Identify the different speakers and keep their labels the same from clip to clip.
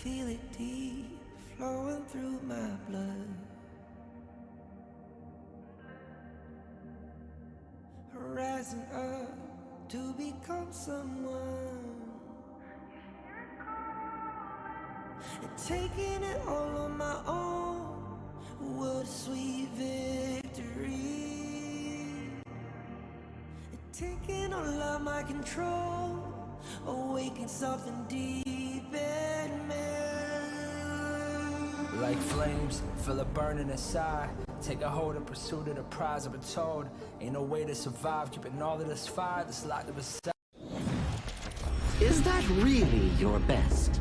Speaker 1: feel it deep flowing through my blood. Rising up to become someone, and taking it all on my own. What a sweet victory. And taking all of my control, awaken something deep in me.
Speaker 2: Like flames, feel it burning inside. Take a hold in pursuit of the prize. I've been told ain't no way to survive, keeping all of this fire that's locked up inside.
Speaker 3: Is that really your best?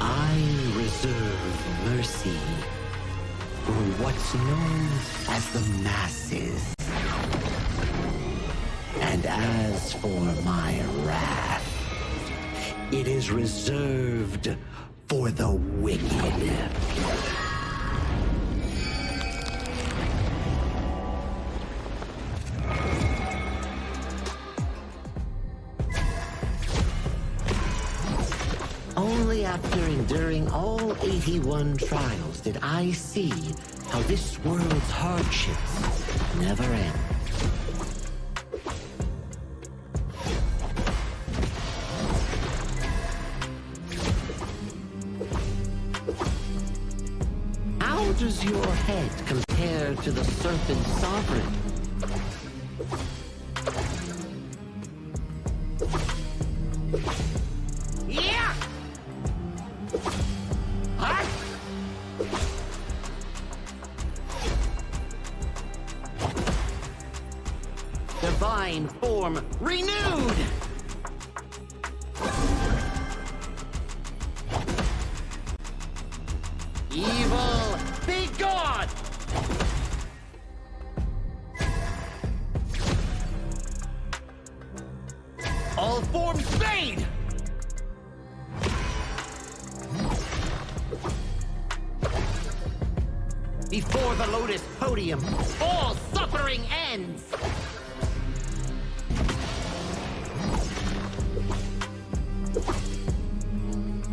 Speaker 3: I reserve mercy for what's known as the masses. And as for my wrath, it is reserved for the wicked. Only after enduring all 81 trials did I see how this world's hardships never end. How does your head compare to the Serpent Sovereign? Yeah! Huh? Divine form renewed! Evil, be gone! All forms fade! Before the Lotus Podium, all suffering ends!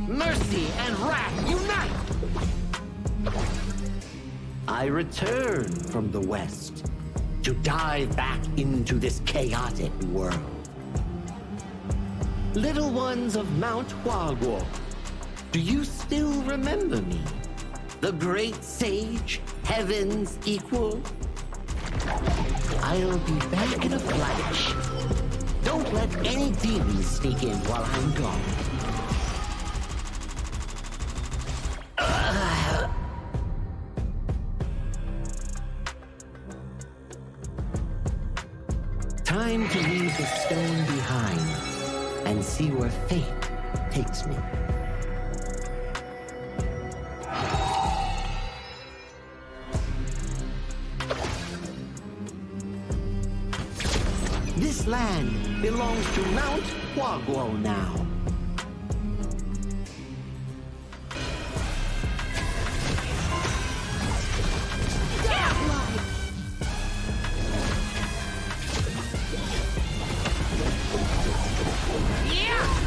Speaker 3: Mercy and wrath unite! I return from the West to dive back into this chaotic world. Little ones of Mount Huaguo, do you still remember me? The great sage, heaven's equal? I'll be back in a flash. Don't let any demons sneak in while I'm gone. Time to leave the stone behind and see where fate takes me. This land belongs to Mount Huaguo now.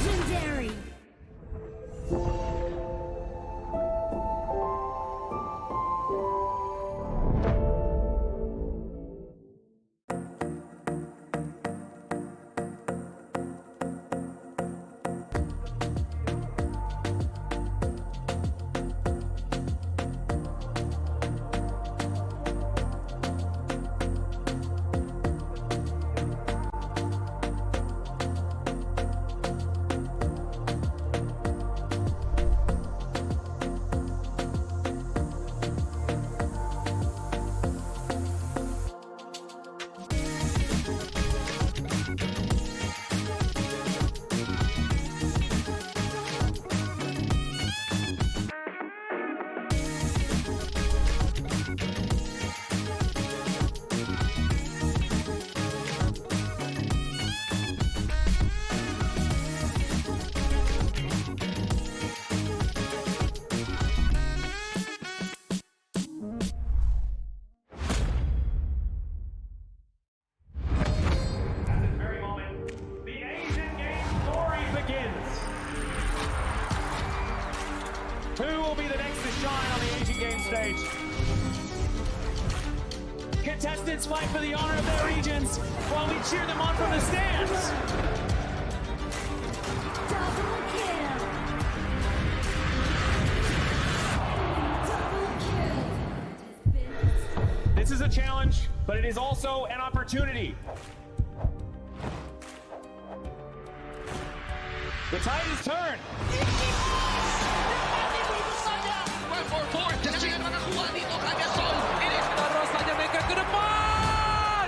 Speaker 4: Legendary!
Speaker 5: will be the next to shine on the Asian Games stage? Contestants fight for the honor of their regions while we cheer them on from the stands.
Speaker 4: Double kill.
Speaker 5: This is a challenge, but it is also an opportunity. The tide has turned.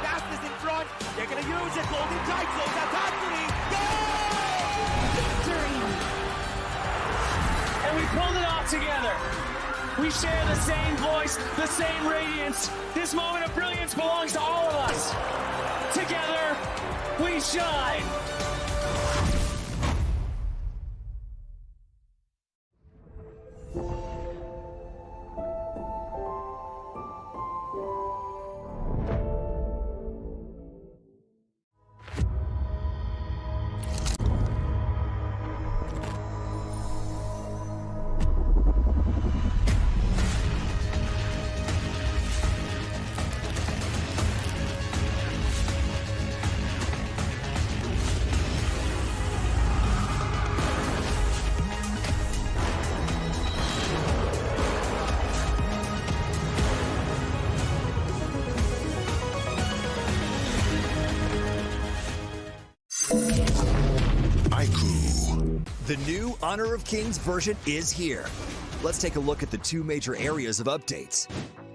Speaker 1: Aspas in front. They're going to use it. Golden Tide close out Anthony.
Speaker 4: Victory.
Speaker 5: And we pulled it off together. We share the same voice, the same radiance. This moment of brilliance belongs to all of us. Together, we shine.
Speaker 6: The new Honor of Kings version is here. Let's take a look at the two major areas of updates: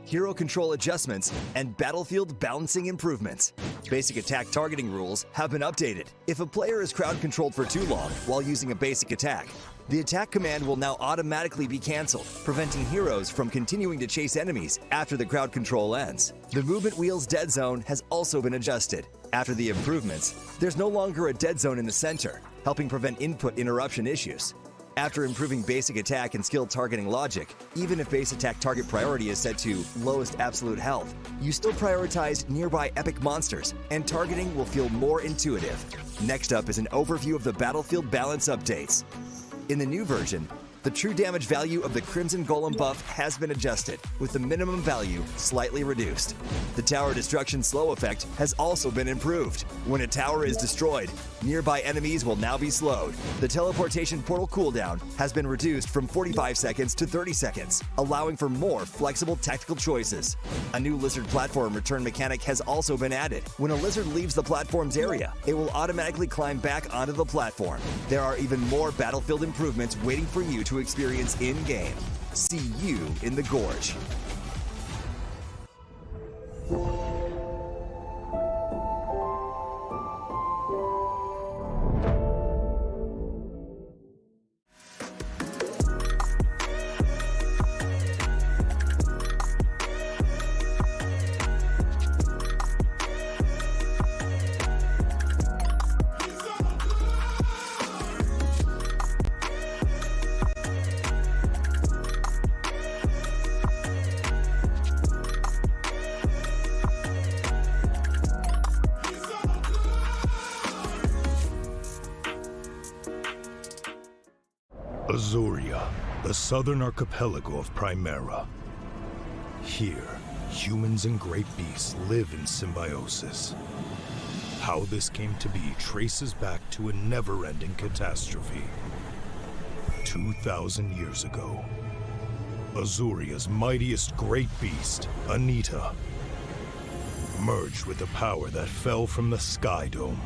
Speaker 6: hero control adjustments and battlefield balancing improvements. Basic attack targeting rules have been updated. If a player is crowd controlled for too long while using a basic attack, the attack command will now automatically be cancelled, preventing heroes from continuing to chase enemies after the crowd control ends. The movement wheel's dead zone has also been adjusted. After the improvements, there's no longer a dead zone in the center, helping prevent input interruption issues. After improving basic attack and skill targeting logic, even if base attack target priority is set to lowest absolute health, you still prioritize nearby epic monsters, and targeting will feel more intuitive. Next up is an overview of the battlefield balance updates. In the new version, the true damage value of the Crimson Golem buff has been adjusted, with the minimum value slightly reduced. The tower destruction slow effect has also been improved. When a tower is destroyed, nearby enemies will now be slowed. The teleportation portal cooldown has been reduced from 45 seconds to 30 seconds, allowing for more flexible tactical choices. A new lizard platform return mechanic has also been added. When a lizard leaves the platform's area, it will automatically climb back onto the platform. There are even more battlefield improvements waiting for you to experience in-game. See you in the Gorge.
Speaker 7: Azuria, the southern archipelago of Primera. Here, humans and great beasts live in symbiosis. How this came to be traces back to a never-ending catastrophe. 2,000 years ago, Azuria's mightiest great beast, Anita, merged with the power that fell from the Sky Dome.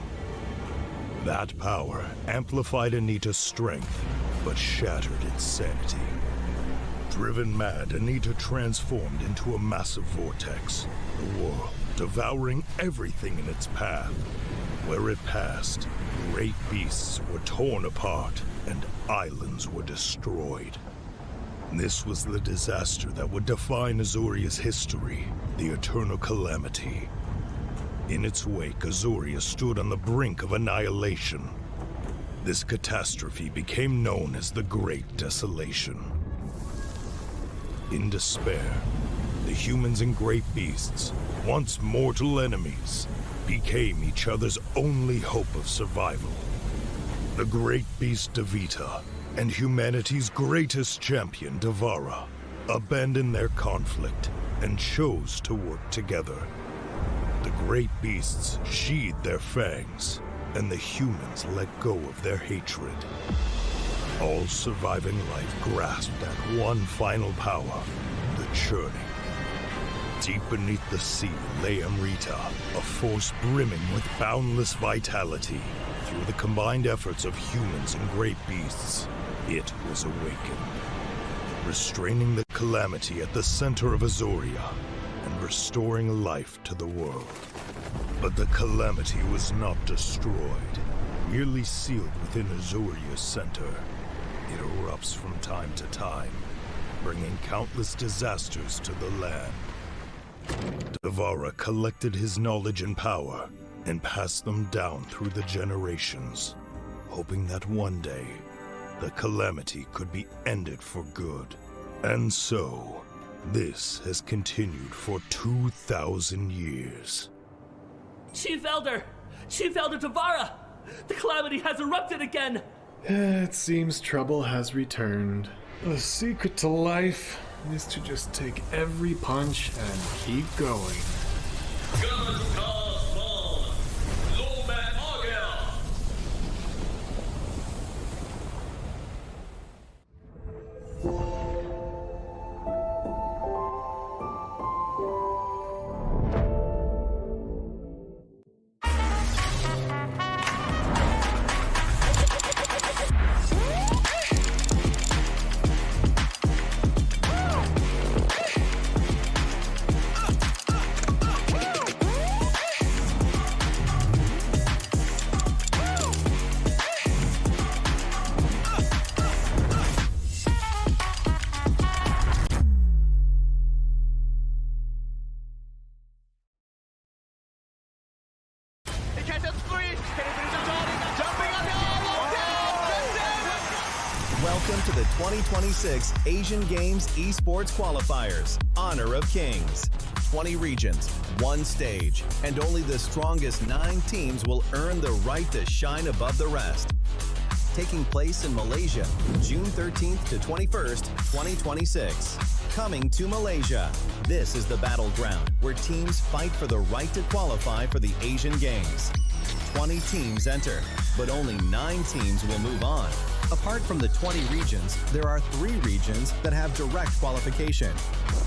Speaker 7: That power amplified Anita's strength, but shattered its sanity. Driven mad, Anita transformed into a massive vortex, the world devouring everything in its path. Where it passed, great beasts were torn apart and islands were destroyed. This was the disaster that would define Azuria's history, the Eternal Calamity. In its wake, Azuria stood on the brink of annihilation. This catastrophe became known as the Great Desolation. In despair, the humans and great beasts, once mortal enemies, became each other's only hope of survival. The great beast Devita, and humanity's greatest champion, Devara, abandoned their conflict and chose to work together. The great beasts sheathed their fangs, and the humans let go of their hatred. All surviving life grasped at one final power, the churning. Deep beneath the sea lay Amrita, a force brimming with boundless vitality. Through the combined efforts of humans and great beasts, it was awakened, restraining the calamity at the center of Azuria and restoring life to the world. But the calamity was not destroyed, merely sealed within Azuria's center. It erupts from time to time, bringing countless disasters to the land. Devara collected his knowledge and power and passed them down through the generations, hoping that one day the calamity could be ended for good. And so, this has continued for 2,000 years.
Speaker 8: Chief Elder Devara! The calamity has erupted again!
Speaker 9: It seems trouble has returned. The secret to life is to just take every punch and keep going.
Speaker 10: Welcome to the 2026 Asian Games Esports Qualifiers, Honor of Kings. 20 regions, one stage, and only the strongest 9 teams will earn the right to shine above the rest. Taking place in Malaysia, June 13th to 21st, 2026. Coming to Malaysia, this is the battleground where teams fight for the right to qualify for the Asian Games. 20 teams enter, but only 9 teams will move on. Apart from the 20 regions, there are 3 regions that have direct qualification.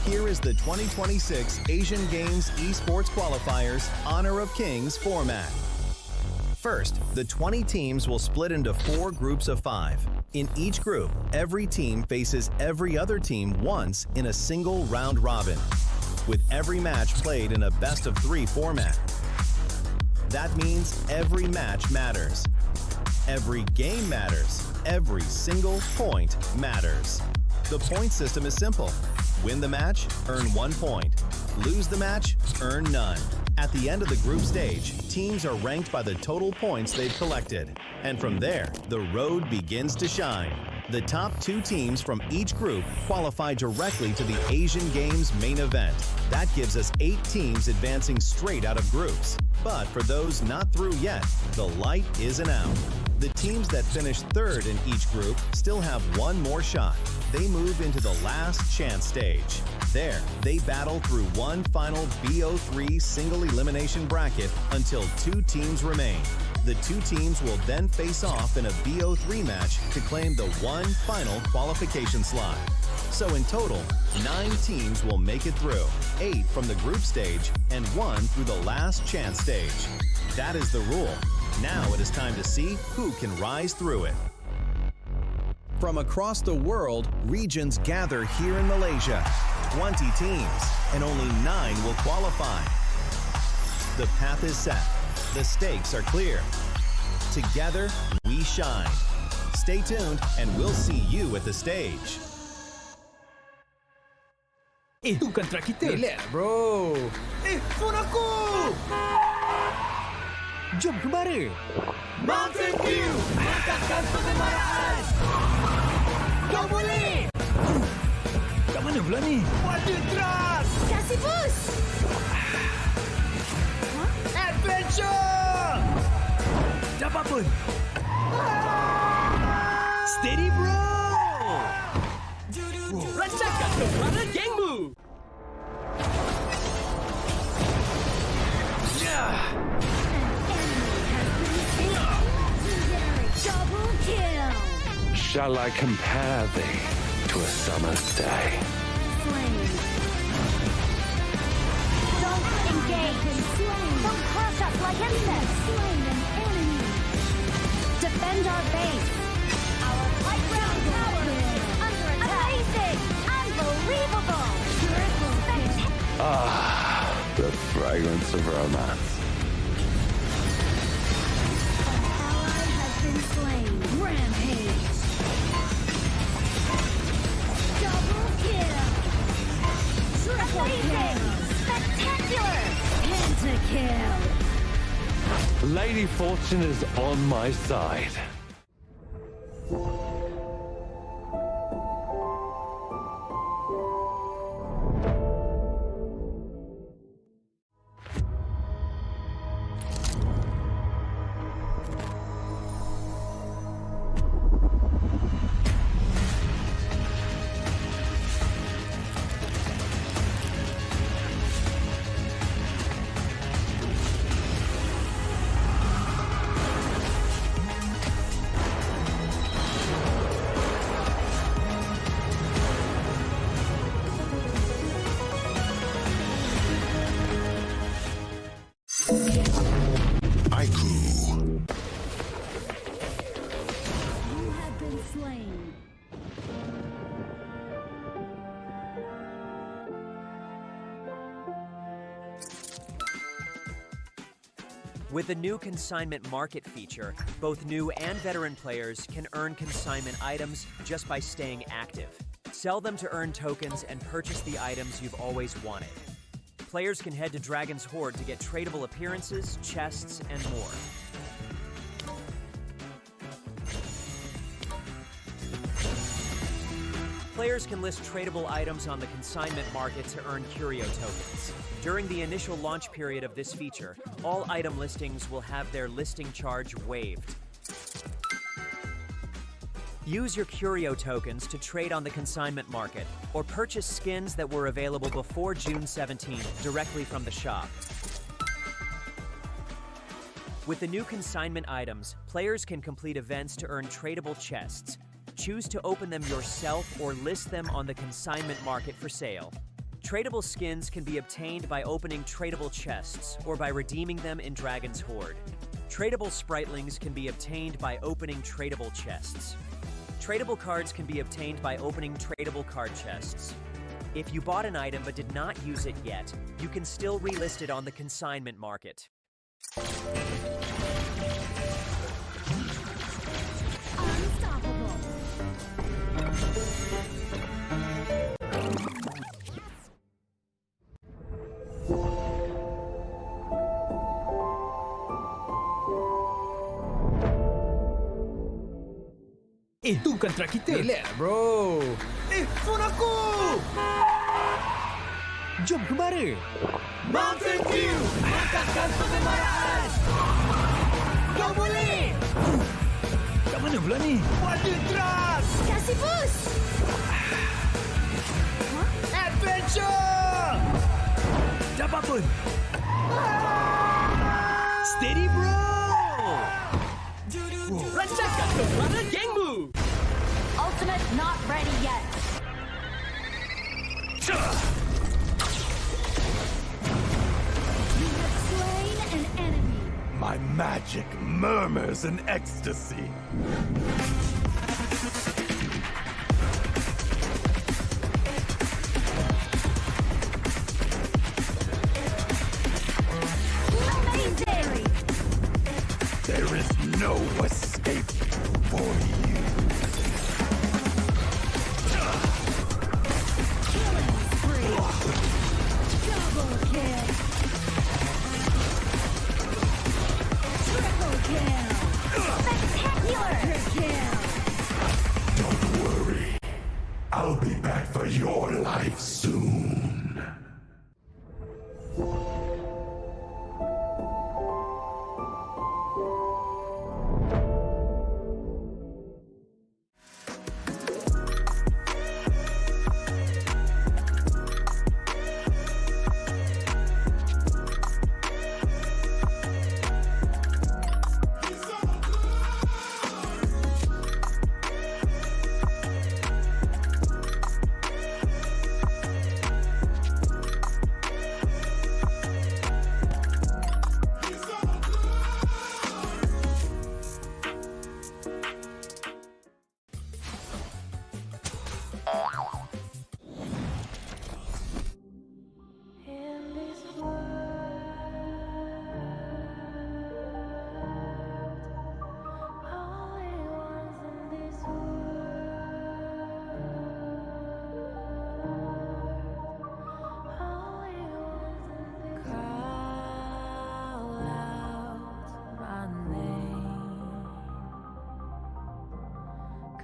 Speaker 10: Here is the 2026 Asian Games Esports Qualifiers Honor of Kings format. First, the 20 teams will split into 4 groups of 5. In each group, every team faces every other team once in a single round robin, with every match played in a best-of-3 format. That means every match matters. Every game matters. Every single point matters. The point system is simple. Win the match, earn 1 point. Lose the match, earn none. At the end of the group stage, teams are ranked by the total points they've collected. And from there, the road begins to shine. The top 2 teams from each group qualify directly to the Asian Games main event. That gives us 8 teams advancing straight out of groups. But for those not through yet, the light isn't out. The teams that finish 3rd in each group still have 1 more shot. They move into the last chance stage. There, they battle through one final BO3 single elimination bracket until 2 teams remain. The 2 teams will then face off in a BO3 match to claim the one final qualification slot. So in total, 9 teams will make it through, 8 from the group stage and 1 through the last chance stage. That is the rule. Now it is time to see who can rise through it. From across the world, regions gather here in Malaysia. 20 teams, and only 9 will qualify. The path is set. The stakes are clear. Together, we shine. Stay tuned, and we'll see you at the stage.
Speaker 5: Itu kan track kita.
Speaker 2: Relax, bro.
Speaker 5: Phone aku!
Speaker 2: Jom kembali.
Speaker 5: Mountain View! Angkatkan pengembaraan! Kau boleh!
Speaker 2: Kat mana pula ni?
Speaker 5: Water Trust!
Speaker 4: Kasih boost!
Speaker 5: Adventure!
Speaker 2: Dapat pun.
Speaker 11: Steady, bro! Rancangkan kekuatan gengmu!
Speaker 4: Double kill!
Speaker 12: Shall I compare thee to a summer's day?
Speaker 4: Flame. Don't engage! Don't crush us like insects! Slain an enemy! Defend our base! Our high ground tower is under attack! Amazing! Unbelievable!
Speaker 12: Ah, the fragrance of romance.
Speaker 4: Ally has been slain! Rampage! Double kill! Triple kill! Spectacular! Pentakill!
Speaker 12: Lady Fortune is on my side.
Speaker 4: You have been slain.
Speaker 13: With the new consignment market feature, both new and veteran players can earn consignment items just by staying active. Sell them to earn tokens and purchase the items you've always wanted. Players can head to Dragon's Hoard to get tradable appearances, chests, and more. Players can list tradable items on the consignment market to earn curio tokens. During the initial launch period of this feature, all item listings will have their listing charge waived. Use your curio tokens to trade on the consignment market, or purchase skins that were available before June 17th directly from the shop. With the new consignment items, players can complete events to earn tradable chests. Choose to open them yourself or list them on the consignment market for sale. Tradable skins can be obtained by opening tradable chests or by redeeming them in Dragon's Hoard. Tradable spritelings can be obtained by opening tradable chests. Tradable cards can be obtained by opening tradable card chests. If you bought an item but did not use it yet, you can still relist it on the consignment market.
Speaker 4: Unstoppable.
Speaker 11: Itu kontra kita.
Speaker 14: Relax, bro.
Speaker 11: Phone aku! Jom kembara. Mountain Dew! Angkatkan pengembaraan! Kau boleh!
Speaker 14: Kat mana pula ni?
Speaker 11: Water Trust!
Speaker 4: Kasih boost!
Speaker 11: Adventure! Dapat pun! Steady, bro! Rancangkan kekuatan gengmu!
Speaker 4: Ultimate not ready yet. You have slain an enemy.
Speaker 7: My magic murmurs in ecstasy.
Speaker 4: Amazing!
Speaker 7: There is no escape for you.
Speaker 4: Killing spree. Double kill. Triple kill. Spectacular kill.
Speaker 7: Don't worry. I'll be back for your life soon.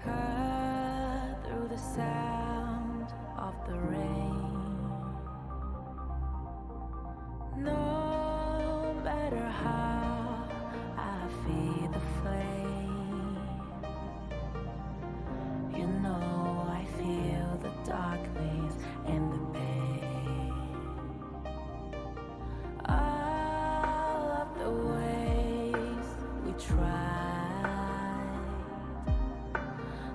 Speaker 1: Cut through the sound of the rain. No matter how I feed the flame, you know I feel the darkness and the pain. All of the ways we tried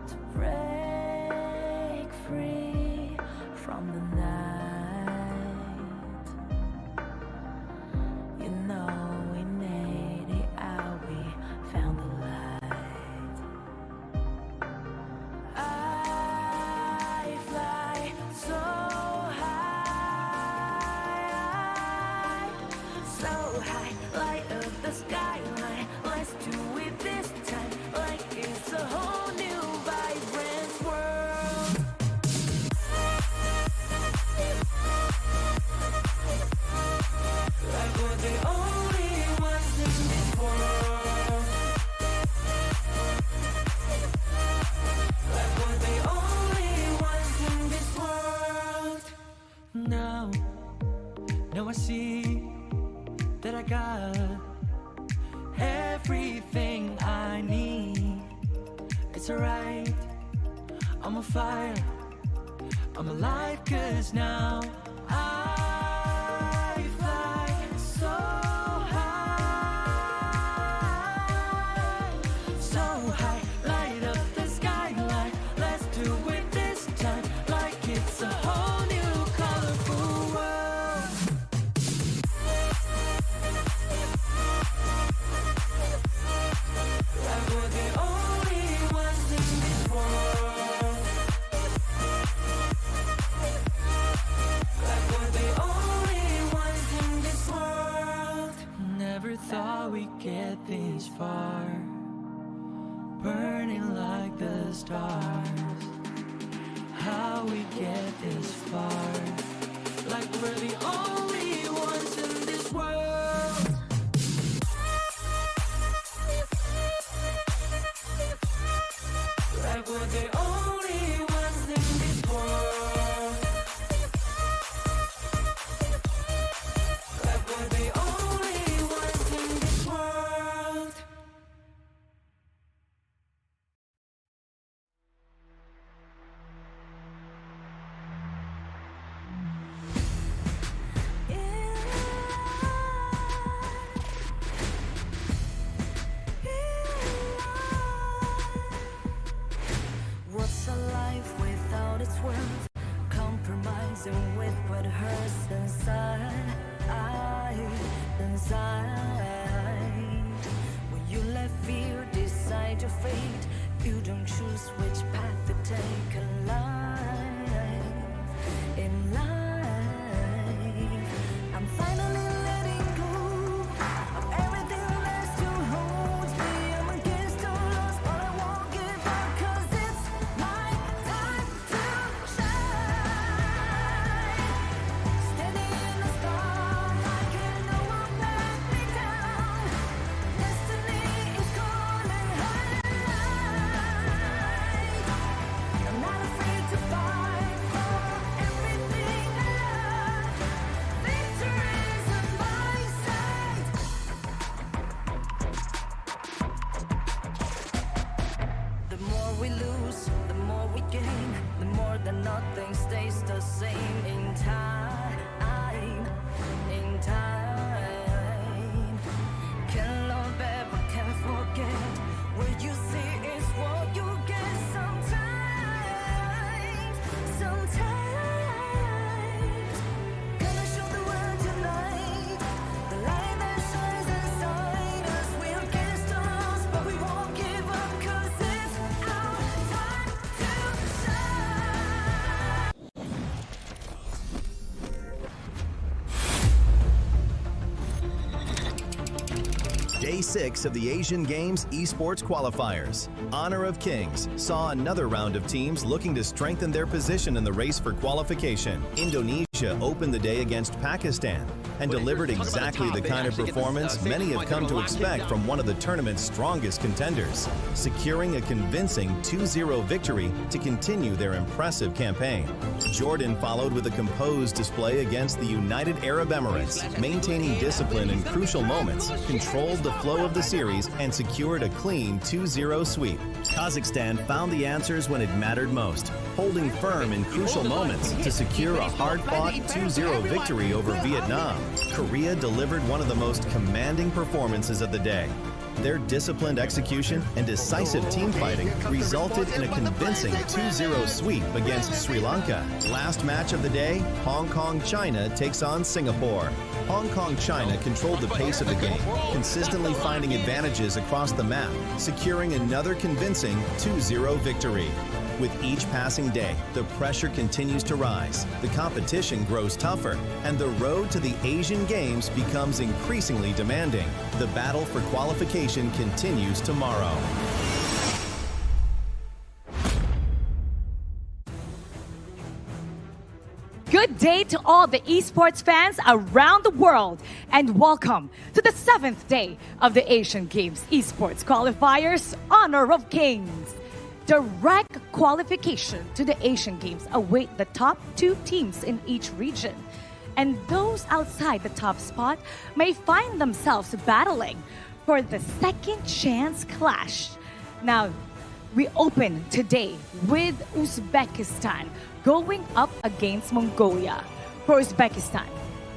Speaker 1: to break free from the night, you know we made it out, we found the light. I fly so high, light up the skyline. Let's do it this time, like it's a whole new vibrant world. Like we're the only ones in this world. Like we're the only ones in this world. Now I see that I got everything I need. It's alright, I'm on fire, I'm alive, 'cause now I fly so high, light up the skyline. Let's do it this time, like it's a whole new colorful world. Like we're the only ones in this world. Like we're the only ones in this world. Never thought we'd get this far, burning like the stars. How we get this far, like we're the only ones in this world. Like we're the only ones in this world. Like we're the only ones in this world. What's a life without its worth? Compromising with what hurts inside. When you let fear decide your fate, you don't choose which path to take in life. In life, I'm finally letting go of everything that still holds me. I'm against all odds, but I won't give up, 'cause it's my time to shine. Standing in the spotlight, can no one let me down. Destiny is calling high. I'm not afraid to fight for everything I love. Victory's on my side. The more we lose, the more we gain. The more that nothing stays the same. In time, can love ever, can forget. What you see is what you get. Sometimes gonna show the world tonight, the light that shines inside us. We're against the odds, but we won't give up, 'cause it's our time to shine.
Speaker 10: Day 6 of the Asian Games Esports Qualifiers. Honor of Kings saw another round of teams looking to strengthen their position in the race for qualification. Indonesia opened the day against Pakistan and delivered exactly the kind of performance many have come to expect from one of the tournament's strongest contenders, securing a convincing 2-0 victory to continue their impressive campaign. Jordan followed with a composed display against the United Arab Emirates, maintaining discipline in crucial moments, controlled the flow of the series, and secured a clean 2-0 sweep. Kazakhstan found the answers when it mattered most, holding firm in crucial moments to secure a hard-fought 2-0 victory over Vietnam. Korea delivered one of the most commanding performances of the day. Their disciplined execution and decisive team fighting resulted in a convincing 2-0 sweep against Sri Lanka. Last match of the day, Hong Kong-China takes on Singapore. Hong Kong-China controlled the pace of the game, consistently finding advantages across the map, securing another convincing 2-0 victory. With each passing day, the pressure continues to rise, the competition grows tougher, and the road to the Asian Games becomes increasingly demanding. The battle for qualification continues tomorrow.
Speaker 15: Good day to all the esports fans around the world, and welcome to the 7th day of the Asian Games Esports Qualifiers Honor of Kings. Direct qualification to the Asian Games await the top 2 teams in each region, and those outside the top spot may find themselves battling for the second chance clash. Now, we open today with Uzbekistan going up against Mongolia. For Uzbekistan,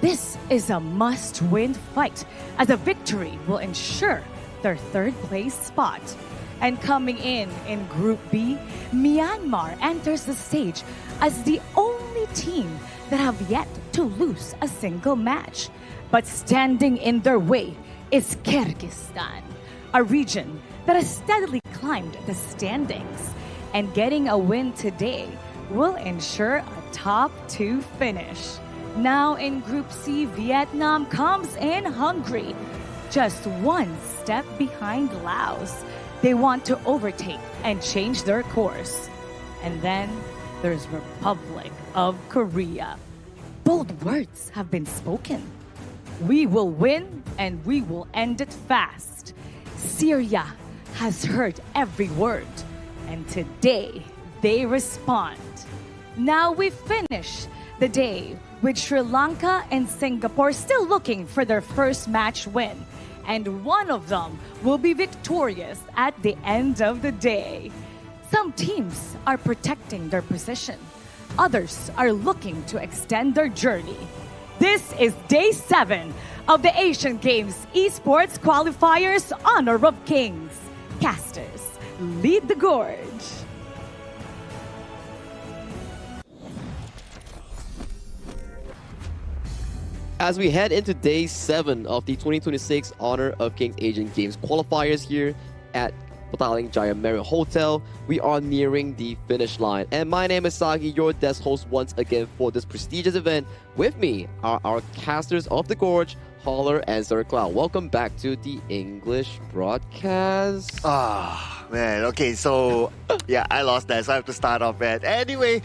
Speaker 15: this is a must-win fight, as a victory will ensure their 3rd place spot. And coming in Group B, Myanmar enters the stage as the only team that have yet to lose a single match. But standing in their way is Kyrgyzstan, a region that has steadily climbed the standings. And getting a win today will ensure a top 2 finish. Now in Group C, Vietnam comes in hungry, just 1 step behind Laos. They want to overtake and change their course. And then there's Republic of Korea. Bold words have been spoken. We will win and we will end it fast. Syria has heard every word, and today they respond. Now we finish the day with Sri Lanka and Singapore still looking for their first match win, and one of them will be victorious at the end of the day. Some teams are protecting their position. Others are looking to extend their journey. This is Day 7 of the Asian Games Esports Qualifiers Honor of Kings. Casters, lead the gorge.
Speaker 16: As we head into Day 7 of the 2026 Honor of Kings Asian Games Qualifiers here at Petaling Jaya Marriott Hotel, we are nearing the finish line. And my name is Sagi, your desk host once again for this prestigious event. With me are our casters of the Gorge, Holler and Sir Cloud. Welcome back to the English broadcast.
Speaker 17: Man, okay, so yeah, I lost that, so I have to start off bad. Anyway,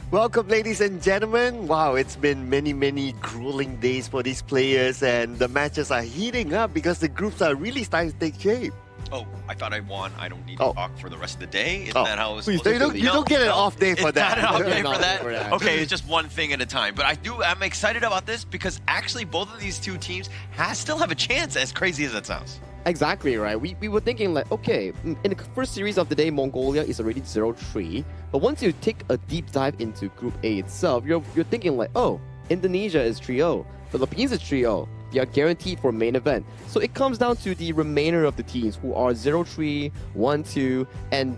Speaker 17: welcome, ladies and gentlemen. Wow, it's been many grueling days for these players, and the matches are heating up because the groups are really starting to take shape.
Speaker 18: Oh, I thought I won. I don't need to talk for the rest of the day. Isn't that how it's
Speaker 17: Please,
Speaker 18: supposed to be?
Speaker 17: you don't get an off day for that.
Speaker 18: It's not an off day for that? Okay, it's just one thing at a time. But I'm excited about this because actually both of these 2 teams still have a chance, as crazy as that sounds.
Speaker 16: Exactly, right? We were thinking like, okay, in the first series of the day, Mongolia is already 0-3. But once you take a deep dive into Group A itself, you're thinking like, oh, Indonesia is 3-0, Philippines is 3-0. They are guaranteed for main event. So it comes down to the remainder of the teams who are 0-3, 1-2, and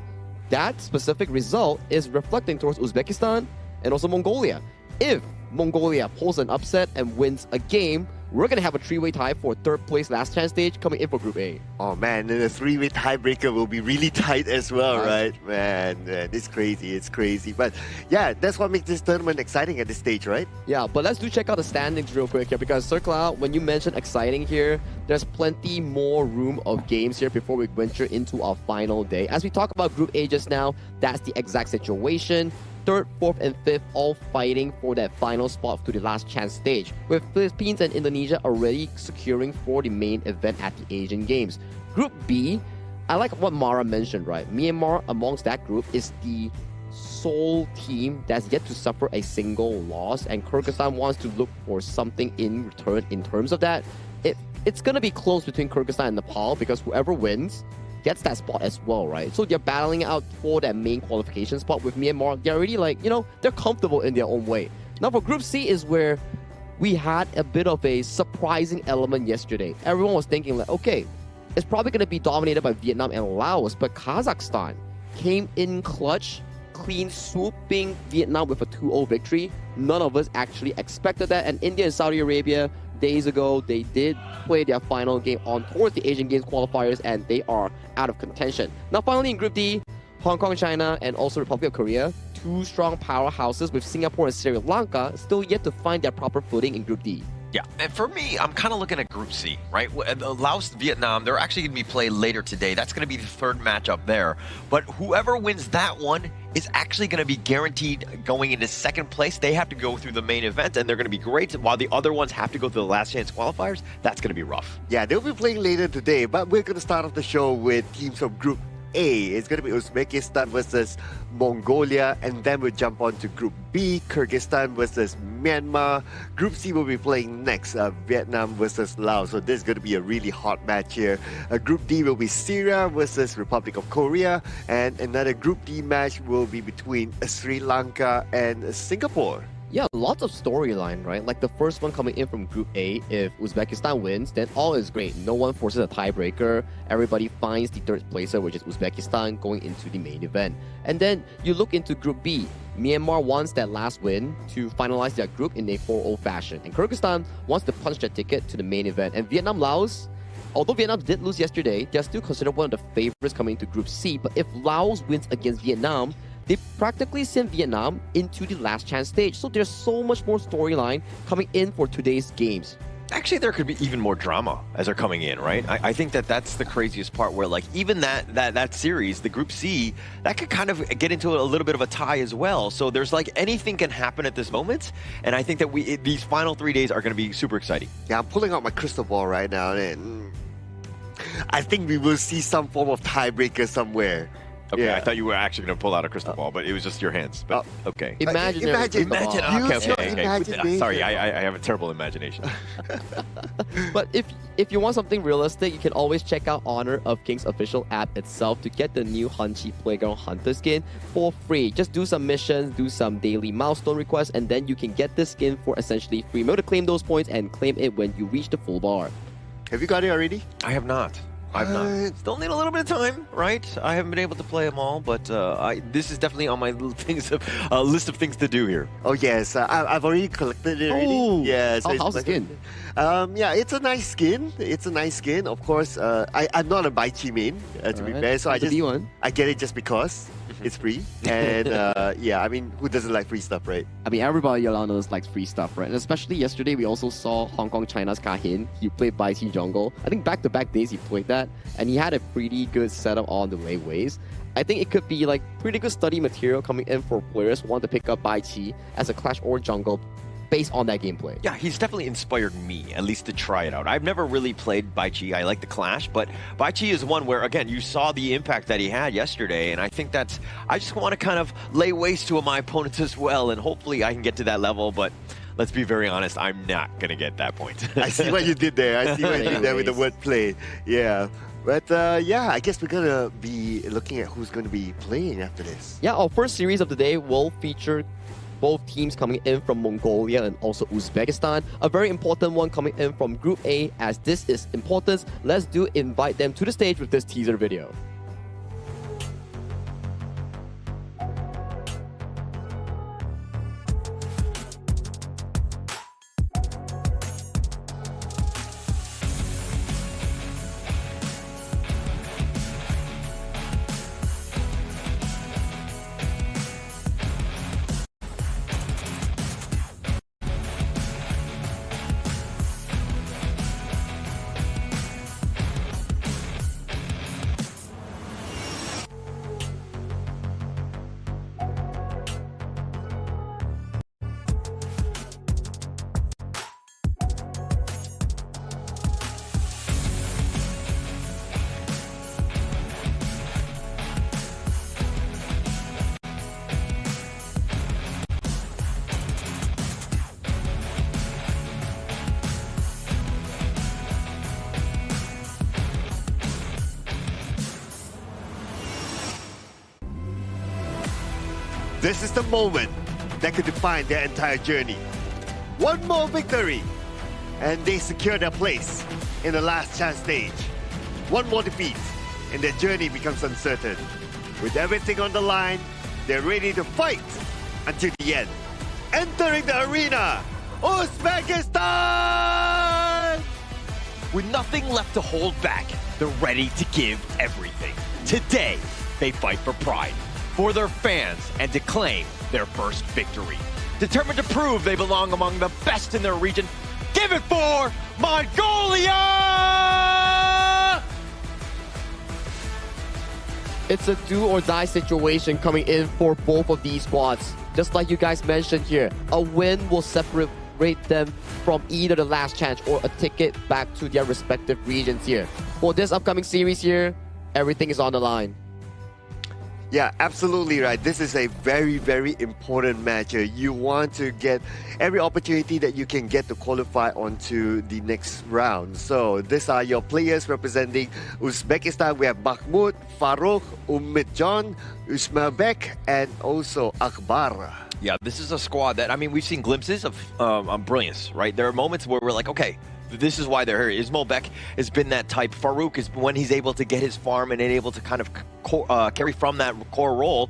Speaker 16: that specific result is reflecting towards Uzbekistan and also Mongolia. If Mongolia pulls an upset and wins a game, we're going to have a 3-way tie for 3rd place last chance stage coming in for Group A.
Speaker 17: Oh man, and the 3-way tiebreaker will be really tight as well, right? Man, it's crazy. But yeah, that's what makes this tournament exciting at this stage, right?
Speaker 16: Yeah, but let's check out the standings real quick here, because Sir Cloud, when you mention exciting here, there's plenty more room of games here before we venture into our final day. As we talk about Group A just now, that's the exact situation. 3rd, 4th, and 5th all fighting for that final spot to the last chance stage, with Philippines and Indonesia already securing for the main event at the Asian Games. Group B, I like what Mara mentioned, right? Myanmar amongst that group is the sole team that's yet to suffer a single loss, and Kyrgyzstan wants to look for something in return in terms of that. It's going to be close between Kyrgyzstan and Nepal because whoever wins gets that spot as well, right? So they're battling out for that main qualification spot with Myanmar. They're already they're comfortable in their own way. Now for Group C is where we had a bit of a surprising element yesterday. Everyone was thinking like, okay, it's probably going to be dominated by Vietnam and Laos, but Kazakhstan came in clutch, clean swooping Vietnam with a 2-0 victory. None of us actually expected that, and India and Saudi Arabia days ago, they did play their final game on towards the Asian Games qualifiers, and they are out of contention. Now, finally in Group D, Hong Kong, China, and also Republic of Korea, 2 strong powerhouses with Singapore and Sri Lanka still yet to find their proper footing in Group D.
Speaker 18: Yeah, and for me, I'm kind of looking at Group C, right? Laos, Vietnam, they're actually going to be played later today. That's going to be the 3rd matchup there. But whoever wins that one is actually going to be guaranteed going into 2nd place. They have to go through the main event, and they're going to be great. While the other ones have to go through the last chance qualifiers, that's going to be rough.
Speaker 17: Yeah, they'll be playing later today, but we're going to start off the show with teams from Group A. It's going to be Uzbekistan versus Mongolia, and then we'll jump on to Group B, Kyrgyzstan versus Myanmar. Group C will be playing next, Vietnam versus Laos. So this is going to be a really hot match here. Group D will be Syria versus Republic of Korea, and another Group D match will be between Sri Lanka and Singapore.
Speaker 16: Yeah, lots of storyline, right? Like the first one coming in from Group A, if Uzbekistan wins, then all is great. No one forces a tiebreaker. Everybody finds the 3rd placer, which is Uzbekistan, going into the main event. And then you look into Group B. Myanmar wants that last win to finalize their group in a 4-0 fashion. And Kyrgyzstan wants to punch their ticket to the main event. And Vietnam, Laos, although Vietnam did lose yesterday, they're still considered one of the favorites coming into Group C. But if Laos wins against Vietnam, they practically sent Vietnam into the last chance stage. So there's so much more storyline coming in for today's games.
Speaker 18: Actually, there could be even more drama as they're coming in, right? I think that's the craziest part, where like even that series, the Group C, that could kind of get into a little bit of a tie as well. So there's like anything can happen at this moment, and I think that these final 3 days are going to be super exciting.
Speaker 17: Yeah, I'm pulling out my crystal ball right now, and I think we will see some form of tiebreaker somewhere.
Speaker 18: Okay,
Speaker 17: Yeah.
Speaker 18: I thought you were actually going to pull out a crystal ball, but it was just your hands. But okay.
Speaker 16: Imagine.
Speaker 18: Okay.
Speaker 17: Imagination.
Speaker 18: Sorry, I have a terrible imagination.
Speaker 16: But if you want something realistic, you can always check out Honor of Kings official app itself to get the new Hanchi Playground Hunter skin for free. Just do some missions, do some daily milestone requests, and then you can get this skin for essentially free. Remember to claim those points and claim it when you reach the full bar.
Speaker 17: Have you got it already?
Speaker 18: I have not. I've not. Still need a little bit of time, right? I haven't been able to play them all, but this is definitely on my list of things to do here.
Speaker 17: Oh yes, I've already collected it already.
Speaker 16: Oh,
Speaker 17: yeah, so
Speaker 16: how's the skin?
Speaker 17: Yeah, it's a nice skin. It's a nice skin. Of course, I'm not a Baichi main, to be fair, so I get it just because it's free. And yeah, I mean, who doesn't like free stuff, right?
Speaker 16: I mean, everybody around us likes free stuff, right? And especially yesterday, we also saw Hong Kong China's Kahin. He played Baichi jungle. I think back-to-back days he played that, and he had a pretty good setup on the late waves. I think it could be like pretty good study material coming in for players who want to pick up Baichi as a Clash or jungle based on that gameplay.
Speaker 18: Yeah, he's definitely inspired me, at least to try it out. I've never really played Baichi. I like the Clash, but Baichi is one where, again, you saw the impact that he had yesterday, and I think I just want to kind of lay waste to my opponents as well, and hopefully I can get to that level, but let's be very honest, I'm not going to get that point.
Speaker 17: I see what you did there. I see what you did there with the wordplay. Yeah. But yeah, I guess we're going to be looking at who's going to be playing after this.
Speaker 16: Yeah, our first series of the day will feature both teams coming in from Mongolia and also Uzbekistan. A very important one coming in from Group A, as this is important. Let's invite them to the stage with this teaser video.
Speaker 17: This is the moment that could define their entire journey. One more victory, and they secure their place in the last chance stage. One more defeat, and their journey becomes uncertain. With everything on the line, they're ready to fight until the end. Entering the arena, Uzbekistan!
Speaker 18: With nothing left to hold back, they're ready to give everything. Today, they fight for pride, for their fans, and to claim their first victory. Determined to prove they belong among the best in their region, give it for Mongolia!
Speaker 16: It's a do-or-die situation coming in for both of these squads. Just like you guys mentioned here, a win will separate them from either the last chance or a ticket back to their respective regions here. For this upcoming series here, everything is on the line.
Speaker 17: Yeah, absolutely right. This is a very, very important match. You want to get every opportunity that you can get to qualify onto the next round. So these are your players representing Uzbekistan. We have Mahmoud, Farouk, Ummitjon, Usmabek, and also Akbar.
Speaker 18: Yeah, this is a squad that, I mean, we've seen glimpses of brilliance, right? There are moments where we're like, okay, this is why they're here. Ismailbek has been that type. Farouk is when he's able to get his farm and able to kind of carry from that core role.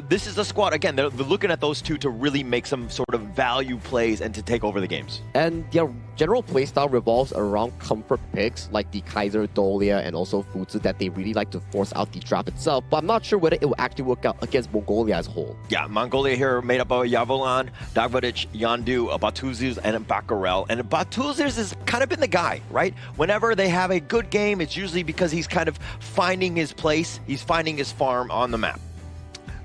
Speaker 18: This is a squad, again, they're looking at those two to really make some sort of value plays and to take over the games.
Speaker 16: And their general playstyle revolves around comfort picks like the Kaiser, Dolia, and also Futsu that they really like to force out the draft itself. But I'm not sure whether it will actually work out against Mongolia as a whole.
Speaker 18: Yeah, Mongolia here made up of Yavolan, Dagvadic, Yandu, Batuzis, and Bakarel. And Batuzis has kind of been the guy, right? Whenever they have a good game, it's usually because he's kind of finding his place. He's finding his farm on the map.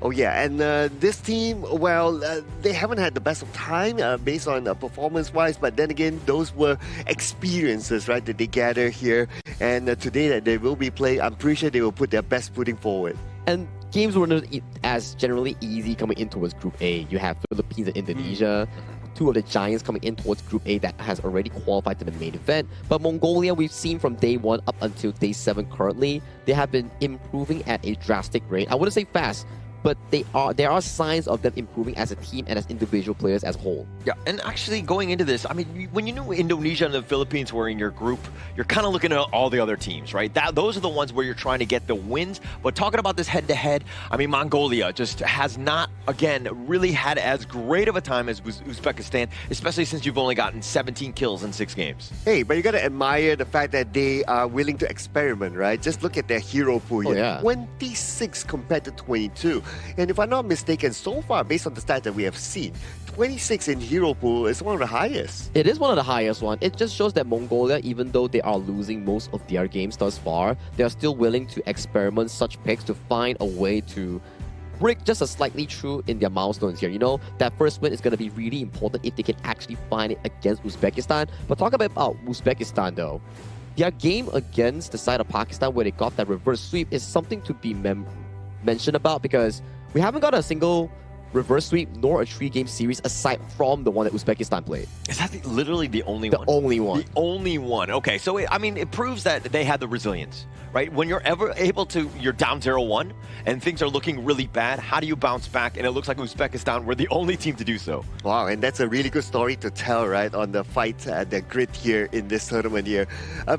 Speaker 17: Oh yeah, and this team, well, they haven't had the best of time based on performance-wise, but then again, those were experiences, right, that they gather here. And today that they will be playing, I'm pretty sure they will put their best footing forward.
Speaker 16: And games were not as generally easy coming in towards Group A. You have Philippines and Indonesia, two of the giants coming in towards Group A that has already qualified to the main event. But Mongolia, we've seen from day 1 up until day 7 currently, they have been improving at a drastic rate. I wouldn't say fast, but there are signs of them improving as a team and as individual players as a whole.
Speaker 18: Yeah, and actually going into this, I mean, when you knew Indonesia and the Philippines were in your group, you're kind of looking at all the other teams, right? Those are the ones where you're trying to get the wins. But talking about this head-to-head, I mean, Mongolia just has not, again, really had as great of a time as Uzbekistan, especially since you've only gotten 17 kills in 6 games.
Speaker 17: Hey, but you got to admire the fact that they are willing to experiment, right? Just look at their hero pool here.
Speaker 16: Oh, yeah.
Speaker 17: 26 compared to 22. And if I'm not mistaken, so far, based on the stats that we have seen, 26 in hero pool is one of the highest.
Speaker 16: It is one of the highest one. It just shows that Mongolia, even though they are losing most of their games thus far, they are still willing to experiment such picks to find a way to break just a slightly through in their milestones here. You know, that first win is going to be really important if they can actually find it against Uzbekistan. But talk about Uzbekistan though. Their game against the side of Pakistan where they got that reverse sweep is something to be mentioned about, because we haven't got a single reverse sweep nor a 3-game series aside from the one that Uzbekistan played.
Speaker 18: Is that literally the only one?
Speaker 16: The only one.
Speaker 18: The only one. Okay, so I mean, it proves that they had the resilience, right? When you're ever able to, you're down 0-1 and things are looking really bad, how do you bounce back? And it looks like Uzbekistan were the only team to do so.
Speaker 17: Wow, and that's a really good story to tell, right, on the fight, the grit here in this tournament here.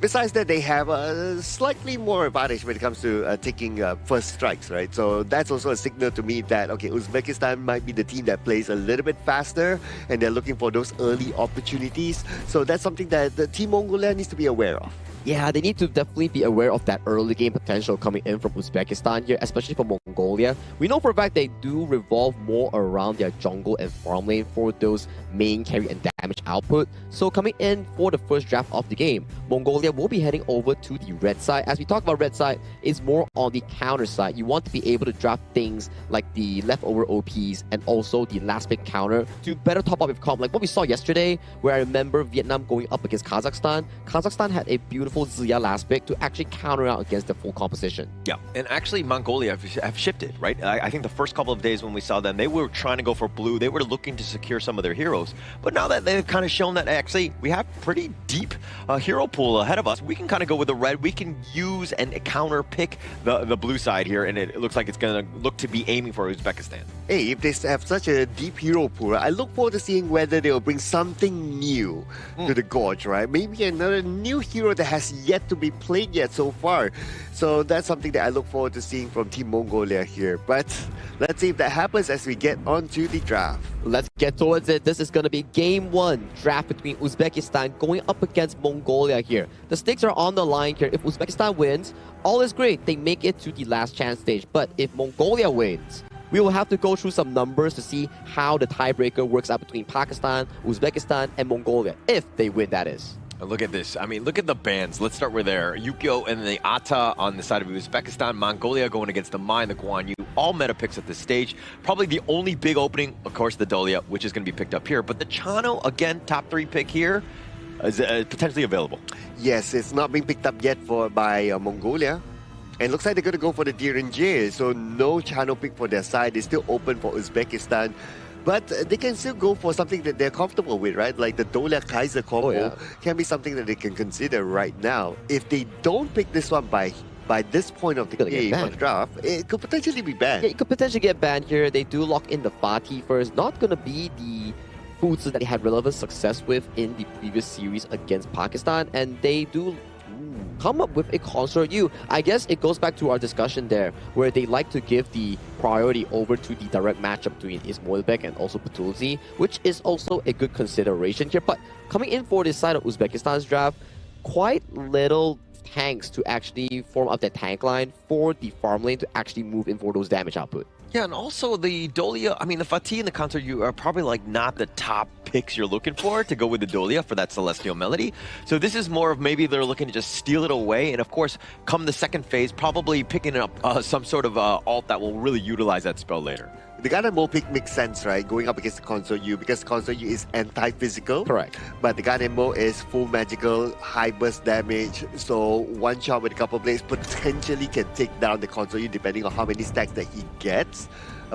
Speaker 17: Besides that, they have a slightly more advantage when it comes to taking first strikes, right? So that's also a signal to me that, okay, Uzbekistan might be the team that plays a little bit faster and they're looking for those early opportunities. So that's something that the Team Mongolia needs to be aware of.
Speaker 16: Yeah, they need to definitely be aware of that early game potential coming in from Uzbekistan here, especially for Mongolia. We know for a fact they do revolve more around their jungle and farm lane for those main carry and damage output. So coming in for the first draft of the game, Mongolia will be heading over to the red side. As we talk about red side, it's more on the counter side. You want to be able to draft things like the leftover OPs and also the last pick counter to better top up with comp. Like what we saw yesterday, where I remember Vietnam going up against Kazakhstan. Kazakhstan had a beautiful Zia last pick to actually counter out against the full composition.
Speaker 18: Yeah, and actually Mongolia have shifted, right? I think the first couple of days when we saw them, they were trying to go for blue. They were looking to secure some of their heroes. But now that they've kind of shown that actually we have pretty deep hero pool ahead of us, we can kind of go with the red. We can use and counter pick the blue side here, and it looks like it's going to look to be aiming for Uzbekistan.
Speaker 17: hey, if they have such a deep hero pool, I look forward to seeing whether they will bring something new to the Gorge, right? Maybe another new hero that has yet to be played yet so far. So that's something that I look forward to seeing from Team Mongolia here. But let's see if that happens as we get on to the draft.
Speaker 16: Let's get towards it. This is going to be Game 1 draft between Uzbekistan going up against Mongolia here. The stakes are on the line here. If Uzbekistan wins, all is great. They make it to the last chance stage. But if Mongolia wins, we will have to go through some numbers to see how the tiebreaker works out between Pakistan, Uzbekistan, and Mongolia. If they win, that is.
Speaker 18: Look at this. I mean, look at the bands. Let's start with there. Yukio and the Ata on the side of Uzbekistan. Mongolia going against the Mai and the Guan Yu. All meta picks at this stage. Probably the only big opening, of course, the Dolia, which is going to be picked up here. But the Chano, again, top 3 pick here, is potentially available.
Speaker 17: Yes, it's not being picked up yet by Mongolia. And looks like they're going to go for the Direnje. So no channel pick for their side. It's still open for Uzbekistan. But they can still go for something that they're comfortable with, right? Like the Dolia Kaiser combo can be something that they can consider right now. If they don't pick this one by this point of the game on the draft, it could potentially be banned.
Speaker 16: Yeah, it could potentially get banned here. They do lock in the Fatih first. Not going to be the foods that they had relevant success with in the previous series against Pakistan. And they do come up with a Consort U. I guess it goes back to our discussion there, where they like to give the priority over to the direct matchup between Ismoilbek and also Patulzi, which is also a good consideration here. But coming in for this side of Uzbekistan's draft, quite little tanks to actually form up that tank line for the farm lane to actually move in for those damage output.
Speaker 18: Yeah, and also the Dolia, I mean, the Fatih and the Consort U are probably like not the top picks you're looking for to go with the Dolia for that Celestial Melody. So this is more of maybe they're looking to just steal it away. And of course, come the second phase, probably picking up some sort of alt that will really utilize that spell later.
Speaker 17: The Ghanemo pick makes sense, right? Going up against the Consort U, because Consort U is anti-physical.
Speaker 16: Correct.
Speaker 17: But the Ghanemo is full magical, high burst damage. So one shot with a couple blades potentially can take down the Consort U depending on how many stacks that he gets.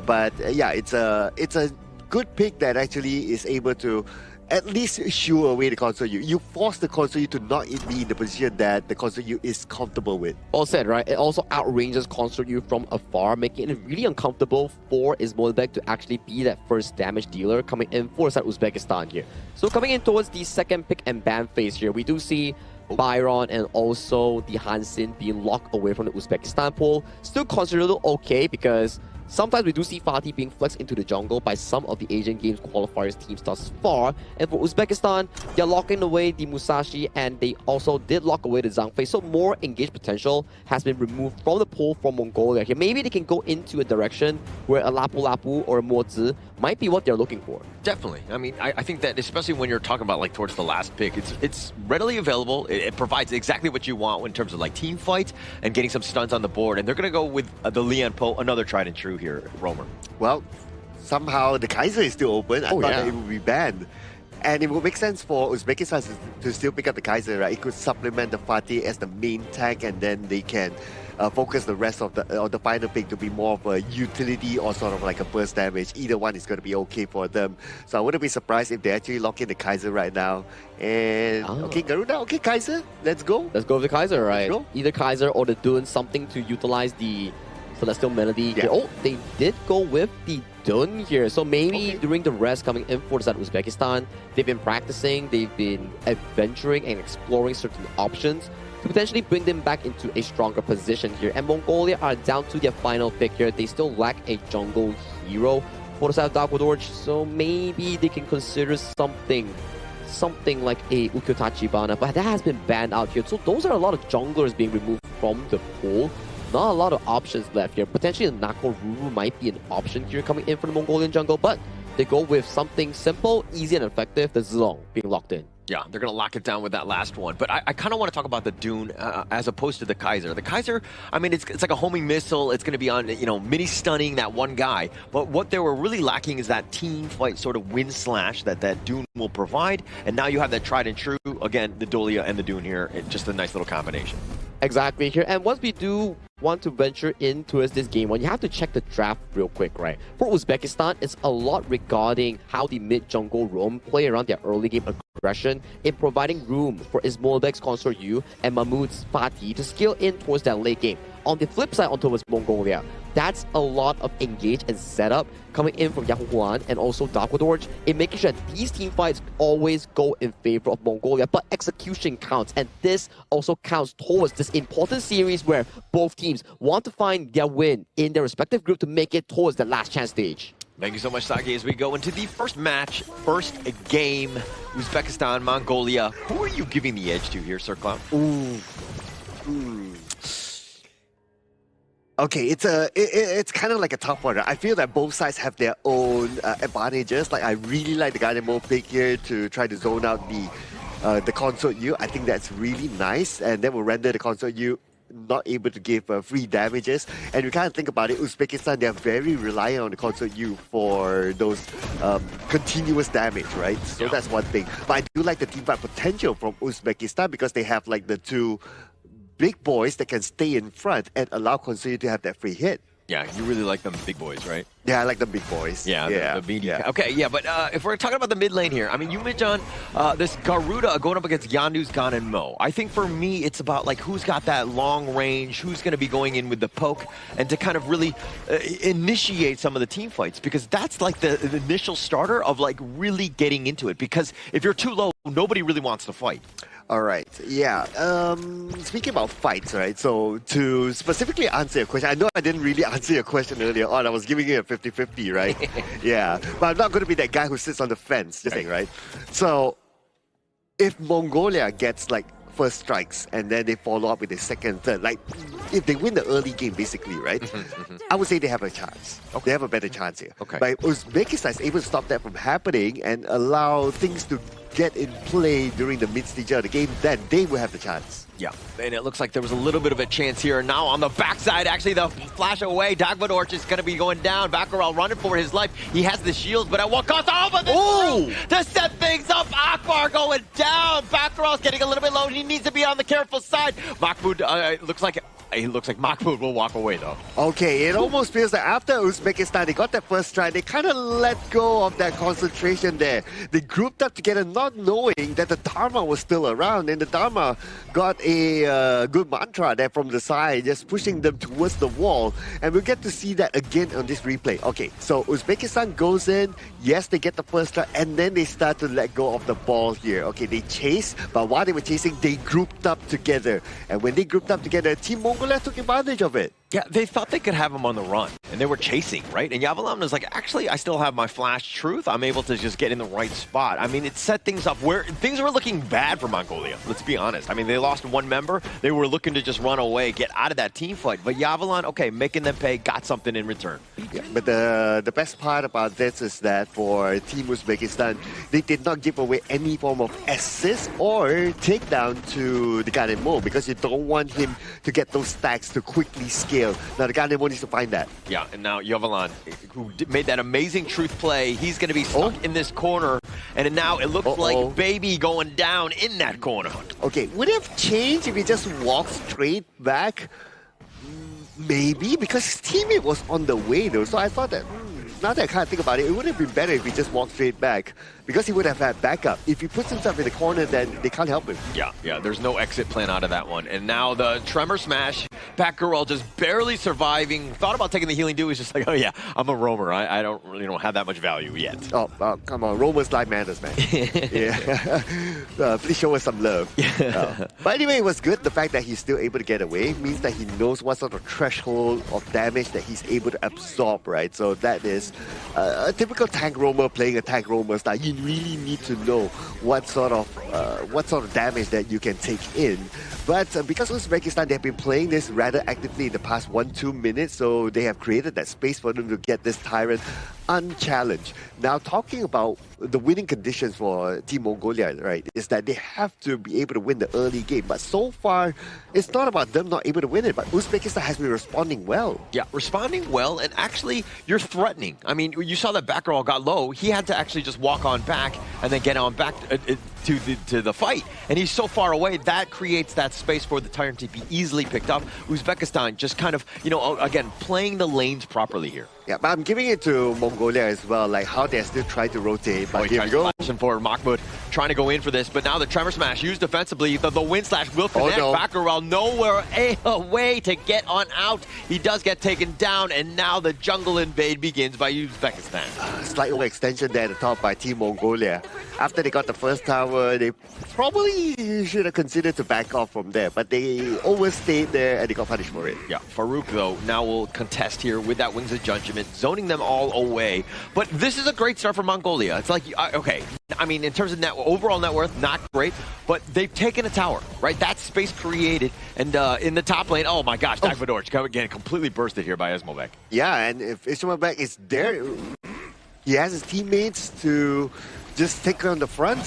Speaker 17: But yeah, it's a good pick that actually is able to at least shoo away the Consort U. You force the Consort U to not be in the position that the Consort U is comfortable with.
Speaker 16: All said, right? It also outranges Consort U from afar, making it really uncomfortable for Ismoilbek to actually be that first damage dealer coming in for Uzbekistan here. So coming in towards the second pick and ban phase here, we do see Byron and also the Hansin being locked away from the Uzbekistan pool. Still considered okay because sometimes we do see Fatih being flexed into the jungle by some of the Asian Games qualifiers teams thus far. And for Uzbekistan, they're locking away the Musashi and they also did lock away the Zhang Fei. So more engaged potential has been removed from the pool from Mongolia here. Maybe they can go into a direction where a Lapu Lapu or a Mozi might be what they're looking for.
Speaker 18: Definitely. I mean, I think that especially when you're talking about like towards the last pick, it's readily available. It provides exactly what you want in terms of like team fights and getting some stuns on the board. And they're going to go with the Lian Po, another tried and true here, Romer.
Speaker 17: Well, somehow the Kaiser is still open. I thought that it would be banned. And it would make sense for Uzbekistan to still pick up the Kaiser, right? It could supplement the Fatih as the main tank, and then they can focus the rest of the final pick to be more of a utility or sort of like a burst damage. Either one is going to be okay for them. So I wouldn't be surprised if they actually lock in the Kaiser right now. And okay, Garuda, okay, Kaiser, let's go.
Speaker 16: Let's go with the Kaiser, right? Either Kaiser or they're doing something to utilize the Celestial Melody. Yeah. Oh, they did go with the Dun here. So maybe during the rest coming in for Uzbekistan, they've been practicing, they've been adventuring and exploring certain options to potentially bring them back into a stronger position here. And Mongolia are down to their final pick here. They still lack a jungle hero for the side of Darkwood, so maybe they can consider something like a Ukyotachi Bana, but that has been banned out here. So those are a lot of junglers being removed from the pool. Not a lot of options left here. Potentially the Nakoruru might be an option here coming in for the Mongolian jungle, but they go with something simple, easy and effective, the Zilong being locked in.
Speaker 18: Yeah, they're going to lock it down with that last one. But I kind of want to talk about the Dune as opposed to the Kaiser. The Kaiser, I mean, it's like a homing missile. It's going to be on, mini stunning that one guy. But what they were really lacking is that team fight sort of win slash that Dune will provide. And now you have that tried and true. Again, the Dolia and the Dune here. It's just a nice little combination.
Speaker 16: Exactly here. And once we do want to venture into this game one, you have to check the draft real quick, right? For Uzbekistan, it's a lot regarding how the mid-jungle roam play around their early game aggression in providing room for Ismoilbek's Consort U and Mahmoud's Fatih to scale in towards that late game. On the flip side, on towards Mongolia, that's a lot of engage and setup coming in from Yang Huan and also Darkwadorj in making sure that these team fights always go in favor of Mongolia, but execution counts, and this also counts towards this important series where both teams want to find their win in their respective group to make it towards the last chance stage.
Speaker 18: Thank you so much, Saki. As we go into the first match, first game, Uzbekistan, Mongolia. Who are you giving the edge to here, Sir Clown?
Speaker 17: Okay, it's kind of like a tough one. I feel that both sides have their own advantages. Like, I really like the Dynamo pick here to try to zone out the Consort U. I think that's really nice, and that will render the Consort U not able to give free damages. And you kind of think about it, Uzbekistan, they're very reliant on the Consort U for those continuous damage, right? So that's one thing. But I do like the teamfight potential from Uzbekistan because they have like the two big boys that can stay in front and allow Consort U to have that free hit.
Speaker 18: Yeah, you really like them big boys, right?
Speaker 17: Yeah, I like the big boys.
Speaker 18: Yeah, the meaty. Yeah. Okay, yeah, but if we're talking about the mid lane here, I mean, you mentioned this Garuda going up against Yandus, Gan, and Mo. I think for me, it's about like who's got that long range, who's going to be going in with the poke, and to kind of really initiate some of the team fights, because that's like the initial starter of like really getting into it. Because if you're too low, nobody really wants to fight.
Speaker 17: All right, yeah. Speaking about fights, right? So to specifically answer your question, I know I didn't really answer your question earlier on. I was giving you a 50-50, right? Yeah, but I'm not going to be that guy who sits on the fence, just saying, right? So if Mongolia gets like first strikes and then they follow up with the second, third, like if they win the early game, basically, right? I would say they have a chance. They have a better chance here.
Speaker 18: Okay.
Speaker 17: But Uzbekistan is able to stop that from happening and allow things to get in play during the mid-stage of the game, then they will have the chance.
Speaker 18: Yeah, and it looks like there was a little bit of a chance here. Now on the backside, actually, the flash away. Darkwadorj is going to be going down. Baccaral running for his life. He has the shields, but at what cost? Oh, but to set things up, Akbar going down. Baccaral's getting a little bit low. He needs to be on the careful side. Mahmoud looks like Mahmoud will walk away, though.
Speaker 17: Okay, it almost feels like after Uzbekistan, they got that first strike, they kind of let go of that concentration there. They grouped up together not knowing that the Dharma was still around, and the Dharma got a good mantra there from the side, just pushing them towards the wall, and we'll get to see that again on this replay. Okay, so Uzbekistan goes in, yes, they get the first strike, and then they start to let go of the ball here. Okay, they chase, but while they were chasing, they grouped up together, and when they grouped up together, Team Mongolia took advantage of it.
Speaker 18: Yeah, they thought they could have him on the run, and they were chasing, right? And Yavalam was like, actually, I still have my flash truth. I'm able to just get in the right spot. I mean, it set things up where things were looking bad for Mongolia, let's be honest. I mean, they lost one member. They were looking to just run away, get out of that team fight. But Yavalan, okay, making them pay, got something in return.
Speaker 17: Yeah, but the best part about this is that for Team Uzbekistan, they did not give away any form of assist or takedown to the Ganemo because you don't want him to get those stacks to quickly scale. Now, the Ganemo needs to find that.
Speaker 18: Yeah, and now Yavalan, who made that amazing truth play, he's going to be stuck in this corner, and now it looks like Baby going down in that corner.
Speaker 17: Okay, would it have changed if he just walked straight back? Maybe, because his teammate was on the way though, so I thought that, now that I can't think about it, it would have been better if he just walked straight back, because he would have had backup. If he puts himself in the corner, then they can't help him.
Speaker 18: Yeah, there's no exit plan out of that one. And now the Tremor Smash, Batgirl just barely surviving, thought about taking the healing dew, he's just like, oh yeah, I'm a roamer, I don't really have that much value yet.
Speaker 17: Oh, come on, roamers life matters, man. Yeah. Please show us some love. But anyway, it was good. The fact that he's still able to get away means that he knows what sort of threshold of damage that he's able to absorb, right? So that is a typical tank roamer playing a tank roamer style. You really need to know what sort of damage that you can take in. But because Uzbekistan, they've been playing this rather actively in the past 1-2 minutes, so they have created that space for them to get this Tyrant unchallenged. Now, talking about the winning conditions for Team Mongolia, right, is that they have to be able to win the early game. But so far, it's not about them not able to win it, but Uzbekistan has been responding well.
Speaker 18: Yeah, responding well, and actually, you're threatening. I mean, you saw that Baccaral got low. He had to actually just walk on back and then get on back to the fight. And he's so far away, that creates that space for the Tyrant to be easily picked up. Uzbekistan just kind of, again, playing the lanes properly here.
Speaker 17: Yeah, but I'm giving it to Mongolia as well, like how they're still trying to rotate. But here we go.
Speaker 18: For Mahmoud, trying to go in for this, but now the Tremor Smash used defensively. The wind slash will connect. Baccarat nowhere a way to get on out. He does get taken down, and now the jungle invade begins by Uzbekistan.
Speaker 17: Slight overextension there at the top by Team Mongolia. After they got the first tower, they probably should have considered to back off from there, but they overstayed there and they got punished for it.
Speaker 18: Yeah, Farouk, though, now will contest here with that Wings of Judgment, zoning them all away. But this is a great start for Mongolia. It's like, okay, I mean, in terms of overall net worth, not great, but they've taken a tower, right? That space created, and in the top lane, oh my gosh, Dagvadorj again completely bursted here by Ismovek.
Speaker 17: Yeah, and if Ismovek is there, he has his teammates to just take on the front,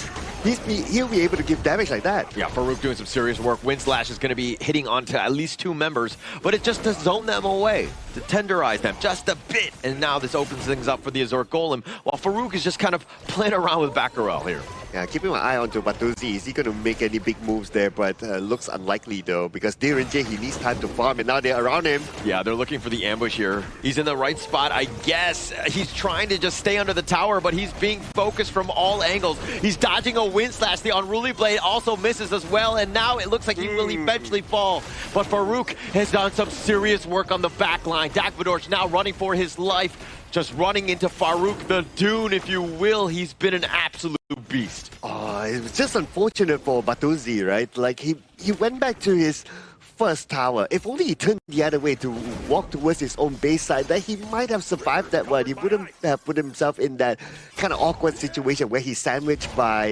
Speaker 17: he'll be able to give damage like that.
Speaker 18: Yeah, Farouk doing some serious work. Wind Slash is going to be hitting onto at least 2 members, but it just to zone them away, to tenderize them just a bit. And now this opens things up for the Azure Golem, while Farouk is just kind of playing around with Baccarat here.
Speaker 17: Yeah, keeping my eye on to Batuzi. Is he going to make any big moves there? But looks unlikely though, because Dirinje, he needs time to farm, and now they're around him.
Speaker 18: Yeah, they're looking for the ambush here. He's in the right spot, I guess. He's trying to just stay under the tower, but he's being focused from all angles. He's dodging a Wind Slash. The Unruly Blade also misses as well, and now it looks like he will eventually fall. But Farouk has done some serious work on the back line. Dagvadorj now running for his life. Just running into Farouk the Dune, if you will. He's been an absolute beast.
Speaker 17: Oh, it was just unfortunate for Batuzi, right? Like, he went back to his first tower. If only he turned the other way to walk towards his own base side, then he might have survived that one. He wouldn't have put himself in that kind of awkward situation where he's sandwiched by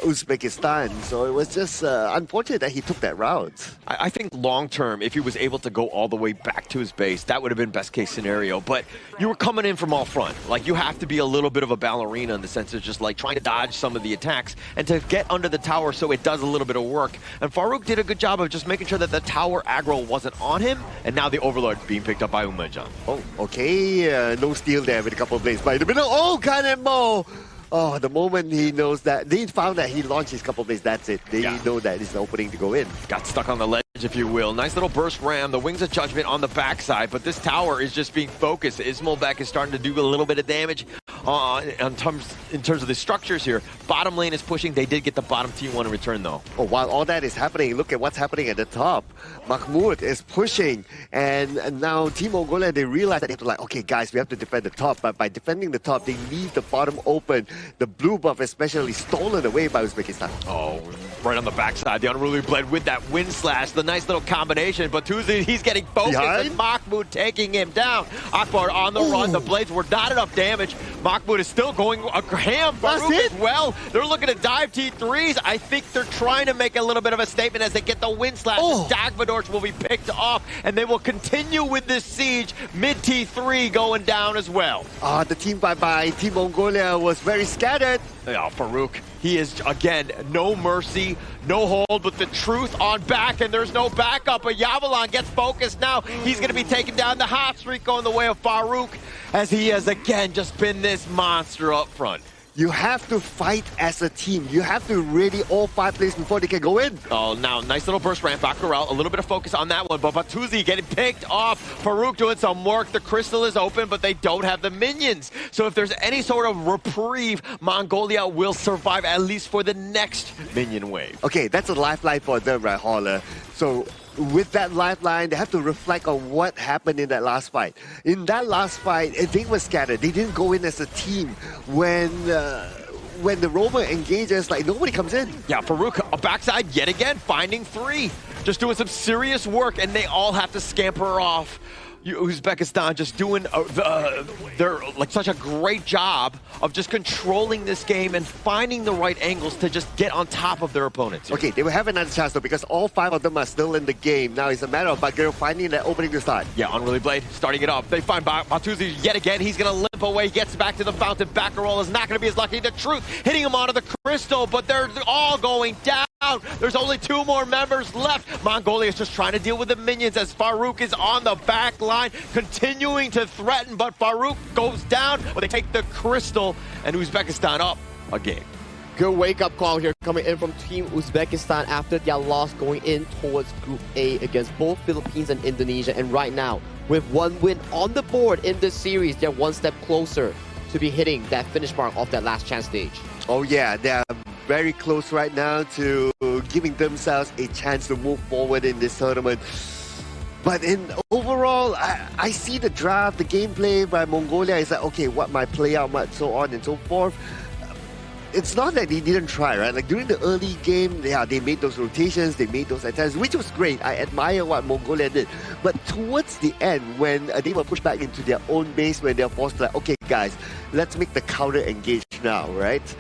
Speaker 17: Uzbekistan. So it was just unfortunate that he took that route.
Speaker 18: I think long term, if he was able to go all the way back to his base, that would have been best case scenario. But you were coming in from all front. Like, you have to be a little bit of a ballerina in the sense of just like trying to dodge some of the attacks and to get under the tower so it does a little bit of work. And Farouk did a good job of just making sure that the tower aggro wasn't on him, and now the Overlord being picked up by Umejan.
Speaker 17: Oh, okay. No steal there with a couple of blades by the middle. Oh, Kanemo! Oh, the moment he knows that, they found that he launched his couple of blades, that's it. They know that it's the opening to go in.
Speaker 18: Got stuck on the ledge, if you will. Nice little burst ram, the Wings of Judgment on the backside, but this tower is just being focused. Ismovek is starting to do a little bit of damage in terms of the structures here. Bottom lane is pushing. They did get the bottom T1 in return, though.
Speaker 17: Oh, while all that is happening, look at what's happening at the top. Mahmoud is pushing, and now Team Mongolia, they realize that they have to like, okay, guys, we have to defend the top, but by defending the top, they leave the bottom open. The blue buff especially stolen away by Uzbekistan.
Speaker 18: Oh, right on the backside, the Unruly Blade with that Wind Slash, the nice little combination, but Tuesday, he's getting focused, and Mahmoud taking him down. Akbar on the run, the blades were not enough damage. Mahmoud is still going ham. Farouk as well. They're looking to dive T3s. I think they're trying to make a little bit of a statement as they get the Wind Slash. Dagvadorj will be picked off, and they will continue with this siege. Mid T3 going down as well.
Speaker 17: The team by Team Mongolia was very scattered.
Speaker 18: Yeah, Farouk, he is, again, no mercy, no hold, but the truth on back, and there's no backup. But Yavalon gets focused now. He's going to be taking down the hot streak going the way of Farouk, as he has, again, just been this monster up front.
Speaker 17: You have to fight as a team. You have to ready all 5 plays before they can go in.
Speaker 18: Oh, now, nice little burst ramp. Baccarat, a little bit of focus on that one, but Batuzi getting picked off. Farouk doing some work. The crystal is open, but they don't have the minions. So if there's any sort of reprieve, Mongolia will survive at least for the next minion wave.
Speaker 17: Okay, that's a lifeline for them, right, Holler? So with that lifeline, they have to reflect on what happened in that last fight. In that last fight, they were scattered. They didn't go in as a team. When the Rover engages, like, nobody comes in.
Speaker 18: Yeah, Farouk, a backside yet again, finding 3. Just doing some serious work, and they all have to scamper off. Uzbekistan just doing they're like such a great job of just controlling this game and finding the right angles to just get on top of their opponents.
Speaker 17: Okay, they will have another chance though, because all 5 of them are still in the game. Now it's a matter of Bagheera finding that opening to start.
Speaker 18: Yeah, Unruly Blade starting it up. They find Batuzi yet again. He's going to limp away, gets back to the fountain. Baccarat is not going to be as lucky. The truth hitting him onto the crystal, but they're all going down. There's only 2 more members left. Mongolia is just trying to deal with the minions as Farouk is on the back line, continuing to threaten, but Farouk goes down, but they take the crystal, and Uzbekistan up a game.
Speaker 16: Good wake-up call here coming in from Team Uzbekistan after their loss going in towards Group A against both Philippines and Indonesia. And right now, With one win on the board in this series, they're one step closer to be hitting that finish mark of that last chance stage.
Speaker 17: Oh yeah, they are very close right now to giving themselves a chance to move forward in this tournament. But in overall, I see the draft, the gameplay by Mongolia is like, okay, what might play out, much so on and so forth. It's not that they didn't try, right? Like during the early game, yeah, they made those rotations, they made those attempts, which was great. I admire what Mongolia did. But towards the end, when they were pushed back into their own base, when they're forced to like, okay, guys, let's make the counter engage now, right?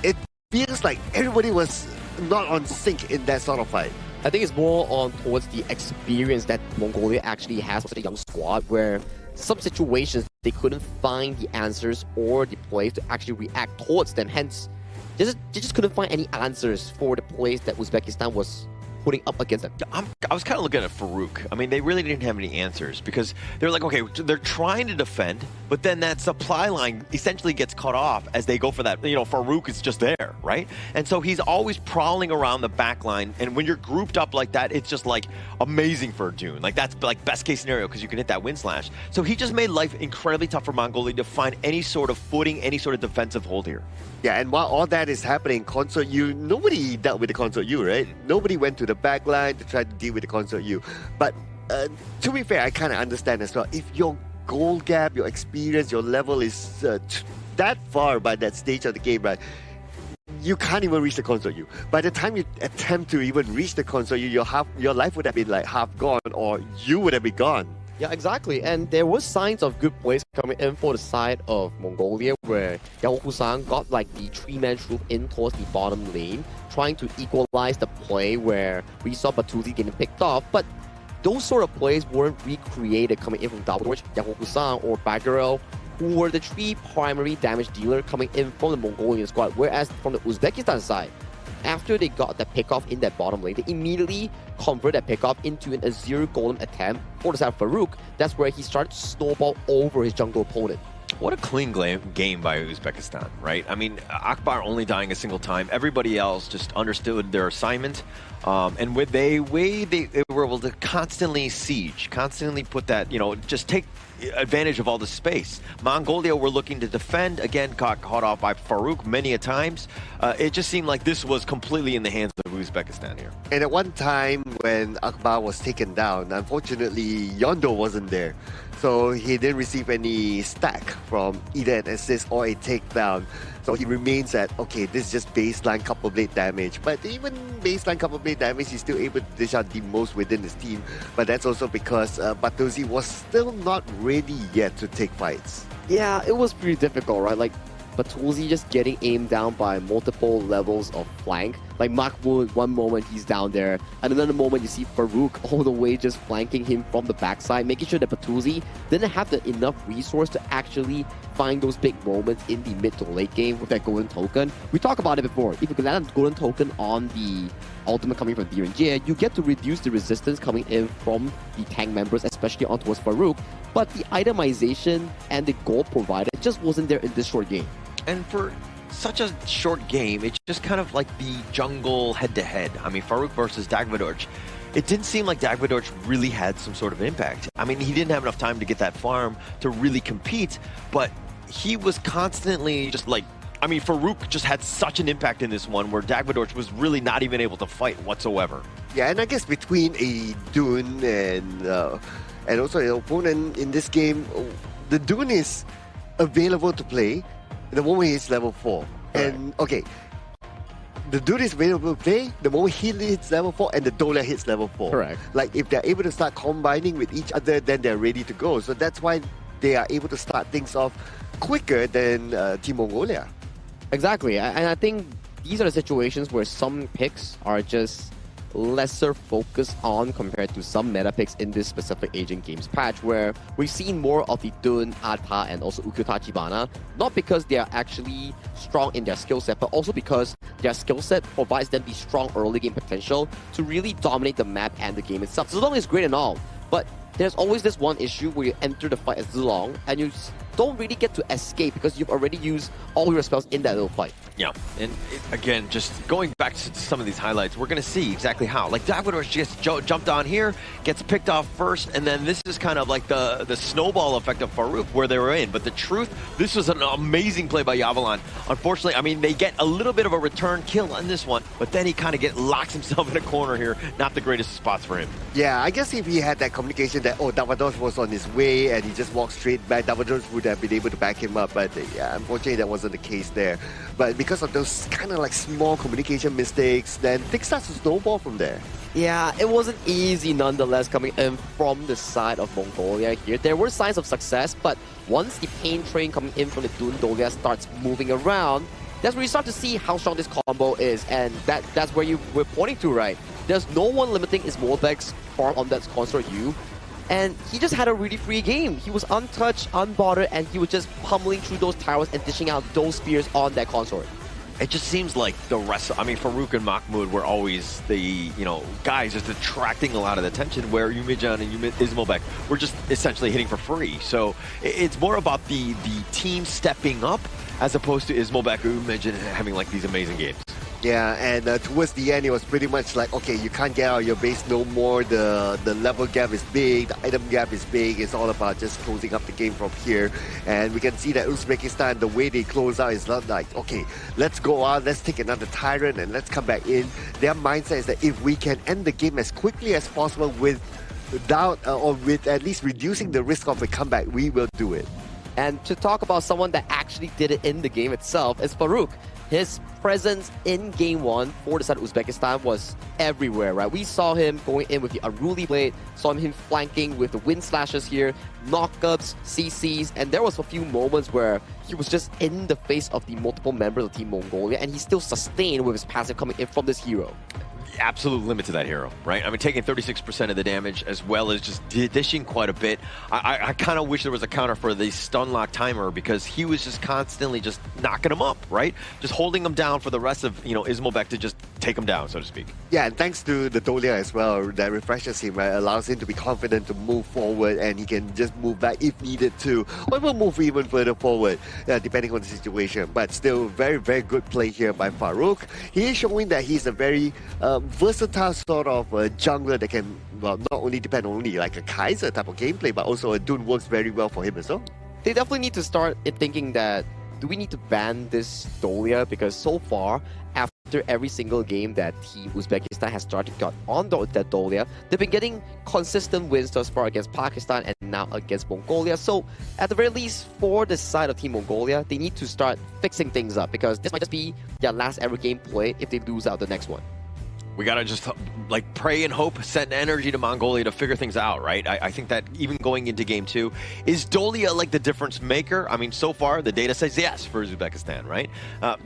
Speaker 17: It feels like everybody was not on sync in that sort of fight.
Speaker 16: I think it's more on towards the experience that Mongolia actually has with a young squad, where some situations they couldn't find the answers or the plays to actually react towards them. Hence, they just couldn't find any answers for the plays that Uzbekistan was putting up against them.
Speaker 18: I was kind of looking at Farouk. I mean, they really didn't have any answers because they're like, okay, they're trying to defend, but then that supply line essentially gets cut off as they go for that. You know, Farouk is just there, right? And so he's always prowling around the back line. And when you're grouped up like that, it's just like amazing for Dune. Like that's like best case scenario because you can hit that wind slash. So he just made life incredibly tough for Mongolia to find any sort of footing, any sort of defensive hold here.
Speaker 17: Yeah, and while all that is happening, Consort U, nobody dealt with the Consort U, right? Nobody went to the back line to try to deal with the Consort U. But to be fair, I kind of understand as well. If your goal gap, your experience, your level is that far by that stage of the game, right? You can't even reach the Consort U. By the time you attempt to even reach the Consort U, your life would have been like half gone, or you would have been gone.
Speaker 16: Yeah, exactly. And there was signs of good plays coming in for the side of Mongolia, where Yao Husang got like the three-man troop in towards the bottom lane, trying to equalize the play where we saw Batuzi getting picked off. But those sort of plays weren't recreated coming in from Davidovich, Yao Husang, or Bagarel, who were the three primary damage dealer coming in from the Mongolian squad. Whereas from the Uzbekistan side, after they got that pickoff in that bottom lane, they immediately convert that pickoff into an Azir Golem attempt for the side of Farouk. That's where he started to snowball over his jungle opponent.
Speaker 18: What a clean game by Uzbekistan, right? I mean, Akbar only dying a single time. Everybody else just understood their assignment. And with they were able to constantly siege, constantly put that, you know, just take advantage of all the space. Mongolia were looking to defend, again, got caught off by Farouk many a times. It just seemed like this was completely in the hands of Uzbekistan here.
Speaker 17: And at one time when Akbar was taken down, unfortunately, Yondo wasn't there. So he didn't receive any stack from either an assist or a takedown. So he remains at, okay, this is just baseline couple blade damage. But even baseline couple blade damage, he's still able to dish out the most within his team. But that's also because Batuzi was still not ready yet to take fights.
Speaker 16: Yeah, it was pretty difficult, right? Like, Batuzi just getting aimed down by multiple levels of flank. Like Mahmoud, one moment he's down there, and another moment you see Farouk all the way just flanking him from the backside, making sure that Batuzi didn't have enough resource to actually find those big moments in the mid to late game with that golden token. We talked about it before. If you can land a golden token on the ultimate coming from Direnjie, you get to reduce the resistance coming in from the tank members, especially on towards Farouk. But the itemization and the gold provided just wasn't there in this short game.
Speaker 18: And for such a short game, it's just kind of like the jungle head-to-head. I mean, Farouk versus Dagvadorj. It didn't seem like Dagvadorj really had some sort of impact. I mean, he didn't have enough time to get that farm to really compete, but he was constantly just like, I mean, Farouk just had such an impact in this one where Dagvadorj was really not even able to fight whatsoever.
Speaker 17: Yeah, and I guess between a Dune and also an opponent in this game, the Dune is available to play the moment he's level 4. Right. And okay, the Dune is available to play the moment he hits level 4 and the Dolia hits level 4.
Speaker 16: Correct.
Speaker 17: Like if they're able to start combining with each other, then they're ready to go. So that's why they are able to start things off quicker than Team Mongolia.
Speaker 16: Exactly, and I think these are the situations where some picks are just lesser focused on compared to some meta picks in this specific Asian Games patch, where we've seen more of the Dun, Ata, and also Ukyo Tachibana, not because they are actually strong in their skill set, but also because their skill set provides them the strong early game potential to really dominate the map and the game itself. Zilong is great and all, but there's always this one issue where you enter the fight as Zilong and you don't really get to escape because you've already used all your spells in that little fight.
Speaker 18: Yeah, and again, just going back to some of these highlights, we're going to see exactly how. Like, Davidoff just jumped on here, gets picked off first, and then this is kind of like the snowball effect of Farouk where they were in. But the truth, this was an amazing play by Yavalan. Unfortunately, I mean, they get a little bit of a return kill on this one, but then he kind of locks himself in a corner here. Not the greatest spots for him.
Speaker 17: Yeah, I guess if he had that communication that, Davidoff was on his way and he just walked straight back, Davidoff would have been able to back him up. But yeah, unfortunately, that wasn't the case there. But because of those kind of like small communication mistakes, then things start to snowball from there.
Speaker 16: Yeah, it wasn't easy nonetheless coming in from the side of Mongolia here. There were signs of success, but once the pain train coming in from the Dun Dolia starts moving around, that's where you start to see how strong this combo is, and that's where you were pointing to, right? There's no one limiting Ismolbek's farm on that consort U, and he just had a really free game. He was untouched, unbothered, and he was just pummeling through those towers and dishing out those spears on that consort.
Speaker 18: It just seems like the rest, I mean, Farouk and Mahmoud were always the, guys just attracting a lot of the attention, where Yumijan and Ismolbek were just essentially hitting for free. So it's more about the team stepping up as opposed to Ismolbek or Yumijan having like these amazing games.
Speaker 17: Yeah, and towards the end, it was pretty much like, okay, you can't get out of your base no more. The level gap is big, the item gap is big. It's all about just closing up the game from here. And we can see that Uzbekistan, the way they close out is not like, okay, let's go out, let's take another Tyrant and let's come back in. Their mindset is that if we can end the game as quickly as possible without or with at least reducing the risk of a comeback, we will do it.
Speaker 16: And to talk about someone that actually did it in the game itself is Farouk. His presence in Game 1 for the side of Uzbekistan was everywhere, right? We saw him going in with the Unruly Blade, saw him flanking with the Wind Slashes here, knockups, CCs, and there was a few moments where he was just in the face of the multiple members of Team Mongolia, and he still sustained with his passive coming in from this hero.
Speaker 18: Absolute limit to that hero, right? I mean, taking 36% of the damage as well as just dishing quite a bit. I kind of wish there was a counter for the stun lock timer, because he was just constantly just knocking him up, right? Just holding him down for the rest of, Ismolbek to just take him down, so to speak.
Speaker 17: Yeah, and thanks to the Dolia as well, that refreshes him, right? Allows him to be confident to move forward, and he can just move back if needed to, or even move even further forward, depending on the situation. But still, very, very good play here by Farouk. He is showing that he's a very versatile sort of jungler that can, well, not only depend only like a Kaiser type of gameplay, but also a Dun works very well for him as well.
Speaker 16: They definitely need to start thinking that, do we need to ban this Dolia? Because so far, after every single game that Team Uzbekistan has started got on that Dolia, they've been getting consistent wins thus far against Pakistan and now against Mongolia. So at the very least, for the side of Team Mongolia, they need to start fixing things up, because this might just be their last ever game play if they lose out the next one.
Speaker 18: We gotta just like pray and hope, send energy to Mongolia to figure things out, right? I think that even going into Game 2, is Dolia like the difference maker? I mean, so far the data says yes for Uzbekistan, right?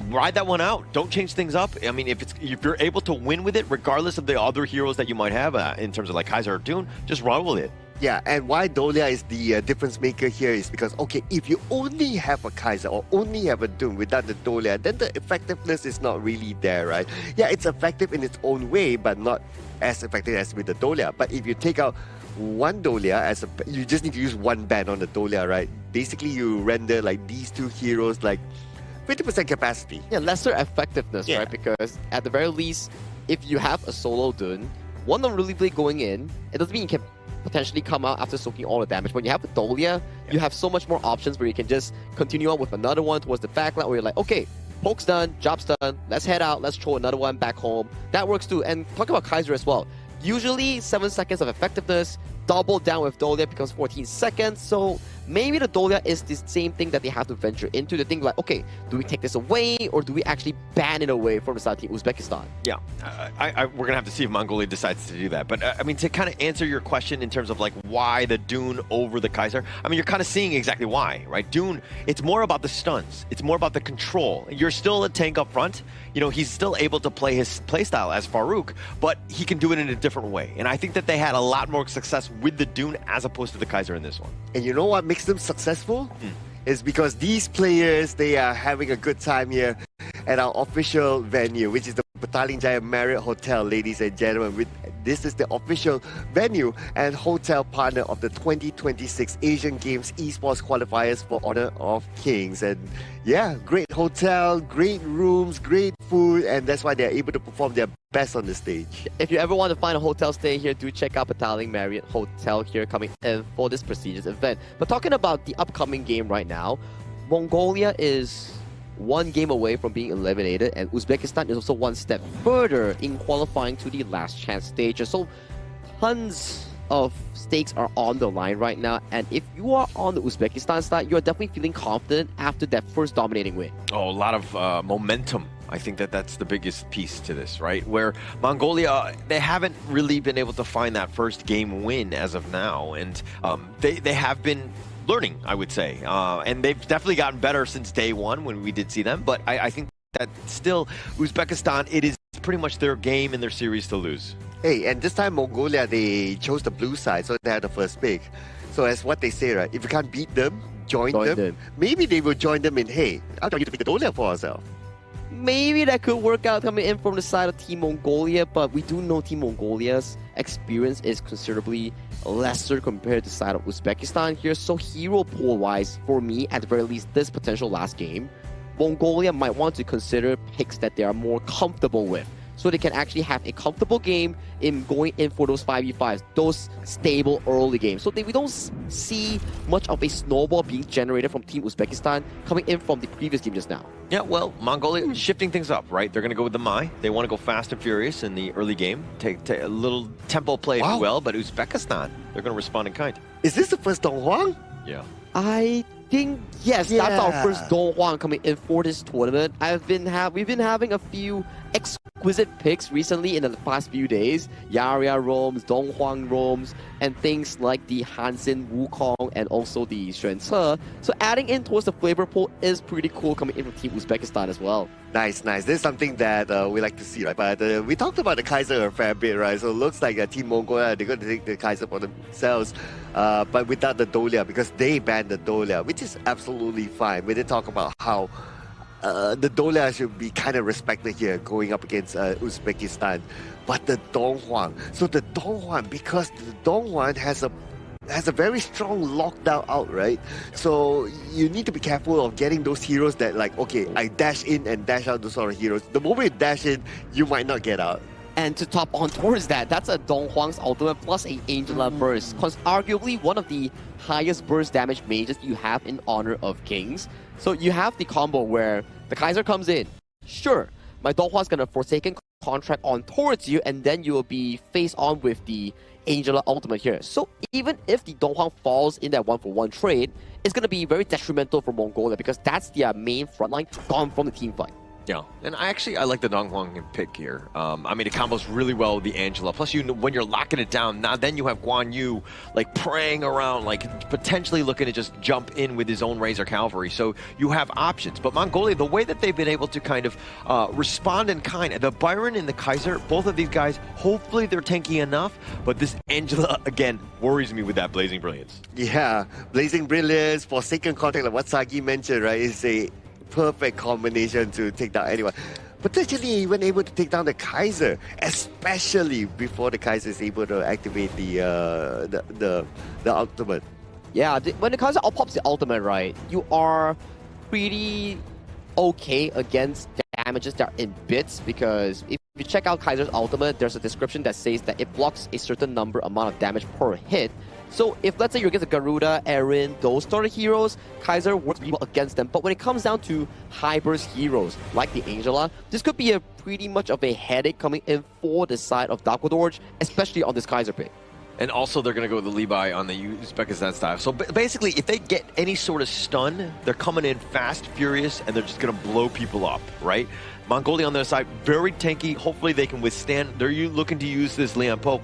Speaker 18: Ride that one out. Don't change things up. I mean, if you're able to win with it, regardless of the other heroes that you might have in terms of like Kaiser or Dune, just run with it.
Speaker 17: Yeah, and why Dolia is the difference maker here is because, okay, if you only have a Kaiser or only have a Doom without the Dolia, then the effectiveness is not really there, right? Yeah, it's effective in its own way, but not as effective as with the Dolia. But if you take out one Dolia, you just need to use one ban on the Dolia, right? Basically, you render like these two heroes like 50% capacity.
Speaker 16: Yeah, lesser effectiveness, right? Because at the very least, if you have a solo Dun, one Unruly Blade going in, it doesn't mean you can potentially come out after soaking all the damage. When you have a Dolia, you have so much more options where you can just continue on with another one towards the backline, where you're like, okay, poke's done, job's done, let's head out, let's throw another one back home. That works too. And talk about Kaiser as well. Usually 7 seconds of effectiveness, doubled down with Dolia becomes 14 seconds. So maybe the Dolia is the same thing that they have to venture into. They think like, okay, do we take this away, or do we actually ban it away from the side of Team Uzbekistan?
Speaker 18: Yeah, we're gonna have to see if Mongolia decides to do that. But I mean, to kind of answer your question in terms of like why the Dune over the Kaiser, I mean, you're kind of seeing exactly why, right? Dune, it's more about the stuns. It's more about the control. You're still a tank up front. He's still able to play his playstyle as Farouk, but he can do it in a different way. And I think that they had a lot more success with the Dune as opposed to the Kaiser in this one.
Speaker 17: And you know what makes them successful? Is because these players, they are having a good time here at our official venue, which is the Petaling Jaya Marriott Hotel, ladies and gentlemen, with This is the official venue and hotel partner of the 2026 Asian Games Esports Qualifiers for Honor of Kings. And yeah, great hotel, great rooms, great food, and that's why they're able to perform their best on the stage.
Speaker 16: If you ever want to find a hotel stay here, do check out Petaling Marriott Hotel here coming in for this prestigious event. But talking about the upcoming game right now, Mongolia is one game away from being eliminated, and Uzbekistan is also one step further in qualifying to the last chance stage. So tons of stakes are on the line right now, and if you are on the Uzbekistan side, you're definitely feeling confident after that first dominating win.
Speaker 18: Oh, a lot of momentum. I think that's the biggest piece to this, right? Where Mongolia, they haven't really been able to find that first game win as of now, and they have been learning, I would say. And they've definitely gotten better since day one when we did see them. But I think that still, Uzbekistan, it is pretty much their game and their series to lose.
Speaker 17: Hey, and this time Mongolia, they chose the blue side, so they had the first pick. So as what they say, right, if you can't beat them, join them. Maybe they will join them in, hey, I'll tell you to pick the Dolia for ourselves.
Speaker 16: Maybe that could work out coming in from the side of Team Mongolia, but we do know Team Mongolia's experience is considerably lesser compared to the side of Uzbekistan here. So hero pool-wise, for me, at the very least, this potential last game, Mongolia might want to consider picks that they are more comfortable with, so they can actually have a comfortable game in going in for those 5v5s, those stable early games. So we don't see much of a snowball being generated from Team Uzbekistan coming in from the previous game just now.
Speaker 18: Yeah, well, Mongolia is shifting things up, right? They're going to go with the Mai. They want to go fast and furious in the early game, take a little tempo play, if you will, but Uzbekistan, they're going to respond in kind.
Speaker 17: Is this the first Donghuang?
Speaker 18: Yeah.
Speaker 16: I think, yes, that's our first Donghuang coming in for this tournament. We've been having a few exquisite picks recently in the past few days. Yaria roams, Donghuang roams, and things like the Hansen Wukong and also the Xuan Ce. So adding in towards the flavor pool is pretty cool coming in from Team Uzbekistan as well.
Speaker 17: Nice. This is something that we like to see, right? But we talked about the Kaiser a fair bit, right? So it looks like Team Mongolia, they're going to take the Kaiser for themselves, but without the Dolia, because they banned the Dolia, which is absolutely fine. We did talk about how the Dolia should be kind of respected here going up against Uzbekistan. But the Donghuang, so the Donghuang, because the Donghuang has a very strong lockdown out, right? So you need to be careful of getting those heroes that like, okay, I dash in and dash out those sort of heroes. The moment you dash in, you might not get out.
Speaker 16: And to top on towards that, that's a Donghuang's ultimate plus a Angela burst. Arguably one of the highest burst damage mages you have in Honor of Kings. So you have the combo where the Kaiser comes in. Sure, my Donghuang's gonna Forsaken contract on towards you, and then you will be face on with the Angela ultimate here. So even if the Donghuang falls in that 1-for-1 trade, it's gonna be very detrimental for Mongolia because that's their main frontline gone from the team fight.
Speaker 18: Yeah, and I like the Donghuang pick here. I mean, it combos really well with the Angela. Plus, when you're locking it down, now then you have Guan Yu like praying around, like potentially looking to just jump in with his own Razor Cavalry. So you have options. But Mongolia, the way that they've been able to kind of respond in kind, the Byron and the Kaiser, both of these guys, hopefully they're tanky enough. But this Angela, again, worries me with that Blazing Brilliance.
Speaker 17: Yeah, Blazing Brilliance, Forsaken Contract, like what Sagi mentioned, right, is a perfect combination to take down anyone. Potentially even able to take down the Kaiser, especially before the Kaiser is able to activate the ultimate.
Speaker 16: Yeah, when the Kaiser pops the ultimate, right, you are pretty okay against damages that are in bits, because if you check out Kaiser's ultimate, there's a description that says that it blocks a certain amount of damage per hit. So if, let's say, you're against a Garuda, Eren, those sort of heroes, Kaiser works really well against them. But when it comes down to high burst heroes like the Angela, this could be a pretty much of a headache coming in for the side of Darkodorj, especially on this Kaiser pick.
Speaker 18: And also, they're going to go with the Levi on the Uzbekistan style. So basically, if they get any sort of stun, they're coming in fast, furious, and they're just going to blow people up, right? Mongolia on their side, very tanky. Hopefully, they can withstand. They're looking to use this Lian Po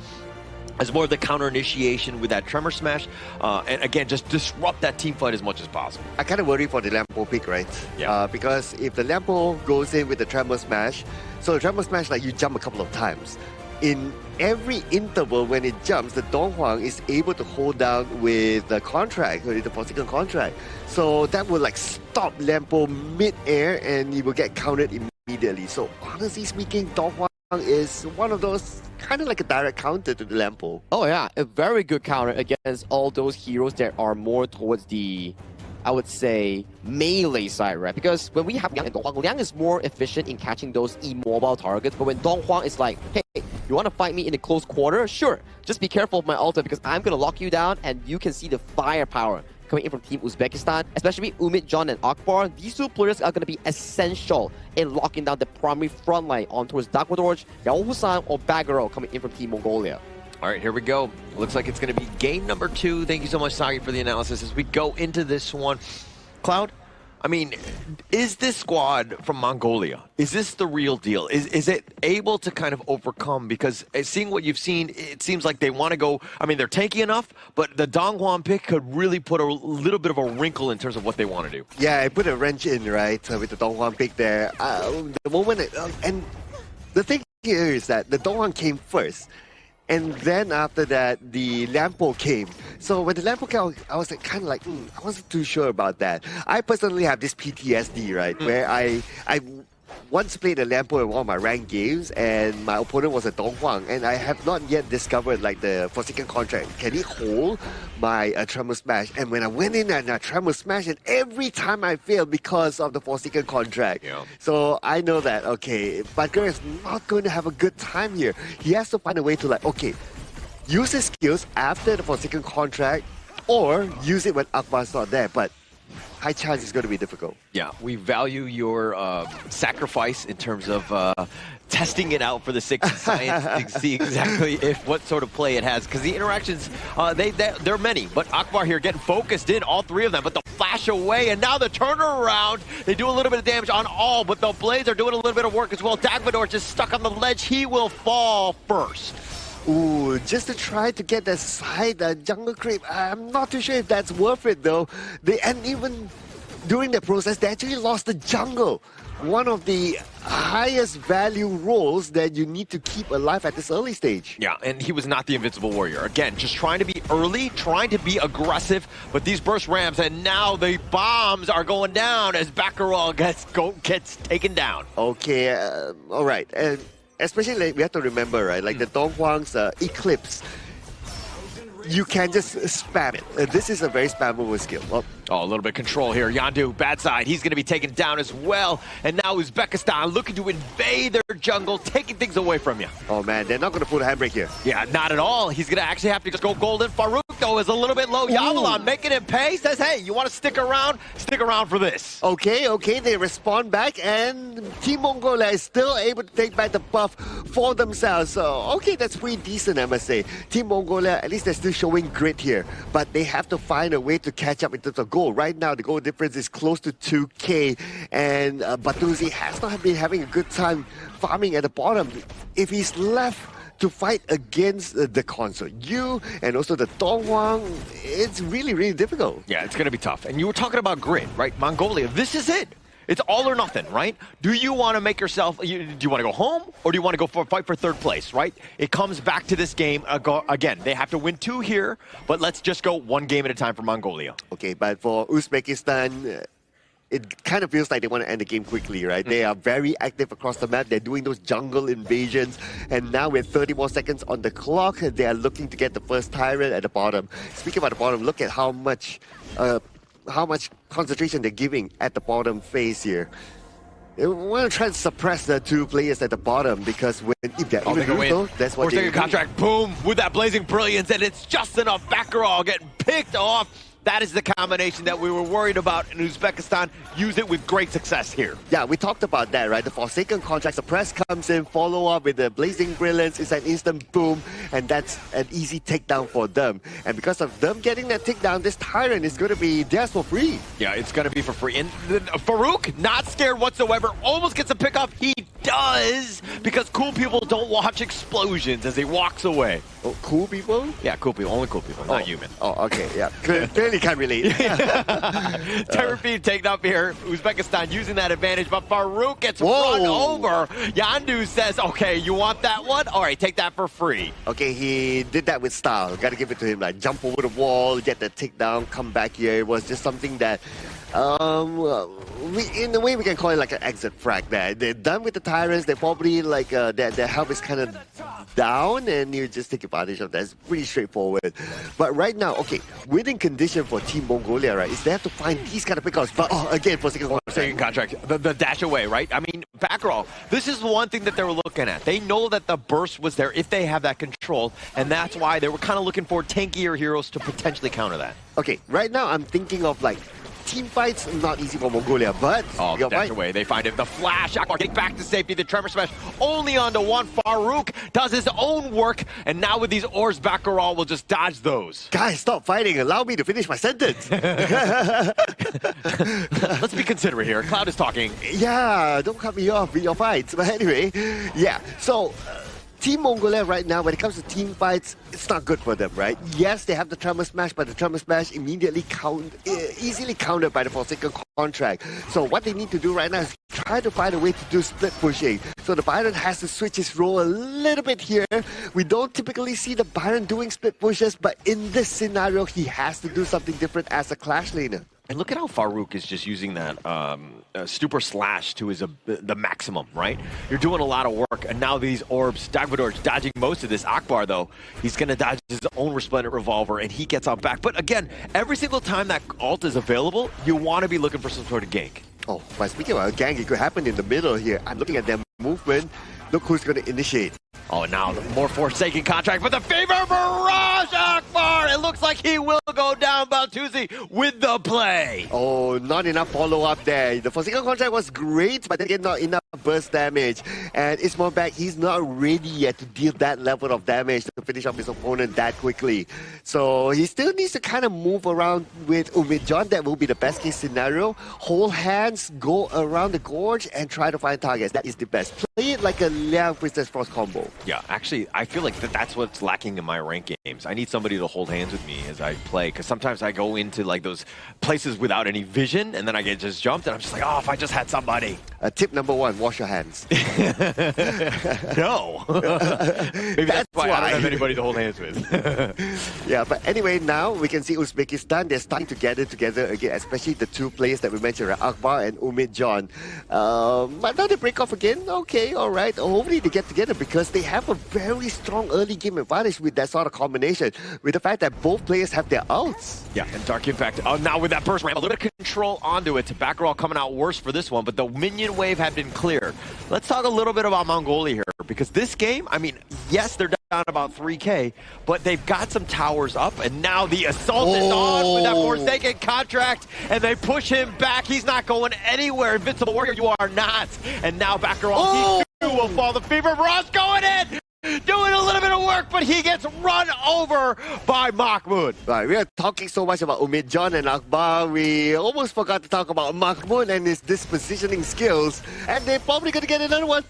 Speaker 18: as more of the counter initiation with that Tremor Smash, and again, just disrupt that team fight as much as possible.
Speaker 17: I kind of worry for the Lampo pick, right?
Speaker 18: Yeah.
Speaker 17: Because if the Lampo goes in with the Tremor Smash, so the Tremor Smash, like you jump a couple of times. In every interval when it jumps, the Donghuang is able to hold down with the contract, with the Forsaken contract. So that will like stop Lampo mid-air and he will get countered immediately. So honestly speaking, Donghuang is one of those kind of like a direct counter to the Lampo.
Speaker 16: Oh yeah, a very good counter against all those heroes that are more towards the, I would say, melee side, right? Because when we have Liang and Dong Huang, Liang is more efficient in catching those immobile targets, but when Dong Huang is like, hey, you want to fight me in a close quarter? Sure, just be careful of my ultimate because I'm going to lock you down and you can see the firepower coming in from Team Uzbekistan, especially Umit, John, and Akbar. These two players are going to be essential in locking down the primary front line on towards Dakwadorj, Yao Husan, or Bagaro coming in from Team Mongolia.
Speaker 18: All right, here we go. Looks like it's going to be game number 2. Thank you so much, Sagi, for the analysis as we go into this one. Cloud, I mean, is this squad from Mongolia, is this the real deal? Is it able to kind of overcome? Because seeing what you've seen, it seems like they want to go, I mean, they're tanky enough, but the Donghuan pick could really put a little bit of a wrinkle in terms of what they want to do.
Speaker 17: Yeah, I put a wrench in, right, with the Donghuan pick there. The moment, and the thing here is that the Donghuan came first. And then after that, the Lampo came. So when the Lampo came, I was like, kind of like, I wasn't too sure about that. I personally have this PTSD, right, where I once played a Lampo in one of my ranked games, and my opponent was a Dong Huang, and I have not yet discovered like the Forsaken contract. Can he hold my Tremor Smash? And when I went in and I Tremor Smash, and every time I failed because of the Forsaken contract.
Speaker 18: Yeah.
Speaker 17: So I know that, okay, Badger is not going to have a good time here. He has to find a way to like, okay, use his skills after the Forsaken contract, or use it when Akbar's not there. But high chance is going to be difficult.
Speaker 18: Yeah, we value your sacrifice in terms of testing it out for the sake of science to see exactly what sort of play it has. Because the interactions, there are many, but Akbar here getting focused in, all 3 of them, but the flash away, and now the turnaround. They do a little bit of damage on all, but the Blades are doing a little bit of work as well. Dagmador just stuck on the ledge. He will fall first.
Speaker 17: Ooh, just to try to get that side jungle creep. I'm not too sure if that's worth it though. And even during the process, they actually lost the jungle. One of the highest value roles that you need to keep alive at this early stage.
Speaker 18: Yeah, and he was not the invincible warrior. Again, just trying to be early, trying to be aggressive, but these burst ramps, and now the bombs are going down as Baccarat gets taken down.
Speaker 17: Okay, all right. And especially, like, we have to remember, right? Like the Dong Huang's Eclipse, you can just spam it. This is a very spammable skill. Well,
Speaker 18: oh, a little bit of control here. Yandu, bad side. He's going to be taken down as well. And now Uzbekistan looking to invade their jungle, taking things away from you.
Speaker 17: Oh, man, they're not going to put a handbrake here.
Speaker 18: Yeah, not at all. He's going to actually have to just go golden. Farouk, though, is a little bit low. Yavalon making him pay. Says, hey, you want to stick around? Stick around for this.
Speaker 17: Okay, they respond back, and Team Mongolia is still able to take back the buff for themselves. So, okay, that's pretty decent, I must say. Team Mongolia, at least they're still showing grit here, but they have to find a way to catch up in terms of goal. Right now, the goal difference is close to 2K, and Batuzi has not been having a good time farming at the bottom. If he's left to fight against the console, you and also the Dong Huang, it's really, really difficult.
Speaker 18: Yeah, it's going to be tough. And you were talking about grit, right? Mongolia, this is it. It's all or nothing, right? Do you want to make yourself, do you want to go home, or do you want to go fight for 3rd place, right? It comes back to this game. Again, they have to win 2 here, but let's just go 1 game at a time for Mongolia.
Speaker 17: Okay, but for Uzbekistan, it kind of feels like they want to end the game quickly, right? They are very active across the map. They're doing those jungle invasions. And now with 30 more seconds on the clock, they are looking to get the first Tyrant at the bottom. Speaking about the bottom, look at how much concentration they're giving at the bottom phase here. They want to try to suppress the 2 players at the bottom, because if they're even though, that's what they do.
Speaker 18: Contract, boom, with that blazing brilliance, and it's just enough. Baccarat getting picked off. That is the combination that we were worried about in Uzbekistan. Use it with great success here.
Speaker 17: Yeah, we talked about that, right? The Forsaken contract, the press comes in, follow up with the Blazing Brilliance. It's an instant boom, and that's an easy takedown for them. And because of them getting that takedown, this Tyrant is going to be theirs for free.
Speaker 18: Yeah, it's going to be for free. And Farouk, not scared whatsoever, almost gets a pickoff. He does, because cool people don't watch explosions as he walks away.
Speaker 17: Oh, cool people?
Speaker 18: Yeah, cool people. Only cool people, not human.
Speaker 17: Oh, okay, yeah. Clearly can't relate.
Speaker 18: Terrafeed taken up here. Uzbekistan using that advantage, but Farouk gets run over. Yandu says, okay, you want that one? All right, take that for free.
Speaker 17: Okay, he did that with style. Got to give it to him. Like, jump over the wall, get the takedown, come back here. It was just something that, in a way, we can call it like an exit frag there. They're done with the Tyrants, they're probably like their health is kind of down, and you just take advantage of that. It's pretty straightforward. But right now, okay, winning condition for Team Mongolia, right, is they have to find these kind of pickups. But again, for second
Speaker 18: contract, the dash away, right? I mean, backroll. This is one thing that they were looking at. They know that the burst was there if they have that control, and that's why they were kind of looking for tankier heroes to potentially counter that.
Speaker 17: Okay, right now I'm thinking of like team fights, not easy for Mongolia, but
Speaker 18: dash away. They find him. The flash. Akbar getting back to safety. The tremor smash only onto one. Farouk does his own work, and now with these orbs, Baccarat will just dodge those.
Speaker 17: Guys, stop fighting. Allow me to finish my sentence.
Speaker 18: Let's be considerate here. Cloud is talking.
Speaker 17: Yeah, don't cut me off with your fights. But anyway, yeah. So, Team Mongolia right now, when it comes to team fights, it's not good for them, right? Yes, they have the Tremor Smash, but the Tremor Smash immediately easily countered by the Forsaken contract. So what they need to do right now is try to find a way to do split pushing. So the Byron has to switch his role a little bit here. We don't typically see the Byron doing split pushes, but in this scenario, he has to do something different as a Clash laner.
Speaker 18: And look at how Farouk is just using that Stupor Slash to the maximum, right? You're doing a lot of work, and now these orbs, Dagvador's dodging most of this. Akbar, though, he's going to dodge his own Resplendent Revolver, and he gets on back. But again, every single time that ult is available, you want to be looking for some sort of gank.
Speaker 17: Oh, but speaking about a gank, it could happen in the middle here. I'm looking at their movement. Look who's going to initiate.
Speaker 18: Oh, now the more Forsaken contract, but the Fever Barrage, Akbar! It looks like he will go down, Baltuzi, with the play.
Speaker 17: Oh, not enough follow-up there. The Forsaken contract was great, but again, not enough burst damage. And Ismail back, he's not ready yet to deal that level of damage to finish off his opponent that quickly. So he still needs to kind of move around with Umid-John. That will be the best case scenario. Hold hands, go around the gorge, and try to find targets. That is the best. Play it like a LAO Princess Frost combo.
Speaker 18: Yeah, actually, I feel like that's what's lacking in my ranked games. I need somebody to hold hands with me as I play, because sometimes I go into like those places without any vision, and then I get just jumped, and I'm just like, oh, if I just had somebody.
Speaker 17: Tip number 1, wash your hands.
Speaker 18: No. Maybe that's why I don't have anybody to hold hands with.
Speaker 17: Yeah, but anyway, now we can see Uzbekistan, they're starting to gather together again, especially the two players that we mentioned, right? Akbar and Umid-John. But now they break off again. Okay, all right. Hopefully they get together, because they have a very strong early game advantage with that sort of combination, with the fact that both players have their ults.
Speaker 18: Yeah, and Dark Impact, now with that burst ramp, a little bit of control onto it. Baccarat coming out worse for this one, but the minion wave had been cleared. Let's talk a little bit about Mongolia here, because this game, I mean, yes, they're down about 3K, but they've got some towers up, and now the assault is on with that Forsaken contract, and they push him back. He's not going anywhere. Invincible Warrior, you are not. And now Baccarat, he will fall. The Fever Barrage going in! Doing a little bit of work, but he gets run over by Mahmoud.
Speaker 17: Right, we are talking so much about Umid-John and Akbar, we almost forgot to talk about Mahmoud and his dispositioning skills, and they're probably going to get another one.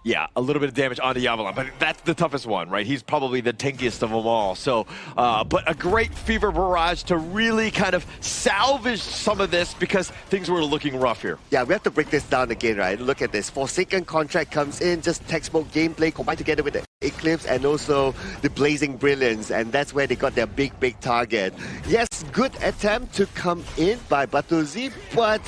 Speaker 18: Yeah, a little bit of damage onto Yavalon, but that's the toughest one, right? He's probably the tankiest of them all. So, but a great Fever Barrage to really kind of salvage some of this, because things were looking rough here.
Speaker 17: Yeah, we have to break this down again, right? Look at this. Forsaken contract comes in, just textbook gameplay combined together with the Eclipse and also the Blazing Brilliance, and that's where they got their big target. Yes, good attempt to come in by Batuzi, but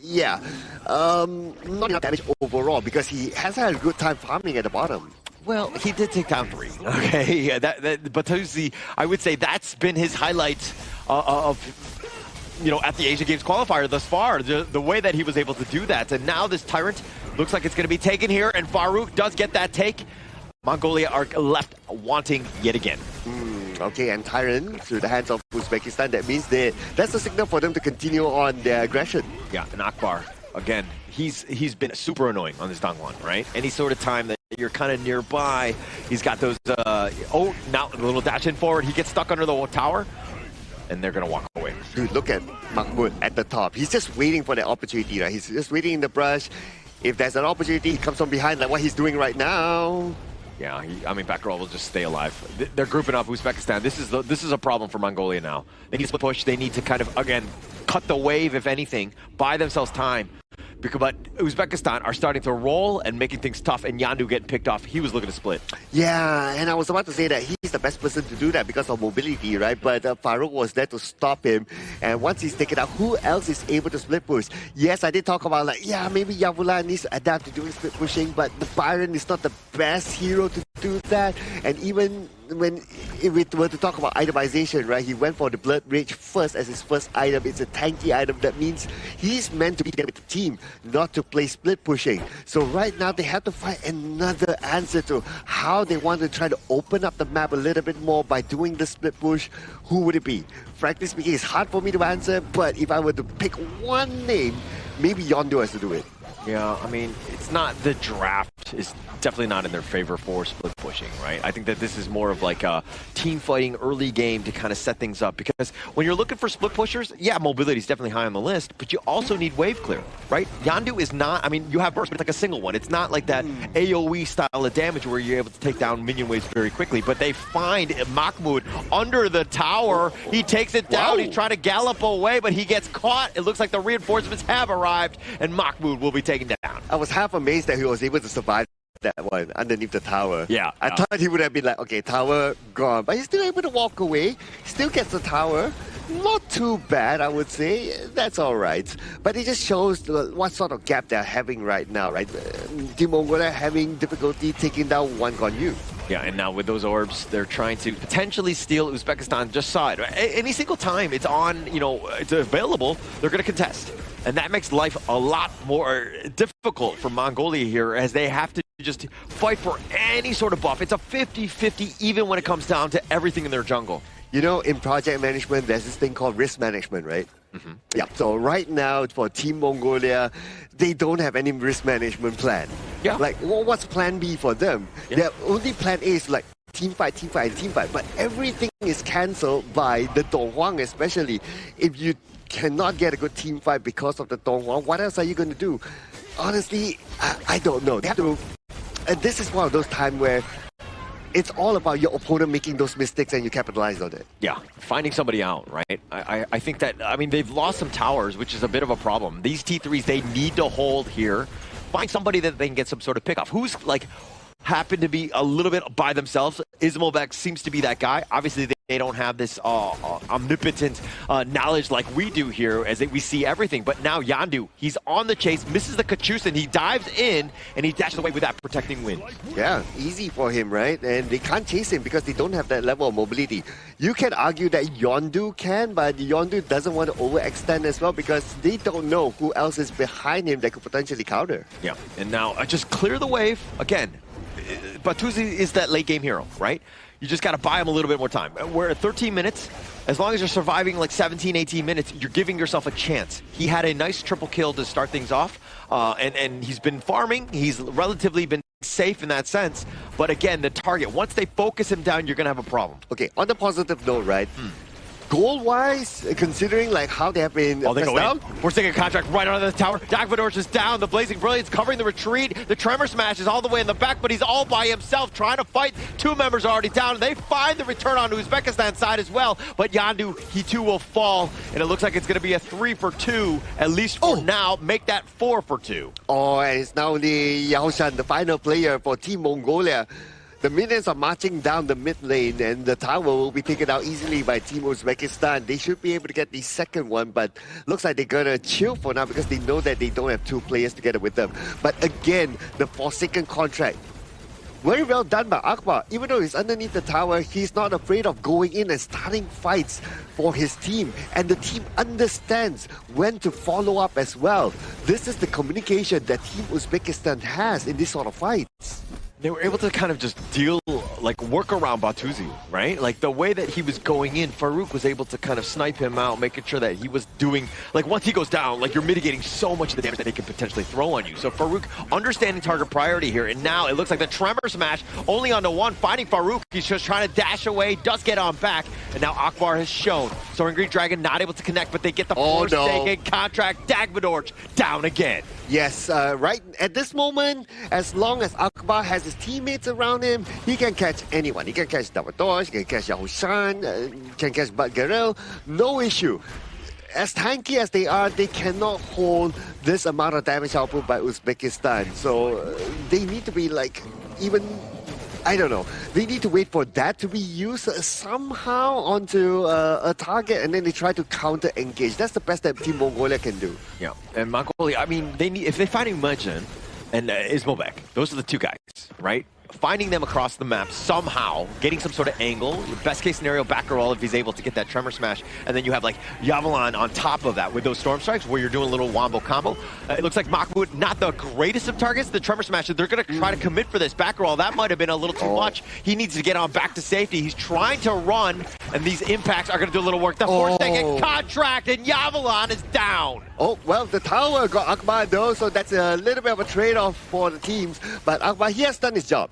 Speaker 17: yeah, not enough damage overall, because he has had a good time farming at the bottom.
Speaker 18: Well, he did take down 3. Okay, yeah, Batuzi, I would say that's been his highlight of at the Asian Games qualifier thus far. The way that he was able to do that, and now this Tyrant looks like it's going to be taken here, and Farouk does get that take. Mongolia are left wanting yet again.
Speaker 17: Okay, and Tyrant through the hands of Uzbekistan. That means that's a signal for them to continue on their aggression.
Speaker 18: Yeah, and Akbar, again, he's been super annoying on this Dongwon, right? Any sort of time that you're kind of nearby, he's got those, now a little dash in forward, he gets stuck under the tower, and they're going to walk away.
Speaker 17: Dude, look at Mahmoud at the top. He's just waiting for the opportunity, right? He's just waiting in the brush. If there's an opportunity, he comes from behind like what he's doing right now.
Speaker 18: Yeah, I mean, Baccarat will just stay alive. They're grouping up Uzbekistan. This is a problem for Mongolia now. They need to push. They need to kind of, again, cut the wave, if anything, buy themselves time But Uzbekistan are starting to roll and making things tough, and Yandu getting picked off. He was looking to split.
Speaker 17: Yeah, and I was about to say that he's the best person to do that because of mobility, right? But Farouk was there to stop him. And once he's taken out, who else is able to split push? Yes, I did talk about maybe Yavula needs to adapt to doing split pushing, but the Byron is not the best hero to do that. And even if we were to talk about itemization, right? He went for the Blood Rage first as his first item. It's a tanky item. That means he's meant to be there with the team, not to play split pushing. So right now they have to find another answer to how they want to try to open up the map a little bit more by doing the split push. Who would it be? Frankly speaking, it's hard for me to answer, but if I were to pick one name, maybe Yondu has to do it.
Speaker 18: Yeah, I mean, it's not the draft is definitely not in their favor for split pushing, right? I think that this is more of like a team fighting early game to kind of set things up, because when you're looking for split pushers, yeah, mobility is definitely high on the list, but you also need wave clear, right? Yandu is not, I mean, you have burst, but it's like a single one. It's not like that AoE style of damage where you're able to take down minion waves very quickly, but they find Mahmoud under the tower. He takes it down. He's trying to gallop away, but he gets caught. It looks like the reinforcements have arrived, and Mahmoud will be taken down.
Speaker 17: I was half amazed that he was able to survive that one underneath the tower.
Speaker 18: Yeah.
Speaker 17: I thought he would have been like, okay, tower gone, but he's still able to walk away, still gets the tower. Not too bad, I would say. That's all right. But it just shows what sort of gap they're having right now, right? Team Mongolia having difficulty taking down one Gonyu.
Speaker 18: Yeah, and now with those orbs, they're trying to potentially steal Uzbekistan just saw it. Any single time it's on, you know, it's available, they're going to contest. And that makes life a lot more difficult for Mongolia here, as they have to just fight for any sort of buff. It's a 50-50 even when it comes down to everything in their jungle.
Speaker 17: You know, in project management, there's this thing called risk management, right? Yeah, so right now for Team Mongolia, they don't have any risk management plan.
Speaker 18: Yeah.
Speaker 17: Like, well, what's plan B for them? Their only plan A is like team fight, team fight, team fight. But everything is cancelled by the Donghuang, especially. If you cannot get a good team fight because of the Donghuang, what else are you going to do? Honestly, I don't know. They have to, this is one of those times where it's all about your opponent making those mistakes and you capitalize on it.
Speaker 18: Yeah, finding somebody out, right? I think that, I mean, they've lost some towers, which is a bit of a problem. These T3s, they need to hold here. Find somebody that they can get some sort of pick off. Who's, like, happen to be a little bit by themselves. Ismobek seems to be that guy. Obviously, they don't have this omnipotent knowledge like we do here, as we see everything. But now Yandu, he's on the chase, misses the Kachusa, and he dives in, and he dashes away with that protecting wind.
Speaker 17: Yeah, easy for him, right? And they can't chase him because they don't have that level of mobility. You can argue that Yondu can, but Yondu doesn't want to overextend as well because they don't know who else is behind him that could potentially counter.
Speaker 18: Yeah, and now just clear the wave. Again, Batuzi is that late game hero, right? You just got to buy him a little bit more time. We're at 13 minutes. As long as you're surviving like 17, 18 minutes, you're giving yourself a chance. He had a nice triple kill to start things off, and he's been farming. He's relatively been safe in that sense. But again, the target, once they focus him down, you're going to have a problem.
Speaker 17: Okay, on the positive note, right? Goal-wise, considering like how they have been
Speaker 18: they go down, forcing a contract right under the tower. Dagvadorj is down. The Blazing Brilliance covering the retreat. The Tremor Smash is all the way in the back, but he's all by himself trying to fight. Two members are already down. They find the return on Uzbekistan's side as well, but Yandu, he too will fall, and it looks like it's going to be a 3 for 2, at least for now. Make that 4 for 2.
Speaker 17: Oh, and it's now the Yaoshan, the final player for Team Mongolia. The minions are marching down the mid lane, and the tower will be taken out easily by Team Uzbekistan. They should be able to get the second one, but looks like they're gonna chill for now because they know that they don't have two players together with them. But again, the Forsaken contract. Very well done by Akbar. Even though he's underneath the tower, he's not afraid of going in and starting fights for his team. And the team understands when to follow up as well. This is the communication that Team Uzbekistan has in this sort of fights.
Speaker 18: They were able to kind of just work around Batuzi, right? Like the way that he was going in, Farouk was able to kind of snipe him out, making sure that he was doing, like once he goes down, like you're mitigating so much of the damage that they can potentially throw on you. So Farouk understanding target priority here, and now it looks like the Tremor Smash only onto one, finding Farouk. He's just trying to dash away, does get on back, and now Akbar has shown. Soaring Green Dragon not able to connect, but they get the Forsaken contract. Dagvadorj down again.
Speaker 17: Yes, right at this moment, as long as Akbar has his teammates around him, he can catch anyone. He can catch Dagvadorj, he can catch Yaoshan, can catch Bud Garel, no issue. as tanky as they are, they cannot hold this amount of damage output by Uzbekistan. So they need to be like even, I don't know, they need to wait for that to be used somehow onto a target, and then they try to counter engage. That's the best that Team Mongolia can do.
Speaker 18: Yeah, and Mongolia, I mean, they need, if they find Imagine and Ismobek, those are the two guys, right? Finding them across the map somehow, getting some sort of angle. Best case scenario, Baccarol if he's able to get that Tremor Smash, and then you have like Yavalon on top of that with those Storm Strikes where you're doing a little wombo combo. It looks like Mahmoud, not the greatest of targets. The Tremor Smash, they're going to try to commit for this. Baccarol, that might have been a little too much. He needs to get on back to safety. He's trying to run, and these impacts are going to do a little work. The Forsaken Contract, and Yavalon is down.
Speaker 17: Oh, well, the tower got Akbar though, so that's a little bit of a trade-off for the teams. But Akbar, he has done his job.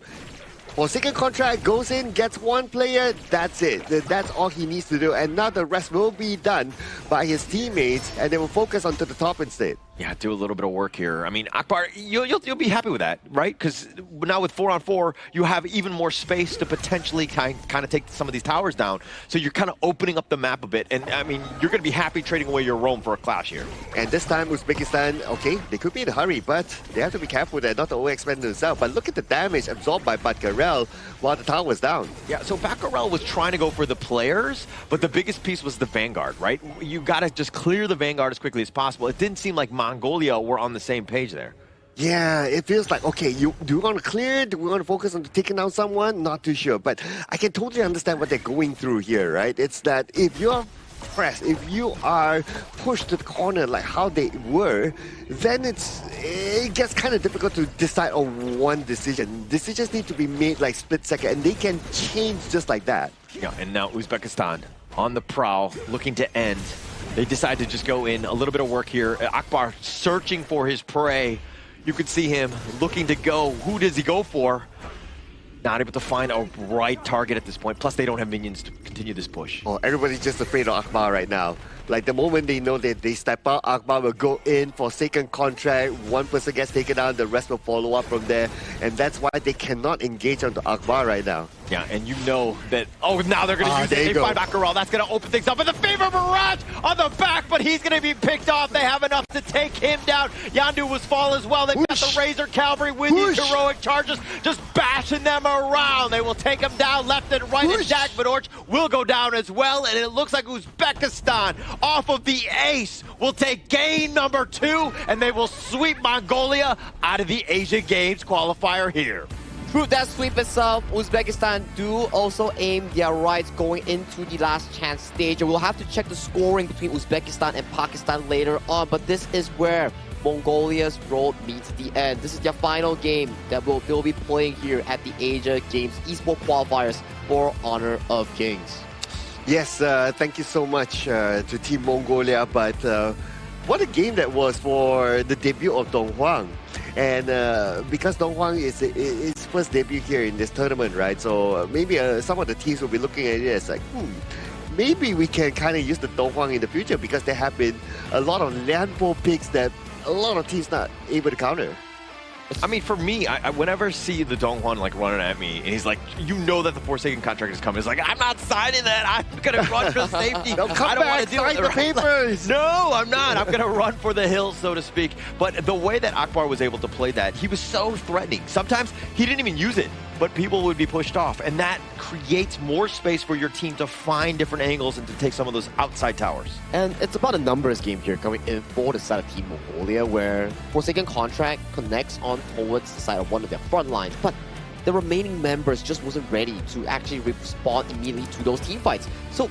Speaker 17: Forsaken Contract goes in, gets one player, that's it. That's all he needs to do. And now the rest will be done by his teammates, and they will focus onto the top instead.
Speaker 18: Yeah, do a little bit of work here. I mean, Akbar, you'll be happy with that, right? Because now with 4-on-4, you have even more space to potentially kind of take some of these towers down. So you're kind of opening up the map a bit. And, I mean, you're going to be happy trading away your roam for a clash here.
Speaker 17: And this time, Uzbekistan, okay, they could be in a hurry, but they have to be careful there, not to overexpend themselves. But look at the damage absorbed by Baccarel while the tower was down.
Speaker 18: Yeah, so Baccarel was trying to go for the players, but the biggest piece was the Vanguard, right? You got to just clear the Vanguard as quickly as possible. It didn't seem like Mongolia were on the same page there.
Speaker 17: Yeah, it feels like, okay, do you want to clear it? Do we want to focus on taking down someone? Not too sure, but I can totally understand what they're going through here, right? It's that if you're pressed, if you are pushed to the corner like how they were, then it gets kind of difficult to decide on one decision. Decisions need to be made like split second, and they can change just like that.
Speaker 18: Yeah, and now Uzbekistan on the prowl, looking to end. They decide to just go in, a little bit of work here. Akbar searching for his prey. You could see him looking to go. Who does he go for? Not able to find a right target at this point. Plus, they don't have minions to continue this push.
Speaker 17: Oh, everybody's just afraid of Akbar right now. Like, the moment they know that they step out, Akbar will go in for Forsaken Contract. One person gets taken down, the rest will follow up from there. And that's why they cannot engage onto Akbar right now.
Speaker 18: Yeah, and you know that, oh, now they're going to use it. They find Baccarel. That's going to open things up. And the Fever Mirage on the back, but he's going to be picked off. They have enough to take him down. Yandu was fall as well. They've got the Razor Cavalry with these heroic charges, just bashing them around. They will take him down left and right, and Jack Vidorch will go down as well. And it looks like Uzbekistan, off of the ace, will take game number 2, and they will sweep Mongolia out of the Asian Games qualifier here.
Speaker 16: Through that sweep itself, Uzbekistan do also aim their rights going into the last chance stage. We'll have to check the scoring between Uzbekistan and Pakistan later on, but this is where Mongolia's road meets the end. This is their final game that they'll be playing here at the Asia Games Esports Qualifiers for Honor of Kings.
Speaker 17: Yes, thank you so much to Team Mongolia, but what a game that was for the debut of Dong Huang. And because Dong Huang is his first debut here in this tournament, right? So maybe some of the teams will be looking at it as like, maybe we can kind of use the Dong Huang in the future, because there have been a lot of landfall picks that a lot of teams not able to counter.
Speaker 18: I mean, for me, I whenever I see the Dong Huan like running at me, and he's like, you know that the Forsaken Contract is coming. It's like, I'm not signing that. I'm gonna run for safety.
Speaker 17: No,
Speaker 18: I don't want to deal with
Speaker 17: the papers.
Speaker 18: No, I'm not. I'm gonna run for the hills, so to speak. But the way that Akbar was able to play that, he was so threatening. Sometimes he didn't even use it, but people would be pushed off, and that creates more space for your team to find different angles and to take some of those outside towers.
Speaker 16: And it's about a numbers game here coming in for the side of Team Mongolia, where Forsaken Contract connects on towards the side of one of their front lines, but the remaining members just wasn't ready to actually respond immediately to those team fights. So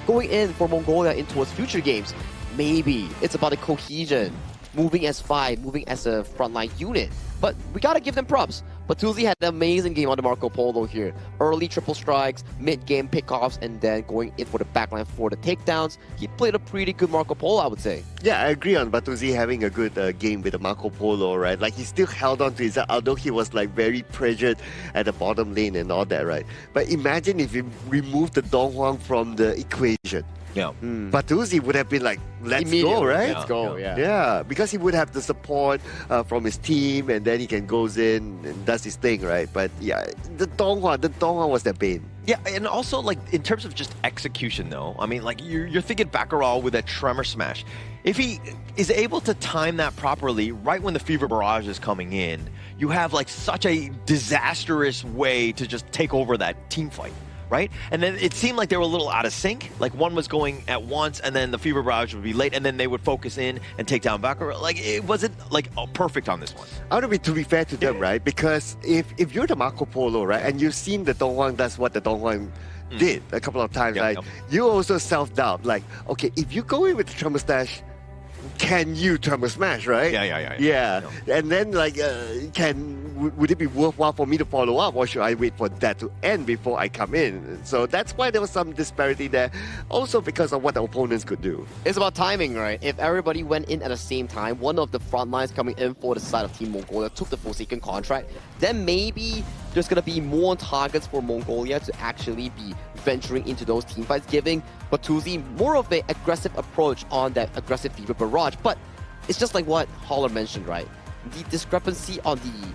Speaker 16: going in for Mongolia in towards future games, maybe it's about the cohesion, moving as 5, moving as a frontline unit. But we gotta give them props. Batuzzi had an amazing game on the Marco Polo here. Early triple strikes, mid-game pickoffs, and then going in for the backline for the takedowns. He played a pretty good Marco Polo, I would say.
Speaker 17: Yeah, I agree on Batuzzi having a good game with the Marco Polo, right? Like, he still held on to his, although he was like very pressured at the bottom lane and all that, right? But imagine if you remove the Dong Huang from the equation.
Speaker 18: Yeah.
Speaker 17: Batuzi would have been like, let's go,
Speaker 16: Immediately,
Speaker 17: right?
Speaker 16: let's go, yeah.
Speaker 17: Yeah, because he would have the support from his team, and then he can goes in and does his thing, right? But yeah, the Donghua was the bane.
Speaker 18: Yeah, and also like in terms of just execution though, I mean like you're thinking Baccarat with that tremor smash. If he is able to time that properly right when the Fever Barrage is coming in, you have like such a disastrous way to just take over that team fight. Right? And then it seemed like they were a little out of sync. Like one was going at once and then the Fever Barrage would be late and then they would focus in and take down Baccarat. Like it wasn't like perfect on this one.
Speaker 17: I want to be fair to them, right? Because if you're the Marco Polo, right, and you've seen the Donghua does what the Donghua did a couple of times, right? You also self-doubt, like, okay, if you go in with the Tremor Stash, can you Tremor Smash, right? Yeah. And then like, would it be worthwhile for me to follow up, or should I wait for that to end before I come in? So that's why there was some disparity there. Also because of what the opponents could do.
Speaker 16: It's about timing, right? If everybody went in at the same time, one of the front lines coming in for the side of Team Mongolia took the Forsaken contract, then maybe there's going to be more targets for Mongolia to actually be venturing into those team fights, giving Batuzi more of an aggressive approach on that aggressive Fever Barrage. But it's just like what Holler mentioned, right? The discrepancy on the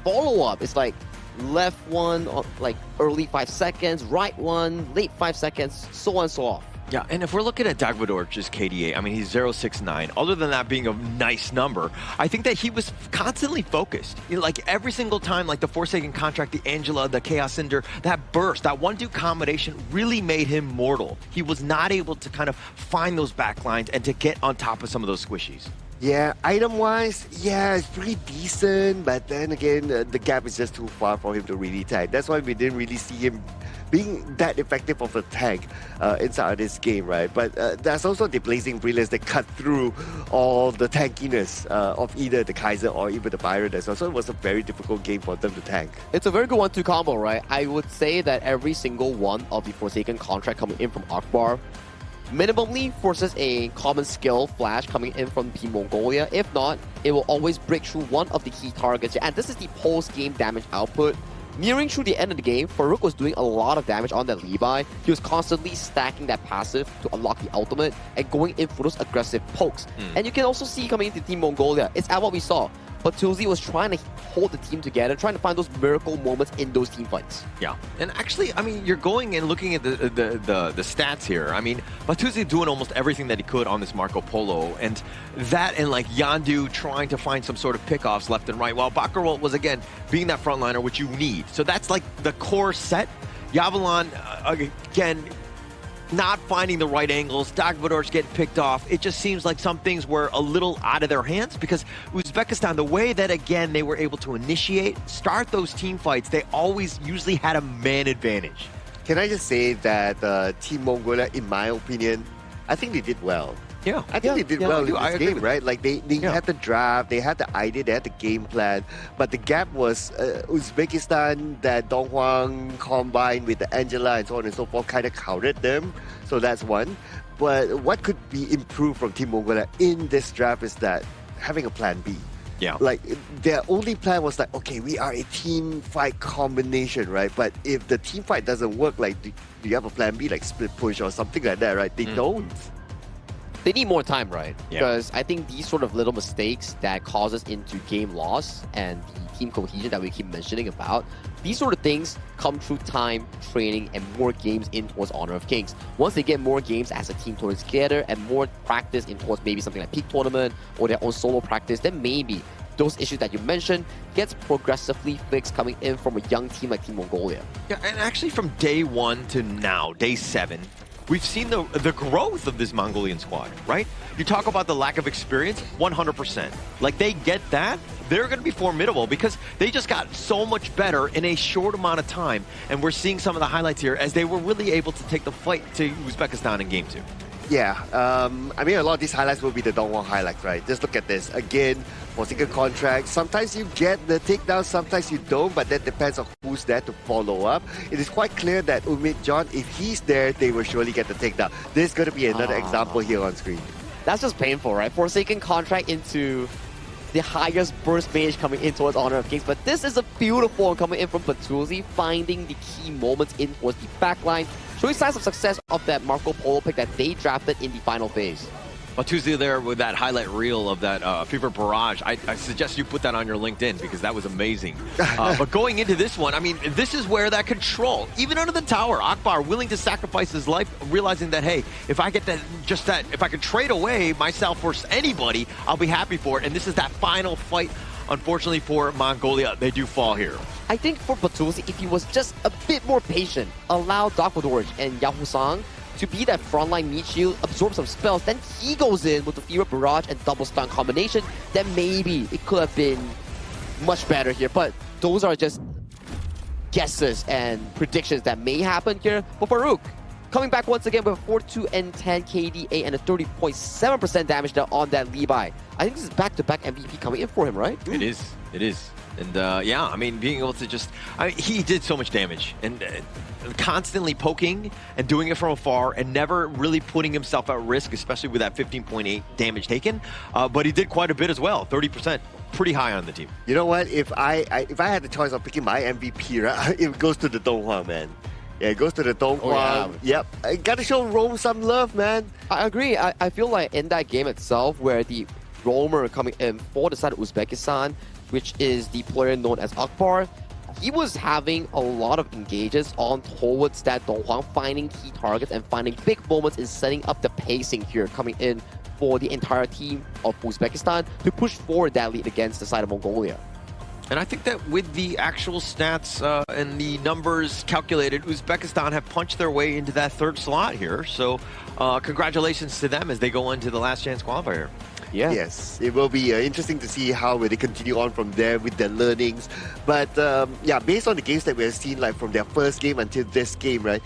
Speaker 16: follow-up is like left one like early 5 seconds, right one late 5 seconds, so on and so off.
Speaker 18: Yeah, and if we're looking at Dagvador's KDA, I mean, he's 0.69. Other than that being a nice number, I think that he was constantly focused. You know, like every single time, like the Forsaken contract, the Angela, the Chaos Cinder, that burst, that 1-2 combination really made him mortal. He was not able to kind of find those backlines and to get on top of some of those squishies.
Speaker 17: Yeah, item-wise, yeah, it's pretty decent, but then again, the gap is just too far for him to really tag. That's why we didn't really see him being that effective of a tank inside of this game, right? But there's also the Blazing Brilliance that cut through all the tankiness of either the Kaiser or even the Byron as well. So it was a very difficult game for them to tank.
Speaker 16: It's a very good 1-2 combo, right? I would say that every single one of the Forsaken contract coming in from Akbar minimally forces a common skill flash coming in from Team Mongolia. If not, it will always break through one of the key targets. And this is the post-game damage output. Nearing through the end of the game, Farouk was doing a lot of damage on that Levi. He was constantly stacking that passive to unlock the ultimate and going in for those aggressive pokes. And you can also see coming into Team Mongolia, it's at what we saw. But Tuzi was trying to hold the team together, trying to find those miracle moments in those team fights.
Speaker 18: Yeah, and actually, I mean, you're going and looking at the stats here. I mean, Batuzi doing almost everything that he could on this Marco Polo, and that and like Yandu trying to find some sort of pickoffs left and right, while Baccarat was, again, being that frontliner, which you need. So that's like the core set. Yavalon, again, not finding the right angles, Dagvador's getting picked off. It just seems like some things were a little out of their hands because Uzbekistan, the way that, again, they were able to initiate, start those team fights, they always usually had a man advantage.
Speaker 17: Can I just say that Team Mongolia, in my opinion, I think they did well.
Speaker 18: Yeah,
Speaker 17: I think they did well in this game, right? Like they had the draft, they had the idea, they had the game plan, but the gap was Uzbekistan, that Donghua combined with the Angela and so on and so forth kind of counted them. So that's one. But what could be improved from Team Mongolia in this draft is that having a plan B.
Speaker 18: Yeah.
Speaker 17: Like their only plan was like, okay, we are a team fight combination, right? But if the team fight doesn't work, like do you have a plan B, like split push or something like that, right? They don't.
Speaker 16: They need more time, right? Because I think these sort of little mistakes that causes into game loss and the team cohesion that we keep mentioning about, these sort of things come through time, training, and more games in towards Honor of Kings. Once they get more games as a team together and more practice in towards maybe something like Peak Tournament or their own solo practice, then maybe those issues that you mentioned gets progressively fixed coming in from a young team like Team Mongolia.
Speaker 18: Yeah, and actually from day 1 to now, day 7, we've seen the growth of this Mongolian squad, right? You talk about the lack of experience, 100%. Like, they get that, they're going to be formidable because they just got so much better in a short amount of time. And we're seeing some of the highlights here as they were really able to take the fight to Uzbekistan in Game 2.
Speaker 17: Yeah, I mean, a lot of these highlights will be the Donghua highlights, right? Just look at this. Again, Forsaken contract, sometimes you get the takedown, sometimes you don't, but that depends on who's there to follow up. It is quite clear that Umid John, if he's there, they will surely get the takedown. There's going to be another example here on screen.
Speaker 16: That's just painful, right? Forsaken contract into the highest burst mage coming in towards Honor of Kings, but this is a beautiful one coming in from Batuzi, finding the key moments in towards the backline, showing signs of success of that Marco Polo pick that they drafted in the final phase.
Speaker 18: Well, Tuesday there with that highlight reel of that Fever Barrage, I suggest you put that on your LinkedIn because that was amazing. But going into this one, I mean, this is where that control, even under the tower, Akbar willing to sacrifice his life, realizing that, hey, if I get if I could trade away myself for anybody, I'll be happy for it. And this is that final fight. Unfortunately for Mongolia, they do fall here.
Speaker 16: I think for Batusi, if he was just a bit more patient, allow Dark Fedorich and Yahoo Sang to be that frontline meat shield, absorb some spells, then he goes in with the Fever Barrage and double stun combination, then maybe it could have been much better here. But those are just guesses and predictions that may happen here. But Farouk, coming back once again with a 4-2 and 10 KDA and a 30.7% damage there on that Levi. I think this is back-to-back MVP coming in for him, right?
Speaker 18: It is. It is. And yeah, I mean, being able to just, he did so much damage and constantly poking and doing it from afar and never really putting himself at risk, especially with that 15.8 damage taken. But he did quite a bit as well, 30%, pretty high on the team.
Speaker 17: You know what? If I had the choice of picking my MVP, right, it goes to the Donghua, man. Yeah, it goes to the Donghua.
Speaker 16: Oh, yeah.
Speaker 17: Yep. I gotta show Rome some love, man.
Speaker 16: I agree. I feel like in that game itself, where the roamer coming in for the side of Uzbekistan, which is the player known as Akbar, he was having a lot of engages on towards that Donghua, finding key targets and finding big moments in setting up the pacing here, coming in for the entire team of Uzbekistan to push forward that lead against the side of Mongolia.
Speaker 18: And I think that with the actual stats and the numbers calculated, Uzbekistan have punched their way into that third slot here. So congratulations to them as they go into the last chance qualifier.
Speaker 16: Yeah.
Speaker 17: Yes, it will be interesting to see how they continue on from there with their learnings. But yeah, based on the games that we have seen, like from their first game until this game, right?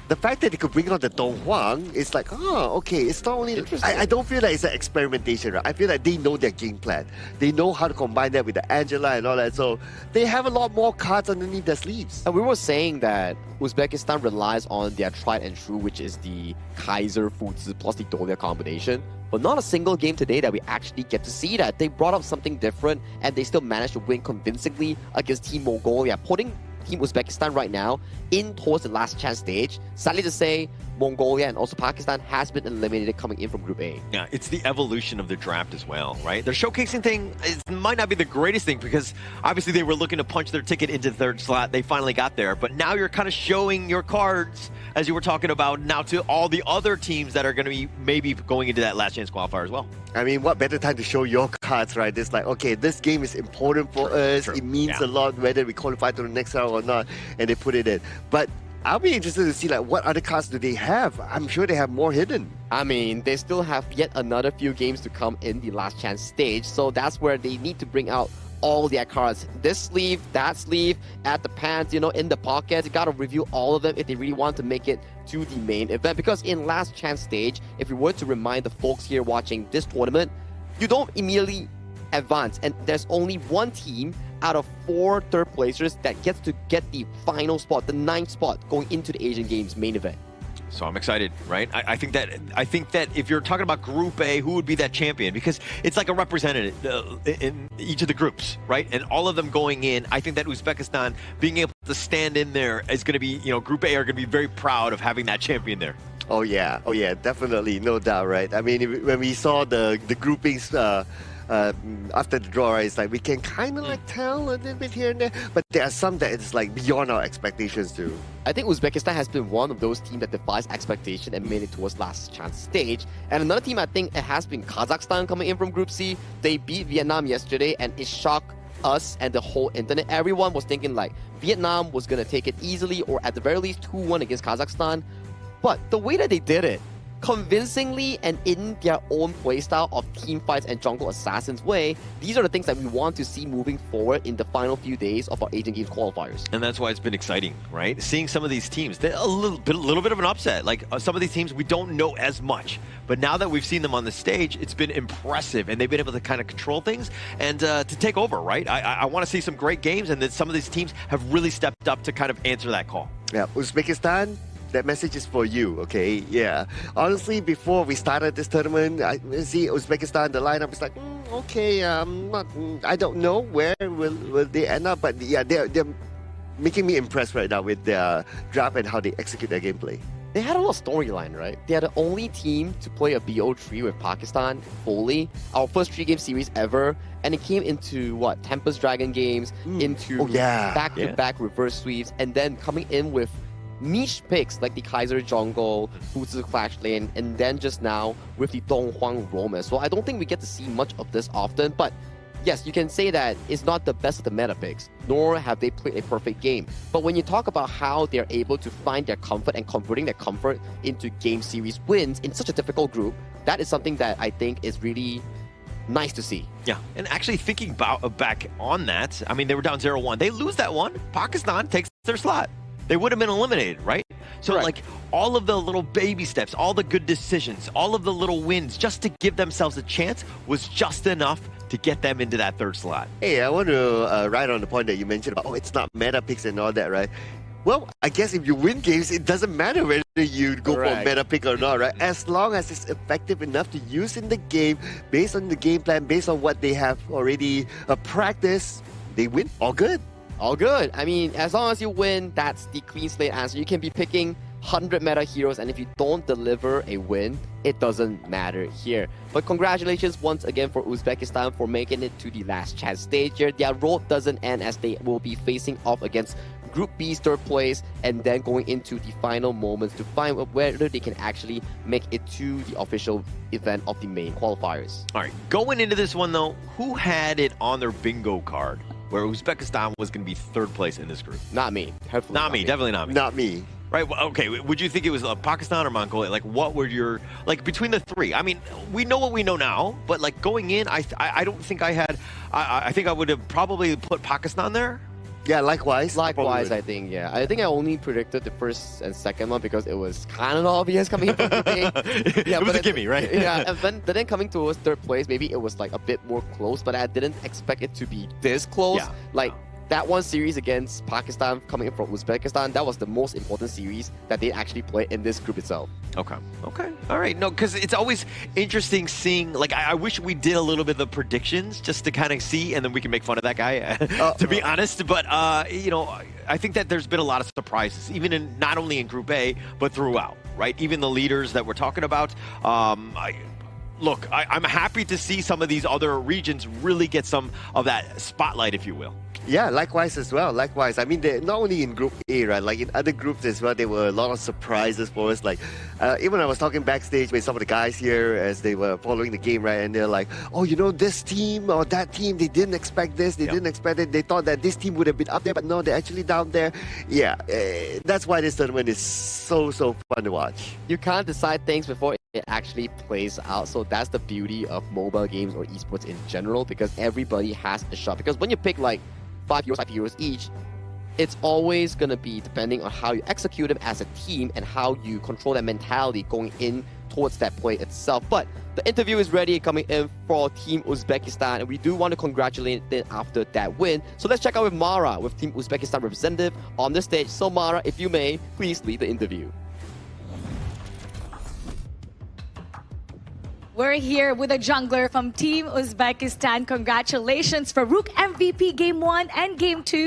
Speaker 17: The fact that they could bring on the Donghua is like, oh, okay, it's not only... I don't feel like it's an experimentation, right? I feel like they know their game plan. They know how to combine that with the Angela and all that, so they have a lot more cards underneath their sleeves.
Speaker 16: And we were saying that Uzbekistan relies on their tried and true, which is the Kaiser, Fuzi plus the Dolia combination. But not a single game today that we actually get to see that. They brought up something different, and they still managed to win convincingly against Team Mongolia, putting Team Uzbekistan right now in towards the last chance stage. Sadly to say, Mongolia and also Pakistan has been eliminated coming in from Group A.
Speaker 18: Yeah, it's the evolution of the draft as well, right? Their showcasing thing might not be the greatest thing because obviously they were looking to punch their ticket into the third slot. They finally got there, but now you're kind of showing your cards, as you were talking about, now to all the other teams that are going to be maybe going into that last chance qualifier as well.
Speaker 17: I mean, what better time to show your cards, right? It's like, okay, this game is important for us. It means a lot whether we qualify to the next round or not, and they put it in. But I'll be interested to see like what other cards do they have. I'm sure they have more hidden.
Speaker 16: I mean, they still have yet another few games to come in the last chance stage, so that's where they need to bring out all their cards. This sleeve, that sleeve, at the pants, you know, in the pockets. You gotta review all of them if they really want to make it to the main event. Because in last chance stage, if we were to remind the folks here watching this tournament, you don't immediately advance. And there's only one team out of 4 third placers that gets to get the final spot, the 9th spot, going into the Asian Games main event.
Speaker 18: So I'm excited, right? I think that if you're talking about Group A, who would be that champion? Because it's like a representative in each of the groups, right? And all of them going in, I think that Uzbekistan being able to stand in there is going to be, you know, Group A are going to be very proud of having that champion there.
Speaker 17: Oh yeah, definitely, no doubt, right? I mean, when we saw the groupings after the draw, right, it's like we can kind of like tell a little bit here and there, but there are some that it's like beyond our expectations too.
Speaker 16: I think Uzbekistan has been one of those teams that defies expectation and made it towards last chance stage. And another team, I think it has been Kazakhstan coming in from Group C. They beat Vietnam yesterday, and it shocked us and the whole internet. Everyone was thinking like Vietnam was going to take it easily, or at the very least 2-1 against Kazakhstan. But the way that they did it, convincingly and in their own playstyle of team fights and jungle assassins way, these are the things that we want to see moving forward in the final few days of our Asian Games qualifiers.
Speaker 18: And that's why it's been exciting, right? Seeing some of these teams, they're a little bit of an upset. Like some of these teams we don't know as much, but now that we've seen them on the stage, it's been impressive, and they've been able to kind of control things and to take over, right? I want to see some great games, and that some of these teams have really stepped up to kind of answer that call.
Speaker 17: Yeah, Uzbekistan, that message is for you, okay? Yeah. Honestly, before we started this tournament, I see Uzbekistan, the lineup is like, okay, I don't know where will they end up, but yeah, they're making me impressed right now with their draft and how they execute their gameplay.
Speaker 16: They had a lot of storyline, right? They are the only team to play a BO3 with Pakistan fully. Our first 3-game series ever. And it came into, what, Tempest Dragon games, into back-to-back reverse sweeps, and then coming in with niche picks like the Kaiser Jungle, Fuzi Clash Lane, and then just now with the Donghuang Roam. So I don't think we get to see much of this often, but yes, you can say that it's not the best of the meta picks, nor have they played a perfect game. But when you talk about how they're able to find their comfort and converting their comfort into game series wins in such a difficult group, that is something that I think is really nice to see.
Speaker 18: Yeah, and actually thinking about back on that, I mean, they were down 0-1. They lose that one. Pakistan takes their slot. They would have been eliminated, right? So, like, all of the little baby steps, all the good decisions, all of the little wins, just to give themselves a chance was just enough to get them into that third slot.
Speaker 17: Hey, I want to ride on the point that you mentioned about, it's not meta picks and all that, right? Well, I guess if you win games, it doesn't matter whether you go for a meta pick or not, right? As long as it's effective enough to use in the game, based on the game plan, based on what they have already practiced, they win. All good.
Speaker 16: All good. I mean, as long as you win, that's the clean slate answer. You can be picking 100 meta heroes, and if you don't deliver a win, it doesn't matter here. But congratulations once again for Uzbekistan for making it to the last chance stage here. Their road doesn't end as they will be facing off against Group B's third place and then going into the final moments to find whether they can actually make it to the official event of the main qualifiers.
Speaker 18: All right, going into this one though, who had it on their bingo card where Uzbekistan was going to be third place in this group?
Speaker 16: Not me.
Speaker 18: Not me. Definitely not me.
Speaker 17: Not me.
Speaker 18: Right, well, okay, would you think it was Pakistan or Mongolia? Like, what were your, like, between the three? I mean, we know what we know now, but, like, going in, I don't think I had, I think I would have probably put Pakistan there.
Speaker 17: Yeah, likewise.
Speaker 16: Likewise, I think, yeah. I think I only predicted the first and second one because it was kind of obvious coming in from the day.
Speaker 18: Yeah, it was a gimme, right?
Speaker 16: Yeah, and then coming towards third place, maybe it was, like, a bit more close, but I didn't expect it to be this close.
Speaker 18: Yeah.
Speaker 16: Like, that one series against Pakistan coming in from Uzbekistan, that was the most important series that they actually played in this group itself.
Speaker 18: Okay. All right. No, because it's always interesting seeing, like, I wish we did a little bit of the predictions just to kind of see, and then we can make fun of that guy, to be honest. But, you know, I think that there's been a lot of surprises, even in not only in Group A, but throughout, right? Even the leaders that we're talking about. Look, I'm happy to see some of these other regions really get some of that spotlight, if you will.
Speaker 17: Yeah, likewise as well. Likewise. I mean, not only in Group A, right? Like in other groups as well, there were a lot of surprises for us. Like, even I was talking backstage with some of the guys here as they were following the game, right? And they're like, oh, you know, this team or that team, they didn't expect this. They didn't expect it. They thought that this team would have been up there, but no, they're actually down there. Yeah, that's why this tournament is so fun to watch.
Speaker 16: You can't decide things before it actually plays out. So that's the beauty of mobile games or esports in general, because everybody has a shot. Because when you pick like 5 heroes each, it's always going to be depending on how you execute them as a team and how you control that mentality going in towards that play itself. But the interview is ready coming in for Team Uzbekistan, and we do want to congratulate them after that win. So let's check out with Mara, with Team Uzbekistan representative on the stage. So Mara, if you may, please lead the interview.
Speaker 15: We're here with a jungler from Team Uzbekistan. Congratulations for Rook MVP Game 1 and Game 2.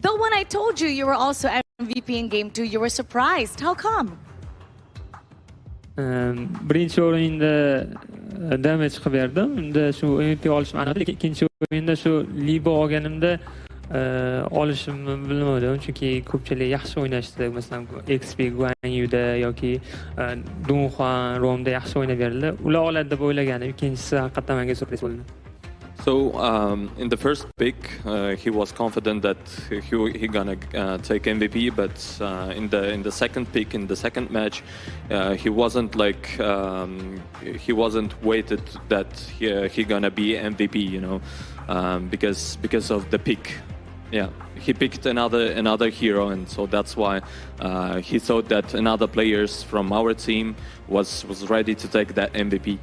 Speaker 15: Though when I told you you were also MVP in Game 2, you were surprised. How come?
Speaker 19: Birinchi o'yinda damage qilib berdim. Unda shu MVP olishim aniq. Ikkinchi o'yinda shu Libo olganimda olishimni bilmadim, chunki ko'pchilik yaxshi o'ynashdi. Masalan, XP Guanyuda yoki Donghuang Romda yaxshi o'ynab berdi. Ular oladi deb o'ylaganim, ikkinchisi haqiqatan menga surpriz bo'ldi.
Speaker 20: So in the first pick, he was confident that he gonna take MVP, but in the second pick, in the second match, he wasn't like he wasn't weighted that he gonna be MVP, you know, because of the pick. Yeah, he picked another hero, and so that's why he thought that another players from our team was ready to take that MVP.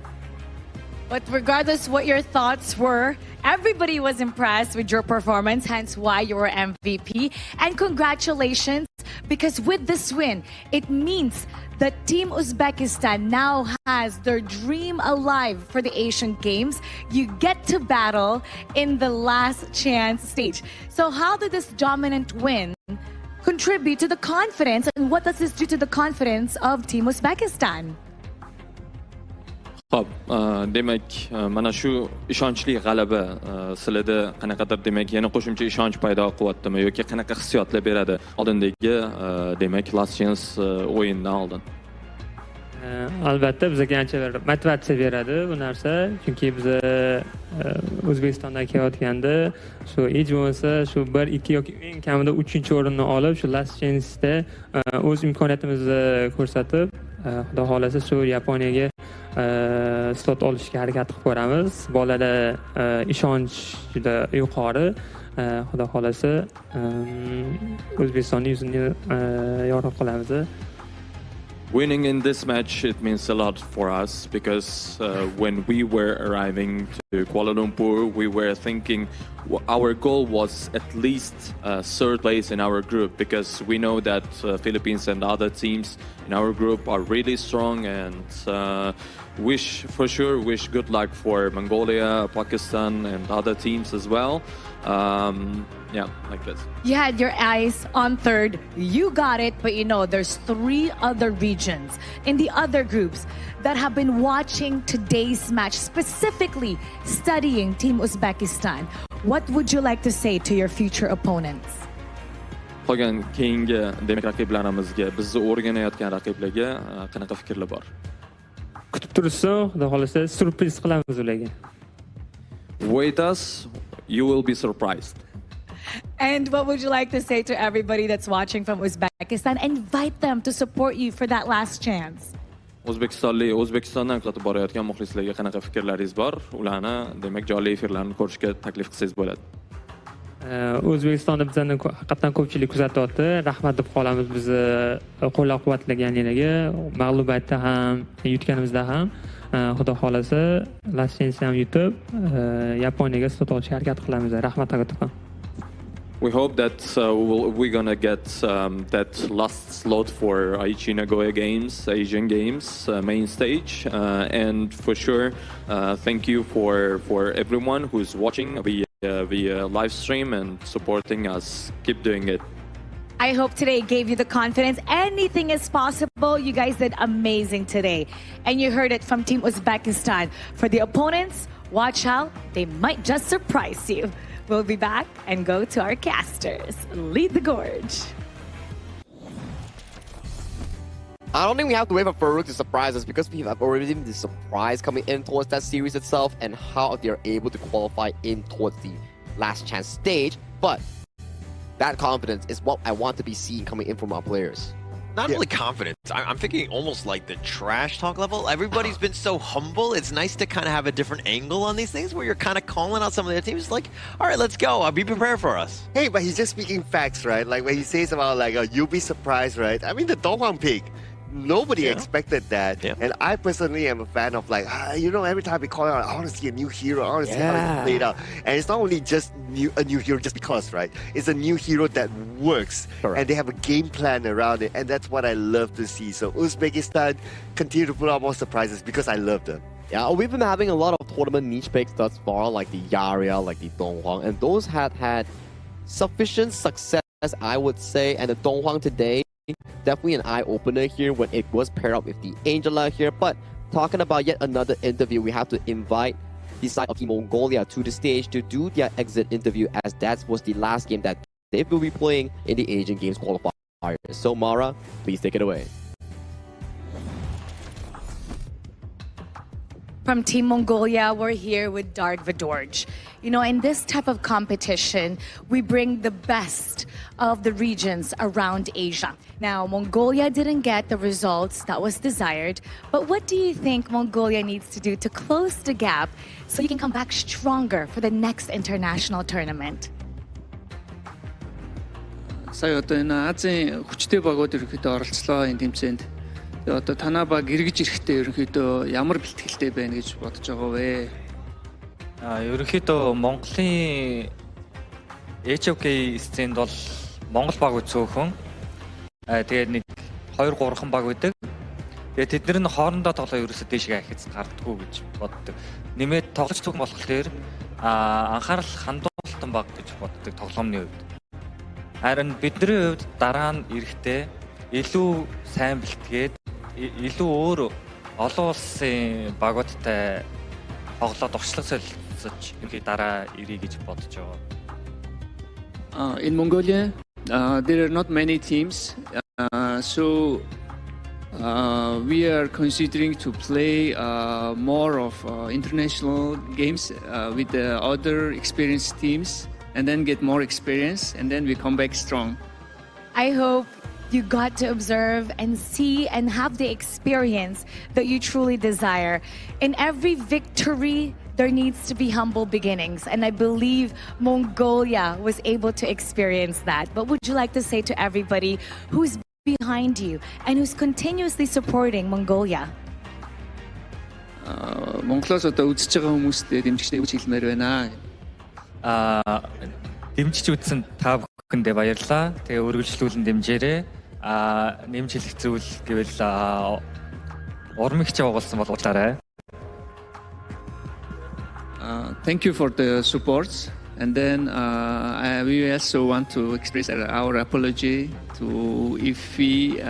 Speaker 15: But regardless what your thoughts were, everybody was impressed with your performance, hence why you were MVP. And congratulations, because with this win, it means that Team Uzbekistan now has their dream alive for the Asian Games. You get to battle in the last chance stage. So how did this dominant win contribute to the confidence, and what does this do to the confidence of Team Uzbekistan?
Speaker 20: Xo'p, demak, mana shu ishonchli g'alaba sizlarda qanaqadir demak yana qo'shimcha ishonch paydo qilyaptimi yoki qanaqa hissiyotlar beradi oldindagi demak Last Chance o'yindan oldin?
Speaker 19: Albatta bizga ancha bir motivatsiya beradi bu narsa, chunki biz O'zbekistondan kelayotganda shu hech bo'lmasa shu 1, 2 yoki eng kamida 3-o'rinni olib, shu Last Chance'da o'z imkoniyatimizni ko'rsatib, xudo xolasa shu Yaponiyaga slot olishga harakat qilib ko'ramiz. Bolalar ishonch juda yuqori. Xudo xolasa O'zbekistonning yuzini yorug' qilamiz.
Speaker 20: Winning in this match, it means a lot for us because when we were arriving to Kuala Lumpur, we were thinking our goal was at least third place in our group because we know that Philippines and other teams in our group are really strong and wish good luck for Mongolia, Pakistan and other teams as well. Yeah, like this.
Speaker 15: You had your eyes on third. You got it, but you know, there's 3 other regions in the other groups that have been watching today's match, specifically studying Team Uzbekistan. What would you like to say to your future opponents?
Speaker 20: Qolgan keyingi demak raqiblarimizga, bizni o'rganayotgan raqiblarga qanaqa fikrlar bor?
Speaker 19: Kutib tursin, xudo xolasa surpriz qilamiz ularga.
Speaker 20: Wait us, you will be surprised.
Speaker 15: And what would you like to say to everybody that's watching from Uzbekistan? Invite them to support you for that last chance.
Speaker 20: O'zbekistondan kuzatib borayotgan muxlislarga qanaqa fikrlaringiz bor? Ularni demak jonli efirlarni ko'rishga taklif qilsangiz bo'ladi.
Speaker 19: O'zbekistonda bizani haqiqatan ko'pchilik kuzatyapti. Rahmat deb qolamiz bizni qo'llab-quvvatlaganinglarga. Mag'lubiyatda ham, yutganimizda ham xudo xolasa Last Chance ham yutib, Yaponiyaga slot olishga harakat qilamiz. Rahmat agato'pam.
Speaker 20: We hope that we're gonna get that last slot for Aichi Nagoya Games, Asian Games main stage, and for sure, thank you for everyone who's watching via live stream and supporting us. Keep doing it.
Speaker 15: I hope today gave you the confidence. Anything is possible. You guys did amazing today, and you heard it from Team Uzbekistan. For the opponents, watch out; they might just surprise you. We'll be back and go to our casters. Lead the gorge.
Speaker 16: I don't think we have to wait for Farouk to surprise us because we have already seen the surprise coming in towards that series itself and how they're able to qualify in towards the Last Chance stage. But that confidence is what I want to be seeing coming in from our players.
Speaker 18: Not really confidence. I'm thinking almost like the trash talk level. Everybody's been so humble. It's nice to kind of have a different angle on these things where you're kind of calling out some of their teams like, all right, let's go. Be prepared for us.
Speaker 17: Hey, but he's just speaking facts, right? Like when he says about like, you'll be surprised, right? I mean, the Donghwan pick. Nobody expected that. Yeah. And I personally am a fan of like, every time we call out, I want to see a new hero. I want to see how it's played out. And it's not only just a new hero just because, right? It's a new hero that works. Correct. And they have a game plan around it. And that's what I love to see. So Uzbekistan continue to put out more surprises because I love them.
Speaker 16: Yeah, we've been having a lot of tournament niche picks thus far, like the Yaria, like the Donghwan. And those had sufficient success, I would say. And the Donghwan today, definitely an eye-opener here when it was paired up with the Angela here. But talking about yet another interview, we have to invite the side of Team Mongolia to the stage to do their exit interview, as that was the last game that they will be playing in the Asian Games Qualifiers. So Mara, please take it away.
Speaker 15: From Team Mongolia, we're here with Dark Vidorj. In this type of competition, we bring the best of the regions around Asia. Now, Mongolia didn't get the results that was desired, but what do you think Mongolia needs to do to close the gap so you can come back stronger for the next international tournament?
Speaker 21: Сая одоо энэ Азийн хүчтэй багууд ерөнхийдөө оролцлоо энэ тэмцээнд. Тэгээ одоо танаа баг эргэж ирэхдээ ерөнхийдөө ямар бэлтгэлтэй байна гэж бодож байгаа вэ?
Speaker 22: Ерөнхийдөө Монголын HOK сценд бол Монгол баг үзөөхөн. Тэгээд нэг 2-3хан баг үүдэг. Тэгээд тэднэр нь хоорондоо тоглоо ерөөсөө дэшгээ ахиц гардггүй гэж боддог. Нэмээд тоглож байгаа болохоор анхаарал хандуулалтан баг гэж боддог тоглоомны үед. Харин бидний хувьд дараа нь ирэхдээ илүү сайн бэлтгээд илүү өөр олон улсын багуудтай тоглоод урьдчилан солилцож ингээ дараа ирье гэж бодож байгаа.
Speaker 21: In Mongolia, there are not many teams, so we are considering to play more of international games with the other experienced teams, and then get more experience, and then we come back strong.
Speaker 15: I hope you got to observe and see and have the experience that you truly desire. In every victory, there needs to be humble beginnings, and I believe Mongolia was able to experience that. But would you like to say to everybody who's behind you and who's continuously supporting Mongolia?
Speaker 21: Монголоос одоо үзэж байгаа хүмүүстээ дэмжигчтэй үгч хэлмээр байна.
Speaker 22: Дэмжиж үзсэн та бүхэндээ баярлалаа. Тэгээ үргэлжлүүлэн дэмжээрэй. Нэмж хэлэх зүйл гэвэл урмигч явуулсан бол уулаарай.
Speaker 21: Thank you for the support, and then we also want to express our apology to if we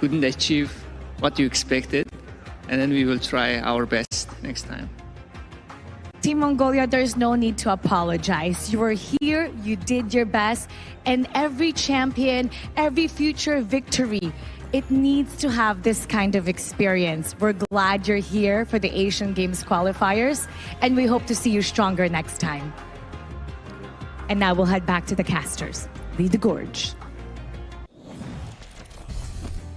Speaker 21: couldn't achieve what you expected, and then we will try our best next time.
Speaker 15: Team Mongolia, there's no need to apologize. You were here, you did your best, and every champion, every future victory, it needs to have this kind of experience. We're glad you're here for the Asian Games qualifiers, and we hope to see you stronger next time. And now we'll head back to the casters. Lead the gorge.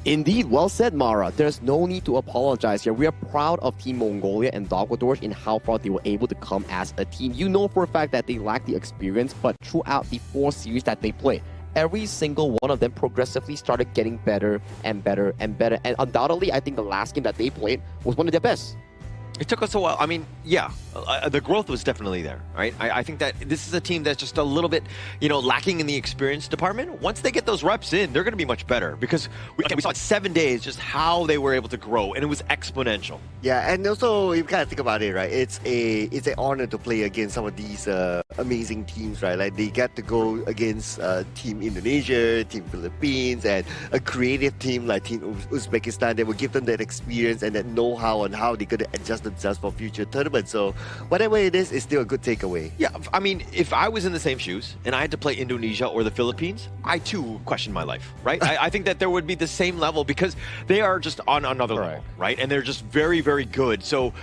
Speaker 16: Indeed, well said, Mara. There's no need to apologize here. We are proud of Team Mongolia and Dogwadors in how far they were able to come as a team. You know for a fact that they lack the experience, but throughout the 4 series that they played, every single one of them progressively started getting better and better and better. And undoubtedly, I think the last game that they played was one of their best.
Speaker 18: It took us a while. I mean, yeah, the growth was definitely there, right? I think that this is a team that's just a little bit, lacking in the experience department. Once they get those reps in, they're going to be much better because we saw in 7 days just how they were able to grow, and it was exponential.
Speaker 17: Yeah, and also you gotta think about it, right? It's an honor to play against some of these amazing teams, right? Like they get to go against Team Indonesia, Team Philippines, and a creative team like Team Uzbekistan. They will give them that experience and that know-how on how they're going to adjust themselves for future tournaments. So whatever it is, it's still a good takeaway.
Speaker 18: Yeah, I mean, if I was in the same shoes and I had to play Indonesia or the Philippines, I too would question my life, right? I think that there would be the same level because they are just on another level, right? And they're just very, very good. So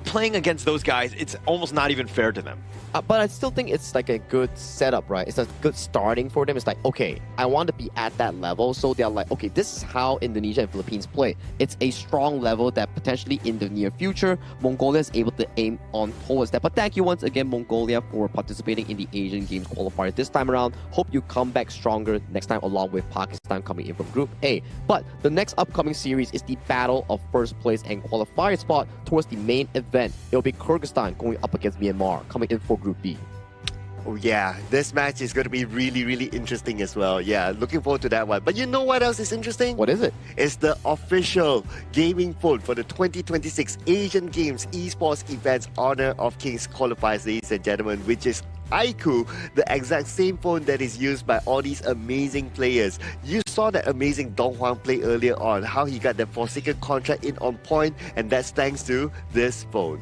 Speaker 18: playing against those guys, it's almost not even fair to them.
Speaker 16: But I still think it's like a good setup, right? It's a good starting for them. It's like, okay, I want to be at that level. So they're like, okay, this is how Indonesia and Philippines play. It's a strong level that potentially in the near future, Mongolia is able to aim on towards that. But thank you once again, Mongolia, for participating in the Asian Games qualifier this time around. Hope you come back stronger next time along with Pakistan coming in from Group A. But the next upcoming series is the battle of first place and qualifier spot towards the main event. It'll be Kyrgyzstan going up against Myanmar, coming in for Group B.
Speaker 17: Oh yeah, this match is going to be really, really interesting as well. Yeah, looking forward to that one. But you know what else is interesting?
Speaker 16: What is it?
Speaker 17: It's the official gaming phone for the 2026 Asian Games Esports Events Honor of Kings qualifiers, ladies and gentlemen, which is iQOO, the exact same phone that is used by all these amazing players. You saw that amazing Dong Huang play earlier on, how he got that Forsaken contract in on point, and that's thanks to this phone.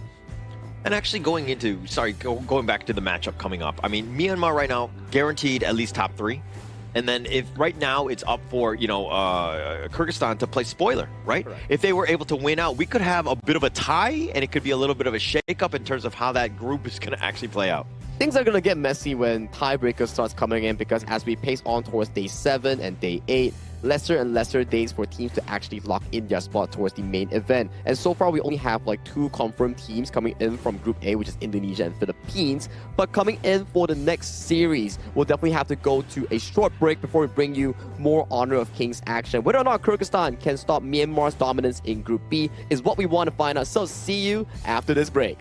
Speaker 18: And actually going back to the matchup coming up, I mean, Myanmar right now, guaranteed at least top 3. And then if right now it's up for, Kyrgyzstan to play spoiler, right? Correct. If they were able to win out, we could have a bit of a tie, and it could be a little bit of a shake-up in terms of how that group is going to actually play out.
Speaker 16: Things are going to get messy when tiebreaker starts coming in because as we pace on towards day 7 and day 8, lesser and lesser days for teams to actually lock in their spot towards the main event. And so far, we only have like 2 confirmed teams coming in from Group A, which is Indonesia and Philippines. But coming in for the next series, we'll definitely have to go to a short break before we bring you more Honor of Kings action. Whether or not Kyrgyzstan can stop Myanmar's dominance in Group B is what we want to find out. So see you after this break.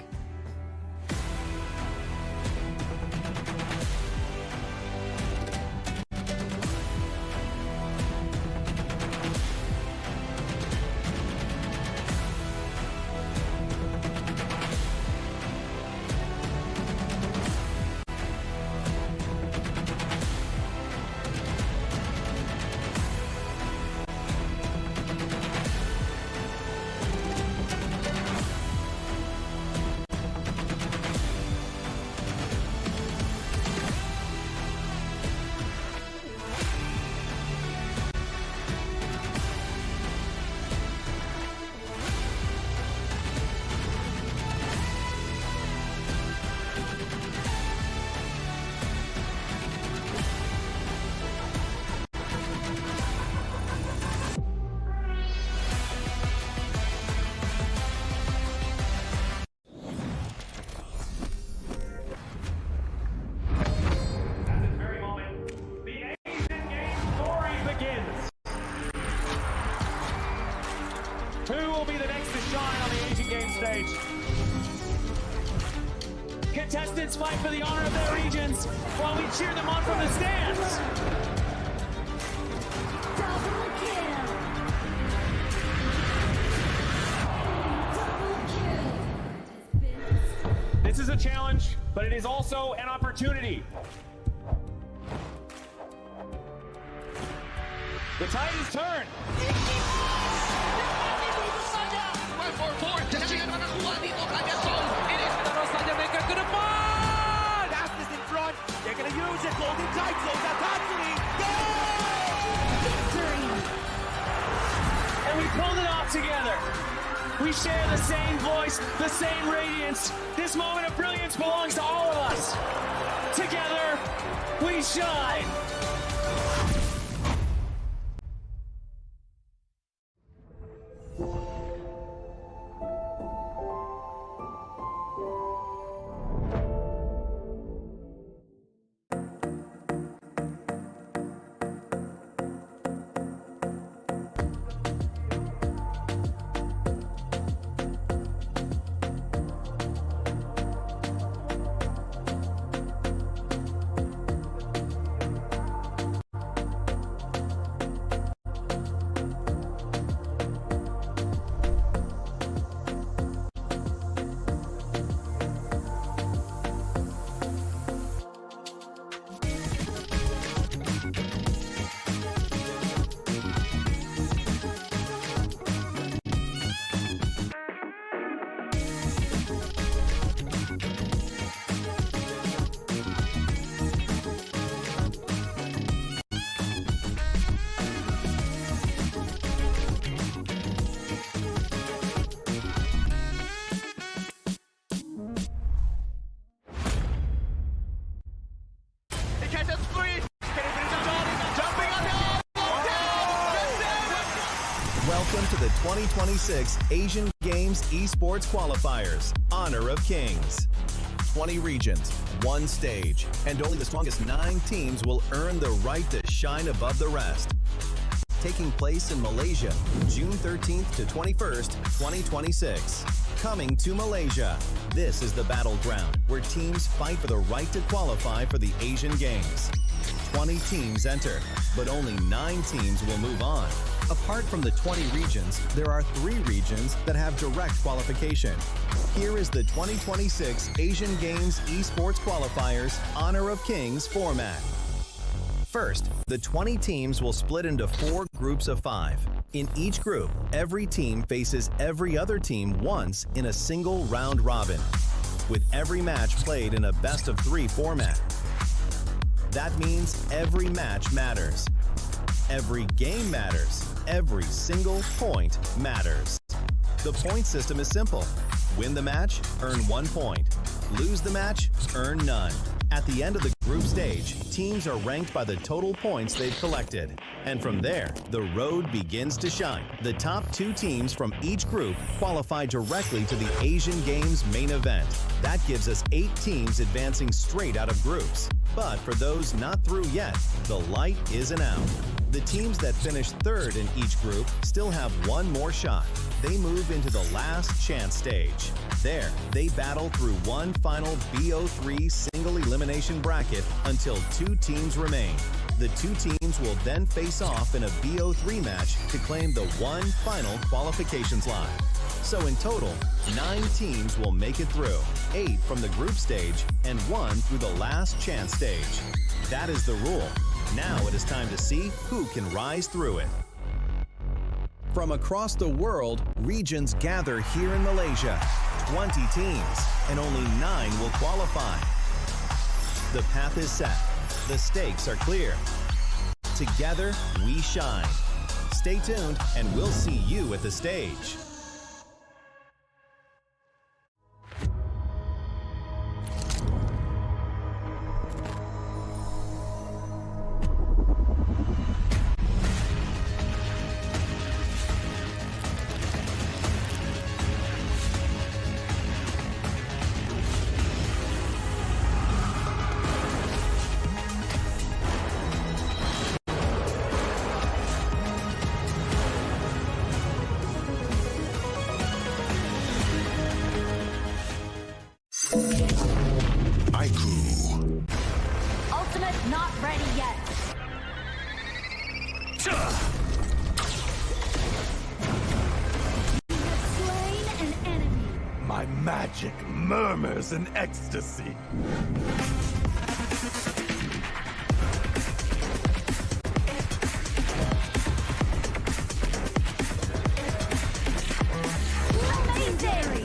Speaker 5: Asian Games stage. Contestants fight for the honor of their regions while we cheer them on from the stands.
Speaker 4: Double kill. Double kill.
Speaker 5: This is a challenge, but it is also an opportunity. The tide is turned.
Speaker 11: mereka ke depan. Astis in front. They're going to use it. Golden Tide slows down Tatsumi.
Speaker 4: Victory.
Speaker 5: And we pulled it off together. We share the same voice, the same radiance. This moment of brilliance belongs to all of us. Together, we shine.
Speaker 10: Welcome to the 2026 Asian Games Esports Qualifiers, Honor of Kings. 20 regions, one stage, and only the strongest 9 teams will earn the right to shine above the rest. Taking place in Malaysia, June 13th to 21st, 2026. Coming to Malaysia, this is the battleground where teams fight for the right to qualify for the Asian Games. 20 teams enter, but only 9 teams will move on. Apart from the 20 regions, there are 3 regions that have direct qualification. Here is the 2026 Asian Games Esports Qualifiers Honor of Kings format. First, the 20 teams will split into 4 groups of 5. In each group, every team faces every other team once in a single round robin, with every match played in a best-of-3 format. That means every match matters. Every game matters. Every single point matters. The point system is simple. Win the match, earn 1 point. Lose the match, earn none. At the end of the group stage, teams are ranked by the total points they've collected. And from there, the road begins to shine. The top 2 teams from each group qualify directly to the Asian Games main event. That gives us 8 teams advancing straight out of groups. But for those not through yet, the light isn't out. The teams that finish 3rd in each group still have 1 more shot. They move into the last chance stage. There, they battle through one final BO3 single elimination bracket until 2 teams remain. The 2 teams will then face off in a BO3 match to claim the one final qualification slot. So in total, 9 teams will make it through, 8 from the group stage and 1 through the last chance stage. That is the rule. Now it is time to see who can rise through it. From across the world, regions gather here in Malaysia. 20 teams, and only 9 will qualify. The path is set. The stakes are clear. Together, we shine. Stay tuned, and we'll see you at the stage.
Speaker 7: my crew.
Speaker 4: Ultimate not ready yet. You have slain an enemy.
Speaker 7: My magic murmurs in ecstasy.
Speaker 4: Legendary.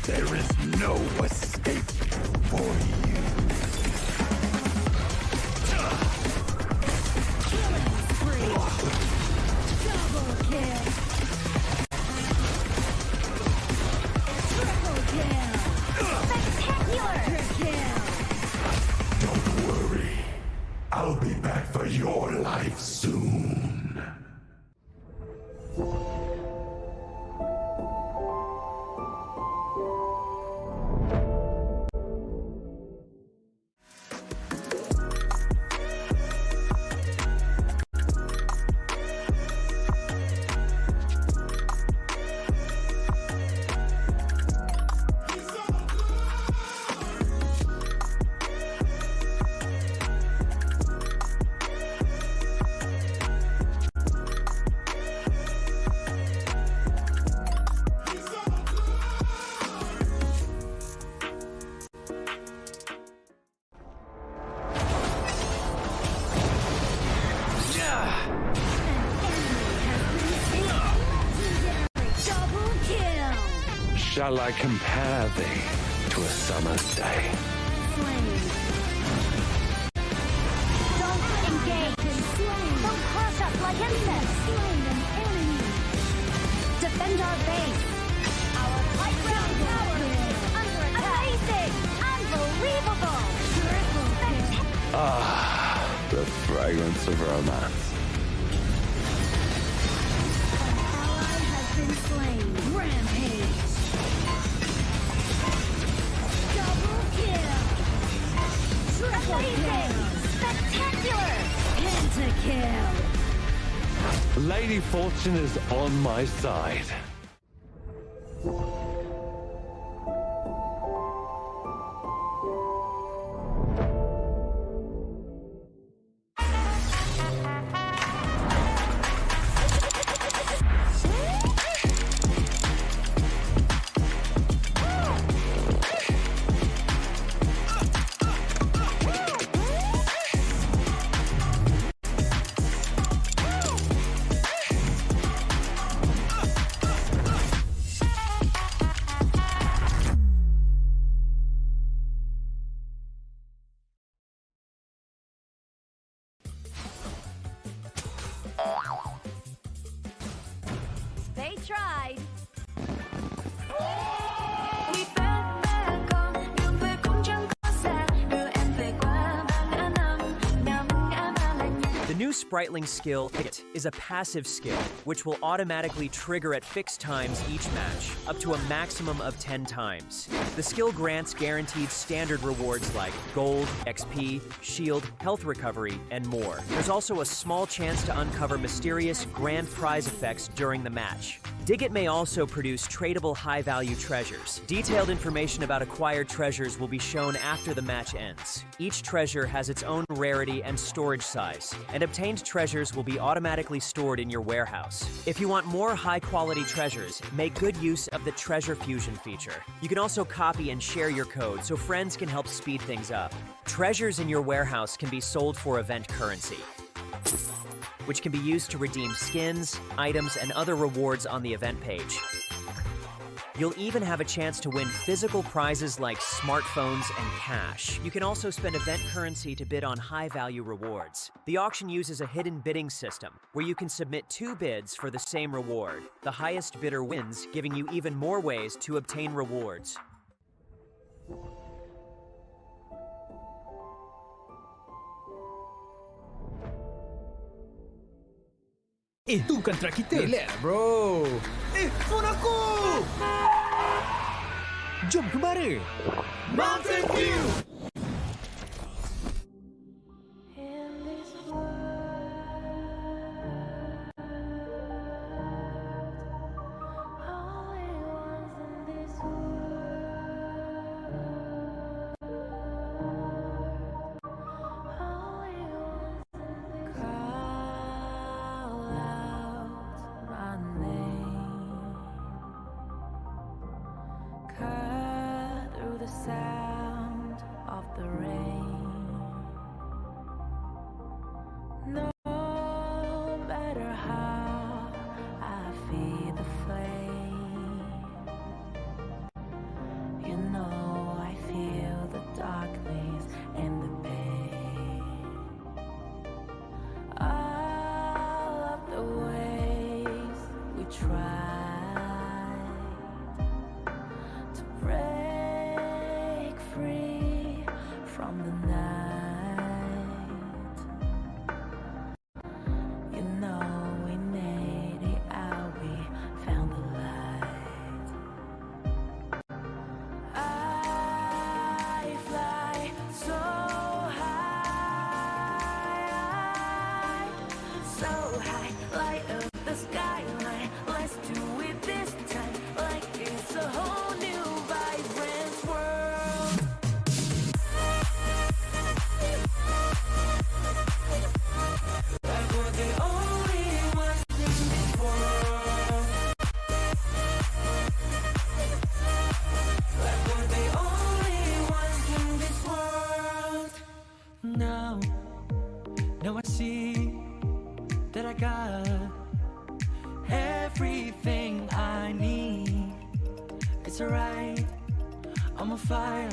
Speaker 7: There is no escape for you.
Speaker 4: Killing spree. Double kill. Triple kill. Spectacular. Kill.
Speaker 7: Don't worry. I'll be back for your life soon.
Speaker 4: Double kill.
Speaker 12: Shall I compare thee to a summer's day?
Speaker 4: Slain. Don't engage. Slain. Don't crush us like insects. Slain an enemy. Defend our base. Our high ground tower is under attack. Amazing. Unbelievable. Triple kill.
Speaker 12: Ah, the fragrance of romance.
Speaker 4: Ally has been slain. Rampage. Double kill. Triple kill. Spectacular. Pentakill.
Speaker 12: Lady Fortune is on my side.
Speaker 4: They tried.
Speaker 13: The new Spritling skill is a passive skill, which will automatically trigger at fixed times each match, up to a maximum of 10 times. The skill grants guaranteed standard rewards like gold, XP, shield, health recovery, and more. There's also a small chance to uncover mysterious grand prize effects during the match. Digit may also produce tradable high-value treasures. Detailed information about acquired treasures will be shown after the match ends. Each treasure has its own rarity and storage size, and obtained treasures will be automatically stored in your warehouse. If you want more high-quality treasures, make good use of the Treasure Fusion feature. You can also copy and share your code so friends can help speed things up. Treasures in your warehouse can be sold for event currency, which can be used to redeem skins, items, and other rewards on the event page. You'll even have a chance to win physical prizes like smartphones and cash. You can also spend event currency to bid on high-value rewards. The auction uses a hidden bidding system, where you can submit 2 bids for the same reward. The highest bidder wins, giving you even more ways to obtain rewards.
Speaker 3: Itu kontra kita. Relax, bro. Phone aku! Jom kembara. Mountain View!
Speaker 1: on fire.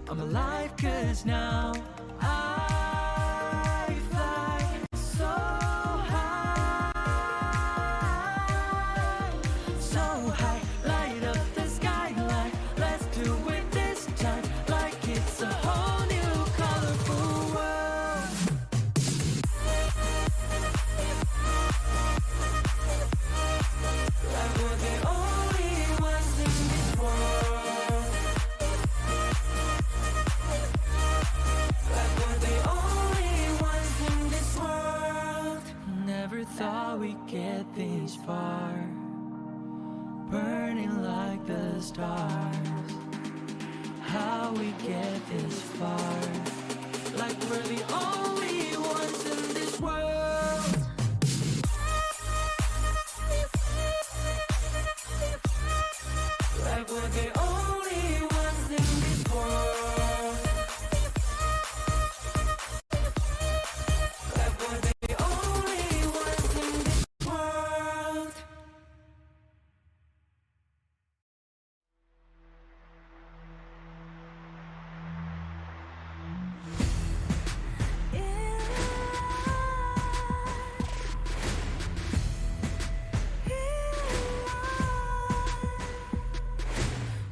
Speaker 1: I'm alive 'cause now I fly so high, so high. Light up the skyline. Let's do it this time, like it's a whole new colorful world. Like we're the only ones in this world. Like we're the only ones in this world. Never thought we'd get this far, burning like the stars. How we get this far? Like we're the only ones in this world. Like we're the only ones in this world. Like we're the only ones in this world.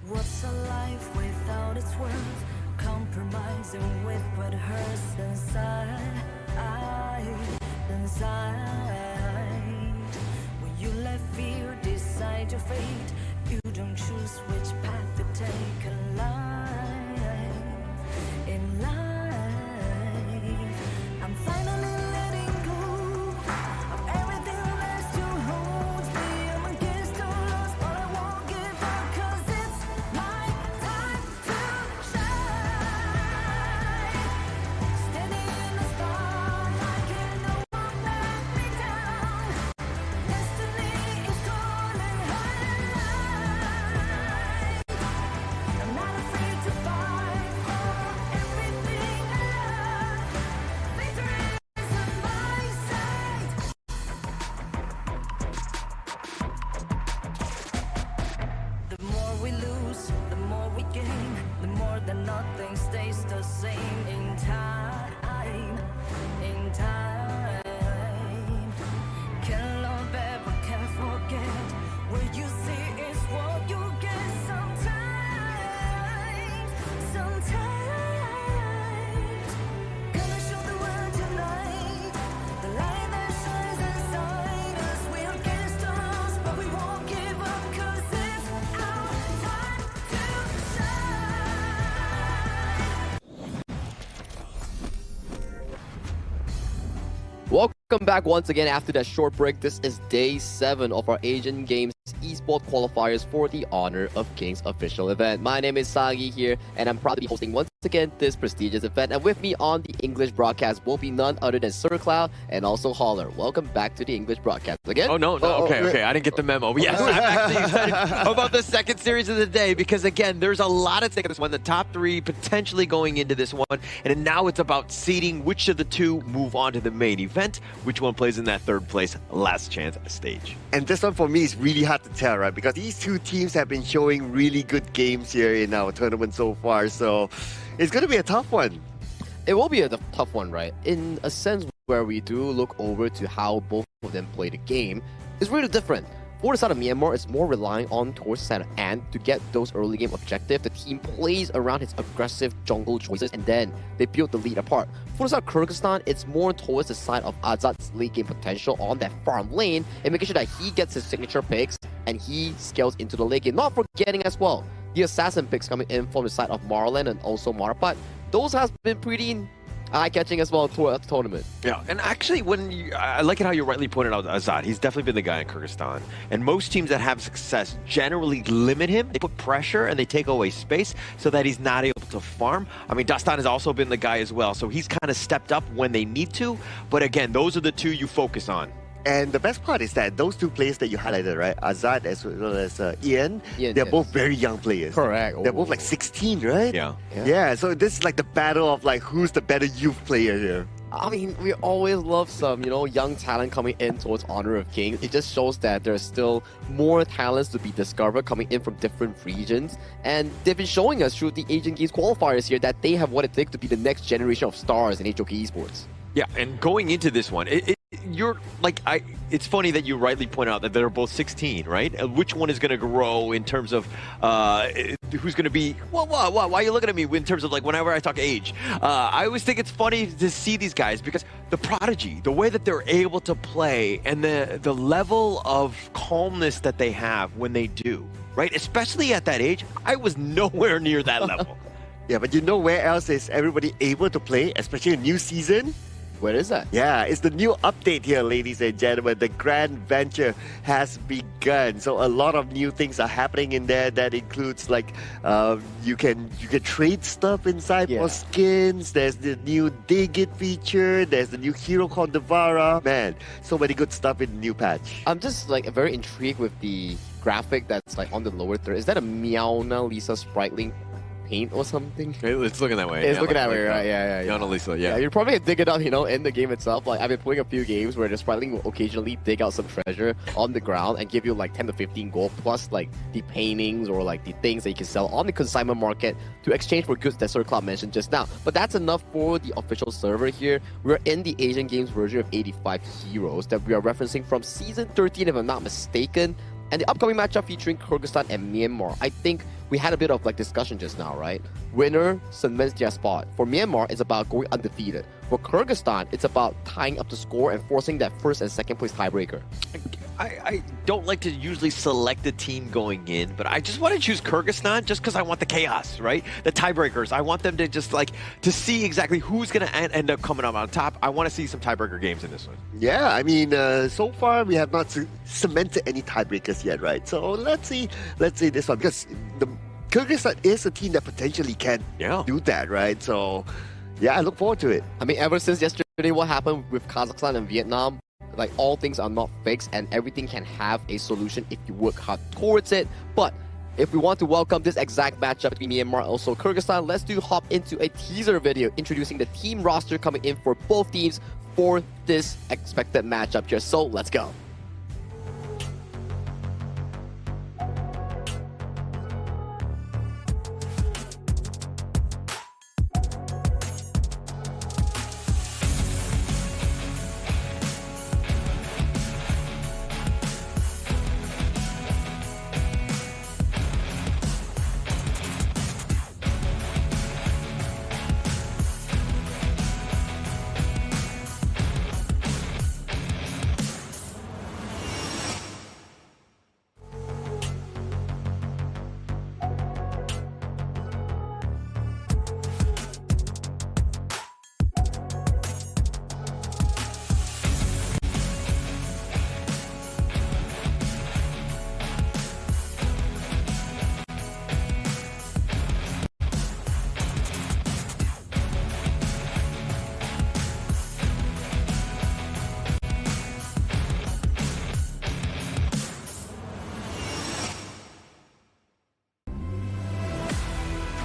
Speaker 1: What's a life without its worth? Compromising with what hurts inside, inside. When you let fear decide your fate, you don't choose which path to take in life. In life, I'm finally letting go of everything that still holds me. I'm against the odds, but I won't give up 'cause it's my time to shine. Standing in the spotlight, can no one let me down. Destiny is calling high. I'm not afraid to fight for everything I love. Victory is on my side. The more we lose, the more we gain. The more that nothing stays the same. In time, in time. Can't love ever, can't forget. What you see is what you get. Sometimes, sometimes. Gonna show the world tonight. The light that shines inside us. We're against the odds, but we won't give up 'cause it's our time to shine.
Speaker 16: Welcome back once again after that short break. This is day 7 of our Asian Games Esports Qualifiers for the Honor of Kings official event. My name is Sagi here, and I'm proud to be hosting once again this prestigious event. And with me on the English broadcast will be none other than Sir Cloud and also Holler. Welcome back to the English broadcast again.
Speaker 18: Oh, no, okay, I didn't get the memo. But yes, I'm actually excited about the second series of the day because, again, there's a lot at stake in this one. The top 3 potentially going into this one, and now it's about seeding which of the 2 move on to the main event, which one plays in that third place last chance stage.
Speaker 17: And this one for me is really hard to tell, right? Because these 2 teams have been showing really good games here in our tournament so far. So it's going to be a tough one.
Speaker 16: It will be a tough one, right? In a sense where we do look over to how both of them play the game, it's really different. For the side of Myanmar, it's more relying on towards the side of Ant to get those early game objectives. The team plays around his aggressive jungle choices and then they build the lead apart. For the side of Kyrgyzstan, it's more towards the side of Azad's late game potential on that farm lane and making sure that he gets his signature picks and he scales into the late game. Not forgetting as well, the assassin picks coming in from the side of Marlon and also Marpat. Those has been pretty eye-catching as well throughout the tournament.
Speaker 18: Yeah, and actually, I like it how you rightly pointed out Azad. He's definitely been the guy in Kyrgyzstan. And most teams that have success generally limit him. They put pressure and they take away space so that he's not able to farm. I mean, Dastan has also been the guy as well. So he's kind of stepped up when they need to. But again, those are the 2 you focus on.
Speaker 17: And the best part is that those 2 players that you highlighted, right, Azad as well as Ian, they're both very young players.
Speaker 16: Correct.
Speaker 17: They're both like 16, right?
Speaker 18: Yeah.
Speaker 17: Yeah, so this is like the battle of like who's the better youth player here.
Speaker 16: I mean, we always love some, young talent coming in towards Honor of Kings. It just shows that there's still more talents to be discovered coming in from different regions. And they've been showing us through the Asian Games qualifiers here that they have what it takes to be the next generation of stars in HOK esports.
Speaker 18: Yeah, and going into this one, it's funny that you rightly point out that they're both 16, right? Which one is going to grow in terms of who's going to be? Why are you looking at me in terms of like whenever I talk age? I always think it's funny to see these guys because the prodigy, the way that they're able to play, and the level of calmness that they have when they do, right? Especially at that age, I was nowhere near that level.
Speaker 17: Yeah, but you know where else is everybody able to play, especially a new season?
Speaker 16: Where is that?
Speaker 17: Yeah, it's the new update here, ladies and gentlemen. The grand venture has begun. So a lot of new things are happening in there. That includes like you can trade stuff inside for skins. There's the new Dig It feature. There's the new hero called Devara. Man, so many good stuff in the new patch.
Speaker 16: I'm just like very intrigued with the graphic that's like on the lower third. Is that a Mona Lisa spriteling paint or something?
Speaker 18: It's looking that way.
Speaker 16: It's looking that way, right? Yeah.
Speaker 18: Mona Lisa, yeah.
Speaker 16: You probably dig it out, in the game itself. Like I've been playing a few games where the spriteling will occasionally dig out some treasure on the ground and give you like 10 to 15 gold plus like the paintings or like the things that you can sell on the consignment market to exchange for goods that Sir Cloud mentioned just now. But that's enough for the official server here. We're in the Asian Games version of 85 heroes that we are referencing from season 13 if I'm not mistaken. And the upcoming matchup featuring Kyrgyzstan and Myanmar. I think we had a bit of like discussion just now, right? Winner cements their spot. For Myanmar, it's about going undefeated. For Kyrgyzstan, it's about tying up the score and forcing that first and second place tiebreaker.
Speaker 18: I don't like to usually select a team going in, but I just want to choose Kyrgyzstan just because I want the chaos, right? The tiebreakers. I want them to just like to see exactly who's going to end up coming up on top. I want to see some tiebreaker games in this one.
Speaker 17: Yeah, I mean, so far we have not cemented any tiebreakers yet, right? So let's see this one because the Kyrgyzstan is a team that potentially can do that, right? So yeah, I look forward to it.
Speaker 16: I mean, ever since yesterday, what happened with Kazakhstan and Vietnam, like all things are not fixed and everything can have a solution if you work hard towards it. But if we want to welcome this exact matchup between Myanmar and also Kyrgyzstan, let's hop into a teaser video introducing the team roster coming in for both teams for this expected matchup here. So let's go.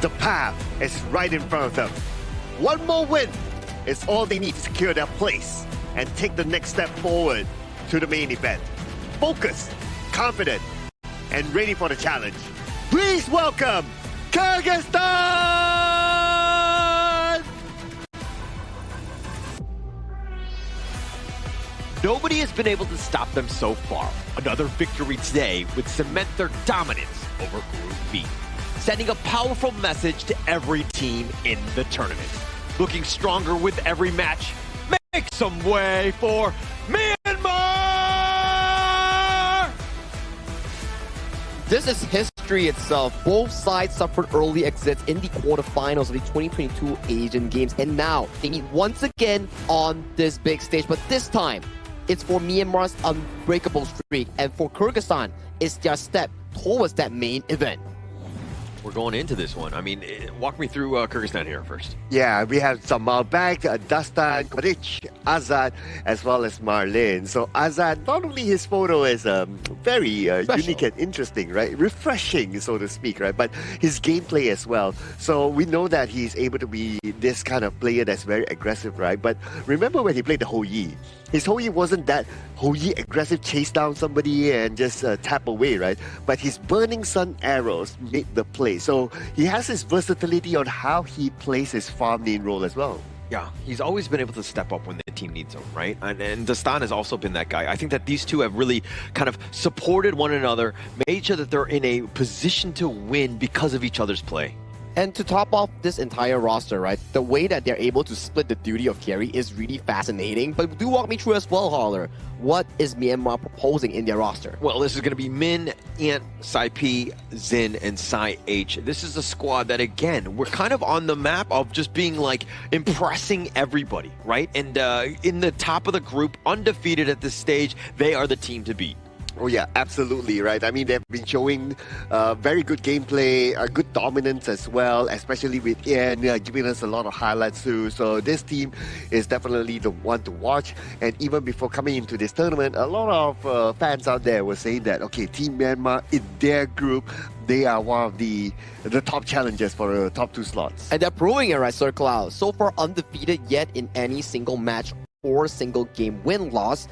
Speaker 17: The path is right in front of them. One more win is all they need to secure their place and take the next step forward to the main event. Focused, confident, and ready for the challenge. Please welcome Kyrgyzstan!
Speaker 18: Nobody has been able to stop them so far. Another victory today would cement their dominance over Group B, sending a powerful message to every team in the tournament. Looking stronger with every match. Make some way for Myanmar!
Speaker 16: This is history itself. Both sides suffered early exits in the quarterfinals of the 2022 Asian Games, and now they meet once again on this big stage. But this time, it's for Myanmar's unbreakable streak, and for Kyrgyzstan, it's their step towards that main event.
Speaker 18: We're going into this one. I mean, walk me through Kyrgyzstan here first.
Speaker 17: Yeah, we have some Malbek, Dastan, Koric, Azad as well as Marlin. So Azad, not only his photo is very unique and interesting, right? Refreshing, so to speak, right? But his gameplay as well. So we know that he's able to be this kind of player that's very aggressive, right? But remember when he played the Ho Yi, his Ho Yi wasn't that Ho Yi aggressive, chase down somebody and just tap away, right? But his Burning Sun arrows made the play. So he has his versatility on how he plays his farm lane role as well.
Speaker 18: Yeah, he's always been able to step up when the team needs him, right? And Dastan has also been that guy. I think that these two have really kind of supported one another, made sure that they're in a position to win because of each other's play.
Speaker 16: And to top off this entire roster, right, the way that they're able to split the duty of carry is really fascinating. But do walk me through as well, Holler. What is Myanmar proposing in their roster?
Speaker 18: Well, this is going to be Min, Ant, Sai P, Zin, and Sai H. This is a squad that, again, we're kind of on the map of just being like impressing everybody, right? And in the top of the group, undefeated at this stage, they are the team to beat.
Speaker 17: Oh yeah, absolutely, right? I mean, they've been showing very good gameplay, good dominance as well, especially with Ian giving us a lot of highlights too. So this team is definitely the one to watch. And even before coming into this tournament, a lot of fans out there were saying that, okay, Team Myanmar in their group, they are one of the top challengers for the top 2 slots.
Speaker 16: And they're proving it, right, Sir Cloud? So far undefeated yet in any single match or single game win-loss.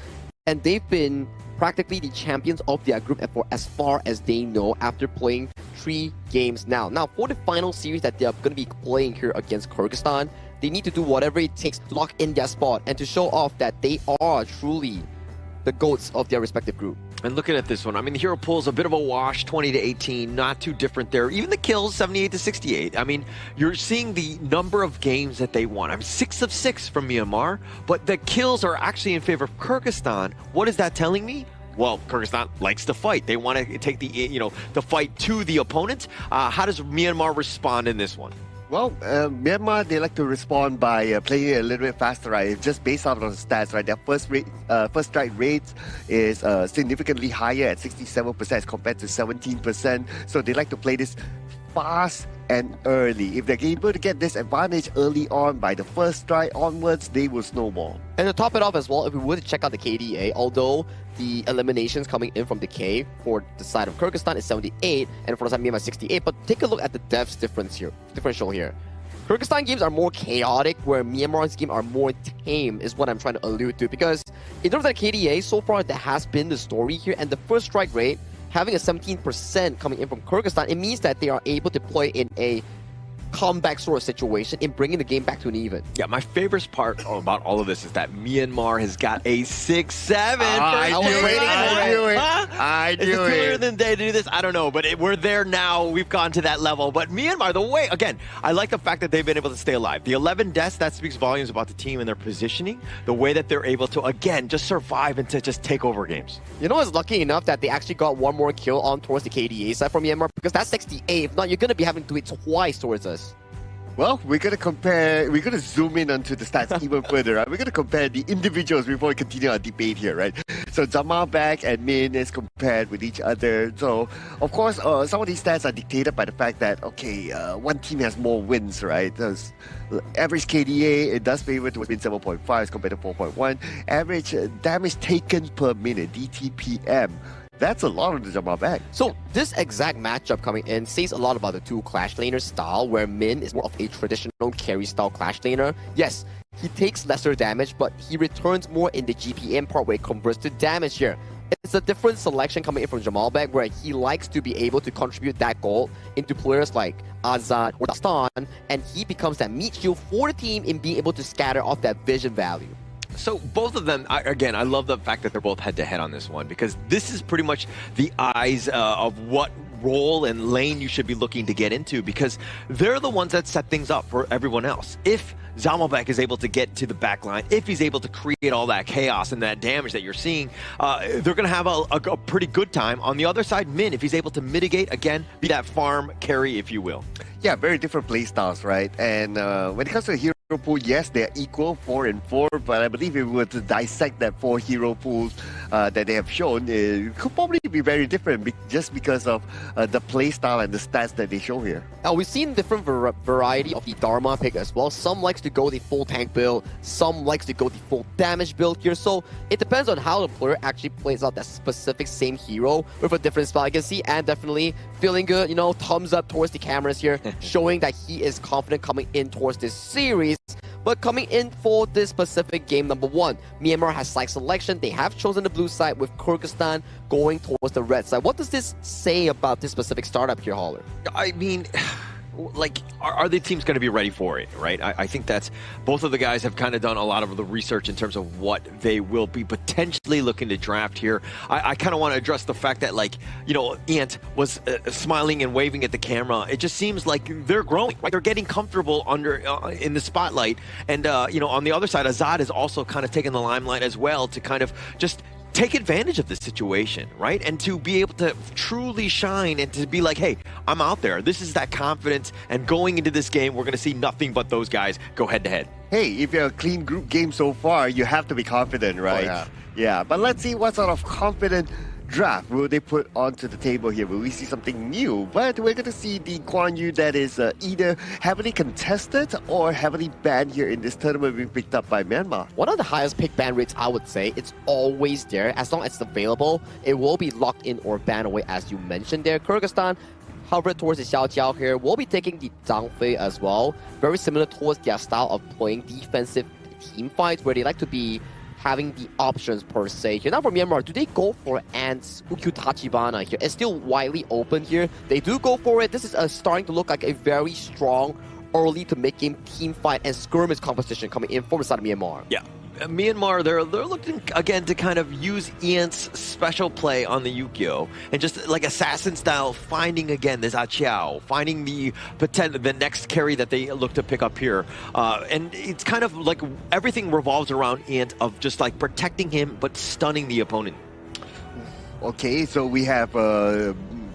Speaker 16: And they've been practically the champions of their group for as far as they know after playing 3 games now. Now, for the final series that they're going to be playing here against Kyrgyzstan, they need to do whatever it takes to lock in their spot and to show off that they are truly the GOATs of their respective group.
Speaker 18: And looking at this one, I mean, the hero pool's a bit of a wash, 20-18, not too different there. Even the kills, 78-68. I mean, you're seeing the number of games that they won. I mean, 6 of 6 from Myanmar, but the kills are actually in favor of Kyrgyzstan. What is that telling me? Well, Kyrgyzstan likes to fight. They want to take the fight to the opponent. How does Myanmar respond in this one?
Speaker 17: Well, Myanmar, they like to respond by playing a little bit faster, right? Just based off of the stats, right? Their first strike rate is significantly higher at 67% as compared to 17%. So they like to play this fast and early. If they're able to get this advantage early on by the first strike onwards, they will snowball.
Speaker 16: And to top it off as well, if we were to check out the KDA, although the eliminations coming in from the K for the side of Kyrgyzstan is 78 and for the side of Myanmar 68, but take a look at the deaths differential here. Kyrgyzstan games are more chaotic, where Myanmar's games are more tame, is what I'm trying to allude to. Because in terms of the KDA, so far that has been the story here, and the first strike rate having a 17% coming in from Kyrgyzstan, it means that they are able to play in a comeback sort of situation in bringing the game back to an even.
Speaker 18: Yeah, my favorite part about all of this is that Myanmar has got a 6-7.
Speaker 17: I knew it.
Speaker 18: Is it too early in the day to do this? I don't know, but we're there now. We've gone to that level. But Myanmar, the way, again, I like the fact that they've been able to stay alive. The 11 deaths, that speaks volumes about the team and their positioning. The way that they're able to, again, just survive and to just take over games.
Speaker 16: You know, it's lucky enough that they actually got one more kill on towards the KDA side from Myanmar, because that's 68. If not, you're going to be having to do it twice towards us.
Speaker 17: Well, we're going to zoom in onto the stats even further, right? We're going to compare the individuals before we continue our debate here, right? So Jamalback and Min is compared with each other. So, of course, some of these stats are dictated by the fact that, okay, one team has more wins, right? There's average KDA, it does favor towards Min 7.5 as compared to 4.1. Average damage taken per minute, DTPM. That's a lot of the Jamalback.
Speaker 16: So this exact matchup coming in says a lot about the two Clash Laner style, where Min is more of a traditional carry style Clash Laner. Yes, he takes lesser damage, but he returns more in the GPM part where it converts to damage here. It's a different selection coming in from Jamalback, where he likes to be able to contribute that gold into players like Azad or Dastan, and he becomes that meat shield for the team in being able to scatter off that vision value.
Speaker 18: So both of them, again, I love the fact that they're both head-to-head on this one, because this is pretty much the eyes of what role and lane you should be looking to get into, because they're the ones that set things up for everyone else. If Zamalbek is able to get to the back line, if he's able to create all that chaos and that damage that you're seeing, they're going to have a pretty good time. On the other side, Min, if he's able to mitigate, again, be that farm carry, if you will.
Speaker 17: Yeah, very different play styles, right? And when it comes to hero pool, yes, they're equal, 4 and 4, but I believe if we were to dissect that 4 hero pools that they have shown, it could probably be very different just because of the play style and the stats that they show here.
Speaker 16: We've seen different variety of the Dharma pick as well. Some likes to go the full tank build, some likes to go the full damage build here, so it depends on how the player actually plays out that specific same hero with a different spell. I can see and definitely feeling good, you know, thumbs up towards the cameras here, showing that he is confident coming in towards this series. But coming in for this specific game number 1, Myanmar has side selection. They have chosen the blue side with Kyrgyzstan going towards the red side. What does this say about this specific startup here, Holler?
Speaker 18: I mean, like, are the teams going to be ready for it, right? I think that's, both of the guys have kind of done a lot of the research in terms of what they will be potentially looking to draft here. I kind of want to address the fact that, like, you know, Ant was smiling and waving at the camera. It just seems like they're growing, right? They're getting comfortable under in the spotlight. And, you know, on the other side, Azad is also kind of taking the limelight as well to kind of just take advantage of the situation, right? And to be able to truly shine and to be like, hey, I'm out there. This is that confidence. And going into this game, we're going to see nothing but those guys go head to head.
Speaker 17: Hey, if you're a clean group game so far, you have to be confident, right?
Speaker 18: Oh,
Speaker 17: yeah, but let's see what sort of confident draft will they put onto the table here. Will we see something new? But we're going to see the Guan Yu that is either heavily contested or heavily banned here in this tournament being picked up by Myanmar.
Speaker 16: One of the highest pick ban rates, I would say. It's always there. As long as it's available, it will be locked in or banned away, as you mentioned there. Kyrgyzstan hovered towards the Xiao Jiao here. We'll be taking the Zhang Fei as well. Very similar towards their style of playing defensive team fights, where they like to be having the options per se here. Now for Myanmar, do they go for Ant's Ukyu Tachibana here? It's still widely open here. They do go for it. This is starting to look like a very strong early to mid-game team fight and skirmish competition coming in from the side of Myanmar.
Speaker 18: Yeah. Myanmar, they're looking again to kind of use Ian's special play on the Yukio and just like assassin style, finding again this Aqiao, finding the next carry that they look to pick up here. And it's kind of like everything revolves around Ant of just like protecting him but stunning the opponent.
Speaker 17: Okay, so we have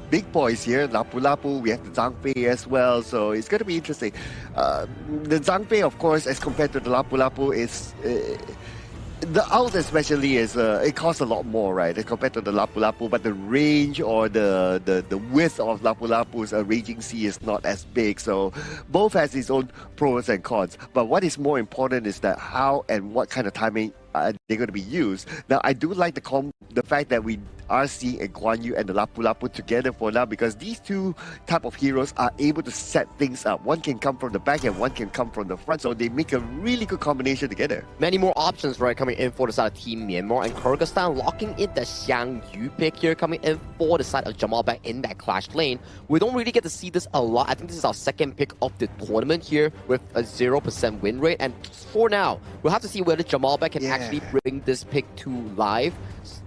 Speaker 17: big boys here, Lapu Lapu, we have the Zhang Fei as well, so it's going to be interesting. The Zhang Fei, of course, as compared to the Lapu Lapu, is the ult especially is it costs a lot more, right, as compared to the Lapu Lapu, but the range or the width of Lapu Lapu's Raging Sea is not as big, so both has its own pros and cons. But what is more important is that how and what kind of timing they're going to be used. Now, I do like the fact that we are seeing a Guan Yu and the Lapu Lapu together for now, because these two type of heroes are able to set things up. One can come from the back and one can come from the front, so they make a really good combination together.
Speaker 16: Many more options, right, coming in for the side of Team Myanmar, and Kyrgyzstan locking in the Xiang Yu pick here, coming in for the side of Jamal back in that clash lane. We don't really get to see this a lot. I think this is our second pick of the tournament here with a 0% win rate, and for now, we'll have to see whether Jamal back can actually bring this pick to life.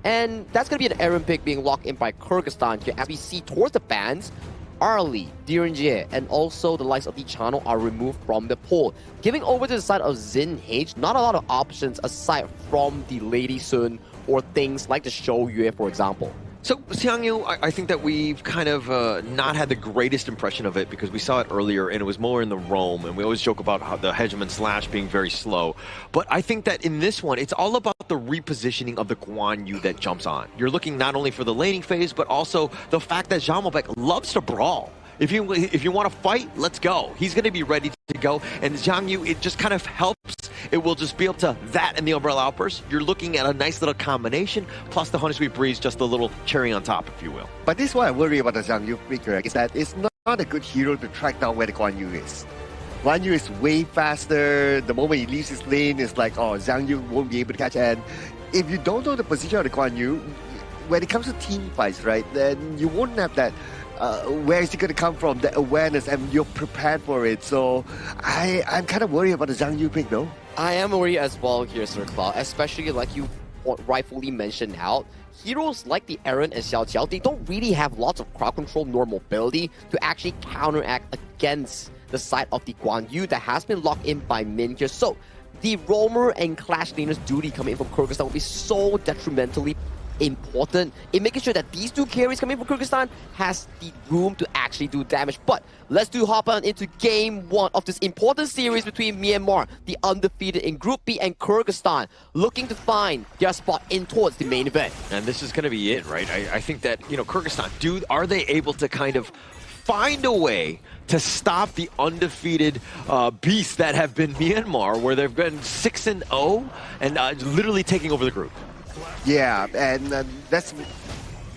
Speaker 16: And that's going to be an Aaron pick being locked in by Kyrgyzstan here, as we see towards the bans, Arlie, Direnjie, and also the likes of the channel are removed from the pool. Giving over to the side of Zin H, not a lot of options aside from the Lady Sun or things like the Shou Yue, for example.
Speaker 18: So, Xiang Yu, I think that we've kind of not had the greatest impression of it because we saw it earlier and it was more in the roam, and we always joke about how the Hegemon Slash being very slow. But I think that in this one, it's all about the repositioning of the Guan Yu that jumps on. You're looking not only for the laning phase, but also the fact that Zhao Malbec loves to brawl. If you want to fight, let's go. He's going to be ready to go. And Zhang Yu, it just kind of helps. It will just be able to that and the Umbrella Outburst. You're looking at a nice little combination, plus the Honey Sweet Breeze, just a little cherry on top, if you will.
Speaker 17: But this is what I worry about the Zhang Yu pick, is that it's not a good hero to track down where the Guan Yu is. Guan Yu is way faster. The moment he leaves his lane, it's like, oh, Zhang Yu won't be able to catch. And if you don't know the position of the Guan Yu, when it comes to team fights, right, then you won't have that where is it going to come from, the awareness, and you're prepared for it. So I'm kind of worried about the Zhang Yu pick, though.
Speaker 16: I am worried as well here, Sir Cloud, especially like you rightfully mentioned out. Heroes like the Aaron and Xiao Jiao, they don't really have lots of crowd control nor mobility to actually counteract against the side of the Guan Yu that has been locked in by Min here. So the roamer and clash laners duty coming in from Kyrgyzstan will be so detrimentally important in making sure that these two carries coming from Kyrgyzstan has the room to actually do damage. But let's hop on into game 1 of this important series between Myanmar, the undefeated in Group B, and Kyrgyzstan, looking to find their spot in towards the main event.
Speaker 18: And this is going to be it, right? I think that, Kyrgyzstan, are they able to kind of find a way to stop the undefeated beasts that have been Myanmar, where they've been 6-0 and literally taking over the group?
Speaker 17: Yeah, and that's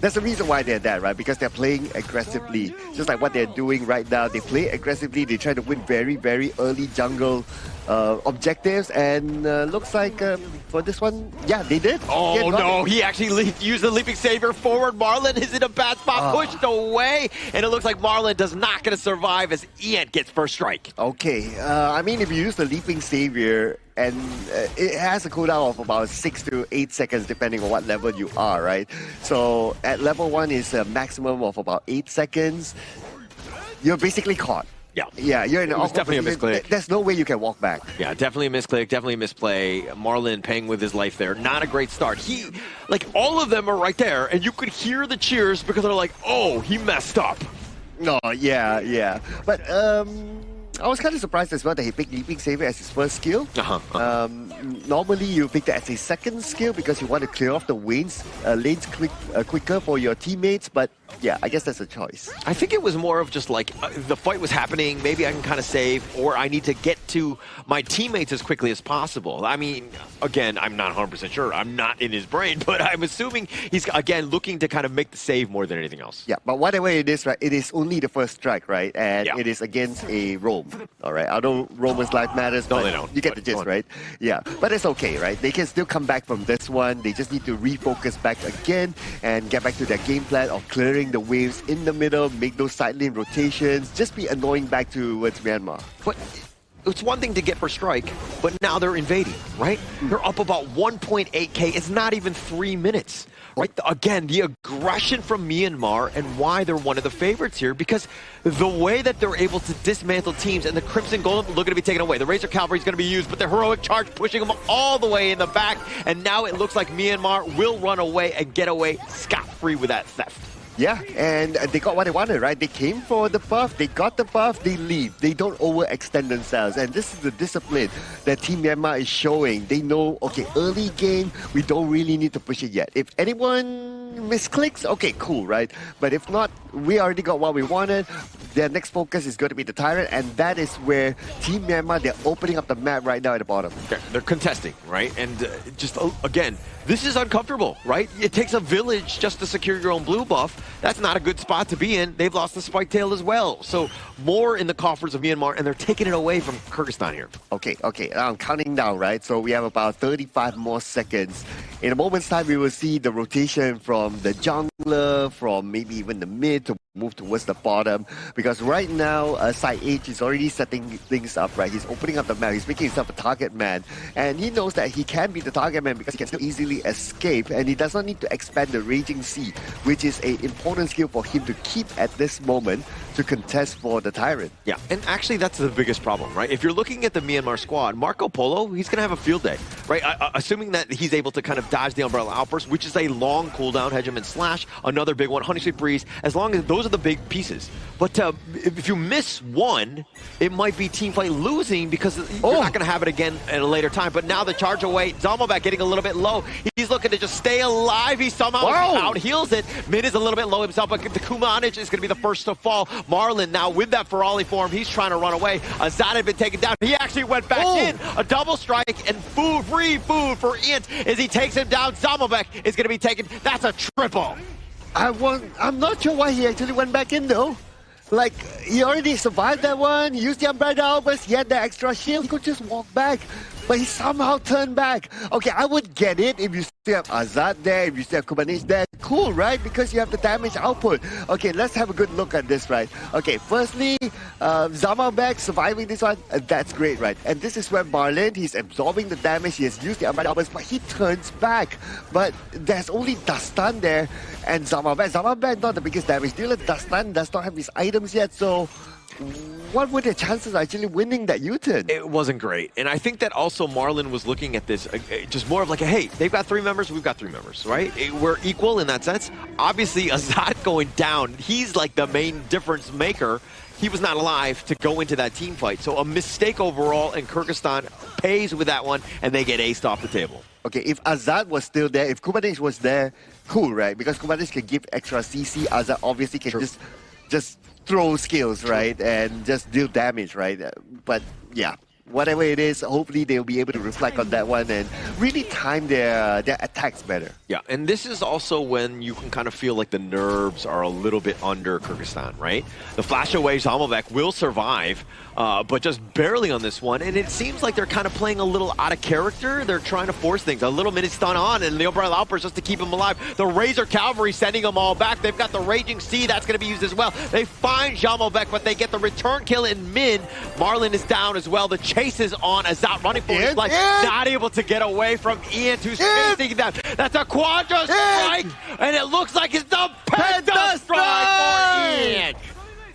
Speaker 17: the reason why they're there, right? Because they're playing aggressively, just like what they're doing right now. They play aggressively. They try to win very, very early jungle objectives, and looks like for this one, yeah, they did.
Speaker 18: Oh no, he actually used the Leaping Savior forward. Marlon is in a bad spot, pushed away, and it looks like Marlon does not going to survive as Ian gets first strike.
Speaker 17: Okay, I mean, if you use the Leaping Savior, and it has a cooldown of about 6 to 8 seconds depending on what level you are, right? So at level 1 is a maximum of about 8 seconds. You're basically caught. Yeah, you're in an awkward
Speaker 18: definitely a misclick.
Speaker 17: There's no way you can walk back.
Speaker 18: Yeah, definitely a misclick, definitely a misplay. Marlon paying with his life there. Not a great start. All of them are right there, and you could hear the cheers because they're like, oh, he messed up.
Speaker 17: No, yeah. But, I was kind of surprised as well that he picked Leaping Savior as his first skill. Normally, you pick that as a second skill because you want to clear off the lanes quicker for your teammates, but yeah, I guess that's a choice.
Speaker 18: I think it was more of just like the fight was happening, maybe I can kind of save, or I need to get to my teammates as quickly as possible. I mean, again, I'm not 100% sure. I'm not in his brain, but I'm assuming he's, again, looking to kind of make the save more than anything else.
Speaker 17: Yeah, but whatever it is, right, it is only the first strike, right? And it is against a roam, all right? I know Roman's life matters, but
Speaker 18: they don't.
Speaker 17: You get the gist, right? Yeah, but it's okay, right? They can still come back from this one. They just need to refocus back again and get back to their game plan of clearing the waves in the middle, make those side lane rotations, just be annoying back towards Myanmar.
Speaker 18: But it's one thing to get for strike, but now they're invading, right? They're up about 1.8k. It's not even 3 minutes, right? Again, the aggression from Myanmar and why they're one of the favorites here, because the way that they're able to dismantle teams, and the Crimson Golem looking to be taken away. The Razor Cavalry is going to be used, but the Heroic Charge pushing them all the way in the back, and now it looks like Myanmar will run away and get away scot-free with that theft.
Speaker 17: Yeah, and they got what they wanted, right? They came for the buff, they got the buff, they leave. They don't overextend themselves. And this is the discipline that Team Myanmar is showing. They know, okay, early game, we don't really need to push it yet. If anyone misclicks, okay, cool, right? But if not, we already got what we wanted. Their next focus is going to be the Tyrant, and that is where Team Myanmar, they're opening up the map right now at the bottom.
Speaker 18: They're contesting, right? And just, again, this is uncomfortable, right? It takes a village just to secure your own blue buff. That's not a good spot to be in. They've lost the Spike Tail as well. So more in the coffers of Myanmar, and they're taking it away from Kyrgyzstan here.
Speaker 17: Okay, I'm counting down, right? So we have about 35 more seconds. In a moment's time, we will see the rotation from the jungler, from maybe even the mid to move towards the bottom, because right now side H is already setting things up, right? He's opening up the map, he's making himself a target man, and he knows that he can be the target man because he can still easily escape, and he does not need to expand the Raging Sea, which is an important skill for him to keep at this moment to contest for the Tyrant.
Speaker 18: Yeah, and actually that's the biggest problem, right? If you're looking at the Myanmar squad, Marco Polo, he's going to have a field day, right? Assuming that he's able to kind of dodge the Umbrella Outburst, which is a long cooldown, Hegemon Slash, another big one, Honey Sweet Breeze, as long as those are the big pieces. But if you miss one, it might be teamfight losing because you're not going to have it again at a later time. But now the charge away, Zalmobek getting a little bit low. He's looking to just stay alive. He somehow out heals it. Mid is a little bit low himself, but the Kumanich is going to be the first to fall. Marlon now with that Ferali form, he's trying to run away. Azad had been taken down. He actually went back in. A double strike and free food for Int as he takes him down. Zalmobek is going to be taken. That's a triple.
Speaker 17: I'm not sure why he actually went back in though. Like, he already survived that one, he used the Umbrella Outburst, he had the extra shield, he could just walk back. But he somehow turned back. Okay, I would get it if you still have Azad there, if you still have Kubanich there. Cool, right? Because you have the damage output. Okay, let's have a good look at this, right? Okay, firstly, Zalmobek surviving this one, that's great, right? And this is where Marlon, he's absorbing the damage, he has used the Umbrella Outburst, but he turns back. But there's only Dastan there, and Zalmobek not the biggest damage dealer. Dastan does not have his items yet, so what were the chances of actually winning that U-turn?
Speaker 18: It wasn't great. And I think that also Marlon was looking at this just more of like, hey, they've got 3 members, we've got 3 members, right? We're equal in that sense. Obviously, Azad going down, he's like the main difference maker. He was not alive to go into that team fight. So a mistake overall, and Kyrgyzstan pays with that one, and they get aced off the table.
Speaker 17: Okay, if Azad was still there, if Kubanix was there, cool, right? Because Kubanix can give extra CC, Azad obviously can just throw skills, right? And just deal damage, right? But yeah, whatever it is, hopefully they'll be able to reflect on that one and really time their attacks better.
Speaker 18: Yeah, and this is also when you can kind of feel like the nerves are a little bit under Kyrgyzstan, right? The flash away Zamovek will survive, but just barely on this one. And it seems like they're kind of playing a little out of character. They're trying to force things. A little mini stun on, and the Umbrella Outburst just to keep him alive. The Razor Cavalry sending them all back. They've got the Raging Sea. That's going to be used as well. They find Zamovek, but they get the return kill in mid. Marlon is down as well. The chase is on. Azat running for his life. Not able to get away from Ian, who's chasing them. That's a Quadra Strike, and it looks like it's the Penta Strike for Ian.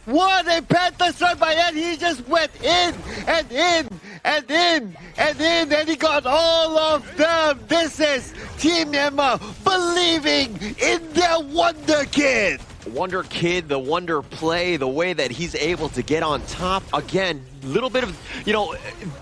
Speaker 17: What a Penta Strike by Ian. He just went in and in and in and in, and he got all of them. This is Team Myanmar believing in their Wonder Kid.
Speaker 18: Wonder Kid, the Wonder Play, the way that he's able to get on top. Again, little bit of, you know,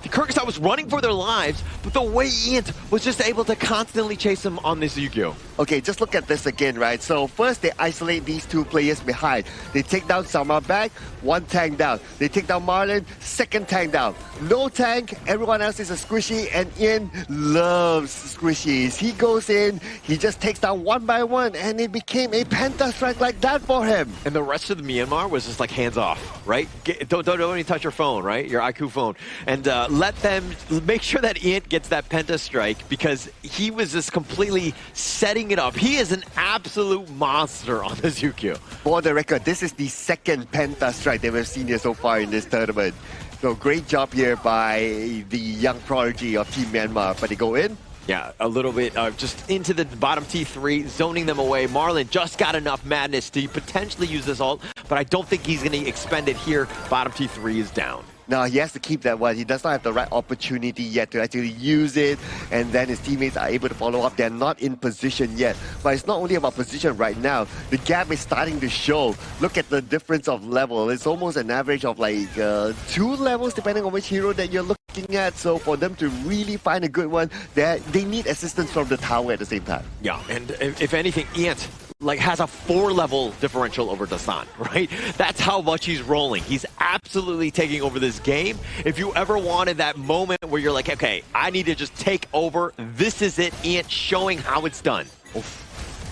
Speaker 18: Kyrgyzstan was running for their lives, but the way Ian was just able to constantly chase him on this Yu-Gi-Oh!
Speaker 17: Okay, just look at this again, right? So first they isolate these 2 players behind. They take down Sama back, 1 tank down. They take down Marlon, 2nd tank down. No tank, everyone else is a squishy, and Ian loves squishies. He goes in, he just takes down 1 by 1, and it became a Penta Strike like that for him.
Speaker 18: And the rest of the Myanmar was just like hands off, right? Don't even touch your phone, right? Your IQ phone. And let them make sure that Ian gets that Penta Strike, because he was just completely setting it up. He is an absolute monster on this Yu-Gi-Oh!
Speaker 17: For the record, this is the 2nd Penta Strike that we've seen here so far in this tournament. So great job here by the young prodigy of Team Myanmar. But they go in.
Speaker 18: Yeah, a little bit just into the bottom T3, zoning them away. Marlon just got enough madness to potentially use this ult, but I don't think he's going to expend it here. Bottom T3 is down.
Speaker 17: No, he has to keep that one. He does not have the right opportunity yet to actually use it, and then his teammates are able to follow up. They're not in position yet. But it's not only about position right now. The gap is starting to show. Look at the difference of level. It's almost an average of like 2 levels depending on which hero that you're looking at. So for them to really find a good one, they need assistance from the tower at the same time.
Speaker 18: Yeah, and if anything, Iant like has a 4-level differential over Dasan, right? That's how much he's rolling. He's absolutely taking over this game. If you ever wanted that moment where you're like, okay, I need to just take over, this is it. Ian showing how it's done.
Speaker 17: Oof.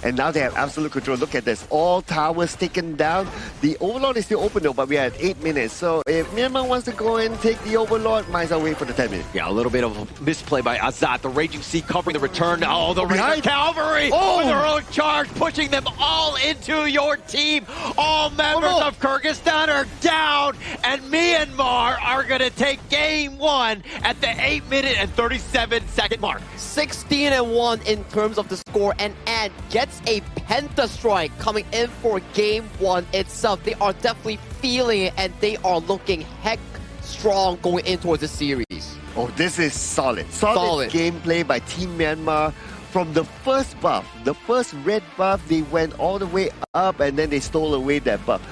Speaker 17: And now they have absolute control. Look at this. All towers taken down. The Overlord is still open though, but we are at 8 minutes. So if Myanmar wants to go and take the Overlord, might as well wait for the 10 minutes.
Speaker 18: Yeah, a little bit of a misplay by Azat. The Raging Sea covering the return. Oh, the Razor Cavalry with their own charge, pushing them all into your team. All members of Kyrgyzstan are down, and Myanmar are going to take game 1 at the 8-minute and 37-second mark.
Speaker 16: 16-1 in terms of the score, and Ant gets a Penta Strike coming in for game 1 itself. They are definitely feeling it, and they are looking heck strong going in towards the series.
Speaker 17: Oh, this is solid. Solid gameplay by Team Myanmar. From the first buff, the first red buff, they went all the way up, and then they stole away that buff.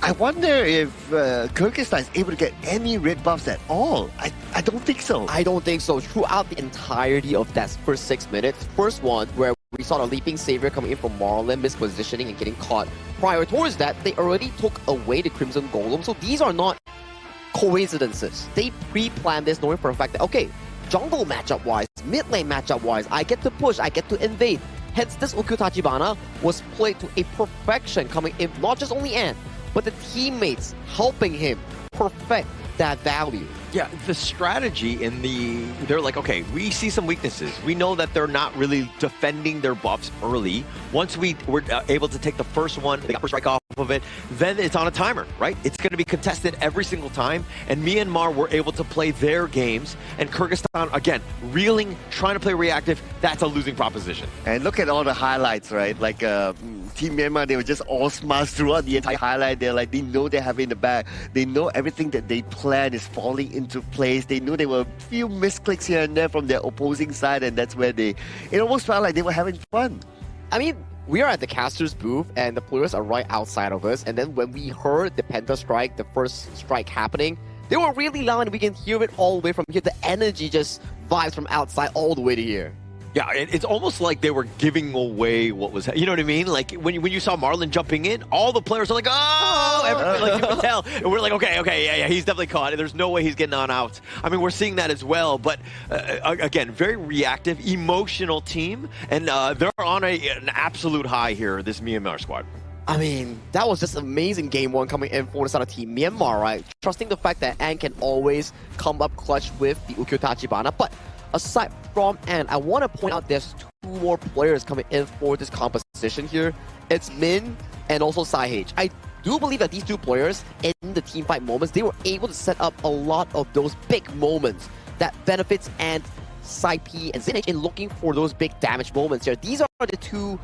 Speaker 17: I wonder if Kyrgyzstan is able to get any red buffs at all. I don't think so.
Speaker 16: I don't think so. Throughout the entirety of that first 6 minutes, first one where we saw the Leaping Savior coming in from Marlon, mispositioning and getting caught. Prior towards that, they already took away the Crimson Golem. So these are not coincidences. They pre-planned this knowing for a fact that, okay, jungle matchup-wise, mid lane matchup-wise, I get to push, I get to invade. Hence, this Ukyu Tachibana was played to a perfection, coming in not just only Ant, but the teammates helping him perfect that value.
Speaker 18: Yeah, the strategy in they're like, okay, we see some weaknesses. We know that they're not really defending their buffs early. Once we were able to take the first one, they got first strike off, of it, then it's on a timer, right? It's going to be contested every single time, and Myanmar were able to play their games, and Kyrgyzstan, again, reeling, trying to play reactive, that's a losing proposition.
Speaker 17: And look at all the highlights, right? Like Team Myanmar, they were just all smart throughout the entire highlight. They know they have it in the bag. They know everything that they plan is falling into place. They knew there were a few misclicks here and there from their opposing side, and that's where it almost felt like they were having fun.
Speaker 16: I mean, we are at the caster's booth and the players are right outside of us, and then when we heard the Penta strike, the first strike happening, they were really loud and we can hear it all the way from here. The energy just vibes from outside all the way to here.
Speaker 18: Yeah, it's almost like they were giving away what was, you know what I mean? Like when you saw Marlon jumping in, all the players are like, oh, like you can tell. And we're like, okay, yeah, he's definitely caught. There's no way he's getting on out. I mean, we're seeing that as well. But again, very reactive, emotional team. And they're on an absolute high here, this Myanmar squad.
Speaker 16: I mean, that was just amazing game one coming in for the side of Team Myanmar, right? Trusting the fact that An can always come up clutch with the Ukyo Tachibana. But aside from An, I want to point out there's two more players coming in for this composition here. It's Min and also Saihage. I do believe that these two players, in the teamfight moments, they were able to set up a lot of those big moments that benefits and Sai-P and Zinage in looking for those big damage moments here. These are the two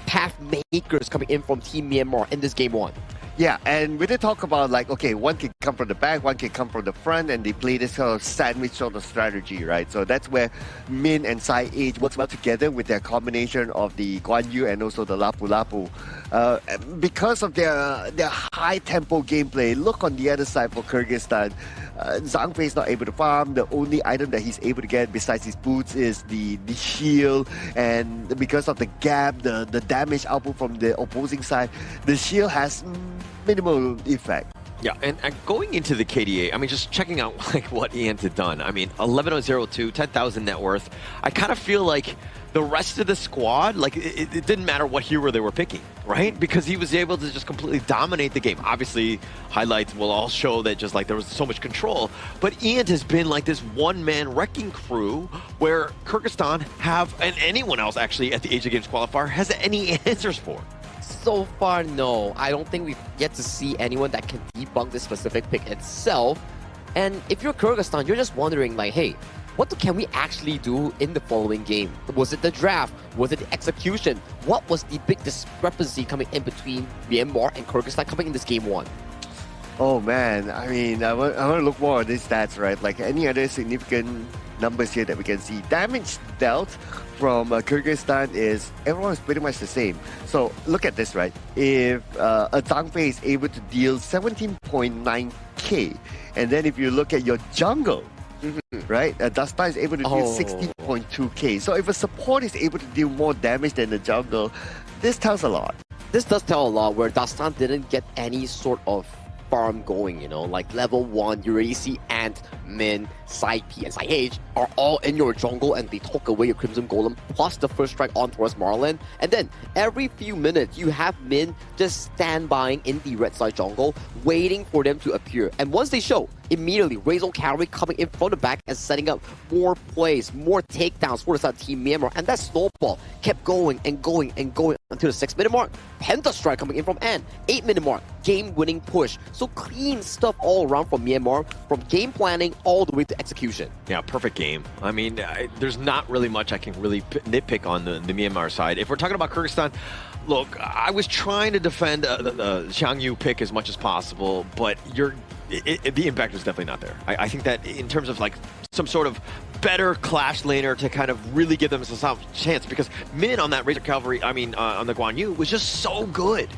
Speaker 16: path makers coming in from Team Myanmar in this game one.
Speaker 17: Yeah, and we did talk about like, okay, one can come from the back, one can come from the front, and they play this sort of sandwich sort of strategy, right? So that's where Min and Sai-H works well together with their combination of the Guan Yu and also the Lapu Lapu. Because of their high tempo gameplay, look on the other side for Kyrgyzstan. Zhang Fei is not able to farm. The only item that he's able to get besides his boots is the shield, and because of the gap, the damage output from the opposing side, the shield has minimal effect.
Speaker 18: Yeah, and going into the KDA, I mean, just checking out like what Ian had done. I mean, 11,002, 10,000 net worth. I kind of feel like the rest of the squad, like it didn't matter what hero they were picking, right? Because he was able to just completely dominate the game. Obviously, highlights will all show that just like there was so much control. But Ian has been like this one-man wrecking crew where Kyrgyzstan have, and anyone else actually at the Asian Games qualifier, has any answers for.
Speaker 16: So far, no. I don't think we've yet to see anyone that can debunk this specific pick itself. And if you're Kyrgyzstan, you're just wondering like, hey, what can we actually do in the following game? Was it the draft? Was it the execution? What was the big discrepancy coming in between Myanmar and Kyrgyzstan coming in this game one?
Speaker 17: Oh man, I mean, I want to look more at these stats, right? Like any other significant numbers here that we can see. Damage dealt from Kyrgyzstan is, everyone is pretty much the same. So look at this, right? If a Zhang Fei is able to deal 17.9k, and then if you look at your jungle, right? Dasta is able to deal 16.2k. So if a support is able to deal more damage than the jungle, this tells a lot.
Speaker 16: This does tell a lot where Dastan didn't get any sort of farm going, you know, like level 1, you already see Ant, Min, Sai-P, and Sai-H are all in your jungle and they took away your Crimson Golem plus the first strike on towards Marlon. And then every few minutes, you have Min just standbying in the red side jungle, waiting for them to appear. And once they show, immediately Razor Cavalry coming in from the back and setting up more plays, more takedowns for the side of Team Myanmar. And that snowball kept going and going and going until the 6-minute mark. Penta strike coming in from An, 8-minute mark, game-winning push. So clean stuff all around from Myanmar, from game planning all the way to execution.
Speaker 18: Yeah, perfect game. I mean, there's not really much I can really nitpick on the Myanmar side. If we're talking about Kyrgyzstan, look, I was trying to defend the Xiang Yu pick as much as possible, but the impact was definitely not there. I think that in terms of like some sort of better clash laner to kind of really give them some chance, because Min on that Razor Cavalry, I mean, on the Guan Yu was just so good.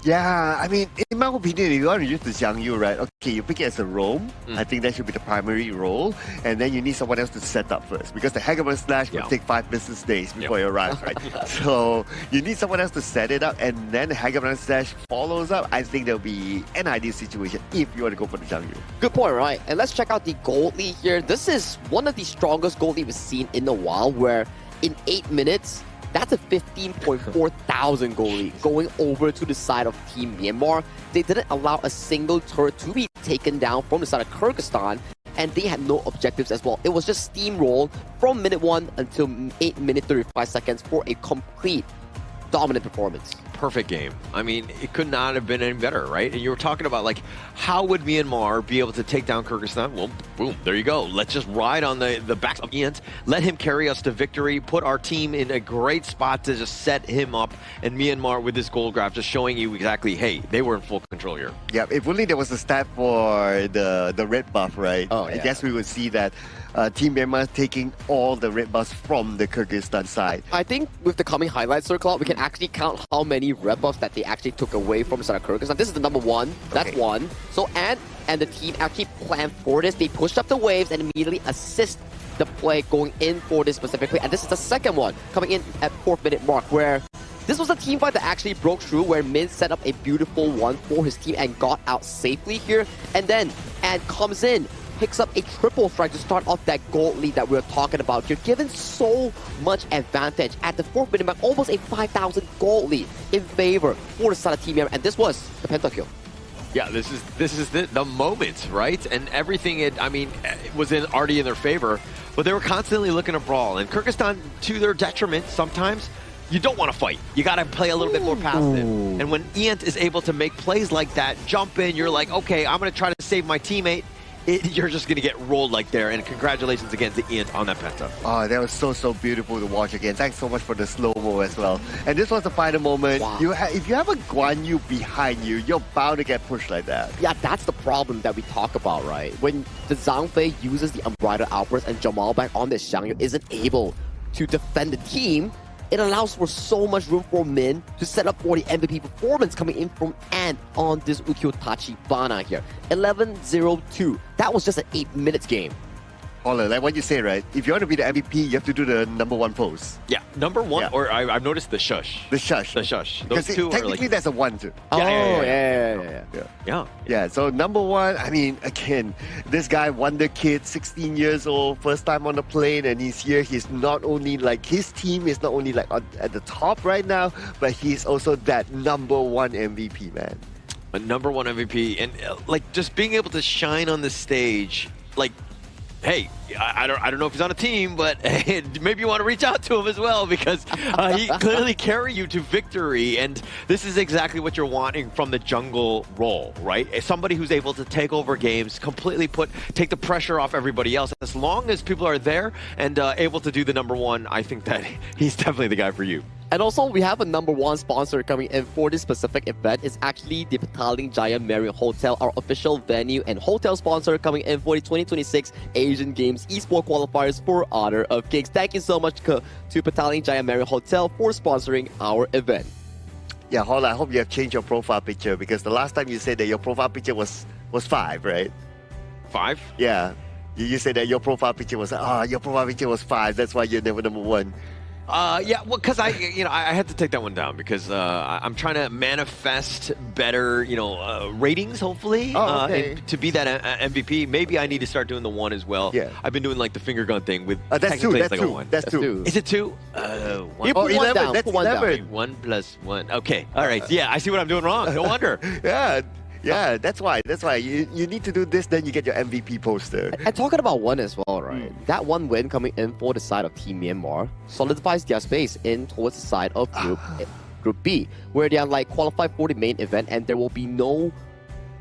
Speaker 17: Yeah, I mean, in my opinion, if you want to use the Xiang Yu, right, okay, you pick it as a roam. I think that should be the primary role. And then you need someone else to set up first, because the Hegemon Slash will take 5 business days before it arrives, right? So you need someone else to set it up, and then the Hegemon Slash follows up. I think there'll be an ideal situation if you want to go for the Xiang Yu.
Speaker 16: Good point, right? And let's check out the gold lead here. This is one of the strongest gold lead we've seen in a while, where in 8 minutes, that's a 15.4 thousand gold lead going over to the side of Team Myanmar. They didn't allow a single turret to be taken down from the side of Kyrgyzstan, and they had no objectives as well. It was just steamroll from minute 1 until 8 minutes 35 seconds for a complete dominant performance.
Speaker 18: perfect game. I mean, it could not have been any better, right? And you were talking about, like, how would Myanmar be able to take down Kyrgyzstan? Well, boom, there you go. Let's just ride on the backs of Iant, let him carry us to victory, put our team in a great spot to just set him up. And Myanmar, with this goal graph, just showing you exactly, hey, they were in full control here.
Speaker 17: Yeah, if only there was a stat for the red buff, right?
Speaker 16: Oh,
Speaker 17: I
Speaker 16: yeah.
Speaker 17: guess we would see that Team Myanmar taking all the red buffs from the Kyrgyzstan side.
Speaker 16: I think with the coming highlight circle, we can actually count how many red buffs that they actually took away from the side of Kyrgyzstan. This is the number one. That's one. So Ant and the team actually planned for this. They pushed up the waves and immediately assist the play going in for this specifically. And this is the second one coming in at 4th minute mark, where this was a team fight that actually broke through, where Min set up a beautiful one for his team and got out safely here. And then Ant comes in, picks up a triple strike to start off that goal lead that we're talking about here, given so much advantage at the 4th minute mark, almost a 5,000 goal lead in favor for the side of Team Myanmar, and this was the pentakill.
Speaker 18: Yeah, this is the moment, right? And everything, it was already in their favor, but they were constantly looking to brawl. And Kyrgyzstan, to their detriment, sometimes you don't want to fight. You got to play a little bit more passive. And when Iant is able to make plays like that, jump in, you're like, okay, I'm going to try to save my teammate. You're just going to get rolled like there. And congratulations again to Iant on that penta.
Speaker 17: Oh, that was so beautiful to watch again. Thanks so much for the slow-mo as well. And this was the final moment.
Speaker 16: Wow.
Speaker 17: If you have a Guan Yu behind you, you're bound to get pushed like that.
Speaker 16: Yeah, that's the problem that we talk about, right? When the Zhang Fei uses the Unbridled Outburst and Jamal back on this Xiang Yu isn't able to defend the team, it allows for so much room for Min to set up for the MVP performance coming in from Ant on this Ukyo Tachibana here. 11-0-2. That was just an 8 minutes game.
Speaker 17: Holler, like what you say, right? If you want to be the MVP, you have to do the number one pose.
Speaker 18: Yeah, number one,
Speaker 17: Yeah.
Speaker 18: or I've noticed the shush.
Speaker 17: The shush.
Speaker 18: The shush.
Speaker 17: Because
Speaker 18: Those two are
Speaker 17: technically
Speaker 18: like...
Speaker 17: that's a 1-2.
Speaker 16: Yeah.
Speaker 17: Yeah, so number one, I mean, again, this guy, Wonder Kid, 16 years old, first time on the plane, and he's here. He's not only like, his team is not only like at the top right now, but he's also that number one MVP, man.
Speaker 18: A number one MVP, and like just being able to shine on the stage, like, hey, I don't know if he's on a team, but maybe you want to reach out to him as well, because he clearly carry you to victory, and this is exactly what you're wanting from the jungle role, right? Somebody who's able to take over games, completely take the pressure off everybody else. As long as people are there and able to do the number one, I think that he's definitely the guy for you.
Speaker 16: And also, we have a number one sponsor coming in for this specific event. It's actually the Petaling Jaya Marriott Hotel, our official venue and hotel sponsor coming in for the 2026 Asian Games Esports Qualifiers for Honor of Kings. Thank you so much to Petaling Jaya Marriott Hotel for sponsoring our event.
Speaker 17: Yeah, Holler, I hope you have changed your profile picture, because the last time you said that your profile picture was 5, right?
Speaker 18: 5?
Speaker 17: Yeah. You said that your profile picture was 5. That's why you're never number one.
Speaker 18: Yeah, well, because I had to take that one down because I'm trying to manifest better, ratings, hopefully, and to be that MVP. Maybe I need to start doing the 1 as well.
Speaker 17: Yeah.
Speaker 18: I've been doing like the finger gun thing with.
Speaker 17: That's 2. That's
Speaker 18: like
Speaker 17: 2.
Speaker 18: A 1.
Speaker 17: That's 2.
Speaker 18: Is it 2? 1.
Speaker 16: You put 1 down.
Speaker 17: That's
Speaker 16: Put 1 down.
Speaker 17: 11.
Speaker 18: 1 plus 1. Okay. All right. Yeah, I see what I'm doing wrong. No wonder.
Speaker 17: Yeah, that's why. You need to do this, then you get your MVP poster.
Speaker 16: And talking about 1 as well, right? That 1 win coming in for the side of Team Myanmar solidifies their space in towards the side of Group B, where they are like qualified for the main event, and there will be no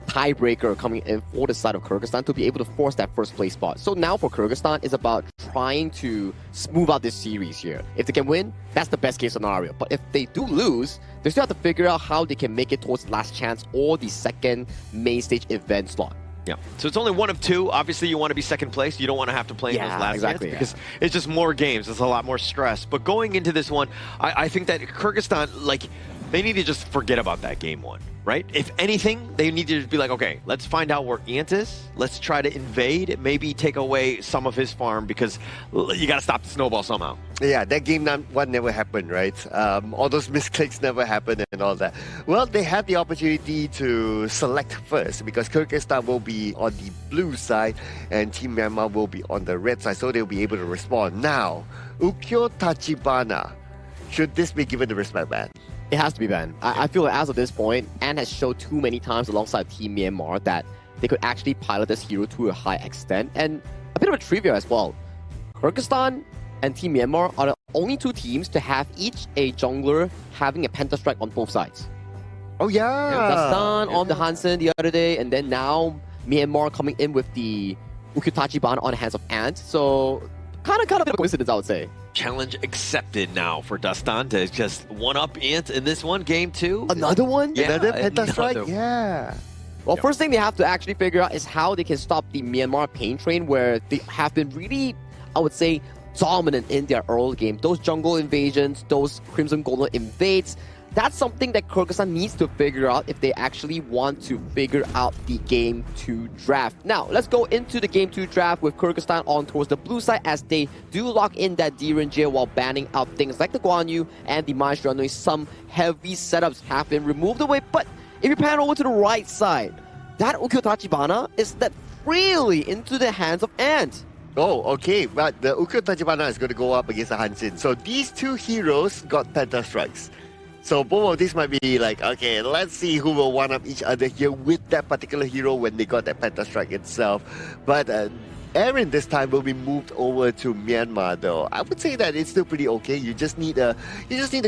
Speaker 16: tiebreaker coming in for the side of Kyrgyzstan to be able to force that first place spot. So now for Kyrgyzstan, it's about trying to smooth out this series here. If they can win, that's the best case scenario. But if they do lose, they still have to figure out how they can make it towards last chance or the second main stage event slot.
Speaker 18: Yeah. So it's only 1 of 2. Obviously, you want to be second place. You don't want to have to play in those last games because it's just more games. It's a lot more stress. But going into this one, I think that Kyrgyzstan, they need to just forget about that game 1, right? If anything, they need to be like, okay, let's find out where Iant is. Let's try to invade, maybe take away some of his farm, because you got to stop the snowball somehow.
Speaker 17: Yeah, that game 1 never happened, right? All those misclicks never happened and all that. Well, they have the opportunity to select first, because Kyrgyzstan will be on the blue side and Team Myanmar will be on the red side, so they'll be able to respond. Now, Ukyo Tachibana, should this be given the respect ban?
Speaker 16: It has to be banned. I feel like as of this point, Ant has showed too many times alongside Team Myanmar that they could actually pilot this hero to a high extent. And a bit of a trivia as well. Kyrgyzstan and Team Myanmar are the only two teams to have each a jungler having a Penta Strike on both sides.
Speaker 17: Oh yeah.
Speaker 16: Dastan on the Hansen the other day, and then now Myanmar coming in with the Ukyutachibana on the hands of Ant. So kind of a bit of coincidence, I would say.
Speaker 18: Challenge accepted now for Dastan to just one-up Ant in this one, game 2.
Speaker 16: Another one?
Speaker 18: Yeah,
Speaker 17: Another Penta Strike? Yeah.
Speaker 16: Well, first thing they have to actually figure out is how they can stop the Myanmar pain train, where they have been really, I would say, dominant in their early game. Those jungle invasions, those Crimson Golem invades, that's something that Kyrgyzstan needs to figure out if they actually want to figure out the Game 2 draft. Now, let's go into the Game 2 draft with Kyrgyzstan on towards the blue side as they do lock in that D-Ranger while banning out things like the Guan Yu and the Maestro. Some heavy setups have been removed away, but if you pan over to the right side, that Ukyutachibana is that freely into the hands of Ant.
Speaker 17: Oh, okay, but the Ukyutachibana is going to go up against the Hansin. So these two heroes got Penta Strikes. So both of these might be like, okay, let's see who will one-up each other here with that particular hero when they got that Penta Strike itself. But Aaron this time will be moved over to Myanmar though. I would say that it's still pretty okay. You just need a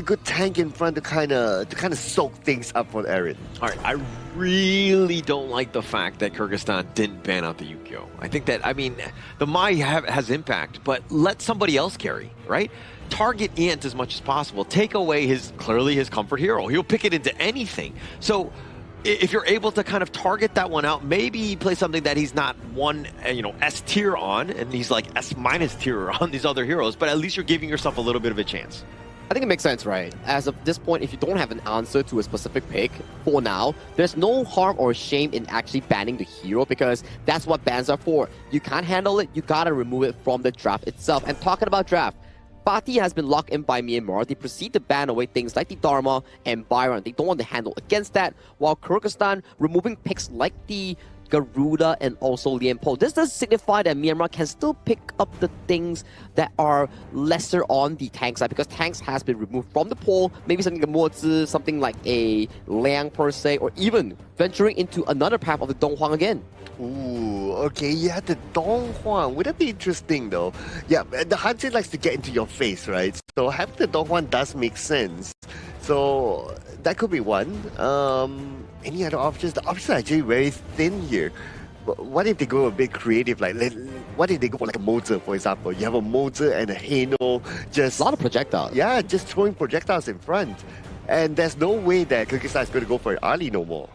Speaker 17: good tank in front to kind of soak things up for Aaron.
Speaker 18: All right, I really don't like the fact that Kyrgyzstan didn't ban out the Yukio. I think that, I mean, the Mai has impact, but let somebody else carry, right? Target Ant as much as possible. Take away clearly his comfort hero. He'll pick it into anything. So if you're able to kind of target that one out, maybe play something that he's not S tier on, and he's like S minus tier on these other heroes, but at least you're giving yourself a little bit of a chance.
Speaker 16: I think it makes sense, right? As of this point, if you don't have an answer to a specific pick, for now, there's no harm or shame in actually banning the hero, because that's what bans are for. You can't handle it, you gotta remove it from the draft itself. And talking about draft, Fatih has been locked in by Myanmar. They proceed to ban away things like the Dharma and Byron. They don't want to handle against that, while Kyrgyzstan removing picks like the Garuda and also Lianpo. This does signify that Myanmar can still pick up the things that are lesser on the tank side, because tanks has been removed from the pool. Maybe something like a Mozi, something like a Liang per se, or even venturing into another path of the Donghuang again.
Speaker 17: Ooh, okay, yeah, the Donghuang. Would that be interesting though? Yeah, the Hansin likes to get into your face, right? So having the Donghuang does make sense. So that could be one. Any other options? The options are actually very thin here. But what if they go a bit creative? Like, what if they go for like a Mozi, for example? You have a Mozi and a Haino, just
Speaker 16: a lot of projectiles.
Speaker 17: Yeah, just throwing projectiles in front. And there's no way that Kyrgyzstan is going to go for Ali no more.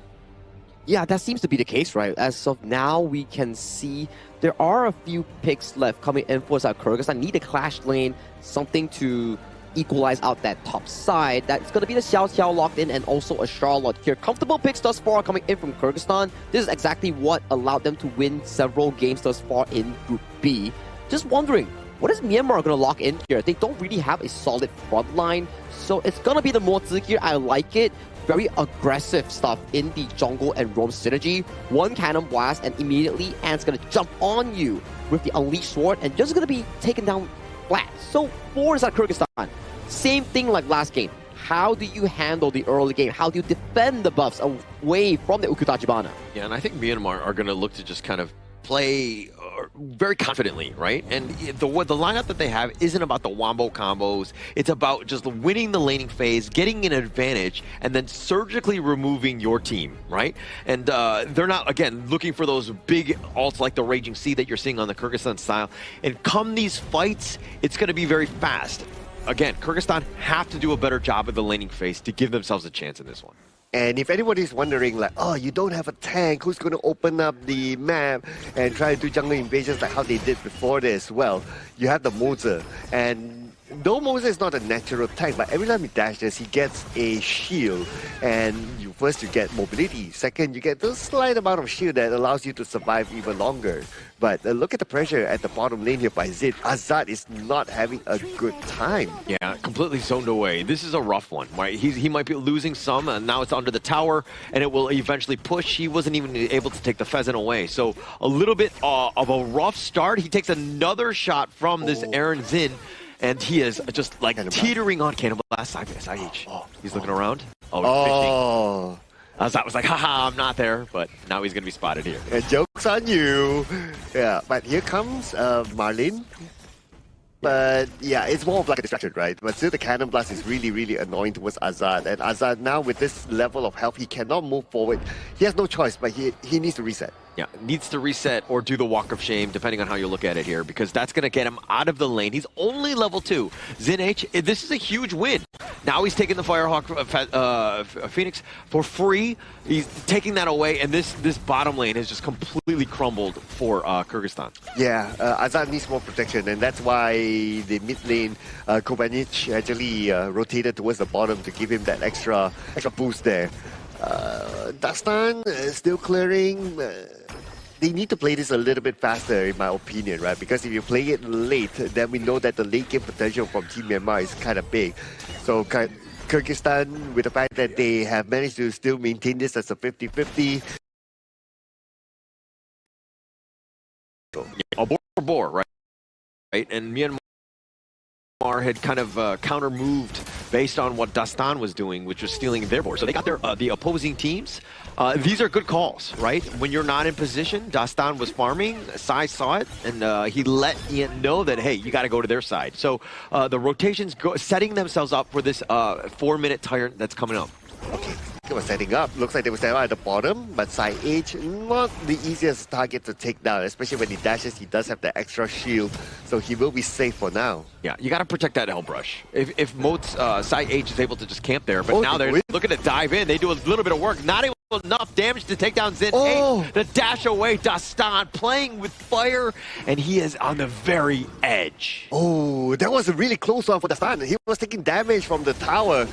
Speaker 16: Yeah, that seems to be the case, right? As of now, we can see there are a few picks left coming in for Kyrgyzstan. Need a clash lane, something to equalize out that top side. That's going to be the Xiao Xiao locked in, and also a Charlotte here. Comfortable picks thus far coming in from Kyrgyzstan. This is exactly what allowed them to win several games thus far in Group B. Just wondering, what is Myanmar going to lock in here? They don't really have a solid front line, so it's going to be the Mozi here. I like it. Very aggressive stuff in the jungle and roam synergy. One cannon blast and immediately Ant's gonna jump on you with the Unleashed Sword and just gonna be taken down flat. So for Kyrgyzstan, same thing like last game. How do you handle the early game? How do you defend the buffs away from the Ukyutachibana?
Speaker 18: Yeah, and I think Myanmar are gonna look to just kind of play very confidently, right? And the lineup that they have isn't about the wombo combos. It's about just winning the laning phase, getting an advantage, and then surgically removing your team, right? And they're not, again, looking for those big ults like the Raging Sea that you're seeing on the Kyrgyzstan style. And come these fights, it's going to be very fast. Again, Kyrgyzstan have to do a better job of the laning phase to give themselves a chance in this one.
Speaker 17: And if anybody's wondering, like, oh, you don't have a tank, who's going to open up the map and try to do jungle invasions like how they did before this? Well, you have the Mozi. And though Mozi is not a natural tank, but every time he dashes, he gets a shield. And first, you get mobility. Second, you get the slight amount of shield that allows you to survive even longer. But look at the pressure at the bottom lane here by Zid. Azad is not having a good time.
Speaker 18: Yeah, completely zoned away. This is a rough one, right? He might be losing some, and now it's under the tower, and it will eventually push. He wasn't even able to take the pheasant away. So a little bit of a rough start. He takes another shot from this Aaron Zin, and he is just like teetering on Cannon Blast. He's looking around. Fishing. Azat was like, haha, I'm not there, but now he's going to be spotted here.
Speaker 17: And joke's on you. Yeah, but here comes Marlin. But yeah, it's more of like a distraction, right? But still the Cannon Blast is really, really annoying towards Azad. And Azad now with this level of health, he cannot move forward. He has no choice, but he needs to reset.
Speaker 18: Yeah, needs to reset or do the Walk of Shame, depending on how you look at it here, because that's going to get him out of the lane. He's only level 2. Xin H, this is a huge win. Now he's taking the Firehawk Phoenix for free. He's taking that away, and this bottom lane has just completely crumbled for Kyrgyzstan.
Speaker 17: Yeah, Azad needs more protection, and that's why the mid lane, Kobanic actually rotated towards the bottom to give him that extra boost there. Dastan still clearing. They need to play this a little bit faster, in my opinion, right? Because if you play it late, then we know that the late game potential from Team Myanmar is kind of big. So Kyrgyzstan, with the fact that they have managed to still maintain this as a 50-50.
Speaker 18: A bore, right? And Myanmar had kind of counter-moved based on what Dastan was doing, which was stealing their board. So they got their the opposing teams. These are good calls, right? When you're not in position, Dastan was farming, Sai saw it, and he let Ian know that, hey, you got to go to their side. So the rotations setting themselves up for this 4-minute tyrant that's coming up.
Speaker 17: Okay, they were setting up. Looks like they were setting up at the bottom, but Sai H, not the easiest target to take down, especially when he dashes. He does have the extra shield, so he will be safe for now.
Speaker 18: Yeah, you got to protect that Hell Brush. If Moat's Sai H is able to just camp there, but now they're looking to dive in. They do a little bit of work, not able enough damage to take down Xin H. The dash away, Dastan playing with fire, and he is on the very edge.
Speaker 17: Oh, that was a really close one for Dastan. He was taking damage from the tower,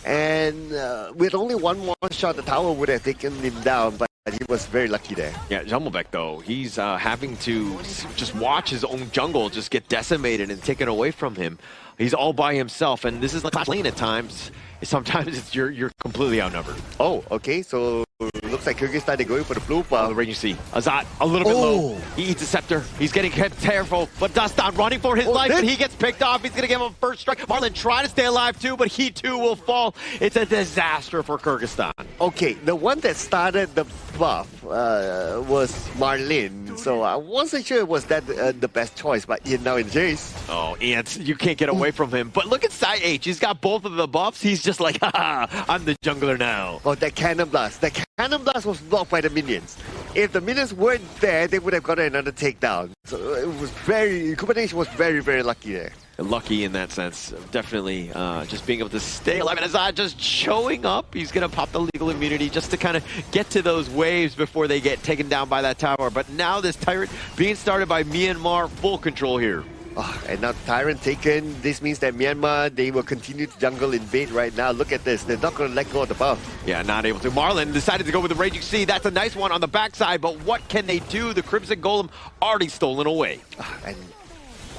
Speaker 17: and with only one more shot, the tower would have taken him down, but he was very lucky there.
Speaker 18: Yeah, Jumblebek, though, he's having to just watch his own jungle just get decimated and taken away from him. He's all by himself, and this is the clash lane at times. Sometimes it's you're completely outnumbered.
Speaker 17: Oh, okay, so looks like Kyrgyzstan, they're going for the blue buff.
Speaker 18: The range you see. Azad, a little bit low. He eats a scepter. He's getting careful, but Dastan running for his life, and he gets picked off. He's going to give him a first strike. Marlin trying to stay alive too, but he too will fall. It's a disaster for Kyrgyzstan.
Speaker 17: Okay, the one that started the buff was Marlin, so I wasn't sure it was that the best choice, but Ian now in chase.
Speaker 18: Oh, Ian, you can't get away from him. But look at Sai H. He's got both of the buffs. He's just like, haha, I'm the jungler now.
Speaker 17: Oh, that Cannon Blast. That Cannon Blast was blocked by the minions. If the minions weren't there, they would have gotten another takedown. So it was Kubernetes was very, very lucky there.
Speaker 18: Lucky in that sense. Definitely just being able to stay alive. And Azad just showing up. He's going to pop the legal immunity just to kind of get to those waves before they get taken down by that tower. But now this Tyrant being started by Myanmar, full control here.
Speaker 17: Oh, and now Tyrant taken. This means that Myanmar, they will continue to jungle invade right now. Look at this. They're not going to let go of the buff.
Speaker 18: Yeah, not able to. Marlin decided to go with the Raging Sea. That's a nice one on the backside, but what can they do? The Crimson Golem already stolen away.
Speaker 17: And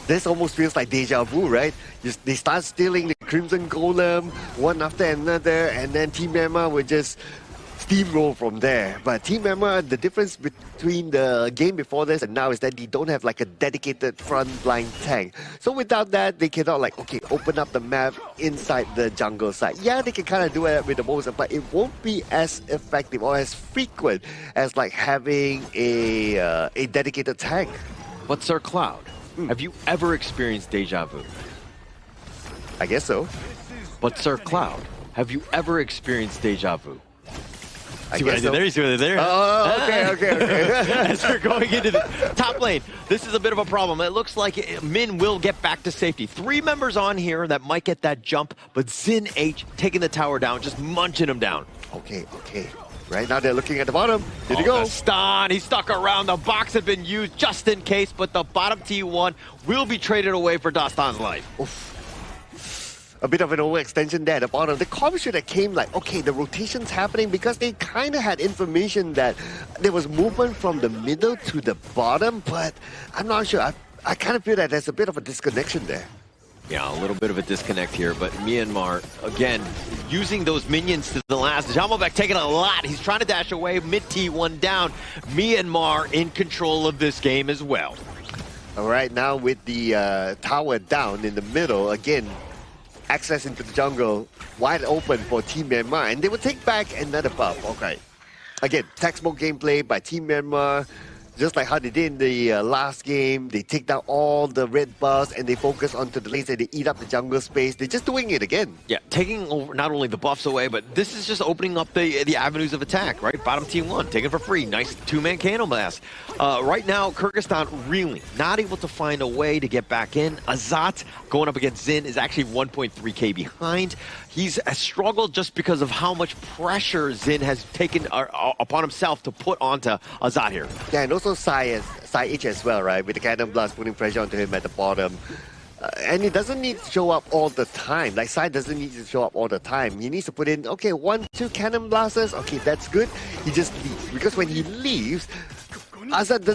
Speaker 17: this almost feels like deja vu, right? They start stealing the Crimson Golem one after another, and then Team Myanmar will just steamroll from there. But Team Myanmar, the difference between the game before this and now is that they don't have like a dedicated front line tank. So without that, they cannot like, okay, open up the map inside the jungle side. Yeah, they can kind of do it with the Moses, but it won't be as effective or as frequent as like having a dedicated tank.
Speaker 18: But Sir Cloud, have you ever experienced deja vu?
Speaker 17: I guess so.
Speaker 18: But Sir Cloud, have you ever experienced deja vu?
Speaker 17: See what I did there?
Speaker 18: You see what I did there?
Speaker 17: Oh, okay.
Speaker 18: As we're going into the top lane, this is a bit of a problem. It looks like Min will get back to safety. 3 members on here that might get that jump, but Xin H taking the tower down, just munching him down.
Speaker 17: Okay. Right now they're looking at the bottom. Here you go.
Speaker 18: Stan, he's stuck around. The box had been used just in case, but the bottom T1 will be traded away for Dastan's life.
Speaker 17: Oof. A bit of an overextension there at the bottom. The comms should have came like, okay, the rotation's happening because they kind of had information that there was movement from the middle to the bottom, but I'm not sure. I kind of feel that there's a bit of a disconnection there.
Speaker 18: Yeah, a little bit of a disconnect here, but Myanmar, again, using those minions to the last. Jamalbek taking a lot. He's trying to dash away, mid T1 down. Myanmar in control of this game as well.
Speaker 17: All right, now with the tower down in the middle, again, access into the jungle wide open for Team Myanmar, and they will take back another buff. Okay. Again, textbook gameplay by Team Myanmar. just like how they did in the last game. They take down all the red buffs and they focus onto the lanes and they eat up the jungle space. They're just doing it again.
Speaker 18: Yeah, taking over not only the buffs away, but this is just opening up the avenues of attack, right? Bottom team one, taken for free. Nice two-man cannon blast. Right now, Kyrgyzstan reeling, not able to find a way to get back in. Azat going up against Zin is actually 1.3k behind. He's struggled just because of how much pressure Zin has taken upon himself to put onto Azat here.
Speaker 17: Yeah, and also Sai H as well, right? With the cannon blast putting pressure onto him at the bottom. And it doesn't need to show up all the time. Like, Sai doesn't need to show up all the time. He needs to put in, okay, 1, 2 cannon blasters. Okay, that's good. He just leaves. Because when he leaves, Azat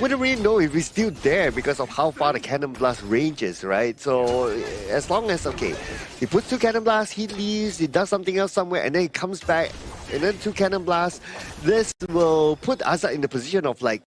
Speaker 17: wouldn't really know if he's still there because of how far the cannon blast ranges, right? So as long as, okay, he puts 2 cannon blasts, he leaves, he does something else somewhere, and then he comes back, and then 2 cannon blasts, this will put Azat in the position of like,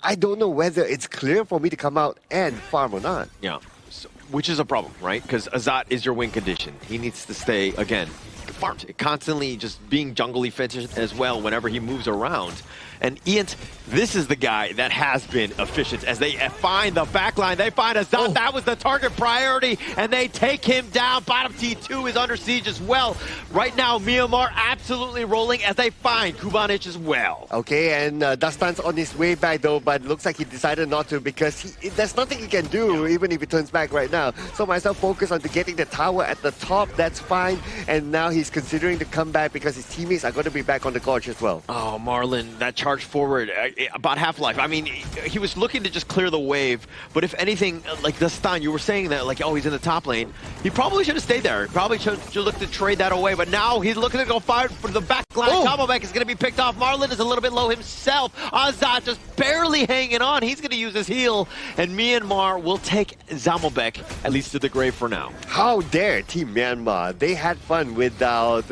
Speaker 17: I don't know whether it's clear for me to come out and farm or not.
Speaker 18: Yeah, so, which is a problem, right? Because Azat is your win condition. He needs to stay, again, farmed, constantly just being jungle efficient as well whenever he moves around. And Iant, this is the guy that has been efficient as they find the backline. They find Azat. That was the target priority, and they take him down. Bottom T2 is under siege as well. Right now, Myanmar absolutely rolling as they find Kubanich as well.
Speaker 17: Okay, and Dastan's on his way back though, but looks like he decided not to because there's nothing he can do even if he turns back right now. So myself focus on getting the tower at the top. That's fine. And now he's considering to come back because his teammates are going to be back on the gorge as well.
Speaker 18: Oh, Marlon, that charge forward about Half-Life. I mean, he was looking to just clear the wave, but if anything, like Dastan, you were saying that, like, oh, he's in the top lane. He probably should have stayed there. Probably should look to trade that away, but now he's looking to go fire for the back line. Zamobec is going to be picked off. Marlon is a little bit low himself. Azat just barely hanging on. He's going to use his heal, and Myanmar will take Zamobec, at least to the grave for now.
Speaker 17: How dare Team Myanmar? They had fun without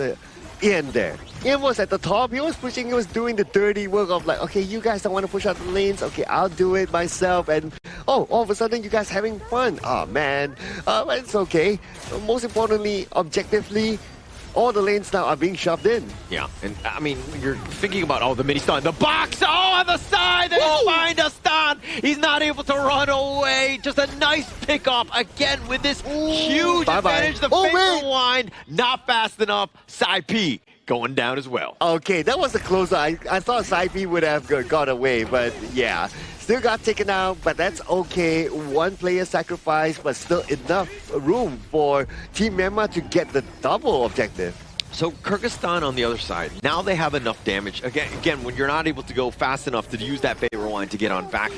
Speaker 17: Ian there. Ian was at the top, he was pushing, he was doing the dirty work of like, okay, you guys don't want to push out the lanes, okay, I'll do it myself, and oh, all of a sudden you guys having fun. Oh man, it's okay. Most importantly, objectively, all the lanes now are being shoved in.
Speaker 18: Yeah, and I mean, you're thinking about, the mini stun, the box, on the side, they find a stun. He's not able to run away. Just a nice pickup again with this huge advantage. The Fatal Wind, not fast enough. Sai P going down as well.
Speaker 17: Okay, that was a closer. I thought Sai P would have got away, but yeah. Still got taken out, but that's okay. One player sacrifice, but still enough room for Team Myanmar to get the double objective.
Speaker 18: So Kyrgyzstan on the other side, now they have enough damage. Again, when you're not able to go fast enough to use that Fate Rewind to get on back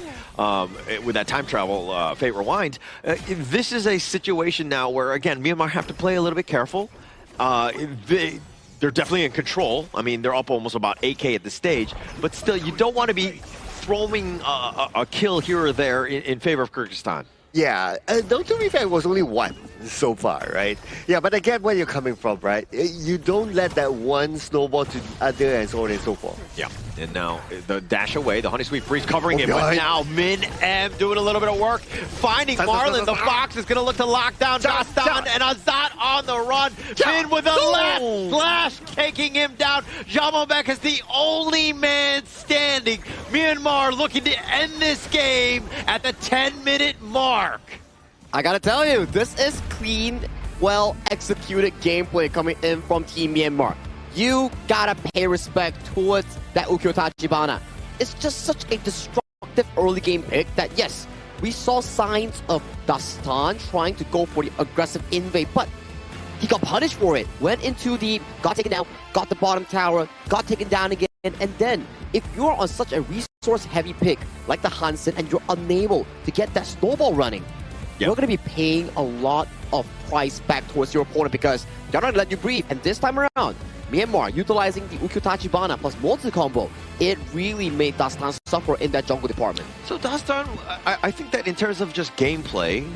Speaker 18: with that time travel Fate Rewind, this is a situation now where, again, Myanmar have to play a little bit careful. They're definitely in control. I mean, they're up almost about 8k at this stage, but still, you don't want to be throwing a kill here or there in favor of Kyrgyzstan.
Speaker 17: Yeah, though to be fair, it was only one so far, right? Yeah, but I get where you're coming from, right? You don't let that one snowball to the other and so on and so forth.
Speaker 18: Yeah, and now the dash away, the Honey Sweet Freeze covering it, but now Min M doing a little bit of work, finding Marlon. The Fox is going to look to lock down Dastan and Azat on the run. Min with a left slash, taking him down. Jamobec is the only man standing. Myanmar looking to end this game at the 10-minute mark.
Speaker 16: I gotta tell you, this is clean, well-executed gameplay coming in from Team Myanmar. You gotta pay respect towards that Ukyo Tachibana. It's just such a destructive early game pick that, yes, we saw signs of Dastan trying to go for the aggressive invade, but he got punished for it. Went into deep, got taken down, got the bottom tower, got taken down again, and then if you're on such a resource-heavy pick like the Hansen and you're unable to get that snowball running, you're going to be paying a lot of price back towards your opponent because they're not going to let you breathe. And this time around, Myanmar utilizing the Ukyo Tachibana plus multi-combo, it really made Dastan suffer in that jungle department.
Speaker 18: So Dastan, I think that in terms of just gameplay,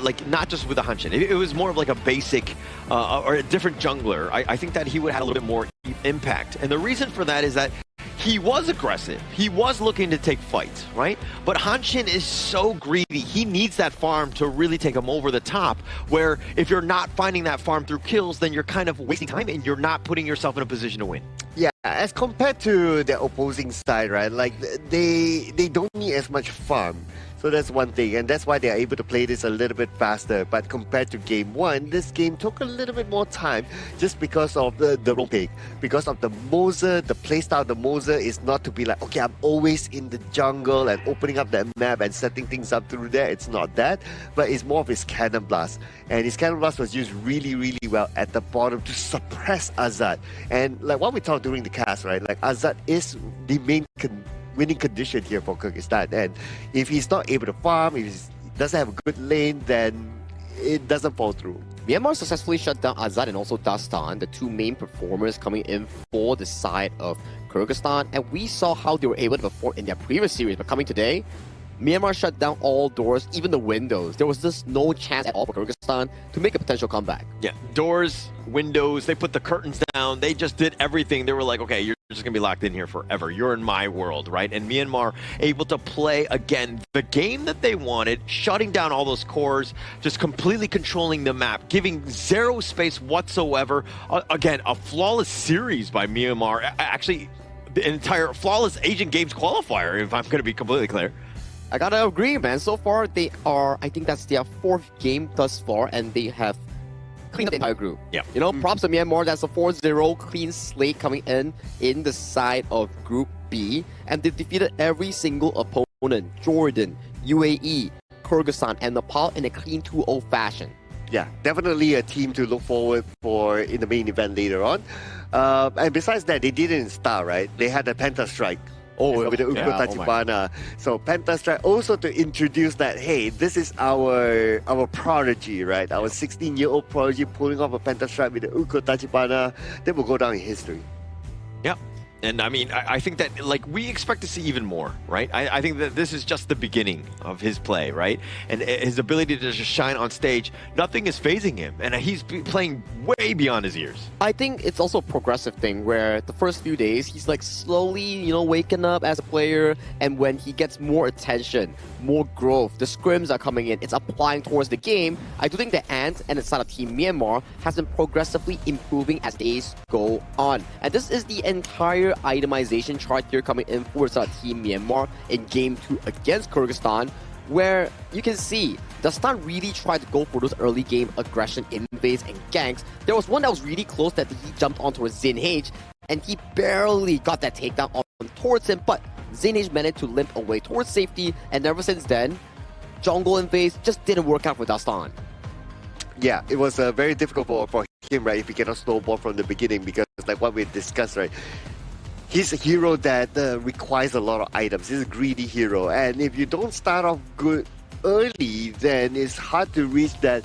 Speaker 18: like not just with the Hanshin, it was more of like a basic or a different jungler. I think that he would have had a little bit more impact. And the reason for that is that he was aggressive. He was looking to take fights, right? But Hanshin is so greedy. He needs that farm to really take him over the top, where if you're not finding that farm through kills, then you're kind of wasting time and you're not putting yourself in a position to win.
Speaker 17: Yeah, as compared to the opposing side, right? Like they don't need as much farm. So that's one thing, and that's why they're able to play this a little bit faster. But compared to game one, this game took a little bit more time just because of the role pick. Because of the Moser, the playstyle of the Moser is not to be like, okay, I'm always in the jungle and opening up that map and setting things up through there. It's not that, but it's more of his Cannon Blast. And his Cannon Blast was used really, really well at the bottom to suppress Azad. And like what we talked during the cast, right? Like Azad is the main winning condition here for Kyrgyzstan, and if he's not able to farm, if he doesn't have a good lane, then it doesn't fall through.
Speaker 16: Myanmar successfully shut down Azad and also Dastan, the two main performers coming in for the side of Kyrgyzstan, and we saw how they were able to perform in their previous series, but coming today, Myanmar shut down all doors, even the windows. There was just no chance at all for Kyrgyzstan to make a potential comeback.
Speaker 18: Yeah, doors, windows, they put the curtains down, they just did everything. They were like, okay, you're just gonna be locked in here forever. You're in my world, right? And Myanmar able to play, again, the game that they wanted, shutting down all those cores, just completely controlling the map, giving zero space whatsoever. Again, a flawless series by Myanmar. Actually, the entire flawless Asian Games qualifier, if I'm gonna be completely clear.
Speaker 16: I gotta agree, man. So far, they are, I think that's their fourth game thus far, and they have cleaned up the entire group.
Speaker 18: Yeah.
Speaker 16: You know, props to Myanmar. That's a 4-0 clean slate coming in the side of Group B, and they've defeated every single opponent: Jordan, UAE, Kyrgyzstan, and Nepal in a clean 2-0 fashion.
Speaker 17: Yeah, definitely a team to look forward for in the main event later on. And besides that, they didn't start, right? They had a Penta Strike. With the Uko Tachibana. So Penta Strike also to introduce that, hey, this is our prodigy, right? Our 16-year-old prodigy pulling off a Penta Strike with the Uko Tachibana. They will go down in history.
Speaker 18: Yep. And I mean, I think that, like, we expect to see even more, right? I think that this is just the beginning of his play, right? And his ability to just shine on stage, nothing is phasing him. And he's playing way beyond his years.
Speaker 16: I think it's also a progressive thing where the first few days, he's like slowly, you know, waking up as a player. And when he gets more attention, more growth, the scrims are coming in, it's applying towards the game. I do think the Ant and the side of Team Myanmar has been progressively improving as days go on. And this is the entire itemization chart here coming in for Team Myanmar in Game 2 against Kyrgyzstan, where you can see Dastan really tried to go for those early game aggression invades and ganks. There was one that was really close that he jumped onto a Zinhage, and he barely got that takedown on towards him, but Zinhage managed to limp away towards safety, and ever since then, jungle invades just didn't work out for Dastan.
Speaker 17: Yeah, it was very difficult for him, right, if he cannot snowball from the beginning, because like what we discussed, right, he's a hero that requires a lot of items. He's a greedy hero, and if you don't start off good early, then it's hard to reach that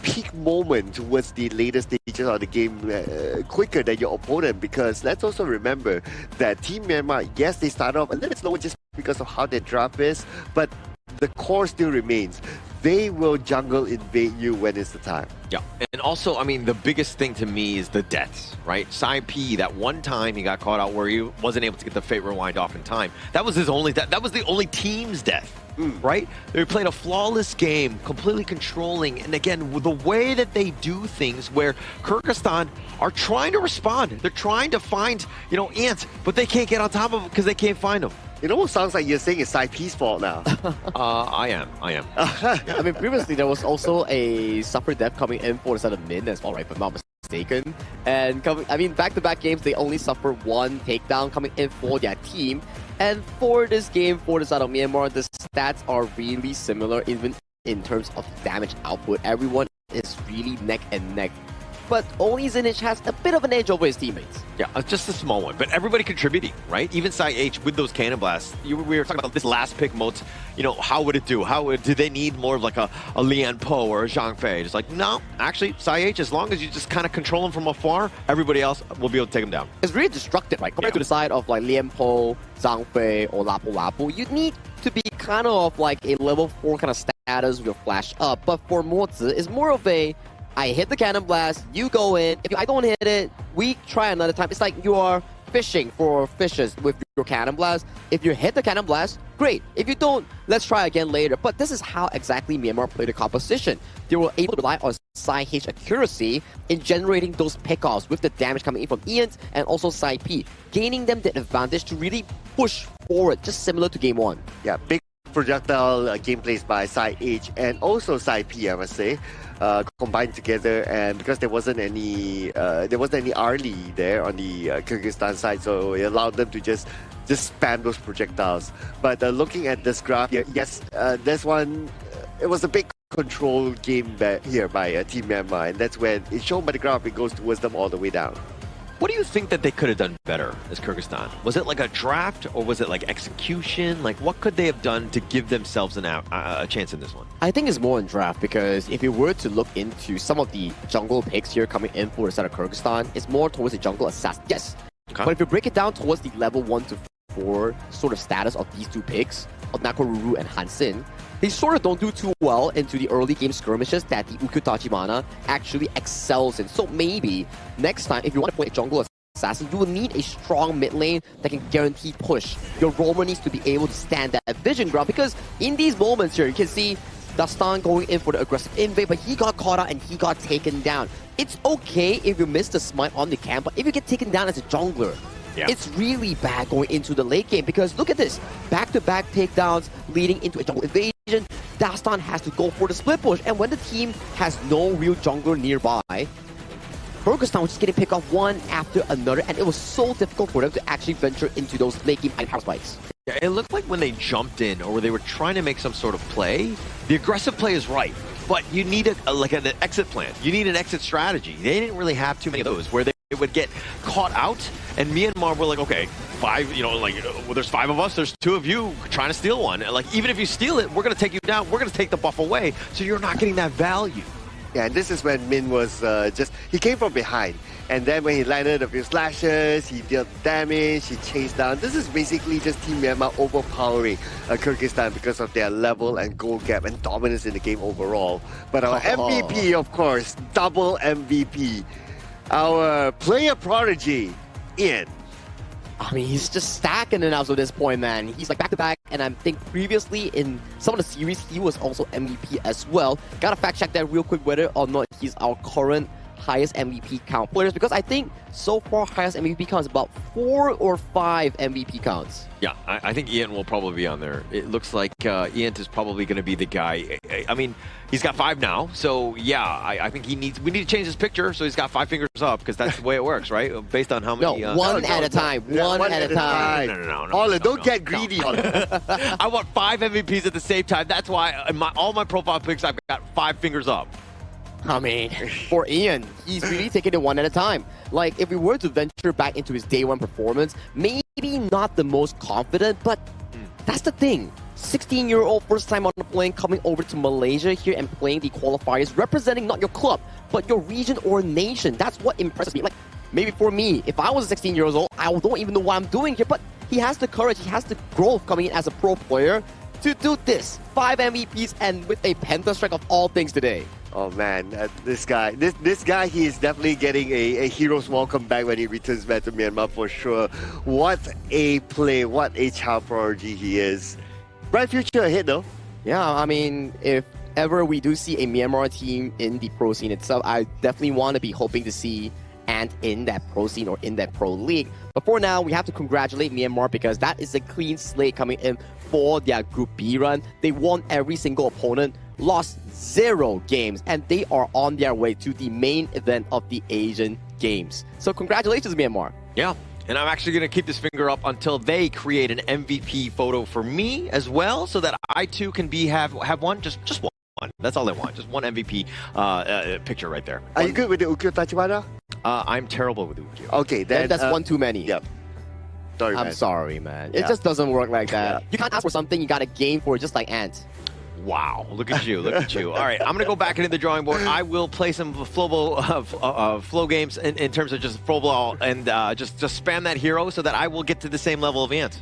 Speaker 17: peak moment towards the later stages of the game quicker than your opponent. Because let's also remember that Team Myanmar, yes, they start off a little bit slower just because of how their draft is, but the core still remains. They will jungle invade you when it's the time.
Speaker 18: Yeah, and also, I mean, the biggest thing to me is the deaths, right? Sai P, that one time he got caught out where he wasn't able to get the Fate Rewind off in time. That was his only death. That was the only team's death, right? They played a flawless game, completely controlling. And again, the way that they do things where Kyrgyzstan are trying to respond. They're trying to find, you know, ants, but they can't get on top of them because they can't find them.
Speaker 17: It almost sounds like you're saying it's Sai P's fault now.
Speaker 18: I am.
Speaker 16: I mean, previously there was also a suffer death coming in for the side of Min as well, right? If I'm not mistaken. And I mean, back-to-back games, they only suffer one takedown coming in for their team. And for this game, for the side of Myanmar, the stats are really similar, even in terms of damage output. Everyone is really neck and neck. But only Zinhage has a bit of an edge over his teammates.
Speaker 18: Yeah, just a small one, but everybody contributing, right? Even Sai H with those cannon blasts. We were talking about this last pick mode. You know, how would it do? Do they need more of like a Lian Po or a Zhang Fei? It's like, no, actually, Sai H, as long as you just kind of control him from afar, everybody else will be able to take him down.
Speaker 16: It's really destructive, right? Compared to the side of like Lian Po, Zhang Fei, or Lapu Lapu, you need to be kind of like a level 4 kind of status with your flash up. But for Mozi, it's more of a, I hit the cannon blast, you go in. If I don't hit it, we try another time. It's like you are fishing for fishes with your cannon blast. If you hit the cannon blast, great. If you don't, let's try again later. But this is how exactly Myanmar played the composition. They were able to rely on Side H accuracy in generating those pickoffs with the damage coming in from Ian and also Side P, gaining them the advantage to really push forward, just similar to game 1.
Speaker 17: Yeah, big projectile gameplays by Side H and also Side P, I must say. Combined together, and because there wasn't any early there on the Kyrgyzstan side, so it allowed them to just spam those projectiles. But looking at this graph, yes, there's one. It was a big control game here by Team Myanmar, and that's when it's shown by the graph. It goes towards them all the way down.
Speaker 18: What do you think that they could have done better as Kyrgyzstan? Was it like a draft, or was it like execution? Like, what could they have done to give themselves a chance in this one?
Speaker 16: I think it's more in draft, because if you were to look into some of the jungle picks here coming in for the side of Kyrgyzstan, it's more towards the jungle assassin. Yes, okay. But if you break it down towards the level 1 to 4 sort of status of these two picks, of Nakoruru and Hansin, they sort of don't do too well into the early game skirmishes that the Ukyu Tachibana actually excels in. So maybe next time, if you want to play a jungle assassin, you will need a strong mid lane that can guarantee push. Your roamer needs to be able to stand that vision ground, because in these moments here, you can see Dastan going in for the aggressive invade, but he got caught out and he got taken down. It's okay if you miss the smite on the camp, but if you get taken down as a jungler, it's really bad going into the late game, because look at this. Back-to-back takedowns leading into a jungle invasion. Dastan has to go for the split push, and when the team has no real jungler nearby, Kyrgyzstan was just getting picked off one after another, and it was so difficult for them to actually venture into those late game power spikes.
Speaker 18: Yeah, it looked like when they jumped in, or they were trying to make some sort of play, the aggressive play is right, but you need like an exit plan. You need an exit strategy. They didn't really have too many of those, where they would get caught out, and Myanmar were like, okay, well, there's 5 of us, there's 2 of you trying to steal one. And like, even if you steal it, we're going to take you down, we're going to take the buff away, so you're not getting that value.
Speaker 17: Yeah, and this is when Min was he came from behind. And then when he landed a few slashes, he dealt damage, he chased down. This is basically just Team Myanmar overpowering Kyrgyzstan because of their level and goal gap and dominance in the game overall. But our MVP, of course, double MVP, our player prodigy, Ian.
Speaker 16: I mean, he's just stacking it up to this point, man. He's like back-to-back, and I think previously in some of the series, he was also MVP as well. Gotta fact-check that real quick whether or not he's our current highest MVP count players, because I think so far highest MVP count is about 4 or 5 MVP counts.
Speaker 18: Yeah, I think Ian will probably be on there. It looks like Ian is probably going to be the guy. I mean, he's got 5 now, so yeah, I think we need to change his picture so he's got 5 fingers up, because that's the way it works, right? Based on how many.
Speaker 16: No, one at a time. One at a time.
Speaker 17: No. Don't get greedy on it.
Speaker 18: I want 5 MVPs at the same time. That's why in all my profile pics, I've got 5 fingers up.
Speaker 16: I mean, for Ian, he's really taking it one at a time. Like, if we were to venture back into his day 1 performance, maybe not the most confident, but that's the thing. 16-year-old first time on the plane coming over to Malaysia here and playing the qualifiers, representing not your club, but your region or nation. That's what impresses me. Like, maybe for me, if I was 16 years old, I don't even know what I'm doing here, but he has the courage, he has the growth coming in as a pro player to do this. 5 MVPs and with a pentastrike of all things today.
Speaker 17: Oh man, this guy, he is definitely getting a hero's welcome back when he returns back to Myanmar for sure. What a play, what a child prodigy he is. Bright future ahead though.
Speaker 16: Yeah, I mean, if ever we do see a Myanmar team in the pro scene itself, I definitely want to be hoping to see Ant in that pro scene or in that pro league. But for now, we have to congratulate Myanmar, because that is a clean slate coming in for their Group B run. They won every single opponent, lost 0 games, and they are on their way to the main event of the Asian Games. So congratulations, Myanmar.
Speaker 18: Yeah, and I'm actually going to keep this finger up until they create an MVP photo for me as well, so that I too can have one, just one. That's all I want, just one MVP picture right there.
Speaker 17: Are you good with the Ukyu Tachibana?
Speaker 18: I'm terrible with Ukyu.
Speaker 17: Okay, then
Speaker 16: that's one too many.
Speaker 17: Yep. Sorry,
Speaker 16: I'm sorry, man. It just doesn't work like that. You can't ask for something you got to game for, just like Ant.
Speaker 18: Wow, look at you, look at you. All right, I'm going to go back into the drawing board. I will play some flow games in terms of just flow ball, and just spam that hero so that I will get to the same level of Ant.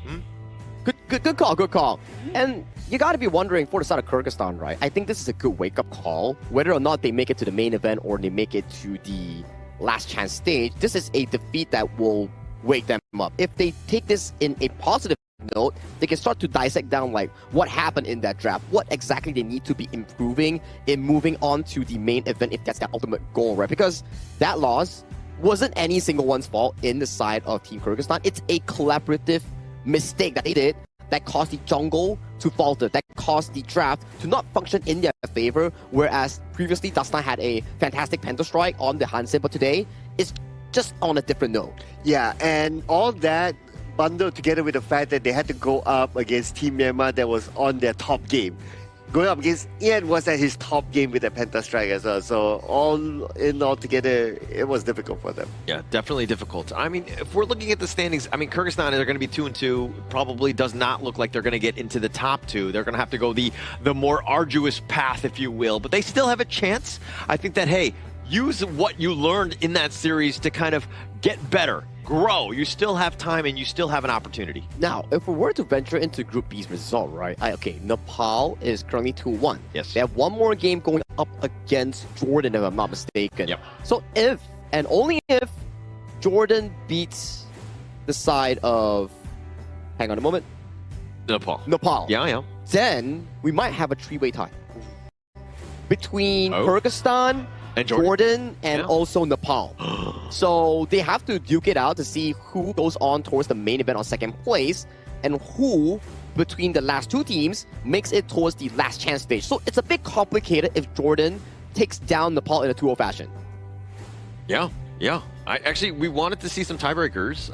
Speaker 16: Good call. And you got to be wondering for the side of Kyrgyzstan, right? I think this is a good wake-up call. Whether or not they make it to the main event or they make it to the last chance stage, this is a defeat that will wake them up. If they take this in a positive note, they can start to dissect down like what happened in that draft, what exactly they need to be improving in moving on to the main event if that's their ultimate goal, right? Because that loss wasn't any single one's fault in the side of Team Kyrgyzstan. It's a collaborative mistake that they did that caused the jungle to falter, that caused the draft to not function in their favor, whereas previously Dastan had a fantastic Penta Strike on the Hansen, but today it's just on a different note.
Speaker 17: Yeah, and all that bundled together with the fact that they had to go up against Team Myanmar that was on their top game. Going up against Ian was at his top game with the Penta Strike as well. So all together, it was difficult for them.
Speaker 18: Yeah, definitely difficult. I mean, if we're looking at the standings, I mean, Kyrgyzstan, they're going to be 2-2. Probably does not look like they're going to get into the top two. They're going to have to go the more arduous path, if you will. But they still have a chance. I think that, hey, use what you learned in that series to kind of get better, grow. You still have time and you still have an opportunity.
Speaker 16: Now, if we were to venture into Group B's result, right? Okay, Nepal is currently 2-1.
Speaker 18: Yes.
Speaker 16: They have one more game going up against Jordan, if I'm not mistaken.
Speaker 18: Yep.
Speaker 16: So if, and only if, Jordan beats the side of, hang on a moment.
Speaker 18: Nepal. Yeah.
Speaker 16: Then we might have a three-way tie between Kyrgyzstan,
Speaker 18: and
Speaker 16: Jordan and also Nepal. So they have to duke it out to see who goes on towards the main event on second place and who between the last two teams makes it towards the last chance stage. So it's a bit complicated if Jordan takes down Nepal in a 2-0 fashion.
Speaker 18: Yeah. We wanted to see some tiebreakers,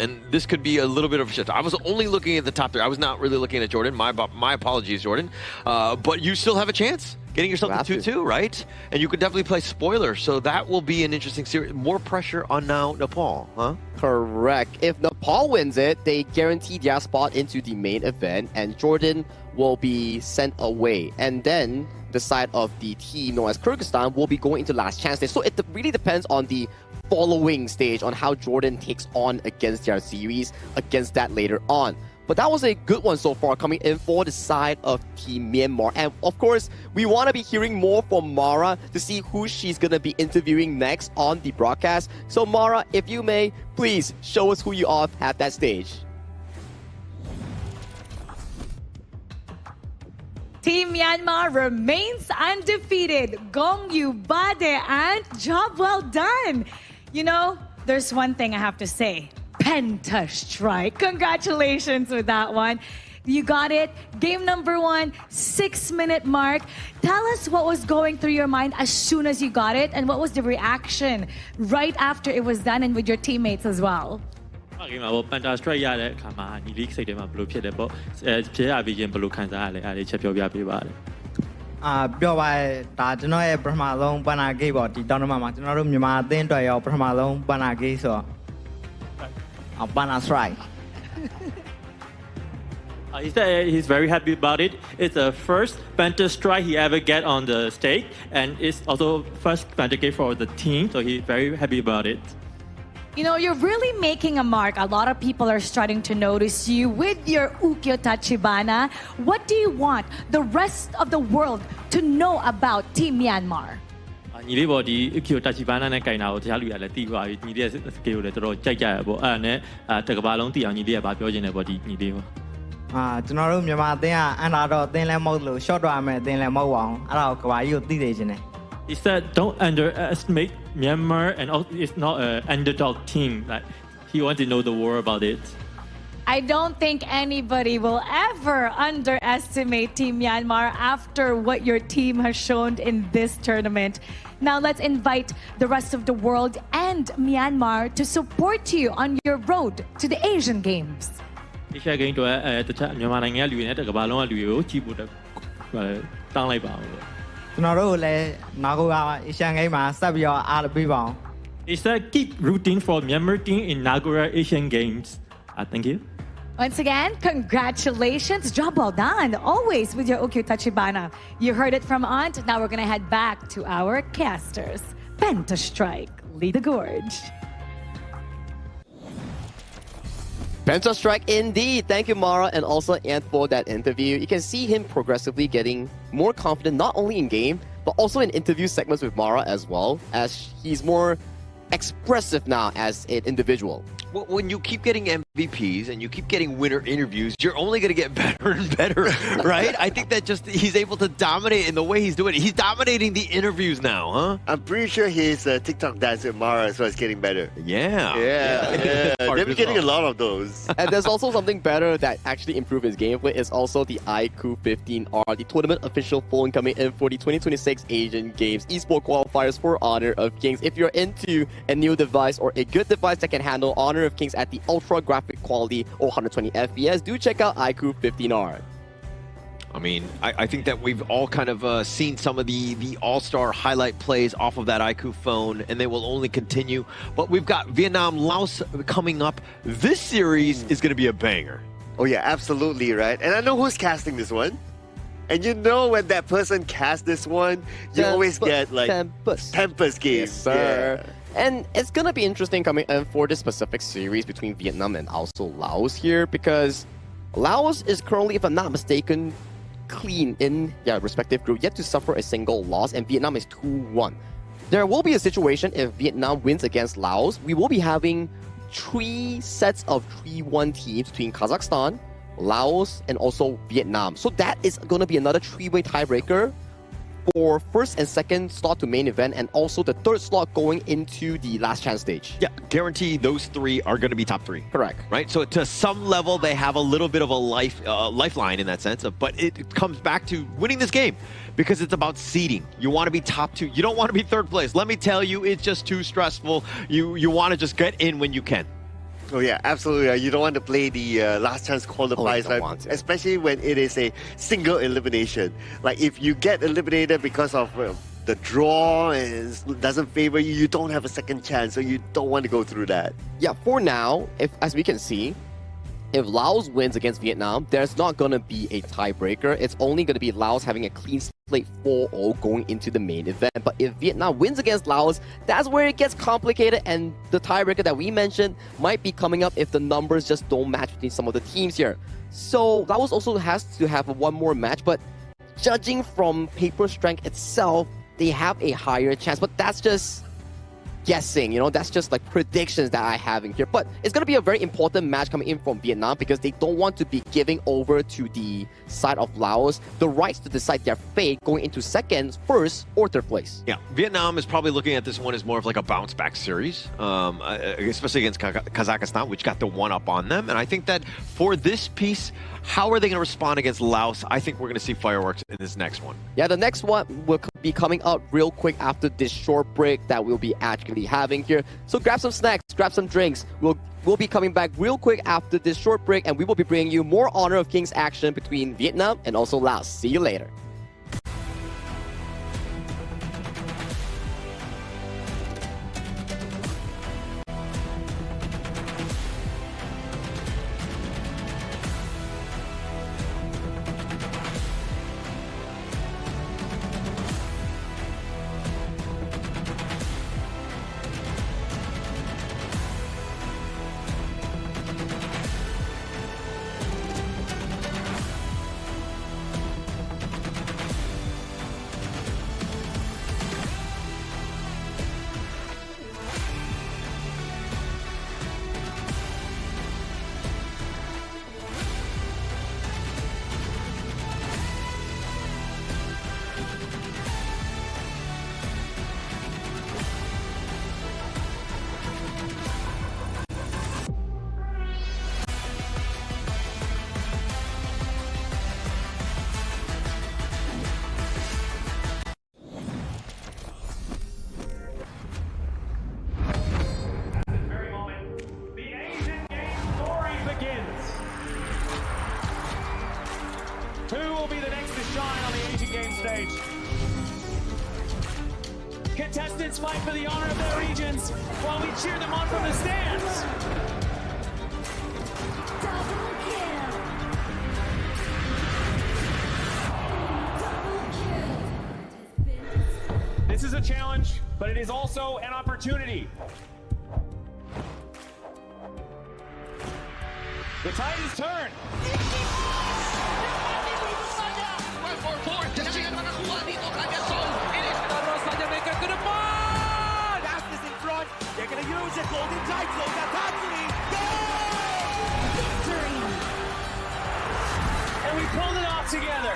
Speaker 18: and this could be a little bit of a shift. I was only looking at the top three. I was not really looking at Jordan. My apologies, Jordan. But you still have a chance. Getting yourself to 2-2, right? And you could definitely play spoiler, so that will be an interesting series. More pressure on now Nepal, huh?
Speaker 16: Correct. If Nepal wins it, they guarantee their spot into the main event, and Jordan will be sent away. And then the side of the team known as Kyrgyzstan will be going into last chance stage. So it really depends on the following stage, on how Jordan takes on against their series, against that later on. But that was a good one so far, coming in for the side of Team Myanmar. And of course, we want to be hearing more from Mara to see who she's going to be interviewing next on the broadcast. So Mara, if you may, please show us who you are at that stage.
Speaker 15: Team Myanmar remains undefeated. Gong Yu Bade, and job well done. You know, there's one thing I have to say. Penta Strike. Congratulations with that one. You got it. Game number 1, 6-minute mark. Tell us what was going through your mind as soon as you got it, and what was the reaction right after it was done and with your teammates as well.
Speaker 19: Penta Strike ရတဲ့အခါမှာညီလေးစိတ်ထဲမှာဘယ်လိုဖြစ်တယ်ပေါ့ဖြစ်ရပြီးရင်ဘယ်လိုခံစားရလဲအဲ့ဒီချက်ပြောပြပေးပါလေ
Speaker 6: ပြောပါဒါကျွန်တော်ရဲ့ပထမဆုံးပန်နာဂိတ်ပေါ့ဒီတောင်းတမမှာကျွန်တော်တို့မြန်မာအသင်းအတွက်ရောပထမဆုံးပန်နာဂိတ်ဆိုတော့Penta Strike.
Speaker 19: He said he's very happy about it. It's the first Penta Strike he ever get on the stage, and it's also first Penta game for the team, so he's very happy about it.
Speaker 15: You know, you're really making a mark. A lot of people are starting to notice you with your Ukyo Tachibana. What do you want the rest of the world to know about Team Myanmar?
Speaker 19: ညီလေးပေါ့ဒီ Ukyo Tachibana နဲ့ကင်တာကိုတခြားလူတွေကလည်းသိပါပြီညီလေးရဲ့ skill ကိုလည်းတော်တော်ကြိုက်ကြရပေါ့အဲ့ဒါနဲ့တကဘာလုံးသိအောင်ညီလေးကဗာပြောချင်တယ်ပေါ့ဒီညီလေးပေါ့
Speaker 6: ကျွန်တော်တို့မြန်မာအသင်းကအန်တာတော့အသင်းလည်းမဟုတ်လို့ short တော့အမယ်အသင်းလည်းမဟုတ်ပါဘူးအဲ့ဒါကိုကဘာကြီးကိုသိစေချင်တယ်
Speaker 19: He said don't underestimate Myanmar and it's not an underdog team like he wants to know the world about it
Speaker 15: I don't think anybody will ever underestimate Team Myanmar after what your team has shown in this tournament. Now let's invite the rest of the world and Myanmar to support you on your road to the Asian Games.
Speaker 19: Asia Games တော့တခြားမြန်မာနိုင်ငံကလူတွေနဲ့တကမ္ဘာလုံးကလူတွေကိုကြည့်ဖို့တောင်းလိုက်ပါဦး
Speaker 6: ကျွန်တော်တို့လည်းနောက်က Asian Games မှာဆက်ပြီးတော့အားပေးပါအောင်
Speaker 19: He said keep rooting for Myanmar team in Nagora Asian Games. Thank you.
Speaker 15: Once again, congratulations. Job well done. Always with your Ukyo Tachibana. You heard it from Aunt. Now we're going to head back to our casters. Penta Strike, lead the gorge.
Speaker 16: Penta Strike indeed. Thank you, Mara, and also Ant for that interview. You can see him progressively getting more confident, not only in game, but also in interview segments with Mara as well, as he's more expressive now as an individual.
Speaker 18: when you keep getting MVPs and you keep getting winner interviews, you're only going to get better and better, right? I think that just he's able to dominate in the way he's doing it. He's dominating the interviews now, huh?
Speaker 17: I'm pretty sure his TikTok dance with Mara as well is getting better.
Speaker 18: Yeah.
Speaker 17: They've been getting a lot of those.
Speaker 16: And there's also something better that actually improved his gameplay is also the IQ 15R, the tournament official phone coming in for the 2026 Asian Games Esports Qualifiers for Honor of Kings. If you're into a new device or a good device that can handle Honor of Kings at the ultra graphic quality or 120 FPS, do check out IQ 15R.
Speaker 18: I mean, I think that we've all kind of seen some of the all-star highlight plays off of that IQ phone, and they will only continue. But we've got Vietnam, Laos coming up. This series is going to be a banger.
Speaker 17: Oh yeah, absolutely, right? And I know who's casting this one. And you know when that person casts this one, you always get like Tempest games.
Speaker 16: Yes, sir. Yeah. And it's going to be interesting coming in for this specific series between Vietnam and also Laos here, because Laos is currently, if I'm not mistaken, clean in their respective group, yet to suffer a single loss, and Vietnam is 2-1. There will be a situation if Vietnam wins against Laos, we will be having 3 sets of 3-1 teams between Kazakhstan, Laos, and also Vietnam. So that is going to be another 3-way tiebreaker for first and second slot to main event, and also the third slot going into the last chance stage.
Speaker 18: Yeah, guarantee those 3 are going to be top 3.
Speaker 16: Correct.
Speaker 18: Right? So to some level, they have a little bit of a lifeline in that sense, but it comes back to winning this game because it's about seeding. You want to be top 2. You don't want to be third place. Let me tell you, it's just too stressful. You want to just get in when you can.
Speaker 17: Oh yeah, absolutely. You don't want to play the last chance qualifiers, especially when it is a single elimination. Like if you get eliminated because of the draw and it doesn't favor you, you don't have a second chance, so you don't want to go through that.
Speaker 16: Yeah, for now, as we can see, if Laos wins against Vietnam, there's not going to be a tiebreaker. It's only going to be Laos having a clean slate 4-0 going into the main event. But if Vietnam wins against Laos, that's where it gets complicated, and the tiebreaker that we mentioned might be coming up if the numbers just don't match between some of the teams here. So Laos also has to have one more match, but judging from paper strength itself, they have a higher chance. But that's just guessing, that's just like predictions that I have in here. But it's going to be a very important match coming in from Vietnam because they don't want to be giving over to the side of Laos the rights to decide their fate going into second, first, or third place.
Speaker 18: Yeah, Vietnam is probably looking at this one as more of like a bounce back series, especially against Kazakhstan, which got the one up on them. And I think that for this piece, how are they going to respond against Laos? I think we're going to see fireworks in this next one.
Speaker 16: Yeah, the next one will be coming up real quick after this short break that we'll be actually having here. So grab some snacks, grab some drinks. We'll be coming back real quick after this short break, and we will be bringing you more Honor of Kings action between Vietnam and also Laos. See you later.
Speaker 5: Contestants fight for the honor of their regions while we cheer them on from the stands. This is a challenge, but it is also an opportunity. The tide is turned.
Speaker 11: They're going to use it. Golden Tides, Attention!
Speaker 5: pulled it off together.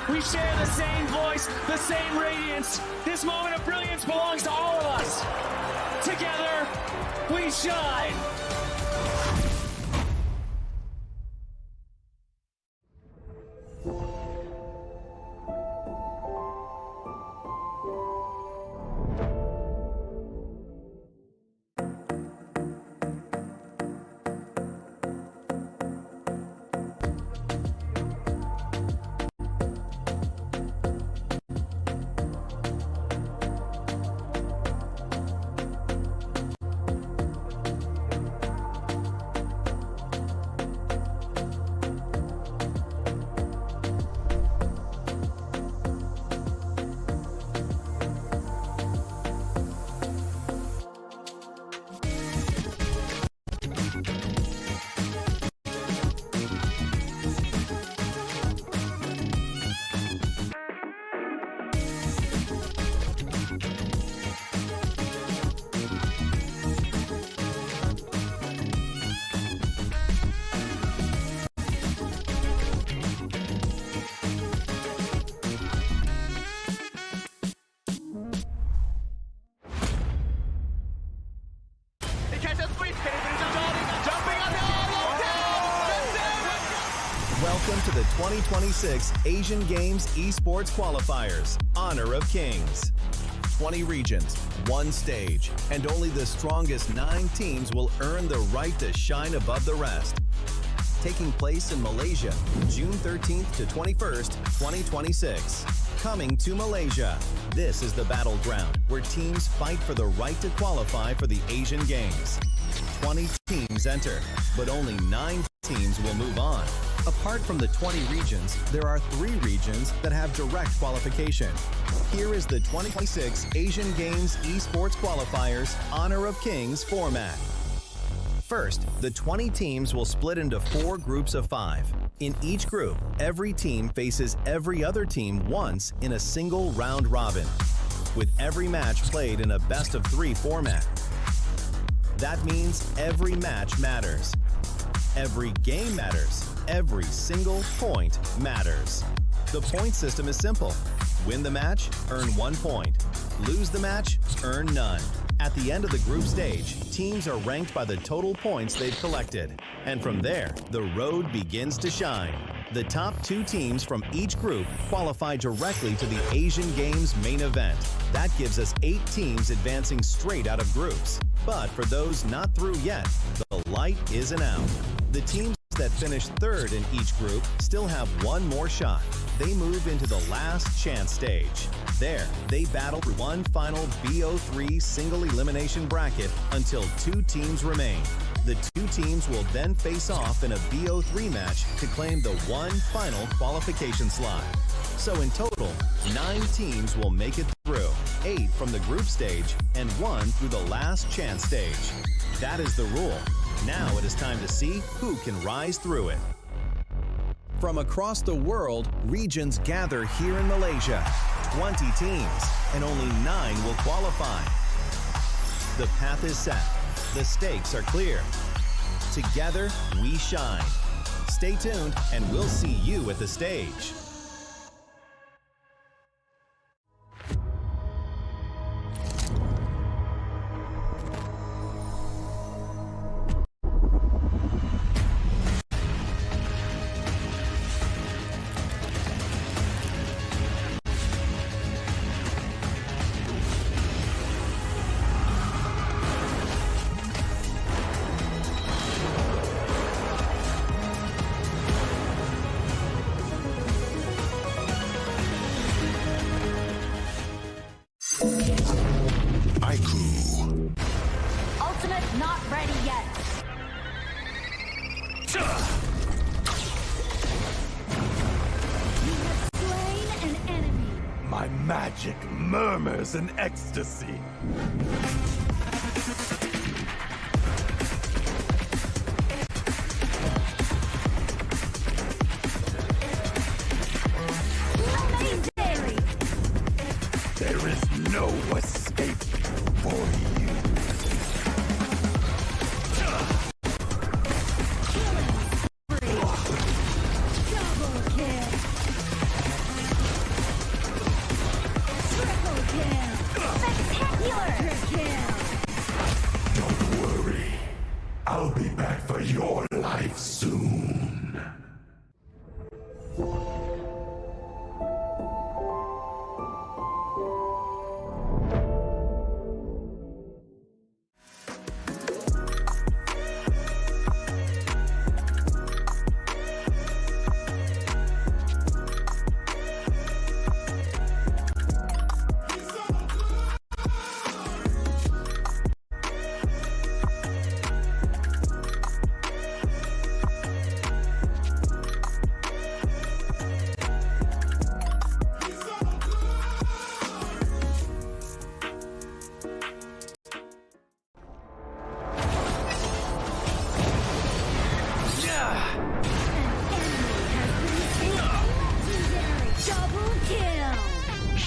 Speaker 5: We share the same voice, the same radiance. This moment of brilliance belongs to all of us. Together, we shine.
Speaker 10: Welcome to the 2026 Asian Games Esports Qualifiers, Honor of Kings. 20 regions, one stage, and only the strongest 9 teams will earn the right to shine above the rest. Taking place in Malaysia, June 13th to 21st, 2026. Coming to Malaysia, this is the battleground where teams fight for the right to qualify for the Asian Games. 20 teams enter, but only 9 teams will move on. Apart from the 20 regions, there are 3 regions that have direct qualification. Here is the 2026 Asian Games Esports Qualifiers Honor of Kings format. First, the 20 teams will split into 4 groups of 5. In each group, every team faces every other team once in a single round robin, with every match played in a best-of-3 format. That means every match matters. Every game matters. Every single point matters. The point system is simple. Win the match, earn 1 point. Lose the match, earn none. At the end of the group stage, teams are ranked by the total points they've collected. And from there, the road begins to shine. The top 2 teams from each group qualify directly to the Asian Games main event. That gives us 8 teams advancing straight out of groups. But for those not through yet, the light isn't out. The teams that finish 3rd in each group still have 1 more shot. They move into the last chance stage. There, they battle for one final BO3 single elimination bracket until 2 teams remain. The 2 teams will then face off in a BO3 match to claim the one final qualification slot. So in total, 9 teams will make it through, 8 from the group stage and 1 through the last chance stage. That is the rule. Now it is time to see who can rise through it. From across the world, regions gather here in Malaysia. 20 teams, and only 9 will qualify. The path is set. The stakes are clear. Together, we shine. Stay tuned, and we'll see you at the stage.
Speaker 4: Ultimate not ready yet. You have slain an enemy.
Speaker 7: My magic murmurs in ecstasy. There is no escape for you.
Speaker 4: Double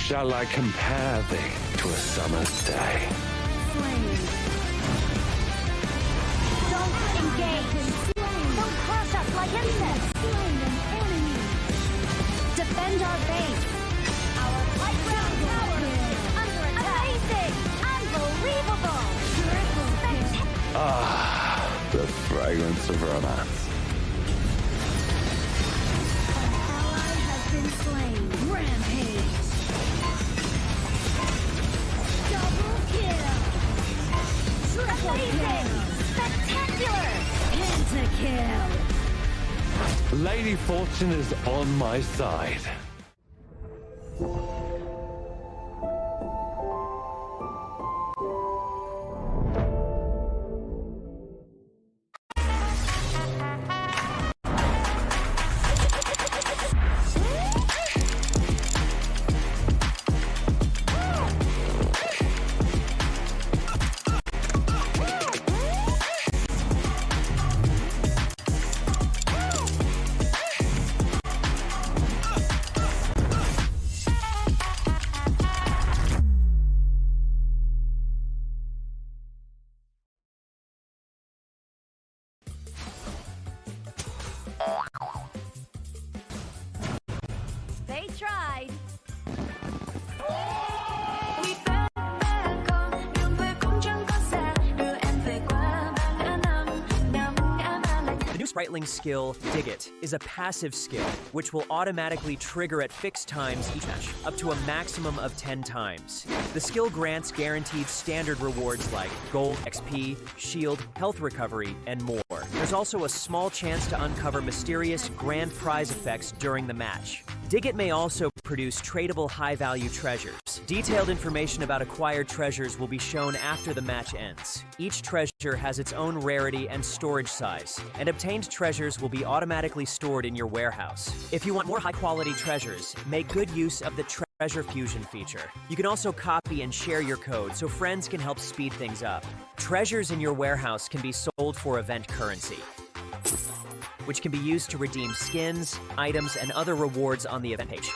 Speaker 12: Shall I compare thee to a summer's day?
Speaker 4: Slain. Don't engage. Don't crush us like insects. Slain an enemy. Defend our base. Our playground tower is under attack. Amazing. Unbelievable.
Speaker 12: Ah, the fragrance of romance.
Speaker 4: Ally has been slain. Rampage. Double kill. Triple kill. Spectacular. Pentakill.
Speaker 12: Lady Fortune is on my side.
Speaker 4: They tried.
Speaker 13: The new Spriteling skill, Dig It, is a passive skill, which will automatically trigger at fixed times each match, up to a maximum of 10 times. The skill grants guaranteed standard rewards like gold, XP, shield, health recovery, and more. There's also a small chance to uncover mysterious grand prize effects during the match. Dig It may also produce tradable high-value treasures. Detailed information about acquired treasures will be shown after the match ends. Each treasure has its own rarity and storage size, and obtained treasures will be automatically stored in your warehouse. If you want more high-quality treasures, make good use of the Treasure Fusion feature. You can also copy and share your code so friends can help speed things up. Treasures in your warehouse can be sold for event currency, which can be used to redeem skins, items, and other rewards on the event page.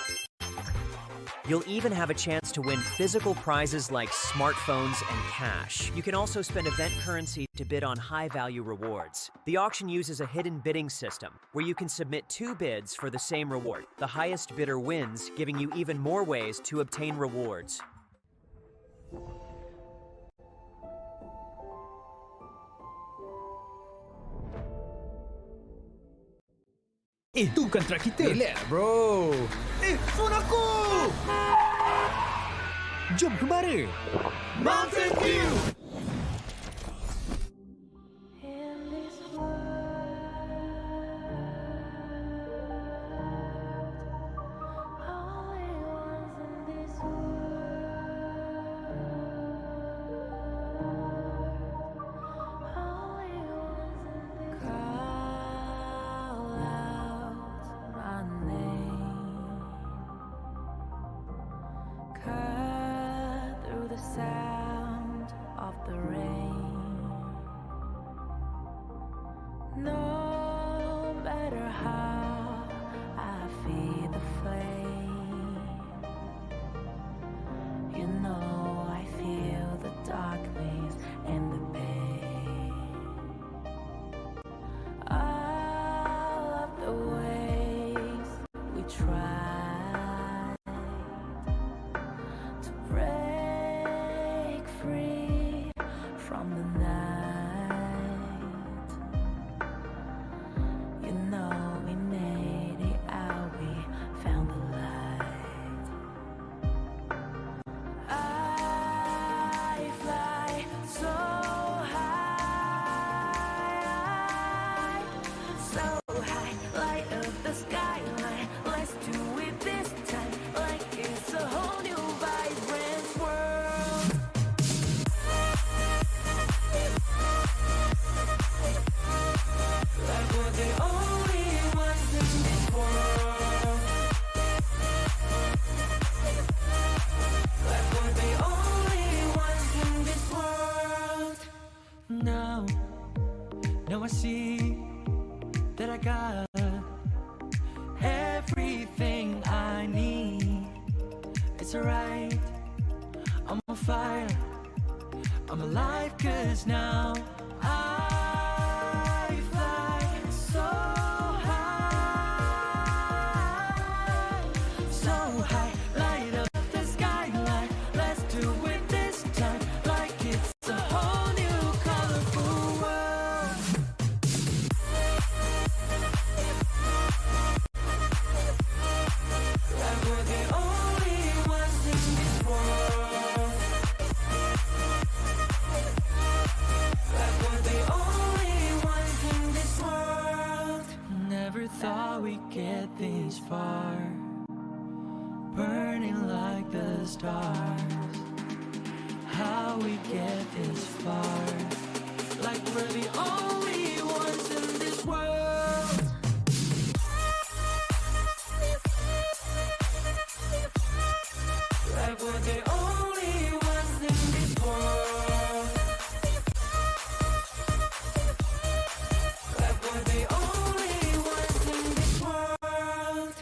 Speaker 13: You'll even have a chance to win physical prizes like smartphones and cash. You can also spend event currency to bid on high-value rewards. The auction uses a hidden bidding system, where you can submit 2 bids for the same reward. The highest bidder wins, giving you even more ways to obtain rewards.
Speaker 3: Itu kontrak kita.
Speaker 2: Relax, bro.
Speaker 3: Phone aku! Jom ke mana? Mountain View!
Speaker 1: Sound of the rain. No matter how I feed the flame, you know I feel the darkness and the pain. All of the ways we try to break free from the night, you know we made it out, we found the light. I fly so high, light up the skyline. Let's do it this time, like it's a whole new vibrant world. Like we're the only ones in this world. Like we're the only ones in this world.
Speaker 2: Now I see that I got everything I need.
Speaker 1: it's alright. I'm on fire, I'm alive, 'cause now I fly so high, so high, light up the skyline. Let's do it this time, like it's a whole new colorful world. Like we're the only ones in this world. Like we're the only ones in this world. Never thought we'd get this far, burning like the stars. How we get this far, like we're the only ones in this world. Like we're the only ones in this world. Like we're the only ones in this world.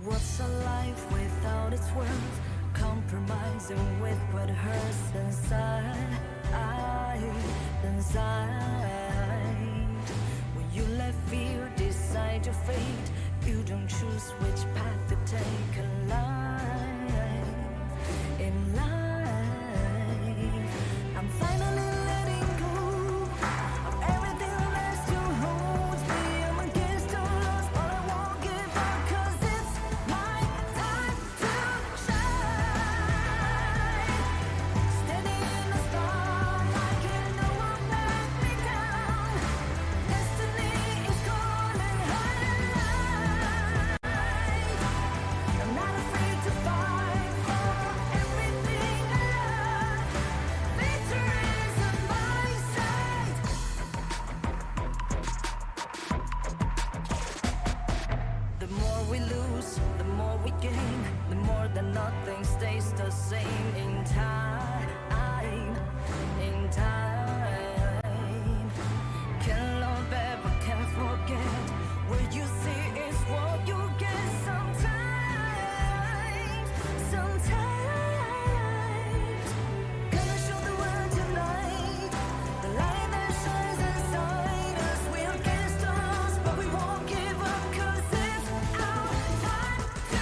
Speaker 1: What's a life without its worth? Compromising with what hurts inside. When you let fear decide your fate, you don't choose which path to take alive. In life, I'm finally letting go of everything that still holds me. I'm against all odds, but I won't give up, 'cause it's my time to shine. Standing in the spotlight, and no one let me down. Destiny is calling high. I'm not afraid to fight for everything I love. Victory is on my side. The more we lose, the more we gain. The more that nothing stays the same. In time, can't love ever, can't forget. What you see is what you get. Sometimes, gonna show the world tonight. The light that shines inside us. We're against the odds, but we won't give up, 'cause it's our time to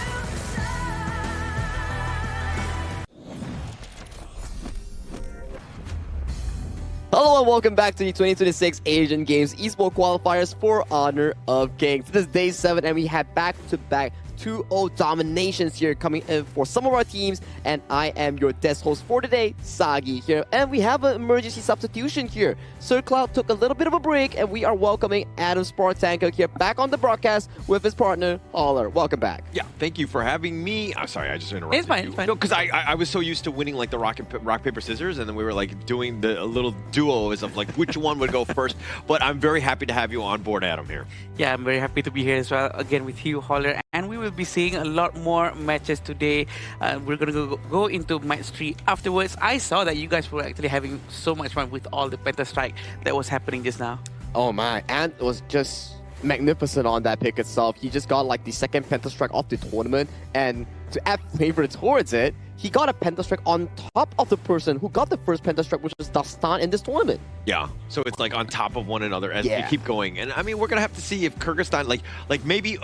Speaker 16: Hello and welcome back to the 2026 Asian Games Esports Qualifiers for Honor of Kings. This is day 7 and we had back-to-back 2-0 dominations here coming in for some of our teams, and I am your guest host for today, Sagi here, and we have an emergency substitution here. Sir Cloud took a little bit of a break and we are welcoming Adam Spartanko here back on the broadcast with his partner, Holler. Welcome back.
Speaker 18: Yeah, thank you for having me. I'm sorry, I just interrupted
Speaker 8: It's fine,
Speaker 18: you.
Speaker 8: it's fine.
Speaker 18: No, because I was so used to winning like the rock, paper, scissors, and then we were like doing a little duos of like which one would go first. But I'm very happy to have you on board, Adam, here.
Speaker 8: Yeah, I'm very happy to be here as well, again with you, Holler, and we will be seeing a lot more matches today. We're going to go into match 3 afterwards. I saw that you guys were actually having so much fun with all the Penta Strike that was happening just now.
Speaker 16: Oh my, Ant was just magnificent on that pick itself. He just got like the second Pentastrike off the tournament, and to add flavor towards it, he got a Pentastrike on top of the person who got the first Pentastrike, which was Dastan in this tournament.
Speaker 18: Yeah, so it's like on top of one another as we keep going. And I mean, we're going to have to see if Kyrgyzstan, like maybe,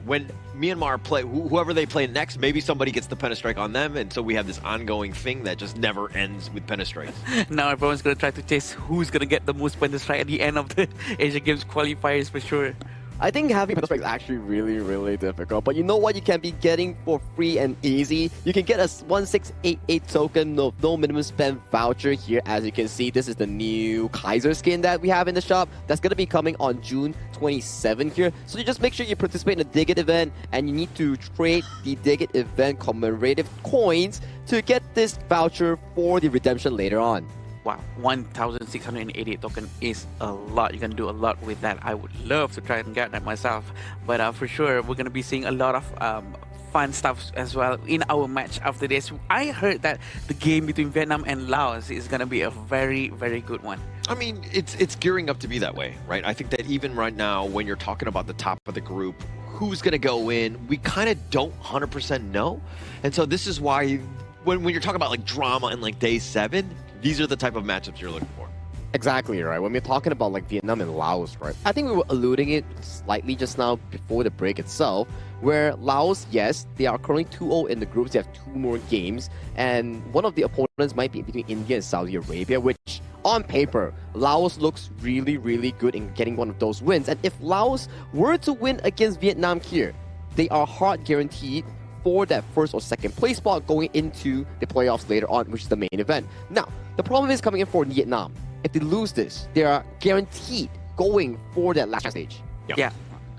Speaker 18: when Myanmar play, whoever they play next, maybe somebody gets the Pentastrike on them. And so we have this ongoing thing that just never ends with Pentastrikes.
Speaker 8: Now everyone's going to try to chase who's going to get the most Pentastrike at the end of the Asian Games qualifiers for sure.
Speaker 16: I think having Pentastrike is actually really, really difficult. But you know what you can be getting for free and easy? You can get a 1688 token, no minimum spend voucher here. As you can see, this is the new Kaiser skin that we have in the shop. That's going to be coming on June 27 here. So you just make sure you participate in the Dig It event, and you need to trade the Dig It event commemorative coins to get this voucher for the redemption later on.
Speaker 8: wow, 1,688 token is a lot. You can do a lot with that. I would love to try and get that myself. But for sure, we're going to be seeing a lot of fun stuff as well in our match after this. I heard that the game between Vietnam and Laos is going to be a very, very good one.
Speaker 18: I mean, it's gearing up to be that way, right? I think that even right now, when you're talking about the top of the group, who's going to go in, we kind of don't 100% know. And so this is why when you're talking about like drama in like day 7, these are the type of matchups you're looking for.
Speaker 16: Exactly, right? When we're talking about like Vietnam and Laos, right? I think we were alluding it slightly just now before the break itself, where Laos, yes, they are currently 2-0 in the groups. They have 2 more games, and one of the opponents might be between India and Saudi Arabia, which on paper, Laos looks really, really good in getting one of those wins. And if Laos were to win against Vietnam here, they are hard guaranteed for that first or second place spot going into the playoffs later on, which is the main event. Now, the problem is coming in for Vietnam. If they lose this, they are guaranteed going for that last stage.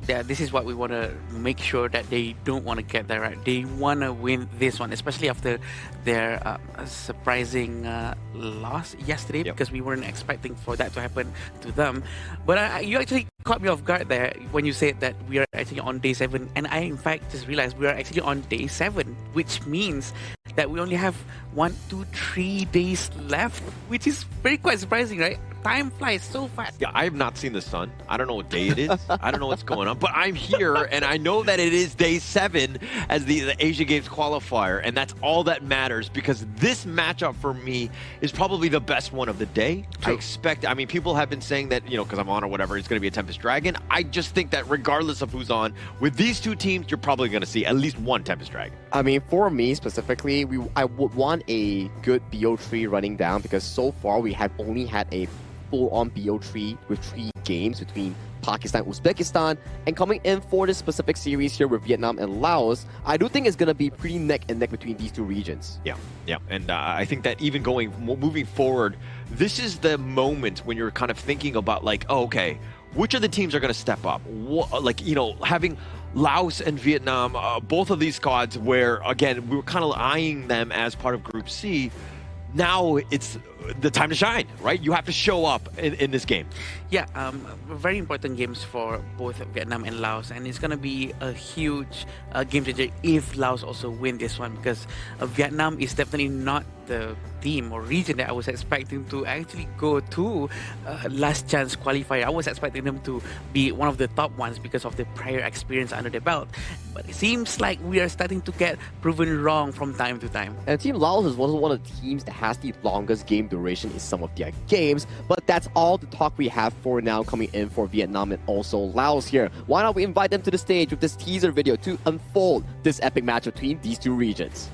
Speaker 8: Yeah, this is what we want to make sure that they don't want to get there, right? They want to win this one, especially after their surprising loss yesterday, because we weren't expecting for that to happen to them. But you actually caught me off guard there when you said that we are actually on day 7, and I in fact just realized we are actually on day 7, which means that we only have 1, 2, 3 days left, which is very quite surprising, right? Time flies so fast.
Speaker 18: Yeah, I have not seen the sun. I don't know what day it is. I don't know what's going on, but I'm here, and I know that it is day 7 as the Asia Games qualifier, and that's all that matters, because this matchup for me is probably the best one of the day. True. I mean, people have been saying that, you know, because I'm on or whatever, it's going to be a Tempest Dragon. I just think that regardless of who's on, with these 2 teams, you're probably going to see at least one Tempest Dragon.
Speaker 16: I mean, for me specifically, I would want a good BO3 running down, because so far we have only had a full-on BO3 with 3 games between Pakistan, Uzbekistan, and coming in for this specific series here with Vietnam and Laos, I do think it's going to be pretty neck and neck between these 2 regions.
Speaker 18: Yeah, and I think that even moving forward, this is the moment when you're kind of thinking about like, oh, okay, which of the teams are going to step up? Like, you know, having Laos and Vietnam, both of these squads where, again, we were kind of eyeing them as part of Group C. Now it's the time to shine, right? You have to show up in this game.
Speaker 8: Yeah, very important games for both Vietnam and Laos, and it's going to be a huge game changer if Laos also win this one, because Vietnam is definitely not the team or region that I was expecting to actually go to last chance qualifier. I was expecting them to be one of the top ones because of the prior experience under their belt, but it seems like we are starting to get proven wrong from time to time.
Speaker 16: And Team Laos is one of the teams that has the longest game duration in some of their games, but that's all the talk we have for now coming in for Vietnam and also Laos here. Why not we invite them to the stage with this teaser video to unfold this epic match between these 2 regions.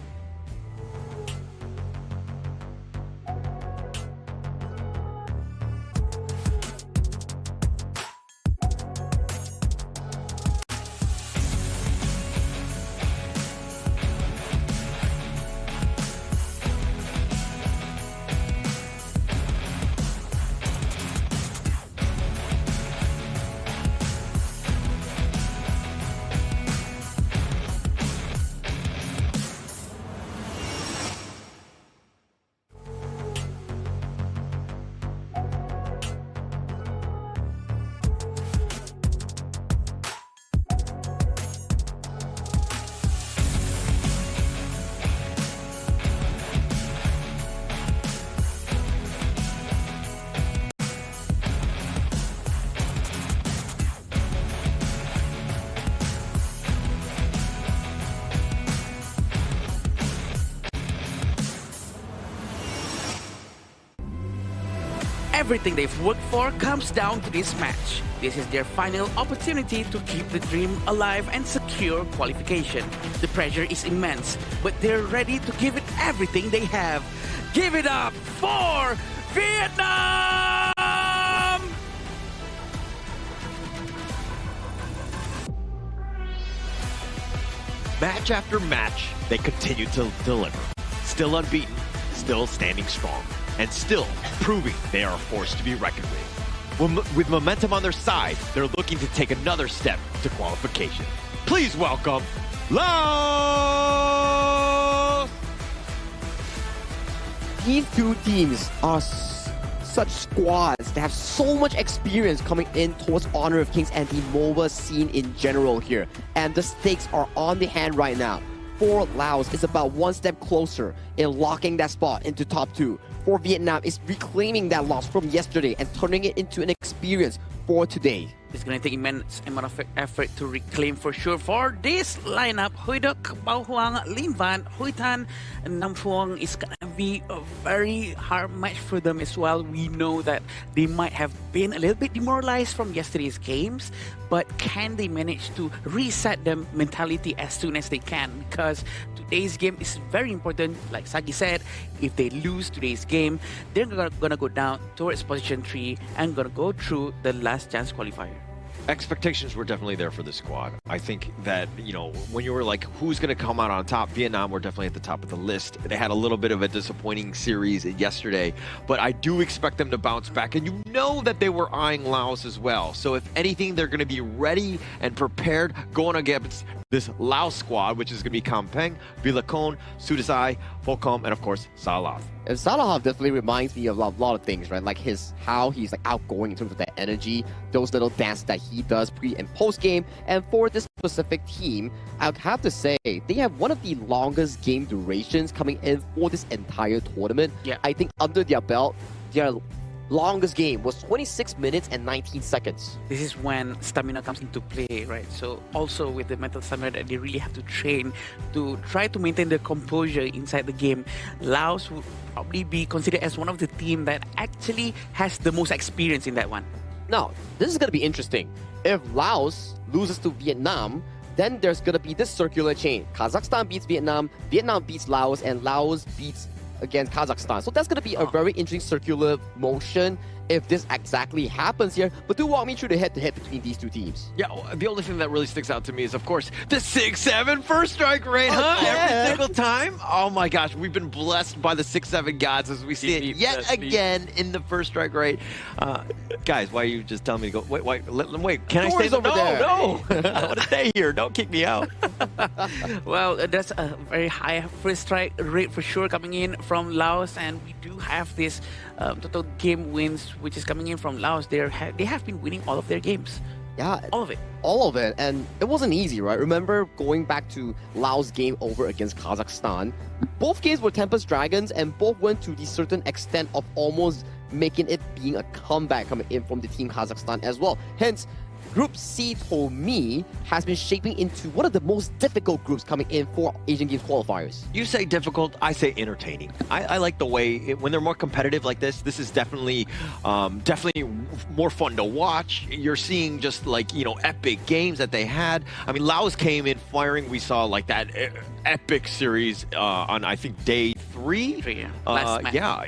Speaker 8: Everything they've worked for comes down to this match. This is their final opportunity to keep the dream alive and secure qualification. The pressure is immense, but they're ready to give it everything they have. Give it up for Vietnam!
Speaker 18: Match after match, they continue to deliver. Still unbeaten, still standing strong, and still proving they are a force to be reckoned with. With momentum on their side, they're looking to take another step to qualification. Please welcome Laos!
Speaker 16: These 2 teams are such squads that have so much experience coming in towards Honor of Kings and the MOBA scene in general here. And the stakes are on the hand right now. For Laos, it's about one step closer in locking that spot into top 2. For Vietnam, it's reclaiming that loss from yesterday and turning it into an experience for today.
Speaker 8: It's going to take immense amount of effort to reclaim for sure. For this lineup, Huy Duc, Bao Huang, Lin Van, Huy Tan, and Nam Phuong is going to be a very hard match for them as well. We know that they might have been a little bit demoralized from yesterday's games, but can they manage to reset their mentality as soon as they can? Because today's game is very important. Like Sagi said, if they lose today's game, they're going to go down towards position 3 and going to go through the last chance qualifier.
Speaker 18: Expectations were definitely there for the squad. I think that, you know, when you were like, who's going to come out on top? Vietnam were definitely at the top of the list. They had a little bit of a disappointing series yesterday, but I do expect them to bounce back. And you know that they were eyeing Laos as well. So if anything, they're going to be ready and prepared going against this Laos squad, which is going to be Kampeng, Vilacon, Sudasai, Volcom, and of course, Salav.
Speaker 16: And Salav definitely reminds me of a lot of things, right? Like how he's like outgoing in terms of that energy, those little dances that he does pre and post game. And for this specific team, I'd have to say they have one of the longest game durations coming in for this entire tournament.
Speaker 8: Yeah.
Speaker 16: I think under their belt, their longest game was 26 minutes and 19 seconds.
Speaker 8: This is when stamina comes into play, right? So also with the mental stamina that they really have to train to try to maintain their composure inside the game. Laos would probably be considered as one of the team that actually has the most experience in that one.
Speaker 16: Now, this is going to be interesting. If Laos loses to Vietnam, then there's going to be this circular chain. Kazakhstan beats Vietnam, Vietnam beats Laos, and Laos beats against Kazakhstan. So that's going to be a very interesting circular motion if this exactly happens here. But do walk me through the head-to-head between these two teams.
Speaker 18: Yeah, the only thing that really sticks out to me is, of course, the 6-7 first strike rate, huh?
Speaker 16: Yeah.
Speaker 18: Every single time. Oh my gosh, we've been blessed by the 6-7 gods as we see it yet again in the first strike rate. Guys, why are you just telling me to go? Wait, can I stay
Speaker 16: over there?
Speaker 18: No, I want to stay here. Don't kick me out.
Speaker 8: Well, that's a very high first strike rate for sure coming in from Laos, and we do have this total game wins which is coming in from Laos. They have been winning all of their games.
Speaker 16: Yeah,
Speaker 8: all of it.
Speaker 16: All of it, and it wasn't easy, right? Remember going back to Laos' game over against Kazakhstan, both games were Tempest Dragons, and both went to the certain extent of almost making it being a comeback coming in from the team Kazakhstan as well. Hence, Group C, to me, has been shaping into one of the most difficult groups coming in for Asian Games qualifiers.
Speaker 18: You say difficult, I say entertaining. I like the way, when they're more competitive like this is definitely more fun to watch. You're seeing just like, you know, epic games that they had. I mean, Laos came in firing. We saw like that epic series on, I think, day 3.
Speaker 8: Last match.
Speaker 18: Yeah,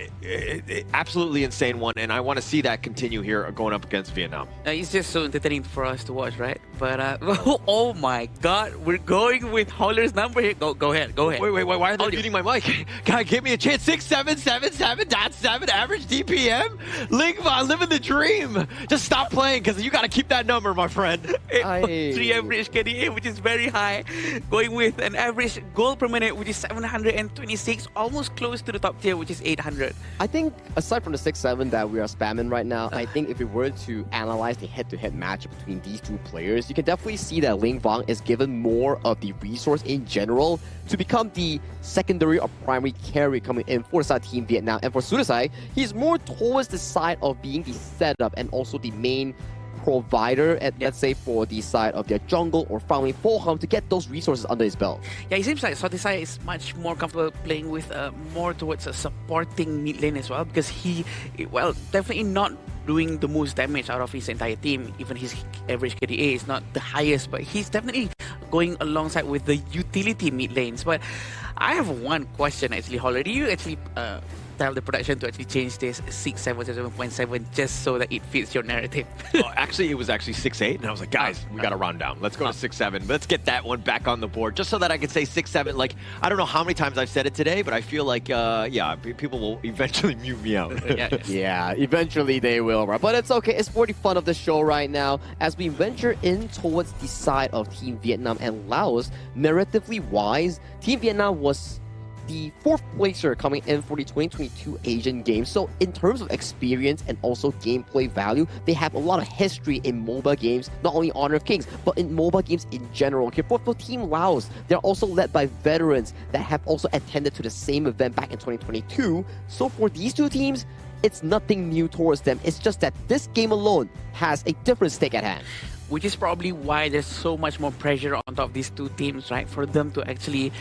Speaker 18: absolutely insane one. And I want to see that continue here going up against Vietnam.
Speaker 8: It's just so entertaining for us to watch, right? But oh my God, we're going with Holler's number here. Go ahead.
Speaker 18: Wait, why are they muting my mic? God, give me a chance. 6777.7 average DPM. Lingva, living the dream. Just stop playing because you got to keep that number, my friend.
Speaker 8: 3 average KDA, which is very high. Going with an average goal per minute, which is 726, almost close to the top tier, which is 800.
Speaker 16: I think aside from the 6-7 that we are spamming right now, I think if we were to analyze the head-to-head match between these two players, you can definitely see that Ling Vang is given more of the resource in general to become the secondary or primary carry coming in for the side team Vietnam. And for Sudasai, he's more towards the side of being the setup and also the main provider, at, let's say, for the side of their jungle or farming Volcom to get those resources under his belt.
Speaker 8: Yeah, it seems like Sudasai is much more comfortable playing with more towards a supporting mid lane as well, because he, well, definitely not doing the most damage out of his entire team. Even his average KDA is not the highest, but he's definitely going alongside with the utility mid lanes. But I have one question actually, Holler. Do you actually tell the production to actually change this 6.7 just so that it fits your narrative?
Speaker 18: Actually, it was actually 6.8, and I was like, guys, we got to round down. Let's go to 6.7. Let's get that one back on the board, just so that I can say 6.7. Like, I don't know how many times I've said it today, but I feel like, yeah, people will eventually mute me out.
Speaker 16: Yeah, eventually they will, right? But it's okay. It's for the fun of the show right now as we venture in towards the side of Team Vietnam and Laos. Narratively wise, Team Vietnam was the 4th placer coming in for the 2022 Asian Games. So in terms of experience and also gameplay value, they have a lot of history in MOBA games, not only Honor of Kings, but in MOBA games in general. Here for Team Laos, they're also led by veterans that have also attended to the same event back in 2022. So for these two teams, it's nothing new towards them. It's just that this game alone has a different stake at hand.
Speaker 8: Which is probably why there's so much more pressure on top of these two teams, right? For them to actually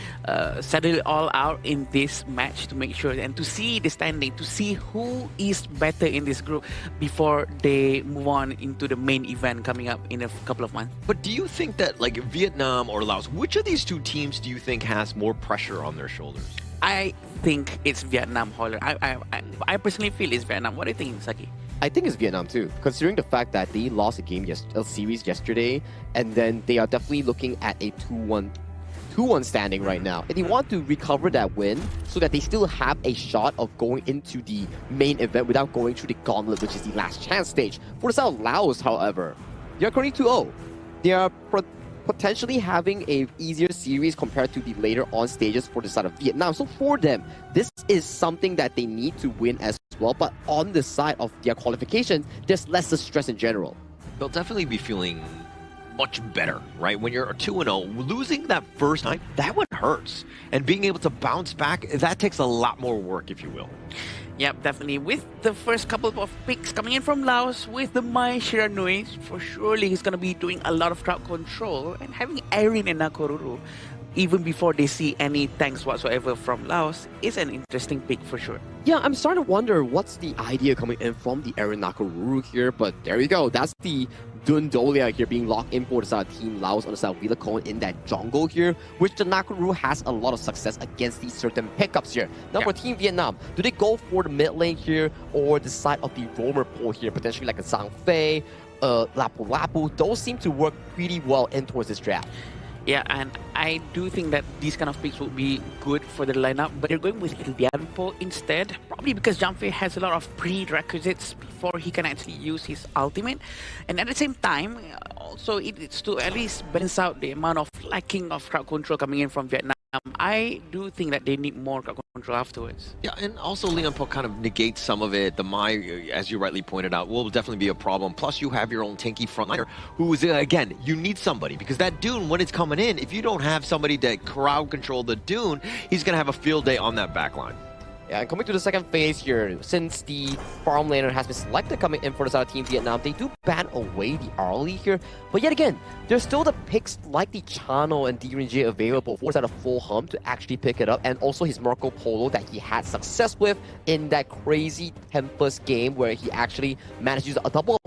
Speaker 8: settle it all out in this match to make sure and to see the standing, to see who is better in this group before they move on into the main event coming up in a couple of months.
Speaker 18: But do you think that, like, Vietnam or Laos, which of these two teams do you think has more pressure on their shoulders?
Speaker 8: I think it's Vietnam, Holler. I personally feel it's Vietnam. What do you think, Saki?
Speaker 16: I think it's Vietnam too, considering the fact that they lost a series yesterday, and then they are definitely looking at a 2-1 standing right now. And they want to recover that win so that they still have a shot of going into the main event without going through the gauntlet, which is the last chance stage. For the side of Laos, however, they are currently 2-0. They are potentially having a easier series compared to the later on stages for the side of Vietnam. So for them, this is something that they need to win as well, but on the side of their qualifications, there's less stress in general.
Speaker 18: They'll definitely be feeling much better, right? When you're 2-0, losing that first time, that one hurts. And being able to bounce back, that takes a lot more work, if you will.
Speaker 8: Yep, definitely. With the first couple of picks coming in from Laos, with the Mai Shiranui, for surely he's going to be doing a lot of crowd control and having Erin and Nakoruru, even before they see any tanks whatsoever from Laos, is an interesting pick for sure.
Speaker 16: Yeah, I'm starting to wonder what's the idea coming in from the Erin Nakoruru here, but there you go. That's the Dun Dolia here being locked in for the side of Team Laos on the side of Vila Cohen in that jungle here, which the Nakoruru has a lot of success against these certain pickups here. Now for Team Vietnam, do they go for the mid lane here or the side of the roamer pool here, potentially like a Zhang Fei, Lapu Lapu? Those seem to work pretty well in towards this draft.
Speaker 8: Yeah, and I do think that these kind of picks would be good for the lineup, but they're going with Lianpo instead, probably because Zhang Fei has a lot of prerequisites before he can actually use his ultimate. And at the same time, also it's to at least balance out the amount of lacking of crowd control coming in from Vietnam. I do think that they need more crowd control afterwards.
Speaker 18: Yeah, and also Lian Po kind of negates some of it. The Mai, as you rightly pointed out, will definitely be a problem. Plus, you have your own tanky frontliner, who is, again, you need somebody. Because that Dune, when it's coming in, if you don't have somebody to crowd control the Dune, he's going to have a field day on that backline.
Speaker 16: Yeah, and coming to the second phase here, since the farm laner has been selected coming in for the side of Team Vietnam, they do ban away the early here. But yet again, there's still the picks like the Chano and DRNG available for the side of Full Hum to actually pick it up, and also his Marco Polo that he had success with in that crazy Tempest game where he actually managed to use a double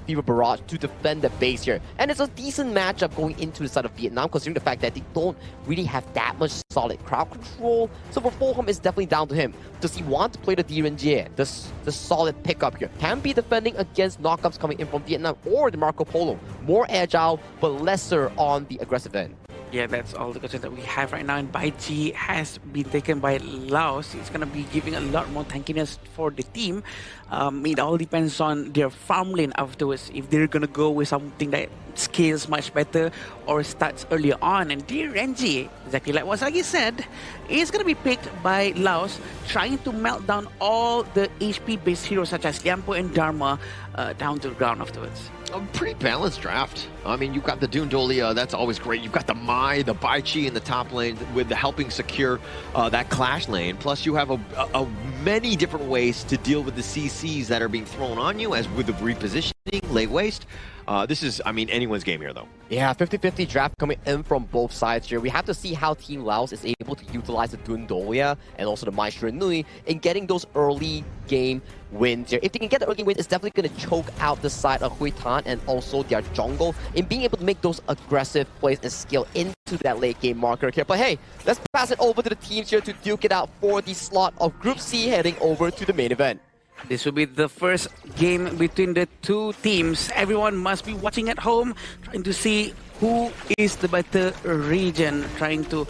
Speaker 16: Fever Barrage to defend the base here. And it's a decent matchup going into the side of Vietnam, considering the fact that they don't really have that much solid crowd control. So for Fulham, it's definitely down to him. Does he want to play the DRNG, the solid pickup here? Can be defending against knockups coming in from Vietnam, or the Marco Polo. More agile, but lesser on the aggressive end.
Speaker 8: Yeah, that's all the questions that we have right now. And Bai Chi has been taken by Laos. It's going to be giving a lot more tankiness for the team. It all depends on their farm lane afterwards. If they're going to go with something that scales much better or starts earlier on. And DRNG, exactly like what Sagi said, is going to be picked by Laos, trying to melt down all the HP-based heroes such as Lianpo and Dharma down to the ground afterwards.
Speaker 18: A pretty balanced draft. I mean, you've got the Dune Dolia, that's always great. You've got the Mai, the Bai Chi in the top lane with the helping secure that clash lane. Plus, you have a many different ways to deal with the CCs that are being thrown on you, as with the repositioning, late waste. This is, I mean, anyone's game here, though.
Speaker 16: Yeah, 50-50 draft coming in from both sides here. We have to see how Team Laos is able to utilize the Dun Dolia and also the Mai Shiranui in getting those early game wins here. If they can get the early game wins, it's definitely going to choke out the side of Hui Tan and also their jungle in being able to make those aggressive plays and scale into that late game marker here. But hey, let's pass it over to the teams here to duke it out for the slot of Group C heading over to the main event.
Speaker 8: This will be the first game between the two teams. Everyone must be watching at home, trying to see who is the better region trying to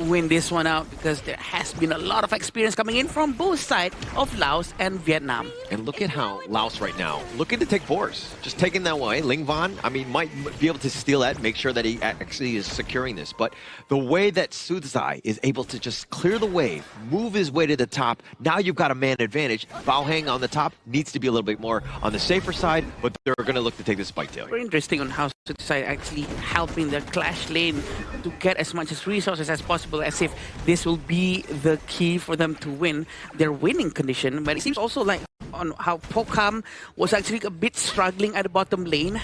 Speaker 8: win this one out, because there has been a lot of experience coming in from both sides of Laos and Vietnam.
Speaker 18: And look at how Laos right now looking to take fours, just taking that way. Ling Van, I mean, might be able to steal that, make sure that he actually is securing this. But the way that Sudzai is able to just clear the way, move his way to the top, now you've got a man advantage. Bao Heng on the top needs to be a little bit more on the safer side, but they're going to look to take this spike tail.
Speaker 8: Very interesting on how Sudzai actually helping the clash lane to get as much as resources as possible, as if this will be the key for them to win their winning condition. But it seems also like on how Pokam was actually a bit struggling at the bottom lane,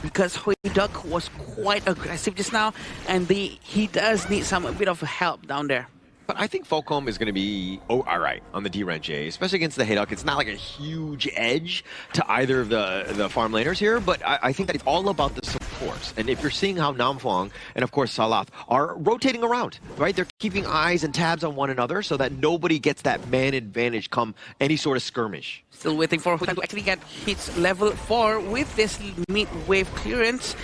Speaker 8: because Hui Duck was quite aggressive just now, and he does need a bit of help down there.
Speaker 18: But I think Folcom is going to be all right on the D-Range, especially against the Hayduck. It's not like a huge edge to either of the farm laners here, but I think that it's all about the supports. And if you're seeing how Nam Phuong and, of course, Salath are rotating around, right? They're keeping eyes and tabs on one another so that nobody gets that man advantage come any sort of skirmish.
Speaker 8: Still waiting for Hui Duck to actually get hits level 4 with this mid-wave clearance,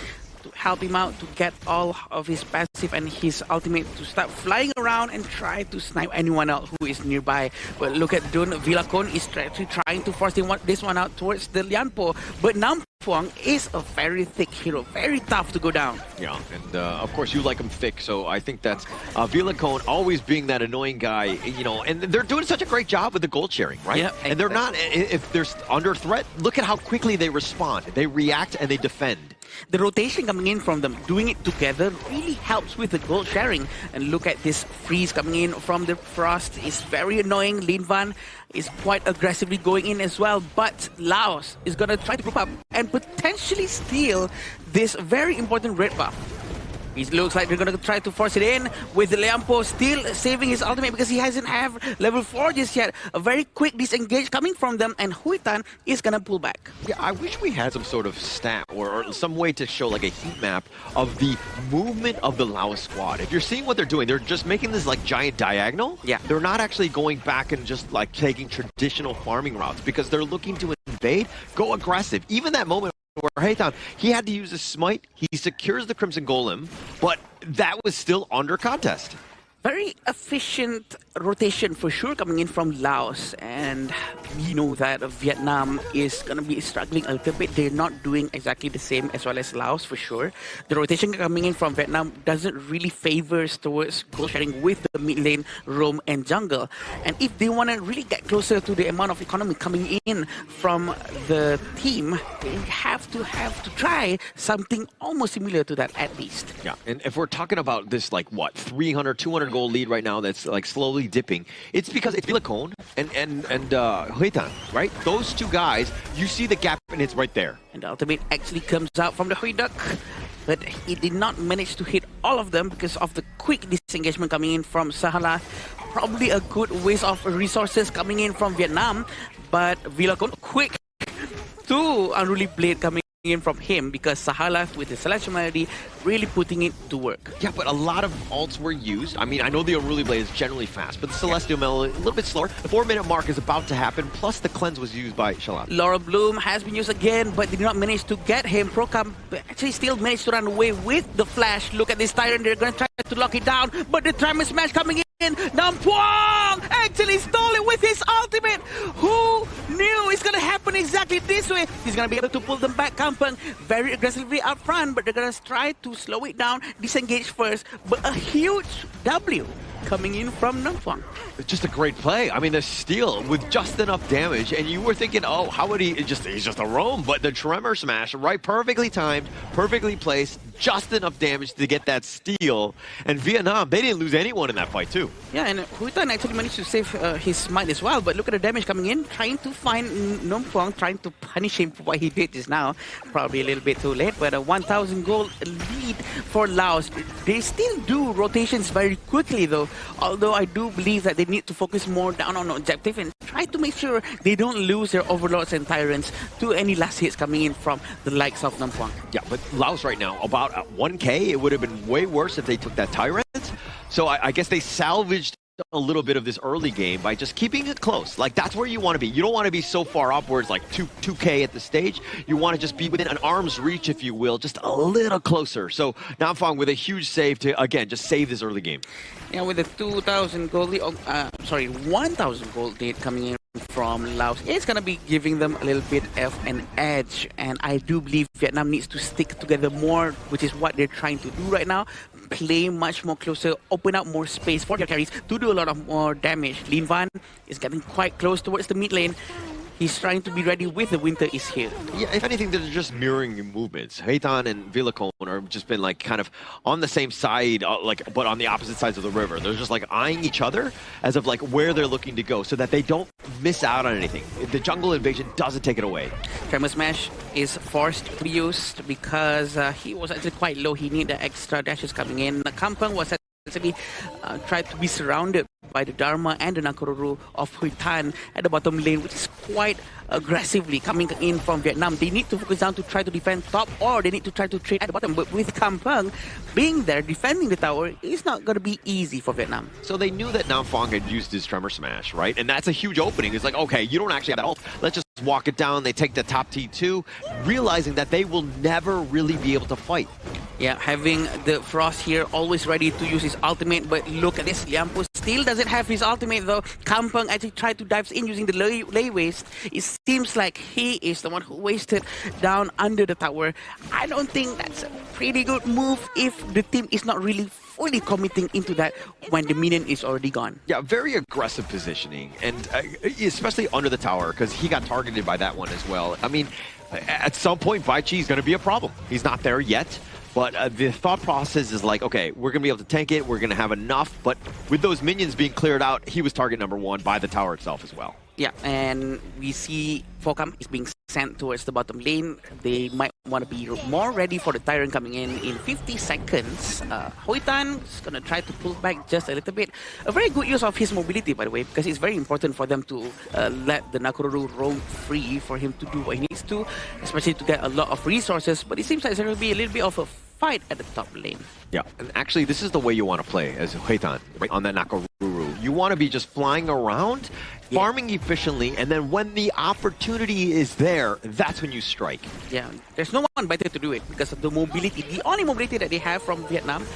Speaker 8: to help him out to get all of his passive and his ultimate to start flying around and try to snipe anyone else who is nearby. But look at Dun Villacon is trying to force this one out towards the Lianpo, but Nam Phuong is a very thick hero, very tough to go down.
Speaker 18: Yeah, and of course you like him thick, so I think that's Villacon always being that annoying guy, you know, and they're doing such a great job with the gold sharing, right?
Speaker 8: Yeah,
Speaker 18: and they're not, if they're under threat, look at how quickly they respond. They react and they defend.
Speaker 8: The rotation coming in from them, doing it together, really helps with the gold sharing. And look at this freeze coming in from the Frost. It's very annoying. Lin Van is quite aggressively going in as well. But Laos is going to try to group up and potentially steal this very important red buff. It looks like they're going to try to force it in, with Lianpo still saving his ultimate because he hasn't have level 4 just yet. A very quick disengage coming from them, and Hui Tan is going to pull back.
Speaker 18: Yeah, I wish we had some sort of stat or some way to show like a heat map of the movement of the Laos squad. If you're seeing what they're doing, they're just making this like giant diagonal.
Speaker 8: Yeah.
Speaker 18: They're not actually going back and just like taking traditional farming routes, because they're looking to invade, go aggressive. Even that moment where Haytham, he had to use a smite, he secures the Crimson Golem, but that was still under contest.
Speaker 8: Very efficient rotation for sure coming in from Laos, and we know that Vietnam is going to be struggling a little bit. They're not doing exactly the same as well as Laos for sure. The rotation coming in from Vietnam doesn't really favor towards gold sharing with the mid lane, roam and jungle. And if they want to really get closer to the amount of economy coming in from the team, they have to try something almost similar to that at least.
Speaker 18: Yeah, and if we're talking about this like what, 300, 200 goal lead right now that's like slowly dipping, it's because it's Villacon and Hui Tan, right? Those two guys, you see the gap and it's right there.
Speaker 8: And the ultimate actually comes out from the Hui Duck, but he did not manage to hit all of them because of the quick disengagement coming in from Sahala. Probably a good waste of resources coming in from Vietnam, but Villacon quick to Unruly Blade coming in from him, because Sahala with the Celestial Melody really putting it to work.
Speaker 18: Yeah, but a lot of ults were used. I mean, I know the Unruly Blade is generally fast, but the Celestial Melody a little bit slower. The 4-minute mark is about to happen, plus the cleanse was used by Shalat.
Speaker 8: Laura Bloom has been used again, but did not manage to get him. Procam actually still managed to run away with the flash. Look at this Tyrant, they're going to try to lock it down, but the Tremor Smash coming in. Nam Phuong actually stole it with his ultimate. Who knew it's going to happen exactly this way? He's going to be able to pull them back. Kampang very aggressively up front, but they're going to try to slow it down, disengage first, but a huge W coming in from Nam Phuong.
Speaker 18: It's just a great play. I mean, the steal with just enough damage, and you were thinking, oh, how would he's just a roam, but the Tremor Smash, right, perfectly timed, perfectly placed, just enough damage to get that steal. And Vietnam, they didn't lose anyone in that fight too.
Speaker 8: Yeah, and Hui Tan actually managed to save his smite as well, but look at the damage coming in, trying to find Nam Phuong, trying to punish him for what he did just now. Probably a little bit too late, but a 1,000 gold lead for Laos. They still do rotations very quickly though, although I do believe that they need to focus more down on objective and try to make sure they don't lose their overlords and tyrants to any last hits coming in from the likes of Nam Phuong.
Speaker 18: Yeah, but Laos right now, about 1K, it would have been way worse if they took that tyrant. So I guess they salvaged a little bit of this early game by just keeping it close. Like, that's where you want to be. You don't want to be so far upwards, like 2K at the stage. You want to just be within an arm's reach, if you will, just a little closer. So Namfang with a huge save to, again, just save this early game.
Speaker 8: Yeah, with the 2,000 gold lead, 1,000 gold lead coming in from Laos, it's going to be giving them a little bit of an edge. And I do believe Vietnam needs to stick together more, which is what they're trying to do right now. Play much more closer, open up more space for their carries to do a lot of more damage. Lin Van is getting quite close towards the mid lane. He's trying to be ready with the winter is here.
Speaker 18: Yeah, if anything, they're just mirroring your movements. Heitan and Villacone are just been like kind of on the same side, but on the opposite sides of the river. They're just like eyeing each other as of like where they're looking to go so that they don't miss out on anything. The jungle invasion doesn't take it away.
Speaker 8: Tremor Smash is forced to be used because he was actually quite low. He needed the extra dashes coming in. Kampang was actually tried to be surrounded by the Dharma and the Nakoruru of Hui Tan at the bottom lane, which is quite aggressively coming in from Vietnam. They need to focus down to try to defend top, or they need to try to trade at the bottom. But with Kampang being there, defending the tower, it's not going to be easy for Vietnam.
Speaker 18: So they knew that Namfang had used his Tremor Smash, right? And that's a huge opening. It's like, okay, you don't actually have that ult. Let's just walk it down. They take the top T2, realizing that they will never really be able to fight.
Speaker 8: Yeah, having the Frost here always ready to use his ultimate, but look at this. Liampo still doesn't have his ultimate though. Kampang actually tried to dive in using the lay waste. It seems like he is the one who wasted down under the tower. I don't think that's a pretty good move if the team is not really fully committing into that when the minion is already gone.
Speaker 18: Yeah, very aggressive positioning, and especially under the tower, because he got targeted by that one as well. I mean, at some point, Baichi is going to be a problem. He's not there yet. But the thought process is like, okay, we're going to be able to tank it, we're going to have enough, but with those minions being cleared out, he was target number one by the tower itself as well.
Speaker 8: Yeah, and we see Focam is being sent towards the bottom lane. They might want to be more ready for the Tyrant coming in 50 seconds. Hoitan is going to try to pull back just a little bit. A very good use of his mobility, by the way, because it's very important for them to let the Nakoruru roam free for him to do what he needs to, especially to get a lot of resources. But it seems like it's going to be a little bit of a fight at the top lane.
Speaker 18: Yeah, and actually this is the way you want to play as Heitan, right? On that Nakoruru. You want to be just flying around, farming efficiently, and then when the opportunity is there, that's when you strike.
Speaker 8: Yeah, there's no one better to do it because of the mobility. The only mobility that they have from Vietnam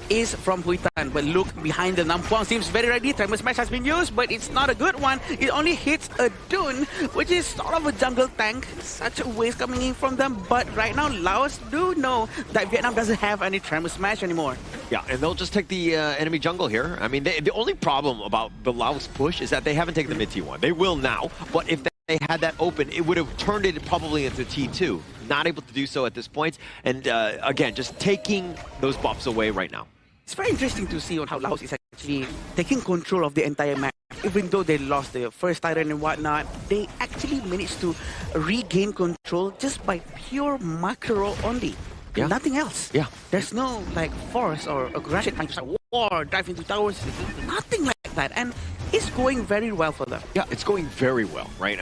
Speaker 8: is from Hui Tan. But look behind the Nampuang, seems very ready. Tremor Smash has been used, but it's not a good one. It only hits a Dune, which is sort of a jungle tank. Such a waste coming in from them. But right now, Laos do know that Vietnam doesn't have any Tremor Smash anymore.
Speaker 18: Yeah, and they'll just take the enemy jungle here. I mean, the only problem about the Laos push is that they haven't taken the mid T1. They will now, but if they had that open, it would have turned it probably into T2. Not able to do so at this point. And again, just taking those buffs away right now.
Speaker 8: It's very interesting to see on how Laos is actually taking control of the entire map. Even though they lost the first Tyrant and whatnot, they actually managed to regain control just by pure macro only. Yeah. Nothing else.
Speaker 18: Yeah.
Speaker 8: There's no like force or aggression trying to start war, dive into towers, nothing like that. And it's going very well for them.
Speaker 18: Yeah, it's going very well, right?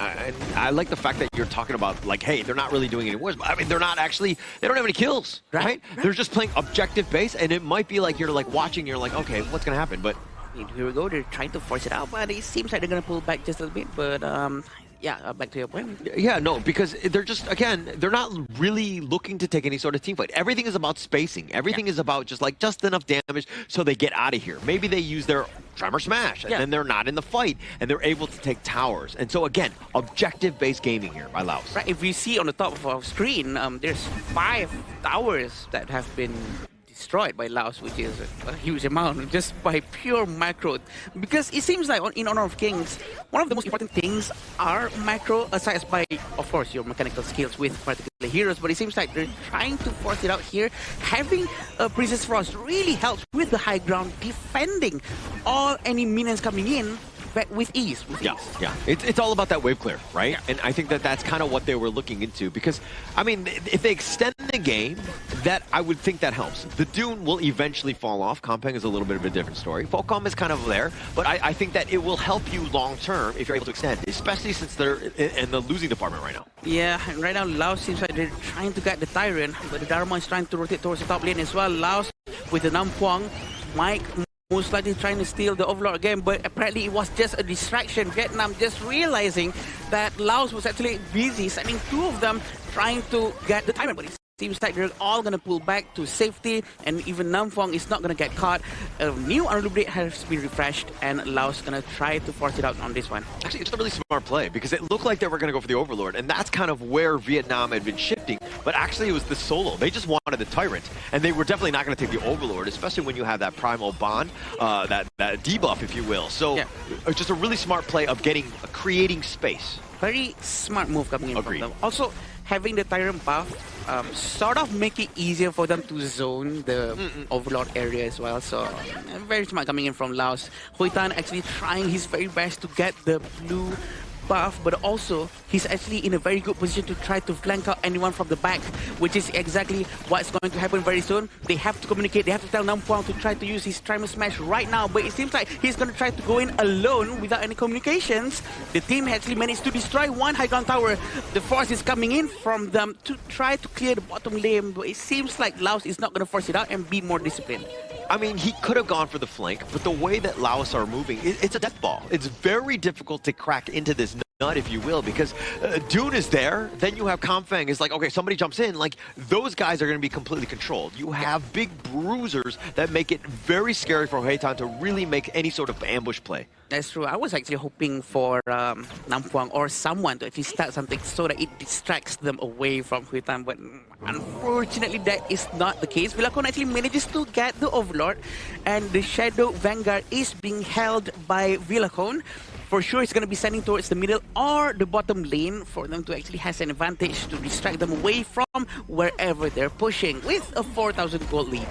Speaker 18: I like the fact that you're talking about like, hey, they're not really doing any wars. But I mean, they're not actually, they don't have any kills, right? They're just playing objective base, and it might be like you're like watching, you're like, okay, what's gonna happen? But
Speaker 8: here we go, they're trying to force it out, but it seems like they're gonna pull back just a little bit. But yeah, back to your point.
Speaker 18: Yeah, no, because they're just, again, they're not really looking to take any sort of team fight. Everything is about spacing. Everything is about just enough damage so they get out of here. Maybe they use their Tremor Smash, and then they're not in the fight, and they're able to take towers. And so, again, objective-based gaming here by Laos.
Speaker 8: Right, if we see on the top of our screen, there's 5 towers that have been destroyed by Laos, which is a huge amount, just by pure macro. Because it seems like in Honor of Kings, one of the most important things are macro, aside by, of course, your mechanical skills with particular heroes, but it seems like they're trying to force it out here. Having Princess Frost really helps with the high ground, defending all any minions coming in with ease.
Speaker 18: Yeah. It's all about that wave clear, right? Yeah. And I think that that's kind of what they were looking into, because, I mean, if they extend the game, that I would think that helps. The Dune will eventually fall off. Kampang is a little bit of a different story. Falcom is kind of there, but I think that it will help you long-term if you're able to extend, especially since they're in the losing department right now.
Speaker 8: Yeah, and right now, Laos seems like they're trying to get the Tyrant, but the Dharma is trying to rotate towards the top lane as well. Laos with the Nampuang, Mike most likely trying to steal the Overlord again, but apparently it was just a distraction. Vietnam just realizing that Laos was actually busy, sending two of them trying to get the timer, but it seems like they're all going to pull back to safety, and even Nam Phuong is not going to get caught. A new Untitled Blade has been refreshed, and Laos going to try to force it out on this one.
Speaker 18: Actually, it's a really smart play, because it looked like they were going to go for the Overlord, and that's kind of where Vietnam had been shifting, but actually it was the solo. They just wanted the Tyrant, and they were definitely not going to take the Overlord, especially when you have that Primal Bond, that debuff, if you will. So, it's just a really smart play of creating space.
Speaker 8: Very smart move coming in from them. Also, having the Tyrant buff sort of make it easier for them to zone the Overlord area as well. So very smart coming in from Laos. Huy Tan actually trying his very best to get the blue buff, but also he's actually in a very good position to try to flank out anyone from the back, which is exactly what's going to happen very soon. They have to communicate, they have to tell Nam Phuong to try to use his Trimer Smash right now, but it seems like he's going to try to go in alone without any communications. The team actually managed to destroy one high ground tower. The force is coming in from them to try to clear the bottom lane, but it seems like Laos is not going to force it out and be more disciplined.
Speaker 18: I mean, he could have gone for the flank, but the way that Laos are moving, it's a death ball. It's very difficult to crack into this nut, if you will, because Dune is there, then you have Comfang. It's like, okay, somebody jumps in, like, those guys are going to be completely controlled. You have big bruisers that make it very scary for Huy Tan to really make any sort of ambush play.
Speaker 8: That's true. I was actually hoping for Nam Phuong or someone to actually start something so that it distracts them away from Huy Tan, but unfortunately that is not the case. Villacon actually manages to get the Overlord, and the Shadow Vanguard is being held by Villacon. For sure, it's going to be sending towards the middle or the bottom lane for them to actually have an advantage to distract them away from wherever they're pushing with a 4,000 gold lead.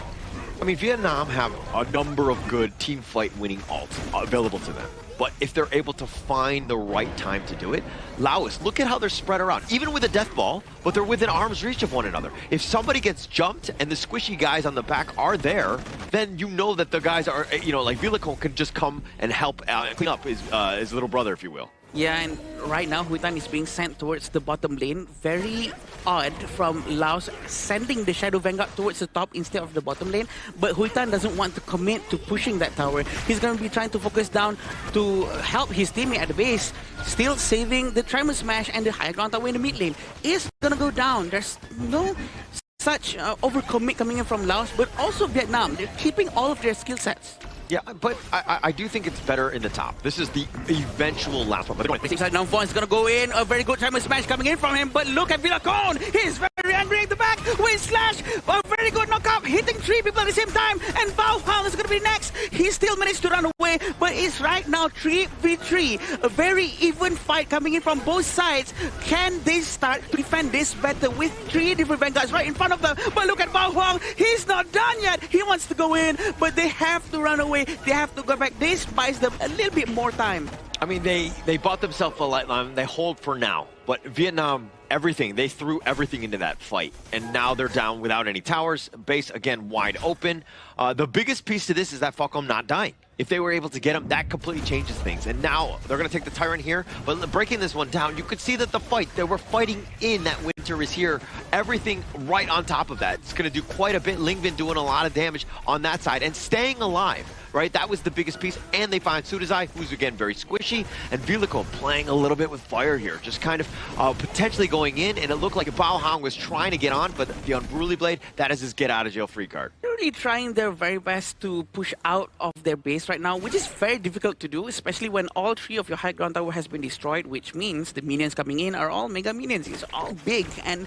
Speaker 18: I mean, Vietnam have a number of good team fight winning ults available to them. But if they're able to find the right time to do it, Laos, look at how they're spread around, even with a death ball, but they're within arm's reach of one another. If somebody gets jumped and the squishy guys on the back are there, then you know that the guys are, you know, like Villacon can just come and help clean up his little brother, if you will.
Speaker 8: Yeah, and right now Huy Tan is being sent towards the bottom lane. Very odd from Laos sending the Shadow Vanguard towards the top instead of the bottom lane. But Huy Tan doesn't want to commit to pushing that tower. He's going to be trying to focus down to help his teammate at the base. Still saving the Tremor Smash, and the high ground tower in the mid lane is going to go down. There's no such overcommit coming in from Laos, but also Vietnam. They're keeping all of their skill sets.
Speaker 18: Yeah, but I do think it's better in the top. This is the eventual last one.
Speaker 8: It seems like Nam Phuong is going to go in. A very good Tremor Smash coming in from him, but look at Villacon. He's very angry at the back. With Slash, a very good knockup, hitting 3 people at the same time, and Bao Hao is going to be next. He still managed to run away, but it's right now 3v3. A very even fight coming in from both sides. Can they start to defend this better with 3 different Vanguards right in front of them? But look at Bao Hao. He's not done yet. He wants to go in, but they have to run away. They have to go back. This buys them a little bit more time.
Speaker 18: I mean, they bought themselves a lifeline. They hold for now. But Vietnam, everything, they threw everything into that fight. And now they're down without any towers. Base, again, wide open. The biggest piece to this is that Falcom not dying. If they were able to get him, that completely changes things. And now they're going to take the Tyrant here. But breaking this one down, you could see that the fight, they were fighting in that Winter is here. Everything right on top of that. It's going to do quite a bit. Lingvin doing a lot of damage on that side and staying alive. Right, that was the biggest piece, and they find Sudazai, who's again very squishy, and Villacon playing a little bit with fire here, just kind of potentially going in, and it looked like Bao Hao was trying to get on, but the Unruly Blade, that is his get-out-of-jail-free card.
Speaker 8: They're really trying their very best to push out of their base right now, which is very difficult to do, especially when all 3 of your high ground tower has been destroyed, which means the minions coming in are all mega minions. It's all big, and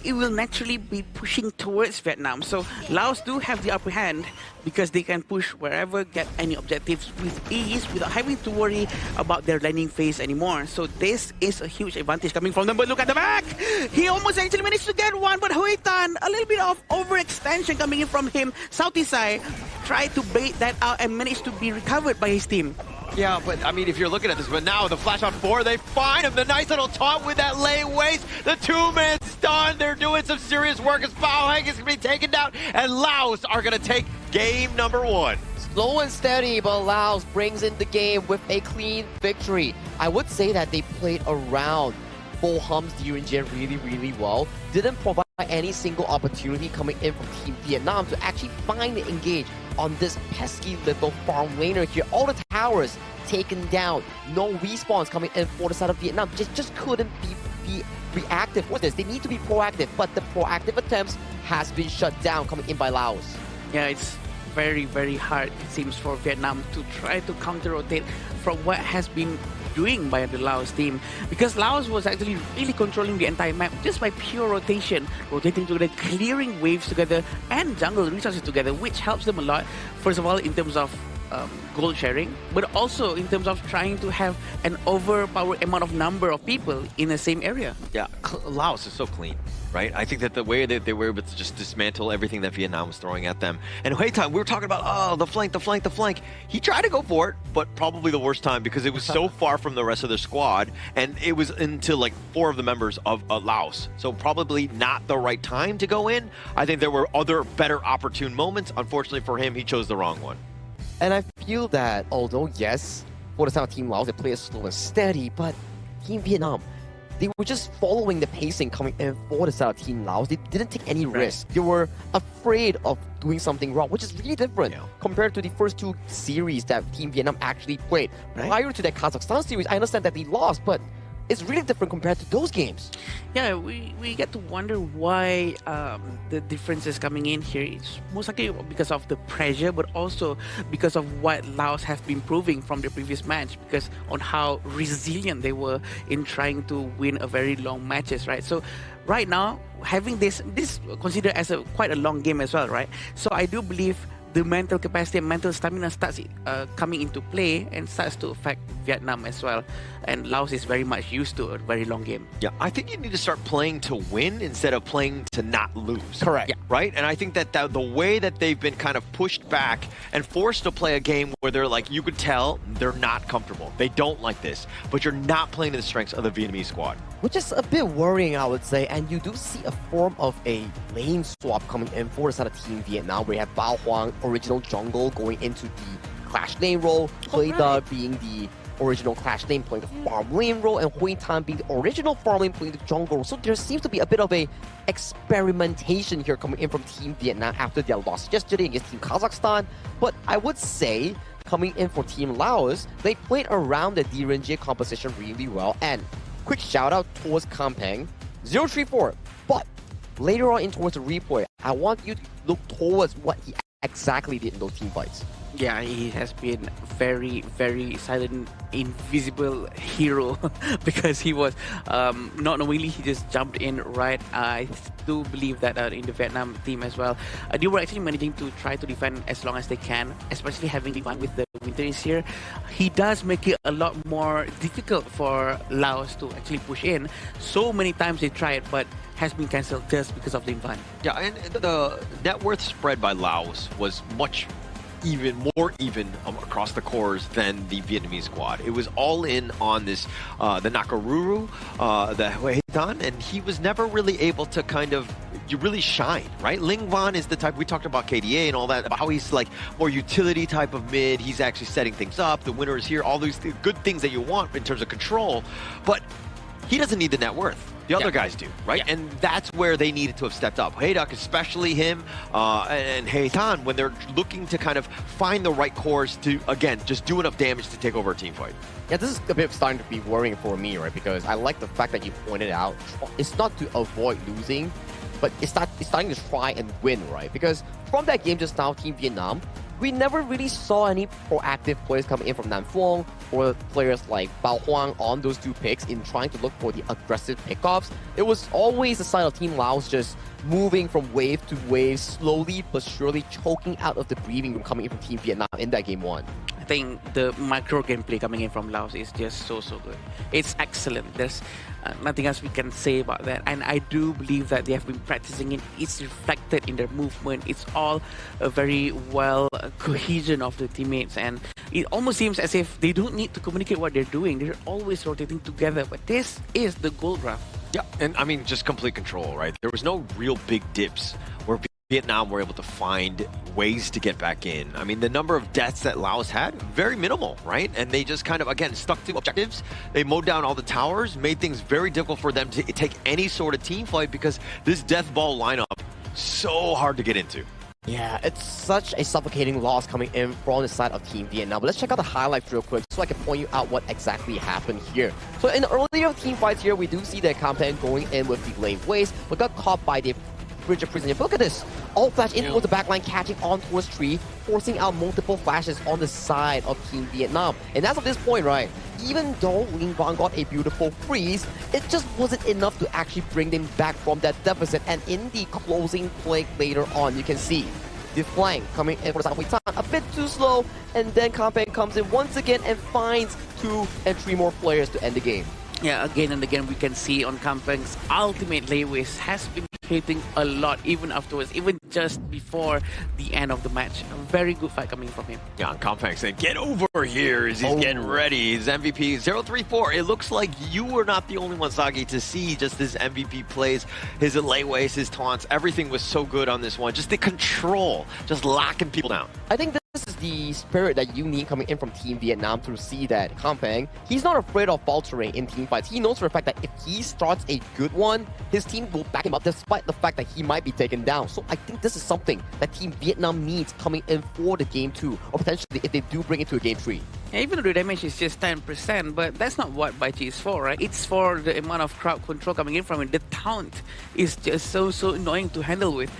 Speaker 8: it will naturally be pushing towards Vietnam. So Laos do have the upper hand because they can push wherever, get any objectives with ease without having to worry about their landing phase anymore. So this is a huge advantage coming from them. But look at the back! He almost actually managed to get one, but Huy Tan, a little bit of overextension coming in from him. Southeastside tried to bait that out and managed to be recovered by his team.
Speaker 18: Yeah, but I mean, if you're looking at this, but now the flash on 4, they find him. The nice little taunt with that lay waste. The 2-man stun. They're doing some serious work as Bao Hang is going to be taken down, and Laos are going to take game number 1.
Speaker 16: Slow and steady, but Laos brings in the game with a clean victory. I would say that they played around Bo Hum's Duringen really, really well. Didn't provide any single opportunity coming in from Team Vietnam to actually find and engage on this pesky little farm laner here. All the towers taken down. No respawns coming in for the side of Vietnam. Just couldn't be reactive with this. They need to be proactive, but the proactive attempts has been shut down coming in by Laos.
Speaker 8: Yeah, it's very, very hard, it seems, for Vietnam to try to counter-rotate from what has been doing by the Laos team, because Laos was actually really controlling the entire map just by pure rotation, rotating together, clearing waves together and jungle resources together, which helps them a lot. First of all, in terms of gold sharing, but also in terms of trying to have an overpowered amount of number of people in the same area.
Speaker 18: Yeah, Laos is so clean, right? I think that the way that they were able to just dismantle everything that Vietnam was throwing at them. And Hui Tan, we were talking about, oh, the flank. He tried to go for it, but probably the worst time because it was so far from the rest of their squad, and it was into like 4 of the members of Laos. So probably not the right time to go in. I think there were other better opportune moments. Unfortunately for him, he chose the wrong one.
Speaker 16: And I feel that although, yes, for the side of Team Laos, they play it slow and steady, but Team Vietnam, they were just following the pacing coming in for the side of Team Laos. They didn't take any risk. They were afraid of doing something wrong, which is really different compared to the first 2 series that Team Vietnam actually played. Prior to that Kazakhstan series, I understand that they lost, but it's really different compared to those games.
Speaker 8: Yeah, we get to wonder why the difference is coming in here. It's most likely because of the pressure, but also because of what Laos have been proving from the previous match, because on how resilient they were in trying to win a very long matches, right? So right now, having this considered as quite a long game as well, right? So I do believe the mental capacity and mental stamina starts coming into play and starts to affect Vietnam as well. And Laos is very much used to a very long game.
Speaker 18: Yeah, I think you need to start playing to win instead of playing to not lose.
Speaker 16: Correct.
Speaker 18: Yeah. Right? And I think that the way that they've been kind of pushed back and forced to play a game where they're like, you could tell they're not comfortable. They don't like this, but you're not playing to the strengths of the Vietnamese squad.
Speaker 16: Which is a bit worrying, I would say. And you do see a form of a lane swap coming in for the side of Team Vietnam, where you have Bao Huang, original jungle, going into the Clash lane role, Hui Da being the original Clash lane playing the farm lane role, and Hui Tan being the original farm lane playing the jungle role. So there seems to be a bit of a experimentation here coming in from Team Vietnam after their loss yesterday against Team Kazakhstan. But I would say, coming in for Team Laos, they played around the DRNG composition really well. And quick shout out towards Kampeng 034. But later on in towards the replay, I want you to look towards what he exactly did in those team fights.
Speaker 8: Yeah, he has been very, very silent, invisible hero because he was not knowingly, he just jumped in right. I do believe that in the Vietnam team as well, they were actually managing to try to defend as long as they can, especially having the one with the winter is here. He does make it a lot more difficult for Laos to actually push in. So many times they tried, but has been cancelled just because of the invite.
Speaker 18: Yeah, and the net worth spread by Laos was much more even across the cores than the Vietnamese squad. It was all in on this, the Nakaruru, the Hui Tan, and he was never really able to kind of really shine, right? Ling Van is the type, we talked about KDA and all that, about how he's like more utility type of mid. He's actually setting things up. The winner is here, all these good things that you want in terms of control, but he doesn't need the net worth. The other guys do, right? Yeah. And that's where they needed to have stepped up. Hayduk, especially him, and Heitan, when they're looking to kind of find the right cores to, again, just do enough damage to take over a team fight.
Speaker 16: Yeah, this is a bit starting to be worrying for me, right? Because I like the fact that you pointed out, it's not to avoid losing, but it's starting to try and win, right? Because from that game just now, Team Vietnam, we never really saw any proactive players coming in from Nam Phuong or players like Bao Huang on those 2 picks in trying to look for the aggressive pickoffs. It was always the side of Team Laos just moving from wave to wave, slowly but surely choking out of the breathing room coming in from Team Vietnam in that game 1.
Speaker 8: I think the micro gameplay coming in from Laos is just so good. It's excellent. There's nothing else we can say about that. And I do believe that they have been practicing it. It's reflected in their movement. It's all a very well cohesion of the teammates. And it almost seems as if they don't need to communicate what they're doing. They're always rotating together. But this is the gold graph.
Speaker 18: Yeah, and I mean, just complete control, right? There was no real big dips where Vietnam were able to find ways to get back in. I mean, the number of deaths that Laos had, very minimal, right? And they just kind of, again, stuck to objectives. They mowed down all the towers, made things very difficult for them to take any sort of team fight because this death ball lineup, so hard to get into.
Speaker 16: Yeah, it's such a suffocating loss coming in from the side of Team Vietnam. But let's check out the highlights real quick so I can point you out what exactly happened here. So in the earlier team fights here, we do see the campaign going in with the lane waste, but got caught by the Bridge of Prison. Look at this! All flash in towards the backline, catching on towards Tree, forcing out multiple flashes on the side of Team Vietnam. And as of this point, right, even though Ling Van got a beautiful freeze, it just wasn't enough to actually bring them back from that deficit. And in the closing play later on, you can see the flank coming in for the side of Wei Tan, a bit too slow, and then Campaign comes in once again and finds 2 and 3 more players to end the game.
Speaker 8: Yeah, again and again we can see on Campang's ultimate Lewis has been hitting a lot even afterwards, even just before the end of the match. A very good fight coming from him.
Speaker 18: Yeah, Campang saying, get over here as he's getting ready. His MVP 034. It looks like you were not the only one, Sagi, to see just his MVP plays, his layways, his taunts. Everything was so good on this one. Just the control, just locking people down.
Speaker 16: I think this is the spirit that you need coming in from Team Vietnam to see that Campang, he's not afraid of faltering in team fights. He knows for a fact that if he starts a good one, his team will back him up despite the fact that he might be taken down. So I think this is something that Team Vietnam needs coming in for the game 2, or potentially if they do bring it to a game 3.
Speaker 8: Yeah, even though the damage is just 10%, but that's not what Baichi is for, right? It's for the amount of crowd control coming in from it. The taunt is just so annoying to handle with.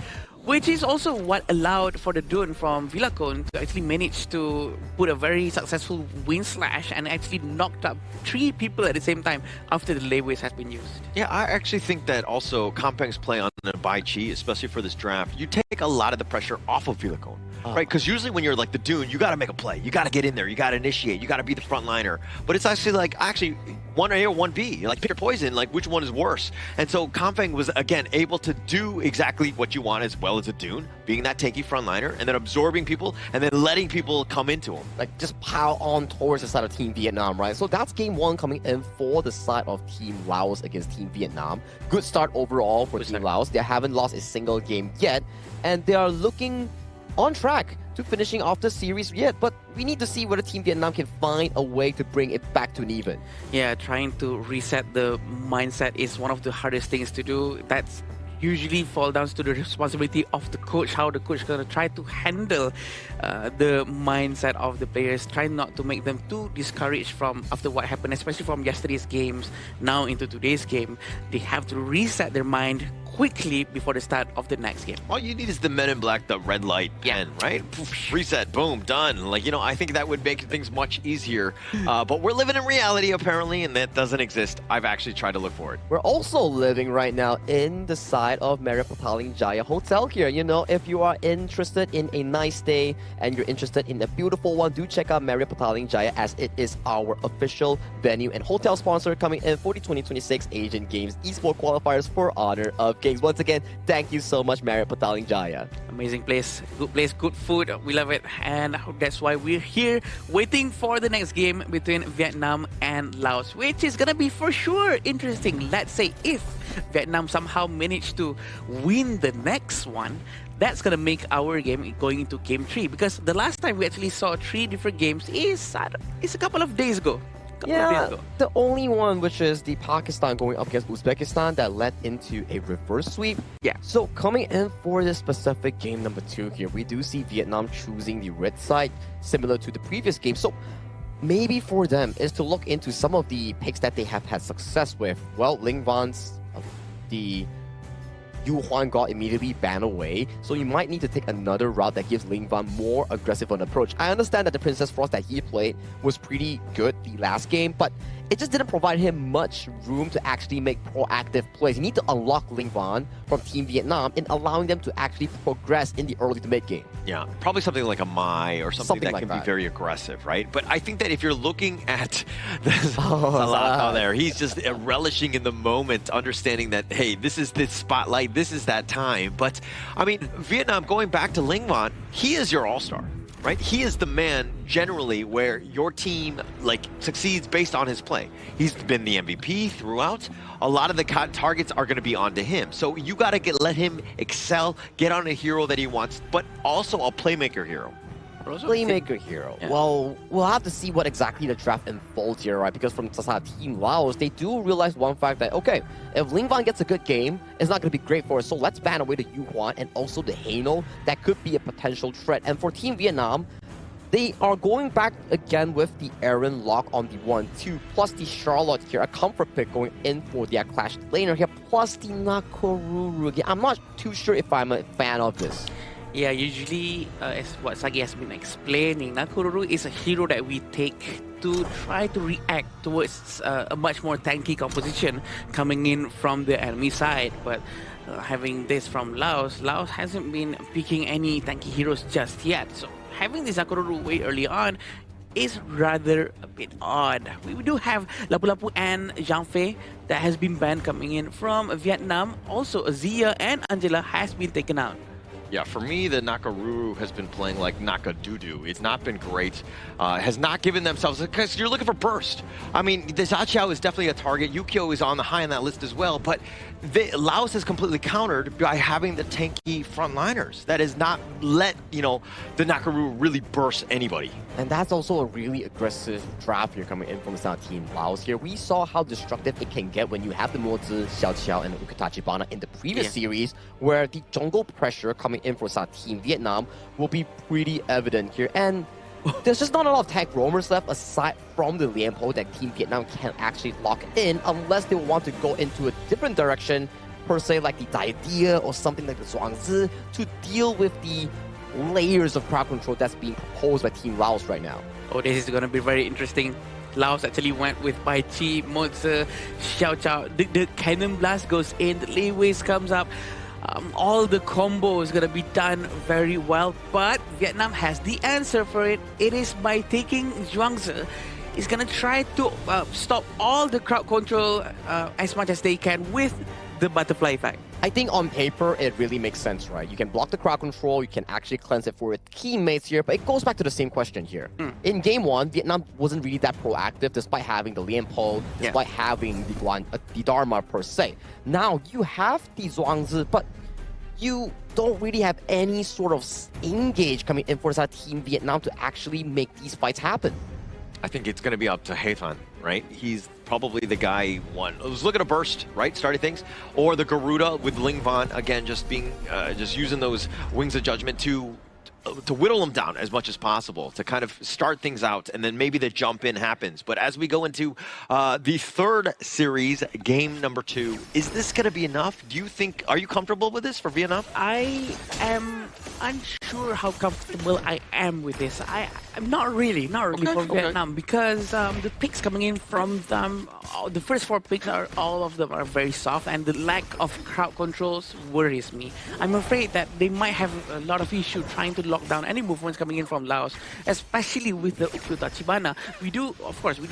Speaker 8: Which is also what allowed for the Dune from Villacon to actually manage to put a very successful wind slash and actually knocked up 3 people at the same time after the layways has been used.
Speaker 18: Yeah, I actually think that also Campang's play on the Baichi, especially for this draft, you take a lot of the pressure off of Villacon. Right, because usually when you're like the Dune, you got to make a play. You got to get in there. You got to initiate. You got to be the front liner. But it's actually like, 1A or 1B. You're like, pick your poison. Like, which one is worse? And so Campang was, again, able to do exactly what you want as well as a Dune, being that tanky front liner, and then absorbing people, and then letting people come into him.
Speaker 16: Like, just pile on towards the side of Team Vietnam, right? So that's game 1 coming in for the side of Team Laos against Team Vietnam. Good start overall for Team Laos. They haven't lost a single game yet, and they are looking on track to finishing off the series yet, but we need to see whether Team Vietnam can find a way to bring it back to an even.
Speaker 8: Yeah, trying to reset the mindset is one of the hardest things to do. That's usually fall down to the responsibility of the coach, how the coach is going to try to handle the mindset of the players, try not to make them too discouraged from after what happened, especially from yesterday's games now into today's game. They have to reset their mind quickly before the start of the next game.
Speaker 18: All you need is the Men in Black, the red light pen, right? Reset, boom, done. Like, I think that would make things much easier. But we're living in reality, apparently, and that doesn't exist. I've actually tried to look for it.
Speaker 16: We're also living right now in the side of Marriott Pataling Jaya Hotel here. If you are interested in a nice stay and you're interested in a beautiful one, do check out Marriott Pataling Jaya, as it is our official venue and hotel sponsor coming in for the 2026 Asian Games Esports Qualifiers for Honor of Kings. Once again, thank you so much, Marriott Pataling Jaya.
Speaker 8: Amazing place, good food, we love it, and that's why we're here waiting for the next game between Vietnam and Laos, which is gonna be for sure interesting. Let's say if Vietnam somehow manage to win the next one, that's gonna make our game going into game 3, because the last time we actually saw 3 different games is a couple of days ago.
Speaker 16: The only one, which is the Pakistan going up against Uzbekistan, that led into a reverse sweep.
Speaker 8: Yeah.
Speaker 16: So coming in for this specific game number 2 here, we do see Vietnam choosing the red side, similar to the previous game. So maybe for them is to look into some of the picks that they have had success with. Well, Ling Van's, the Yu Huan got immediately banned away, so you might need to take another route that gives Ling Van more aggressive on approach. I understand that the Princess Frost that he played was pretty good the last game, but it just didn't provide him much room to actually make proactive plays. You need to unlock Ling Van from Team Vietnam and allowing them to actually progress in the early to mid game.
Speaker 18: Yeah, probably something like a Mai or something that can be very aggressive, right? But I think that if you're looking at Zalata there, he's just relishing in the moment, understanding that, hey, this is the spotlight, this is that time. But, I mean, Vietnam, going back to Ling Van, he is your all-star. Right? He is the man generally where your team succeeds based on his play. He's been the MVP throughout. A lot of the targets are going to be onto him. So you got to let him excel, get on a hero that he wants, but also a playmaker hero.
Speaker 16: Playmaker hero.
Speaker 8: Yeah.
Speaker 16: Well, we'll have to see what exactly the draft unfolds here, right? Because from Team Laos, they do realize one fact that, okay, if Lingvan gets a good game, it's not going to be great for us. So let's ban away the Yuhuan and also the Haino. That could be a potential threat. And for Team Vietnam, they are going back again with the Aaron lock on the 1-2, plus the Charlotte here, a comfort pick going in for the Clash laner here, plus the Nakoruru again. I'm not too sure if I'm a fan of this.
Speaker 8: Yeah, usually, as what Sagi has been explaining, Nakoruru is a hero that we take to try to react towards a much more tanky composition coming in from the enemy side. But having this from Laos hasn't been picking any tanky heroes just yet. So having this Nakoruru way early on is rather a bit odd. We do have Lapu-Lapu and Zhang Fei that has been banned coming in from Vietnam. Also, Azia and Angela has been taken out.
Speaker 18: Yeah, for me, the Nakoruru has been playing like Nakadudu. It's not been great. Has not given themselves, because you're looking for burst. I mean, the Zaqiao is definitely a target. Yukio is on the high on that list as well, but Laos is completely countered by having the tanky frontliners. That has not let, the Nakoruru really burst anybody.
Speaker 16: And that's also a really aggressive draft here coming in from Team Laos here. We saw how destructive it can get when you have the Mozi, Xiao and Ukitachibana in the previous series, where the jungle pressure coming in for Team Vietnam will be pretty evident here. And there's just not a lot of tank roamers left aside from the Lianpo that Team Vietnam can actually lock in unless they want to go into a different direction, per se like the Daidia or something like the Zhuangzi, to deal with the layers of crowd control that's being proposed by Team Laos right now.
Speaker 8: Oh, this is going to be very interesting. Laos actually went with Bai Chi, Mozi, Xiao Chao. The Cannon Blast goes in, the Lei Wei's comes up. All the combo is going to be done very well, but Vietnam has the answer for it. It is by taking Zhuangzi. It's going to try to stop all the crowd control as much as they can with the butterfly effect.
Speaker 16: I think on paper, it really makes sense, right? You can block the crowd control, you can actually cleanse it for its teammates here, but it goes back to the same question here. In game one, Vietnam wasn't really that proactive despite having the Lianpo, despite having the Dharma per se. Now, you have the Zhuangzi, but you don't really have any sort of engage coming in for Team Vietnam to actually make these fights happen.
Speaker 18: I think it's going to be up to Hathon, right? He's probably the guy who's looking to burst, right? Starting things. Or the Garuda with Lingvan, again, just being, just using those Wings of Judgment to whittle them down as much as possible, to kind of start things out, and then maybe the jump in happens. But as we go into the third series, game number 2, is this going to be enough? Do you think, are you comfortable with this for Vietnam?
Speaker 8: I am unsure how comfortable I am with this. I'm not really for Vietnam, because the picks coming in from them, the first 4 picks all of them are very soft, and the lack of crowd controls worries me. I'm afraid that they might have a lot of issue trying to lock down any movements coming in from Laos, especially with the Ukitachibana. We do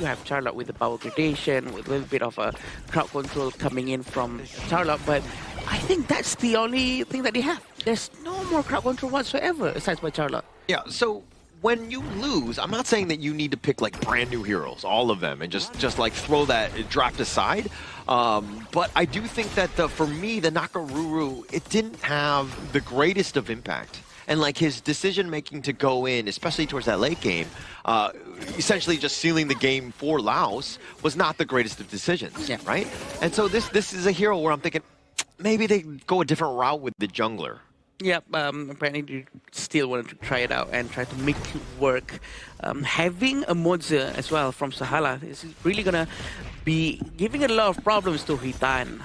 Speaker 8: have Charlotte with the power gradation, with a little bit of a crowd control coming in from Charlotte, but I think that's the only thing that they have. There's no more crowd control whatsoever aside by Charlotte.
Speaker 18: Yeah, so when you lose, I'm not saying that you need to pick like brand new heroes, all of them, and just like throw that draft aside. But I do think that for me, the Nakoruru, it didn't have the greatest of impact. And like his decision making to go in, especially towards that late game, essentially just sealing the game for Laos, was not the greatest of decisions, right? And so this is a hero where I'm thinking maybe they go a different route with the jungler.
Speaker 8: Yeah, apparently they still wanted to try it out and try to make it work. Having a Mozi as well from Sahala is really going to be giving a lot of problems to Hitan.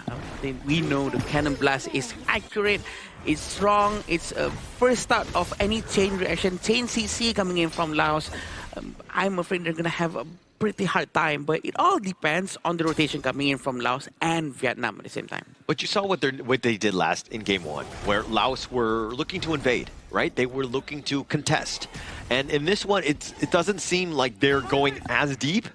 Speaker 8: We know the Cannon Blast is accurate, it's strong, it's a first start of any chain reaction, chain CC coming in from Laos. I'm afraid they're going to have a pretty hard time, but it all depends on the rotation coming in from Laos and Vietnam at the same time.
Speaker 18: But you saw what they did last in game 1, where Laos were looking to invade, right? They were looking to contest. And in this one, it doesn't seem like they're going as deep.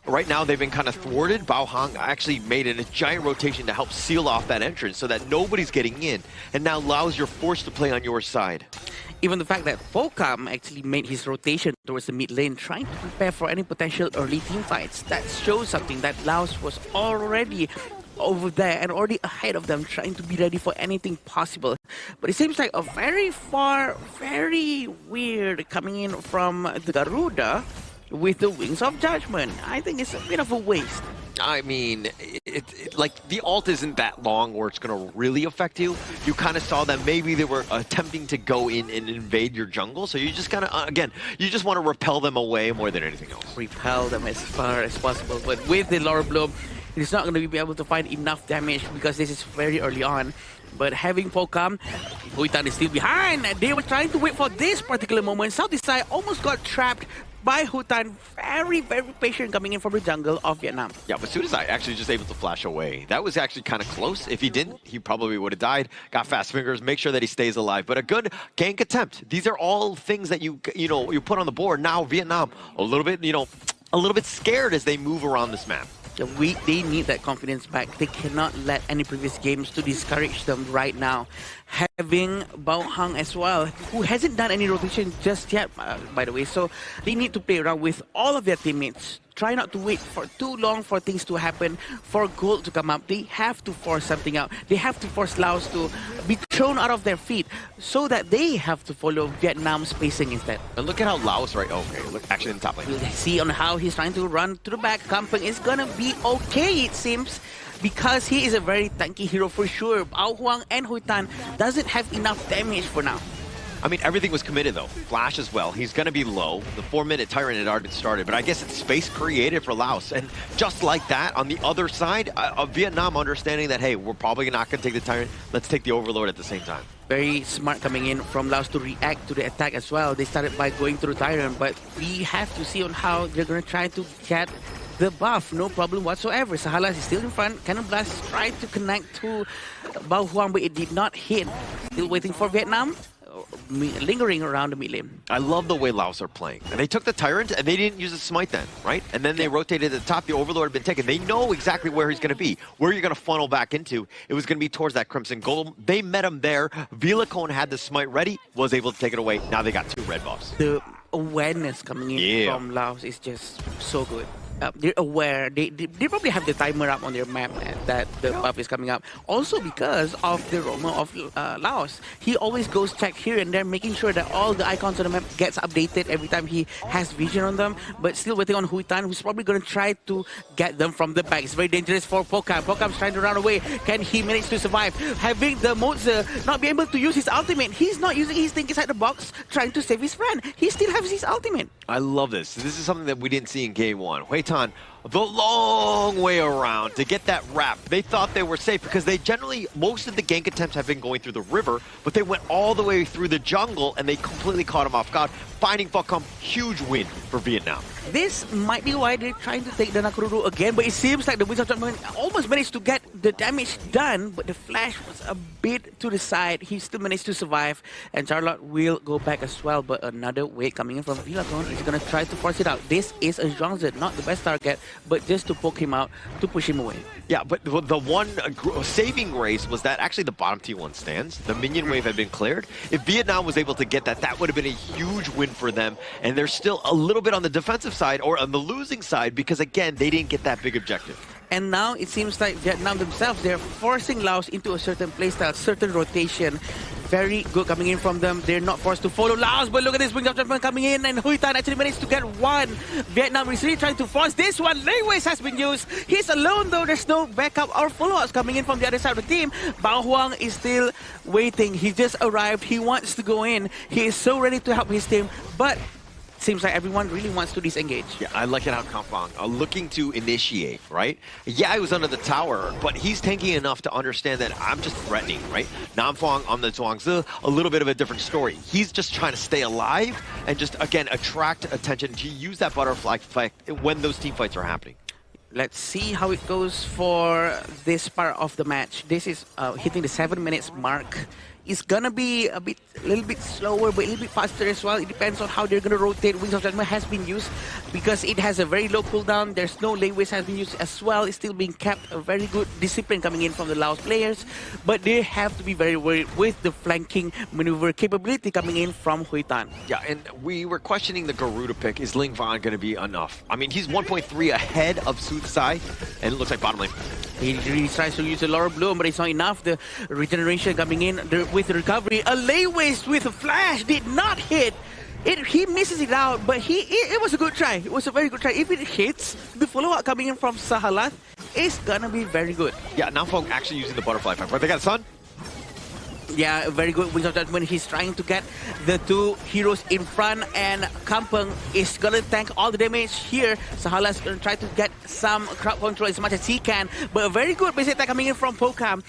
Speaker 18: right now they've been kind of thwarted. Bao Hong actually made a giant rotation to help seal off that entrance so that nobody's getting in. And now Laos, you're forced to play on your side.
Speaker 8: Even the fact that Pokam actually made his rotation towards the mid lane, trying to prepare for any potential early team fights, that shows something that Laos was already over there and already ahead of them, trying to be ready for anything possible. But it seems like a very weird coming in from the Garuda with the Wings of Judgment. I think it's a bit of a waste.
Speaker 18: I mean, like the ult isn't that long where it's going to really affect you. You kind of saw that maybe they were attempting to go in and invade your jungle. So you just kind of, again, you just want to repel them away more than anything else.
Speaker 8: Repel them as far as possible. But with the Laurel Bloom, it's not going to be able to find enough damage because this is very early on. But having Pokam, Huitan is still behind. They were trying to wait for this particular moment. Southeast side almost got trapped by Huitan, very patient coming in from the jungle of Vietnam.
Speaker 18: Yeah, but Sudazai actually just able to flash away. That was actually kind of close. If he didn't, he probably would have died. Got fast fingers, make sure that he stays alive. But a good gank attempt. These are all things that you put on the board. Now Vietnam a little bit scared as they move around this map.
Speaker 8: Yeah, they need that confidence back. They cannot let any previous games to discourage them right now. Having Bao Hang as well, who hasn't done any rotation just yet, by the way. So they need to play around with all of their teammates. Try not to wait for too long for things to happen, for gold to come up. They have to force something out. They have to force Laos to be thrown out of their feet so that they have to follow Vietnam's pacing instead.
Speaker 18: And look at how Laos, right? Okay, look, actually in the top lane.
Speaker 8: We'll see on how he's trying to run to the back. Kampeng is gonna be okay, it seems, because he is a very tanky hero for sure. Bao Huang and Huitan doesn't have enough damage for now.
Speaker 18: I mean, everything was committed, though. Flash as well. He's going to be low. The 4-minute Tyrant had already started, but I guess it's space created for Laos. And just like that, on the other side of Vietnam, understanding that, hey, we're probably not going to take the Tyrant. Let's take the Overlord at the same time.
Speaker 8: Very smart coming in from Laos to react to the attack as well. They started by going through Tyrant, but we have to see on how they're going to try to get the buff. No problem whatsoever. Sahalas is still in front. Cannon Blast tried to connect to Bao Huang, but it did not hit. Still waiting for Vietnam. Lingering around the mid lane.
Speaker 18: I love the way Laos are playing. And they took the Tyrant and they didn't use the Smite then, right? And then they rotated at the top. The Overlord had been taken. They know exactly where he's going to be, where you're going to funnel back into. It was going to be towards that Crimson Golem. They met him there. Vilacone had the Smite ready, was able to take it away. Now they got 2 red buffs.
Speaker 8: The awareness coming in from Laos is just so good. They're aware. They probably have the timer up on their map that the buff is coming up. Also because of the roamer of Laos. He always goes check here and there, making sure that all the icons on the map gets updated every time he has vision on them. But still waiting on Huitan, who's probably going to try to get them from the back. It's very dangerous for Pokam. Pokam's trying to run away. Can he manage to survive? Having the Moza not be able to use his ultimate. He's not using his thing inside the box, trying to save his friend. He still has his ultimate.
Speaker 18: I love this. This is something that we didn't see in game 1. Huitan, the long way around to get that wrap. They thought they were safe because they generally, most of the gank attempts have been going through the river, but they went all the way through the jungle and they completely caught him off guard. Finding Fakam, huge win for Vietnam.
Speaker 8: This might be why they're trying to take the Nakururu again, but it seems like the Wings of Judgment almost managed to get the damage done, but the flash was a bit to the side. He still managed to survive, and Charlotte will go back as well, but another wave coming in from Vilacone is going to try to force it out. This is a Zhuangzi, not the best target, but just to poke him out, to push him away.
Speaker 18: Yeah, but the one saving grace was that actually the bottom T1 stands. The minion wave had been cleared. If Vietnam was able to get that, that would have been a huge win for them. And they're still a little bit on the defensive side or on the losing side because, again, they didn't get that big objective.
Speaker 8: And now it seems like Vietnam themselves, they're forcing Laos into a certain playstyle, certain rotation. Very good coming in from them. They're not forced to follow Laos, but look at this Wings of Judgment coming in, and Huitan actually managed to get one. Vietnam is really trying to force this one. Layways has been used. He's alone though. There's no backup or follow-ups coming in from the other side of the team. Bao Huang is still waiting. He just arrived. He wants to go in. He is so ready to help his team, but seems like everyone really wants to disengage.
Speaker 18: Yeah, I like it how Kampang looking to initiate, right? Yeah, he was under the tower, but he's tanky enough to understand that I'm just threatening, right? Nam Fong on the Zhuangzi, a little bit of a different story. He's just trying to stay alive and just, again, attract attention to use that butterfly effect when those team fights are happening.
Speaker 8: Let's see how it goes for this part of the match. This is hitting the 7 minutes mark is gonna be a little bit slower, but a little bit faster as well. It depends on how they're gonna rotate. Wings of Judgment has been used because it has a very low cooldown. There's no laneways has been used as well. It's still being kept. A very good discipline coming in from the Laos players, but they have to be very worried with the flanking maneuver capability coming in from Huitan.
Speaker 18: Yeah, and we were questioning the Garuda pick. Is Ling Van going to be enough? I mean, he's 1.3 ahead of Sutsai, and it looks like bottom lane.
Speaker 8: He really tries to use the Laurel Bloom, but it's not enough. The regeneration coming in with the recovery. A Layways with a flash did not hit. He misses it out, but it was a good try. It was a very good try. If it hits, the follow-up coming in from Sahalat is gonna be very good.
Speaker 18: Yeah, Namfong actually using the butterfly fight. They got Sun.
Speaker 8: Yeah, very good Wings of Judgment. He's trying to get the two heroes in front, and Kampeng is gonna tank all the damage here. Sahala's gonna try to get some crowd control as much as he can, but a very good basic attack coming in from Pokam.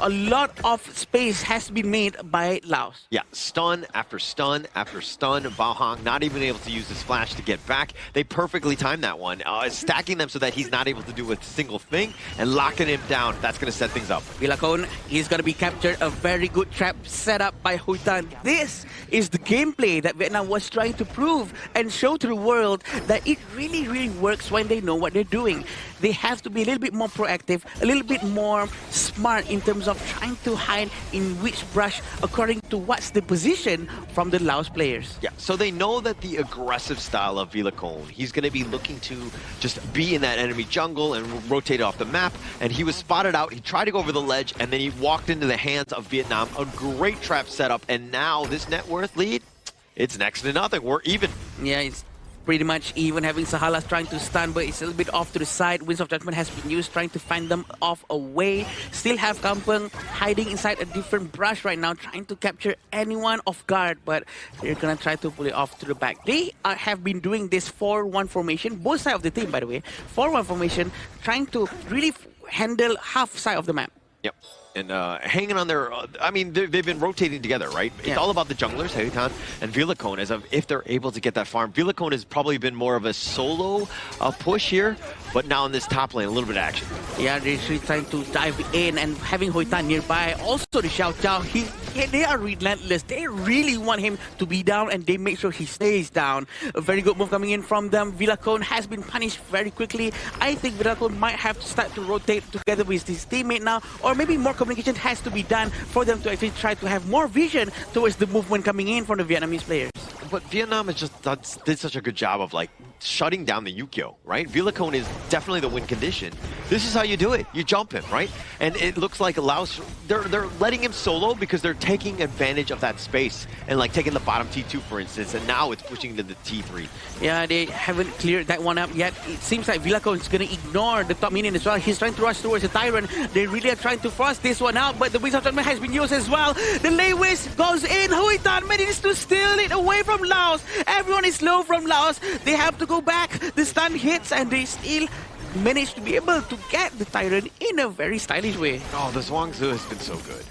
Speaker 8: A lot of space has been made by Laos.
Speaker 18: Yeah, stun after stun after stun. Bao Hong not even able to use his flash to get back. They perfectly timed that one, stacking them so that he's not able to do a single thing and locking him down. That's going to set things up.
Speaker 8: Vilacon, he's going to be captured. A very good trap set up by Huitan. This is the gameplay that Vietnam was trying to prove and show to the world that it really, really works when they know what they're doing. They have to be a little bit more proactive, a little bit more smart in terms of trying to hide in which brush according to what's the position from the Laos players.
Speaker 18: Yeah, so they know that the aggressive style of Vilacon, he's going to be looking to just be in that enemy jungle and rotate off the map, and he was spotted out. He tried to go over the ledge, and then he walked into the hands of Vietnam. A great trap setup, and now this net worth lead, it's next to nothing. We're even.
Speaker 8: Yeah, it's pretty much even, having Sahalas trying to stun, but it's a little bit off to the side. Winds of Judgment has been used, trying to find them off away. Still have Kampeng hiding inside a different brush right now, trying to capture anyone off guard, but they're gonna try to pull it off to the back. They have been doing this 4-1 formation, both sides of the team, by the way. 4-1 formation, trying to really handle half side of the map.
Speaker 18: Yep. And hanging on their, I mean, they've been rotating together, right? Yeah. It's all about the junglers, Heitan and Vilacon, as of if they're able to get that farm. Vilacon has probably been more of a solo push here, but now in this top lane, a little bit of action.
Speaker 8: Yeah, they're actually trying to dive in, and having Huitan nearby. Also the Xiao Zhao, they are relentless. They really want him to be down, and they make sure he stays down. A very good move coming in from them. Vilacon has been punished very quickly. I think Vilacon might have to start to rotate together with his teammate now, or maybe more communication has to be done for them to actually try to have more vision towards the movement coming in from the Vietnamese players.
Speaker 18: But Vietnam has just did such a good job of like shutting down the Yukio, right? Vilacon is definitely the win condition. This is how you do it. You jump him, right? And it looks like Laos, they're letting him solo because they're taking advantage of that space and like taking the bottom T2, for instance, and now it's pushing to the T3.
Speaker 8: Yeah, they haven't cleared that one up yet. It seems like Vilacon is going to ignore the top minion as well. He's trying to rush towards the Tyrant. They really are trying to force this one out, but the Wings of Judgment has been used as well. The Layways goes in. Huitan manages to steal it away from Laos. Everyone is low from Laos. They have to go back. The stun hits, and they still managed to be able to get the Tyrant in a very stylish way.
Speaker 18: Oh, the Zhuangzi has been so good.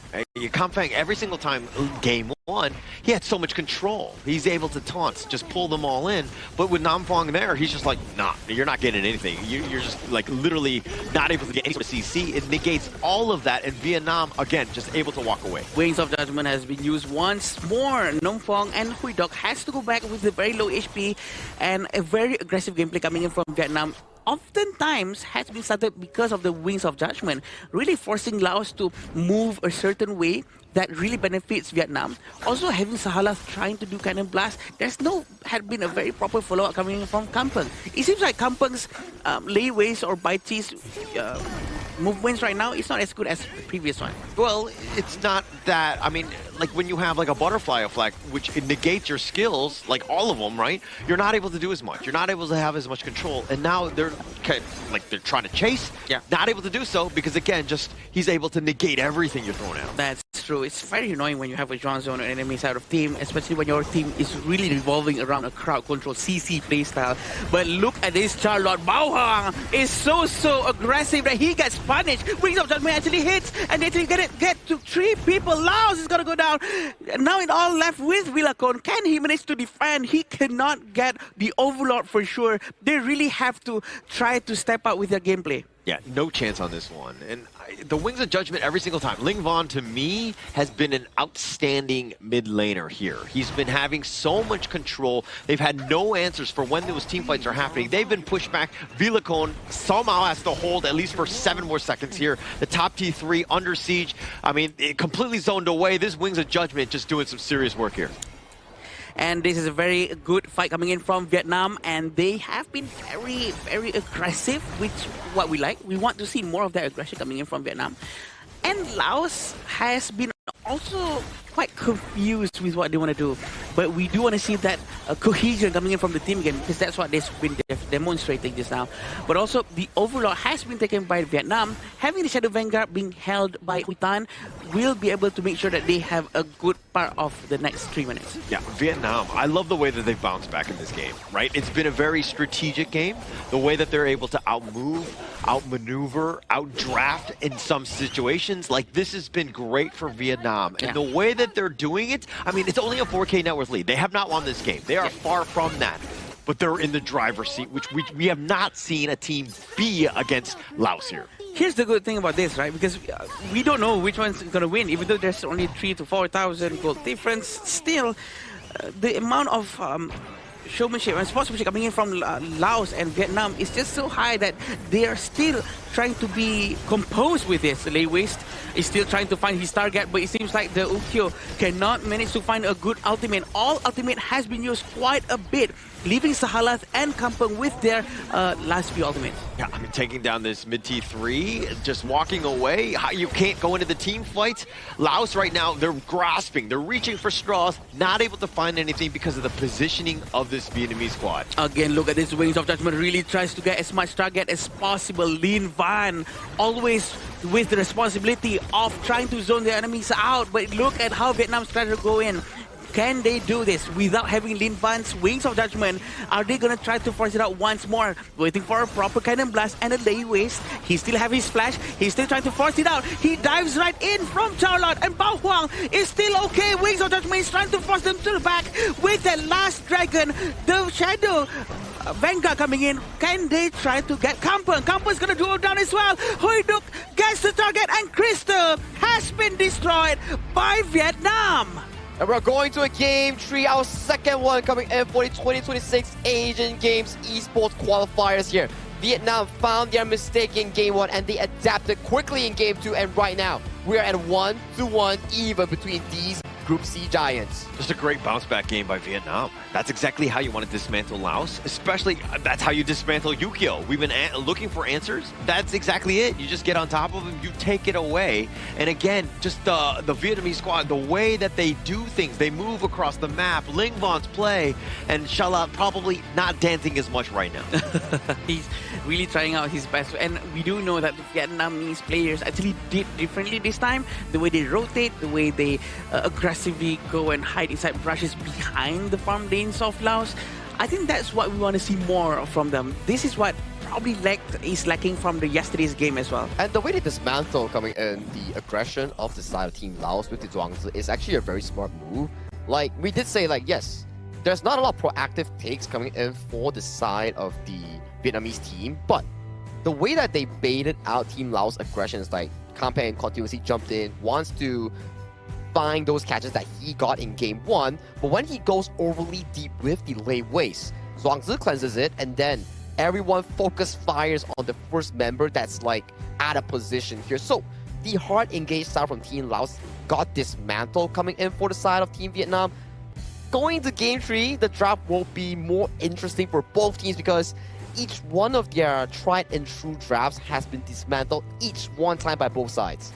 Speaker 18: Kampeng, every single time game one, he had so much control. He's able to taunt, just pull them all in. But with Namfong there, he's just like, nah, you're not getting anything. You're just like literally not able to get any sort of CC. It negates all of that, and Vietnam, again, just able to walk away.
Speaker 8: Wings of Judgment has been used once more. Namfong and Huidok has to go back with a very low HP and a very aggressive gameplay coming in from Vietnam. Oftentimes has been started because of the Wings of Judgment, really forcing Laos to move a certain way that really benefits Vietnam. Also having Sahala trying to do Cannon Blast, had been a very proper follow-up coming in from Kampeng. It seems like Kampeng's layways or Baichi's movements right now is not as good as the previous one.
Speaker 18: Well, it's not that, I mean, like when you have like a butterfly effect, which it negates your skills, like all of them, right? You're not able to do as much. You're not able to have as much control. And now they're trying to chase.
Speaker 8: Yeah.
Speaker 18: Not able to do so because again, he's able to negate everything you're throwing at him.
Speaker 8: That's true. It's very annoying when you have a Zhuangzi on an enemy side of team, especially when your team is really revolving around a crowd control CC playstyle. But look at this Charlotte. Bao Hong is so aggressive that he gets punished. Wings of Judgment actually hits, and they actually get to 3 people. Laos is gonna go down. Now it all left with Vilacon. Can he manage to defend? He cannot get the Overlord for sure. They really have to try to step up with their gameplay.
Speaker 18: Yeah, no chance on this one. And the Wings of Judgment every single time. Ling Von, to me, has been an outstanding mid laner here. He's been having so much control. They've had no answers for when those team fights are happening. They've been pushed back. Vilacon somehow has to hold at least for 7 more seconds here. The top T3 under siege. I mean, it completely zoned away. This Wings of Judgment just doing some serious work here.
Speaker 8: And this is a very good fight coming in from Vietnam, and they have been very, very aggressive, which what we like. We want to see more of that aggression coming in from Vietnam. And Laos has been also quite confused with what they want to do. But we do want to see that cohesion coming in from the team again, because that's what they've been demonstrating just now. But also, the Overlord has been taken by Vietnam. Having the Shadow Vanguard being held by Hutan will be able to make sure that they have a good part of the next 3 minutes.
Speaker 18: Yeah, Vietnam, I love the way that they've bounced back in this game, right? It's been a very strategic game. The way that they're able to outmove, outmaneuver, outdraft in some situations, like this has been great for Vietnam. And the way that they're doing it, I mean, it's only a 4K net worth lead. They have not won this game. They are far from that. But they're in the driver's seat, which we have not seen a team be against Laos here.
Speaker 8: Here's the good thing about this, right? Because we don't know which one's going to win. Even though there's only 3,000 to 4,000 gold difference, still, the amount of showmanship and sportsmanship coming in from Laos and Vietnam is just so high that they are still trying to be composed with this. Lei Waste is still trying to find his target, but it seems like the Ukyo cannot manage to find a good ultimate. All ultimate has been used quite a bit, leaving Sahalath and Kampung with their last few ultimates.
Speaker 18: Yeah, I mean, taking down this mid T3, just walking away. You can't go into the team fight. Laos right now, they're grasping, they're reaching for straws, not able to find anything because of the positioning of this Vietnamese squad.
Speaker 8: Again, look at this. Wings of Judgment really tries to get as much target as possible. Lin Van always with the responsibility of trying to zone the enemies out, but look at how Vietnam's trying to go in. Can they do this without having Lin Van's Wings of Judgment? Are they going to try to force it out once more? Waiting for a proper cannon blast and a Lei Waste. He still has his splash. He's still trying to force it out. He dives right in from Charlotte, and Bao Huang is still okay. Wings of Judgment is trying to force them to the back with that last dragon. The Shadow Vanguard coming in. Can they try to get Kampung? Kampung's going to duel down as well. Hoi Duk gets the target, and Crystal has been destroyed by Vietnam.
Speaker 16: And we're going to a Game 3, our second one coming in for the 2026 Asian Games Esports Qualifiers here. Vietnam found their mistake in Game 1 and they adapted quickly in Game 2, and right now we are at 1-1 even between these Group C giants.
Speaker 18: Just a great bounce back game by Vietnam. That's exactly how you want to dismantle Laos, especially that's how you dismantle Ukyo. We've been looking for answers. That's exactly it. You just get on top of them, you take it away. And again, just the Vietnamese squad, the way that they do things, they move across the map. Ling Von's play, and Shala probably not dancing as much right now.
Speaker 8: He's really trying out his best, and we do know that the Vietnamese players actually did differently this time. The way they rotate, the way they aggressively go and hide inside brushes behind the farm lanes of Laos. I think that's what we want to see more from them. This is what probably is lacking from the yesterday's game as well.
Speaker 16: And the way they dismantle coming in, the aggression of the side of Team Laos with the Zhuangzi is actually a very smart move. Like, we did say, like, yes, there's not a lot of proactive takes coming in for the side of the Vietnamese team, but the way that they baited out Team Laos' aggression is like, Campaign continuously jumped in, wants to find those catches that he got in Game 1, but when he goes overly deep with the Lei Waste, Zhuangzi cleanses it, and then everyone focus fires on the first member that's like out of position here. So the hard engaged side from Team Laos got dismantled coming in for the side of Team Vietnam. Going to Game 3, the draft will be more interesting for both teams because each one of their tried and true drafts has been dismantled each one time by both sides.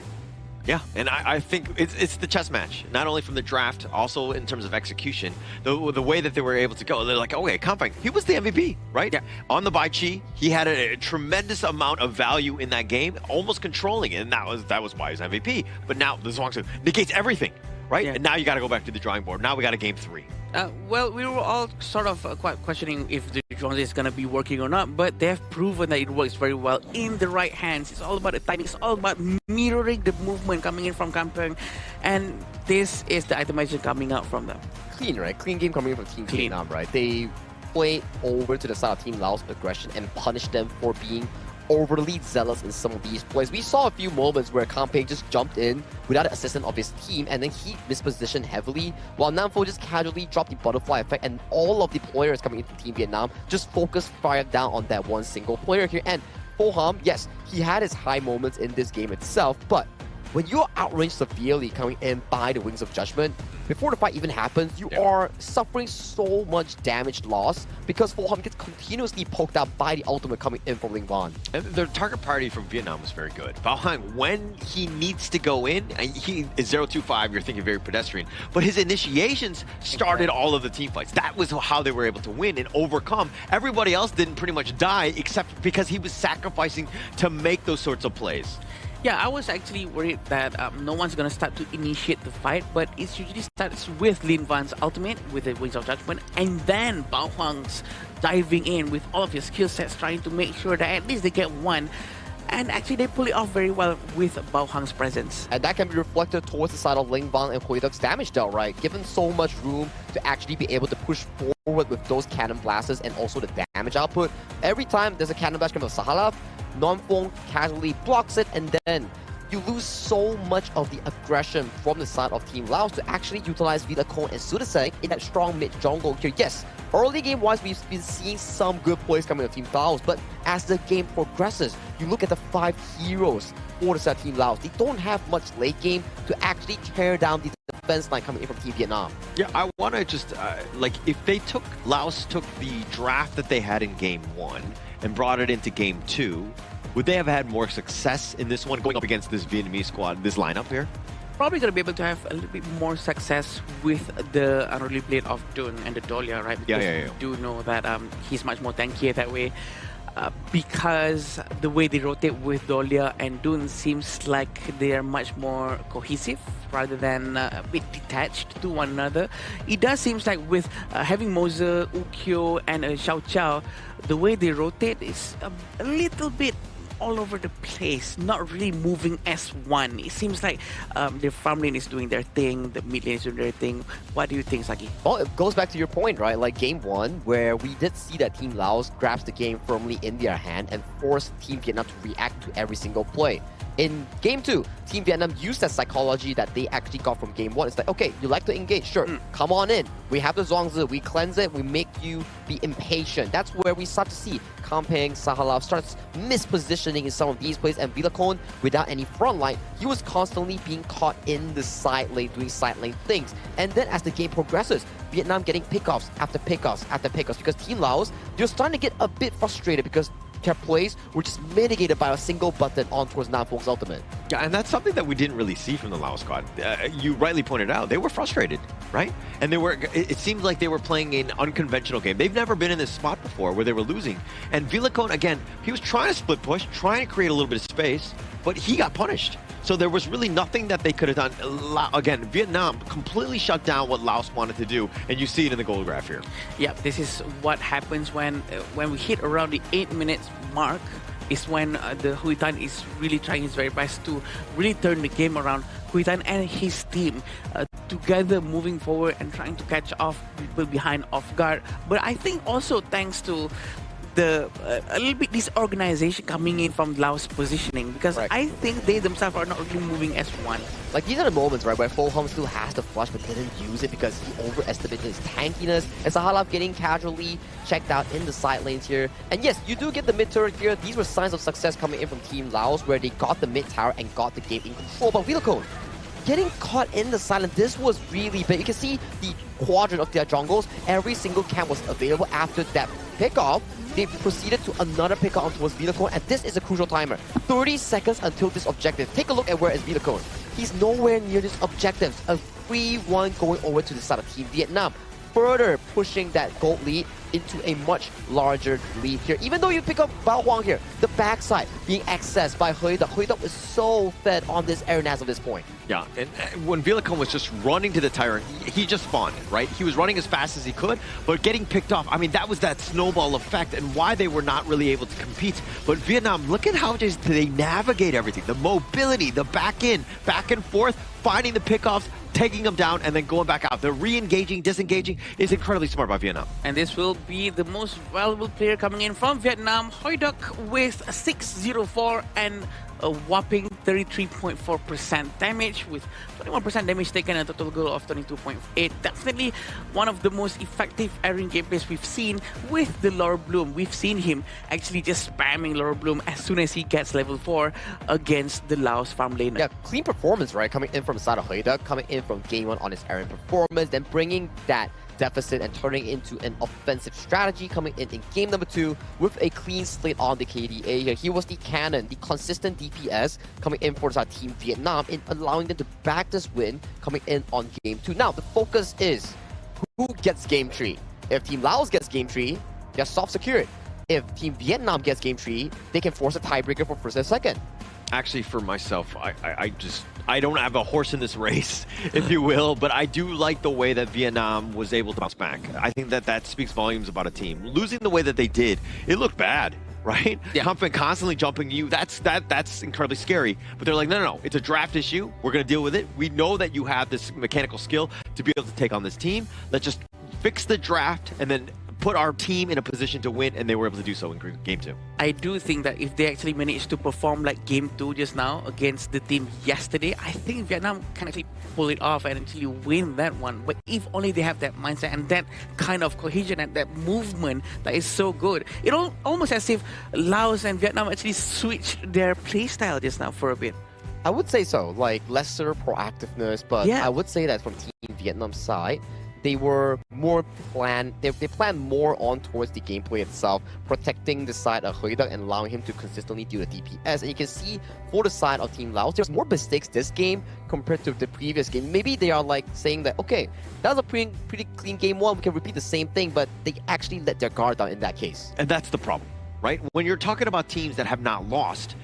Speaker 18: Yeah, and I think it's the chess match, not only from the draft, also in terms of execution. The way that they were able to go, they're like, okay, Kampang, he was the MVP, right? Yeah. On the Bai Chi, he had a tremendous amount of value in that game, almost controlling it, and that was why he was MVP. But now the Zhuangzi negates everything, right? Yeah. And now you got to go back to the drawing board. Now we got a Game 3.
Speaker 8: Well, we were all sort of questioning if the Zhuangzi is going to be working or not, but they have proven that it works very well in the right hands. It's all about the timing. It's all about mirroring the movement coming in from Kampung, and this is the itemization coming out from them.
Speaker 16: Clean, right? Clean game coming in from Team Vietnam, right? They played over to the side of Team Laos' aggression and punished them for being overly zealous in some of these plays. We saw a few moments where Campaign just jumped in without the assistance of his team, and then he mispositioned heavily, while Namfo just casually dropped the butterfly effect, and all of the players coming in from Team Vietnam just focused fire down on that one single player here. And Foham, yes, he had his high moments in this game itself, but when you're outranged severely coming in by the Wings of Judgment, before the fight even happens, you are suffering so much damage loss because Foham gets continuously poked out by the ultimate coming in from Ling Van.
Speaker 18: And their target priority from Vietnam was very good. Bao Hang, when he needs to go in, he is 0-2-5, you're thinking very pedestrian, but his initiations started all of the team fights. That was how they were able to win and overcome. Everybody else didn't pretty much die except because he was sacrificing to make those sorts of plays.
Speaker 8: Yeah, I was actually worried that no one's going to start to initiate the fight, but it usually starts with Lin Van's ultimate, with the Wings of Judgment, and then Bao Huang's diving in with all of his skill sets, trying to make sure that at least they get one. And actually, they pull it off very well with Bao Hang's presence.
Speaker 16: And that can be reflected towards the side of Ling Van and Hui Duck's damage dealt, right? Given so much room to actually be able to push forward with those cannon blasters and also the damage output. Every time there's a cannon blast from Sahalaf, Namfong casually blocks it, and then you lose so much of the aggression from the side of Team Laos to actually utilize Villacon and Sudasek in that strong mid jungle here. Yes, early game-wise, we've been seeing some good plays coming from Team Laos, but as the game progresses, you look at the 5 heroes for the side of Team Laos. They don't have much late game to actually tear down the defense line coming in from Team Vietnam.
Speaker 18: Yeah, I want to just, if they Laos took the draft that they had in Game 1 and brought it into Game 2, would they have had more success in this one going up against this Vietnamese squad, this lineup here?
Speaker 8: Probably going to be able to have a little bit more success with the unruly blade of Dun and the Dahlia, right? Because
Speaker 18: yeah.
Speaker 8: we do know that he's much more tankier that way. Because the way they rotate with Dahlia and Dun seems like they are much more cohesive rather than a bit detached to one another. It does seem like with having Moser, Ukyo, and Xiao Chao, the way they rotate is a little bit all over the place, not really moving as one. It seems like the farm lane is doing their thing, the mid lane is doing their thing. What do you think, Saki?
Speaker 16: Well, it goes back to your point, right? Like Game 1, where we did see that Team Laos grabs the game firmly in their hand and force Team Vietnam to react to every single play. In Game 2, Team Vietnam used that psychology that they actually got from Game 1. It's like, okay, you like to engage, sure, come on in. We have the Zhuangzi, we cleanse it, we make you be impatient. That's where we start to see Kampeng, Sahalaf starts mispositioning in some of these plays, and Villacon, without any front line, he was constantly being caught in the side lane, doing side lane things. And then as the game progresses, Vietnam getting pickoffs after pickoffs after pickoffs, because Team Laos, they're starting to get a bit frustrated because their plays were just mitigated by a single button on towards Namfong's ultimate.
Speaker 18: Yeah, and that's something that we didn't really see from the Laos squad. You rightly pointed out, they were frustrated, right? And it seemed like they were playing an unconventional game. They've never been in this spot before where they were losing. And Villacon, again, he was trying to split push, trying to create a little bit of space, but he got punished. So there was really nothing that they could have done. Again, Vietnam completely shut down what Laos wanted to do, and you see it in the goal graph here.
Speaker 8: Yeah, this is what happens when we hit around the 8 minutes mark, is when the Huitan is really trying his very best to really turn the game around. Huitan and his team together moving forward and trying to catch off people behind off guard. But I think also thanks to a little bit disorganization coming in from Laos positioning, because I think they themselves are not really moving as one.
Speaker 16: Like, these are the moments, right, where Foham still has the flush but didn't use it because he overestimated his tankiness, and Sahalaf getting casually checked out in the side lanes here. And yes, you do get the mid turret here. These were signs of success coming in from Team Laos, where they got the mid tower and got the game in control. But Villacon getting caught in the silent, this was really big. You can see the quadrant of their jungles. Every single camp was available after that pickoff. They proceeded to another pickoff on towards Villacon, and this is a crucial timer. 30 seconds until this objective. Take a look at where is Villacon. He's nowhere near this objective. A 3-1 going over to the side of Team Vietnam, further pushing that gold lead into a much larger lead here. Even though you pick up Bao Huang here, the backside being accessed by Hui Duck. Hui Duck is so fed on this air as of this point.
Speaker 18: Yeah, and when Villacon was just running to the tyrant, he just spawned, right? He was running as fast as he could, but getting picked off. I mean, that was that snowball effect and why they were not really able to compete. But Vietnam, look at how they navigate everything. The mobility, the back in, back and forth, finding the pickoffs, taking them down and then going back out. The re-engaging, disengaging is incredibly smart by Vietnam.
Speaker 8: And this will be the most valuable player coming in from Vietnam, Hoi Duc, with 604 and a whopping 33.4% damage, with 21% damage taken and a total goal of 22.8. Definitely one of the most effective airing gameplays we've seen with the Laura Bloom. We've seen him actually just spamming Laura Bloom as soon as he gets level 4 against the Laos farm laner.
Speaker 16: Yeah, clean performance, right? Coming in from the side of Hoi Duc, coming in from game 1 on his airing performance, then bringing that deficit and turning it into an offensive strategy, coming in game number 2 with a clean slate on the KDA here. He was the cannon, the consistent DPS coming in for Team Vietnam, in allowing them to back this win coming in on game 2. Now, the focus is who gets game 3. If Team Laos gets game 3, they're soft secured. If Team Vietnam gets game 3, they can force a tiebreaker for first and second.
Speaker 18: Actually, for myself, I don't have a horse in this race, if you will, but I do like the way that Vietnam was able to bounce back. I think that speaks volumes about a team. Losing the way that they did, it looked bad, right? Yeah. Comfort constantly jumping you, that's incredibly scary. But they're like, no, it's a draft issue. We're going to deal with it. We know that you have this mechanical skill to be able to take on this team. Let's just fix the draft and then put our team in a position to win, and they were able to do so in game 2.
Speaker 8: I do think that if they actually managed to perform like game 2 just now against the team yesterday, I think Vietnam can actually pull it off and actually win that one. But if only they have that mindset and that kind of cohesion and that movement that is so good. It almost as if Laos and Vietnam actually switched their playstyle just now for a bit.
Speaker 16: I would say so, like lesser proactiveness, but yeah. I would say that from Team Vietnam's side, they were more planned. They planned more on towards the gameplay itself, protecting the side of Hoi Duc and allowing him to consistently do the DPS. And you can see for the side of Team Laos, there's more mistakes this game compared to the previous game. Maybe they are like saying that, okay, that was a pretty clean game 1. We can repeat the same thing, but they actually let their guard down in that case.
Speaker 18: And that's the problem, right? When you're talking about teams that have not lost,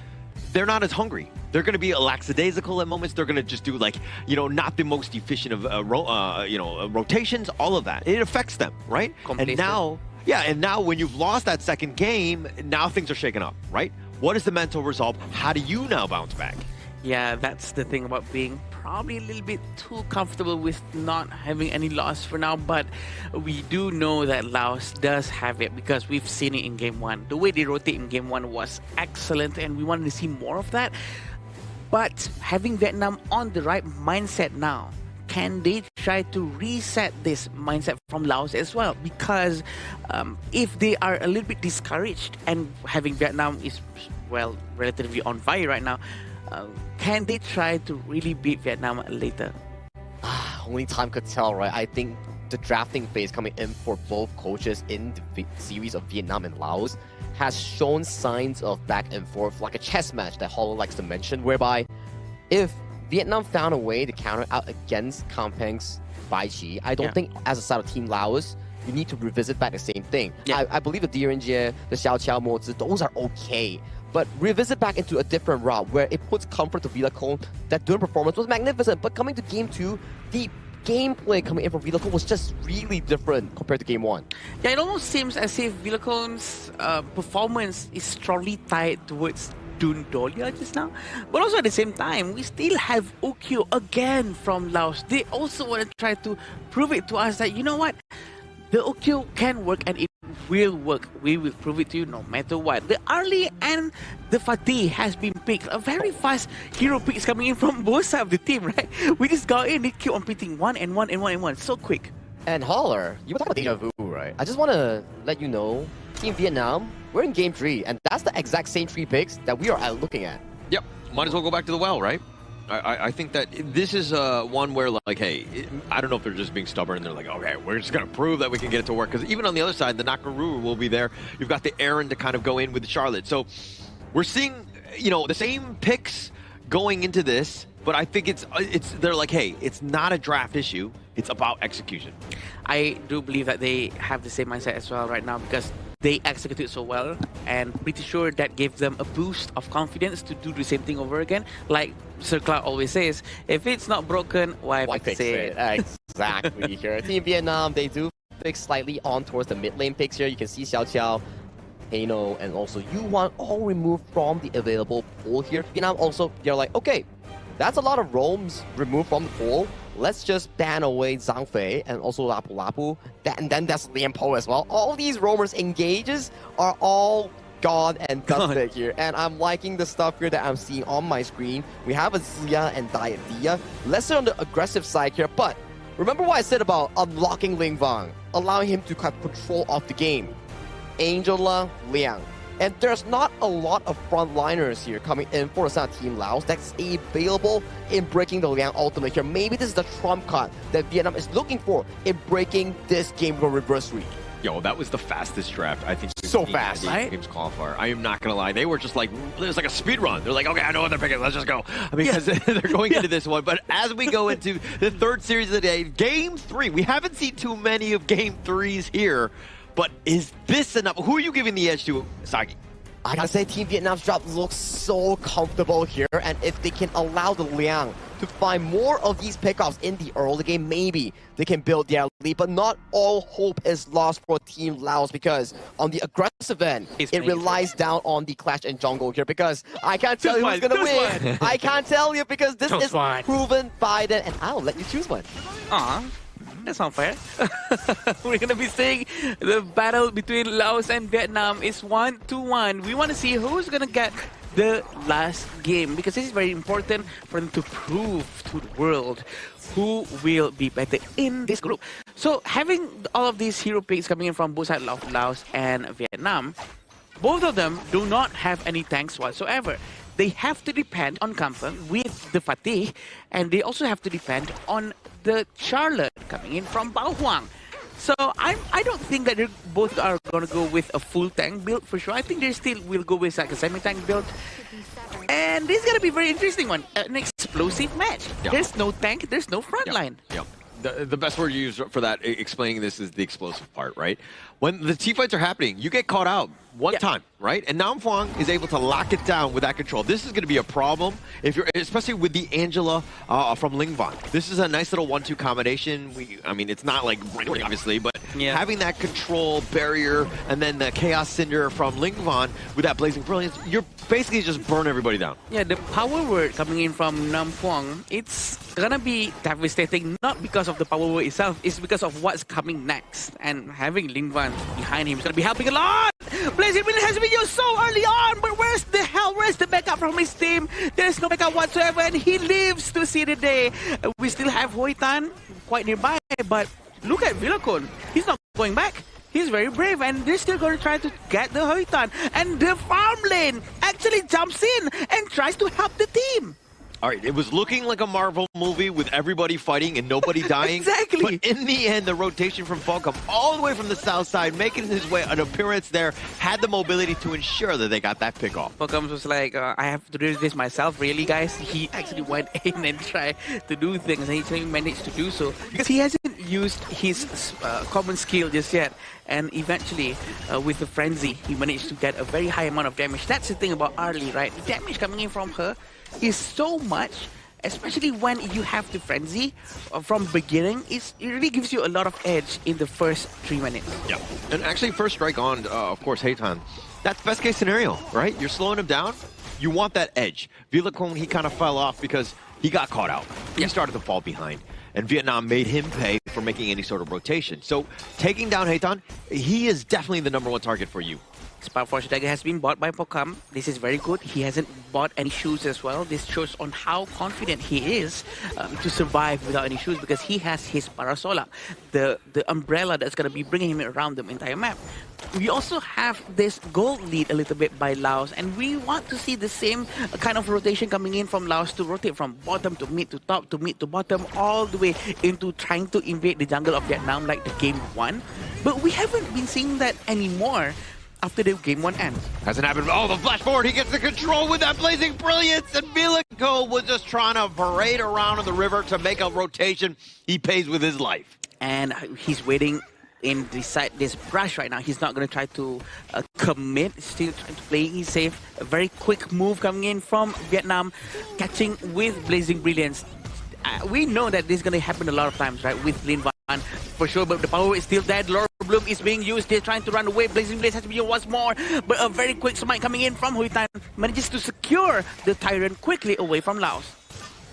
Speaker 18: they're not as hungry. They're going to be lackadaisical at moments. They're going to just do like, not the most efficient of, rotations, all of that. It affects them, right? And now when you've lost that second game, now things are shaken up, right? What is the mental resolve? How do you now bounce back?
Speaker 8: Yeah, that's the thing about being probably a little bit too comfortable with not having any loss for now, but we do know that Laos does have it because we've seen it in game 1. The way they rotate in game 1 was excellent and we wanted to see more of that. But having Vietnam on the right mindset now, can they try to reset this mindset from Laos as well? Because if they are a little bit discouraged and having Vietnam is, well, relatively on fire right now, can they try to really beat Vietnam later?
Speaker 16: Only time could tell, right? I think the drafting phase coming in for both coaches in the series of Vietnam and Laos has shown signs of back and forth, like a chess match that Hollow likes to mention, whereby if Vietnam found a way to counter out against Kampeng's Bai Chi, I don't think as a side of Team Laos, you need to revisit back the same thing. Yeah. I believe the Direnjie, the Xiao Qiao Mo Zi, those are okay. But revisit back into a different route where it puts comfort to Villacone. That during performance was magnificent, but coming to game 2, the gameplay coming in from Villacone was just really different compared to game 1.
Speaker 8: Yeah, it almost seems as if Villacone's performance is strongly tied towards Dun Dolia just now. But also at the same time, we still have Okyo again from Laos. They also want to try to prove it to us that, you know what? The Okyo can work and it will work. We will prove it to you no matter what. The Arlie and the Fatih has been picked. A very fast hero pick is coming in from both sides of the team, right? We just got in, they keep on picking 1 and 1 and 1 and 1. So quick.
Speaker 16: And Holler, you were talking about deja vu, right? I just want to let you know, Team Vietnam, we're in game 3, and that's the exact same 3 picks that we are looking at.
Speaker 18: Yep, might as well go back to the well, right? I think that this is one where, like, hey, I don't know if they're just being stubborn and they're like, okay, we're just going to prove that we can get it to work. Because even on the other side, the Nakaru will be there. You've got the Aaron to kind of go in with Charlotte. So we're seeing, the same picks going into this. But I think they're like, hey, it's not a draft issue. It's about execution.
Speaker 8: I do believe that they have the same mindset as well right now because they executed so well, and pretty sure that gave them a boost of confidence to do the same thing over again. Like Sir Clark always says, if it's not broken, why fix it?
Speaker 16: Exactly. Here, Team Vietnam, they do fix slightly on towards the mid lane picks here. You can see Xiao Qiao, Hano, and also Yuan all removed from the available pool here. Vietnam also, they're like, okay, that's a lot of roams removed from the pool. let's just ban away Zhang Fei and also Lapu Lapu. And then there's Lian Po as well. All these roamers engages are all gone and dusted here. And I'm liking the stuff here that I'm seeing on my screen. We have a Zia and Diadia. Lesser on the aggressive side here, but remember what I said about unlocking Ling Wang, allowing him to have control of the game. Angela, Liang. And there's not a lot of frontliners here coming in for the Team Laos that's available in breaking the Liang ultimate here. Maybe this is the trump card that Vietnam is looking for in breaking this game from reverse sweep.
Speaker 18: Yo, that was the fastest draft I think.
Speaker 16: So fast,
Speaker 18: right? Games qualifier. I am not gonna lie, they were just like, it was like a speed run. They're like, okay, I know what they're picking. Let's just go. Because they're going into this one. But as we go into the third series of the day, Game 3. We haven't seen too many of Game 3s here. But is this enough? Who are you giving the edge to, Sagi?
Speaker 16: I gotta say, Team Vietnam's drop looks so comfortable here, and if they can allow the Liang to find more of these pickoffs in the early game, maybe they can build their lead, but not all hope is lost for Team Laos, because on the aggressive end, it relies down on the clash in jungle here, because I can't tell you who's gonna win. I can't tell you, because this is proven by them, and I'll let you choose one.
Speaker 8: That's not fair. We're going to be seeing the battle between Laos and Vietnam is 1-1. We want to see who's going to get the last game, because this is very important for them to prove to the world who will be better in this group. So having all of these hero picks coming in from both sides of Laos and Vietnam, both of them do not have any tanks whatsoever. They have to depend on comfort with the Fatih, and they also have to depend on the Charlotte coming in from Bao Huang. So I don't think that they both are going to go with a full tank build for sure. I think they still will go with like a semi-tank build. And this is going to be a very interesting one. An explosive match.
Speaker 18: Yeah.
Speaker 8: There's no tank, there's no front line.
Speaker 18: Yeah. The best word you use for that, explaining this, is the explosive part, right? When the teamfights are happening, you get caught out one time, right? And Nam Phuong is able to lock it down with that control. This is going to be a problem, if you're, especially with the Angela from Ling Van. This is a nice little 1-2 combination. I mean, it's not like obviously, but having that control barrier and then the Chaos Cinder from Ling Van with that Blazing Brilliance, you're basically just burn everybody down.
Speaker 8: Yeah, the power word coming in from Nam Phuong, it's gonna be devastating, not because of the power word itself, it's because of what's coming next. And having Ling Van behind him is gonna be helping a lot. Blazing Brilliance has been used so early on, but where's the backup from his team? There's no backup whatsoever, and he lives to see the day. We still have Hoi Tan quite nearby, but look at Villacon. He's not going back. He's very brave, and they're still going to try to get the Hoi Tan. And the farm lane actually jumps in and tries to help the team.
Speaker 18: All right, it was looking like a Marvel movie with everybody fighting and nobody dying.
Speaker 8: Exactly.
Speaker 18: But in the end, the rotation from Falcom all the way from the south side, making his way an appearance there, had the mobility to ensure that they got that pick off.
Speaker 8: Falcom was like, I have to do this myself, really, guys. He actually went in and tried to do things, and he actually managed to do so. Because he hasn't used his common skill just yet. And eventually, with the Frenzy, he managed to get a very high amount of damage. That's the thing about Arlie, right? The damage coming in from her is so much, especially when you have the Frenzy from beginning. It really gives you a lot of edge in the first 3 minutes.
Speaker 18: Yeah, and actually first strike on, of course, Heitan. That's best case scenario, right? You're slowing him down. You want that edge. Villacon, he kind of fell off because he got caught out. He started to fall behind. And Vietnam made him pay for making any sort of rotation. So taking down Heitan, he is definitely the #1 target for you.
Speaker 8: Spark Force Dagger has been bought by Pokam. This is very good. He hasn't bought any shoes as well. This shows on how confident he is to survive without any shoes, because he has his Parasola, the umbrella that's going to be bringing him around the entire map. We also have this gold lead a little bit by Laos, and we want to see the same kind of rotation coming in from Laos to rotate from bottom to mid to top to mid to bottom, all the way into trying to invade the jungle of Vietnam like the game 1. But we haven't been seeing that anymore after the game 1 ends.
Speaker 18: Hasn't happened. Oh, the flash forward. He gets the control with that Blazing Brilliance. And Villacon was just trying to parade around in the river to make a rotation. He pays with his life.
Speaker 8: And he's waiting in this brush right now. He's not going to try to commit. Still trying to play it safe. A very quick move coming in from Vietnam, catching with Blazing Brilliance. We know that this is going to happen a lot of times, right, with Lin Van for sure, but the power is still dead. Lord Bloom is being used. They're trying to run away. Blazing Blaze has to be used once more, but a very quick smite coming in from Hoi Tan manages to secure the Tyrant quickly away from Laos.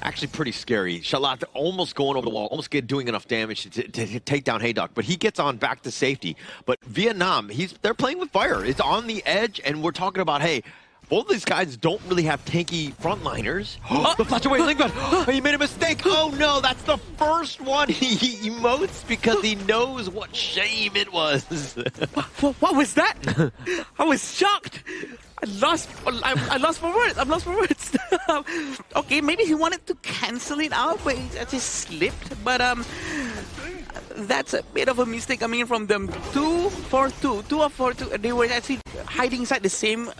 Speaker 18: Actually pretty scary. Shalat almost going over the wall, almost doing enough damage to take down Haydock, but he gets on back to safety. But Vietnam, they're playing with fire. It's on the edge, and we're talking about, hey, both of these guys don't really have tanky frontliners. The flash away, Lingman. He made a mistake. Oh no, that's the first one he emotes because he knows what shame it was.
Speaker 8: What was that? I was shocked. I lost for words. I'm lost for words. Okay, maybe he wanted to cancel it out, but it just slipped. But that's a bit of a mistake coming in from them. 2 of 4. They were actually hiding inside the same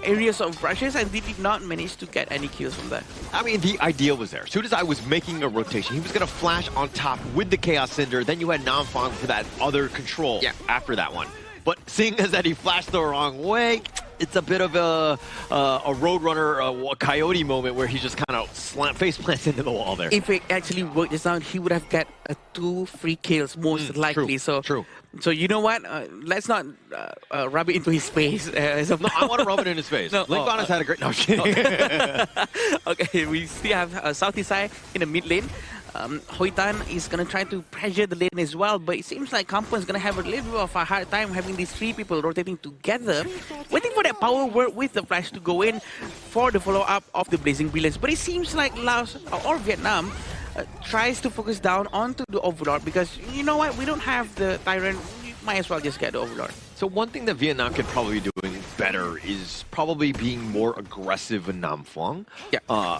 Speaker 8: areas of brushes, and they did not manage to get any kills from that.
Speaker 18: I mean, the idea was there. As soon as I was making a rotation, he was going to flash on top with the Chaos Cinder. Then you had Namfang for that other control after that one. But seeing as that he flashed the wrong way, it's a bit of a Roadrunner Coyote moment where he just kind of face plants into the wall there.
Speaker 8: If it actually worked just now, he would have got 2 free kills most likely.
Speaker 18: True.
Speaker 8: So you know what? Let's not rub it into his face.
Speaker 18: No, I want to rub it in his face.
Speaker 8: No,
Speaker 18: Linkbon has had a great... No, I'm kidding.
Speaker 8: Okay, we still have Southeast Side in the mid lane. Hoitan is going to try to pressure the lane as well, but it seems like Kampa is going to have a little bit of a hard time having these 3 people rotating together, waiting for that power word with the flash to go in for the follow-up of the Blazing Brilliance. But it seems like Laos or Vietnam tries to focus down onto the Overlord because, you know what, we don't have the Tyrant, we might as well just get the Overlord.
Speaker 18: So one thing that Vietnam could probably be doing better is probably being more aggressive in Namfang.
Speaker 8: Yeah.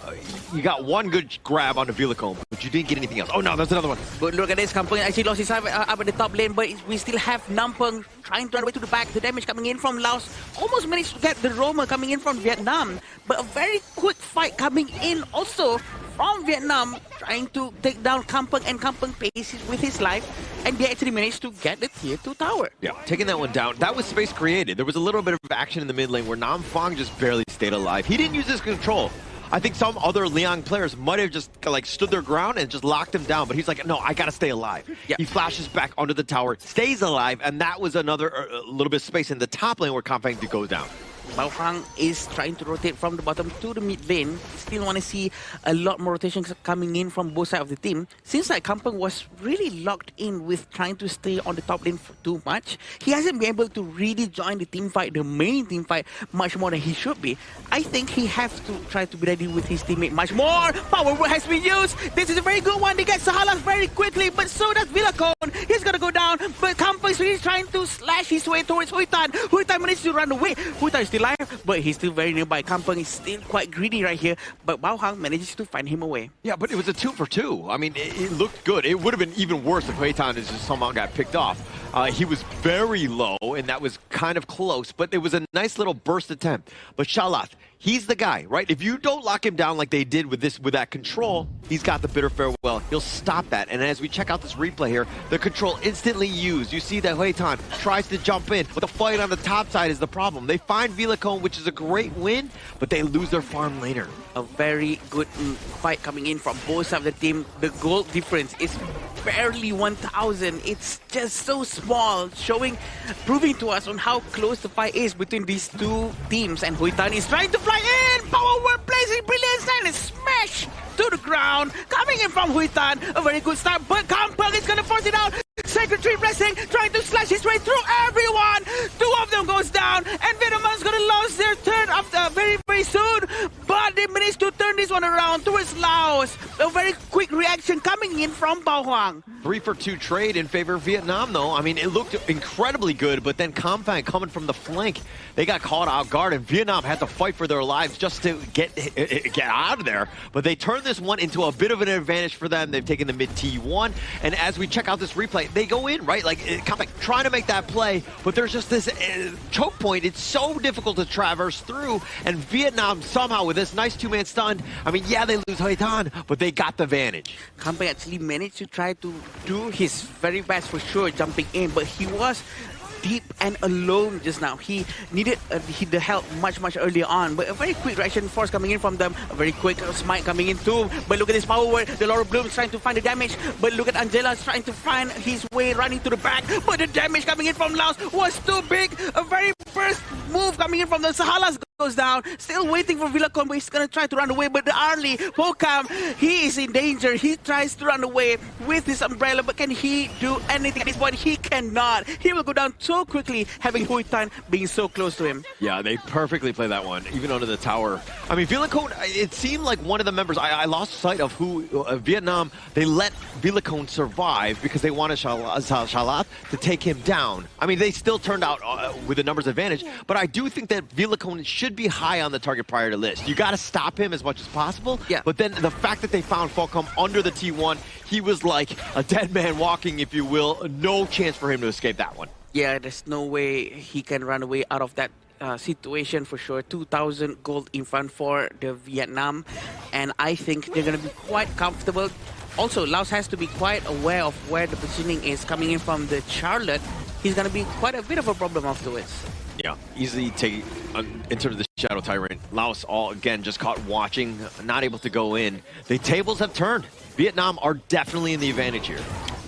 Speaker 18: You got one good grab on the Vilicom, but you didn't get anything else. Oh no, that's another one.
Speaker 8: But look at this, Kampung actually lost his side up at the top lane, but we still have Nampeng trying to run away to the back. The damage coming in from Laos. Almost managed to get the Roma coming in from Vietnam, but a very quick fight coming in also from Vietnam, trying to take down Kampung, and Kampung pays with his life, and they actually managed to get the tier 2 tower.
Speaker 18: Yeah, taking that one down. That was space created. There was a little bit of action in the mid lane where Namfang just barely stayed alive. He didn't use his control. I think some other Liang players might have just like stood their ground and just locked him down, but he's like, no, I gotta stay alive. Yeah. He flashes back onto the tower, stays alive, and that was another little bit of space in the top lane where Kampang goes down.
Speaker 8: Bao Huang is trying to rotate from the bottom to the mid lane. Still want to see a lot more rotations coming in from both sides of the team. Since like Kampung was really locked in with trying to stay on the top lane for too much, he hasn't been able to really join the team fight, the main team fight, much more than he should be. I think he has to try to be ready with his teammate much more. Power word has been used. This is a very good one. They get Sahalas very quickly, but so does Villacone. He's gonna go down, but Kampung is really trying to slash his way towards Huitan. Huitan managed to run away. Huitan is still alive, but he's still very nearby. Kampung is still quite greedy right here, but Bao Hang manages to find him away.
Speaker 18: Yeah, but it was a 2 for 2. I mean, it looked good. It would have been even worse if Huitan just somehow got picked off. He was very low, and that was kind of close, but it was a nice little burst attempt. But Shalath, he's the guy, right? If you don't lock him down like they did with that control, he's got the bitter farewell. He'll stop that. And as we check out this replay here, the control instantly used. You see that Huitan tries to jump in, but the fight on the top side is the problem. They find Villacone, which is a great win, but they lose their farm later.
Speaker 8: A very good fight coming in from both sides of the team. The goal difference is barely 1,000. It's just so small, proving to us on how close the fight is between these two teams. And Huitan is trying to fly in. Power word Blazing Brilliance and smash to the ground. Coming in from Huitan, a very good start, but Kampung is gonna force it out. Secretary Blessing trying to slash his way through everyone. 2 of them goes down, and Vietnam's gonna lose their turn after very soon. But they managed to turn this one around towards Laos. A very quick reaction coming in from Bao Huang.
Speaker 18: 3 for 2 trade in favor of Vietnam, though. I mean, it looked incredibly good, but then Kampang coming from the flank, they got caught out guard, and Vietnam had to fight for their lives just to get out of there. But they turned this one into a bit of an advantage for them. They've taken the mid T1, and as we check out this replay, they go in, right? Like, Kampang trying to make that play, but there's just this choke point. It's so difficult to traverse through, and Vietnam somehow with this nice 2-man stun, I mean, yeah, they lose Huitan, but they got the advantage.
Speaker 8: Kampang actually managed to try to do his very best for sure, jumping in, but he was deep and alone just now. He needed the help much earlier on, but a very quick reaction force coming in from them, a very quick smite coming in too. But look at this power word, the Laura Bloom is trying to find the damage, but look at Angela's trying to find his way running to the back, but the damage coming in from Laos was too big. A very first move coming in from the Sahalas goes down, still waiting for Villacon, but he's gonna try to run away, but the early Pokam, he is in danger. He tries to run away with his umbrella, but can he do anything at this point? He cannot. He will go down so quickly, having Huitan being so close to him.
Speaker 18: Yeah, they perfectly play that one, even under the tower. I mean, Villacon, it seemed like one of the members, I lost sight of who, Vietnam, they let Villacon survive because they wanted Shalath to take him down. I mean, they still turned out with a numbers advantage, but I do think that Villacon should be high on the target priority list. You got to stop him as much as possible, but then the fact that they found Falcom under the T1, he was like a dead man walking, if you will. No chance for him to escape that one.
Speaker 8: Yeah, there's no way he can run away out of that situation for sure. 2,000 gold in front for the Vietnam, and I think they're going to be quite comfortable. Also, Laos has to be quite aware of where the positioning is coming in from the Charlotte. He's going to be quite a bit of a problem afterwards.
Speaker 18: Yeah, easily take into the Shadow Tyrant. Laos all again just caught watching, not able to go in. The tables have turned. Vietnam are definitely in the advantage here.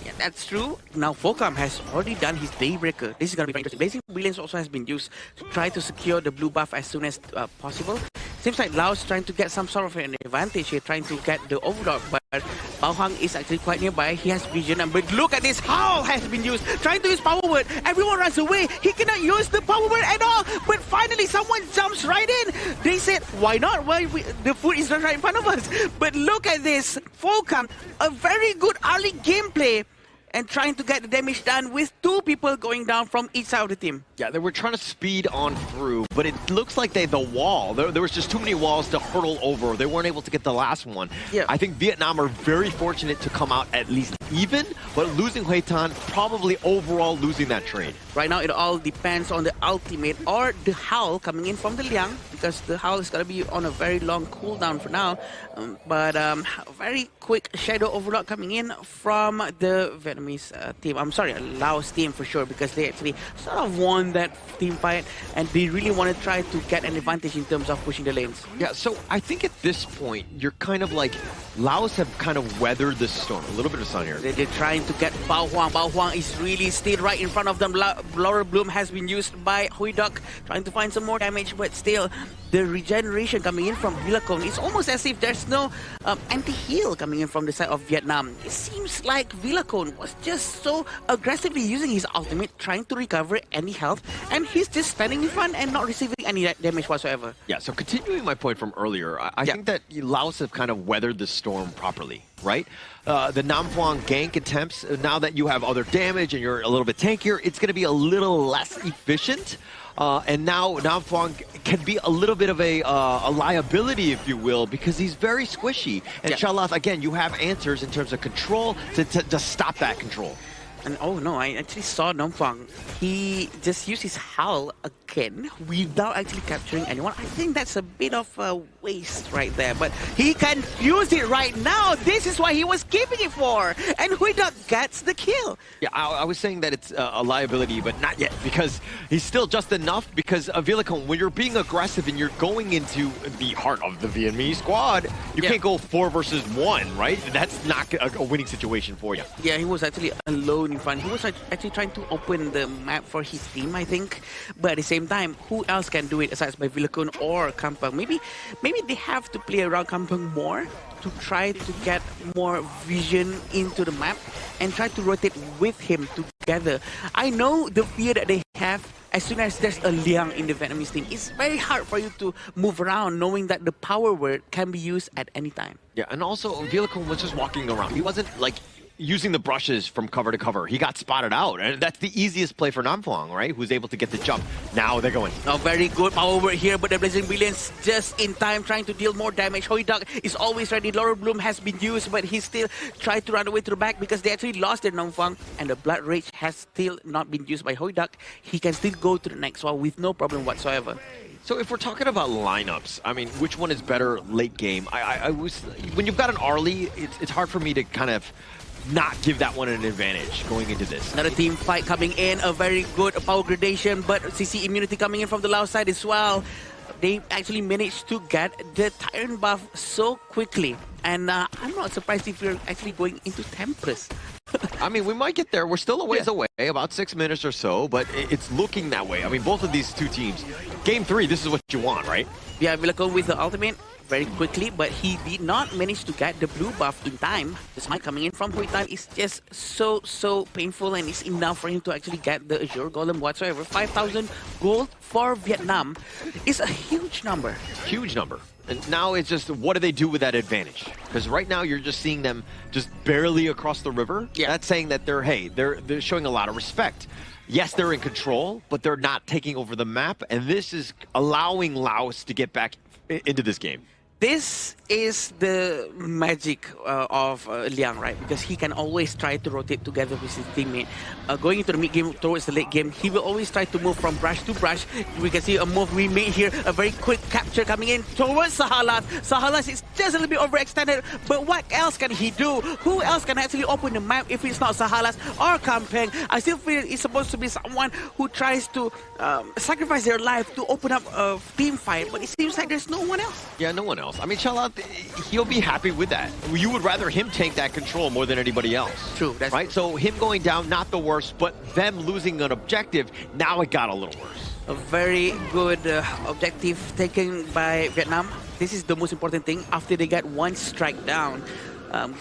Speaker 8: Yeah, that's true. Now Focam has already done his Daybreaker. This is going to be very interesting. Blazing Brilliance also has been used to try to secure the blue buff as soon as possible. Seems like Laos trying to get some sort of an advantage here, trying to get the Overlord, but Bao Hang is actually quite nearby. He has vision, but look at this, Howl has been used, trying to use Power Word. Everyone runs away. He cannot use the Power Word at all, but finally someone jumps right in. They said, why not? Well, the food is right in front of us. But look at this, Focam, a very good early gameplay, and trying to get the damage done with two people going down from each side of the team.
Speaker 18: Yeah, they were trying to speed on through, but it looks like the wall, there was just too many walls to hurdle over. They weren't able to get the last one.
Speaker 8: Yeah.
Speaker 18: I think Vietnam are very fortunate to come out at least even, but losing Huitan, probably overall losing that trade.
Speaker 8: Right now, it all depends on the ultimate or the Howl coming in from the Liang, because the Howl is going to be on a very long cooldown for now. But a very quick Shadow Overlord coming in from the Vietnamese team. I'm sorry, Laos team for sure, because they actually sort of won that team fight, and they really want to try to get an advantage in terms of pushing the lanes.
Speaker 18: Yeah, so I think at this point, you're kind of like, Laos have kind of weathered the storm. A little bit of sun here.
Speaker 8: They're trying to get Bao Huang. Bao Huang is really still right in front of them. Laurel Bloom has been used by Hui Duck, trying to find some more damage, but still, the regeneration coming in from Villacon, it's almost as if there's no anti-heal coming in from the side of Vietnam. It seems like Villacon was just so aggressively using his ultimate, trying to recover any health, and he's just standing in front and not receiving any damage whatsoever.
Speaker 18: Yeah, so continuing my point from earlier, I think that Laos have kind of weathered the storm properly, right? The Nam Phuong gank attempts, now that you have other damage and you're a little bit tankier, it's going to be a little less efficient. And now Nam Phuong can be a little bit of a liability, if you will, because he's very squishy. And Shalath, again, you have answers in terms of control to stop that control.
Speaker 8: And oh no, I actually saw Nam Phuong. He just used his Howl again without actually capturing anyone. I think that's a bit of a waste right there, but he can use it right now. This is what he was keeping it for. And Huiduck gets the kill.
Speaker 18: Yeah, I was saying that it's a liability, but not yet, because he's still just enough, because Villacon, when you're being aggressive and you're going into the heart of the Vietnamese squad, you can't go 4 versus 1, right? That's not a winning situation for you.
Speaker 8: Yeah, he was actually alone in front. He was actually trying to open the map for his team, I think. But at the same time, who else can do it aside by Villacon or Kampung? Maybe they have to play around Kampung more to try to get more vision into the map and try to rotate with him together. I know the fear that they have as soon as there's a Liang in the Vietnamese team. It's very hard for you to move around knowing that the power word can be used at any time.
Speaker 18: Yeah, and also Villacon was just walking around. He wasn't like using the brushes from cover to cover. He got spotted out, and that's the easiest play for Nam Phuong, right? Who's able to get the jump. Now they're going.
Speaker 8: Now very good power over here, but the Blazing Brilliance just in time, trying to deal more damage. Hoi Duck is always ready. Laurel Bloom has been used, but he still tried to run away to the back because they actually lost their Nam Phuong, and the Blood Rage has still not been used by Hoi Duck. He can still go to the next one with no problem whatsoever.
Speaker 18: So if we're talking about lineups, I mean, which one is better late game? I was, when you've got an Arlie, it's hard for me to kind of not give that one an advantage going into this.
Speaker 8: Another team fight coming in, a very good power gradation, but CC immunity coming in from the Laos side as well. They actually managed to get the Tyrant buff so quickly. And I'm not surprised if we're actually going into Tempest.
Speaker 18: I mean, we might get there. We're still a ways away, about 6 minutes or so, but it's looking that way. I mean, both of these two teams, Game 3, this is what you want, right?
Speaker 8: Yeah, Vilacon with the ultimate very quickly, but he did not manage to get the blue buff in time. The smite coming in from Huitan is just so painful, and it's enough for him to actually get the Azure Golem whatsoever. 5,000 gold for Vietnam is a huge number.
Speaker 18: Huge number. And now it's just, what do they do with that advantage? Because right now you're just seeing them just barely across the river. Yeah. That's saying that they're showing a lot of respect. Yes, they're in control, but they're not taking over the map, and this is allowing Laos to get back into this game.
Speaker 8: This is the magic of Liang, right? Because he can always try to rotate together with his teammate. Going into the mid game towards the late game, he will always try to move from brush to brush. We can see a move we made here, a very quick capture coming in towards Sahalas. Sahalas is just a little bit overextended, but what else can he do? Who else can actually open the map if it's not Sahalas or Kampeng? I still feel it's supposed to be someone who tries to sacrifice their life to open up a team fight, but it seems like there's no one else.
Speaker 18: Yeah, no one else. I mean, Shalat, he'll be happy with that. You would rather him take that control more than anybody else.
Speaker 8: True, that's
Speaker 18: right. So him going down, not the worst, but them losing an objective, now it got a little worse.
Speaker 8: A very good objective taken by Vietnam. This is the most important thing. After they get one strike down,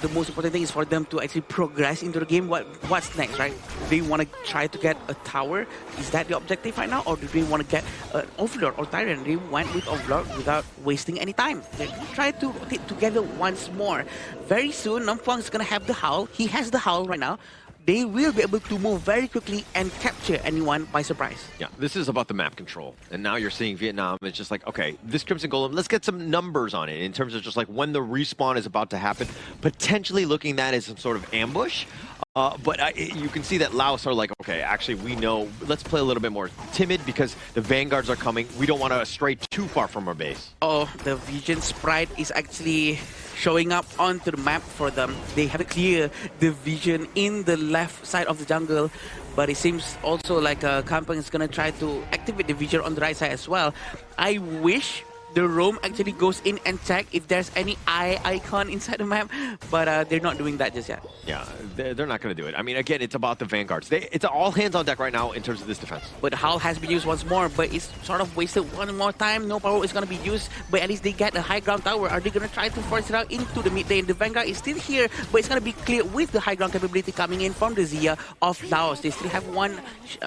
Speaker 8: the most important thing is for them to actually progress into the game. What's next, right? Do they want to try to get a tower? Is that the objective right now? Or do they want to get an Overlord or Tyrant? They went with Overlord without wasting any time. They try to rotate together once more. Very soon, Nampuang is going to have the Howl. He has the Howl right now. They will be able to move very quickly and capture anyone by surprise.
Speaker 18: Yeah, this is about the map control. And now you're seeing Vietnam, it's just like, okay, this Crimson Golem, let's get some numbers on it in terms of just like when the respawn is about to happen, potentially looking at that as some sort of ambush. But you can see that Laos are like, okay, actually, we know, let's play a little bit more timid because the Vanguards are coming. We don't want to stray too far from our base.
Speaker 8: Oh, the Vision Sprite is actually showing up onto the map for them. They have to clear the Vision in the left side of the jungle, but it seems also like Kampeng is going to try to activate the Vision on the right side as well. I wish the roam actually goes in and check if there's any eye icon inside the map, but they're not doing that just yet.
Speaker 18: Yeah, they're not going to do it. I mean, again, it's about the Vanguards. It's all hands on deck right now in terms of this defense.
Speaker 8: But Howl has been used once more, but it's sort of wasted one more time. No power is going to be used, but at least they get a high ground tower. Are they going to try to force it out into the mid lane? The Vanguard is still here, but it's going to be clear with the high ground capability coming in from the Zia of Laos. They still have one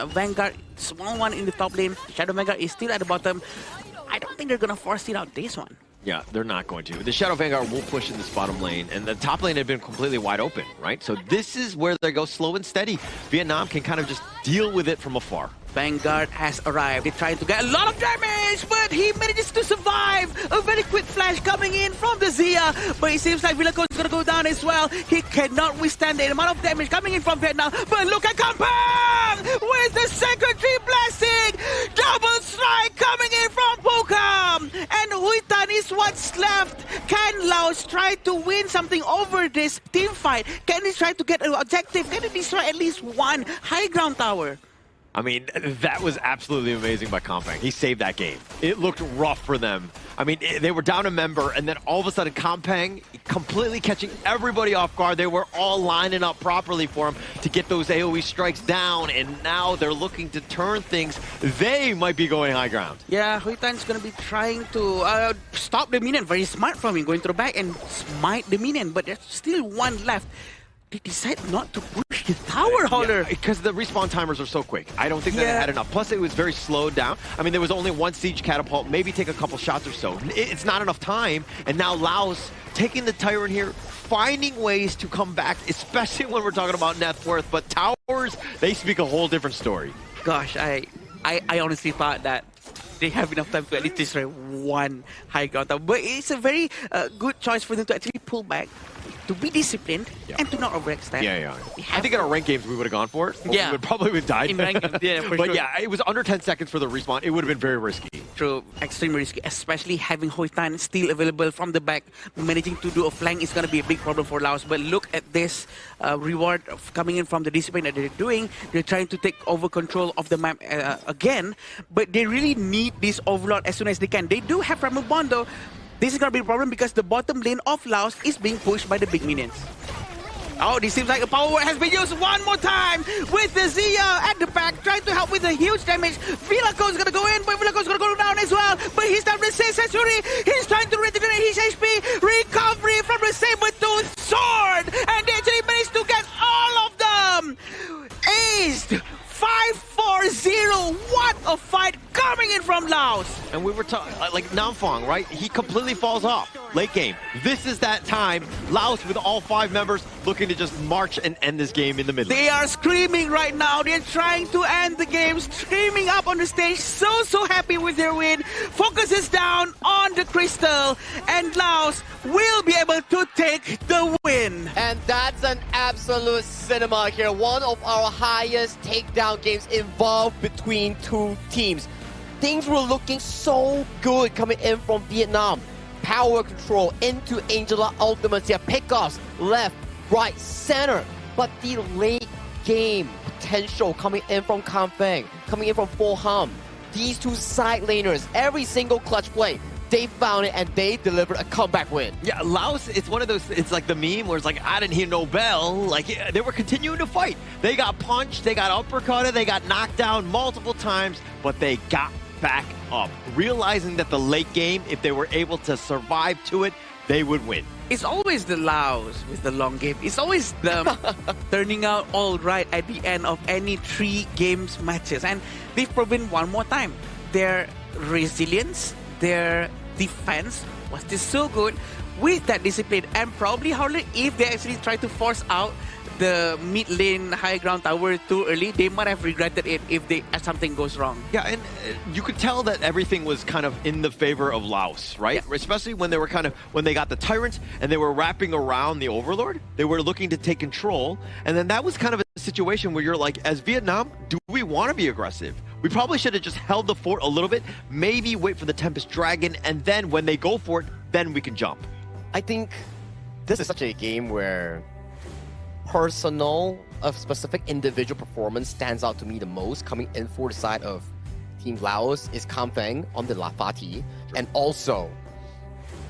Speaker 8: Vanguard, small one in the top lane. Shadow Vanguard is still at the bottom. I don't think they're going to force it out this one.
Speaker 18: Yeah, they're not going to. The Shadow Vanguard will push in this bottom lane, and the top lane had been completely wide open, right? So this is where they go slow and steady. Vietnam can kind of just deal with it from afar.
Speaker 8: Vanguard has arrived. They're trying to get a lot of damage, but he manages to survive. A very quick flash coming in from the Zia, but it seems like Vilacon is going to go down as well. He cannot withstand the amount of damage coming in from Vietnam, but look at Kampeng with the secondary blessing. Double strike coming in from Pokam, and Huitan is what's left. Can Laos try to win something over this team fight? Can they try to get an objective? Can they destroy at least one high ground tower?
Speaker 18: I mean, that was absolutely amazing by Kampeng. He saved that game. It looked rough for them. I mean, they were down a member, and then all of a sudden, Kampeng completely catching everybody off guard. They were all lining up properly for him to get those AoE strikes down, and now they're looking to turn things. They might be going high ground.
Speaker 8: Yeah, Huitan's going to be trying to stop the minion. Very smart from him, going to the back and smite the minion, but there's still one left. They decide not to push the tower holder.
Speaker 18: Yeah, because the respawn timers are so quick. I don't think that it had enough. Plus, it was very slowed down. I mean, there was only one siege catapult, maybe take a couple shots or so. It's not enough time. And now Laos taking the Tyrant here, finding ways to come back, especially when we're talking about net worth. But towers, they speak a whole different story.
Speaker 8: Gosh, I honestly thought that they have enough time to at least destroy one high ground tower. But it's a very good choice for them to actually pull back, to be disciplined, and to not overextend.
Speaker 18: Yeah. I think in our ranked games, we would have gone for it.
Speaker 8: Yeah.
Speaker 18: We would probably have died.
Speaker 8: In ranked games, yeah, for
Speaker 18: but
Speaker 8: sure.
Speaker 18: Yeah, it was under 10 seconds for the respawn. It would have been very risky.
Speaker 8: True, extremely risky, especially having Huitan still available from the back. Managing to do a flank is going to be a big problem for Laos. But look at this reward coming in from the discipline that they're doing. They're trying to take over control of the map again, but they really need this Overlord as soon as they can. They do have Ramubon though. This is going to be a problem because the bottom lane of Laos is being pushed by the big minions. Oh, this seems like a power word has been used one more time with the Zia at the back, trying to help with the huge damage. Villaco's gonna go in, but Villaco's gonna go down as well. But he's down to 6 Century. He's trying to regenerate his HP. Recovery from the Saber-Tooth Sword. And they actually managed to get all of them. Aced. 5-4-0. What a fight coming in from Laos.
Speaker 18: And we were talking, like Namfong, right? He completely falls off late game. This is that time. Laos with all 5 members looking to just march and end this game in the middle.
Speaker 8: They are screaming right now. They're trying to end the game, screaming up on the stage. So happy with their win. Focus is down on the crystal. And Laos will be able to take the win.
Speaker 16: And that's an absolute cinema here. One of our highest takedown games involved between 2 teams. Things were looking so good coming in from Vietnam. Power control into Angela Ultimates here. Pickoffs left, right, center. But the late game potential coming in from Kampeng, coming in from Pho Ham. These 2 side laners, every single clutch play, they found it and they delivered a comeback win.
Speaker 18: Yeah, Laos, it's one of those, it's like the meme where it's like, I didn't hear no bell. Like, they were continuing to fight. They got punched, they got uppercutted, they got knocked down multiple times, but they got back up, realizing that the late game, if they were able to survive to it, they would win.
Speaker 8: It's always the Laos with the long game. It's always them turning out all right at the end of any 3 games matches. And they've proven one more time their resilience, their defense was just so good with that discipline. And probably, Howler, if they actually try to force out the mid lane high ground tower too early, they might have regretted it if something goes wrong.
Speaker 18: Yeah, and you could tell that everything was kind of in the favor of Laos, right? Yeah. Especially when they were when they got the Tyrant and they were wrapping around the Overlord. They were looking to take control. And then that was kind of a situation where you're like, as Vietnam, do we want to be aggressive? We probably should have just held the fort a little bit, maybe wait for the Tempest Dragon, and then when they go for it, then we can jump.
Speaker 16: I think this is such a game where a specific individual performance stands out to me the most. Coming in for the side of Team Laos is Kampeng on the Lafati, and also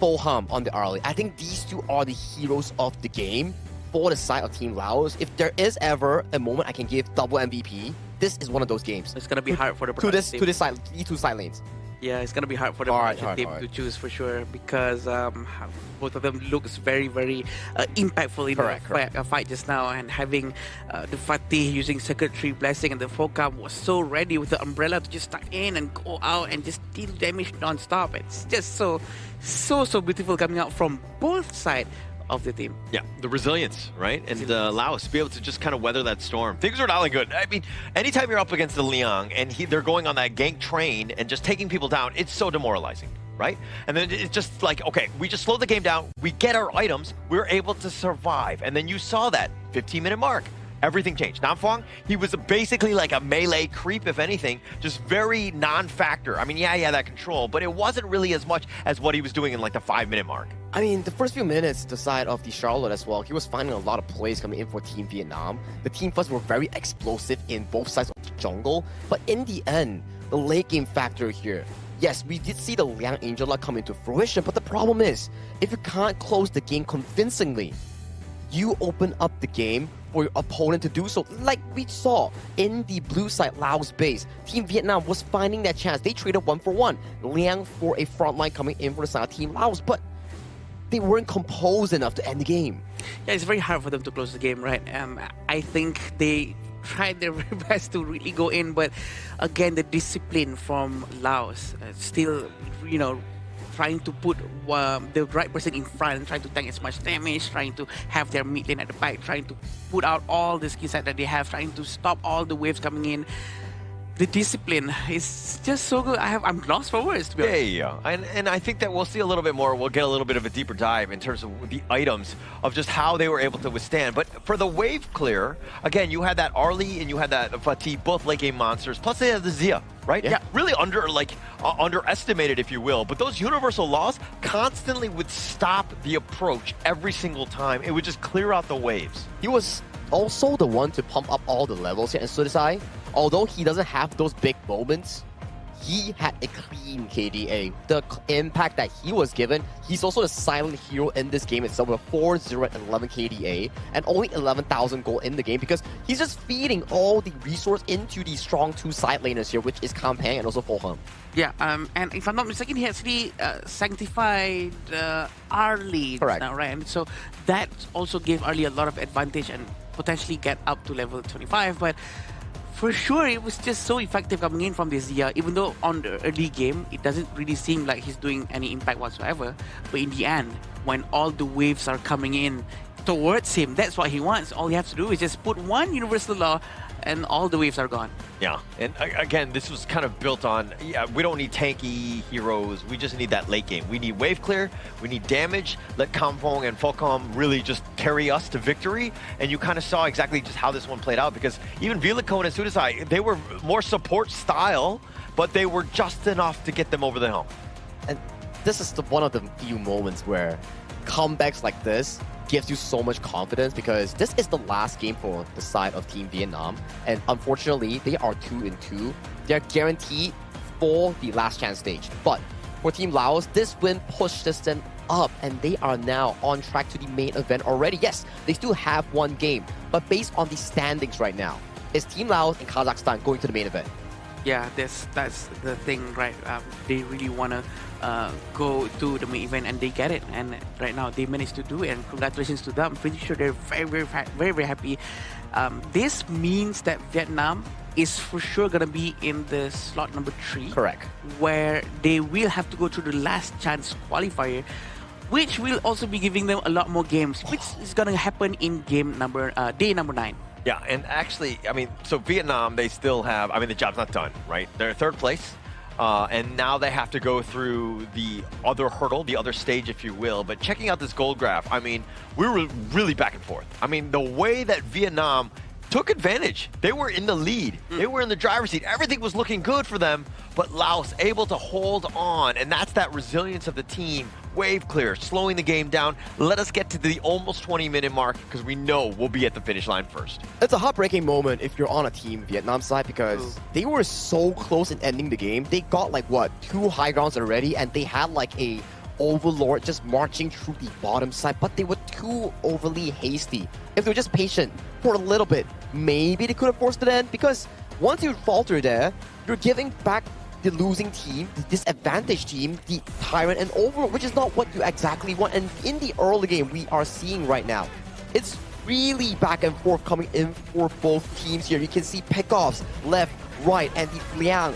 Speaker 16: Pho Ham on the Arlie. I think these 2 are the heroes of the game for the side of Team Laos. If there is ever a moment I can give double MVP, this is one of those games.
Speaker 8: It's gonna be hard for the
Speaker 16: to this side, these 2 side lanes.
Speaker 8: Yeah, it's gonna be hard for the team to choose for sure, because both of them looks very impactful in the fight just now. And having the Fatih using Secretary Blessing and the Pho Ham was so ready with the umbrella to just start in and go out and just deal damage non-stop. It's just so beautiful coming out from both sides of the team.
Speaker 18: Yeah, the resilience, right? And Laos to be able to just kind of weather that storm. Things are not looking good. I mean, anytime you're up against the Liang and they're going on that gank train and just taking people down, it's so demoralizing, right? And then it's just like, okay, we just slow the game down, we get our items, we're able to survive. And then you saw that 15-minute mark. Everything changed. Namfong, he was basically like a melee creep, if anything, just very non-factor. I mean, yeah, he had that control, but it wasn't really as much as what he was doing in like the 5-minute mark.
Speaker 16: I mean, the first few minutes, the side of the Charlotte as well, he was finding a lot of plays coming in for Team Vietnam. The Team First were very explosive in both sides of the jungle, but in the end, the late game factor here, yes, we did see the Liang Angela come into fruition, but the problem is, if you can't close the game convincingly, you open up the game for your opponent to do so. Like we saw in the blue side Laos base, Team Vietnam was finding that chance. They traded 1-for-1. Liang for a frontline coming in for the side of Team Laos, but they weren't composed enough to end the game.
Speaker 8: Yeah, it's very hard for them to close the game, right? I think they tried their very best to really go in, but again, the discipline from Laos still, trying to put the right person in front, trying to tank as much damage, trying to have their mid lane at the back, trying to put out all the skill set that they have, trying to stop all the waves coming in. The discipline is just so good. I'm lost for words, to be honest.
Speaker 18: Yeah. And I think that we'll see a little bit more. We'll get a little bit of a deeper dive in terms of the items of just how they were able to withstand. But for the wave clear, again, you had that Arlie and you had that Fatih, both late game monsters. Plus they had the Zia, right? Yeah. Really underestimated, if you will. But those universal laws constantly would stop the approach every single time. It would just clear out the waves.
Speaker 16: He was also the one to pump up all the levels here in Sudisai. Although he doesn't have those big moments, he had a clean KDA. The impact that he was given, he's also the silent hero in this game itself with 4-0 and 11 KDA and only 11,000 gold in the game because he's just feeding all the resource into the strong 2 side laners here, which is Kampang and also Fulham.
Speaker 8: Yeah, and if I'm not mistaken, he actually sanctified Arlie now, right? And so that also gave Arlie a lot of advantage and potentially get up to level 25, but for sure, it was just so effective coming in from this Zia, even though on the early game, it doesn't really seem like he's doing any impact whatsoever. But in the end, when all the waves are coming in towards him, that's what he wants. All you have to do is just put one universal law and all the waves are gone.
Speaker 18: Yeah, and again, this was kind of built on, we don't need tanky heroes, we just need that late game. We need wave clear, we need damage, let Kampong and Fulcom really just carry us to victory, and you kind of saw exactly just how this one played out, because even Vilacone and Sudasai, they were more support style, but they were just enough to get them over the hump.
Speaker 16: And this is one of the few moments where comebacks like this gives you so much confidence because this is the last game for the side of Team Vietnam, and unfortunately they are 2-2. They're guaranteed for the last chance stage. But for Team Laos, this win pushed them up and they are now on track to the main event already. Yes, they still have one game, but based on the standings right now, is Team Laos and Kazakhstan going to the main event?
Speaker 8: Yeah, that's the thing, right? They really want to go to the main event and they get it, and right now they managed to do it, and congratulations to them. I'm pretty sure they're very happy. This means that Vietnam is for sure gonna be in the slot number 3.
Speaker 16: Correct.
Speaker 8: Where they will have to go through the last chance qualifier, which will also be giving them a lot more games, which is gonna happen in game number day number 9.
Speaker 18: Yeah, and actually, I mean, so Vietnam, they still have, I mean, the job's not done, right? They're 3rd place, and now they have to go through the other hurdle, the other stage, if you will. But checking out this gold graph, I mean, we were really back and forth. I mean, the way that Vietnam took advantage, they were in the lead. They were in the driver's seat. Everything was looking good for them, but Laos able to hold on, and that's that resilience of the team. Wave clear, slowing the game down. Let us get to the almost 20-minute mark because we know we'll be at the finish line first.
Speaker 16: It's a heartbreaking moment if you're on a Team Vietnam side because they were so close in ending the game. They got like, what, 2 high grounds already, and they had like a Overlord just marching through the bottom side, but they were too overly hasty. If they were just patient for a little bit, maybe they could have forced it in, because once you falter there, you're giving back the losing team, the disadvantaged team, the Tyrant and Overlord, which is not what you exactly want. And in the early game we are seeing right now, it's really back and forth coming in for both teams here. You can see pickoffs left, right, and the Liang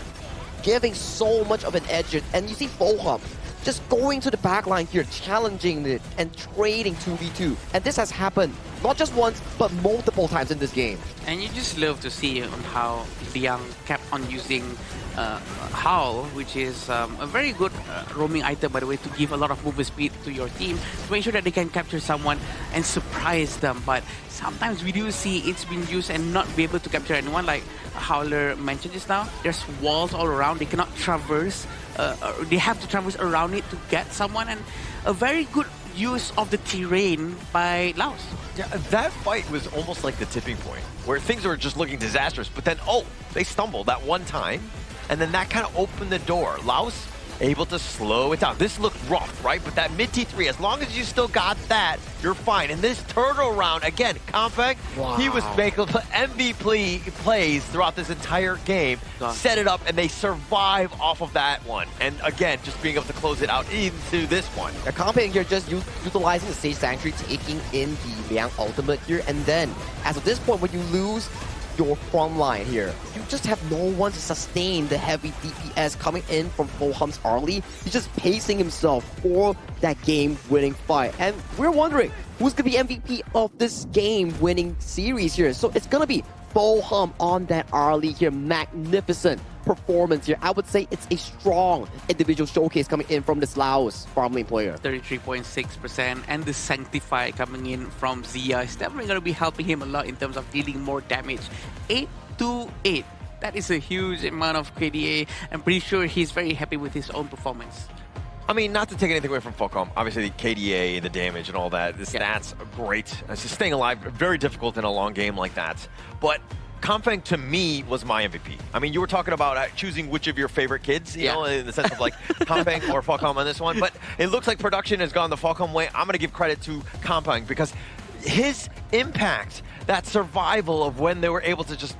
Speaker 16: giving so much of an edge, and you see Fulham just going to the back line here, challenging it and trading 2v2. And this has happened not just once, but multiple times in this game.
Speaker 8: And you just love to see on how Liang kept on using Howl, which is a very good roaming item, by the way, to give a lot of movement speed to your team, to make sure that they can capture someone and surprise them. But sometimes we do see it's been used and not be able to capture anyone, like Howler mentioned just now. There's walls all around, they cannot traverse. They have to traverse around it to get someone, and a very good use of the terrain by Laos.
Speaker 18: Yeah, that fight was almost like the tipping point, where things were just looking disastrous, but then, they stumbled that one time, and then that kind of opened the door. Laos able to slow it down. This looked rough, right? But that mid T3, as long as you still got that, you're fine. And this turtle round, again, Compact, he was making MVP plays throughout this entire game, set it up, and they survive off of that one. And again, just being able to close it out into this one.
Speaker 16: Yeah, Compact here just utilizing the Sage Sanctuary, taking in the Liang ultimate here, and then, as of this point, when you lose your front line here, you just have no one to sustain the heavy DPS coming in from Fulham's Arlie. He's just pacing himself for that game-winning fight. And we're wondering, who's going to be MVP of this game-winning series here? So it's going to be Fulham on that Arlie here. Magnificent performance here. I would say it's a strong individual showcase coming in from this Laos farm lane player.
Speaker 8: 33.6%, and the Sanctify coming in from Zia is definitely going to be helping him a lot in terms of dealing more damage. 828. That is a huge amount of KDA. I'm pretty sure he's very happy with his own performance.
Speaker 18: I mean, not to take anything away from Fulcom, obviously the KDA, the damage and all that, the stats are great. It's just staying alive, very difficult in a long game like that. But Kampeng to me was my MVP. I mean, you were talking about choosing which of your favorite kids, you know, in the sense of like Kampeng or Falcom on this one, but it looks like production has gone the Falcom way. I'm going to give credit to Kampeng because his impact, that survival of when they were able to just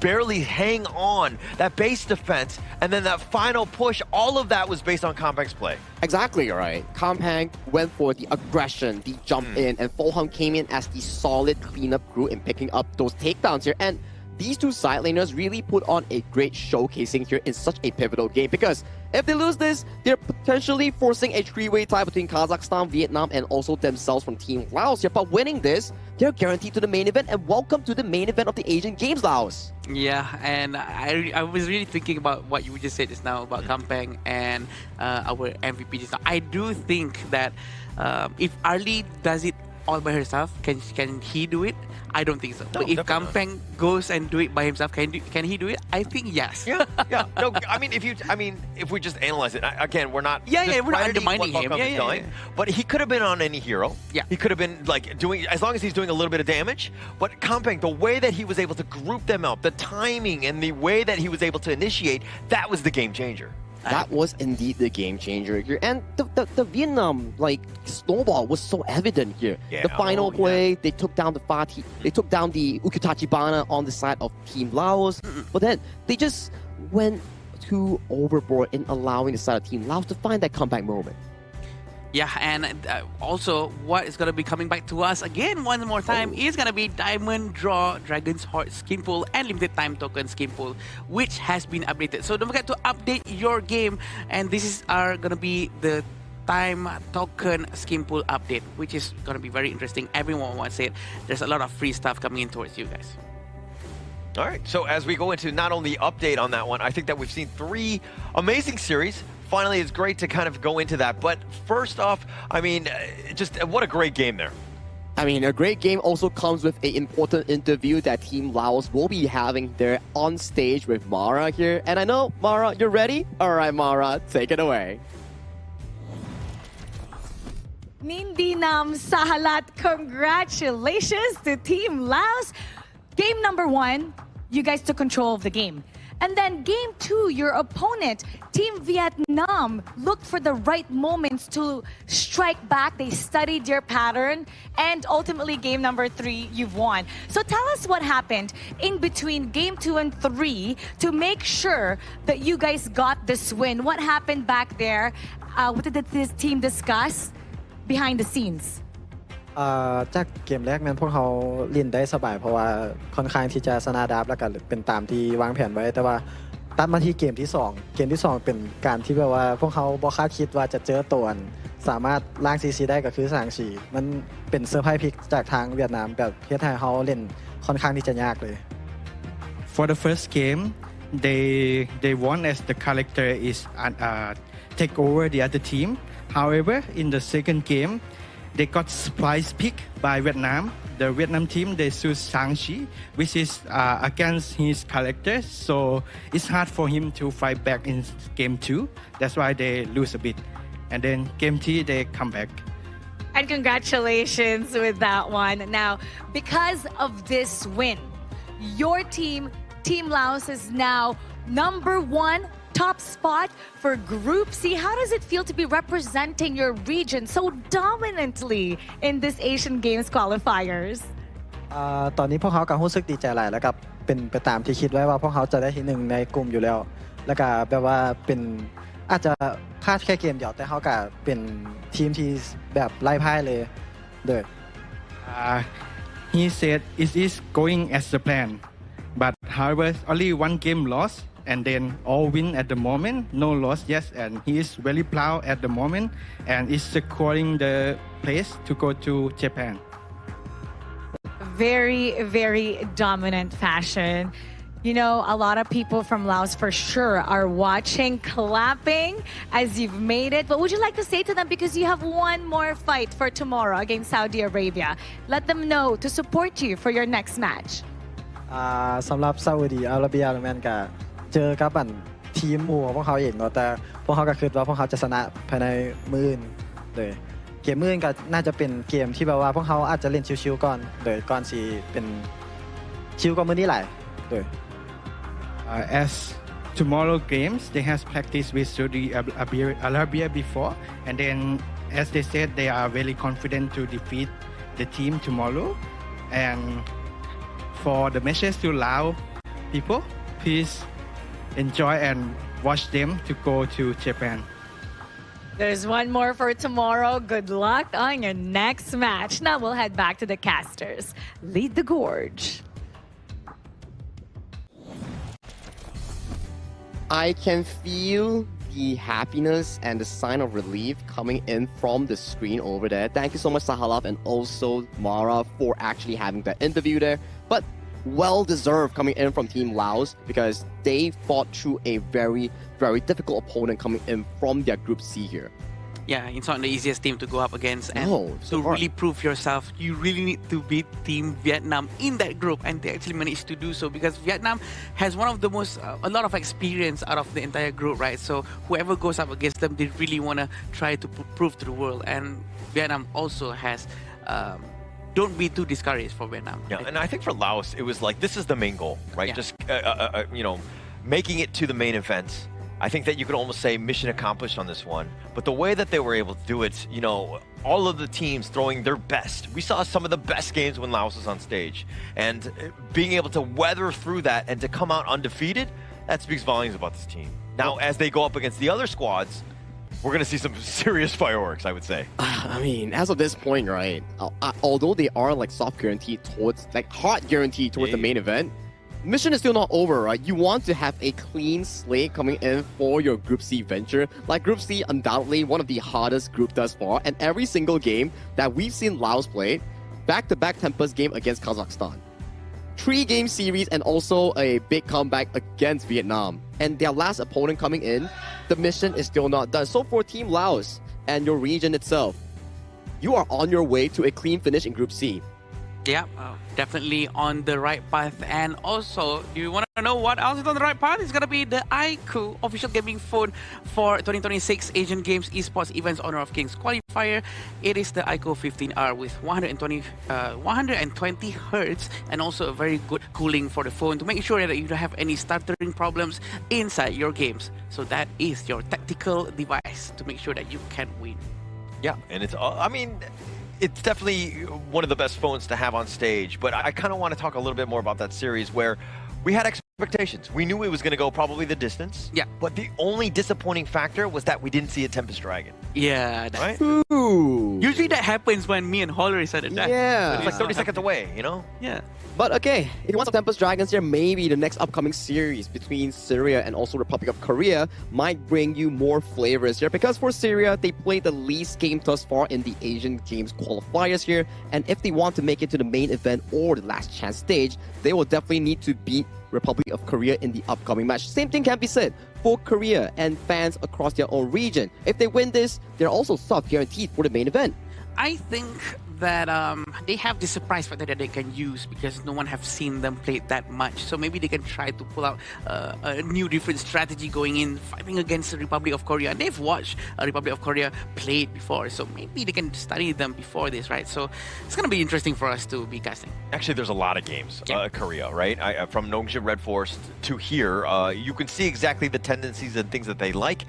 Speaker 18: barely hang on, that base defense, and then that final push, all of that was based on Kampeng's play.
Speaker 16: Exactly right. Kampeng went for the aggression, the jump in, and Fulham came in as the solid cleanup crew in picking up those takedowns here. And these two side laners really put on a great showcasing here in such a pivotal game, because if they lose this, they're potentially forcing a three-way tie between Kazakhstan, Vietnam, and also themselves from Team Laos here. But winning this, they're guaranteed to the main event, and welcome to the main event of the Asian Games, Laos.
Speaker 8: Yeah, and I was really thinking about what you just said just now about Kampeng and our MVP just now. I do think that if Arlie does it all by herself, can he do it? I don't think so. No, but if Kampeng goes and do it by himself, can he do it? I think yes.
Speaker 18: Yeah. No, I mean, if we just analyze it again, we're not.
Speaker 8: We're not undermining him.
Speaker 18: But he could have been on any hero.
Speaker 8: Yeah.
Speaker 18: He could have been like doing, as long as he's doing a little bit of damage. But Kampeng, the way that he was able to group them up, the timing and the way that he was able to initiate, that was the game changer.
Speaker 16: That was indeed the game changer here. And the Vietnam snowball was so evident here.
Speaker 18: Yeah,
Speaker 16: the final play, they took down the Ukitachibana on the side of Team Laos. But then they just went too overboard in allowing the side of Team Laos to find that comeback moment.
Speaker 8: Yeah, and also what is going to be coming back to us again one more time is going to be Diamond Draw, Dragon's Heart skin pool, and Limited Time Token skin pool, which has been updated. So don't forget to update your game, and this is going to be the Time Token skin pool update, which is going to be very interesting. Everyone wants it. There's a lot of free stuff coming in towards you guys.
Speaker 18: All right, so as we go into not only update on that one, I think that we've seen 3 amazing series. Finally, it's great to kind of go into that. But first off, I mean, just what a great game there.
Speaker 16: I mean, a great game also comes with an important interview that Team Laos will be having there on stage with Mara here. And I know, Mara, you're ready? All right, Mara, take it away.
Speaker 15: Nindinam Sahalat, congratulations to Team Laos. Game number 1, you guys took control of the game. And then game 2, your opponent, Team Vietnam, looked for the right moments to strike back. They studied your pattern. And ultimately, game number 3, you've won. So tell us what happened in between game 2 and 3 to make sure that you guys got this win. What happened back there? What did this team discuss behind the scenes?
Speaker 6: จากเกมแรกนั้นพวกเขาเล่นได้สบายเพราะว่าค่อนข้างที่จะสนาดับและก็เป็นตามที่วางแผนไว้แต่ว่าตัดมาที่เกมที่2เป็นการที่แบบว่าพวกเขาบ่คาดคิดว่าจะเจอตัวสามารถล้างซีได้ก็คือสางสีมันเป็นเซอร์ไพรส์พลิกจากทางเวียดนามแบบเฮ็ดให้เขาเล่นค่อนข้างที่จะยากเลย
Speaker 9: For the first game they won as the character is take over the other team. However, in the second game they got surprise pick by Vietnam. The Vietnam team, they choose Shang-Chi, which is against his character. So it's hard for him to fight back in game 2. That's why they lose a bit. And then game 3, they come back.
Speaker 15: And congratulations with that one. Now, because of this win, your team, Team Laos, is now #1 top spot for Group C. How does it feel to be representing your region so dominantly in this Asian Games qualifiers?
Speaker 6: ตอนนี้พวกเขาก็รู้สึกดีใจหลายแล้วก็เป็นไปตามที่คิดไว้ว่าพวกเขาจะได้ที่1ในกลุ่มอยู่แล้วแล้วก็แบบว่าเป็นอาจจะพลาดแค่เกมเดียวแต่เขาก็เป็นทีมที่แบบไล่พ่ายเลย
Speaker 9: He said it is going as the plan, but however only 1 game lost. And then all win at the moment, no loss yet, and he is very proud at the moment and is securing the place to go to Japan.
Speaker 15: Very, very dominant fashion. You know, a lot of people from Laos for sure are watching, clapping as you've made it. What would you like to say to them? Because you have one more fight for tomorrow against Saudi Arabia. Let them know to support you for your next match.
Speaker 6: สำหรับซาอุดิอาระเบียแม่นก็เจอกับทีมหมู่ของพวกเขาเองเนาะแต่พวกเขาก็คิดว่าพวกเขาจะชนะภายในมื้ออื่นเลยเกมมื้ออื่นก็น่าจะเป็นเกมที่แบบว่าพวกเขาอาจจะเล่นชิวๆก่อนเลยก่อนสิเป็นชิวกว่ามื้อนี้หลาย对。
Speaker 9: As tomorrow games, they has practiced with Saudi Arabia before, and then as they said, they are very confident to defeat the team tomorrow. And for the message to Lao people, please enjoy and watch them to go to Japan.
Speaker 15: There's one more for tomorrow. Good luck on your next match. Now we'll head back to the casters. Lead the gorge.
Speaker 16: I can feel the happiness and the sign of relief coming in from the screen over there. Thank you so much, Sahalaf, and also Mara for actually having that interview there. But well-deserved coming in from Team Laos because they fought through a very, very difficult opponent coming in from their Group C here.
Speaker 8: Yeah, it's not the easiest team to go up against, and
Speaker 16: so
Speaker 8: to really prove yourself, you really need to beat Team Vietnam in that group, and they actually managed to do so because Vietnam has one of the most, a lot of experience out of the entire group, right? So whoever goes up against them, they really want to try to prove to the world, and Vietnam also has. Don't be too discouraged for Vietnam.
Speaker 18: Yeah, and I think for Laos, it was like, this is the main goal, right?
Speaker 8: Yeah.
Speaker 18: Just, you know, making it to the main event. I think that you could almost say mission accomplished on this one. But the way that they were able to do it, you know, all of the teams throwing their best. We saw some of the best games when Laos was on stage. And being able to weather through that and to come out undefeated, that speaks volumes about this team. Now, as they go up against the other squads, we're going to see some serious fireworks, I would say.
Speaker 16: I mean, as of this point, right, although they are like soft guaranteed towards, like hard guaranteed towards the main event, mission is still not over, right? You want to have a clean slate coming in for your Group C venture. Like Group C, undoubtedly one of the hardest group thus far, and every single game that we've seen Laos play, back-to-back Tempest game against Kazakhstan. 3-game series and also a big comeback against Vietnam. And their last opponent coming in, the mission is still not done. So for Team Laos and your region itself, you are on your way to a clean finish in Group C.
Speaker 8: Yeah, definitely on the right path. And also, do you want to know what else is on the right path? It's going to be the iQOO official gaming phone for 2026 Asian Games Esports Events Honor of Kings Qualifier. It is the iQOO 15R with 120 Hz and also a very good cooling for the phone to make sure that you don't have any stuttering problems inside your games. So that is your tactical device to make sure that you can win.
Speaker 18: Yeah, and it's, I mean, it's definitely one of the best phones to have on stage, but I kind of want to talk a little bit more about that series where we had expectations. We knew it was going to go probably the distance.
Speaker 8: Yeah.
Speaker 18: But the only disappointing factor was that we didn't see a Tempest Dragon.
Speaker 8: Yeah.
Speaker 18: Right?
Speaker 16: Ooh.
Speaker 8: Usually that happens when me and Holler is at the death.
Speaker 16: Yeah.
Speaker 18: It's like 30 seconds away, you know?
Speaker 8: Yeah.
Speaker 16: But okay, if you want some Tempest Dragons here, maybe the next upcoming series between Syria and also Republic of Korea might bring you more flavors here. Because for Syria, they played the least game thus far in the Asian Games qualifiers here. And if they want to make it to the main event or the last chance stage, they will definitely need to beat Republic of Korea in the upcoming match. Same thing can be said for Korea and fans across their own region. If they win this, they're also soft guaranteed for the main event.
Speaker 8: I think that they have this surprise factor that they can use because no one have seen them play that much. So maybe they can try to pull out a new different strategy going in, fighting against the Republic of Korea. And they've watched Republic of Korea play it before, so maybe they can study them before this, right? So it's going to be interesting for us to be casting.
Speaker 18: Actually, there's a lot of games, Korea, right? From Nongshim Red Forest to here, you can see exactly the tendencies and things that they like.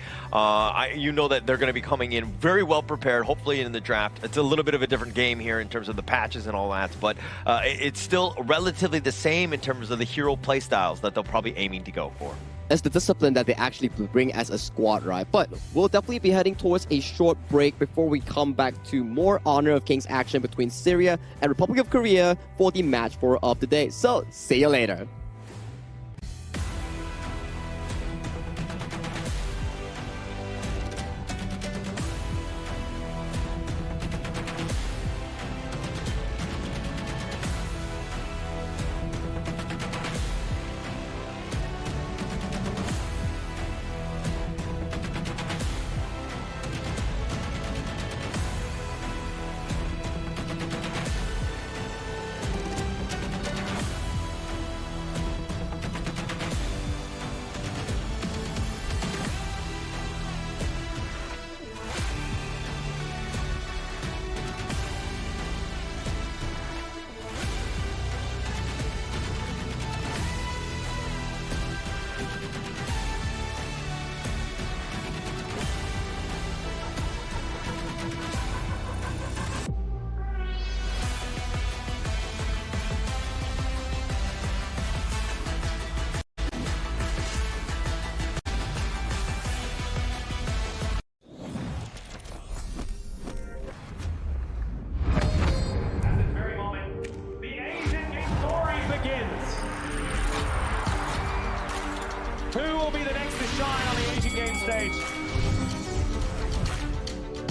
Speaker 18: You know that they're going to be coming in very well prepared, hopefully in the draft. It's a little bit of a different game here in terms of the patches and all that, but it's still relatively the same in terms of the hero playstyles that they'll probably aiming to go for.
Speaker 16: It's the discipline that they actually bring as a squad, right? But we'll definitely be heading towards a short break before we come back to more Honor of Kings action between Syria and Republic of Korea for the match of the day. So, see you later.
Speaker 5: stage.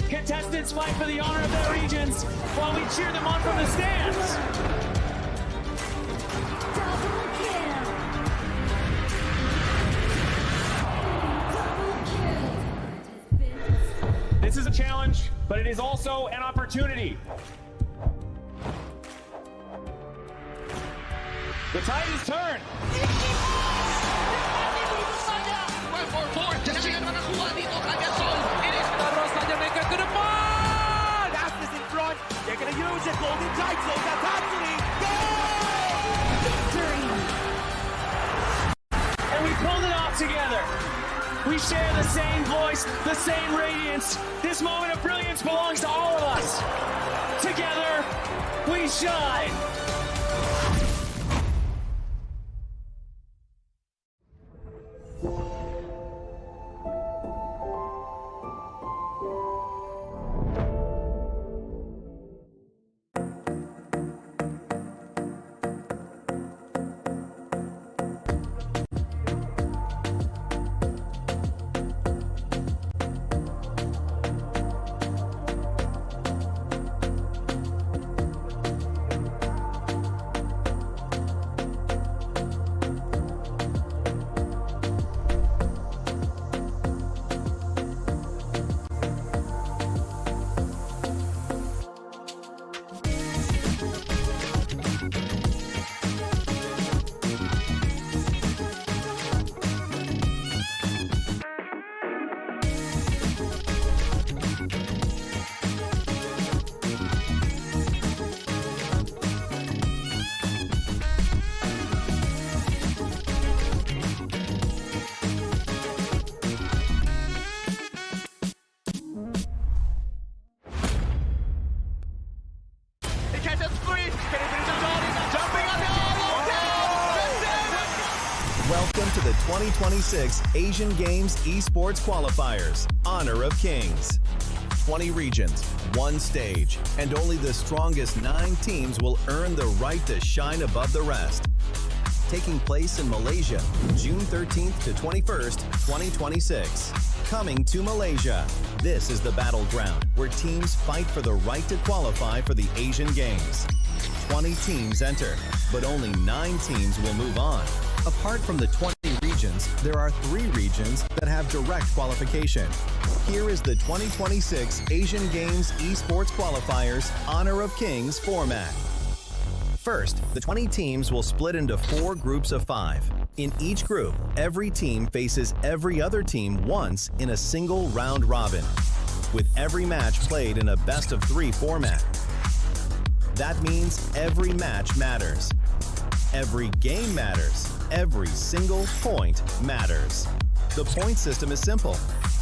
Speaker 5: Contestants fight for the honor of their regions while we cheer them on from the stands. This is a challenge, but it is also an opportunity. The tide is turned.
Speaker 11: Aspas in front. They're going to use it. Golden title. That's happening.
Speaker 1: Victory!
Speaker 5: And we pulled it off together. We share the same voice, the same radiance. This moment of brilliance belongs to all of us. Together, we shine.
Speaker 10: Welcome to the 2026 Asian Games Esports Qualifiers, Honor of Kings. 20 regions, one stage, and only the strongest 9 teams will earn the right to shine above the rest. Taking place in Malaysia, June 13th to 21st, 2026. Coming to Malaysia, this is the battleground where teams fight for the right to qualify for the Asian Games. 20 teams enter, but only 9 teams will move on. Apart from the 20 regions, there are 3 regions that have direct qualification. Here is the 2026 Asian Games Esports Qualifiers Honor of Kings format. First, the 20 teams will split into 4 groups of 5. In each group, every team faces every other team once in a single round robin, with every match played in a best-of-3 format. That means every match matters. Every game matters. Every single point matters. The point system is simple.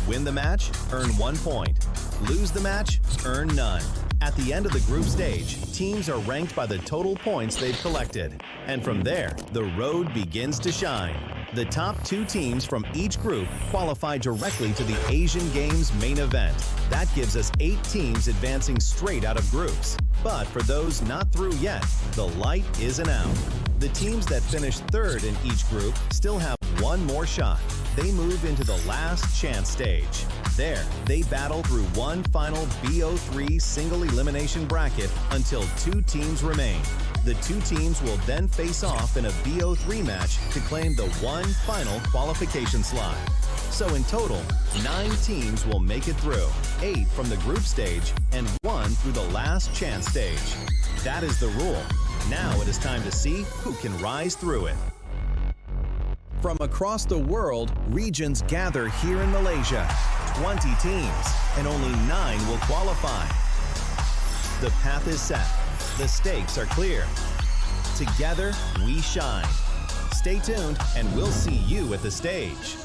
Speaker 10: Win the match, earn 1 point. Lose the match, earn none. At the end of the group stage, teams are ranked by the total points they've collected. And from there, the road begins to shine. The top 2 teams from each group qualify directly to the Asian Games main event. That gives us 8 teams advancing straight out of groups. But for those not through yet, the light isn't out. The teams that finish 3rd in each group still have 1 more shot. They move into the last chance stage. There, they battle through one final BO3 single elimination bracket until 2 teams remain. The 2 teams will then face off in a BO3 match to claim the one final qualification slot. So in total, 9 teams will make it through, 8 from the group stage and 1 through the last chance stage. That is the rule. Now it is time to see who can rise through it. From across the world, regions gather here in Malaysia. 20 teams, and only 9 will qualify. The path is set. The stakes are clear. Together, we shine. Stay tuned, and we'll see you at the stage.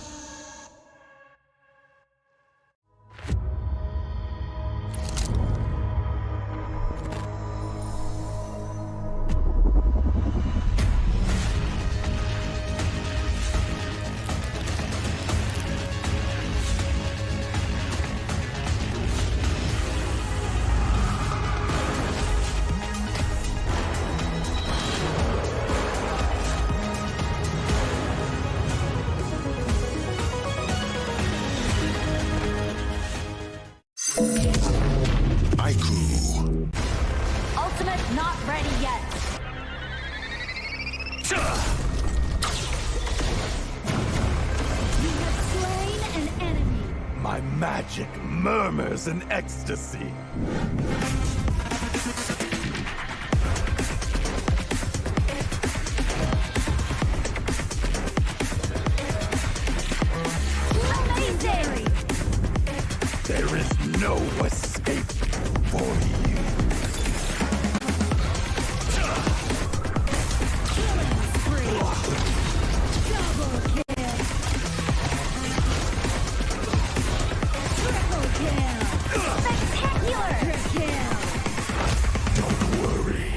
Speaker 7: Haiku.
Speaker 4: Ultimate not ready yet. You have slain an enemy.
Speaker 7: My magic murmurs in ecstasy.
Speaker 4: Amazing!
Speaker 7: There is no escape for you.
Speaker 4: Killing spree. Double kill. Triple kill. Spectacular! Kill.
Speaker 7: Don't worry.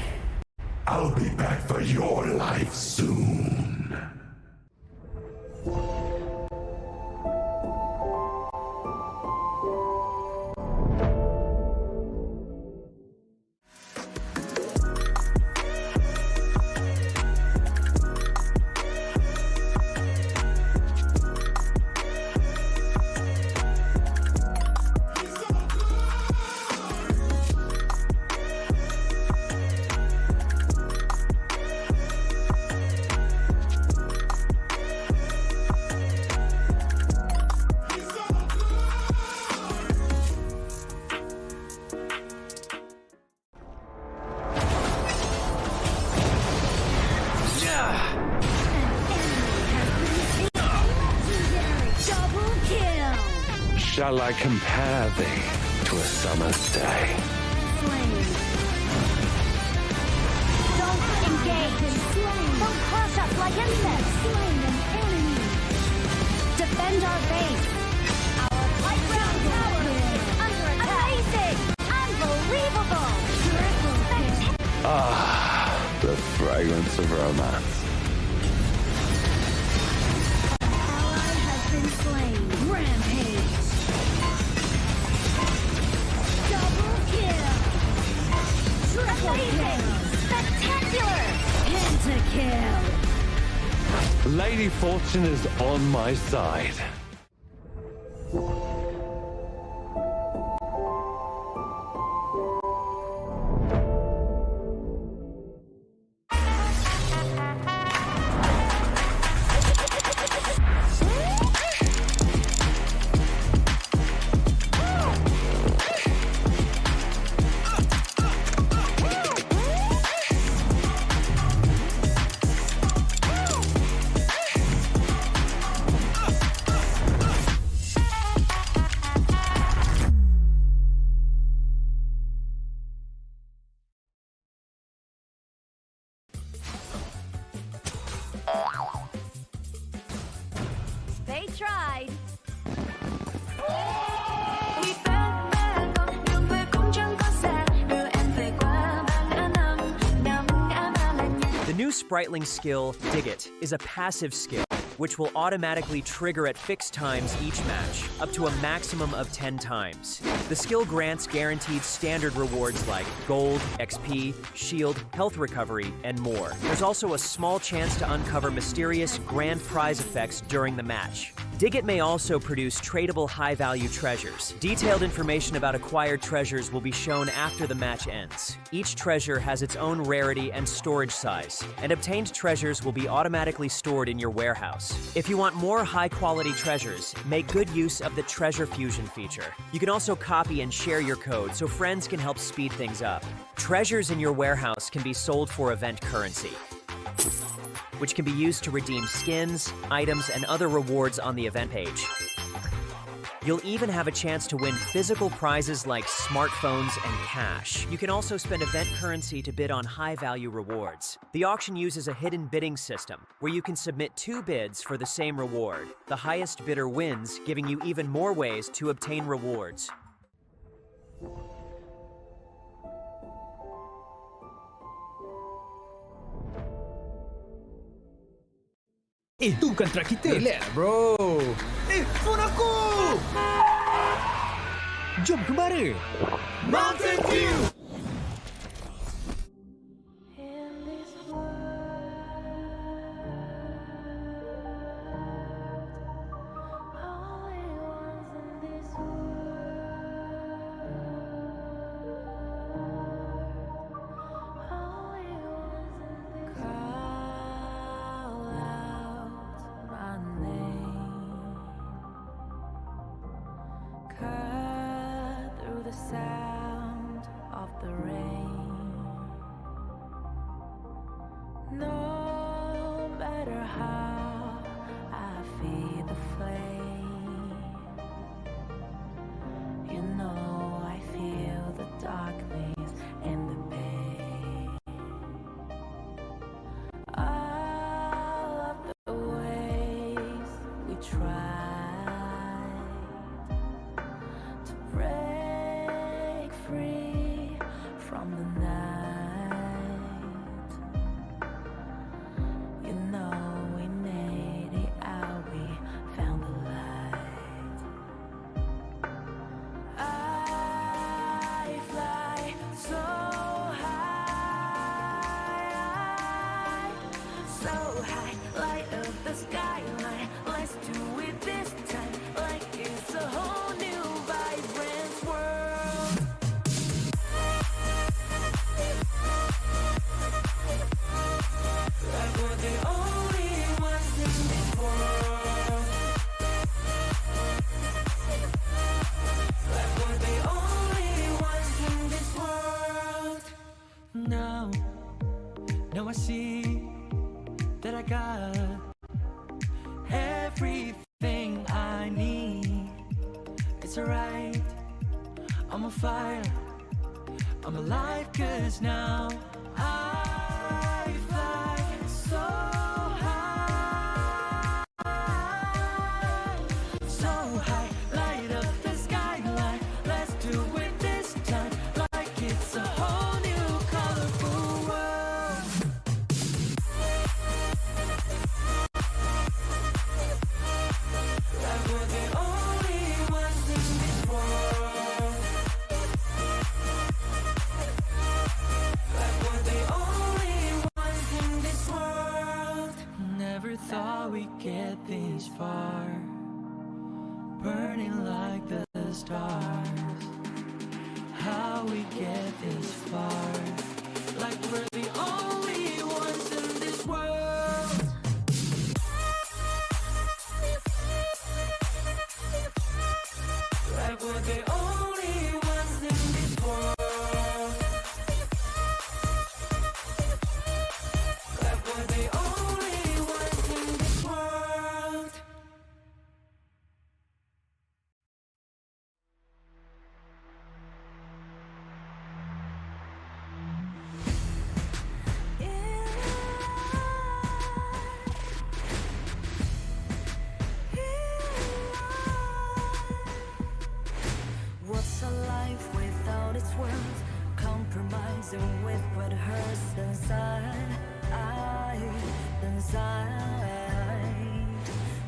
Speaker 7: I'll be back for your life soon.
Speaker 4: Double kill.
Speaker 12: Shall I compare thee to a summer's day?
Speaker 4: Slain. Don't engage. Slain. Don't crush us like insects. Slain an enemy. Defend our base. Our playground tower is under attack. Amazing. Unbelievable. Triple kill.
Speaker 12: Ah, the fragrance of romance.
Speaker 4: Ally has been slain. Rampage. Double kill. Triple kill. Spectacular. Pentakill.
Speaker 12: Lady Fortune is on my side.
Speaker 4: They tried.
Speaker 13: The new Spritling skill, Dig It, is a passive skill which will automatically trigger at fixed times each match, up to a maximum of 10 times. The skill grants guaranteed standard rewards like gold, XP, shield, health recovery, and more. There's also a small chance to uncover mysterious grand prize effects during the match. Dig It may also produce tradable high-value treasures. Detailed information about acquired treasures will be shown after the match ends. Each treasure has its own rarity and storage size, and obtained treasures will be automatically stored in your warehouse. If you want more high-quality treasures, make good use of the Treasure Fusion feature. You can also copy and share your code so friends can help speed things up. Treasures in your warehouse can be sold for event currency, which can be used to redeem skins, items, and other rewards on the event page. You'll even have a chance to win physical prizes like smartphones and cash. You can also spend event currency to bid on high-value rewards. The auction uses a hidden bidding system, where you can submit 2 bids for the same reward. The highest bidder wins, giving you even more ways to obtain rewards.
Speaker 3: Itu kontrak kita. Relax, bro. Phone aku! Jom kembara. Mountain Dew!
Speaker 1: the rain. No matter how I feed the flame, you know I feel the darkness and the pain. All of the ways we tried to break free from the night, you know we made it out, we found the light. I fly so high, so high, light up the skyline. Let's do it this time, like it's a whole new vibrant world. Like we're the only ones in this world. Like we're the only ones in this world.
Speaker 2: Now I see that I got everything I need. It's alright, I'm on fire, I'm alive, 'cause now I fly so high, so high, light up the skyline. Let's do it this time, like it's a whole new colorful world. Like we're the only ones in this world. Like we're the only ones in this world. Never thought we'd get this far, burning like the stars. How we get this far, like we're the only ones in this world. Like we're the only ones in this world. Like we're the only ones in this world. What's a life without its worth? Compromising with what hurts inside, inside.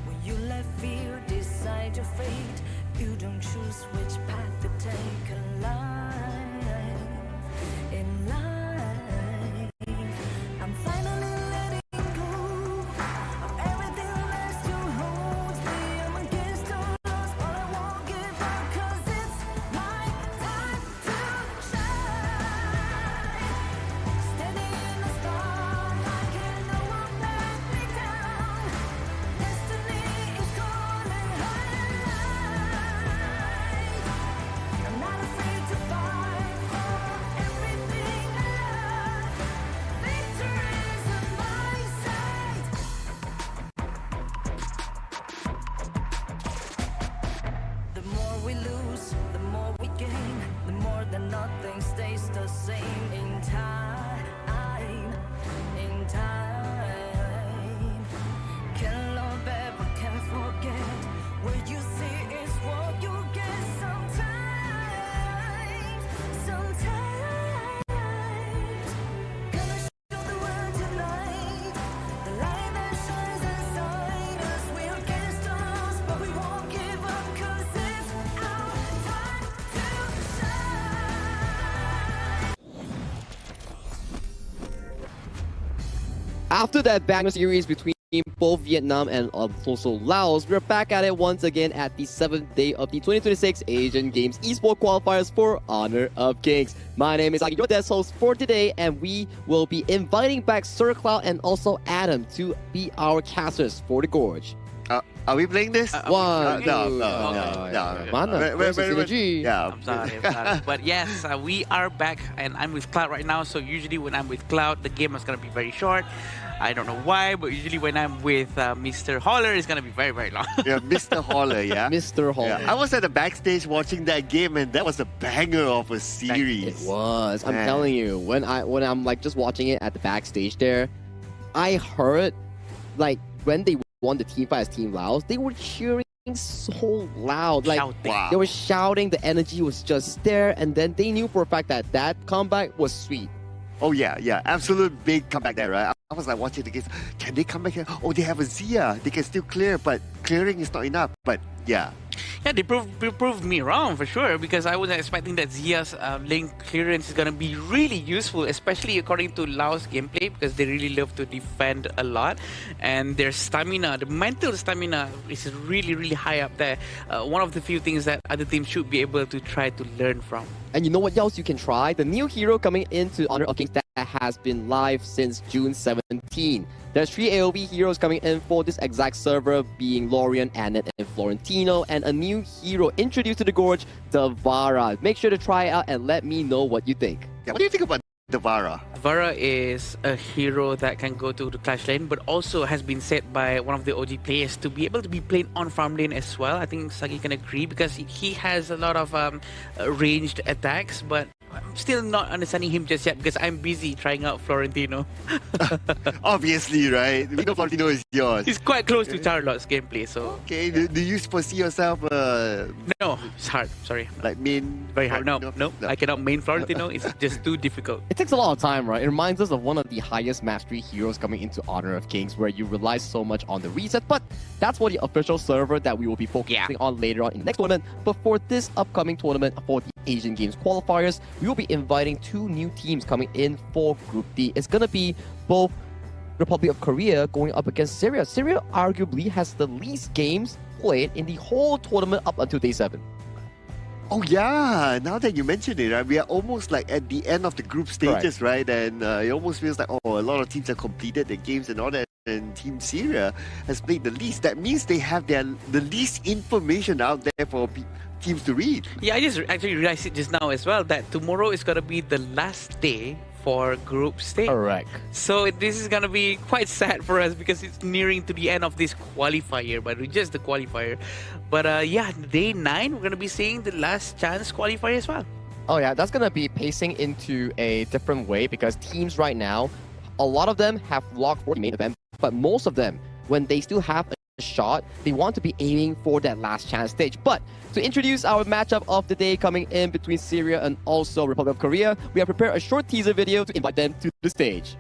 Speaker 2: When you let fear decide your fate, you don't choose which path to take in life. In life, I'm finally letting go of everything that still holds me. I'm against all odds, but I won't give up, 'cause it's my time to shine. Standing in the spotlight, and no one let me down. Destiny is calling high. I'm not afraid to fight for everything I love. Victory's on my side. The more we lose, the more we gain. The more that nothing stays the same. In time, in time. Can't love ever, can't forget. What you see is what you get. Sometimes, sometimes. Gonna show the world tonight. The light that shines inside us. We're against the odds, but we won't give up, 'cause it's our time to shine.
Speaker 16: After that banger series between both Vietnam and also Laos, we're back at it once again at the 7th day of the 2026 Asian Games Esports Qualifiers for Honor of Kings. My name is Aki, your guest host for today, and we will be inviting back Sir Cloud and also Adam to be our casters for the Gorge.
Speaker 17: Are we playing this?
Speaker 16: One,
Speaker 17: no.
Speaker 16: Mana,
Speaker 17: Yeah.
Speaker 8: I'm sorry. But yes, we are back, and I'm with Cloud right now. So usually when I'm with Cloud, the game is gonna be very short. I don't know why, but usually when I'm with Mr. Holler, it's gonna be very, very long.
Speaker 17: Yeah, Mr. Holler, yeah.
Speaker 16: Mr. Holler.
Speaker 17: Yeah. I was at the backstage watching that game, and that was a banger of a series.
Speaker 16: It was. I'm
Speaker 17: Man.
Speaker 16: telling you, when I'm like just watching it at the backstage there, I heard like when they won the team fight as Team Laos, they were cheering so loud. Like they were shouting, the energy was just there, and then they knew for a fact that that comeback was sweet.
Speaker 17: Oh yeah, absolute big comeback there, right? I was like watching the games. Can they come back here? Oh, they have a Zia. They can still clear, but clearing is not enough. But yeah.
Speaker 8: Yeah, they proved me wrong for sure, because I wasn't expecting that Zia's link clearance is gonna be really useful, especially according to Lao's gameplay, because they really love to defend a lot, and their stamina, the mental stamina, is really, really high up there. One of the few things that other teams should be able to try to learn from.
Speaker 16: And you know what else you can try? The new hero coming into Honor of Kings that has been live since June 17. There's 3 AoV heroes coming in for this exact server, being Lorian, Annette, and Florentino, and a new hero introduced to the Gorge, Davara. Make sure to try it out and let me know what you think.
Speaker 17: Yeah, what do you think about Davara?
Speaker 8: Davara is a hero that can go to the Clash lane, but also has been said by one of the OG players to be able to be played on farm lane as well. I think Sagi can agree, because he has a lot of ranged attacks, but I'm still not understanding him just yet, because I'm busy trying out Florentino.
Speaker 17: Obviously, right? We know Florentino is yours.
Speaker 8: He's quite close to Charlotte's gameplay, so...
Speaker 17: Okay, do you foresee yourself...
Speaker 8: No, it's hard, sorry.
Speaker 17: Like main...
Speaker 8: Very hard. No, I cannot main Florentino. It's just too difficult.
Speaker 16: It takes a lot of time, right? It reminds us of one of the highest mastery heroes coming into Honor of Kings, where you rely so much on the reset, but that's for the official server that we will be focusing on later on in the next tournament. But for this upcoming tournament, for the Asian Games Qualifiers, we will be inviting 2 new teams coming in for Group D. It's going to be both Republic of Korea going up against Syria. Syria arguably has the least games played in the whole tournament up until day 7.
Speaker 17: Oh yeah, now that you mention it, right, we are almost like at the end of the group stages, right? And it almost feels like, a lot of teams have completed their games and all that, and Team Syria has played the least. That means they have the least information out there for teams to read.
Speaker 8: Yeah, I just actually realized it just now as well, that tomorrow is going to be the last day for group stage.
Speaker 16: Correct.
Speaker 8: So this is going to be quite sad for us, because it's nearing to the end of this qualifier, but just the qualifier. But yeah, day 9, we're going to be seeing the last chance qualifier as well.
Speaker 16: Oh yeah, that's going to be pacing into a different way, because teams right now, a lot of them have locked for the main event, but most of them, when they still have a shot, they want to be aiming for that last chance stage. But to introduce our matchup of the day coming in between Syria and also Republic of Korea, we have prepared a short teaser video to invite them to the stage.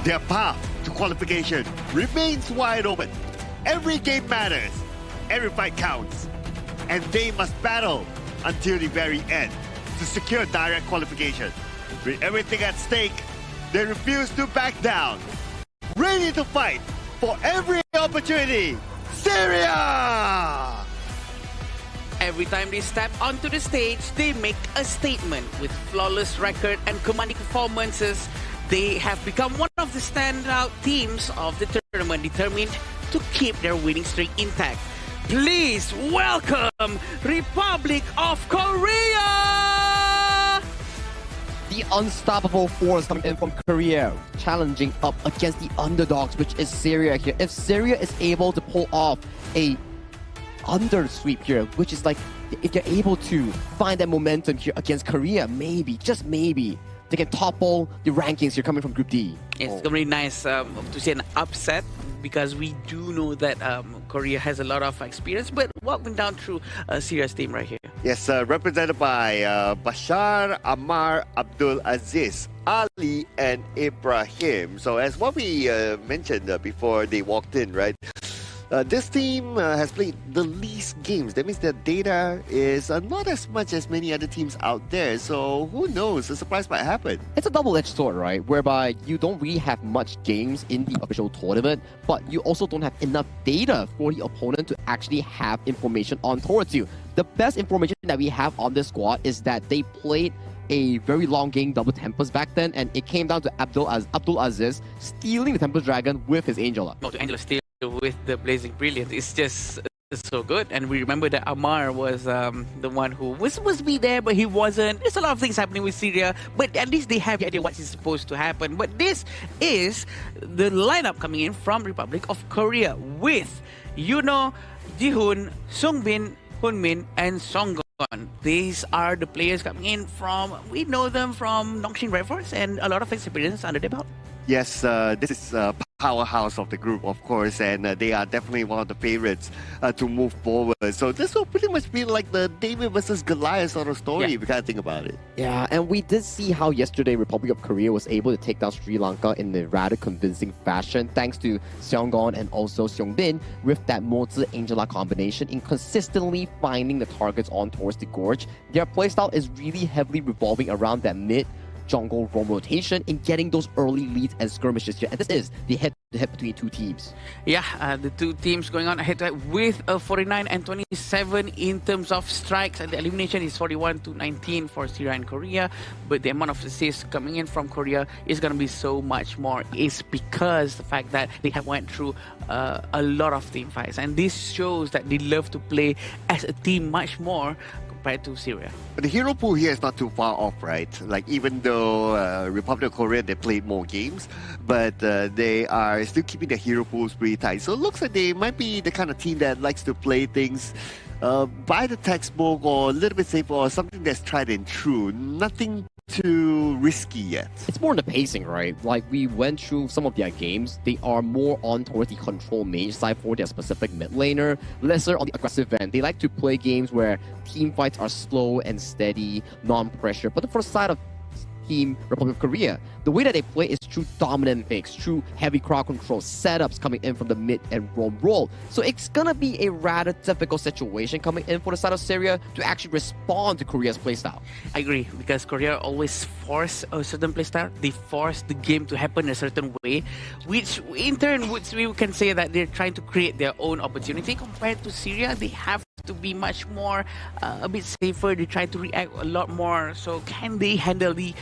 Speaker 17: Their path to qualification remains wide open. Every game matters. Every fight counts. And they must battle until the very end to secure direct qualification. With everything at stake, they refuse to back down. Ready to fight for every opportunity. Syria!
Speaker 8: Every time they step onto the stage, they make a statement. With flawless record and commanding performances, they have become one of the standout teams of the tournament, determined to keep their winning streak intact. Please welcome Republic of Korea!
Speaker 16: The unstoppable force coming in from Korea, challenging up against the underdogs, which is Syria here. If Syria is able to pull off a undersweep here, which is like, if they're able to find that momentum here against Korea, maybe, just maybe, they can topple the rankings here coming from Group D.
Speaker 8: It's going to be nice to see an upset, because we do know that Korea has a lot of experience, but walking down through Syria's team right here.
Speaker 17: Yes, represented by Bashar, Ammar, Abdul Aziz, Ali, and Ibrahim. So as what we mentioned before they walked in, right? This team has played the least games. That means their data is not as much as many other teams out there. So who knows? A surprise might happen.
Speaker 16: It's a double-edged sword, right? Whereby you don't really have much games in the official tournament, but you also don't have enough data for the opponent to actually have information on towards you. The best information that we have on this squad is that they played a very long game double Tempest back then, and it came down to Abdul Aziz stealing the Tempest Dragon with his Angela.
Speaker 8: Not Angela steal with the Blazing Brilliance. It's just so good. And we remember that Ammar was the one who was supposed to be there, but he wasn't. There's a lot of things happening with Syria, but at least they have the idea what is supposed to happen. But this is the lineup coming in from Republic of Korea with Yuno, Jihoon, Sungbin, Hunmin, and Songgon. These are the players coming in from, we know them from Nongshim Red Force and a lot of experience under their belt.
Speaker 17: Yes, this is powerhouse of the group, of course, and they are definitely one of the favorites to move forward. So this will pretty much be like the David versus Goliath sort of story, if you kind of think about it.
Speaker 16: Yeah, and we did see how yesterday Republic of Korea was able to take down Sri Lanka in a rather convincing fashion, thanks to Seonggon and also Seongbin with that Mozi Angela combination in consistently finding the targets on towards the gorge. Their playstyle is really heavily revolving around that mid jungle roam rotation in getting those early leads and skirmishes here. And this is the head-to-head between two teams.
Speaker 8: Yeah, the two teams going on head-to-head with a 49 and 27 in terms of strikes, and the elimination is 41 to 19 for Syria and Korea. But the amount of assists coming in from Korea is going to be so much more. It's because the fact that they have went through a lot of team fights, and this shows that they love to play as a team much more compared to Syria.
Speaker 17: But the hero pool here is not too far off, right? Like, even though Republic of Korea, they played more games, but they are still keeping their hero pools pretty tight. So it looks like they might be the kind of team that likes to play things by the textbook, or a little bit safer, or something that's tried and true. Nothing too risky yet.
Speaker 16: It's more in the pacing, right? Like, we went through some of their games. They are more on towards the control mage side for their specific mid laner, lesser on the aggressive end. They like to play games where team fights are slow and steady, non-pressure. But for the side of Team Republic of Korea, the way that they play is through dominant picks, through heavy crowd control, setups coming in from the mid and roam roll. So it's gonna be a rather difficult situation coming in for the side of Syria to actually respond to Korea's playstyle.
Speaker 8: I agree, because Korea always force a certain playstyle. They force the game to happen a certain way, which in turn we can say that they're trying to create their own opportunity. Compared to Syria, they have to be much more a bit safer. They try to react a lot more. So can they handle the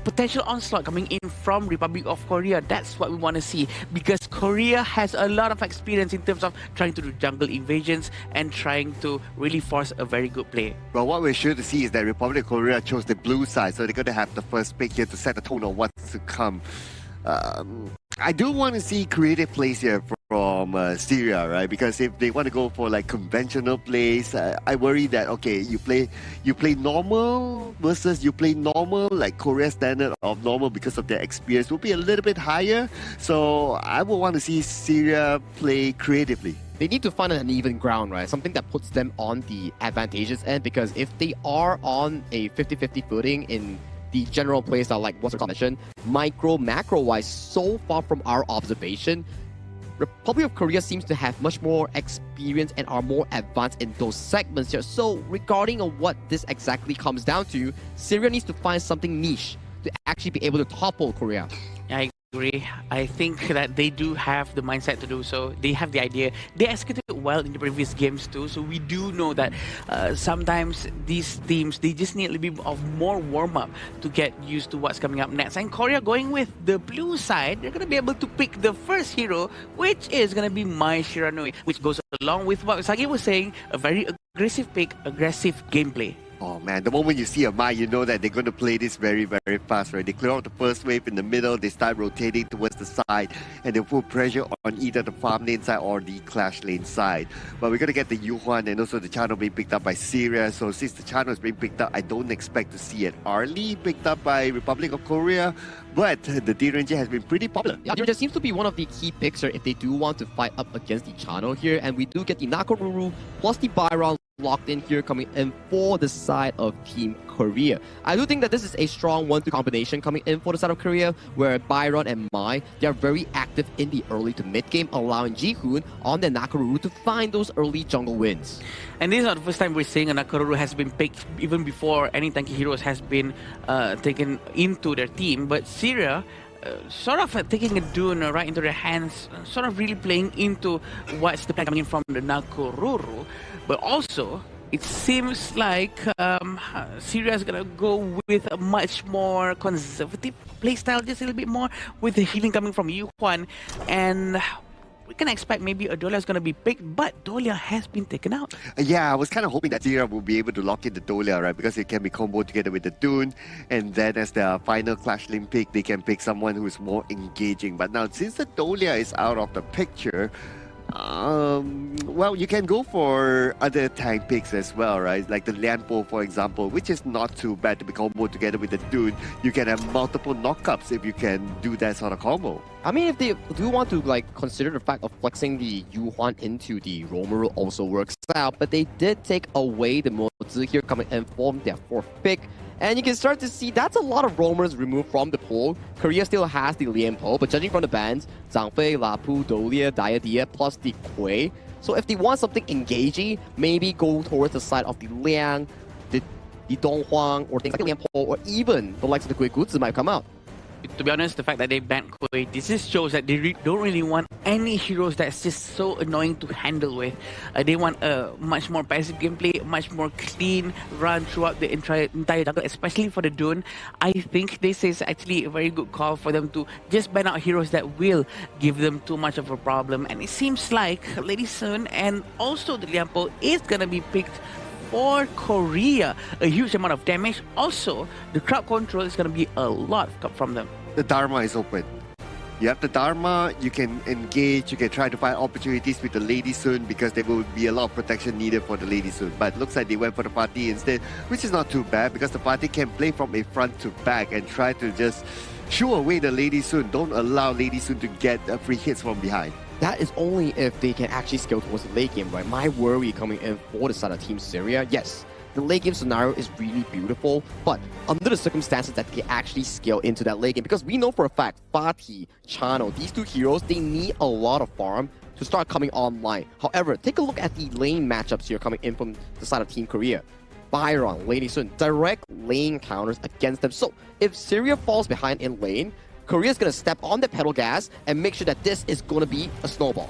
Speaker 8: potential onslaught coming in from Republic of Korea? That's what we want to see, because Korea has a lot of experience in terms of trying to do jungle invasions and trying to really force a very good play.
Speaker 17: Well, what we're sure to see is that Republic of Korea chose the blue side, so they're going to have the first pick here to set the tone of what's to come. I do want to see creative plays here from Syria, right? Because if they want to go for like conventional plays, I worry that, okay, you play normal versus you play normal, like Korea's standard of normal because of their experience will be a little bit higher. So I would want to see Syria play creatively.
Speaker 16: They need to find an even ground, right? Something that puts them on the advantageous end, because if they are on a 50-50 footing in the general playstyle, like what's the mentioned, micro, macro-wise, so far from our observation, Republic of Korea seems to have much more experience and are more advanced in those segments here. So regarding on what this exactly comes down to, Syria needs to find something niche to actually be able to topple Korea.
Speaker 8: I agree. I think that they do have the mindset to do so. They have the idea. They executed well in the previous games too. So we do know that sometimes these teams, they just need a little bit of more warm-up to get used to what's coming up next. And Korea going with the blue side, they're going to be able to pick the first hero, which is going to be Mai Shiranui, which goes along with what Sagi was saying, a very aggressive pick, aggressive gameplay.
Speaker 17: Oh man, the moment you see a Mai, you know that they're going to play this very, very fast, right? They clear out the first wave in the middle, they start rotating towards the side, and they put pressure on either the farm lane side or the clash lane side. But we're going to get the Yuhuan and also the channel being picked up by Syria. So since the channel is being picked up, I don't expect to see it early picked up by Republic of Korea. But the D-Ranger has been pretty popular.
Speaker 16: Yeah, D-Ranger seems to be one of the key picks if they do want to fight up against the channel here. And we do get the Nakoruru plus the Byron locked in here coming in for the side of Team Korea. I do think that this is a strong 1-2 combination coming in for the side of Korea, where Byron and Mai, they are very active in the early to mid game, allowing Jihoon on the Nakoruru to find those early jungle wins.
Speaker 8: And this is not the first time we're seeing a Nakoruru has been picked even before any tanky heroes has been taken into their team. But Syria sort of taking a Dune right into their hands, sort of really playing into what's the plan coming in from the Nakoruru. But also, it seems like Syria is going to go with a much more conservative playstyle, just a little bit more, with the healing coming from Yuhuan. And we can expect maybe a Dolia is going to be picked, but Dolia has been taken out.
Speaker 17: Yeah, I was kind of hoping that Syria will be able to lock in the Dolia, right? Because it can be comboed together with the Dune, and then as the final Clash Lane pick, they can pick someone who is more engaging. But now, since the Dolia is out of the picture, well, you can go for other tank picks as well, right? Like the Lianpo, for example, which is not too bad to be comboed together with the Dune. You can have multiple knockups if you can do that sort of combo.
Speaker 16: I mean, if they do want to consider the fact of flexing the Yuhuan into the Romero also works out, but they did take away the Mozi here coming in for their 4th pick. And you can start to see that's a lot of roamers removed from the pool. Korea still has the Lianpo, but judging from the bans, Zhang Fei, Lapu, Dolia, Diadia, plus the Kui. So if they want something engaging, maybe go towards the side of the Liang, the Donghuang, or things like the Lianpo, or even the likes of the Kui Guzzi might come out.
Speaker 8: To be honest, the fact that they banned Kui, this just shows that they don't really want any heroes that's just so annoying to handle with. They want a much more passive gameplay, much more clean run throughout the entire jungle, especially for the Dune. I think this is actually a very good call for them to just ban out heroes that will give them too much of a problem. And it seems like Lady Sun and also the Lianpo is gonna be picked for Korea. A huge amount of damage. Also, the crowd control is going to be a lot from them.
Speaker 17: The Dharma is open. You have the Dharma, you can engage, you can try to find opportunities with the Lady Sun because there will be a lot of protection needed for the Lady Sun. But it looks like they went for the party instead, which is not too bad because the party can play from a front to back and try to just shoo away the Lady Sun. Don't allow Lady Sun to get free hits from behind.
Speaker 16: That is only if they can actually scale towards the late game, right? My worry coming in for the side of Team Syria, yes, the late game scenario is really beautiful, but under the circumstances that they actually scale into that late game, because we know for a fact, Fatih, Chano, these two heroes, they need a lot of farm to start coming online. However, take a look at the lane matchups here coming in from the side of Team Korea. Byron, Lady Sun, direct lane counters against them. So if Syria falls behind in lane, Korea's going to step on the pedal gas and make sure that this is going to be a snowball.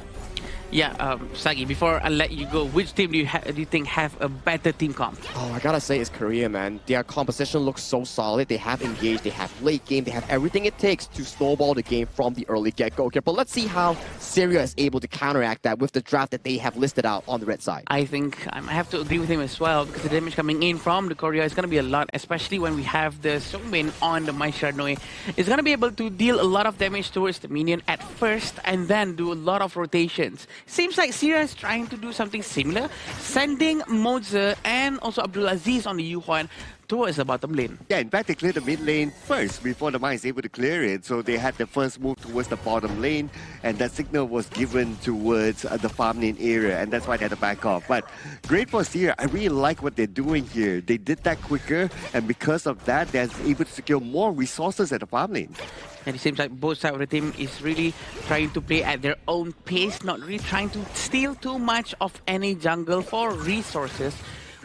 Speaker 8: Yeah, Sagi, before I let you go, which team do you think have a better team comp?
Speaker 16: Oh, I gotta say it's Korea, man. Their composition looks so solid. They have engaged, they have late game, they have everything it takes to snowball the game from the early get-go here. But let's see how Syria is able to counteract that with the draft that they have listed out on the red side.
Speaker 8: I think I have to agree with him as well because the damage coming in from the Korea is going to be a lot, especially when we have the Songmin on the Mai Sharnoy. It's going to be able to deal a lot of damage towards the minion at first and then do a lot of rotations. Seems like Syria is trying to do something similar, sending Moza and also Abdulaziz on the Yuhuan towards the bottom lane.
Speaker 17: Yeah, in fact, they cleared the mid lane first before the Mai is able to clear it. So they had the first move towards the bottom lane, and that signal was given towards the farm lane area, and that's why they had to back off. But great for Syria. I really like what they're doing here. They did that quicker, and because of that, they're able to secure more resources at the farm lane.
Speaker 8: And it seems like both sides of the team is really trying to play at their own pace, not really trying to steal too much of any jungle for resources.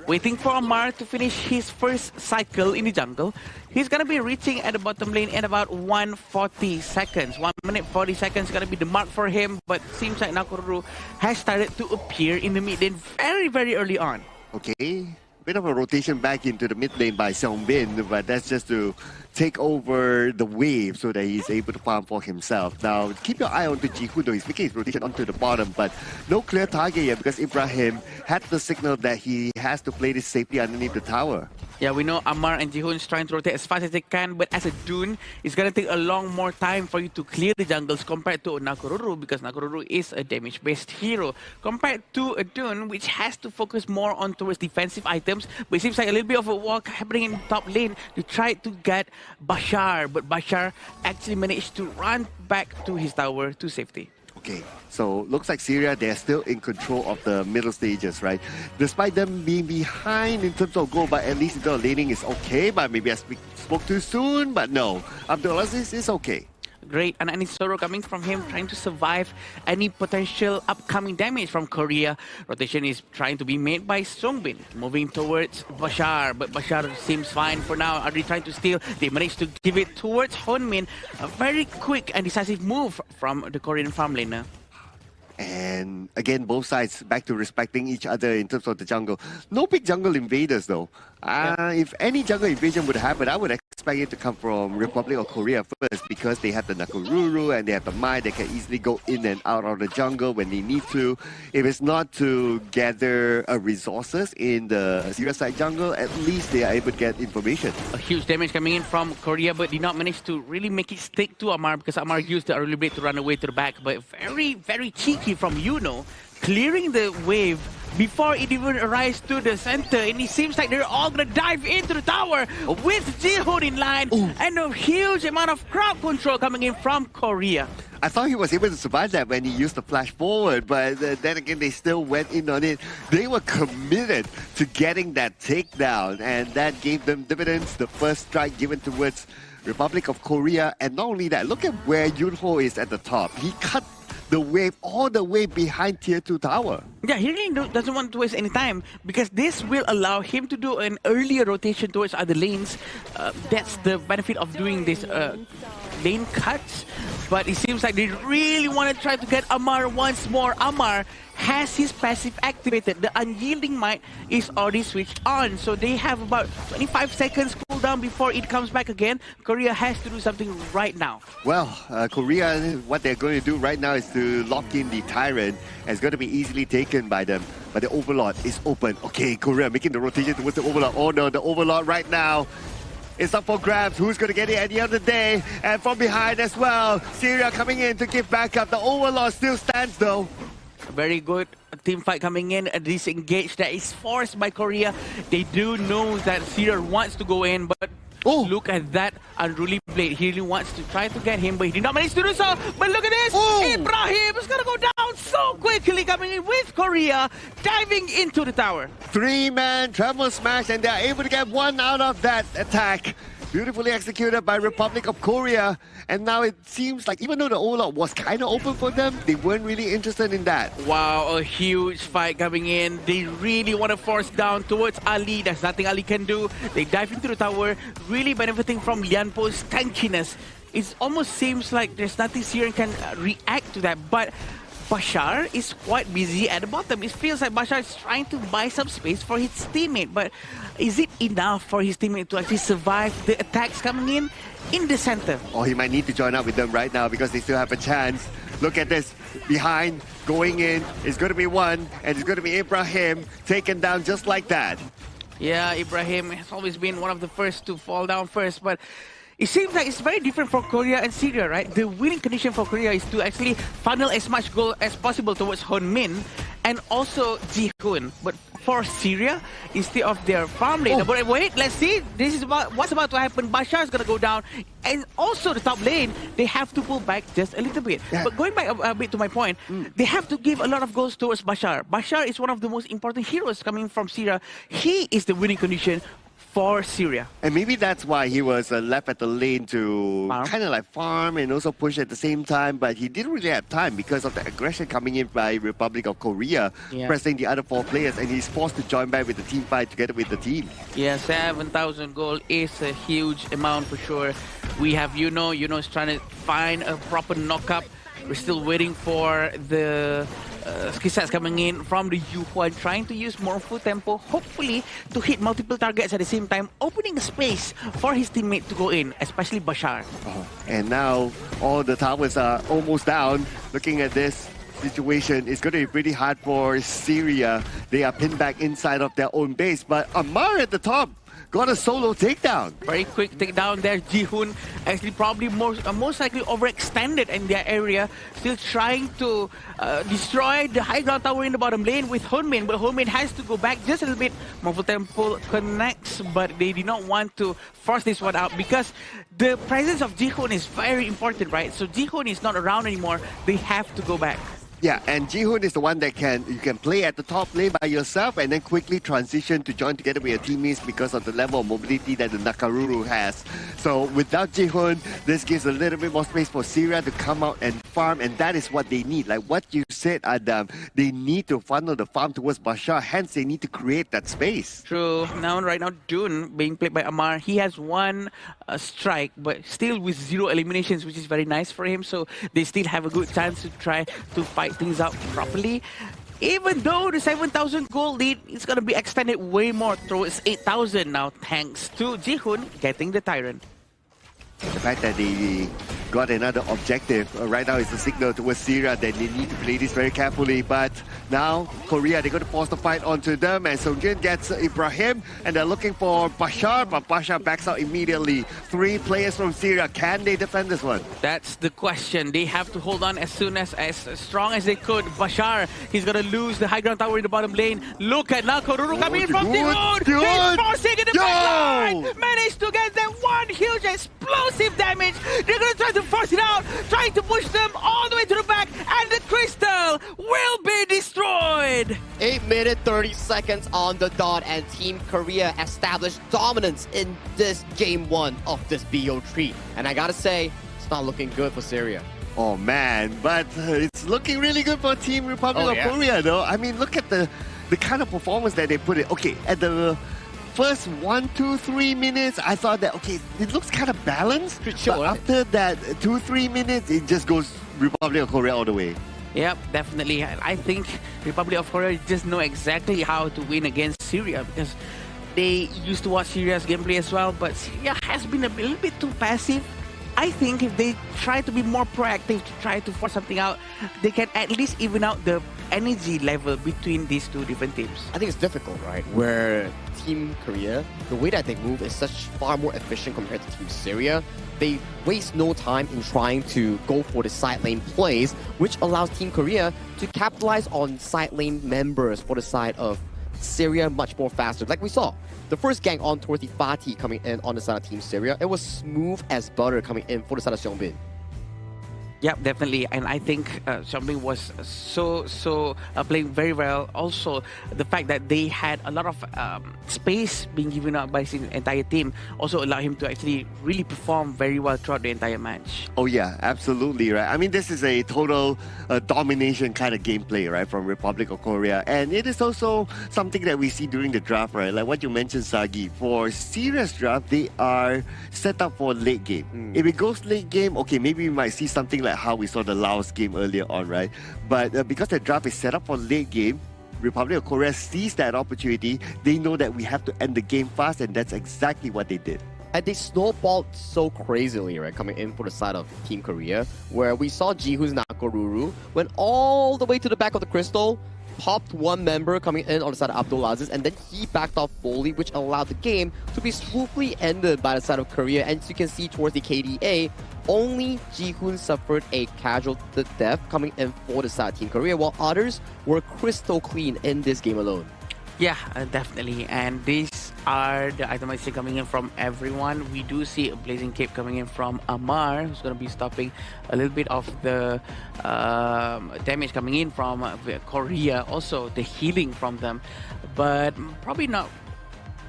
Speaker 8: Waiting for Amar to finish his first cycle in the jungle. He's going to be reaching at the bottom lane in about 140 seconds. 1 minute 40 seconds is going to be the mark for him. But seems like Nakoruru has started to appear in the mid lane very, very early on.
Speaker 17: Okay. bit of a rotation back into the mid lane by Seongbin, but that's just to take over the wave so that he's able to farm for himself. Now, keep your eye on to Jihoon, though. He's making his rotation onto the bottom, but no clear target yet because Ibrahim had the signal that he has to play this safely underneath the tower.
Speaker 8: Yeah, we know Amar and Jihoon is trying to rotate as fast as they can, but as a Dune, it's going to take a long more time for you to clear the jungles compared to Nakoruru, because Nakoruru is a damage-based hero, compared to a Dune, which has to focus more on towards defensive items. But it seems like a little bit of a walk happening in top lane to try to get Bashar, but Bashar actually managed to run back to his tower to safety.
Speaker 17: Okay, so looks like Syria, they're still in control of the middle stages, right? Despite them being behind in terms of goal, but at least the laning is okay. But maybe I spoke too soon, but no, Abdulaziz is okay.
Speaker 8: Great, and any sorrow coming from him, trying to survive any potential upcoming damage from Korea. Rotation is trying to be made by Seongbin, moving towards Bashar, but Bashar seems fine for now. Are they trying to steal? They managed to give it towards Honmin. A very quick and decisive move from the Korean farm laner.
Speaker 17: And again, both sides back to respecting each other in terms of the jungle. No big jungle invaders though. If any jungle invasion would happen, I would expect it to come from Republic of Korea first, because they have the Nakoruru and they have the Mai that can easily go in and out of the jungle when they need to. If it's not to gather resources in the Syria side jungle, at least they are able to get information.
Speaker 8: A huge damage coming in from Korea, but did not manage to really make it stick to Amar, because Amar used the early blade to run away to the back. But very, very cheeky from Yuno, clearing the wave before it even arrives to the center, and it seems like they're all gonna dive into the tower with Jihoon in line. And a huge amount of crowd control coming in from Korea.
Speaker 17: I thought he was able to survive that when he used the flash forward, but then again, they still went in on it. They were committed to getting that takedown, and that gave them dividends. The first strike given towards Republic of Korea, and not only that, look at where Yunho is at the top. He cut the wave all the way behind tier 2 tower.
Speaker 8: Yeah, he really doesn't want to waste any time, because this will allow him to do an earlier rotation towards other lanes. That's the benefit of doing this lane cuts. But it seems like they really want to try to get Amar once more. Amar has his passive activated. The Unyielding Might is already switched on. So they have about 25 seconds cooldown before it comes back again. Korea has to do something right now.
Speaker 17: Well, Korea, what they're going to do right now is to lock in the Tyrant. And it's going to be easily taken by them. But the Overlord is open. Okay, Korea making the rotation towards the Overlord. Oh no, the Overlord right now. It's up for grabs. Who's going to get it at the end of the day? And from behind as well, Syria coming in to give backup. The Overlord still stands though.
Speaker 8: Very good team fight coming in. A disengage that is forced by Korea. They do know that Syria wants to go in, but look at that unruly blade. He really wants to try to get him, but he did not manage to do so. But look at this! Ibrahim is going to go down so quickly, coming in with Korea, diving into the tower.
Speaker 17: 3-man treble smash, and they're able to get one out of that attack. Beautifully executed by Republic of Korea. And now it seems like even though the Overlord was kind of open for them, they weren't really interested in that.
Speaker 8: Wow, a huge fight coming in. They really want to force down towards Ali. There's nothing Ali can do. They dive into the tower, really benefiting from Lianpo's tankiness. It almost seems like there's nothing Syrian can react to that. But Bashar is quite busy at the bottom. It feels like Bashar is trying to buy some space for his teammate, but is it enough for his teammate to actually survive the attacks coming in the center?
Speaker 17: Or he might need to join up with them right now because they still have a chance. Look at this. Behind, going in, it's going to be one, and it's going to be Ibrahim taken down just like that.
Speaker 8: Yeah, Ibrahim has always been one of the first to fall down first, but it seems like it's very different for Korea and Syria, right? The winning condition for Korea is to actually funnel as much goal as possible towards Honmin and also Jihoon. But for Syria, instead of their farm lane, but wait, let's see. This is what's about to happen. Bashar is going to go down. And also the top lane, they have to pull back just a little bit. Yeah. But going back a bit to my point, they have to give a lot of goals towards Bashar. Bashar is one of the most important heroes coming from Syria. He is the winning condition for Syria.
Speaker 17: And maybe that's why he was left at the lane to kind of like farm and also push at the same time, but he didn't really have time because of the aggression coming in by Republic of Korea, pressing the other 4 players, and he's forced to join back with the team fight together with the team.
Speaker 8: Yeah, 7,000 gold is a huge amount for sure. We have Yuno is trying to find a proper knock-up. We're still waiting for the skill sets coming in from the Yuhuan, trying to use more full tempo, hopefully to hit multiple targets at the same time, opening a space for his teammate to go in, especially Bashar.
Speaker 17: And now all the towers are almost down. Looking at this situation, it's going to be pretty hard for Syria. They are pinned back inside of their own base, but Amar at the top got a solo takedown.
Speaker 8: Very quick takedown there. Jihoon actually probably most likely overextended in their area, still trying to destroy the high ground tower in the bottom lane with Honmin, but Honmin has to go back just a little bit. Marvel Temple connects, but they did not want to force this one out because the presence of Jihoon is very important, right? So Jihoon is not around anymore. They have to go back.
Speaker 17: Yeah, and Jihoon is the one that you can play at the top lane by yourself and then quickly transition to join together with your teammates because of the level of mobility that the Nakaruru has. So without Jihoon, this gives a little bit more space for Syria to come out and farm, and that is what they need. Like what you said, Adam, they need to funnel the farm towards Bashar, hence they need to create that space.
Speaker 8: True. Right now, June being played by Amar, he has one strike, but still with 0 eliminations, which is very nice for him. So they still have a good chance to try to fight things out properly. Even though the 7,000 gold lead is going to be extended way more towards 8,000 now, thanks to Jihoon getting the Tyrant.
Speaker 17: The fact that they got another objective right now is a signal towards Syria that they need to play this very carefully. But now Korea, they're going to force the fight onto them, and Songjin gets Ibrahim, and they're looking for Bashar, but Bashar backs out immediately. 3 players from Syria, can they defend this one?
Speaker 8: That's the question. They have to hold on as strong as they could. Bashar, he's going to lose the high ground tower in the bottom lane. Look at now Koruru coming in from Jihoon. He's forcing in the backline. Managed to get them one huge explosive damage. They're going to try to force it out, trying to push them all the way to the back, and the crystal will be destroyed.
Speaker 16: 8 minutes 30 seconds on the dot, and Team Korea established dominance in this game 1 of this BO3. And I gotta say, it's not looking good for Syria.
Speaker 17: Oh man, but it's looking really good for Team Republic of Korea though. I mean, look at the kind of performance that they put in. Okay, at the first 1, 2, 3 minutes, I thought that, okay, it looks kind of balanced. But after that 2, 3 minutes, it just goes Republic of Korea all the way.
Speaker 8: Yep, definitely. I think Republic of Korea just know exactly how to win against Syria because they used to watch Syria's gameplay as well, but Syria has been a little bit too passive. I think if they try to be more proactive, to try to force something out, they can at least even out the energy level between these two different teams.
Speaker 16: I think it's difficult, right? Where Team Korea, the way that they move is far more efficient compared to Team Syria. They waste no time in trying to go for the side lane plays, which allows Team Korea to capitalize on side lane members for the side of Syria much more faster. Like we saw, the first gang on towards the Fatih coming in on the side of Team Syria, it was smooth as butter coming in for the side of Seongbin.
Speaker 8: Yep, definitely. And I think Seongbin was playing very well. Also, the fact that they had a lot of space being given out by his entire team also allowed him to actually really perform very well throughout the entire match.
Speaker 17: Oh yeah, absolutely, right? I mean, this is a total domination kind of gameplay, right, from Republic of Korea. And it is also something that we see during the draft, right? Like what you mentioned, Sagi. For serious draft, they are set up for late game. If it goes late game, okay, maybe we might see something like how we saw the Laos game earlier on, right? But because the draft is set up for late game, Republic of Korea sees that opportunity. They know that we have to end the game fast, and that's exactly what they did.
Speaker 16: And they snowballed so crazily, right, coming in for the side of Team Korea, where we saw Jihoon's Nakoruru went all the way to the back of the crystal, popped one member coming in on the side of Abdulaziz, and then he backed off fully, which allowed the game to be smoothly ended by the side of Korea. And as you can see towards the KDA, only Jihoon suffered a casual death coming in for the side of Team Korea, while others were crystal clean in this game alone.
Speaker 8: Yeah, definitely. And these are the itemization coming in from everyone. We do see a Blazing Cape coming in from Amar, who's going to be stopping a little bit of the damage coming in from Korea. Also, the healing from them. But probably not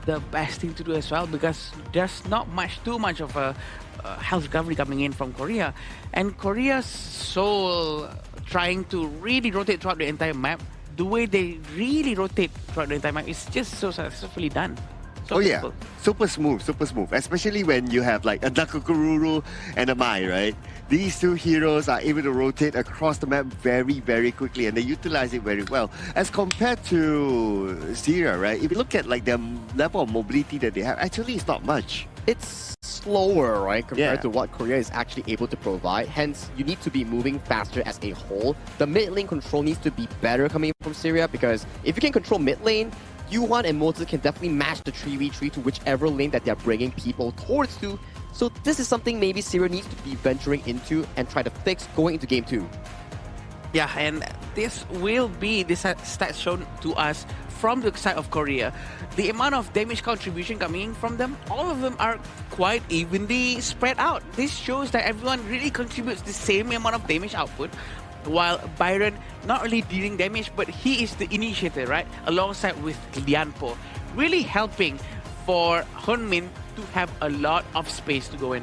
Speaker 8: the best thing to do as well, because there's not too much of a health recovery coming in from Korea. And Korea's soul trying to really rotate throughout the entire map. The way they really rotate throughout the entire map is just so successfully done.
Speaker 17: Oh yeah, super smooth, especially when you have like a Nakukururu and a Mai, right? These two heroes are able to rotate across the map very, very quickly, and they utilize it very well. As compared to Syria, right? If you look at like the level of mobility that they have, actually it's not much.
Speaker 16: It's slower, right, compared to what Korea is actually able to provide. Hence, you need to be moving faster as a whole. The mid lane control needs to be better coming from Syria, because if you can control mid lane, Yuan and Moses can definitely match the 3v3 to whichever lane that they're bringing people towards to. So this is something maybe Syria needs to be venturing into and try to fix going into Game 2.
Speaker 8: Yeah, and this will be the stats shown to us from the side of Korea. The amount of damage contribution coming from them, all of them are quite evenly spread out. This shows that everyone really contributes the same amount of damage output, while Byron not only dealing damage, but he is the initiator, right? Alongside with Lianpo, really helping for Hunmin to have a lot of space to go in.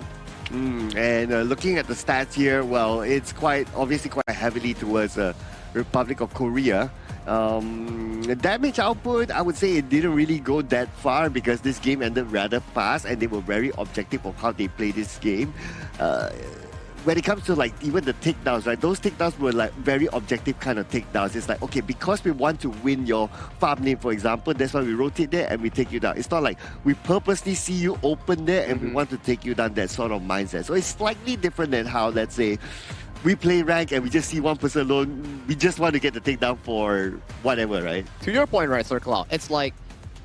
Speaker 17: And looking at the stats here, well, it's obviously quite heavily towards Republic of Korea. The damage output, I would say it didn't really go that far because this game ended rather fast and they were very objective of how they play this game. When it comes to like even the takedowns, right? Those takedowns were like very objective kind of takedowns. It's like, okay, because we want to win your farm lane, for example, that's why we rotate there and we take you down. It's not like we purposely see you open there and we want to take you down, that sort of mindset. So it's slightly different than how, let's say, we play rank and we just see one person alone. We just want to get the takedown for whatever, right?
Speaker 16: To your point, right, Sir Cloud, it's like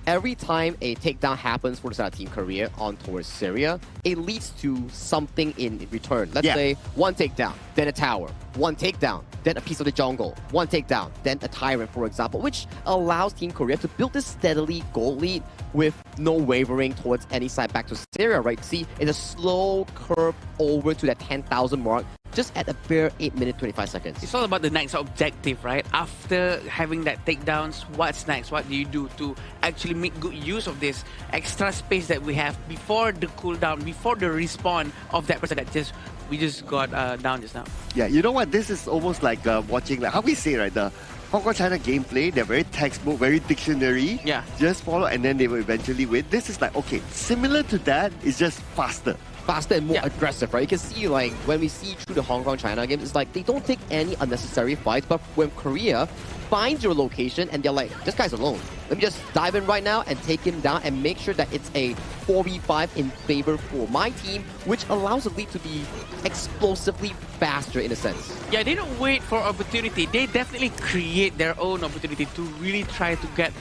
Speaker 16: every time a takedown happens for the side of Team Korea on towards Syria, it leads to something in return. Let's say one takedown, then a tower, one takedown, then a piece of the jungle, one takedown, then a tyrant, for example, which allows Team Korea to build this steadily gold lead with no wavering towards any side back to Syria, right? See, it's a slow curve over to that 10,000 mark, just at a bare 8 minutes 25 seconds.
Speaker 8: It's all about the next objective, right? After having that takedowns, what's next? What do you do to actually make good use of this extra space that we have before the cooldown, before the respawn of that person that we just got down just now?
Speaker 17: Yeah, you know what? This is almost like watching, like how we say, right? The Hong Kong China gameplay, they're very textbook, very dictionary.
Speaker 8: Yeah.
Speaker 17: Just follow and then they will eventually win. This is like, okay, similar to that, it's just faster.
Speaker 16: Faster and more aggressive, right? You can see, like, when we see through the Hong Kong China games, it's like they don't take any unnecessary fights, but when Korea finds your location and they're like, this guy's alone, let me just dive in right now and take him down and make sure that it's a 4v5 in favor for my team, which allows the lead to be explosively faster in a sense.
Speaker 8: Yeah, they don't wait for opportunity. They definitely create their own opportunity to really try to get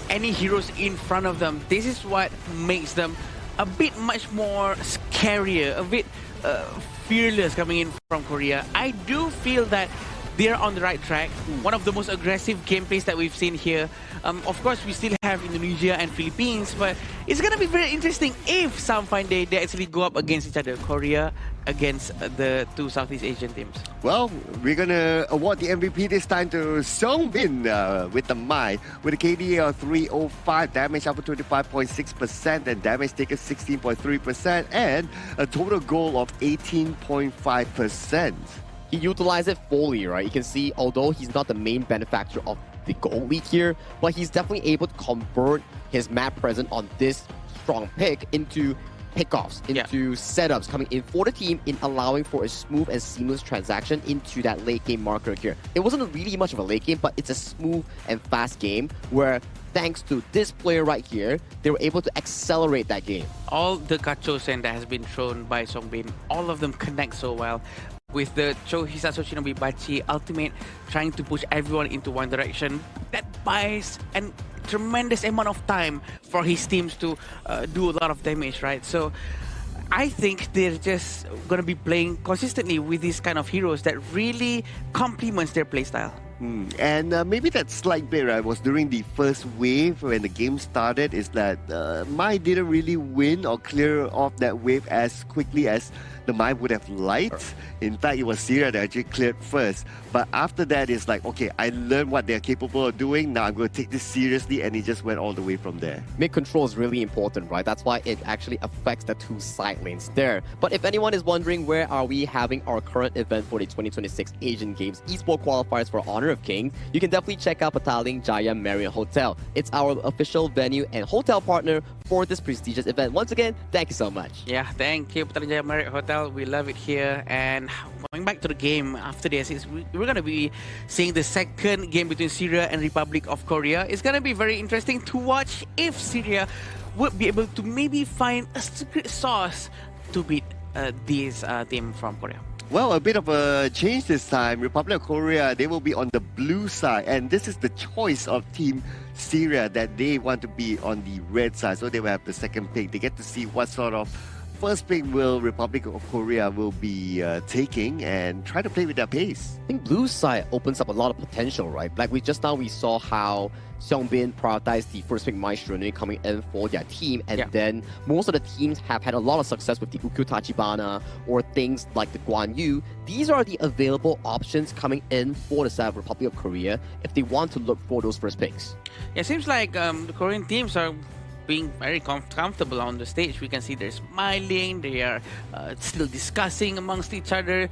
Speaker 8: any heroes in front of them. This is what makes them a bit much more scarier, a bit fearless coming in from Korea. I do feel that they're on the right track. One of the most aggressive gameplays that we've seen here. Of course, we still have Indonesia and Philippines, but it's gonna be very interesting if some fine day they actually go up against each other. Korea against the two Southeast Asian teams.
Speaker 17: Well, we're gonna award the MVP this time to Songbin with the Mai, with a KDA of 305, damage up to 25.6%, and damage taken 16.3%, and a total goal of 18.5%.
Speaker 16: He utilized it fully, right? You can see, although he's not the main benefactor of the gold lead here, but he's definitely able to convert his map presence on this strong pick into pickoffs, into setups coming in for the team, in allowing for a smooth and seamless transaction into that late game marker here. It wasn't really much of a late game, but it's a smooth and fast game where, thanks to this player right here, they were able to accelerate that game.
Speaker 8: All the Kachosen that has been thrown by Songbin, all of them connect so well. With the Cho Hisato Shinobi Bachi ultimate trying to push everyone into one direction, that buys a tremendous amount of time for his teams to do a lot of damage, right? So I think they're just going to be playing consistently with these kind of heroes that really complements their playstyle.
Speaker 17: And maybe that slight bit, right, was during the first wave when the game started, is that Mai didn't really win or clear off that wave as quickly as the Mai would have liked. In fact, it was Syria that actually cleared first. But after that, it's like, okay, I learned what they're capable of doing. Now I'm going to take this seriously, and it just went all the way from there.
Speaker 16: Mid control is really important, right? That's why it actually affects the two side lanes there. But if anyone is wondering where are we having our current event for the 2026 Asian Games Esports Qualifiers for Honor, Honor of Kings, you can definitely check out Pataling Jaya Marriott Hotel. It's our official venue and hotel partner for this prestigious event. Once again, thank you so much.
Speaker 8: Yeah, thank you, Pataling Jaya Marriott Hotel. We love it here. And going back to the game after this, we're going to be seeing the second game between Syria and Republic of Korea. It's going to be very interesting to watch if Syria would be able to maybe find a secret sauce to beat this team from Korea.
Speaker 17: Well, a bit of a change this time. Republic of Korea, they will be on the blue side. And this is the choice of Team Syria that they want to be on the red side. So they will have the second pick. They get to see what sort of first pick will Republic of Korea will be taking and try to play with their pace.
Speaker 16: I think blue side opens up a lot of potential, right? Like we saw how Seongbin prioritized the first pick Maestro coming in for their team, and then most of the teams have had a lot of success with the Ukyu Tachibana or things like the Guan Yu. These are the available options coming in for the side of Republic of Korea if they want to look for those first picks.
Speaker 8: It seems like the Korean teams are being very comfortable on the stage. We can see they're smiling, they are still discussing amongst each other,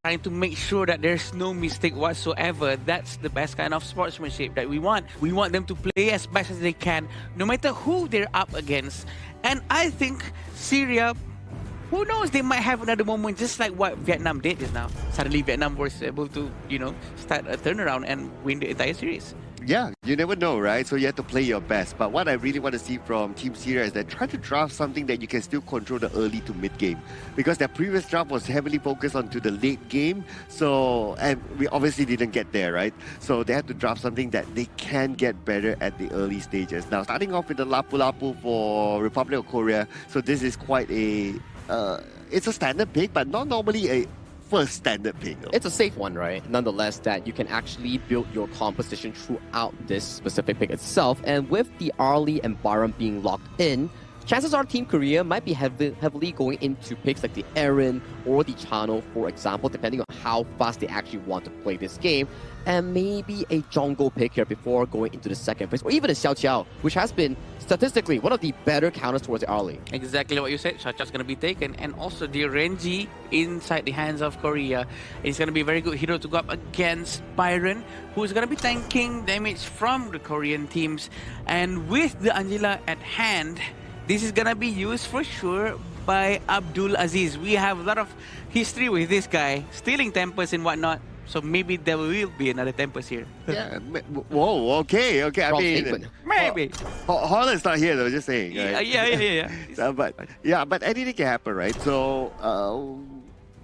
Speaker 8: trying to make sure that there's no mistake whatsoever. That's the best kind of sportsmanship that we want. We want them to play as best as they can, no matter who they're up against. And I think Syria, who knows, they might have another moment just like what Vietnam did just now. Suddenly Vietnam was able to, start a turnaround and win the entire series.
Speaker 17: Yeah, you never know, right? So you have to play your best. But what I really want to see from Team Syria is that try to draft something that you can still control the early to mid game. Because their previous draft was heavily focused onto the late game. So, and we obviously didn't get there, right? So they have to draft something that they can get better at the early stages. Now, starting off with the Lapu Lapu for Republic of Korea. So this is quite a, it's a standard pick, but not normally a first standard pick.
Speaker 16: It's a safe one, right? Nonetheless, that you can actually build your composition throughout this specific pick itself. And with the Arlie and Byron being locked in, chances are Team Korea might be heavily going into picks like the Eren or the Chano, for example, depending on how fast they actually want to play this game. And maybe a Jongo pick here before going into the second phase, or even a Xiao Qiao, which has been statistically one of the better counters towards the Arlie.
Speaker 8: Exactly what you said. Xiao Qiao's going to be taken, and also the Renji inside the hands of Korea. It's going to be a very good hero to go up against Byron, who's going to be tanking damage from the Korean teams. And with the Angela at hand, this is going to be used for sure by Abdul Aziz. We have a lot of history with this guy, stealing tempers and whatnot. So maybe there will be another Tempest here.
Speaker 17: Yeah. Whoa, okay. I mean,
Speaker 8: maybe.
Speaker 17: Holland's not here though, just saying. Right?
Speaker 8: Yeah.
Speaker 17: But anything can happen, right? So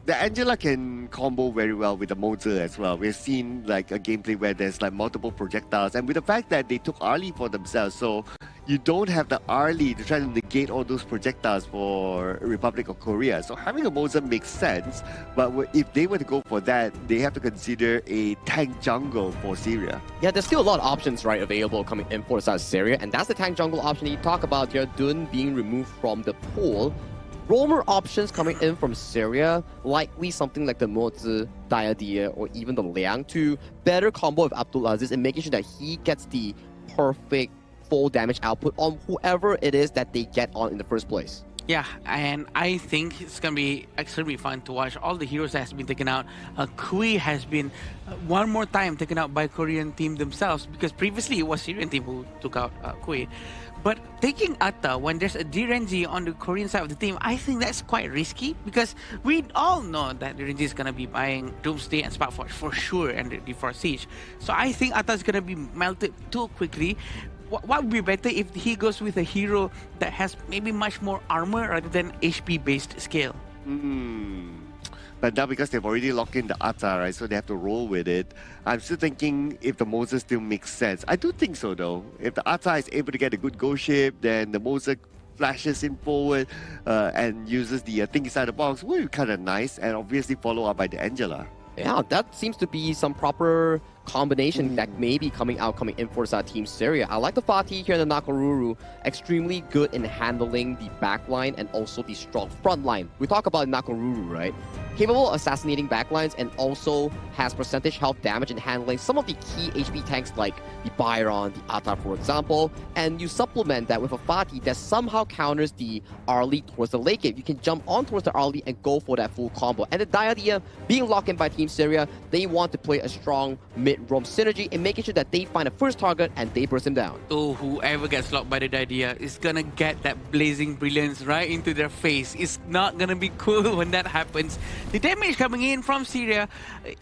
Speaker 17: the Angela can combo very well with the Mozer as well. We've seen like a gameplay where there's like multiple projectiles, and with the fact that they took Arlie for themselves, so you don't have the Arlie to try to negate all those projectiles for Republic of Korea. So having a Mozer makes sense, but if they were to go for that, they have to consider a tank jungle for Syria.
Speaker 16: Yeah, there's still a lot of options, right, available coming in for the side of Syria, and that's the tank jungle option you talk about here, Dun being removed from the pool. Roamer options coming in from Syria, likely something like the Mozi, Diadia, or even the Liang to better combo with Abdul Aziz and making sure that he gets the perfect full damage output on whoever it is that they get on in the first place.
Speaker 8: Yeah, and I think it's going to be extremely fun to watch. All the heroes that has been taken out. Kui has been one more time taken out by Korean team themselves, because previously it was Syrian team who took out Kui. But taking Atta when there's a DRNG on the Korean side of the team, I think that's quite risky, because we all know that DRNG is going to be buying Doomsday and Sparkforge for sure and the Force Siege. So I think Atta is going to be melted too quickly. What would be better if he goes with a hero that has maybe much more armor rather than HP based scale?
Speaker 17: But now because they've already locked in the Atta, right, so they have to roll with it. I'm still thinking if the Mozer still makes sense. I do think so though. If the Atta is able to get a good go ship, then the Mozer flashes in forward and uses the thing inside the box, will be kind of nice, and obviously follow up by the Angela.
Speaker 16: Yeah, that seems to be some proper combination that may be coming in for Team Syria. I like the Fatih here in the Nakoruru. Extremely good in handling the backline and also the strong front line. We talk about Nakoruru, right? Capable of assassinating backlines and also has percentage health damage and handling some of the key HP tanks like the Byron, the Atta, for example. And you supplement that with a Fatih that somehow counters the Arlie towards the late game. You can jump on towards the Arlie and go for that full combo. And the Diadia being locked in by Team Syria, they want to play a strong mid mid-roam synergy in making sure that they find a first target and they burst him down.
Speaker 8: So whoever gets locked by the idea is gonna get that blazing brilliance right into their face. It's not gonna be cool when that happens. The damage coming in from Syria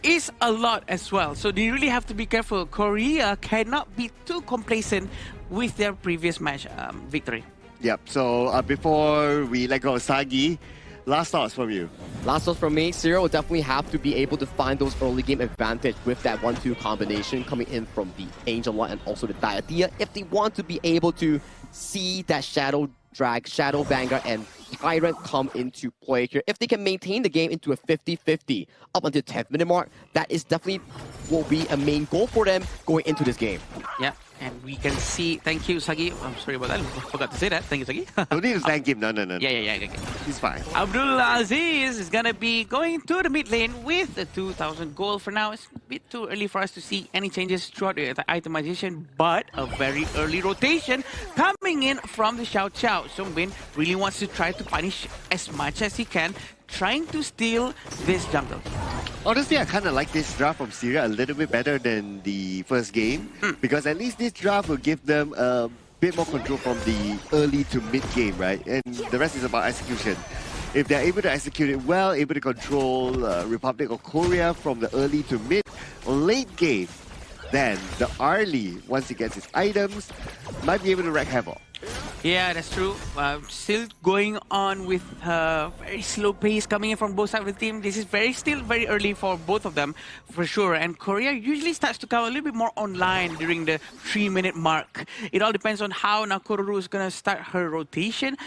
Speaker 8: is a lot as well. So they really have to be careful. Korea cannot be too complacent with their previous match victory.
Speaker 17: Yep. So before we let go of Sagi, last thoughts from you.
Speaker 16: Last thoughts from me, Syria will definitely have to be able to find those early game advantage with that 1-2 combination coming in from the Angel Lot and also the Diathea if they want to be able to see that Shadow Drag, Shadow Vanguard and Tyrant come into play here. If they can maintain the game into a 50-50 up until 10th minute mark, that is definitely will be a main goal for them going into this game.
Speaker 8: Yeah. And we can see, thank you, Sagi. I'm sorry about that. I forgot to say that. Thank you, Sagi.
Speaker 17: Don't need to thank him. No.
Speaker 8: Yeah.
Speaker 17: He's fine.
Speaker 8: Abdul Aziz is going to be going to the mid lane with the 2,000 gold. For now, it's a bit too early for us to see any changes throughout the itemization, but a very early rotation coming in from the Xiao Qiao. Songbin really wants to try to punish as much as he can, trying to steal this jungle.
Speaker 17: Honestly, I kind of like this draft from Syria a little bit better than the first game because at least this draft will give them a bit more control from the early to mid game, right? And the rest is about execution. If they're able to execute it well, able to control Republic of Korea from the early to mid or late game, then the early, once he gets his items, might be able to wreak havoc.
Speaker 8: Yeah, that's true. Still going on with very slow pace coming in from both sides of the team. This is still very early for both of them, for sure. And Korea usually starts to come a little bit more online during the 3-minute mark. It all depends on how Nakoruru is going to start her rotation.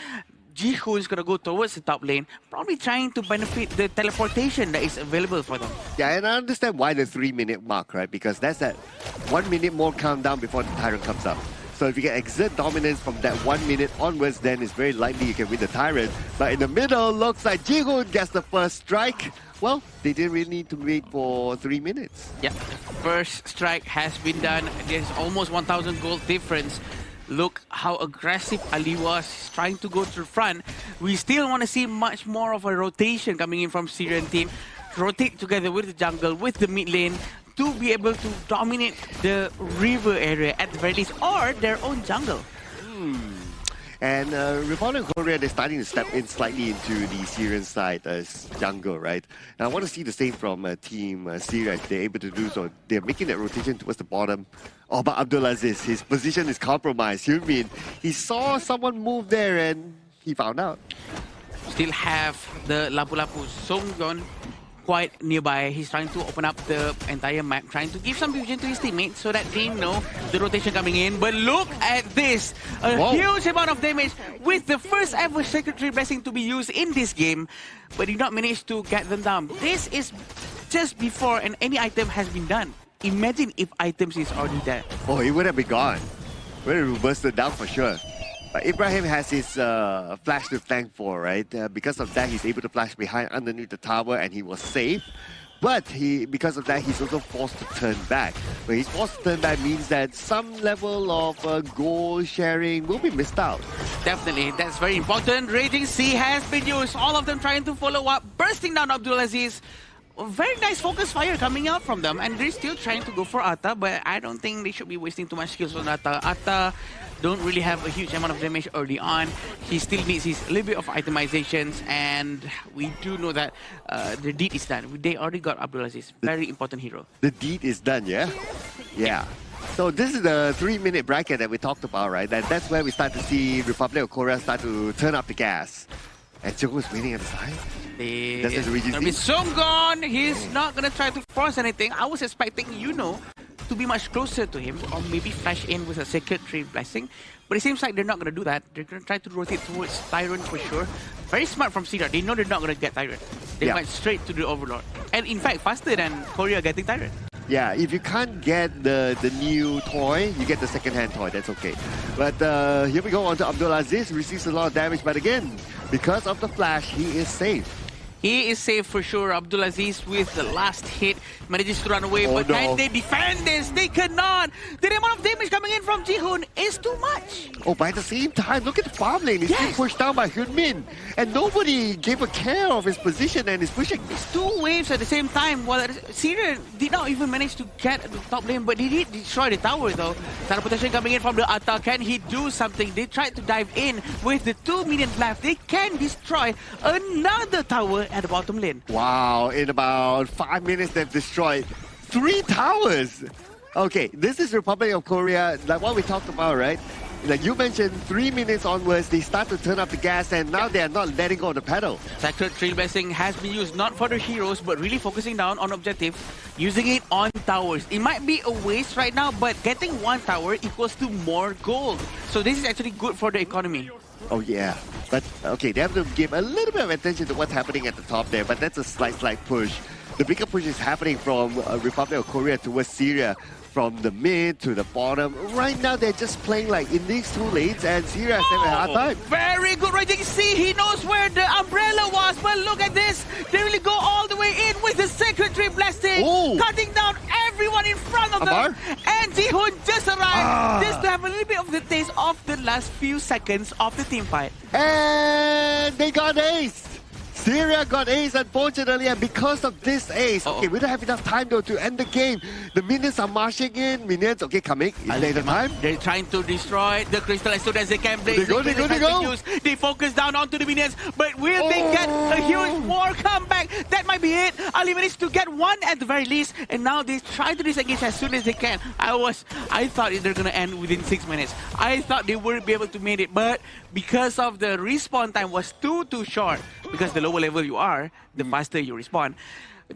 Speaker 8: Jihu is going to go towards the top lane, probably trying to benefit the teleportation that is available for them.
Speaker 17: Yeah, and I understand why the 3-minute mark, right? Because that's that 1 minute more countdown before the Tyrant comes up. So if you can exert dominance from that 1 minute onwards, then it's very likely you can win the Tyrant. But in the middle, looks like Jihoon gets the first strike. Well, they didn't really need to wait for 3 minutes.
Speaker 8: Yeah, first strike has been done. There's almost 1,000 gold difference. Look how aggressive Ali was, trying to go to the front. We still want to see much more of a rotation coming in from Syrian team. Rotate together with the jungle, with the mid lane, to be able to dominate the river area at the very least, or their own jungle.
Speaker 17: And Republic of Korea, they're starting to step in slightly into the Syrian side as jungle, right? And I want to see the same from Team Syria if they're able to do so. They're making that rotation towards the bottom. Oh, but Abdulaziz, his position is compromised. Hyunmin, he saw someone move there and he found out.
Speaker 8: Still have the Lapu-Lapu Songyeon quite nearby. He's trying to open up the entire map, trying to give some vision to his teammates so that they know the rotation coming in. But look at this! A huge amount of damage with the first ever Secretary Blessing to be used in this game, but did not manage to get them down. This is just before any item has been done. Imagine if items is already there.
Speaker 17: Oh, he would have been gone. Would have bursted down for sure. But Ibrahim has his flash to thank for, right? Because of that, he's able to flash behind underneath the tower and he was safe. But because of that, he's also forced to turn back. When he's forced to turn back means that some level of goal sharing will be missed out.
Speaker 8: Definitely, that's very important. Raging Sea has been used. All of them trying to follow up, bursting down Abdulaziz. Very nice focus fire coming out from them, and they're still trying to go for Atta, but I don't think they should be wasting too much skills on Atta. Atta don't really have a huge amount of damage early on. He still needs his little bit of itemizations, and we do know that the deed is done. They already got Abdulaziz, very important hero.
Speaker 17: The deed is done, yeah? Yeah. So this is the 3-minute bracket that we talked about, right? That's where we start to see Republic of Korea start to turn up the gas. And Joko is waiting at the side.
Speaker 8: That's the Regency. Songgon, he's not going to try to force anything. I was expecting to be much closer to him, or maybe flash in with a Secretary Blessing. But it seems like they're not going to do that. They're going to try to rotate towards Tyrant for sure. Very smart from Syria. They know they're not going to get Tyrant. They went straight to the Overlord. And in fact, faster than Korea getting Tyrant.
Speaker 17: Yeah, if you can't get the new toy, you get the second-hand toy. That's okay. But here we go on to Abdulaziz. Receives a lot of damage, but again, because of the flash, he is safe.
Speaker 8: He is safe for sure. Abdulaziz with the last hit manages to run away, but can they defend this? They cannot. The amount of damage coming in from Jihoon is too much.
Speaker 17: Oh, by the same time, look at the farm lane. He's being pushed down by Hyunmin, and nobody gave a care of his position and is pushing.
Speaker 8: It's two waves at the same time. Well, Syria did not even manage to get the top lane, but he did destroy the tower though. Teleportation coming in from the Atta. Can he do something? They tried to dive in with the 2 minions left. They can destroy another tower at the bottom lane.
Speaker 17: Wow, in about 5 minutes they've destroyed 3 towers. Okay, this is Republic of Korea, like what we talked about, right? Like you mentioned, 3 minutes onwards, they start to turn up the gas and now they are not letting go of the pedal.
Speaker 8: Sacred Trail Blessing has been used not for the heroes, but really focusing down on objective, using it on towers. It might be a waste right now, but getting 1 tower equals to more gold. So this is actually good for the economy.
Speaker 17: Oh yeah, but okay, they have to give a little bit of attention to what's happening at the top there, but that's a slight push. The bigger push is happening from Republic of Korea towards Syria, from the mid to the bottom. Right now, they're just playing like in these 2 lanes, and Syria is having a hard time.
Speaker 8: Very good Raging Sea. He knows where the umbrella was, but look at this. They really go all the way in with the Sacred Tree Blessing, cutting down everyone in front of them. And Jihoon just arrived just to have a little bit of the taste of the last few seconds of the team fight.
Speaker 17: And they got ace. Syria got ace, unfortunately, and because of this ace, okay, we don't have enough time though to end the game. The minions are marching in. Minions, okay, coming. Is there the time?
Speaker 8: They're trying to destroy the crystal as soon as they can.
Speaker 17: They go.
Speaker 8: They focus down onto the minions, but will they get a huge war comeback? That might be it. Ali managed to get 1 at the very least, and now they try to disengage as soon as they can. I thought they're gonna end within 6 minutes. I thought they wouldn't be able to make it, but because of the respawn time was too short, because the lower level you are, the faster you respawn.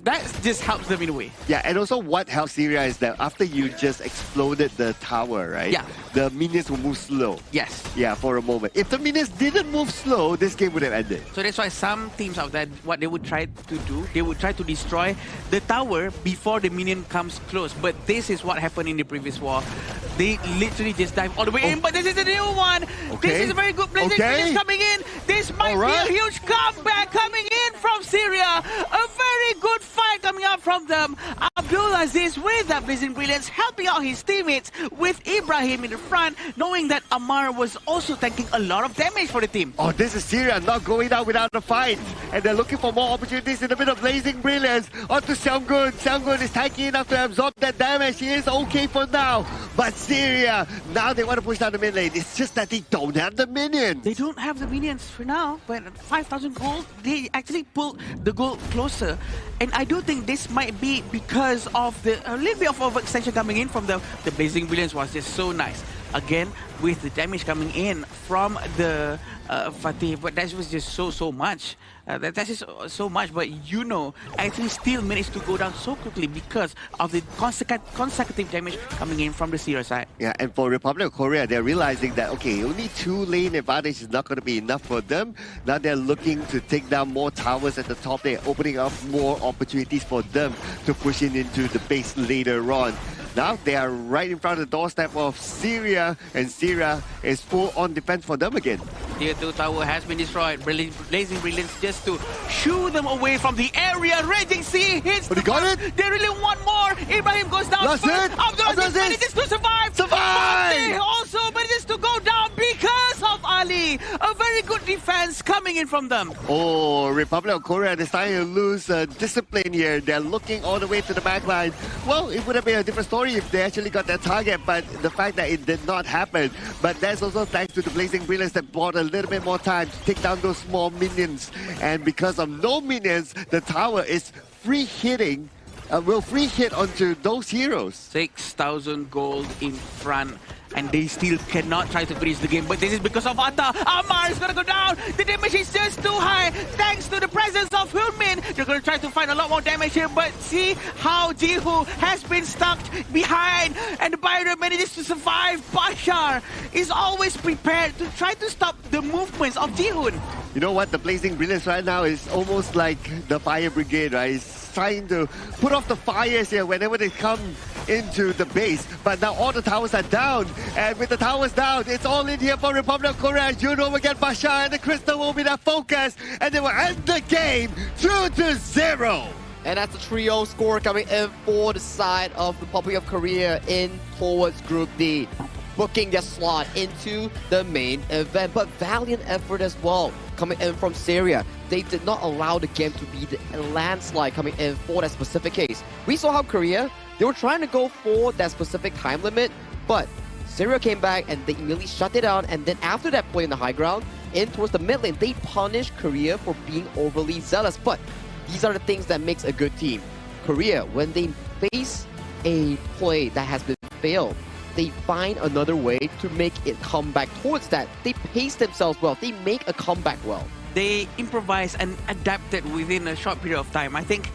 Speaker 8: That just helps them in a way.
Speaker 17: Yeah, and also what helps Syria is that after you just exploded the tower, right?
Speaker 8: Yeah.
Speaker 17: The minions will move slow.
Speaker 8: Yes.
Speaker 17: Yeah, for a moment. If the minions didn't move slow, this game would have ended.
Speaker 8: So that's why some teams out there, what they would try to do, they would try to destroy the tower before the minion comes close. But this is what happened in the previous war. They literally just dive all the way in, but this is a new one.
Speaker 17: Okay.
Speaker 8: This is a very good blazing minions coming in. This might be a huge comeback coming in from Syria. A very good fight coming out from them. Abdulaziz with that blazing brilliance, helping out his teammates with Ibrahim in the front, knowing that Ammar was also tanking a lot of damage for the team.
Speaker 17: Oh, this is Syria not going down without a fight, and they're looking for more opportunities in the middle of blazing brilliance. On to Seunggun. Seunggun is tanking enough to absorb that damage. He is okay for now, but Syria, now they want to push down the mid lane. It's just that they don't have the minions.
Speaker 8: They don't have the minions for now, but 5,000 gold, they actually pulled the goal closer. And I do think this might be because of a little bit of overextension coming in from the Blazing Brilliance was just so nice. Again, with the damage coming in from the Fatih, but that was just so much. That is so much, but actually still managed to go down so quickly because of the consecutive damage coming in from the Syria side.
Speaker 17: Yeah, and for Republic of Korea, they're realizing that, okay, only 2 lane advantage is not going to be enough for them. Now they're looking to take down more towers at the top. They're opening up more opportunities for them to push into the base later on. Now they are right in front of the doorstep of Syria, and Syria is full on defense for them again.
Speaker 8: Tier 2 tower has been destroyed. Blazing Brilliance just to shoo them away from the area. Raging Sea hits
Speaker 17: But he got it.
Speaker 8: They really want more. Ibrahim goes down
Speaker 17: That's
Speaker 8: first.
Speaker 17: it.
Speaker 8: Abdulaziz manages to survive. Fatih also manages to go down because of Ali. A very good defense coming in from them.
Speaker 17: Oh, Republic of Korea is starting to lose discipline here. They're looking all the way to the back line. Well, it would have been a different story if they actually got their target, but the fact that it did not happen. But that's also thanks to the Blazing Brilliance that bought a little bit more time to take down those small minions. And because of no minions, the tower is free hitting. Will free hit onto those heroes.
Speaker 8: 6,000 gold in front, and they still cannot try to finish the game. But this is because of Atta. Ammar is gonna go down. The damage is just too high. Thanks to the presence of Hyunmin, they're gonna try to find a lot more damage here. But see how Jihu has been stuck behind, and the Byron manages to survive. Bashar is always prepared to try to stop the movements of Jihoon.
Speaker 17: You know what? The Blazing Brilliance right now is almost like the Fire Brigade, right? It's trying to put off the fires here whenever they come into the base. But now all the towers are down. And with the towers down, it's all in here for Republic of Korea. Juno will get Basha, and the Crystal will be their focus. And they will end the game 2-0.
Speaker 16: And that's the trio score coming in for the side of the Republic of Korea in towards Group D, booking their slot into the main event. But valiant effort as well coming in from Syria. They did not allow the game to be a landslide coming in for that specific case. We saw how Korea, they were trying to go for that specific time limit, but Syria came back and they immediately shut it down. And then after that play in the high ground, in towards the mid lane, they punished Korea for being overly zealous. But these are the things that makes a good team. Korea, when they face a play that has been failed, they find another way to make it come back towards that. They pace themselves well. They make a comeback well.
Speaker 8: They improvised and adapted within a short period of time. I think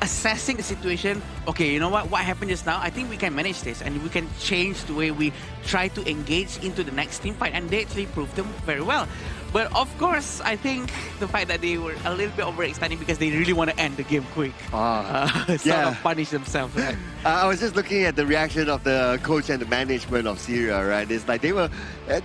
Speaker 8: assessing the situation, okay, you know what happened just now, I think we can manage this and we can change the way we try to engage into the next team fight, and they actually proved them very well. But of course, I think the fact that they were a little bit overextending because they really want to end the game quick. Sort of punish themselves, right?
Speaker 17: I was just looking at the reaction of the coach and the management of Syria, right? It's like they were,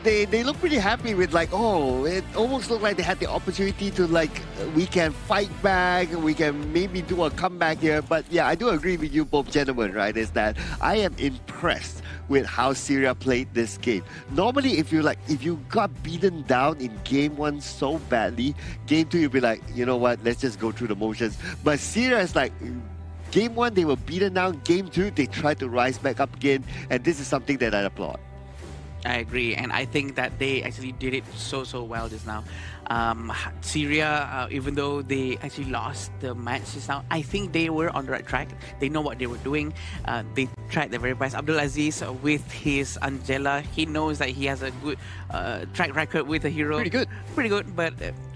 Speaker 17: they look pretty happy with like, oh, it almost looked like they had the opportunity to like, we can fight back, we can maybe do a comeback here. But yeah, I do agree with you both gentlemen, right? Is that I am impressed with how Syria played this game. Normally, if you got beaten down in game 1 so badly, game 2 you'll be like, you know what, let's just go through the motions. But Syria is like, game 1 they were beaten down, game 2 they tried to rise back up again, and this is something that I applaud.
Speaker 8: I agree, and I think that they actually did it so well just now. Syria, even though they actually lost the match just now, I think they were on the right track. They know what they were doing. They tried their very best. Abdulaziz with his Angela, he knows that he has a good track record with a hero. Pretty good, but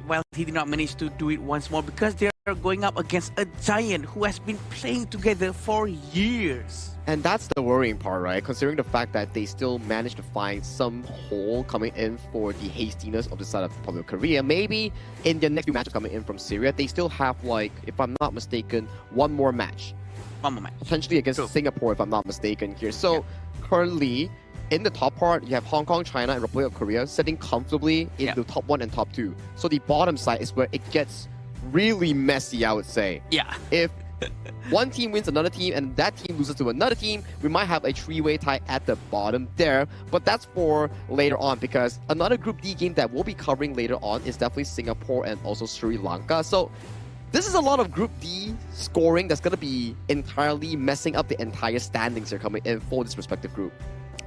Speaker 8: well, he did not manage to do it once more because they are going up against a giant who has been playing together for years.
Speaker 16: And that's the worrying part, right? Considering the fact that they still managed to find some hole coming in for the hastiness of the side of Republic of Korea. Maybe in the next few matches coming in from Syria, they still have, like, if I'm not mistaken, one more match. Potentially against Singapore, if I'm not mistaken here. So currently, in the top part, you have Hong Kong, China, and Republic of Korea sitting comfortably in the top 1 and top 2. So the bottom side is where it gets really messy, I would say.
Speaker 8: Yeah.
Speaker 16: If one team wins another team and that team loses to another team, we might have a three-way tie at the bottom there. But that's for later on, because another Group D game that we'll be covering later on is definitely Singapore and also Sri Lanka. So this is a lot of Group D scoring that's going to be entirely messing up the entire standings here coming in for this respective group.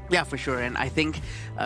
Speaker 8: Yeah, for sure. And I think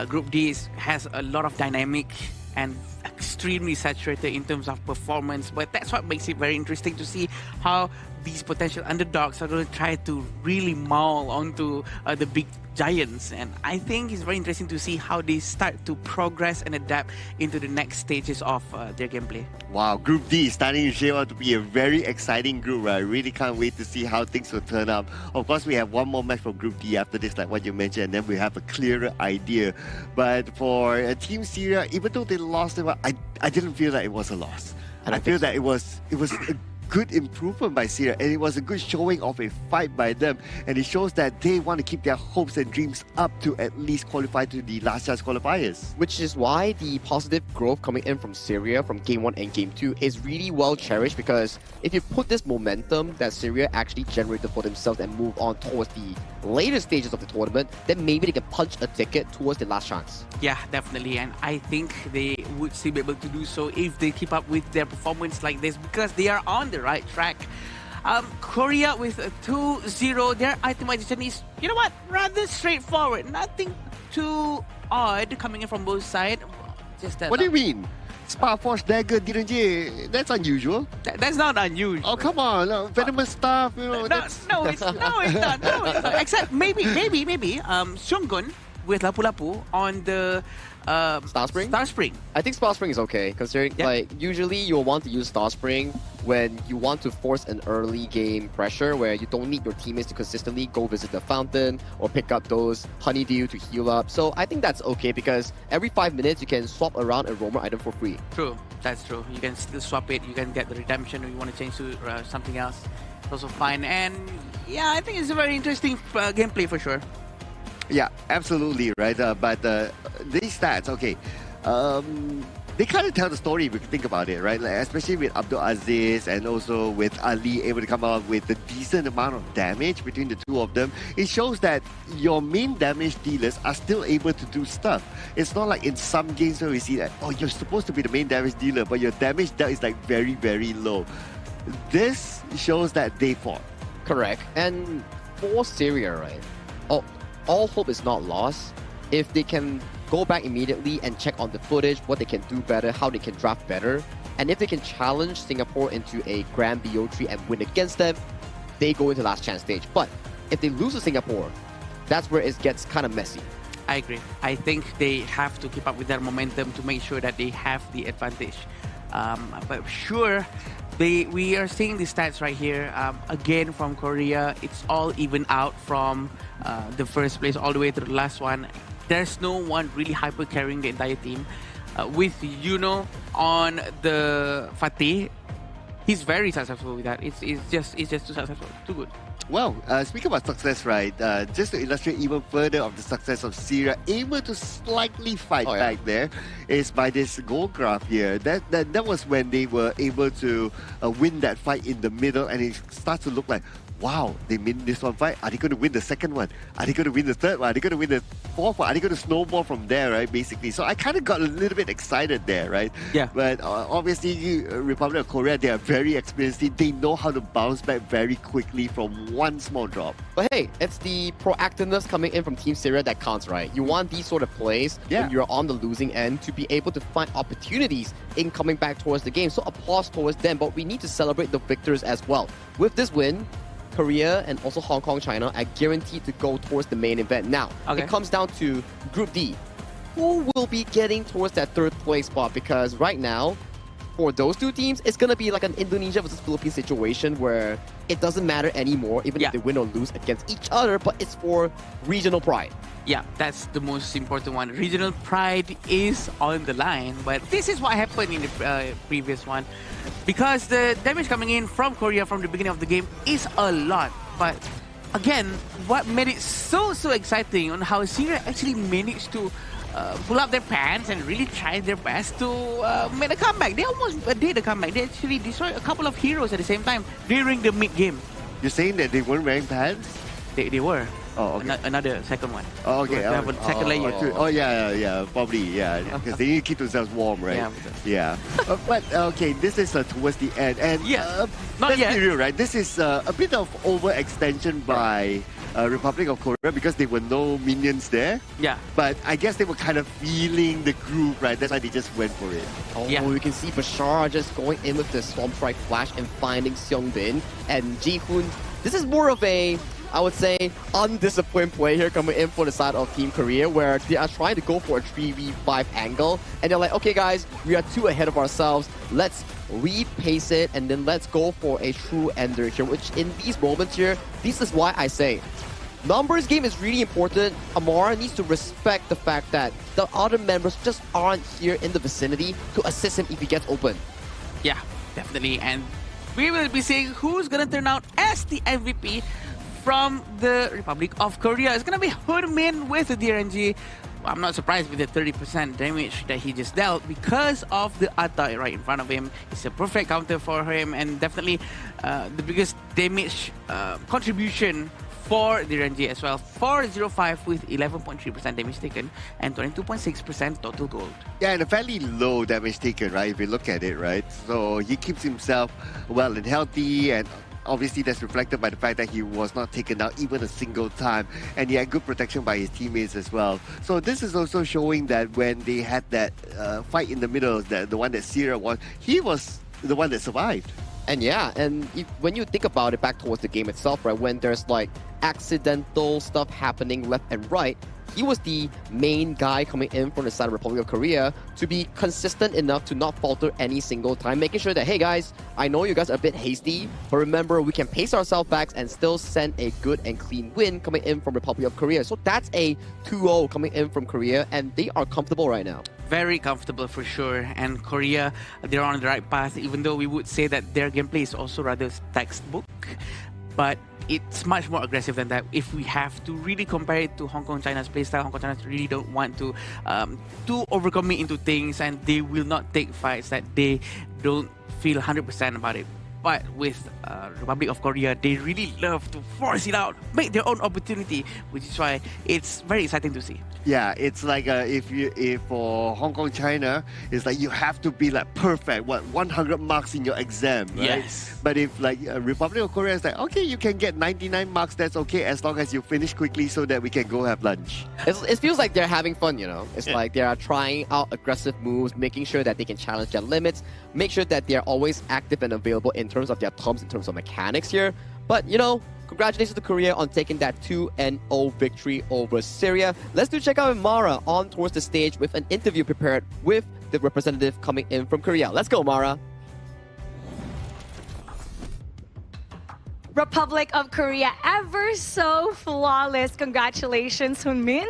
Speaker 8: Group D has a lot of dynamic and extremely saturated in terms of performance, but that's what makes it very interesting to see how these potential underdogs are going to try to really maul onto the big giants. And I think it's very interesting to see how they start to progress and adapt into the next stages of their gameplay.
Speaker 17: Wow, Group D is starting to shape out to be a very exciting group. I really can't wait to see how things will turn out. Of course, we have one more match from Group D after this, like what you mentioned, and then we have a clearer idea. But for Team Syria, even though they lost, I didn't feel that it was a loss. And I feel that it was a good improvement by Syria, and it was a good showing of a fight by them, and it shows that they want to keep their hopes and dreams up to at least qualify to the last chance qualifiers.
Speaker 16: Which is why the positive growth coming in from Syria from Game 1 and Game 2 is really well cherished, because if you put this momentum that Syria actually generated for themselves and move on towards the later stages of the tournament, then maybe they can punch a ticket towards the last chance.
Speaker 8: Yeah, definitely, and I think they would still be able to do so if they keep up with their performance like this, because they are on the right track. Korea with a 2-0, their itemization is, you know what, rather straightforward. Nothing too odd coming in from both sides. Just that.
Speaker 17: What do you mean? Spa Force Dagger DNJ, that's unusual.
Speaker 8: That's not unusual.
Speaker 17: Oh, come on, venomous stuff, you know.
Speaker 8: No, it's not. Except maybe Shungun with Lapu-Lapu on the
Speaker 16: Star Spring?
Speaker 8: Star Spring.
Speaker 16: I think Star Spring is okay, considering like usually you'll want to use Star Spring when you want to force an early game pressure where you don't need your teammates to consistently go visit the fountain or pick up those honeydew to heal up. So I think that's okay because every 5 minutes you can swap around a roamer item for free.
Speaker 8: True, that's true. You can still swap it. You can get the redemption if you want to change to something else. It's also fine. And yeah, I think it's a very interesting gameplay for sure.
Speaker 17: Yeah, absolutely, right? But these stats, okay, they kind of tell the story if you think about it, right? Like, especially with Abdul Aziz and also with Ali able to come out with a decent amount of damage between the two of them. It shows that your main damage dealers are still able to do stuff. It's not like in some games where we see that, oh, you're supposed to be the main damage dealer, but your damage dealt is like very, very low. This shows that they fought.
Speaker 16: Correct. And for Syria, right? All hope is not lost. If they can go back immediately and check on the footage, what they can do better, how they can draft better, and if they can challenge Singapore into a grand BO3 and win against them, they go into last chance stage. But if they lose to Singapore, that's where it gets kind of messy.
Speaker 8: I agree. I think they have to keep up with their momentum to make sure that they have the advantage. But sure, we are seeing the stats right here. Again, from Korea, it's all even out from the first place all the way to the last one. There's no one really hyper carrying the entire team. With Yuno on the Fatih, he's very successful with that. It's just too successful, too good.
Speaker 17: Well, speaking about success, right, just to illustrate even further of the success of Syria, able to slightly fight back there is by this goal graph here. That was when they were able to win that fight in the middle, and it starts to look like, wow, they win this one fight. Are they going to win the second one? Are they going to win the third one? Are they going to win the fourth one? Are they going to snowball from there, right, basically? So I kind of got a little bit excited there, right?
Speaker 8: Yeah.
Speaker 17: But obviously, Republic of Korea, they are very experienced. They know how to bounce back very quickly from one small drop.
Speaker 16: But hey, it's the proactiveness coming in from Team Syria that counts, right? You want these sort of plays when you're on the losing end to be able to find opportunities in coming back towards the game. So applause towards them, but we need to celebrate the victors as well. With this win, Korea and also Hong Kong, China are guaranteed to go towards the main event. Now, it comes down to Group D. Who will be getting towards that third place spot? Because right now, for those two teams, it's going to be like an Indonesia versus Philippines situation where it doesn't matter anymore, even if they win or lose against each other, but it's for regional pride.
Speaker 8: Yeah, that's the most important one. Regional pride is on the line, but this is what happened in the previous one. Because the damage coming in from Korea from the beginning of the game is a lot. But again, what made it so exciting on how Syria actually managed to pull up their pants and really try their best to make a comeback. They almost did a comeback. They actually destroyed a couple of heroes at the same time during the mid-game.
Speaker 17: You're saying that they weren't wearing pants?
Speaker 8: They were.
Speaker 17: Oh, okay.
Speaker 8: Another second one.
Speaker 17: Oh, okay.
Speaker 8: They have a second layer.
Speaker 17: Oh, yeah, probably, yeah. Because they need to keep themselves warm, right?
Speaker 8: Yeah.
Speaker 17: But, okay, this is towards the end. And
Speaker 8: not yet.
Speaker 17: Let's be real, right? This is a bit of overextension by Republic of Korea because there were no minions there.
Speaker 8: Yeah.
Speaker 17: But I guess they were kind of feeling the groove, right? That's why they just went for it.
Speaker 16: Oh, you can see Bashar just going in with the Storm Strike Flash and finding Seongbin and Ji-hoon. This is more of a, I would say, undisciplined play here coming in for the side of Team Korea, where they are trying to go for a 3v5 angle. And they're like, okay, guys, we are too ahead of ourselves. Let's repace it, and then let's go for a true ender here, which in these moments here, this is why I say, numbers game is really important. Amar needs to respect the fact that the other members just aren't here in the vicinity to assist him if he gets open.
Speaker 8: Yeah, definitely. And we will be seeing who's going to turn out as the MVP from the Republic of Korea. It's going to be Hoodmin with the DRNG. I'm not surprised with the 30% damage that he just dealt because of the Atta right in front of him. It's a perfect counter for him, and definitely the biggest damage contribution for the DRNG as well. 405 with 11.3% damage taken and 22.6% total gold.
Speaker 17: Yeah, and a fairly low damage taken, right? If you look at it, right? So he keeps himself well and healthy, and obviously that's reflected by the fact that he was not taken out even a single time, and he had good protection by his teammates as well. So this is also showing that when they had that fight in the middle, the one that Syria won, he was the one that survived.
Speaker 16: And yeah, and when you think about it back towards the game itself, right, when there's like accidental stuff happening left and right, he was the main guy coming in from the side of Republic of Korea to be consistent enough to not falter any single time, making sure that, hey guys, I know you guys are a bit hasty, but remember, we can pace ourselves back and still send a good and clean win coming in from Republic of Korea. So that's a 2-0 coming in from Korea, and they are comfortable right now.
Speaker 8: Very comfortable for sure. And Korea, they're on the right path, even though we would say that their gameplay is also rather textbook. But it's much more aggressive than that. If we have to really compare it to Hong Kong China's playstyle, Hong Kong China really don't want to overcommit into things, and they will not take fights that they don't feel 100% about it. But with Republic of Korea, they really love to force it out, make their own opportunity, which is why it's very exciting to see.
Speaker 17: Yeah, it's like if for Hong Kong China, it's like you have to be like perfect, 100 marks in your exam, right?
Speaker 8: Yes.
Speaker 17: But if like Republic of Korea is like, okay, you can get 99 marks, that's okay, as long as you finish quickly so that we can go have lunch.
Speaker 16: It feels like they're having fun, you know? It's like they are trying out aggressive moves, making sure that they can challenge their limits, make sure that they're always active and available in terms of their terms, in terms of mechanics here. But, you know, congratulations to Korea on taking that 2-0 victory over Syria. Let's check out Mara on towards the stage with an interview prepared with the representative coming in from Korea. Let's go, Mara.
Speaker 15: Republic of Korea, ever so flawless. Congratulations, Hunmin.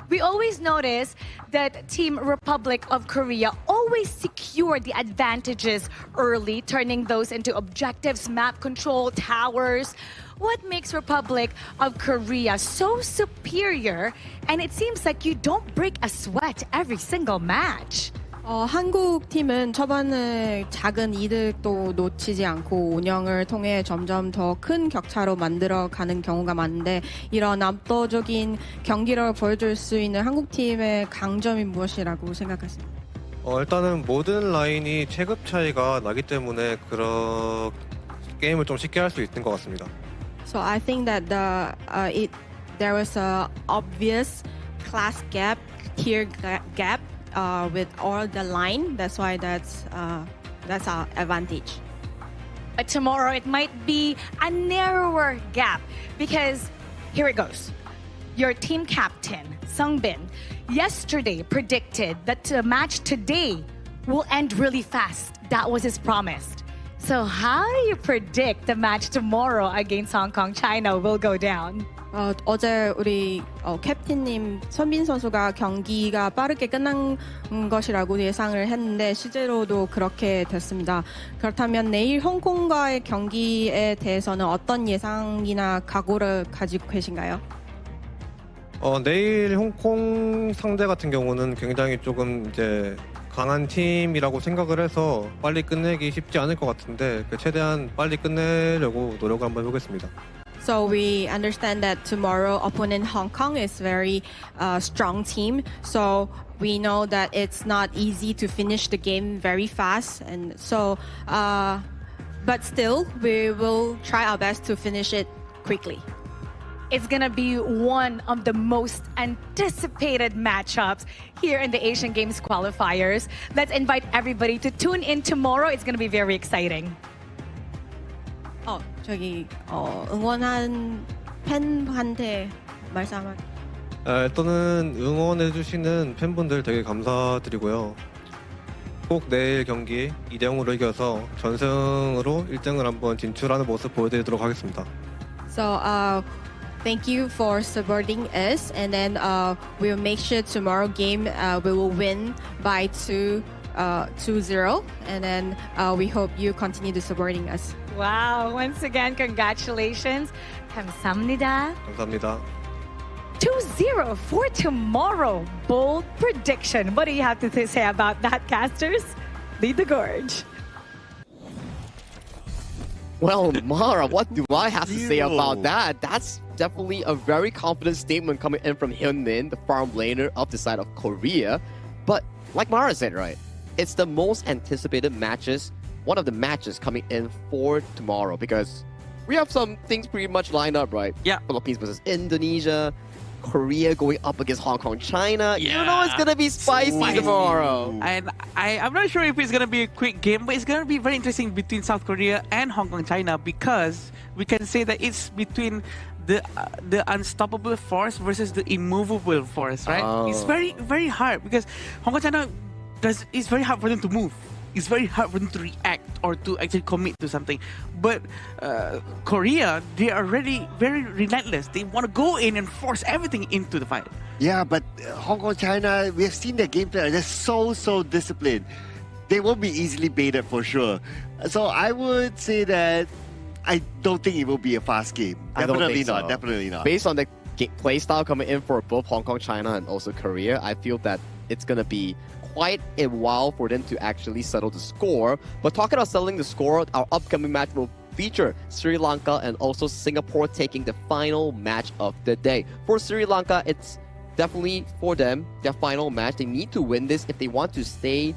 Speaker 15: We always notice that Team Republic of Korea always secure the advantages early, turning those into objectives, map control, towers. What makes Republic of Korea so superior? And it seems like you don't break a sweat every single match.
Speaker 2: 한국 팀은 초반에 작은 이득도 놓치지 않고 운영을 통해 점점 더 큰 격차로 만들어가는 경우가 많은데, 이런 압도적인 경기력을 보여줄 수 있는 한국 팀의 강점이 무엇이라고 생각하십니까?
Speaker 14: 일단은 모든 라인이 체급 차이가 나기 때문에 그런 게임을 좀 쉽게 할 수 있는 것 같습니다.
Speaker 2: So I think that there was a obvious class gap, tier gap. With all the line, that's why that's our advantage.
Speaker 15: But tomorrow it might be a narrower gap, because here it goes. Your team captain, Sung Bin, yesterday predicted that the match today will end really fast. That was his promise. So how do you predict the match tomorrow against Hong Kong China will go down?
Speaker 2: 어제 우리 캡틴님 선빈 선수가 경기가 빠르게 끝난 것이라고 예상을 했는데 실제로도 그렇게 됐습니다. 그렇다면 내일 홍콩과의 경기에 대해서는 어떤 예상이나 각오를 가지고 계신가요?
Speaker 14: 내일 홍콩 상대 같은 경우는 굉장히 조금 이제 강한 팀이라고 생각을 해서 빨리 끝내기 쉽지 않을 것 같은데 최대한 빨리 끝내려고 노력을 한번 해보겠습니다.
Speaker 2: So we understand that tomorrow opponent Hong Kong is very strong team. So we know that it's not easy to finish the game very fast, and so but still we will try our best to finish it quickly.
Speaker 15: It's gonna be one of the most anticipated matchups here in the Asian Games qualifiers. Let's invite everybody to tune in tomorrow. It's gonna be very exciting.
Speaker 2: 응원한 팬한테 말씀.
Speaker 14: 일단은 응원해주시는 팬분들 되게 감사드리고요. 꼭 내일 경기 2대0으로 이겨서 전승으로 1등을 한번 진출하는 모습 보여드리도록 하겠습니다.
Speaker 2: So thank you for supporting us, and then we'll make sure tomorrow game we will win by 2-0, and then we hope you continue to supporting us.
Speaker 15: Wow, once again, congratulations. 감사합니다.
Speaker 14: 감사합니다.
Speaker 15: 2-0 for tomorrow. Bold prediction. What do you have to say about that, casters? Lead the gorge.
Speaker 16: Well, Mara, what do I have to say about that? That's definitely a very confident statement coming in from Hyun-min, the farm laner of the side of Korea. But like Mara said, right, it's the most anticipated matches, one of the matches coming in for tomorrow, because we have some things pretty much lined up, right?
Speaker 8: Yeah.
Speaker 16: Philippines versus Indonesia, Korea going up against Hong Kong, China.
Speaker 8: Yeah.
Speaker 16: You know it's gonna be spicy tomorrow.
Speaker 8: And I'm not sure if it's gonna be a quick game, but it's gonna be very interesting between South Korea and Hong Kong, China, because we can say that it's between the unstoppable force versus the immovable force, right? It's very, very hard because Hong Kong China it's very hard for them to move. It's very hard for them to react or to actually commit to something. But Korea, they are already very relentless. They want to go in and force everything into the fight.
Speaker 17: Yeah, but Hong Kong, China, we have seen their gameplay. They're so disciplined. They won't be easily baited for sure. So I would say that I don't think it will be a fast game. Definitely not. Definitely not.
Speaker 16: Based on the play style coming in for both Hong Kong, China, and also Korea, I feel that it's going to be quite a while for them to actually settle the score. But talking about settling the score, our upcoming match will feature Sri Lanka and also Singapore taking the final match of the day. For Sri Lanka, it's definitely for them, their final match. They need to win this if they want to stay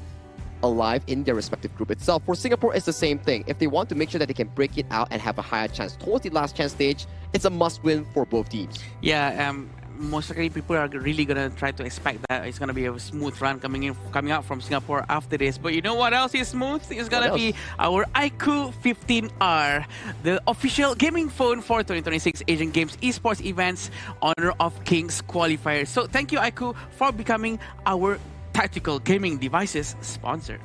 Speaker 16: alive in their respective group itself. For Singapore, it's the same thing. If they want to make sure that they can break it out and have a higher chance towards the last chance stage, it's a must-win for both teams.
Speaker 8: Yeah, most likely people are really gonna try to expect that it's gonna be a smooth run coming out from Singapore after this. But you know what else is smooth? It's gonna be our iQOO 15R, the official gaming phone for 2026 Asian Games Esports Events Honor of Kings qualifier. So thank you iQOO for becoming our tactical gaming devices sponsor.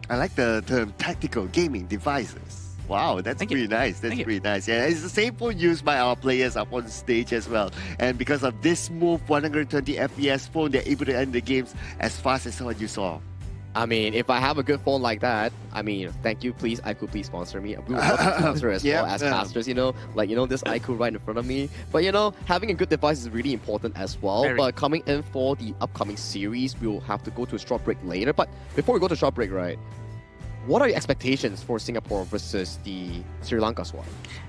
Speaker 17: I like the term tactical gaming devices. Wow, that's pretty nice. That's pretty nice. Yeah, it's the same phone used by our players up on stage as well. And because of this smooth 120 FPS phone, they're able to end the games as fast as what you saw.
Speaker 16: I mean, if I have a good phone like that, I mean, thank you, please, iQOO, please sponsor me. We would love to sponsor as well as casters, you know, like, you know, this iQOO right in front of me. But, you know, having a good device is really important as well. But coming in for the upcoming series, we'll have to go to a short break later. But before we go to short break, right, what are your expectations for Singapore versus the Sri Lanka squad?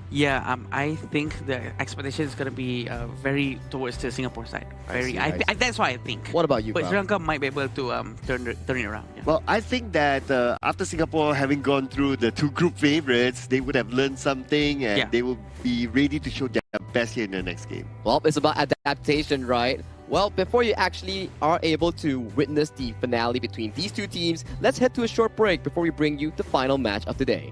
Speaker 8: Yeah, I think the expectation is going to be very towards the Singapore side. That's what I think.
Speaker 16: What about you,
Speaker 8: But Sri Lanka might be able to turn it around. Yeah.
Speaker 17: Well, I think that after Singapore having gone through the two group favorites, they would have learned something and they will be ready to show their best here in the next game.
Speaker 16: Well, it's about adaptation, right? Well, before you actually are able to witness the finale between these two teams, let's head to a short break before we bring you the final match of the day.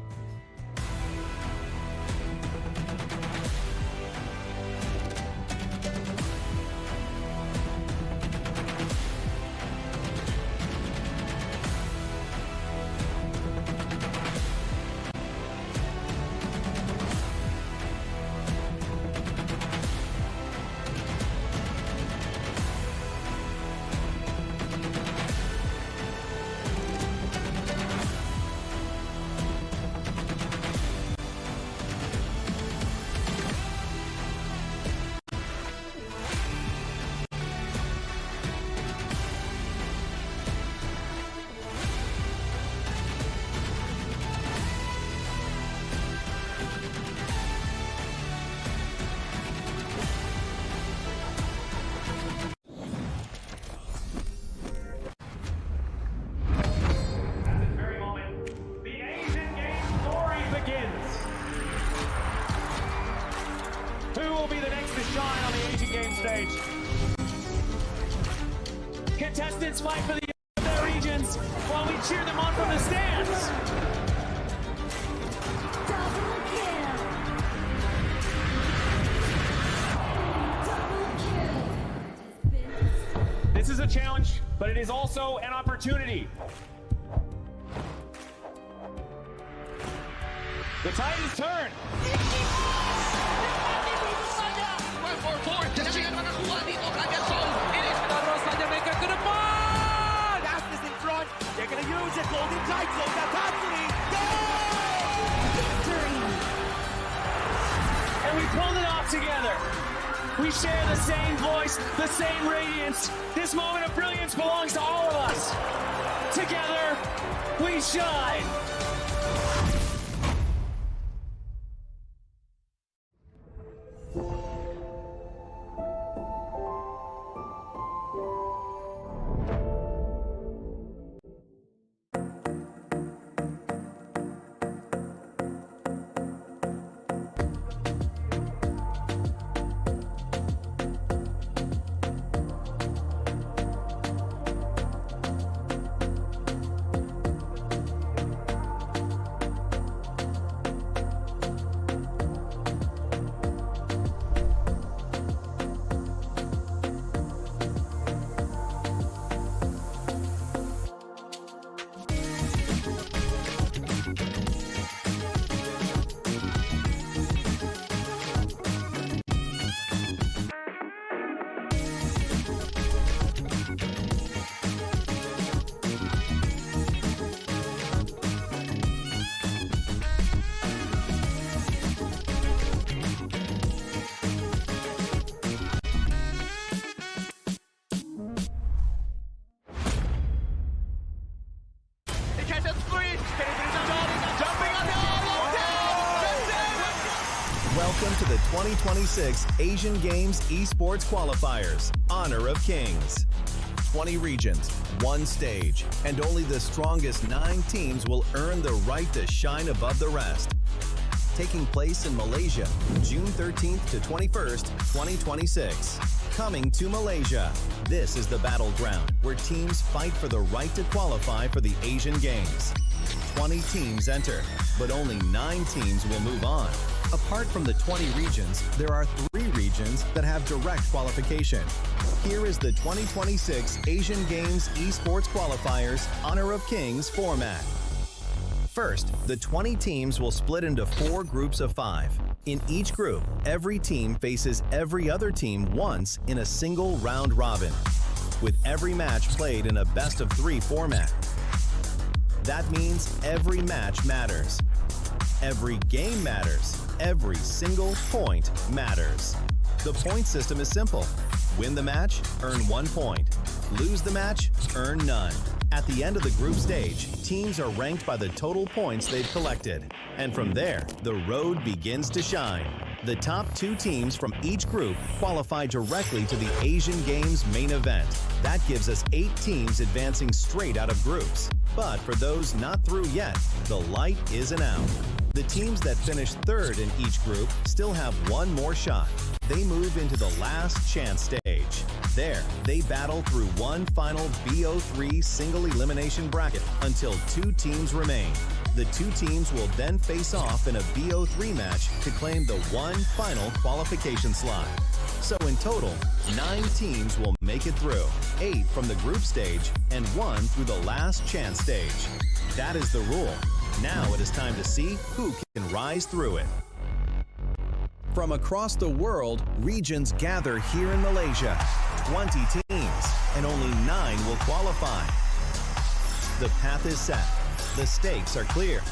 Speaker 5: Contestants fight for their regions while we cheer them on from the stands. This is a challenge, but it is also an opportunity. The tide is turned.
Speaker 11: They're going to use it. Golden tight close out Tatsumi.
Speaker 5: Victory! And we pulled it off together. We share the same voice, the same radiance. This moment of brilliance belongs to all of us. Together, we shine.
Speaker 11: There's a three. Getting through the goal. Jumping on the goal.
Speaker 10: Welcome to the 2026 Asian Games Esports Qualifiers, Honor of Kings. 20 regions, one stage, and only the strongest 9 teams will earn the right to shine above the rest. Taking place in Malaysia, June 13th to 21st, 2026. Coming to Malaysia, this is the battleground where teams fight for the right to qualify for the Asian Games. 20 teams enter, but only 9 teams will move on. Apart from the 20 regions, there are 3 regions that have direct qualification. Here is the 2026 Asian Games Esports Qualifiers Honor of Kings format. First, the 20 teams will split into 4 groups of 5. In each group, every team faces every other team once in a single round robin, with every match played in a best-of-3 format. That means every match matters. Every game matters. Every single point matters. The point system is simple. Win the match, earn 1 point. Lose the match, earn none. At the end of the group stage, teams are ranked by the total points they've collected. And from there, the road begins to shine. The top 2 teams from each group qualify directly to the Asian Games main event. That gives us 8 teams advancing straight out of groups. But for those not through yet, the light isn't out. The teams that finish 3rd in each group still have 1 more shot. They move into the last chance stage. There, they battle through one final BO3 single elimination bracket until 2 teams remain. The 2 teams will then face off in a BO3 match to claim the one final qualification slot. So in total, 9 teams will make it through, 8 from the group stage and 1 through the last chance stage. That is the rule. Now it is time to see who can rise through it. From across the world, regions gather here in Malaysia. 20 teams, and only 9 will qualify. The path is set. The stakes are clear.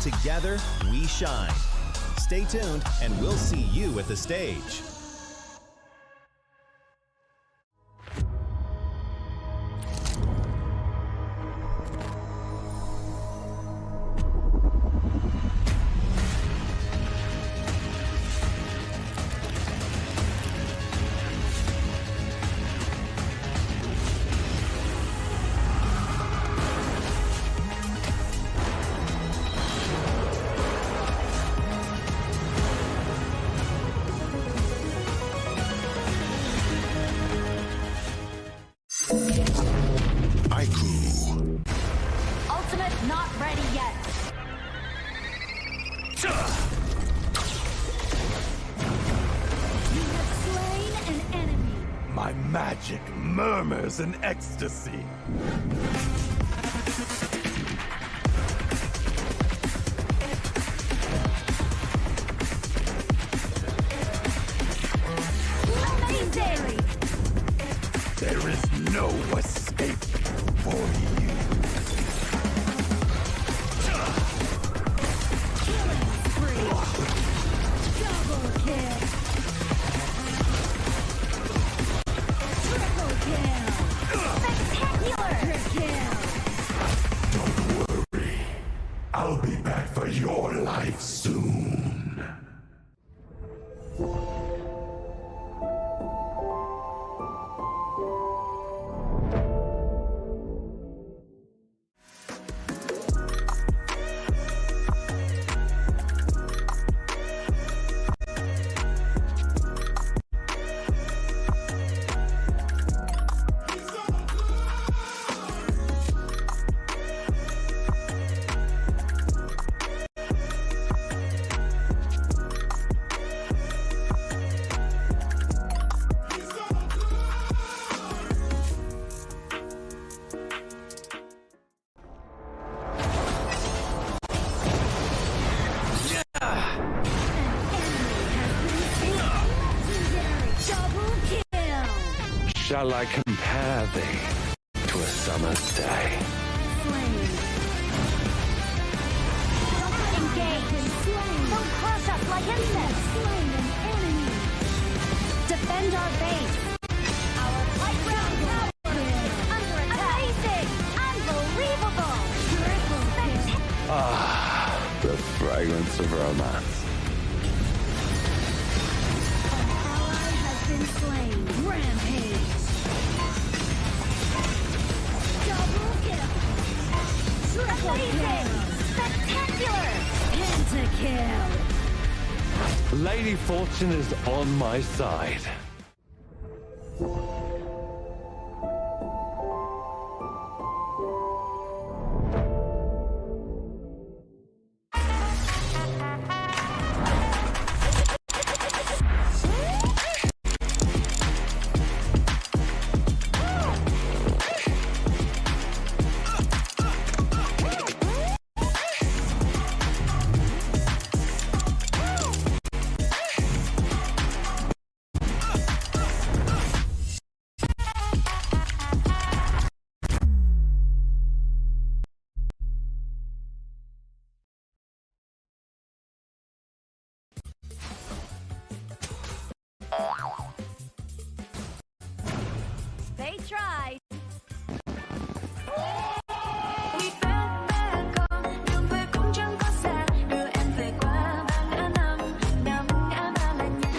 Speaker 10: Together, we shine. Stay tuned, and we'll see you at the stage.
Speaker 4: Ultimate not ready yet. You have slain an enemy.
Speaker 20: My magic murmurs in ecstasy.
Speaker 4: Amazing!
Speaker 20: There is no escape for you.
Speaker 4: Killing spree. Double kill. Triple kill. Spectacular kill.
Speaker 20: Don't worry. I'll be back for your life soon.
Speaker 12: Shall I compare thee to a summer's day?
Speaker 4: Engage and slain. Don't crush us like insects. Slain an enemy. Defend our base. Our high ground tower is under attack. Amazing! Unbelievable! Triple
Speaker 12: the fragrance of romance.
Speaker 4: Ally has been slain. Rampage. Double kill. Triple kill. Spectacular. Pentakill.
Speaker 12: Lady Fortune is on my side.
Speaker 4: They tried.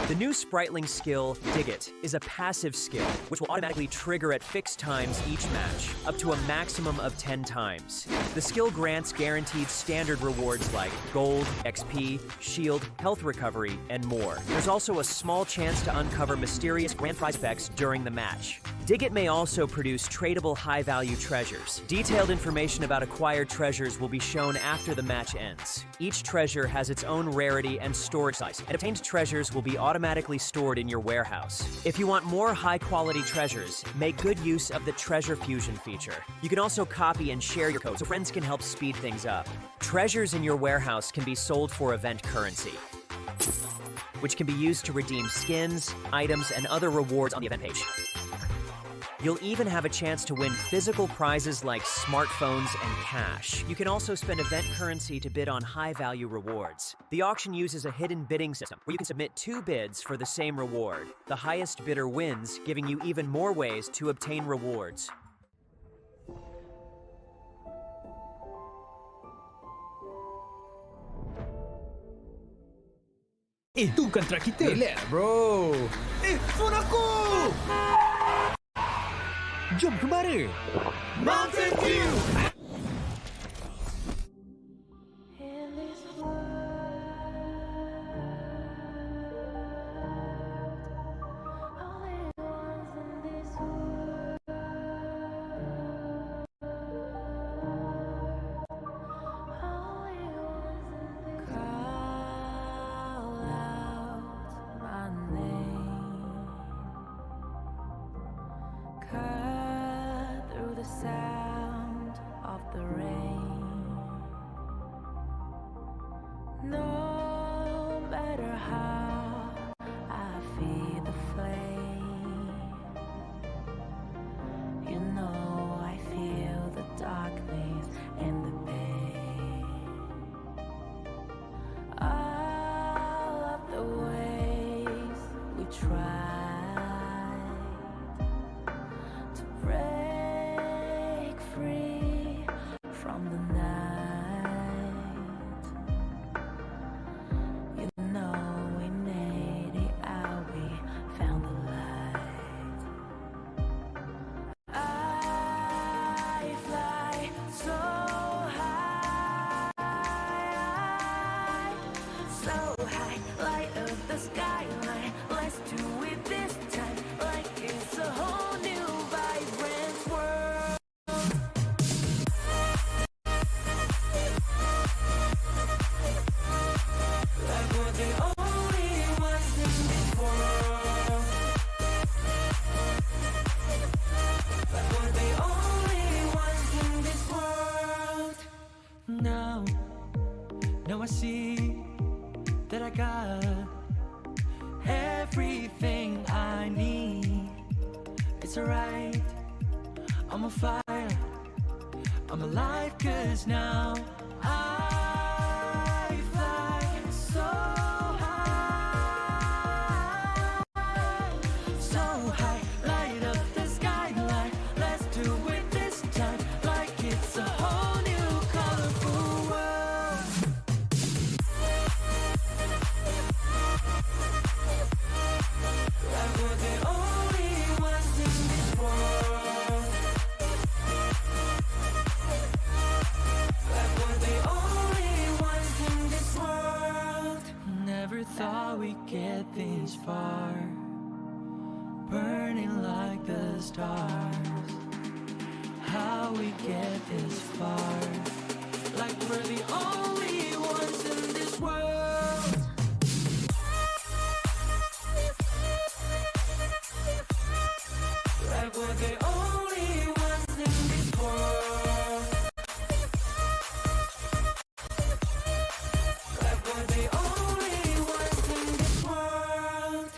Speaker 13: The new Spritling skill, Dig It, is a passive skill which will automatically trigger at fixed times each match, up to a maximum of 10 times. The skill grants guaranteed standard rewards like gold, XP, shield, health recovery, and more. There's also a small chance to uncover mysterious grand prize specs during the match. Dig It may also produce tradable high-value treasures. Detailed information about acquired treasures will be shown after the match ends. Each treasure has its own rarity and storage size, and obtained treasures will be automatically stored in your warehouse. If you want more high-quality treasures, make good use of the Treasure Fusion feature. You can also copy and share your code so friends can help speed things up. Treasures in your warehouse can be sold for event currency, which can be used to redeem skins, items, and other rewards on the event page. You'll even have a chance to win physical prizes like smartphones and cash. You can also spend event currency to bid on high-value rewards. The auction uses a hidden bidding system where you can submit 2 bids for the same reward. The highest bidder wins, giving you even more ways to obtain rewards.
Speaker 3: Itu kan track kita.
Speaker 6: Relax, bro.
Speaker 3: Phone aku! Jom ke mana? Mountain Dew!
Speaker 2: Sound of the rain. No matter how I feed the flame, you know I feel the darkness and the pain. All of the ways we tried to break free from the night. You know we made it out, we found the light. I fly so high, light up the skyline. Let's do it this time, like it's a whole new vibrant world. Like we're the only ones in this world. Like we're the only ones in this world.
Speaker 11: Now I see that I got everything I need. It's alright, I'm on fire, I'm alive, 'cause now I fly so high, light up the skyline. Let's do it this time, like it's a whole new colorful world.
Speaker 2: this far, burning like the stars. How we get this far, like we're the only ones in this world. Like we're the only ones in this world. Like we're the only ones in this world.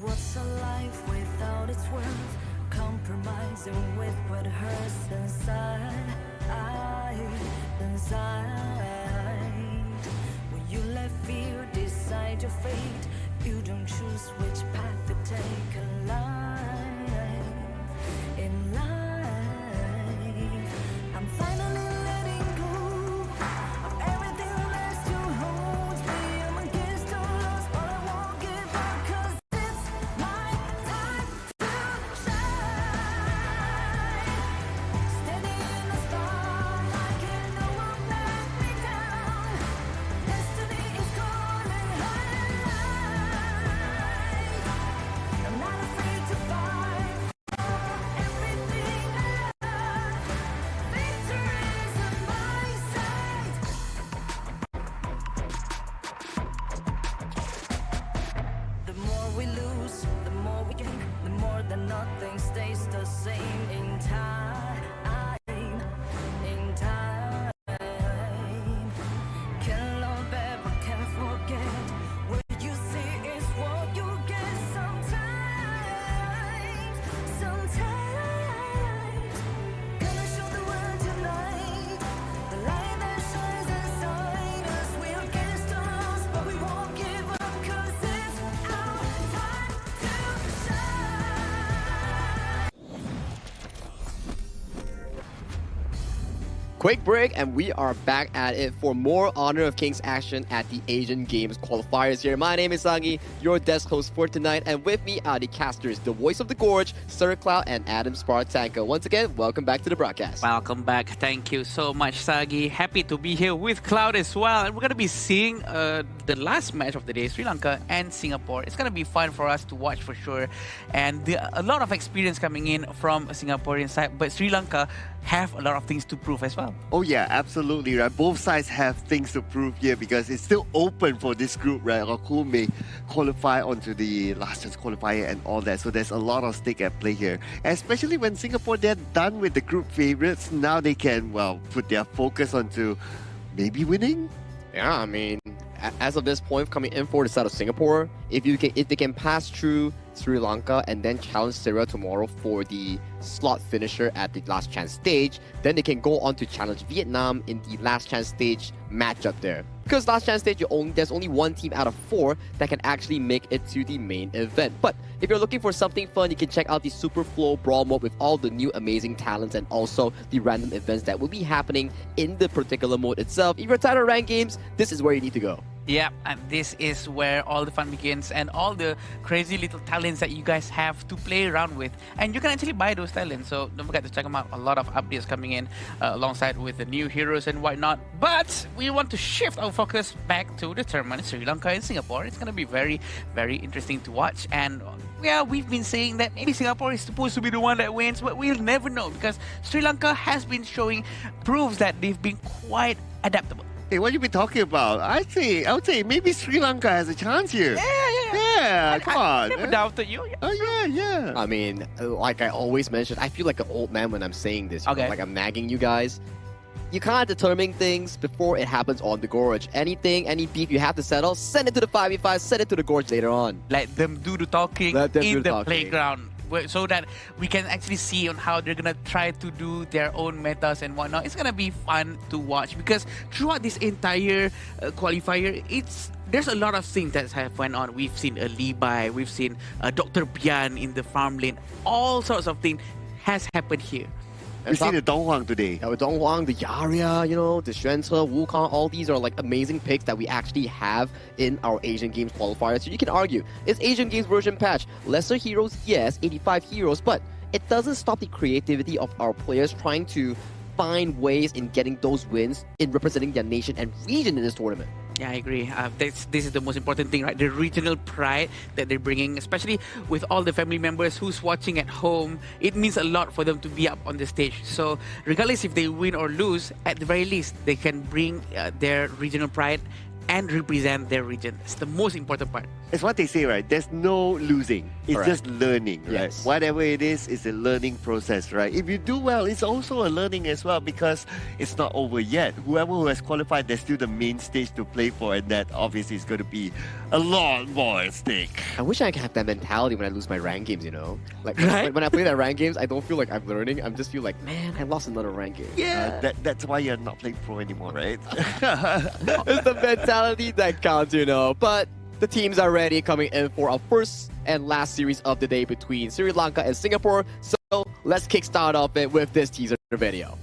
Speaker 2: What's a life without its worth? Compromising with what hurts inside. When you let fear decide your fate, you don't choose which path to take alive. In life, I'm finally letting go of everything that still holds me. I'm against all odds, but I won't give up, 'cause it's my time to shine. Standing in the spotlight, can no one let me down. Destiny is calling high. I'm not afraid to fight for everything I love. Victory is on my side. The more we lose, the more we gain, the more that nothing stays the same. In time, can love ever, can forget. What you see is what you get. Sometimes, gonna show the world tonight, the light that shines inside us. We're against all odds, but we won't give up, 'cause it's our time to shine.
Speaker 16: Quick break, and we are back at it for more Honor of Kings action at the Asian Games Qualifiers here. My name is Sangi, your desk host for tonight, and with me are the casters, the voice of the Gorge, Sir Cloud, and Adam Spartanko. Once again, welcome back to the broadcast.
Speaker 8: Welcome back. Thank you so much, Sagi. Happy to be here with Cloud as well. And we're going to be seeing the last match of the day, Sri Lanka and Singapore. It's going to be fun for us to watch for sure. And a lot of experience coming in from a Singaporean side. But Sri Lanka have a lot of things to prove as well.
Speaker 17: Oh yeah, absolutely, right? Both sides have things to prove here because it's still open for this group, right? Or who may qualify onto the last chance qualifier and all that. So there's a lot of stake at play here. Especially when Singapore, they're done with the group favorites. Now they can, well, put their focus onto maybe winning.
Speaker 16: Yeah, I mean, as of this point, coming in for the side of Singapore, if they can pass through Sri Lanka and then challenge Syria tomorrow for the slot finisher at the last chance stage, then they can go on to challenge Vietnam in the last chance stage matchup there. Because last chance stage, there's only one team out of 4 that can actually make it to the main event. But if you're looking for something fun, you can check out the Super Flow Brawl mode with all the new amazing talents and also the random events that will be happening in the particular mode itself. If you're tired of ranked games, this is where you need to go.
Speaker 8: Yeah, and this is where all the fun begins and all the crazy little talents that you guys have to play around with. And you can actually buy those talents, so don't forget to check them out. A lot of updates coming in alongside with the new heroes and whatnot. But we want to shift our focus back to the tournament, Sri Lanka and Singapore. It's going to be very, very interesting to watch. And yeah, we've been saying that maybe Singapore is supposed to be the one that wins, but we'll never know because Sri Lanka has been showing proofs that they've been quite adaptable.
Speaker 17: Hey, what you been talking about? I would say maybe Sri Lanka has a chance here.
Speaker 8: Yeah,
Speaker 17: come on.
Speaker 8: I never doubted you.
Speaker 17: Oh, yeah.
Speaker 16: I mean, like I always mention, I feel like an old man when I'm saying this. You know, like I'm nagging you guys. You can't determine things before it happens on the Gorge. Any beef you have to settle, send it to the 5v5, send it to the Gorge later on.
Speaker 8: Let them do the talking in the playground, so that we can actually see on how they're gonna try to do their own metas and whatnot. It's gonna be fun to watch because throughout this entire qualifier, there's a lot of things that have went on. We've seen a Levi, we've seen Dr. Bian in the farm lane. All sorts of things has happened here.
Speaker 17: We've seen the Donghuang today.
Speaker 16: Yeah, with Donghuang, the Yaria, the Xuanche, Wukong, all these are like amazing picks that we actually have in our Asian Games qualifiers. So you can argue, it's Asian Games version patch. Lesser heroes, yes, 85 heroes, but it doesn't stop the creativity of our players trying to find ways in getting those wins in representing their nation and region in this tournament.
Speaker 8: Yeah, I agree. This is the most important thing, right? The regional pride that they're bringing, especially with all the family members who's watching at home. It means a lot for them to be up on the stage. So regardless if they win or lose, at the very least, they can bring their regional pride and represent their region. It's the most important part.
Speaker 17: It's what they say, right? There's no losing. It's
Speaker 16: Correct.
Speaker 17: just learning, right?
Speaker 16: Yes.
Speaker 17: Whatever it is, it's a learning process, right? If you do well, it's also a learning as well because it's not over yet. Whoever who has qualified, there's still the main stage to play for, and that obviously is going to be a lot more at stake.
Speaker 16: I wish I could have that mentality when I lose my rank games, Like,
Speaker 8: Right?
Speaker 16: when I play that rank games, I don't feel like I'm learning. I just feel like, man, I lost another rank game.
Speaker 17: That's why you're not playing pro anymore, right?
Speaker 16: It's the mentality that counts, But the teams are ready, coming in for our first and last series of the day between Sri Lanka and Singapore. So let's kickstart off it with this teaser video.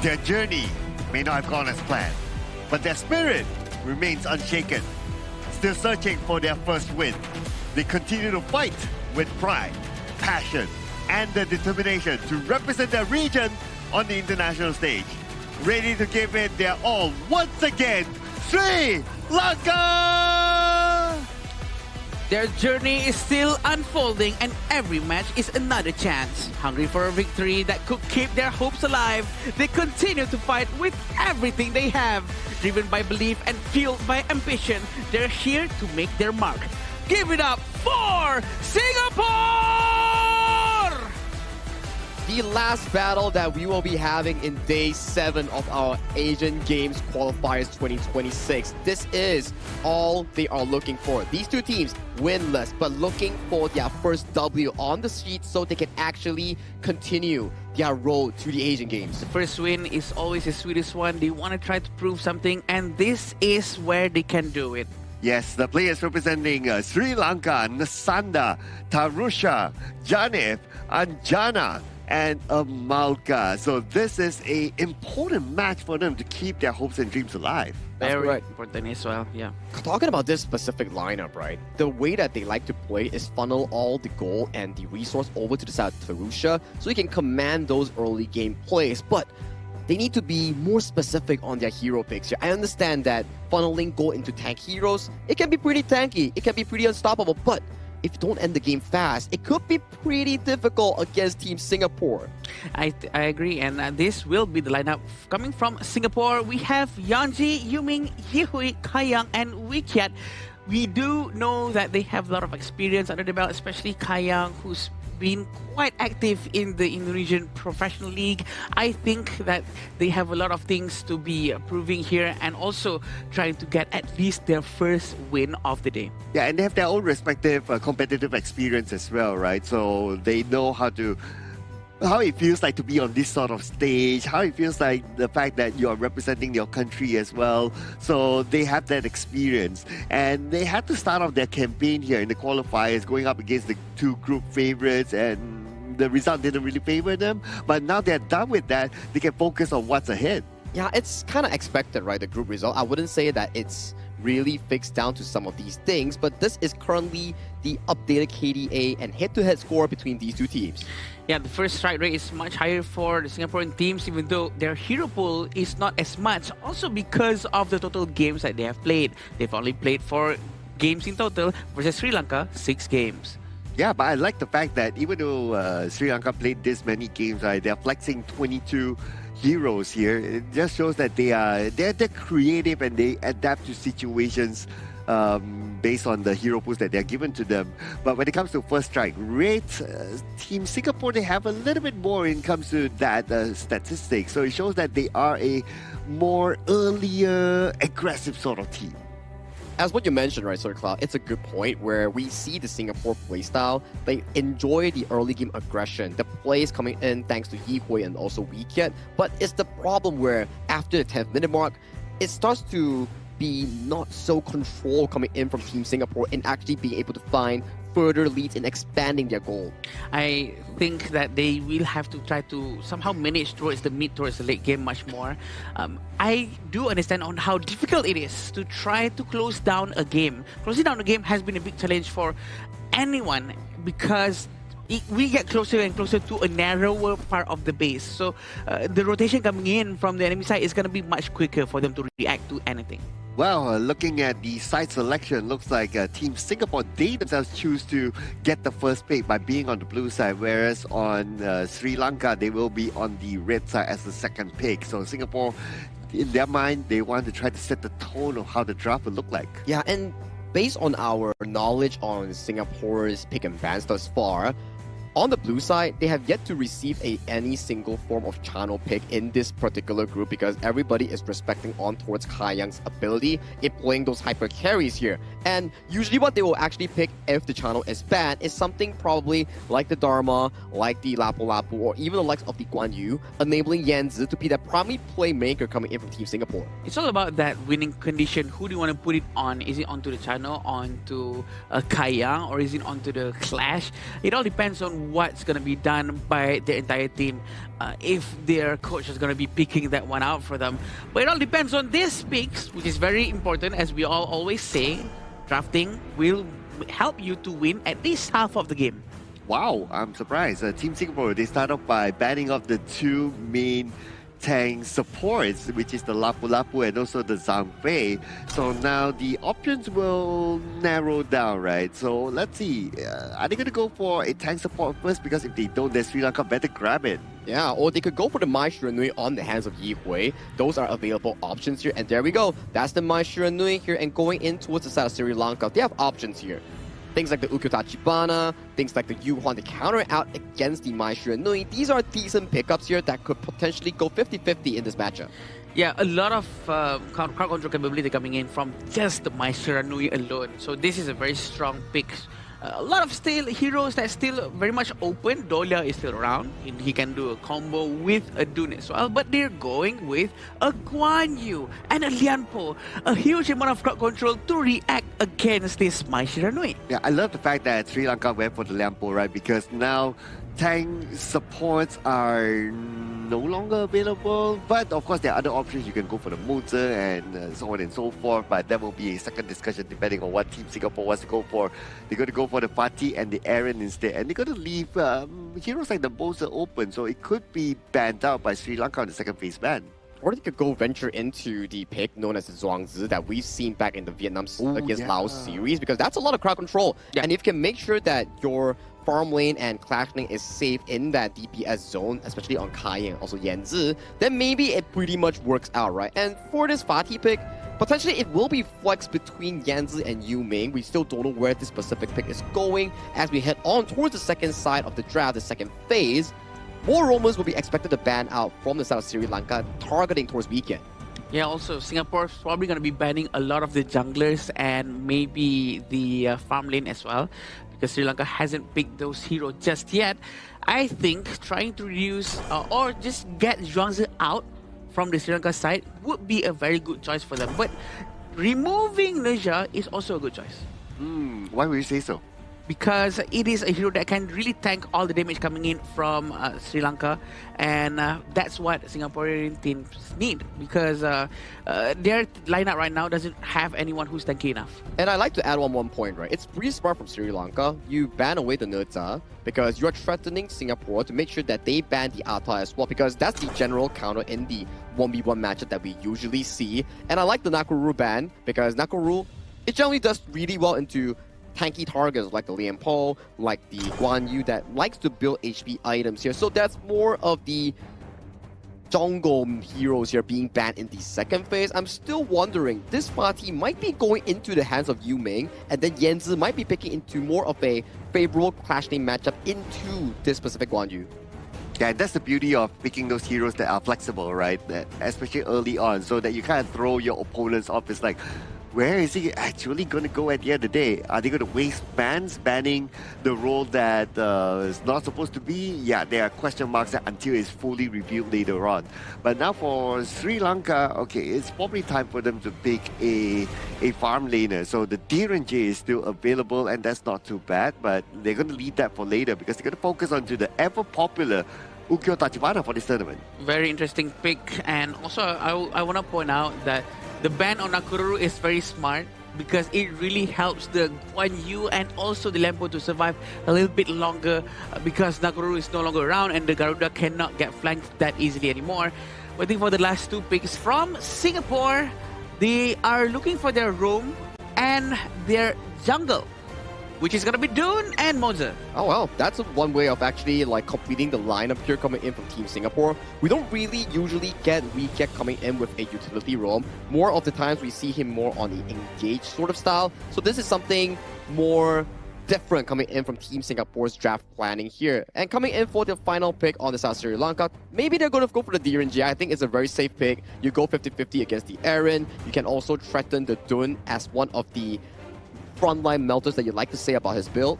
Speaker 17: Their journey may not have gone as planned, but their spirit remains unshaken. Still searching for their first win, they continue to fight with pride, passion, and the determination to represent their region on the international stage. Ready to give it their all once again, Sri Lanka!
Speaker 8: Their journey is still unfolding and every match is another chance. Hungry for a victory that could keep their hopes alive, they continue to fight with everything they have. Driven by belief and fueled by ambition, they're here to make their mark. Give it up for Singapore!
Speaker 16: The last battle that we will be having in day 7 of our Asian Games Qualifiers 2026. This is all they are looking for. These two teams winless, but looking for their first W on the street so they can actually continue their road to the Asian Games.
Speaker 8: The first win is always the sweetest one. They want to try to prove something, and this is where they can do it.
Speaker 17: Yes, the players representing Sri Lanka, Nasanda, Tarusha, Janif, Anjana, and Amalka. So this is a important match for them to keep their hopes and dreams alive.
Speaker 8: Very important as well, yeah.
Speaker 16: Talking about this specific lineup, right? The way that they like to play is funnel all the gold and the resource over to the side of Tarusha so you can command those early game plays. But they need to be more specific on their hero picks here. I understand that funneling gold into tank heroes, it can be pretty tanky, it can be pretty unstoppable, but if you don't end the game fast, it could be pretty difficult against Team Singapore.
Speaker 8: I agree, and this will be the lineup coming from Singapore. We have Yeonji, Yuming, Yihui, Kaiyang, and Wikiat. We do know that they have a lot of experience under the belt, especially Kaiyang, who's been quite active in the Indonesian professional league. I think that they have a lot of things to be proving here and also trying to get at least their first win of the day.
Speaker 17: Yeah, and they have their own respective competitive experience as well, right? So they know how it feels like to be on this sort of stage, how it feels like the fact that you're representing your country as well. So they have that experience. And they had to start off their campaign here in the qualifiers, going up against the two group favorites, and the result didn't really favor them. But now they're done with that, they can focus on what's ahead.
Speaker 16: Yeah, it's kind of expected, right, the group result. I wouldn't say that it's really fixed down to some of these things, but this is currently the updated KDA and head-to-head score between these two teams.
Speaker 8: Yeah, the first strike rate is much higher for the Singaporean teams, even though their hero pool is not as much. Also because of the total games that they have played. They've only played 4 games in total versus Sri Lanka, 6 games.
Speaker 17: Yeah, but I like the fact that even though Sri Lanka played this many games, right, they're flexing 22 heroes here. It just shows that they're creative and they adapt to situations based on the hero pools that they're given to them. But when it comes to first strike rate, Team Singapore, they have a little bit more when it comes to that statistic. So it shows that they are a more earlier, aggressive sort of team.
Speaker 16: As what you mentioned, right, Sir Cloud, it's a good point where we see the Singapore playstyle. They enjoy the early game aggression. The plays coming in thanks to Yi Hui and also Weekend. But it's the problem where after the 10th minute mark, it starts to be not so controlled coming in from Team Singapore and actually being able to find further leads in expanding their goal.
Speaker 8: I think that they will have to try to somehow manage towards the mid, towards the late game much more. I do understand on how difficult it is to try to close down a game. Closing down a game has been a big challenge for anyone because we get closer and closer to a narrower part of the base. So the rotation coming in from the enemy side is going to be much quicker for them to react to anything.
Speaker 17: Well, looking at the side selection, looks like Team Singapore, they themselves choose to get the first pick by being on the blue side, whereas on Sri Lanka, they will be on the red side as the second pick. So Singapore, in their mind, they want to try to set the tone of how the draft will look like.
Speaker 16: Yeah, and based on our knowledge on Singapore's pick and bans thus far, on the blue side, they have yet to receive any single form of channel pick in this particular group because everybody is respecting on towards Kai Young's ability in playing those hyper carries here. And usually what they will actually pick if the channel is banned is something probably like the Dharma, like the Lapu Lapu, or even the likes of the Guan Yu, enabling Yan Zi to be the primary playmaker coming in from Team Singapore.
Speaker 8: It's all about that winning condition. Who do you want to put it on? Is it onto the channel, onto Kai Yang, or is it onto the Clash? It all depends on what's going to be done by the entire team, if their coach is going to be picking that one out for them. But it all depends on these picks, which is very important. As we all always say, drafting will help you to win at least half of the game.
Speaker 17: Wow, I'm surprised. Team Singapore, they start off by banning off the 2 main tank supports, which is the Lapu Lapu and also the Zhang Fei. So now the options will narrow down, right? So let's see, are they going to go for a tank support first? Because if they don't, then Sri Lanka better grab it.
Speaker 16: Yeah, or they could go for the Mai Shiranui on the hands of Yi Hui. Those are available options here, and there we go. That's the Mai Shiranui here, and going in towards the side of Sri Lanka, they have options here. Things like the Ukyo Tachibana, things like the Yu Huan to counter out against the Mai Shiranui. These are decent pickups here that could potentially go 50-50 in this matchup.
Speaker 8: Yeah, a lot of crowd control capability coming in from just the Mai Shiranui alone. So this is a very strong pick. A lot of still heroes that's still very much open. Dolia is still around. He can do a combo with a Dune as well. But they're going with a Guan Yu and a Lianpo. A huge amount of crowd control to react against this Mai Shiranui.
Speaker 17: Yeah, I love the fact that Sri Lanka went for the Lianpo, right? Because now tank supports are no longer available, but of course there are other options. You can go for the Moza and so on and so forth, but that will be a second discussion depending on what Team Singapore wants to go for. They're going to go for the Fatih and the Aaron instead, and they're going to leave heroes like the Moza open, so it could be banned out by Sri Lanka on the second phase ban.
Speaker 16: Or they could go venture into the pick known as the Zhuangzi that we've seen back in the Vietnam against Laos series, because that's a lot of crowd control. Yeah. And if you can make sure that your farm lane and clash lane is safe in that DPS zone, especially on Kai and also Yan Zi, then maybe it pretty much works out, right? And for this Fatih pick, potentially it will be flexed between Yan Zi and Yu Ming. We still don't know where this specific pick is going as we head on towards the second side of the draft, the second phase. More Romans will be expected to ban out from the side of Sri Lanka, targeting towards weekend.
Speaker 8: Yeah, also Singapore's probably going to be banning a lot of the junglers and maybe the farm lane as well, because Sri Lanka hasn't picked those heroes just yet. I think trying to reduce or just get Zhuangzi out from the Sri Lanka side would be a very good choice for them. But removing Leisure is also a good choice.
Speaker 17: Why would you say so?
Speaker 8: because it is a hero that can really tank all the damage coming in from Sri Lanka, and that's what Singaporean teams need, because their lineup right now doesn't have anyone who's tanky enough.
Speaker 16: And I'd like to add one point, right? It's pretty smart from Sri Lanka. You ban away the Nerza because you're threatening Singapore to make sure that they ban the Ata as well, because that's the general counter in the 1v1 matchup that we usually see. And I like the Nakoruru ban because Nakoruru, it generally does really well into tanky targets like the Liam Po, like the Guan Yu that likes to build HP items here. So that's more of the jungle heroes here being banned in the second phase. I'm still wondering, this party might be going into the hands of Yu Ming, and then Yanzi might be picking into more of a favorable clash name matchup into this specific Guan Yu.
Speaker 17: Yeah, that's the beauty of picking those heroes that are flexible, right? That, especially early on, so that you can't throw your opponents off. It's like, where is he actually going to go at the end of the day? Are they going to waste bans banning the role that is not supposed to be? Yeah, there are question marks until it's fully revealed later on. But now for Sri Lanka, okay, it's probably time for them to pick a farm laner. So the DRNJ is still available, and that's not too bad, but they're going to leave that for later because they're going to focus onto the ever-popular Ukyo Tachibana for this tournament.
Speaker 8: Very interesting pick, and also I want to point out that the ban on Nakoruru is very smart because it really helps the Guan Yu and also the Lempo to survive a little bit longer, because Nakoruru is no longer around and the Garuda cannot get flanked that easily anymore. Waiting for the last two picks from Singapore. They are looking for their roam and their jungle, which is going to be Dune and Moza.
Speaker 16: Oh well, that's one way of actually like completing the lineup here coming in from Team Singapore. We don't really usually get Weekend coming in with a utility roam. More of the times we see him more on the engaged sort of style. So this is something more different coming in from Team Singapore's draft planning here. And coming in for the final pick on the South Sri Lanka, maybe they're going to go for the DRNG. I think it's a very safe pick. You go 50-50 against the Aaron. You can also threaten the Dune as one of the frontline melters that you'd like to say about his build?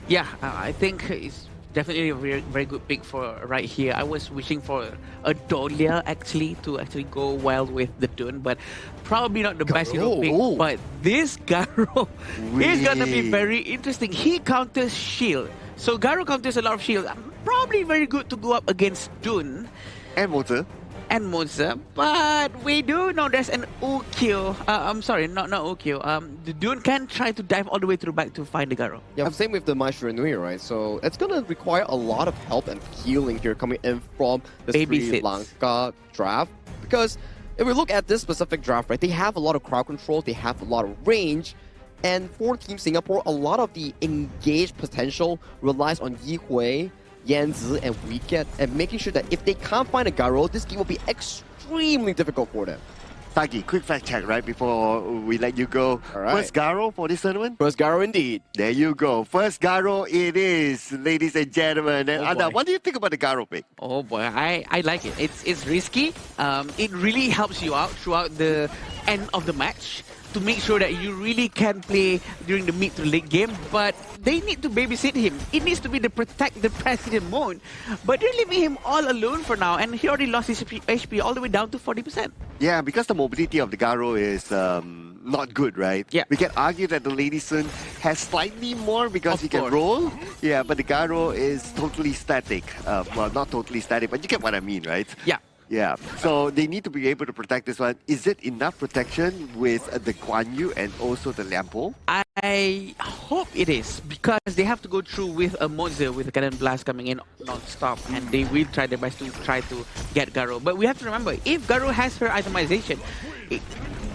Speaker 8: Yeah, I think it's definitely a very, very good pick for right here. I was wishing for a Dolia actually to go well with the Dune, but probably not the best hero pick. But this Garo is gonna be very interesting. He counters shield, so Garo counters a lot of shield. Probably very good to go up against Dune
Speaker 17: and Moza.
Speaker 8: But we do know there's an Ukyo. I'm sorry, not Ukyo. The Dune can try to dive all the way through back to find the Garo.
Speaker 16: Yeah, same with the Maestro Nui, right? So it's gonna require a lot of help and healing here coming in from the Sri Lanka draft. Because if we look at this specific draft, right, they have a lot of crowd control, they have a lot of range. And for Team Singapore, a lot of the engaged potential relies on Yi Hui, Yanzi, and Weekend, and making sure that if they can't find a Garo, this game will be extremely difficult for them.
Speaker 17: Taki, quick fact check right before we let you go.
Speaker 16: Right.
Speaker 17: First Garo for this tournament?
Speaker 16: First Garo indeed.
Speaker 17: There you go. First Garo it is, ladies and gentlemen. And Anda, what do you think about the Garo pick?
Speaker 8: Oh boy, I like it. It's risky. It really helps you out throughout the end of the match to make sure that you really can play during the mid to late game, but they need to babysit him. It needs to be the protect the president mode, but they're leaving him all alone for now, and he already lost his HP all the way down to 40%.
Speaker 17: Yeah, because the mobility of the Garo is not good, right?
Speaker 8: Yeah.
Speaker 17: We can argue that the Lady Sun has slightly more because he can roll. Yeah, but the Garo is totally static. Well, not totally static, but you get what I mean, right?
Speaker 8: Yeah.
Speaker 17: Yeah, so they need to be able to protect this one. Is it enough protection with the Guan Yu and also the Lampo?
Speaker 8: I hope it is, because they have to go through with a Moza with a Cannon Blast coming in non-stop, and they will try their best to get Garo. But we have to remember, if Garo has her itemization,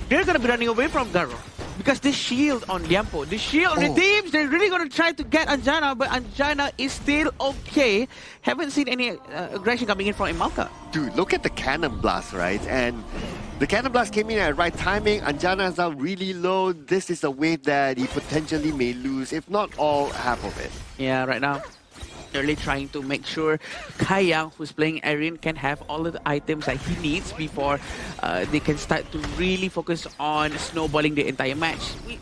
Speaker 8: they're going to be running away from Garo. Because the shield on Liampo, the shield on the teams, they're really going to try to get Anjana, but Anjana is still okay. Haven't seen any aggression coming in from Imalka.
Speaker 17: Dude, look at the Cannon Blast, right? And the Cannon Blast came in at the right timing. Anjana is now really low. This is a wave that he potentially may lose, if not all, half of it.
Speaker 8: Yeah, right now. They're really trying to make sure Kai Yang, who's playing Erin, can have all of the items that he needs before they can start to really focus on snowballing the entire match. We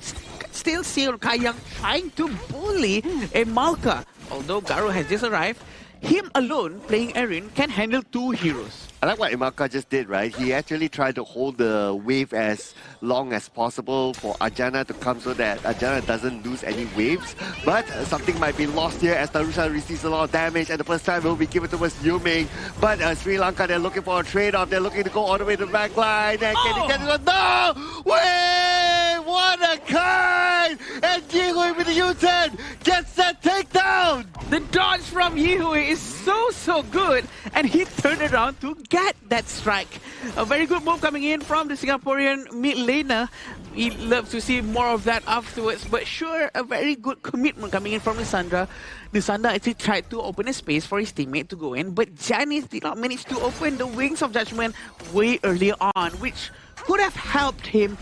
Speaker 8: still see Kai Yang trying to bully a Malka. Although Garo has just arrived, him alone playing Erin can handle 2 heroes.
Speaker 17: I like what Imaka just did, right? He actually tried to hold the wave as long as possible for Ajana to come so that Ajana doesn't lose any waves. But something might be lost here as Tarusha receives a lot of damage, and the first time will be given towards Yuming. But Sri Lanka, they're looking for a trade-off. They're looking to go all the way to the back line. And can they get it? No! Wait! What a kind! And Yihui with the U-turn gets that takedown!
Speaker 8: The dodge from Yihui is so good, and he turned around to get that strike. A very good move coming in from the Singaporean mid laner. We love to see more of that afterwards, but sure, a very good commitment coming in from Nisanda. Nisanda actually tried to open a space for his teammate to go in, but Janice did not manage to open the Wings of Judgment way earlier on, which could have helped him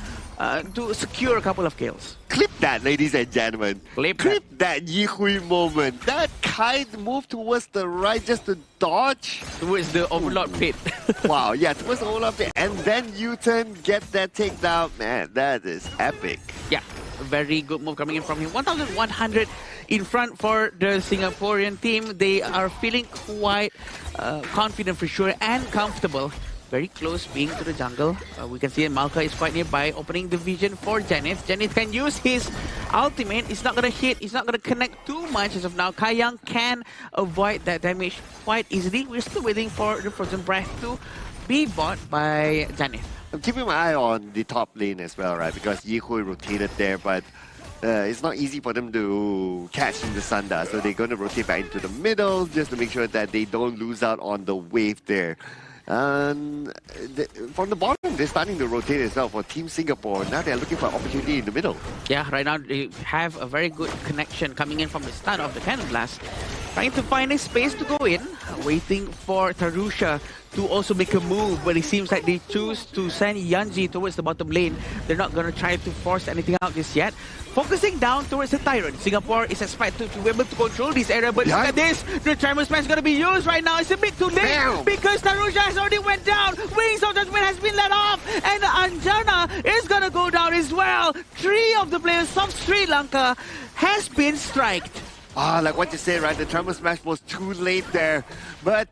Speaker 8: to secure a couple of kills.
Speaker 17: Clip that, ladies and gentlemen. Clip that Yihui moment. That kind move towards the right just to dodge.
Speaker 8: Towards the Overlord pit.
Speaker 17: Wow, yeah, towards the Overlord pit. And then U-turn, get that takedown. Man, that is epic.
Speaker 8: Yeah, a very good move coming in from him. 1,100 in front for the Singaporean team. They are feeling quite confident for sure and comfortable. Very close being to the jungle. We can see Malka is quite nearby, opening the vision for Janith. Janith can use his ultimate. It's not going to hit. It's not going to connect too much as of now. Kaiyang can avoid that damage quite easily. We're still waiting for the Frozen Breath to be bought by Janith.
Speaker 17: I'm keeping my eye on the top lane as well, right? Because Yihui rotated there, but it's not easy for them to catch in the Sunda. So they're going to rotate back into the middle just to make sure that they don't lose out on the wave there. And from the bottom, they're starting to rotate as well for Team Singapore. Now they're looking for an opportunity in the middle.
Speaker 8: Yeah, right now they have a very good connection coming in from the start of the Cannon Blast. Trying to find a space to go in, waiting for Tarusha to also make a move, but it seems like they choose to send Yanji towards the bottom lane. They're not going to try to force anything out just yet. Focusing down towards the Tyrant. Singapore is expected to be able to control this area, but look at this. The Tremor Smash is going to be used right now. It's a bit too late because Tarusha has already went down. Wings of Judgment has been let off, and Anjana is going to go down as well. 3 of the players of Sri Lanka has been striked.
Speaker 17: Like what you said, right? The Tremor Smash was too late there. But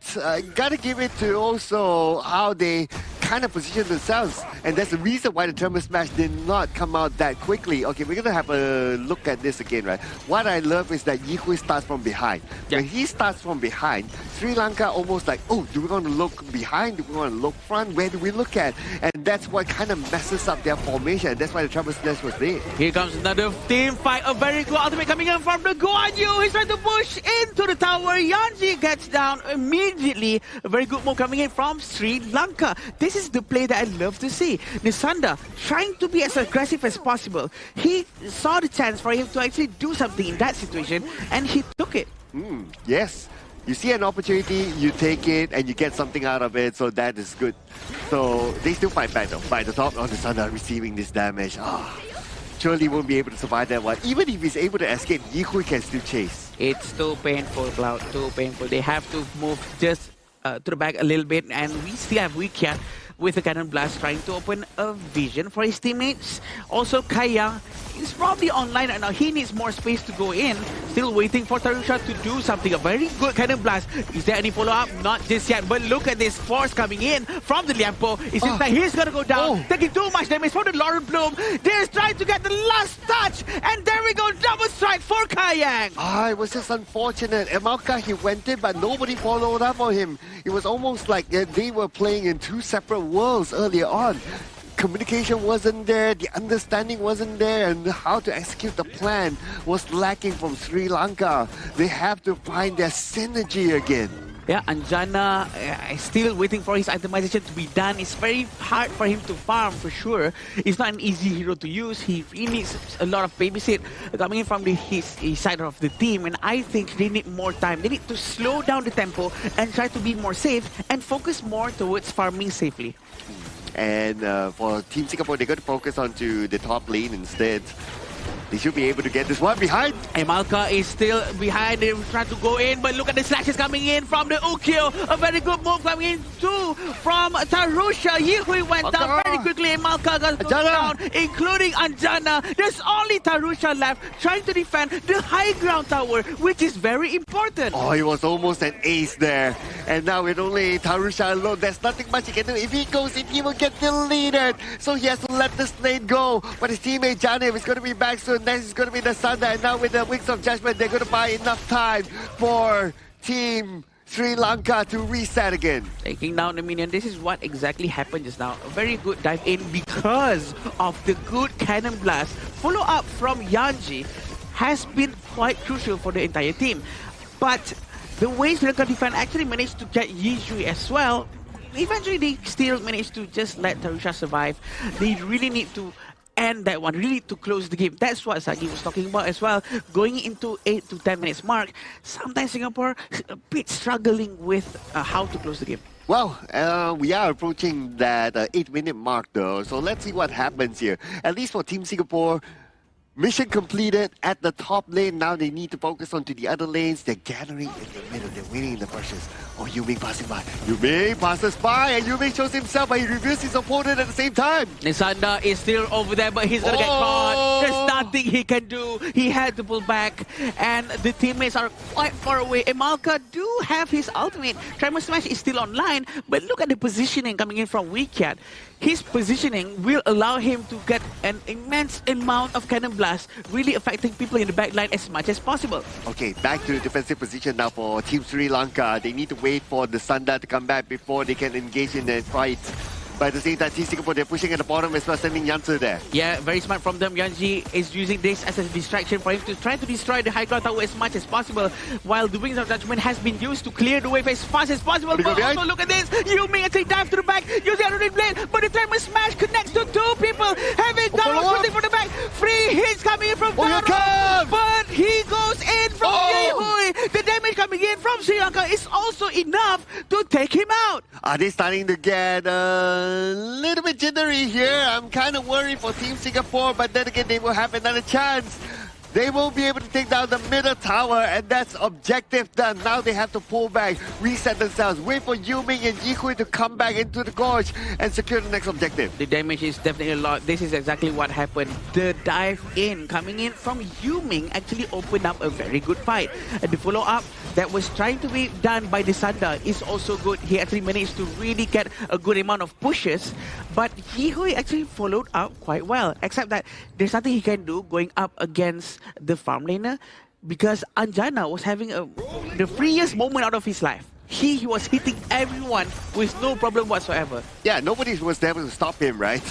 Speaker 17: gotta give it to also how they kind of position themselves. And that's the reason why the Tremor Smash did not come out that quickly. Okay, we're gonna have a look at this again, right? What I love is that Yihui starts from behind. Yeah. When he starts from behind, Sri Lanka almost like, oh, do we want to look behind? Do we want to look front? Where do we look at? And that's what kind of messes up their formation. That's why the Tremor Smash was there.
Speaker 8: Here comes another team fight. A very good ultimate coming in from the Guan Yu. He's trying to push into the tower. Yanji gets down immediately. A very good move coming in from Sri Lanka. This is the play that I love to see. Nisanda trying to be as aggressive as possible. He saw the chance for him to actually do something in that situation, and he took it.
Speaker 17: Yes. You see an opportunity, you take it, and you get something out of it, so that is good. So they still fight back though. By the top, Nisanda receiving this damage. Surely won't be able to survive that one. Even if he's able to escape, Yihui can still chase.
Speaker 8: It's too painful, Cloud. Too painful. They have to move just to the back a little bit, and we still have Wikia with the Cannon Blast trying to open a vision for his teammates. Also, Kaya is probably online right now. He needs more space to go in. Still waiting for Tarusha to do something. A very good Cannon Blast. Is there any follow-up? Not just yet. But look at this force coming in from the Liampo. It seems like he's going to go down. Taking too much damage from the Lauren Bloom. They're trying to get the last touch. And there we go. Double strike for Kaiyang.
Speaker 17: It was just unfortunate. Emalka, he went in, but nobody followed up on him. It was almost like they were playing in 2 separate worlds earlier on. Communication wasn't there, the understanding wasn't there, and how to execute the plan was lacking from Sri Lanka. They have to find their synergy again.
Speaker 8: Yeah, Anjana is still waiting for his itemization to be done. It's very hard for him to farm for sure. It's not an easy hero to use. He needs a lot of babysit coming in from his side of the team, and I think they need more time. They need to slow down the tempo and try to be more safe and focus more towards farming safely.
Speaker 17: And for Team Singapore, they're going to focus onto the top lane instead. They should be able to get this one behind.
Speaker 8: Emalka is still behind. They're trying to go in, but look at the slashes coming in from the Ukyo. A very good move coming in too from Tarusha. Yihui went down very quickly. Emalka got down, including Anjana. There's only Tarusha left trying to defend the high ground tower, which is very important.
Speaker 17: Oh, it was almost an ace there. And now with only Tarusha alone, there's nothing much he can do. If he goes in, he will get deleted. So he has to let this lane go. But his teammate Janev is going to be back soon. Next is going to be the Thunder. And now with the Wings of Judgment, they're going to buy enough time for Team Sri Lanka to reset again.
Speaker 8: Taking down the minion. This is what exactly happened just now. A very good dive in because of the good cannon blast. Follow up from Yanji has been quite crucial for the entire team. But the way Sri Lanka defense actually managed to get Yijui as well, eventually they still managed to just let Tarusha survive. They really need to end that one, really to close the game. That's what Sagi was talking about as well. Going into 8 to 10 minutes mark, sometimes Singapore a bit struggling with how to close the game.
Speaker 17: Well, we are approaching that 8-minute mark though, so let's see what happens here. At least for Team Singapore, mission completed at the top lane. Now they need to focus on to the other lanes. They're gathering in the middle. They're waiting in the bushes. Oh, Yuming passing by. Yuming passes by and Yuming shows himself, but he reveals his opponent at the same time.
Speaker 8: Nisanda is still over there, but he's gonna get caught. There's nothing he can do. He had to pull back, and the teammates are quite far away. Emalka do have his ultimate. Tremor Smash is still online, but look at the positioning coming in from Wikiat. His positioning will allow him to get an immense amount of cannon blast, really affecting people in the backline as much as possible.
Speaker 17: Okay, back to the defensive position now for Team Sri Lanka. They need to wait for the Sanda to come back before they can engage in the fight. But at the same time, Team Singapore, they're pushing at the bottom as well, sending Yanzi there.
Speaker 8: Yeah, very smart from them. Yanji is using this as a distraction for him to try to destroy the high ground tower as much as possible, while the Wings of Judgment has been used to clear the wave as fast as possible. But also look at this, Yuming actually dive to the back, using a blade, but the Tremor Smash connects to two people, having Garo shooting from the back. Free hits coming in from Garo, but he goes in from Yehui. The damage coming in from Sri Lanka is also enough to take him out.
Speaker 17: Are they starting to get a little bit jittery here? I'm kind of worried for Team Singapore, but then again, they will have another chance. They won't be able to take down the middle tower, and that's objective done. Now they have to pull back, reset themselves, wait for Yuming and Yihui to come back into the gorge and secure the next objective.
Speaker 8: The damage is definitely a lot. This is exactly what happened. The dive in coming in from Yuming actually opened up a very good fight. And the follow-up that was trying to be done by the Sanda is also good. He actually managed to really get a good amount of pushes, but Yihui actually followed up quite well, except that there's nothing he can do going up against the farm laner, because Anjana was having the freest moment out of his life. He was hitting everyone with no problem whatsoever.
Speaker 17: Yeah, nobody was there to stop him, right?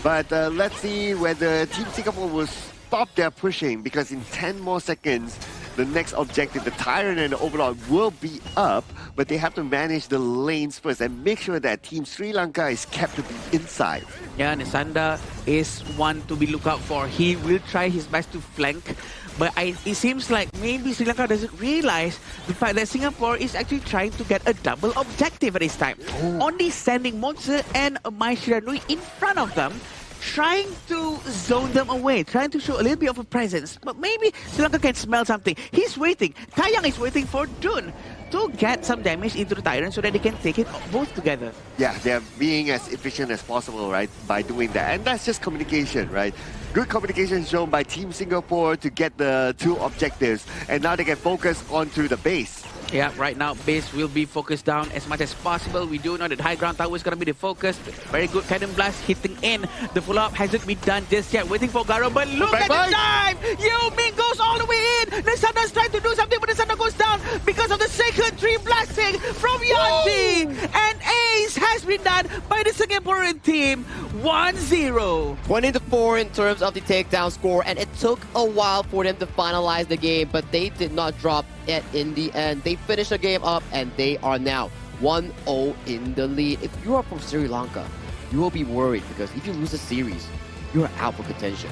Speaker 17: But let's see whether Team Singapore will stop their pushing, because in 10 more seconds, the next objective, the Tyrant and the Overlord, will be up, but they have to manage the lanes first and make sure that Team Sri Lanka is kept to be inside.
Speaker 8: Yeah, Nisanda is one to be looked out for. He will try his best to flank, but it seems like maybe Sri Lanka doesn't realize the fact that Singapore is actually trying to get a double objective at this time. Only sending Monster and Mai Shiranui in front of them, trying to zone them away, trying to show a little bit of a presence. But maybe Sri Lanka can smell something. He's waiting. Taeyang is waiting for Dun to get some damage into the Tyrant so that they can take it both together.
Speaker 17: Yeah, they're being as efficient as possible, right, by doing that. And that's just communication, right? Good communication shown by Team Singapore to get the two objectives. And now they can focus onto the base.
Speaker 8: Yeah, right now base will be focused down as much as possible. We do know that high ground tower is going to be the focus. Very good cannon blast hitting in. The follow-up hasn't been done just yet. Waiting for Garo, but look at the time! Yuming goes all the way in! Nisanda's trying to do something, but Nisanda goes down because of the Sacred Tree blasting from Yanti! And ace has been done by the Singaporean team. 1-0.
Speaker 16: 20-4 in terms of the takedown score, and it took a while for them to finalize the game, but they did not drop it in the end. They finished the game up, and they are now 1-0 in the lead. If you are from Sri Lanka, you will be worried, because if you lose the series, you're out for contention.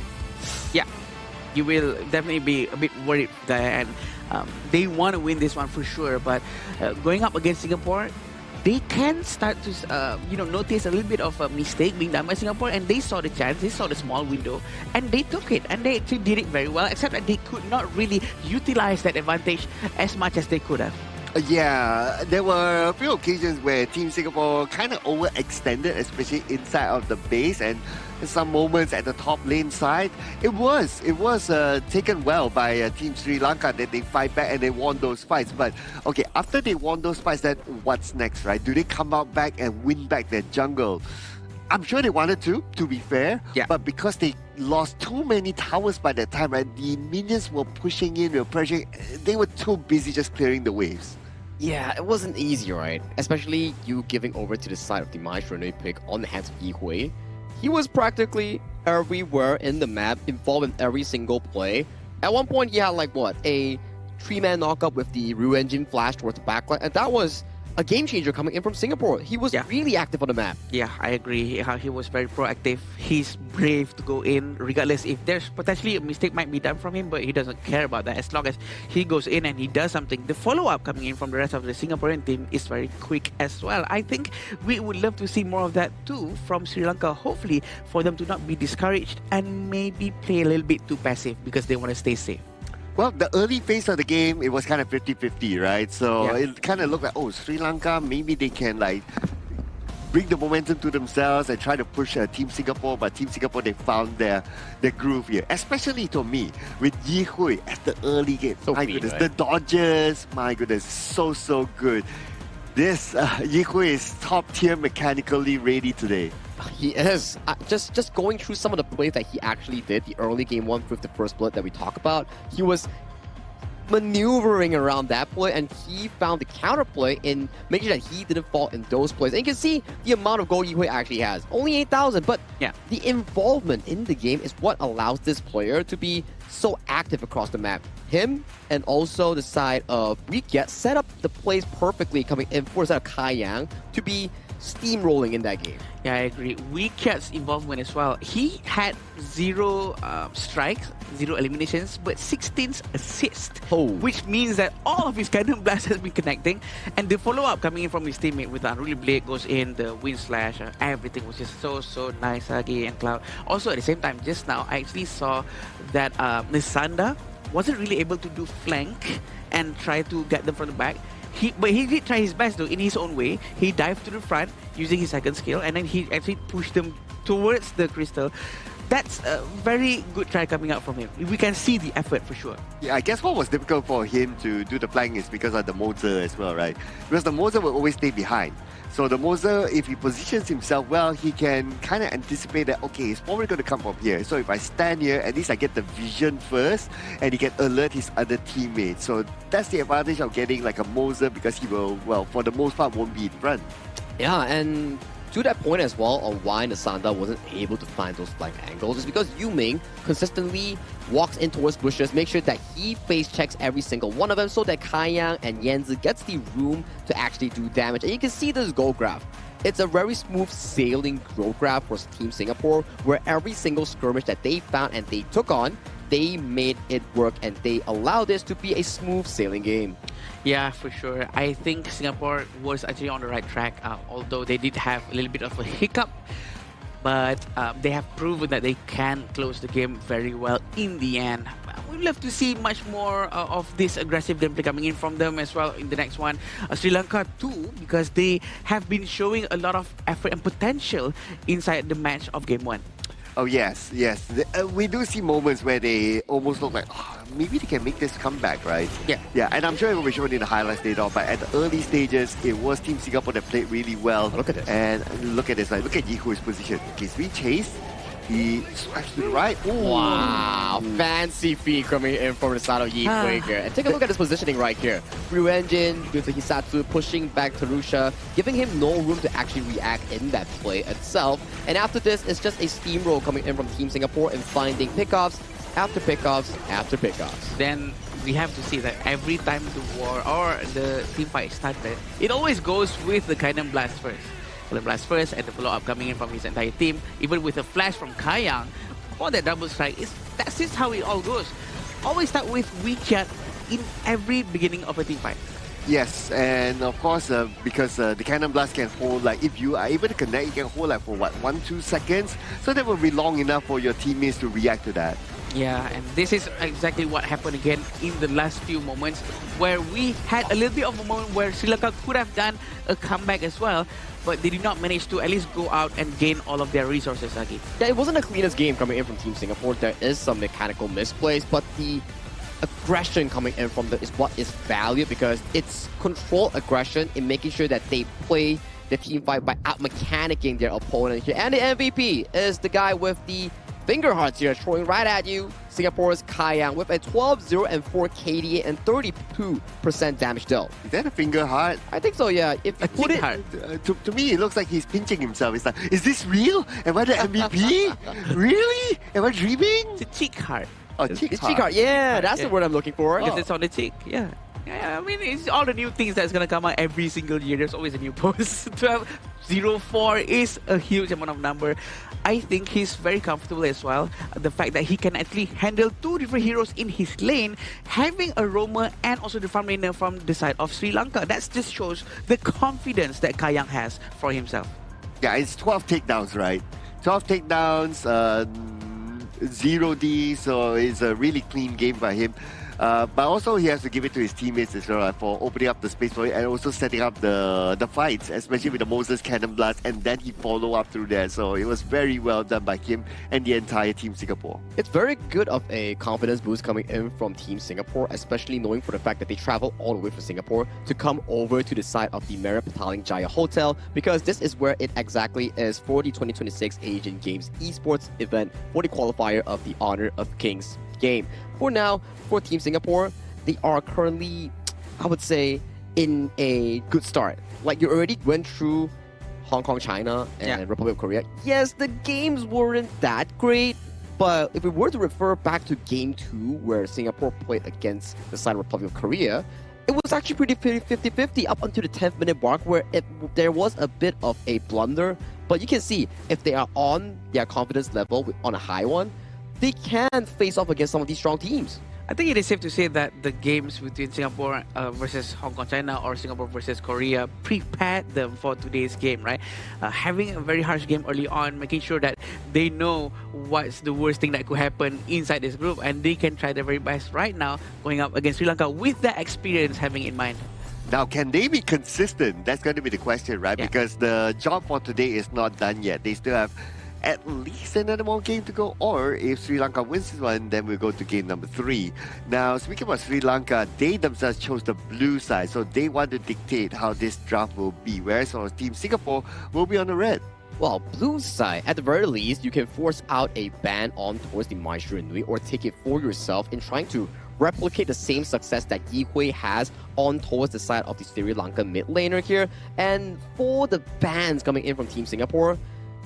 Speaker 8: Yeah, you will definitely be a bit worried there, and they want to win this one for sure, but going up against Singapore, they can start to notice a little bit of a mistake being done by Singapore, and they saw the chance, they saw the small window, and they took it, and they actually did it very well, except that they could not really utilize that advantage as much as they could have.
Speaker 17: Yeah, there were a few occasions where Team Singapore kind of overextended, especially inside of the base, and some moments at the top lane side. It was taken well by Team Sri Lanka that they fight back and they won those fights. But okay, after they won those fights, then what's next, right? Do they come out back and win back their jungle? I'm sure they wanted to be fair, but because they lost too many towers by that time, right? The minions were pushing in, they were pressuring, they were too busy just clearing the waves.
Speaker 16: Yeah, it wasn't easy, right? Especially you giving over to the side of the Maestro pick on the hands of Yi Hui. He was practically everywhere in the map, involved in every single play. At one point, he had like what, a 3-man knockup with the Rue Engine flash towards the backline, and that was a game changer coming in from Singapore. He was really active on the map.
Speaker 8: Yeah, I agree. He was very proactive. He's brave to go in, regardless if there's potentially a mistake might be done from him, but he doesn't care about that. As long as he goes in and he does something, the follow-up coming in from the rest of the Singaporean team is very quick as well. I think we would love to see more of that too from Sri Lanka, hopefully for them to not be discouraged and maybe play a little bit too passive because they want to stay safe.
Speaker 17: Well, the early phase of the game, it was kind of 50-50, right? So it kind of looked like, oh, Sri Lanka, maybe they can like bring the momentum to themselves and try to push Team Singapore. But Team Singapore, they found their groove here. Especially to me, with Yi Hui at the early game.
Speaker 16: So
Speaker 17: my goodness, the dodges, my goodness, so good. This Yi Hui is top tier mechanically ready today.
Speaker 16: He is. Just going through some of the plays that he actually did, the early game one with the first blood that we talk about, he was maneuvering around that play, and he found the counterplay in making sure that he didn't fall in those plays. And you can see the amount of gold Yi Hui actually has. Only 8,000, but the involvement in the game is what allows this player to be so active across the map. Him and also the side of Weekyat set up the plays perfectly coming in for the side of Kai Yang to be steamrolling in that game.
Speaker 8: Yeah, I agree. Weekyat's involvement as well. He had 0 strikes, 0 eliminations, but 16 assists, which means that all of his cannon blast has been connecting, and the follow-up coming in from his teammate with the Unruly Blade goes in, the Wind Slash, everything was just so nice, Sagi and Cloud. Also, at the same time, just now, I actually saw that Nisanda wasn't really able to do flank and try to get them from the back. But he did try his best though, in his own way. He dived to the front using his second skill, and then he actually pushed them towards the crystal. That's a very good try coming out from him. We can see the effort for sure.
Speaker 17: Yeah, I guess what was difficult for him to do the flank is because of the Mozer as well, right? Because the Mozer will always stay behind. So the Mozer, if he positions himself well, he can kind of anticipate that, okay, he's probably going to come from here. So if I stand here, at least I get the vision first, and he can alert his other teammates. So that's the advantage of getting like a Mozer, because he will, well, for the most part, won't be in front.
Speaker 16: Yeah, and to that point as well, on why Nasanda wasn't able to find those flank angles is because Yu Ming consistently walks in towards bushes, make sure that he face checks every single one of them so that Kaiyang and Yanzi gets the room to actually do damage. And you can see this goal graph. It's a very smooth sailing growth graph for Team Singapore, where every single skirmish that they found and they took on, they made it work, and they allowed this to be a smooth sailing game.
Speaker 8: Yeah, for sure. I think Singapore was actually on the right track, although they did have a little bit of a hiccup. But they have proven that they can close the game very well in the end. We'd love to see much more of this aggressive gameplay coming in from them as well in the next one. Sri Lanka too, because they have been showing a lot of effort and potential inside the match of Game 1.
Speaker 17: Oh, yes. We do see moments where they almost look like, oh, maybe they can make this comeback, right? Yeah, and I'm sure it will be shown in the highlights later on, but at the early stages, it was Team Singapore that played really well.
Speaker 16: Look at this.
Speaker 17: And look at this, like, look at Yi Hui's position. Okay, so he chased, he swipes to the right. Ooh.
Speaker 16: Wow, fancy feed coming in from the side of Yi Hui here. And take a look at his positioning right here. Ryu Engine with the Hisatsu pushing back Tarusha, giving him no room to actually react in that play itself. And after this, it's just a steamroll coming in from Team Singapore and finding pickoffs after pickoffs after pickoffs.
Speaker 8: Then we have to see that every time the war or the team fight started, it always goes with the Cannon Blast first. The blast first and the follow-up coming in from his entire team, even with a flash from Kaiyang for that double strike. That's just how it all goes. Always start with Weekyat in every beginning of a team fight.
Speaker 17: Yes, and of course, because the Cannon Blast can hold, like, if you are able to connect, you can hold, like, for what, 1-2 seconds? So that will be long enough for your teammates to react to that.
Speaker 8: Yeah, and this is exactly what happened again in the last few moments, where we had a little bit of a moment where Sri Lanka could have done a comeback as well, but they did not manage to at least go out and gain all of their resources, Agi.
Speaker 16: Yeah, it wasn't the cleanest game coming in from Team Singapore. There is some mechanical misplays, but the aggression coming in from is what is valued, because it's controlled aggression in making sure that they play the team fight by out-mechanicking their opponent here. And the MVP is the guy with the finger hearts here, throwing right at you. Singapore's Kai Yang with a 12-0 and 4 KDA and 32% damage dealt.
Speaker 17: Is that a finger heart?
Speaker 16: I think so, yeah. If you put it...
Speaker 17: To me, it looks like he's pinching himself. It's like, is this real? Am I the MVP? Really? Am I dreaming?
Speaker 8: It's a cheek heart.
Speaker 17: Oh, cheek
Speaker 16: heart. Cheek heart, yeah, that's the word I'm looking for.
Speaker 8: Because it's on the cheek, yeah. Yeah, I mean, it's all the new things that's going to come out every single year. There's always a new post. 12-0-4 is a huge amount of number. I think he's very comfortable as well. The fact that he can actually handle two different heroes in his lane, having a roamer and also the farm laner from the side of Sri Lanka. That just shows the confidence that Kai Yang has for himself.
Speaker 17: Yeah, it's 12 takedowns, right? 12 takedowns, 0D, so it's a really clean game by him. But also he has to give it to his teammates as well for opening up the space for it and also setting up the fights, especially with the Moses Cannon Blast, and then he follow up through there. So it was very well done by him and the entire Team Singapore.
Speaker 16: It's very good of a confidence boost coming in from Team Singapore, especially knowing for the fact that they travel all the way from Singapore to come over to the side of the Marriott Petaling Jaya Hotel, because this is where it exactly is for the 2026 Asian Games Esports event for the qualifier of the Honor of Kings game. For now, for Team Singapore, they are currently, I would say, in a good start. Like, you already went through Hong Kong, China, and Republic of Korea. Yes, the games weren't that great, but if we were to refer back to Game 2, where Singapore played against the side of Republic of Korea, it was actually pretty 50-50 up until the 10th minute mark, where there was a bit of a blunder. But you can see, if they are on their confidence level, on a high one, they can face off against some of these strong teams.
Speaker 8: I think it is safe to say that the games between Singapore versus Hong Kong, China, or Singapore versus Korea prepared them for today's game, right? Having a very harsh game early on, making sure that they know what's the worst thing that could happen inside this group, and they can try their very best right now going up against Sri Lanka with that experience having in mind.
Speaker 17: Now, can they be consistent? That's going to be the question, right?
Speaker 8: Yeah.
Speaker 17: Because the job for today is not done yet. They still have at least another more game to go, or if Sri Lanka wins this one, then we'll go to game number 3. Now, speaking about Sri Lanka, they themselves chose the blue side, so they want to dictate how this draft will be, whereas our Team Singapore will be on the red.
Speaker 16: Well, blue side, at the very least, you can force out a ban on towards the Maestro Nui, or take it for yourself in trying to replicate the same success that Yi Hui has on towards the side of the Sri Lanka mid laner here. And for the bans coming in from Team Singapore,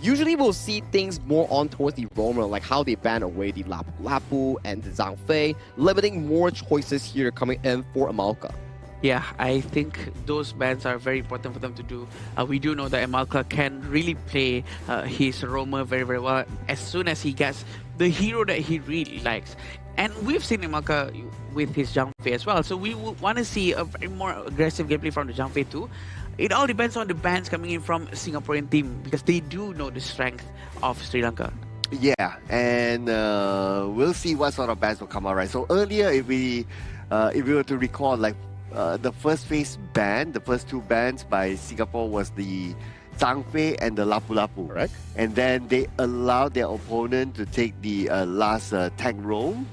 Speaker 16: usually we'll see things more on towards the roamer, like how they ban away the Lapu Lapu and the Zhang Fei, limiting more choices here coming in for Amalka.
Speaker 8: Yeah, I think those bans are very important for them to do. We do know that Amalka can really play his roamer very, very well as soon as he gets the hero that he really likes. And we've seen Amalka with his Zhang Fei as well, so we would want to see a very more aggressive gameplay from the Zhang Fei too. It all depends on the bans coming in from Singaporean team, because they do know the strength of Sri Lanka.
Speaker 17: Yeah, and we'll see what sort of bans will come out, right? So earlier, if we were to recall, like the first phase ban, the first 2 bans by Singapore was the Zhang Fei and the Lapu Lapu,
Speaker 16: right?
Speaker 17: And then they allowed their opponent to take the last tank roam,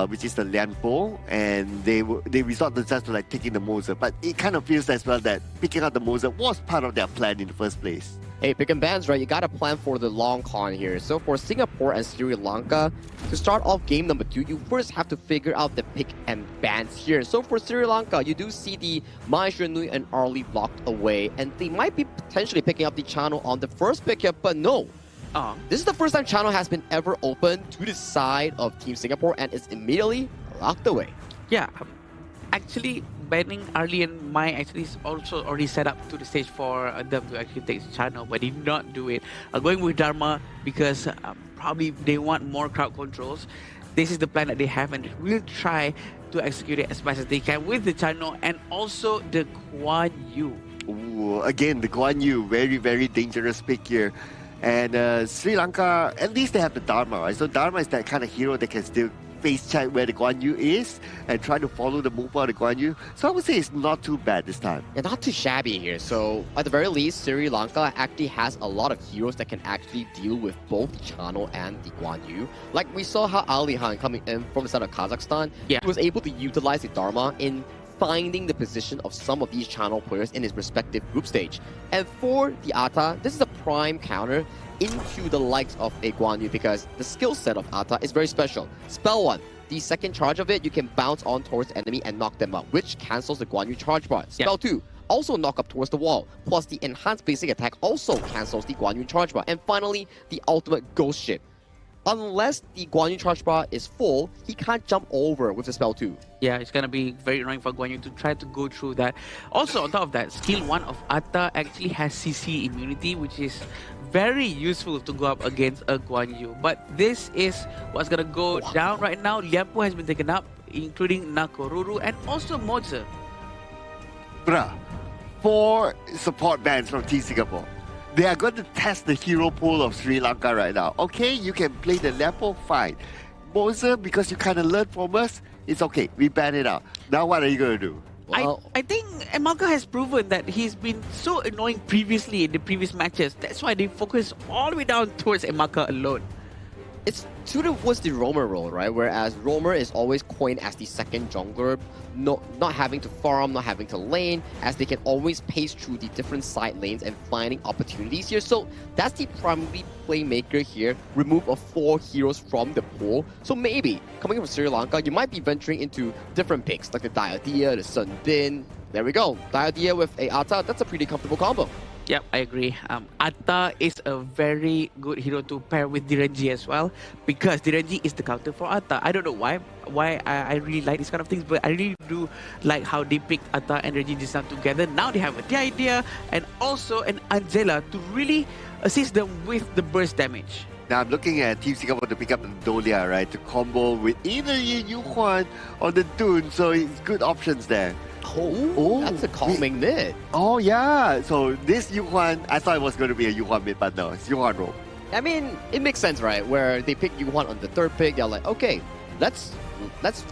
Speaker 17: which is the Lian Po, and they resort themselves to like taking the Moser. But it kind of feels as well that picking up the Moser was part of their plan in the first place.
Speaker 16: Hey, pick and bans, right? You gotta plan for the long con here. So for Singapore and Sri Lanka, to start off game number 2, you first have to figure out the pick and bans here. So for Sri Lanka, you do see the Maestro Nui and Arlie locked away, and they might be potentially picking up the channel on the first pick here, but no. This is the first time channel has been ever opened to the side of Team Singapore, and it's immediately locked away.
Speaker 8: Yeah, actually banning Arlie and Mai actually is also already set up to the stage for them to actually take the channel, but did not do it. Going with Dharma because probably they want more crowd controls. This is the plan that they have, and we'll try to execute it as fast as they can with the Chano and also the Guan Yu.
Speaker 17: Ooh, again, the Guan Yu, very, very dangerous pick here. And Sri Lanka, at least they have the Dharma, right? So Dharma is that kind of hero that can still face check where the Guan Yu is and try to follow the move of the Guan Yu. So I would say it's not too bad this time.
Speaker 16: Yeah, not too shabby here. So at the very least, Sri Lanka actually has a lot of heroes that can actually deal with both the Chano and the Guan Yu. Like we saw how Ali Han coming in from the side of Kazakhstan, he was able to utilize the Dharma in finding the position of some of these Channel players in his respective group stage. And for the Ata, this is a prime counter into the likes of a Guan Yu because the skill set of Ata is very special. Spell 1, the second charge of it, you can bounce on towards the enemy and knock them out, which cancels the Guan Yu charge bar. Spell 2, also knock up towards the wall, plus the enhanced basic attack also cancels the Guan Yu charge bar. And finally, the ultimate ghost ship. Unless the Guan Yu charge bar is full, he can't jump over with the spell 2.
Speaker 8: Yeah, it's gonna be very annoying for Guan Yu to try to go through that. Also, on top of that, skill 1 of Atta actually has CC immunity, which is very useful to go up against a Guan Yu. But this is what's gonna go down right now. Liampo has been taken up, including Nakoruru and also Moza.
Speaker 17: Bruh, 4 support bans from Team Singapore. They are going to test the hero pool of Sri Lanka right now. Okay, you can play the Lepo, fine. Moza, because you kind of learned from us, it's okay. We ban it out. Now what are you going to do?
Speaker 8: I think Emalka has proven that he's been so annoying previously in the previous matches. That's why they focus all the way down towards Emalka alone.
Speaker 16: It's towards the roamer role, right? Whereas roamer is always coined as the second jungler, not having to farm, not having to lane, as they can always pace through the different side lanes and finding opportunities here. So that's the primary playmaker here. Remove of 4 heroes from the pool. So maybe coming from Sri Lanka, you might be venturing into different picks like the Diadia, the Sun Bin. There we go. Diadia with a Ata, that's a pretty comfortable combo.
Speaker 8: Yep, I agree. Atta is a very good hero to pair with Direnji as well, because Direnji is the counter for Atta. I don't know why I really like these kind of things, but I really do like how they picked Atta and Direnji just now together. Now they have the idea and also an Angela to really assist them with the burst damage.
Speaker 17: Now I'm looking at Team Singapore to pick up the Dolia, right? To combo with either Yu Huan or the Dune, so it's good options there.
Speaker 16: Oh, that's a calming mid.
Speaker 17: Oh yeah, so this Yu Huan, I thought it was going to be a Yu Huan mid, but no, it's Yu Huan roam.
Speaker 16: I mean, it makes sense, right? Where they pick Yu Huan on the 3rd pick, they're like, okay, let's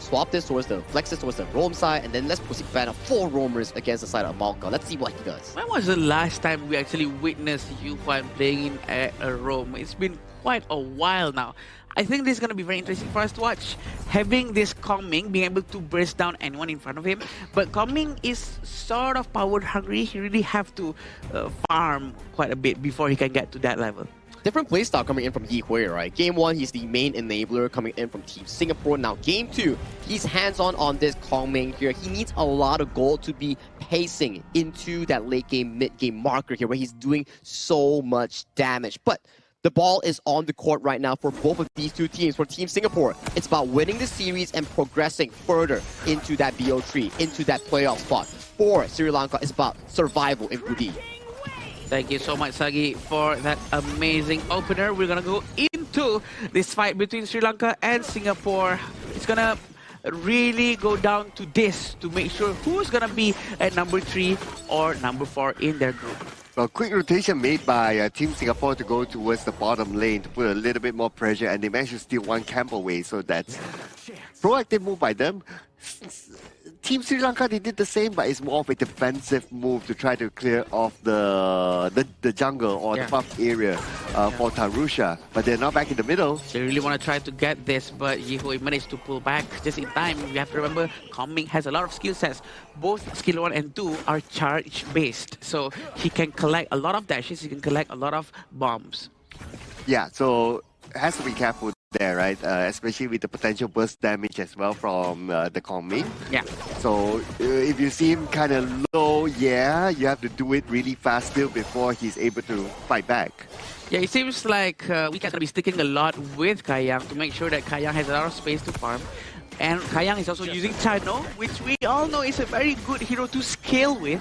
Speaker 16: swap this towards the flex this towards the roam side, and then let's proceed ban of 4 roamers against the side of Malka. Let's see what he does.
Speaker 8: When was the last time we actually witnessed Yu Huan playing in a roam? It's been quite a while now. I think this is going to be very interesting for us to watch. Having this Kong Ming, being able to burst down anyone in front of him. But Kong Ming is sort of power hungry. He really have to farm quite a bit before he can get to that level.
Speaker 16: Different playstyle coming in from Yi Hui, right? Game 1, he's the main enabler coming in from Team Singapore. Now, Game 2, he's hands-on on this Kong Ming here. He needs a lot of gold to be pacing into that late game, mid game marker here, where he's doing so much damage. But the ball is on the court right now for both of these two teams. For Team Singapore, it's about winning the series and progressing further into that BO3, into that playoff spot. For Sri Lanka, it's about survival in Group D.
Speaker 8: Thank you so much, Sagi, for that amazing opener. We're going to go into this fight between Sri Lanka and Singapore. It's going to really go down to this to make sure who's going to be at number 3 or number 4 in their group.
Speaker 17: A quick rotation made by Team Singapore to go towards the bottom lane to put a little bit more pressure, and they managed to steal 1 camp away, so that's proactive move by them. Team Sri Lanka, they did the same, but it's more of a defensive move to try to clear off the jungle or the buff area for Tarusha. But they're now back in the middle.
Speaker 8: They really want to try to get this, but Yihui managed to pull back just in time. You have to remember, Kong Ming has a lot of skill sets. Both skill 1 and 2 are charge-based, so he can collect a lot of dashes, he can collect a lot of bombs.
Speaker 17: Yeah, so has to be careful there, right? Especially with the potential burst damage as well from the Kong Ming.
Speaker 8: Yeah.
Speaker 17: So if you see him kind of low, yeah, you have to do it really fast still before he's able to fight back.
Speaker 8: Yeah, it seems like we can be sticking a lot with Kayang to make sure that Kayang has a lot of space to farm. And Kayang is also using Chano, which we all know is a very good hero to scale with.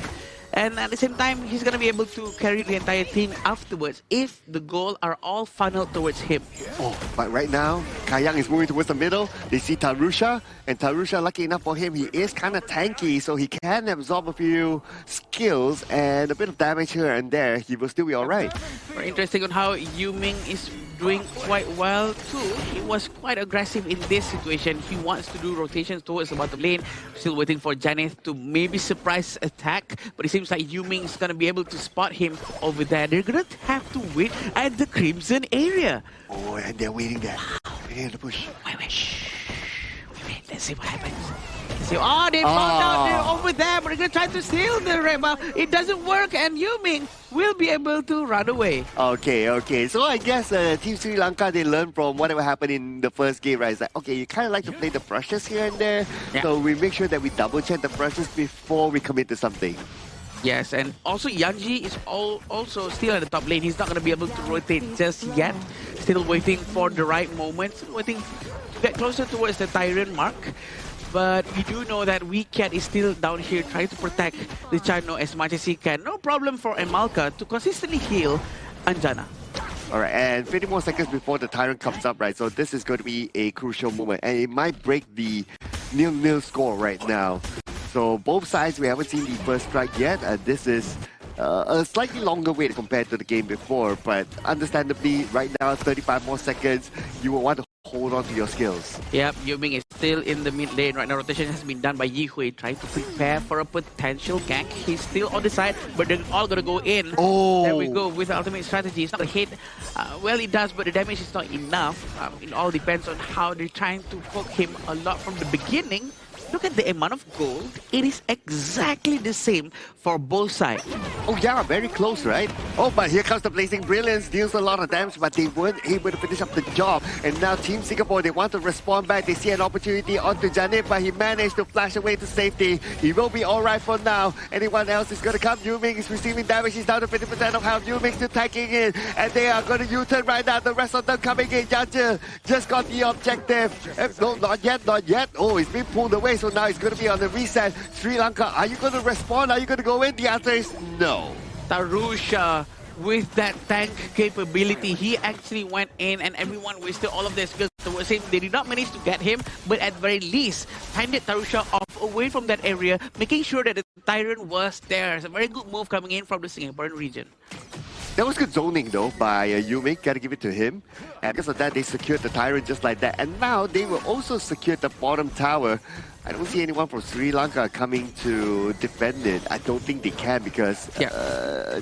Speaker 8: And at the same time, he's going to be able to carry the entire team afterwards if the goal are all funneled towards him.
Speaker 17: Oh, but right now, Kayang is moving towards the middle. They see Tarusha, and Tarusha, lucky enough for him, he is kind of tanky, so he can absorb a few skills and a bit of damage here and there. He will still be alright.
Speaker 8: Very interesting on how Yuming is doing quite well too. He was quite aggressive in this situation. He wants to do rotations towards the bottom lane. Still waiting for Janeth to maybe surprise attack, but it seems like Yuming is going to be able to spot him over there. They're going to have to wait at the Crimson area.
Speaker 17: Oh, and they're waiting there. Waiting to push.
Speaker 8: Wait. Let's see what happens. So, they found out they're over there, but they're going to try to steal the red buff. It doesn't work, and Yuming will be able to run away.
Speaker 17: Okay. So I guess Team Sri Lanka, they learned from whatever happened in the first game, right? It's like, okay, you kind of like to play the brushes here and there. Yeah. So we make sure that we double check the brushes before we commit to something.
Speaker 8: Yes, and also Yanji is also still at the top lane. He's not going to be able to rotate just yet. Still waiting for the right moment. Still waiting to get closer towards the Tyrant mark. But we do know that WeCat is still down here trying to protect the Chano as much as he can. No problem for Emalka to consistently heal Anjana.
Speaker 17: Alright, and 50 more seconds before the Tyrant comes up, right? So this is going to be a crucial moment. And it might break the 0-0 score right now. So both sides, we haven't seen the first strike yet. This is a slightly longer wait compared to the game before. But understandably, right now, 35 more seconds, you will want to hold on to your skills.
Speaker 8: Yep, Yuming is still in the mid lane right now. Rotation has been done by Yihui, trying to prepare for a potential gank. He's still on the side, but they're all gonna go in.
Speaker 17: Oh,
Speaker 8: there we go with the ultimate strategy. It's not a hit. Well, it does, but the damage is not enough. It all depends on how they're trying to poke him a lot from the beginning. Look at the amount of gold. It is exactly the same for both sides.
Speaker 17: Oh yeah, very close, right? Oh, but here comes the Blazing Brilliance. Deals a lot of damage, but they weren't able to finish up the job. And now Team Singapore, they want to respond back. They see an opportunity onto Janit, but he managed to flash away to safety. He will be alright for now. Anyone else is going to come? Yuming is receiving damage. He's down to 50% of health. Yuming still tagging in. And they are going to U-turn right now. The rest of them coming in. Yaja just got the objective. No, not yet. Oh, it's been pulled away. So now it's going to be on the reset. Sri Lanka, are you going to respond? Are you going to go in? The answer is no.
Speaker 8: Tarusha, with that tank capability, he actually went in and everyone wasted all of their skills towards him. They did not manage to get him, but at very least, handed Tarusha off away from that area, making sure that the Tyrant was there. It's a very good move coming in from the Singaporean region.
Speaker 17: That was good zoning though by Yuming, gotta give it to him. And because of that, they secured the Tyrant just like that. And now they will also secure the bottom tower. I don't see anyone from Sri Lanka coming to defend it. I don't think they can because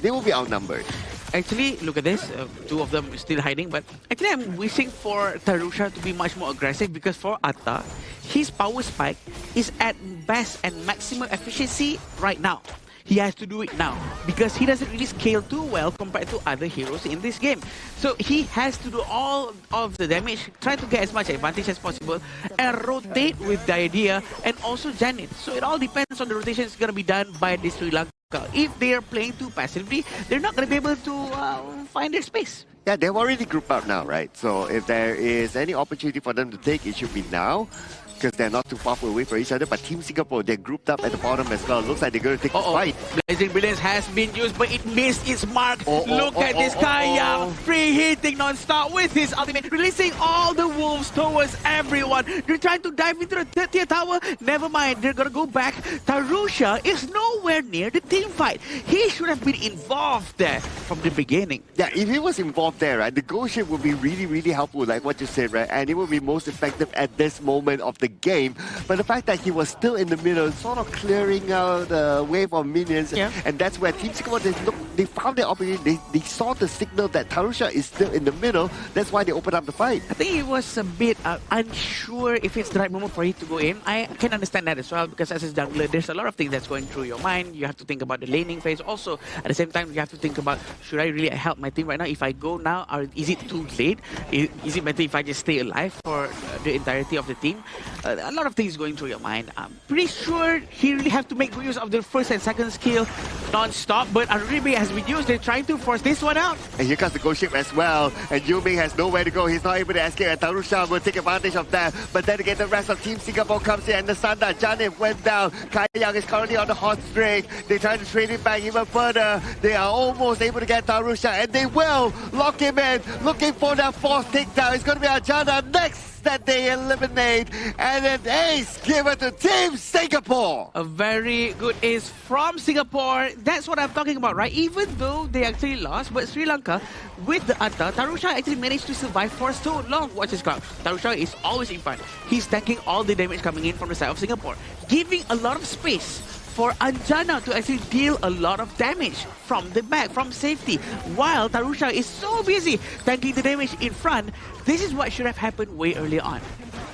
Speaker 17: they will be outnumbered.
Speaker 8: Actually, look at this. Two of them still hiding, but actually I'm wishing for Tarusha to be much more aggressive because for Atta, his power spike is at best and maximum efficiency right now. He has to do it now because he doesn't really scale too well compared to other heroes in this game. So he has to do all of the damage, try to get as much advantage as possible and rotate with the idea and also Janit. So it all depends on the rotation that's going to be done by the Sri Lanka. If they are playing too passively, they're not going to be able to find their space.
Speaker 17: Yeah, they've already grouped out now, right? So if there is any opportunity for them to take, it should be now. Because they're not too far away from each other, but Team Singapore, they're grouped up at the bottom as well. Looks like they're going to take the fight.
Speaker 8: Blazing Brilliance has been used, but it missed its mark. Look at this Kayang, free hitting non-stop with his ultimate, releasing all the wolves towards everyone. They're trying to dive into the 30th tower. Never mind, they're going to go back. Tarusha is nowhere near the team fight. He should have been involved there from the beginning.
Speaker 17: Yeah, if he was involved there, right, the goal ship would be really, really helpful, like what you said, right? And it would be most effective at this moment of the game. But the fact that he was still in the middle, sort of clearing out the wave of minions, and that's where Team Singapore, they found the opportunity, they saw the signal that Tarusha is still in the middle. That's why they opened up the fight.
Speaker 8: I think he was a bit unsure if it's the right moment for him to go in. I can understand that as well, because as a jungler, there's a lot of things that's going through your mind. You have to think about the laning phase. Also, at the same time, you have to think about should I really help my team right now? If I go now, is it too late? Is it better if I just stay alive for the entirety of the team? A lot of things going through your mind. I'm pretty sure he really have to make good use of the first and second skill non-stop, but Aribe has been used. They're trying to force this one out.
Speaker 17: And here comes the ghost ship as well. And Yuming has nowhere to go. He's not able to escape. And Tarusha will take advantage of that. But then again, the rest of Team Singapore comes in. And the Sanda, Janif went down. Kai Young is currently on the hot streak. They try to trade it back even further. They are almost able to get Tarusha. And they will lock him in. Looking for that fourth takedown. It's going to be Ajana next that they eliminate, and an ace given to Team Singapore.
Speaker 8: A very good ace from Singapore. That's what I'm talking about, right? Even though they actually lost, but Sri Lanka, with the Atta, Tarusha actually managed to survive for so long. Watch his crowd. Tarusha is always in front. He's tanking all the damage coming in from the side of Singapore, giving a lot of space for Anjana to actually deal a lot of damage from the back, from safety, while Tarusha is so busy tanking the damage in front. This is what should have happened way earlier on.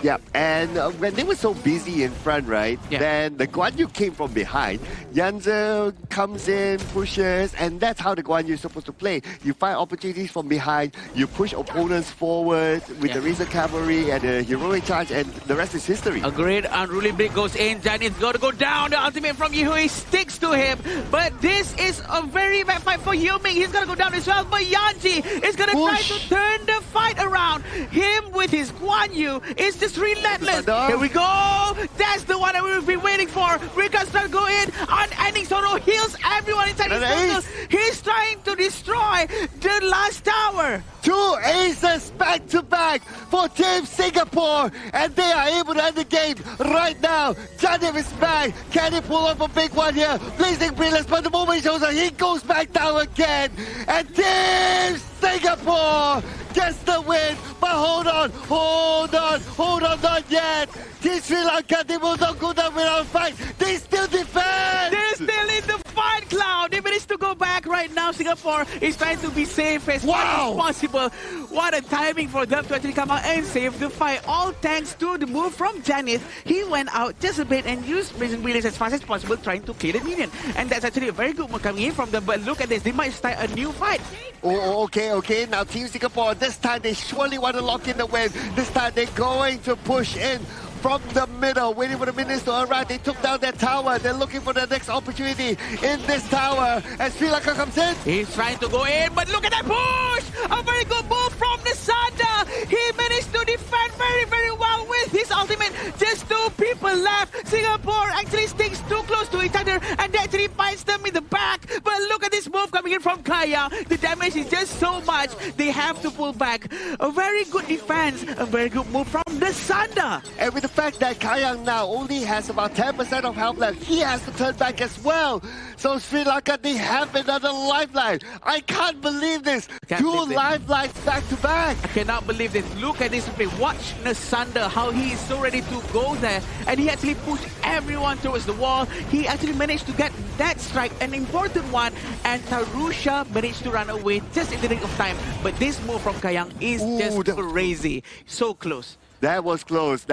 Speaker 17: Yeah, and when they were so busy in front, right, then the Guan Yu came from behind. Yanzi comes in, pushes, and that's how the Guan Yu is supposed to play. You find opportunities from behind, you push opponents forward with the Razor Cavalry and the heroic charge, and the rest is history.
Speaker 8: A great unruly blade goes in. Janit's got to go down. The ultimate from Yihui sticks to him, but this is a very bad fight for Yuming. He's going to go down as well, but Yanji is going to try to turn the fight around. Him with his Guan Yu is just relentless. Here we go. That's the one that we've been waiting for. Rika's trying to go in. Unending Sorrow heals everyone inside his circle. He's trying to destroy the last tower.
Speaker 17: 2 aces back to back for Team Singapore, and they are able to end the game right now. Janif is back. Can he pull off a big one here? Blazing Brilliance, but the moment he shows up, he goes back down again. And Team Singapore gets the win. But hold on, not yet. Team Sri Lanka, they will not go down without a fight. They still defend.
Speaker 8: They're still in the fight, Cloud. They managed to go back right now. Singapore is trying to be safe as much as possible. What a timing for them to actually come out and save the fight. All thanks to the move from Janith. He went out just a bit and used Blazing Brilliance as fast as possible, trying to kill the minion. And that's actually a very good move coming in from them. But look at this. They might start a new fight.
Speaker 17: Oh, okay. Now Team Singapore, this time they surely want to lock in the win. This time they're going to push in from the middle, waiting for the minions to arrive. They took down their tower. They're looking for the next opportunity in this tower. As Sri Lanka comes in.
Speaker 8: He's trying to go in, but look at that push! A very good move from the Sanda. He managed to defend very, very well with his ultimate. Just 2 people left. Singapore actually sticks too close to each other, and they actually bites them in the back. But look at this move coming in from Kaya. The damage is just so much. They have to pull back. A very good defense. A very good move from the Sanda.
Speaker 17: And with the fact that Kayang now only has about 10% of health left, he has to turn back as well. So Sri Lanka, they have another lifeline. I can't believe this. 2 lifelines back to back.
Speaker 8: I cannot believe this. Look at this play. Watch Nasanda, how he is so ready to go there. And he actually pushed everyone towards the wall. He actually managed to get that strike, an important one. And Tarusha managed to run away just in the nick of time. But this move from Kayang is just crazy. So close.
Speaker 17: That was close.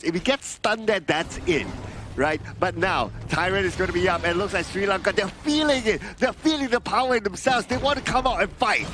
Speaker 17: If he gets stunned there, that's it. Right? But now, Tyrant is going to be up, and it looks like Sri Lanka, they're feeling it. They're feeling the power in themselves. They want to come out and fight.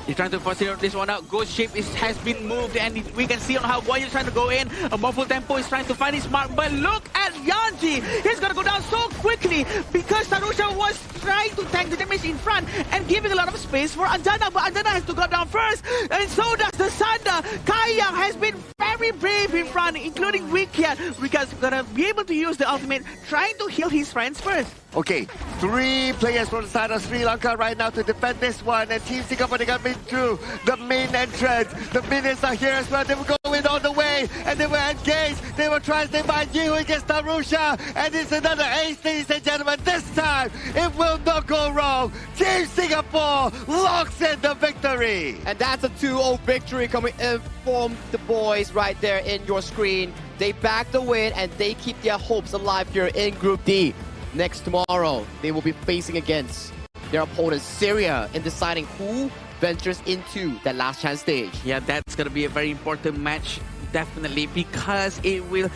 Speaker 8: He's trying to force this one out. Ghost Ship has been moved, and we can see on how Guan Yu is trying to go in. A Muffled Tempo is trying to find his mark, but look at Yanji. He's going to go down so quickly because Tarusha was trying to tank the damage in front and giving a lot of space for Anjana, but Anjana has to go down first, and so does the Sanda. Kayang has been very brave in front, including Wikia. Wikia's going to be able to use the ultimate, trying to heal his friends first.
Speaker 17: Okay, 3 players from the side of Sri Lanka right now to defend this one, and Team Singapore, they got through the main entrance. The minions are here as well. They will go in all the way, and they will engage. They will try to find you against Tarusha, and it's another ace, ladies and gentlemen. This time, it will not go wrong. Team Singapore locks in the victory.
Speaker 16: And that's a 2-0 victory coming in from the boys right there in your screen. They back the win, and they keep their hopes alive here in Group D. Next tomorrow, they will be facing against their opponent Syria in deciding who ventures into that last chance stage.
Speaker 8: Yeah, that's going to be a very important match, definitely, because it will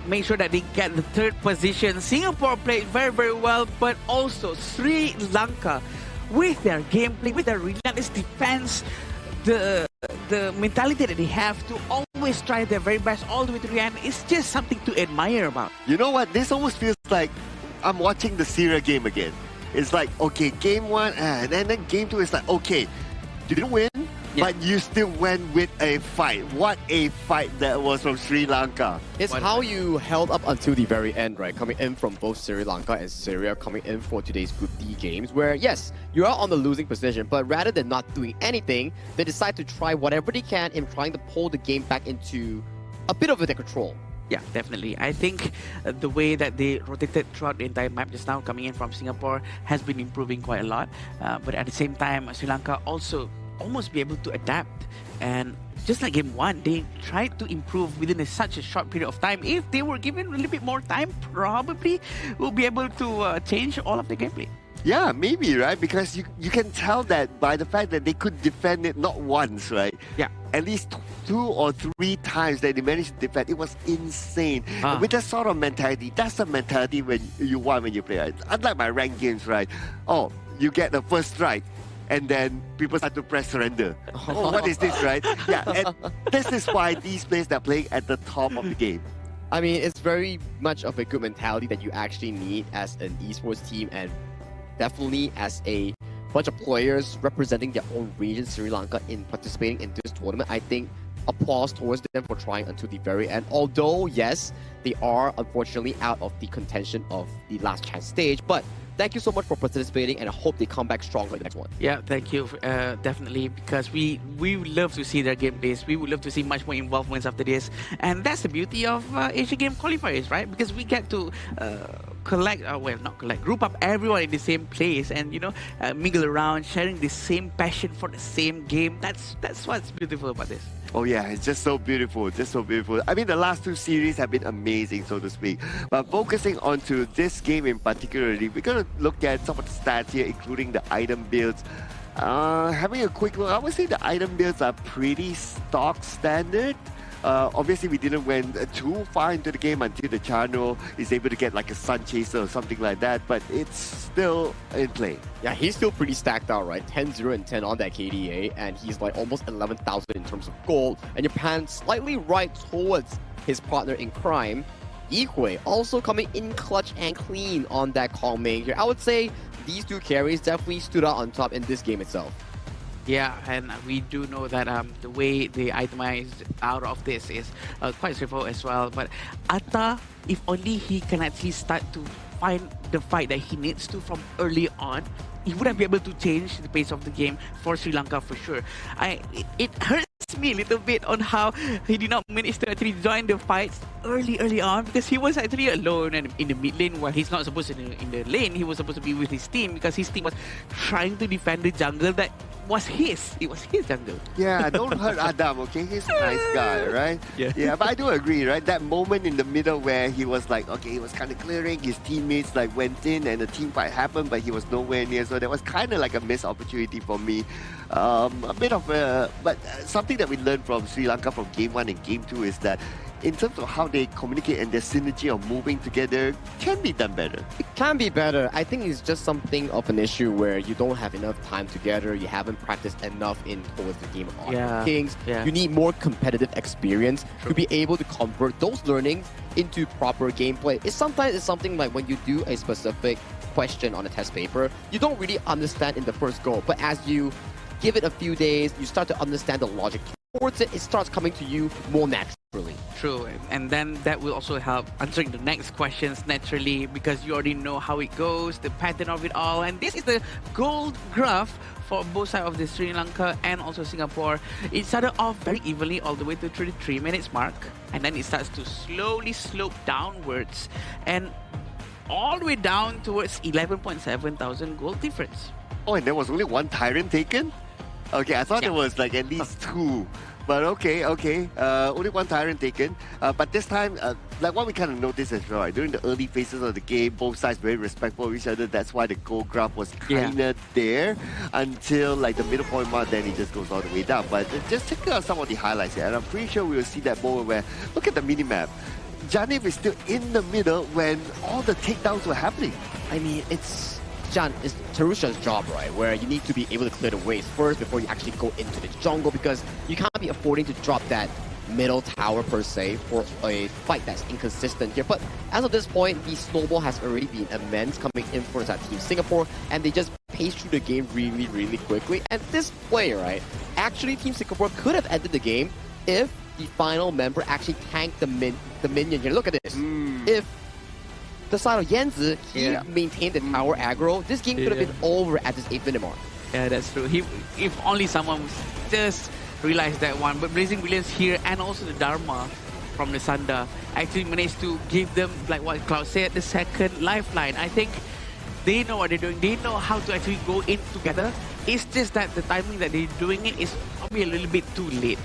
Speaker 8: make sure that they get the 3rd position. Singapore played very, very well, but also Sri Lanka with their gameplay, with their relentless defense, the mentality that they have to always try their very best all the way to the end is just something to admire about.
Speaker 17: You know what? This almost feels like I'm watching the Syria game again. It's like, okay, game 1, and then game 2 is like, okay, you didn't win, but you still went with a fight. What a fight that was from Sri Lanka.
Speaker 16: It's how you held up until the very end, right? Coming in from both Sri Lanka and Syria, coming in for today's Group D games, where yes, you are on the losing position, but rather than not doing anything, they decide to try whatever they can in trying to pull the game back into a bit of their control.
Speaker 8: Yeah, definitely. I think the way that they rotated throughout the entire map just now, coming in from Singapore, has been improving quite a lot. But at the same time, Sri Lanka also almost be able to adapt. And just like game 1, they tried to improve within such a short period of time. If they were given a little bit more time, probably will be able to change all of the gameplay.
Speaker 17: Yeah, maybe, right? Because you can tell that by the fact that they could defend it not once, right?
Speaker 8: Yeah.
Speaker 17: At least 2 or 3 times that they managed to defend. It was insane. With that sort of mentality, that's the mentality when you want when you play, right? Unlike my ranked games, right? Oh, you get the first strike, and then people start to press surrender. Oh, what is this, right? Yeah, and this is why these players are playing at the top of the game.
Speaker 16: I mean, it's very much of a good mentality that you actually need as an esports team, and definitely as a bunch of players representing their own region, Sri Lanka, in participating in this tournament. I think applause towards them for trying until the very end. Although, yes, they are unfortunately out of the contention of the last chance stage, but thank you so much for participating, and I hope they come back stronger in the next one.
Speaker 8: Yeah, thank you, definitely, because we would love to see their gameplays. We would love to see much more involvements after this, and that's the beauty of Asian Game Qualifiers, right? Because we get to group up everyone in the same place, and mingle around, sharing the same passion for the same game. That's what's beautiful about this.
Speaker 17: Oh yeah, it's just so beautiful, just so beautiful. I mean, the last 2 series have been amazing, so to speak. But focusing onto this game in particular, we're going to look at some of the stats here, including the item builds. Having a quick look, I would say the item builds are pretty stock standard. Obviously, we didn't went too far into the game until the Chano is able to get like a Sun Chaser or something like that, but it's still in play.
Speaker 16: Yeah, he's still pretty stacked out, right? 10, 0, and 10 on that KDA, and he's like almost 11,000 in terms of gold, and you're panned slightly right towards his partner in crime, Ikue, also coming in clutch and clean on that Kong main here. I would say these 2 carries definitely stood out on top in this game itself.
Speaker 8: Yeah, and we do know that the way they itemized out of this is quite straightforward as well. But Atta, if only he can actually start to find the fight that he needs to from early on, he would have been able to change the pace of the game for Sri Lanka for sure. It hurts me a little bit on how he did not manage to actually join the fights early on, because he was actually alone and in the mid lane while he's not supposed to be in the lane. He was supposed to be with his team because his team was trying to defend the jungle that was his. It was his jungle.
Speaker 17: Yeah, don't hurt Adam, okay? He's a nice guy, right?
Speaker 8: Yeah.
Speaker 17: But I do agree, right? That moment in the middle where he was like, okay, he was kind of clearing, his teammates like went in and the team fight happened, but he was nowhere near. So that was kind of like a missed opportunity for me. A bit of a, but something that we learned from Sri Lanka from game 1 and game 2 is that in terms of how they communicate and their synergy of moving together can be done better.
Speaker 16: It can be better. I think it's just something of an issue where you don't have enough time together, you haven't practiced enough in towards the game of Honor of Kings. You need more competitive experience to be able to convert those learnings into proper gameplay. Sometimes it's something like when you do a specific question on a test paper, you don't really understand in the first go, but as you give it a few days, you start to understand the logic towards it, it starts coming to you more naturally.
Speaker 8: True, and then that will also help answering the next questions naturally, because you already know how it goes, the pattern of it all. And this is the gold graph for both sides of the Sri Lanka and also Singapore. It started off very evenly all the way to 33 minutes mark, and then it starts to slowly slope downwards and all the way down towards 11.7 thousand gold difference.
Speaker 17: Oh, and there was only 1 Tyrant taken? Okay, I thought there was like at least 2. But okay. Only 1 Tyrant taken. But this time, like what we kind of noticed as well, right? During the early phases of the game, both sides very respectful of each other. That's why the goal graph was kind of there until like the middle point mark, then it just goes all the way down. But just check out some of the highlights here. And I'm pretty sure we will see that moment where, look at the minimap. Janif is still in the middle when all the takedowns were happening. I mean, it's
Speaker 16: Terusha's job, right? Where you need to be able to clear the waves first before you actually go into the jungle, because you can't be affording to drop that middle tower per se for a fight that's inconsistent here. But as of this point, the snowball has already been immense coming in for that Team Singapore, and they just pace through the game really, really quickly. And this play, right, actually Team Singapore could have ended the game if the final member actually tanked the minion here. Look at this. If the side of Yanzi, he maintained the tower aggro, this game could have been over at this 8-minute mark.
Speaker 8: Yeah, that's true. If only someone was just realized that one. But Blazing Brilliance here and also the Dharma from the Sanda actually managed to give them, like what Cloud said, the second lifeline. I think they know what they're doing. They know how to actually go in together. It's just that the timing that they're doing it is probably a little bit too late.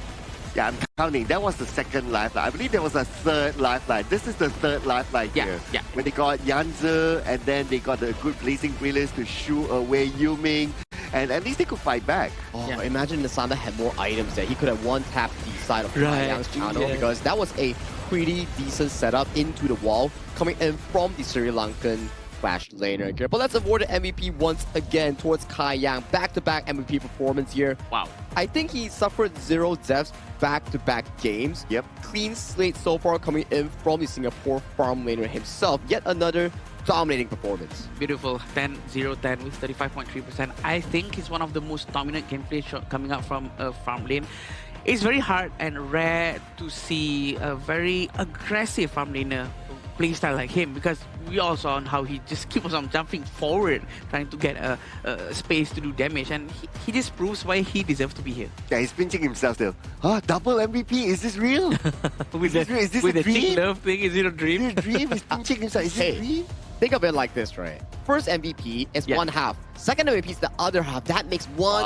Speaker 17: Yeah, I'm counting. That was the second lifeline. I believe there was a third lifeline. This is the third lifeline here.
Speaker 8: Yeah.
Speaker 17: When they got Yanzi, and then they got the good Blazing Brilliance to shoo away Yuming, and at least they could fight back.
Speaker 16: Oh, imagine Nasanda had more items there. He could have one-tapped the side of Yang's channel, because that was a pretty decent setup into the wall coming in from the Sri Lankan Flash laner here. But let's award the MVP once again towards Kai Yang. Back-to-back MVP performance here.
Speaker 8: Wow.
Speaker 16: I think he suffered 0 deaths back-to-back games.
Speaker 17: Yep.
Speaker 16: Clean slate so far coming in from the Singapore farm laner himself. Yet another dominating performance.
Speaker 8: Beautiful. 10-0-10 with 35.3%. I think he's one of the most dominant gameplay shot coming up from farm lane. It's very hard and rare to see a very aggressive farm laner playstyle like him, because we all saw on how he just keeps on jumping forward trying to get a space to do damage, and he just proves why he deserves to be here.
Speaker 17: Yeah, he's pinching himself still. Double MVP, is this real?
Speaker 8: With the chick love thing, is it a dream?
Speaker 17: Is it a dream? He's pinching himself. Is it a dream?
Speaker 16: Think of it like this, right? First MVP is one half. Second MVP is the other half. That makes one.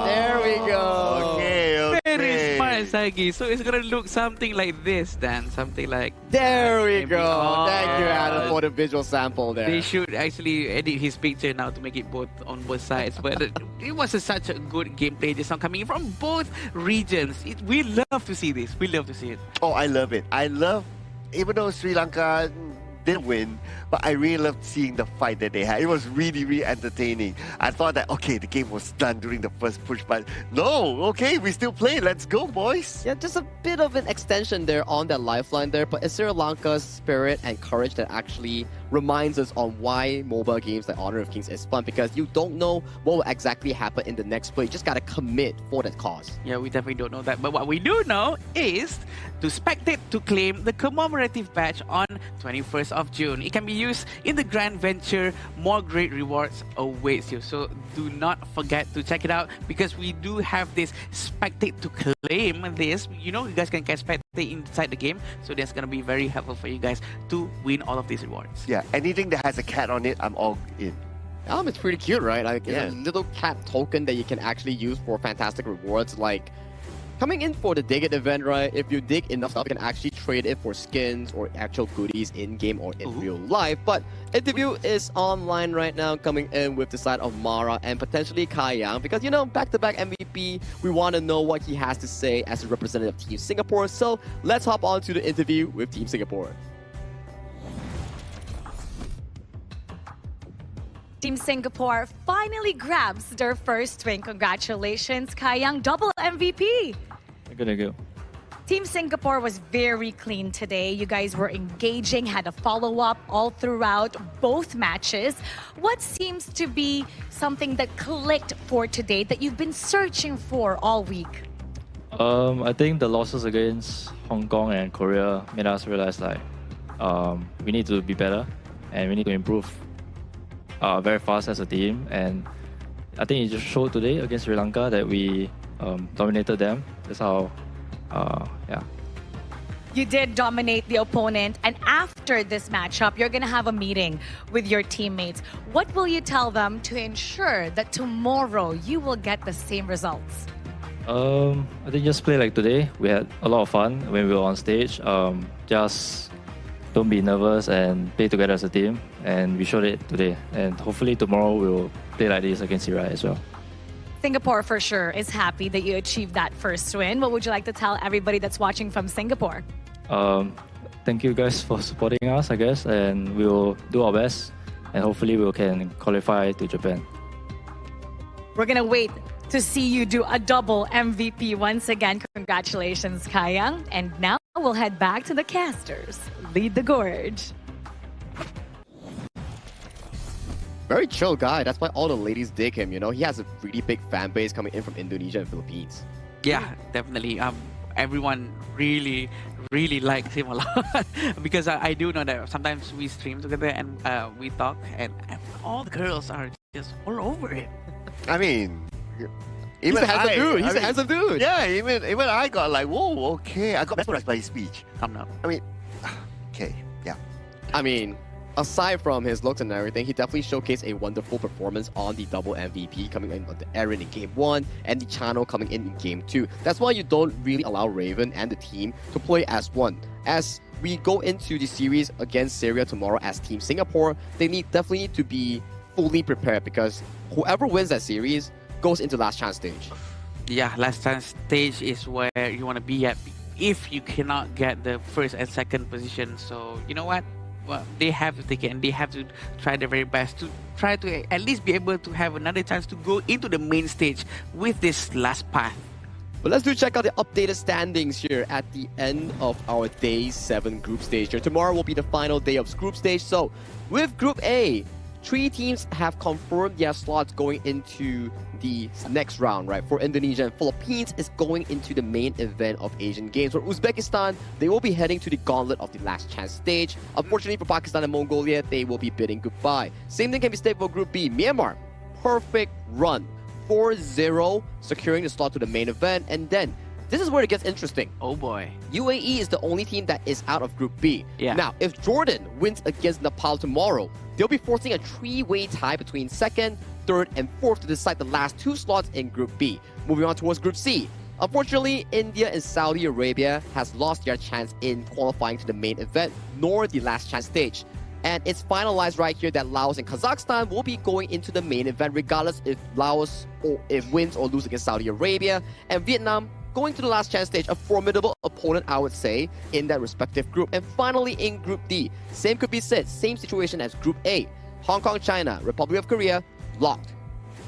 Speaker 16: There we go.
Speaker 17: Okay.
Speaker 8: Very smart, Sagi. So it's gonna look something like this then. Something like...
Speaker 16: There we go. Thank you, Adam, for the visual sample there.
Speaker 8: They should actually edit his picture now to make it both on both sides. But it was such a good gameplay just now coming in from both regions. We love to see this. We love to see it.
Speaker 17: Oh, I love it. I love, even though Sri Lanka didn't win, but I really loved seeing the fight that they had. It was really, really entertaining. I thought that, okay, the game was done during the first push, but no, okay, we still play. Let's go, boys.
Speaker 16: Yeah, just a bit of an extension there on that lifeline there, but it's Sri Lanka's spirit and courage that actually reminds us on why mobile games like Honor of Kings is fun, because you don't know what will exactly happen in the next play. You just gotta commit for that cause.
Speaker 8: Yeah, we definitely don't know that. But what we do know is to spectate to claim the commemorative badge on 21st of June. It can be used in the Grand Venture. More great rewards awaits you. So do not forget to check it out, because we do have this spectate to claim this. You know, you guys can get spectate inside the game. So that's going to be very helpful for you guys to win all of these rewards.
Speaker 17: Yeah, anything that has a cat on it, I'm all in.
Speaker 16: It's pretty cute, right? Like, it's a little cat token that you can actually use for fantastic rewards. Like, coming in for the Dig It event, right? If you dig enough stuff, you can actually trade it for skins or actual goodies in-game or in real life. But Interview is online right now, coming in with the side of Mara and potentially Kai Yang, because, you know, back-to-back MVP, we want to know what he has to say as a representative of Team Singapore. So let's hop on to the interview with Team Singapore.
Speaker 15: Team Singapore finally grabs their first win. Congratulations, Kai Yang, double MVP.
Speaker 21: Thank you.
Speaker 15: Team Singapore was very clean today. You guys were engaging, had a follow-up all throughout both matches. What seems to be something that clicked for today that you've been searching for all week?
Speaker 21: I think the losses against Hong Kong and Korea made us realize like we need to be better and we need to improve very fast as a team. And I think it just showed today against Sri Lanka that we dominated them. That's how,
Speaker 15: You did dominate the opponent, and after this matchup, you're going to have a meeting with your teammates. What will you tell them to ensure that tomorrow you will get the same results?
Speaker 21: I think just play like today. We had a lot of fun when we were on stage. Just don't be nervous and play together as a team. And we showed it today. And hopefully tomorrow we'll play like this against Iran as well.
Speaker 15: Singapore for sure is happy that you achieved that first win. What would you like to tell everybody that's watching from Singapore?
Speaker 21: Thank you guys for supporting us, I guess. And we'll do our best and hopefully we can qualify to Japan.
Speaker 15: We're gonna wait to see you do a double MVP once again. Congratulations, Kayang. And now we'll head back to the casters. Lead the gorge.
Speaker 16: Very chill guy. That's why all the ladies dig him, you know? He has a really big fan base coming in from Indonesia and Philippines.
Speaker 8: Yeah, definitely. Everyone really likes him a lot because I do know that sometimes we stream together and we talk and all the girls are just all over him.
Speaker 17: I mean,
Speaker 16: He's a handsome dude. He's a handsome dude.
Speaker 17: Yeah, even I got like, whoa, okay. I got mesmerized by his speech.
Speaker 8: I'm not.
Speaker 17: I mean, okay, yeah.
Speaker 16: I mean, aside from his looks and everything, he definitely showcased a wonderful performance on the double MVP, coming in on the Eren in Game 1 and the Channel coming in Game 2. That's why you don't really allow Raven and the team to play as one. As we go into the series against Syria tomorrow as Team Singapore, they definitely need to be fully prepared because whoever wins that series goes into last chance stage.
Speaker 8: Yeah, last chance stage is where you want to be at if you cannot get the first and second position. So you know what? Well, they have to take it and they have to try their very best to try to at least be able to have another chance to go into the main stage with this last path.
Speaker 16: But let's check out the updated standings here at the end of our Day 7 group stage here. Tomorrow will be the final day of group stage. So with Group A, 3 teams have confirmed their slots going into the next round, right? For Indonesia and Philippines is going into the main event of Asian Games. For Uzbekistan, they will be heading to the gauntlet of the last chance stage. Unfortunately for Pakistan and Mongolia, they will be bidding goodbye. Same thing can be stated for Group B. Myanmar, perfect run. 4-0, securing the slot to the main event. And then, this is where it gets interesting.
Speaker 8: Oh boy.
Speaker 16: UAE is the only team that is out of Group B.
Speaker 8: Yeah.
Speaker 16: Now, if Jordan wins against Nepal tomorrow, they'll be forcing a 3-way tie between 2nd, 3rd, and 4th to decide the last 2 slots in Group B. Moving on towards Group C. Unfortunately, India and Saudi Arabia has lost their chance in qualifying to the main event, nor the last chance stage. And it's finalized right here that Laos and Kazakhstan will be going into the main event regardless if Laos wins or loses against Saudi Arabia. And Vietnam going to the last chance stage, a formidable opponent, I would say, in that respective group. And finally, in Group D, same could be said, same situation as Group A. Hong Kong, China, Republic of Korea, locked.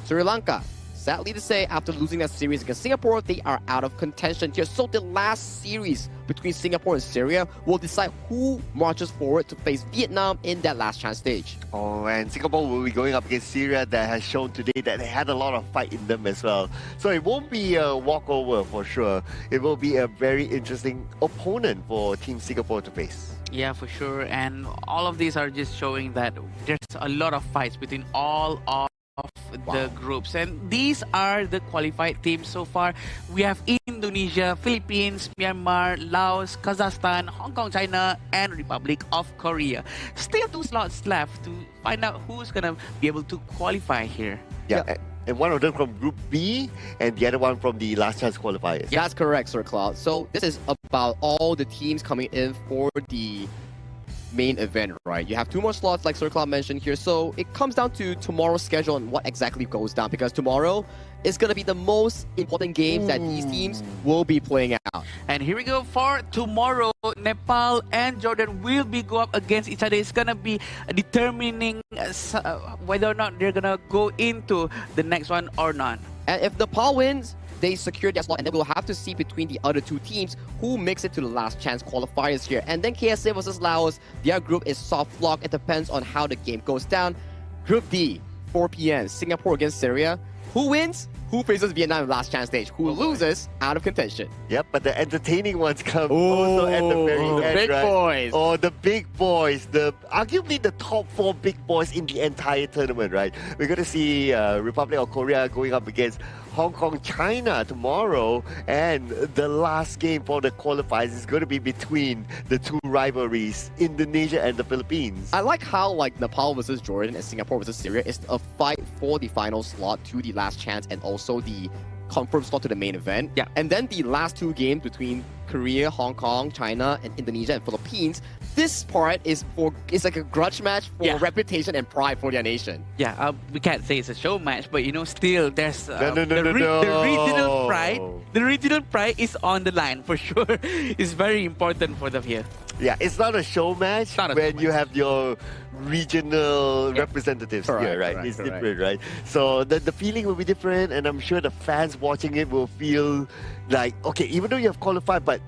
Speaker 16: Sri Lanka, sadly to say, after losing that series against Singapore, they are out of contention here. So the last series between Singapore and Syria will decide who marches forward to face Vietnam in that last chance stage.
Speaker 17: Oh, and Singapore will be going up against Syria that has shown today that they had a lot of fight in them as well. So it won't be a walkover for sure. It will be a very interesting opponent for Team Singapore to face.
Speaker 8: Yeah, for sure. And all of these are just showing that there's a lot of fights between all of the groups, and these are the qualified teams so far. We have Indonesia, Philippines, Myanmar, Laos, Kazakhstan, Hong Kong, China, and Republic of Korea. Still 2 slots left to find out who's gonna be able to qualify here.
Speaker 17: Yeah. And one of them from Group B, and the other one from the last chance qualifiers.
Speaker 16: Yeah, that's correct, Sir Cloud. So this is about all the teams coming in for the main event, right? You have 2 more slots like Sir Cloud mentioned here. So it comes down to tomorrow's schedule and what exactly goes down, because tomorrow is going to be the most important games that these teams will be playing out.
Speaker 8: And here we go for tomorrow. Nepal and Jordan will be go up against each other. It's going to be determining whether or not they're going to go into the next one or not.
Speaker 16: And if Nepal wins, they secure their slot, and then we'll have to see between the other 2 teams who makes it to the last chance qualifiers here. And then KSA versus Laos, their group is soft lock. It depends on how the game goes down. Group D, 4 p.m., Singapore against Syria. Who wins? Who faces Vietnam in last chance stage? Who loses? Out of contention.
Speaker 17: Yep, but the entertaining ones come also at the very end,
Speaker 16: big
Speaker 17: right?
Speaker 16: boys.
Speaker 17: Oh, the big boys. Arguably the top 4 big boys in the entire tournament, right? We're going to see Republic of Korea going up against Hong Kong, China tomorrow, and the last game for the qualifiers is going to be between the 2 rivalries, Indonesia and the Philippines.
Speaker 16: I like how Nepal versus Jordan and Singapore versus Syria is a fight for the final slot to the last chance and also the confirmed slot to the main event.
Speaker 8: Yeah.
Speaker 16: And then the last 2 games between Korea, Hong Kong, China, and Indonesia and Philippines. This part is like a grudge match for reputation and pride for their nation.
Speaker 8: Yeah, we can't say it's a show match, but still there's
Speaker 17: the
Speaker 8: regional pride. The regional pride is on the line for sure. It's very important for them here.
Speaker 17: Yeah, it's not a show match when you have your regional representatives here, right? It's different, right? So the feeling will be different, and I'm sure the fans watching it will feel like, okay, even though you have qualified, but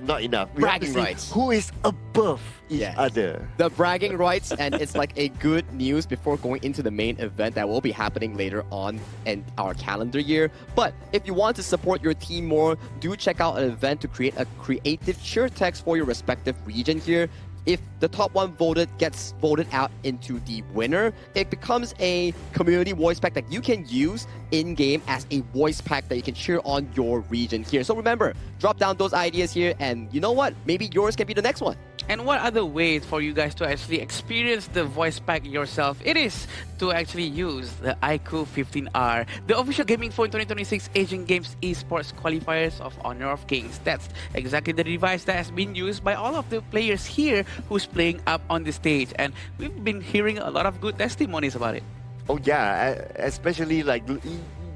Speaker 17: not enough. We
Speaker 16: Bragging
Speaker 17: have to see
Speaker 16: rights.
Speaker 17: who is above each other.
Speaker 16: The bragging rights, and it's like a good news before going into the main event that will be happening later on in our calendar year. But if you want to support your team more, do check out an event to create a creative cheer text for your respective region here. If the top one voted gets voted out into the winner, it becomes a community voice pack that you can use in-game as a voice pack that you can cheer on your region here. So remember, drop down those ideas here, and you know what? Maybe yours can be the next one.
Speaker 8: And what other ways for you guys to actually experience the voice pack yourself? It is to actually use the iQOO 15R, the official gaming phone 2026 Asian Games Esports Qualifiers of Honor of Kings. That's exactly the device that has been used by all of the players here who's playing up on the stage. And we've been hearing a lot of good testimonies about it.
Speaker 17: Oh yeah, especially like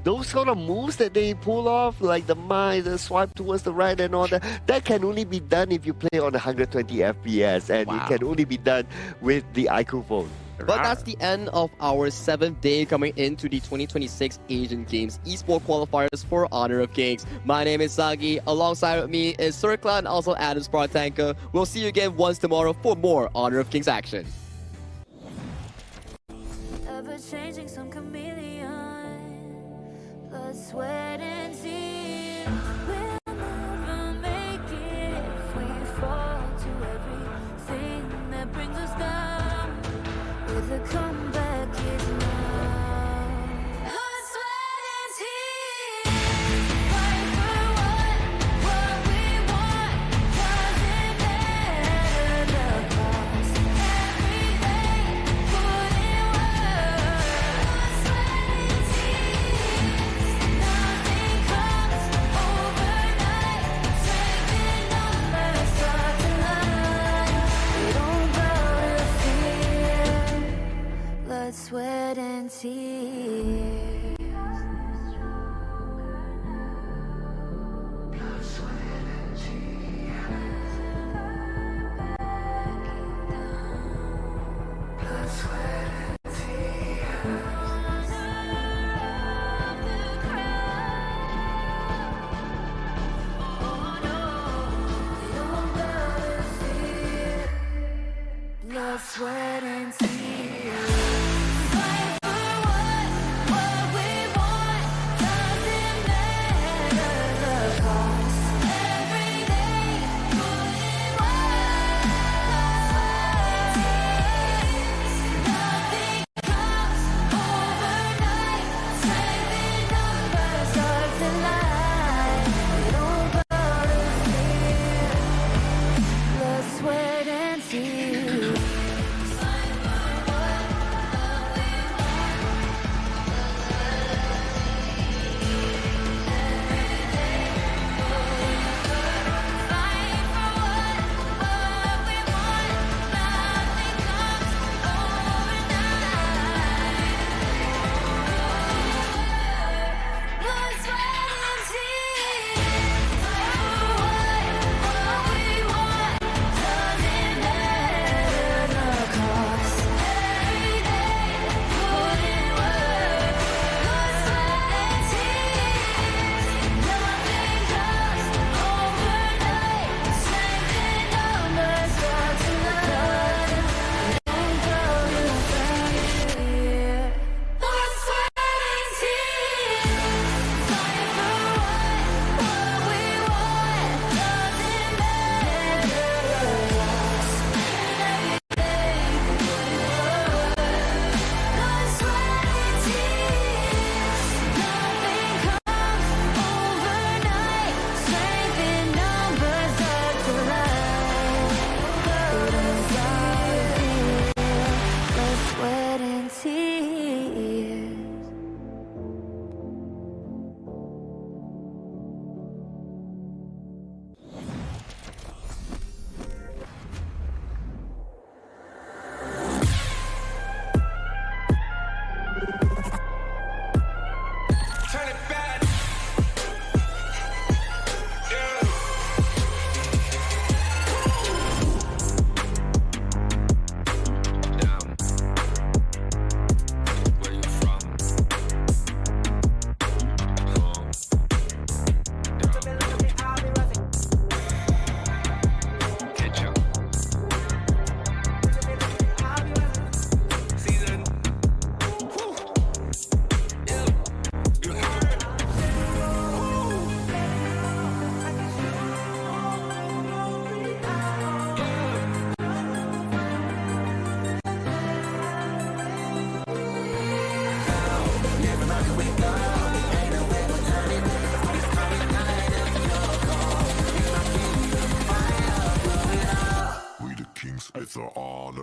Speaker 17: those sort of moves that they pull off, like the swipe towards the right and all that can only be done if you play on 120 FPS, and it can only be done with the iQOO phone.
Speaker 16: But that's the end of our 7th day coming into the 2026 Asian Games Esports Qualifiers for Honor of Kings. My name is Sagi. Alongside with me is Circla and also Adam Spartanka. We'll see you again once tomorrow for more Honor of Kings action.
Speaker 2: Ever-changing, some chameleon, blood, sweat, and tears. We'll never make it if we fall to everything that brings us down. With a comeback is now. Blood, sweat, and tears. Fight for what we want. Doesn't matter the cost. Every day, put in work. Blood, sweat, and tears. Nothing comes overnight. Strength in numbers start to line. We don't bow to fear. Blood, sweat, and tears. Blood, sweat, and tears. Fight for what we want. Doesn't matter the cost. Every day,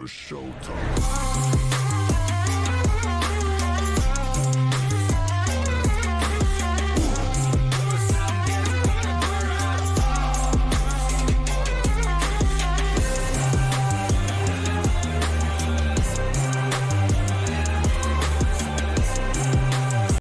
Speaker 20: showtime.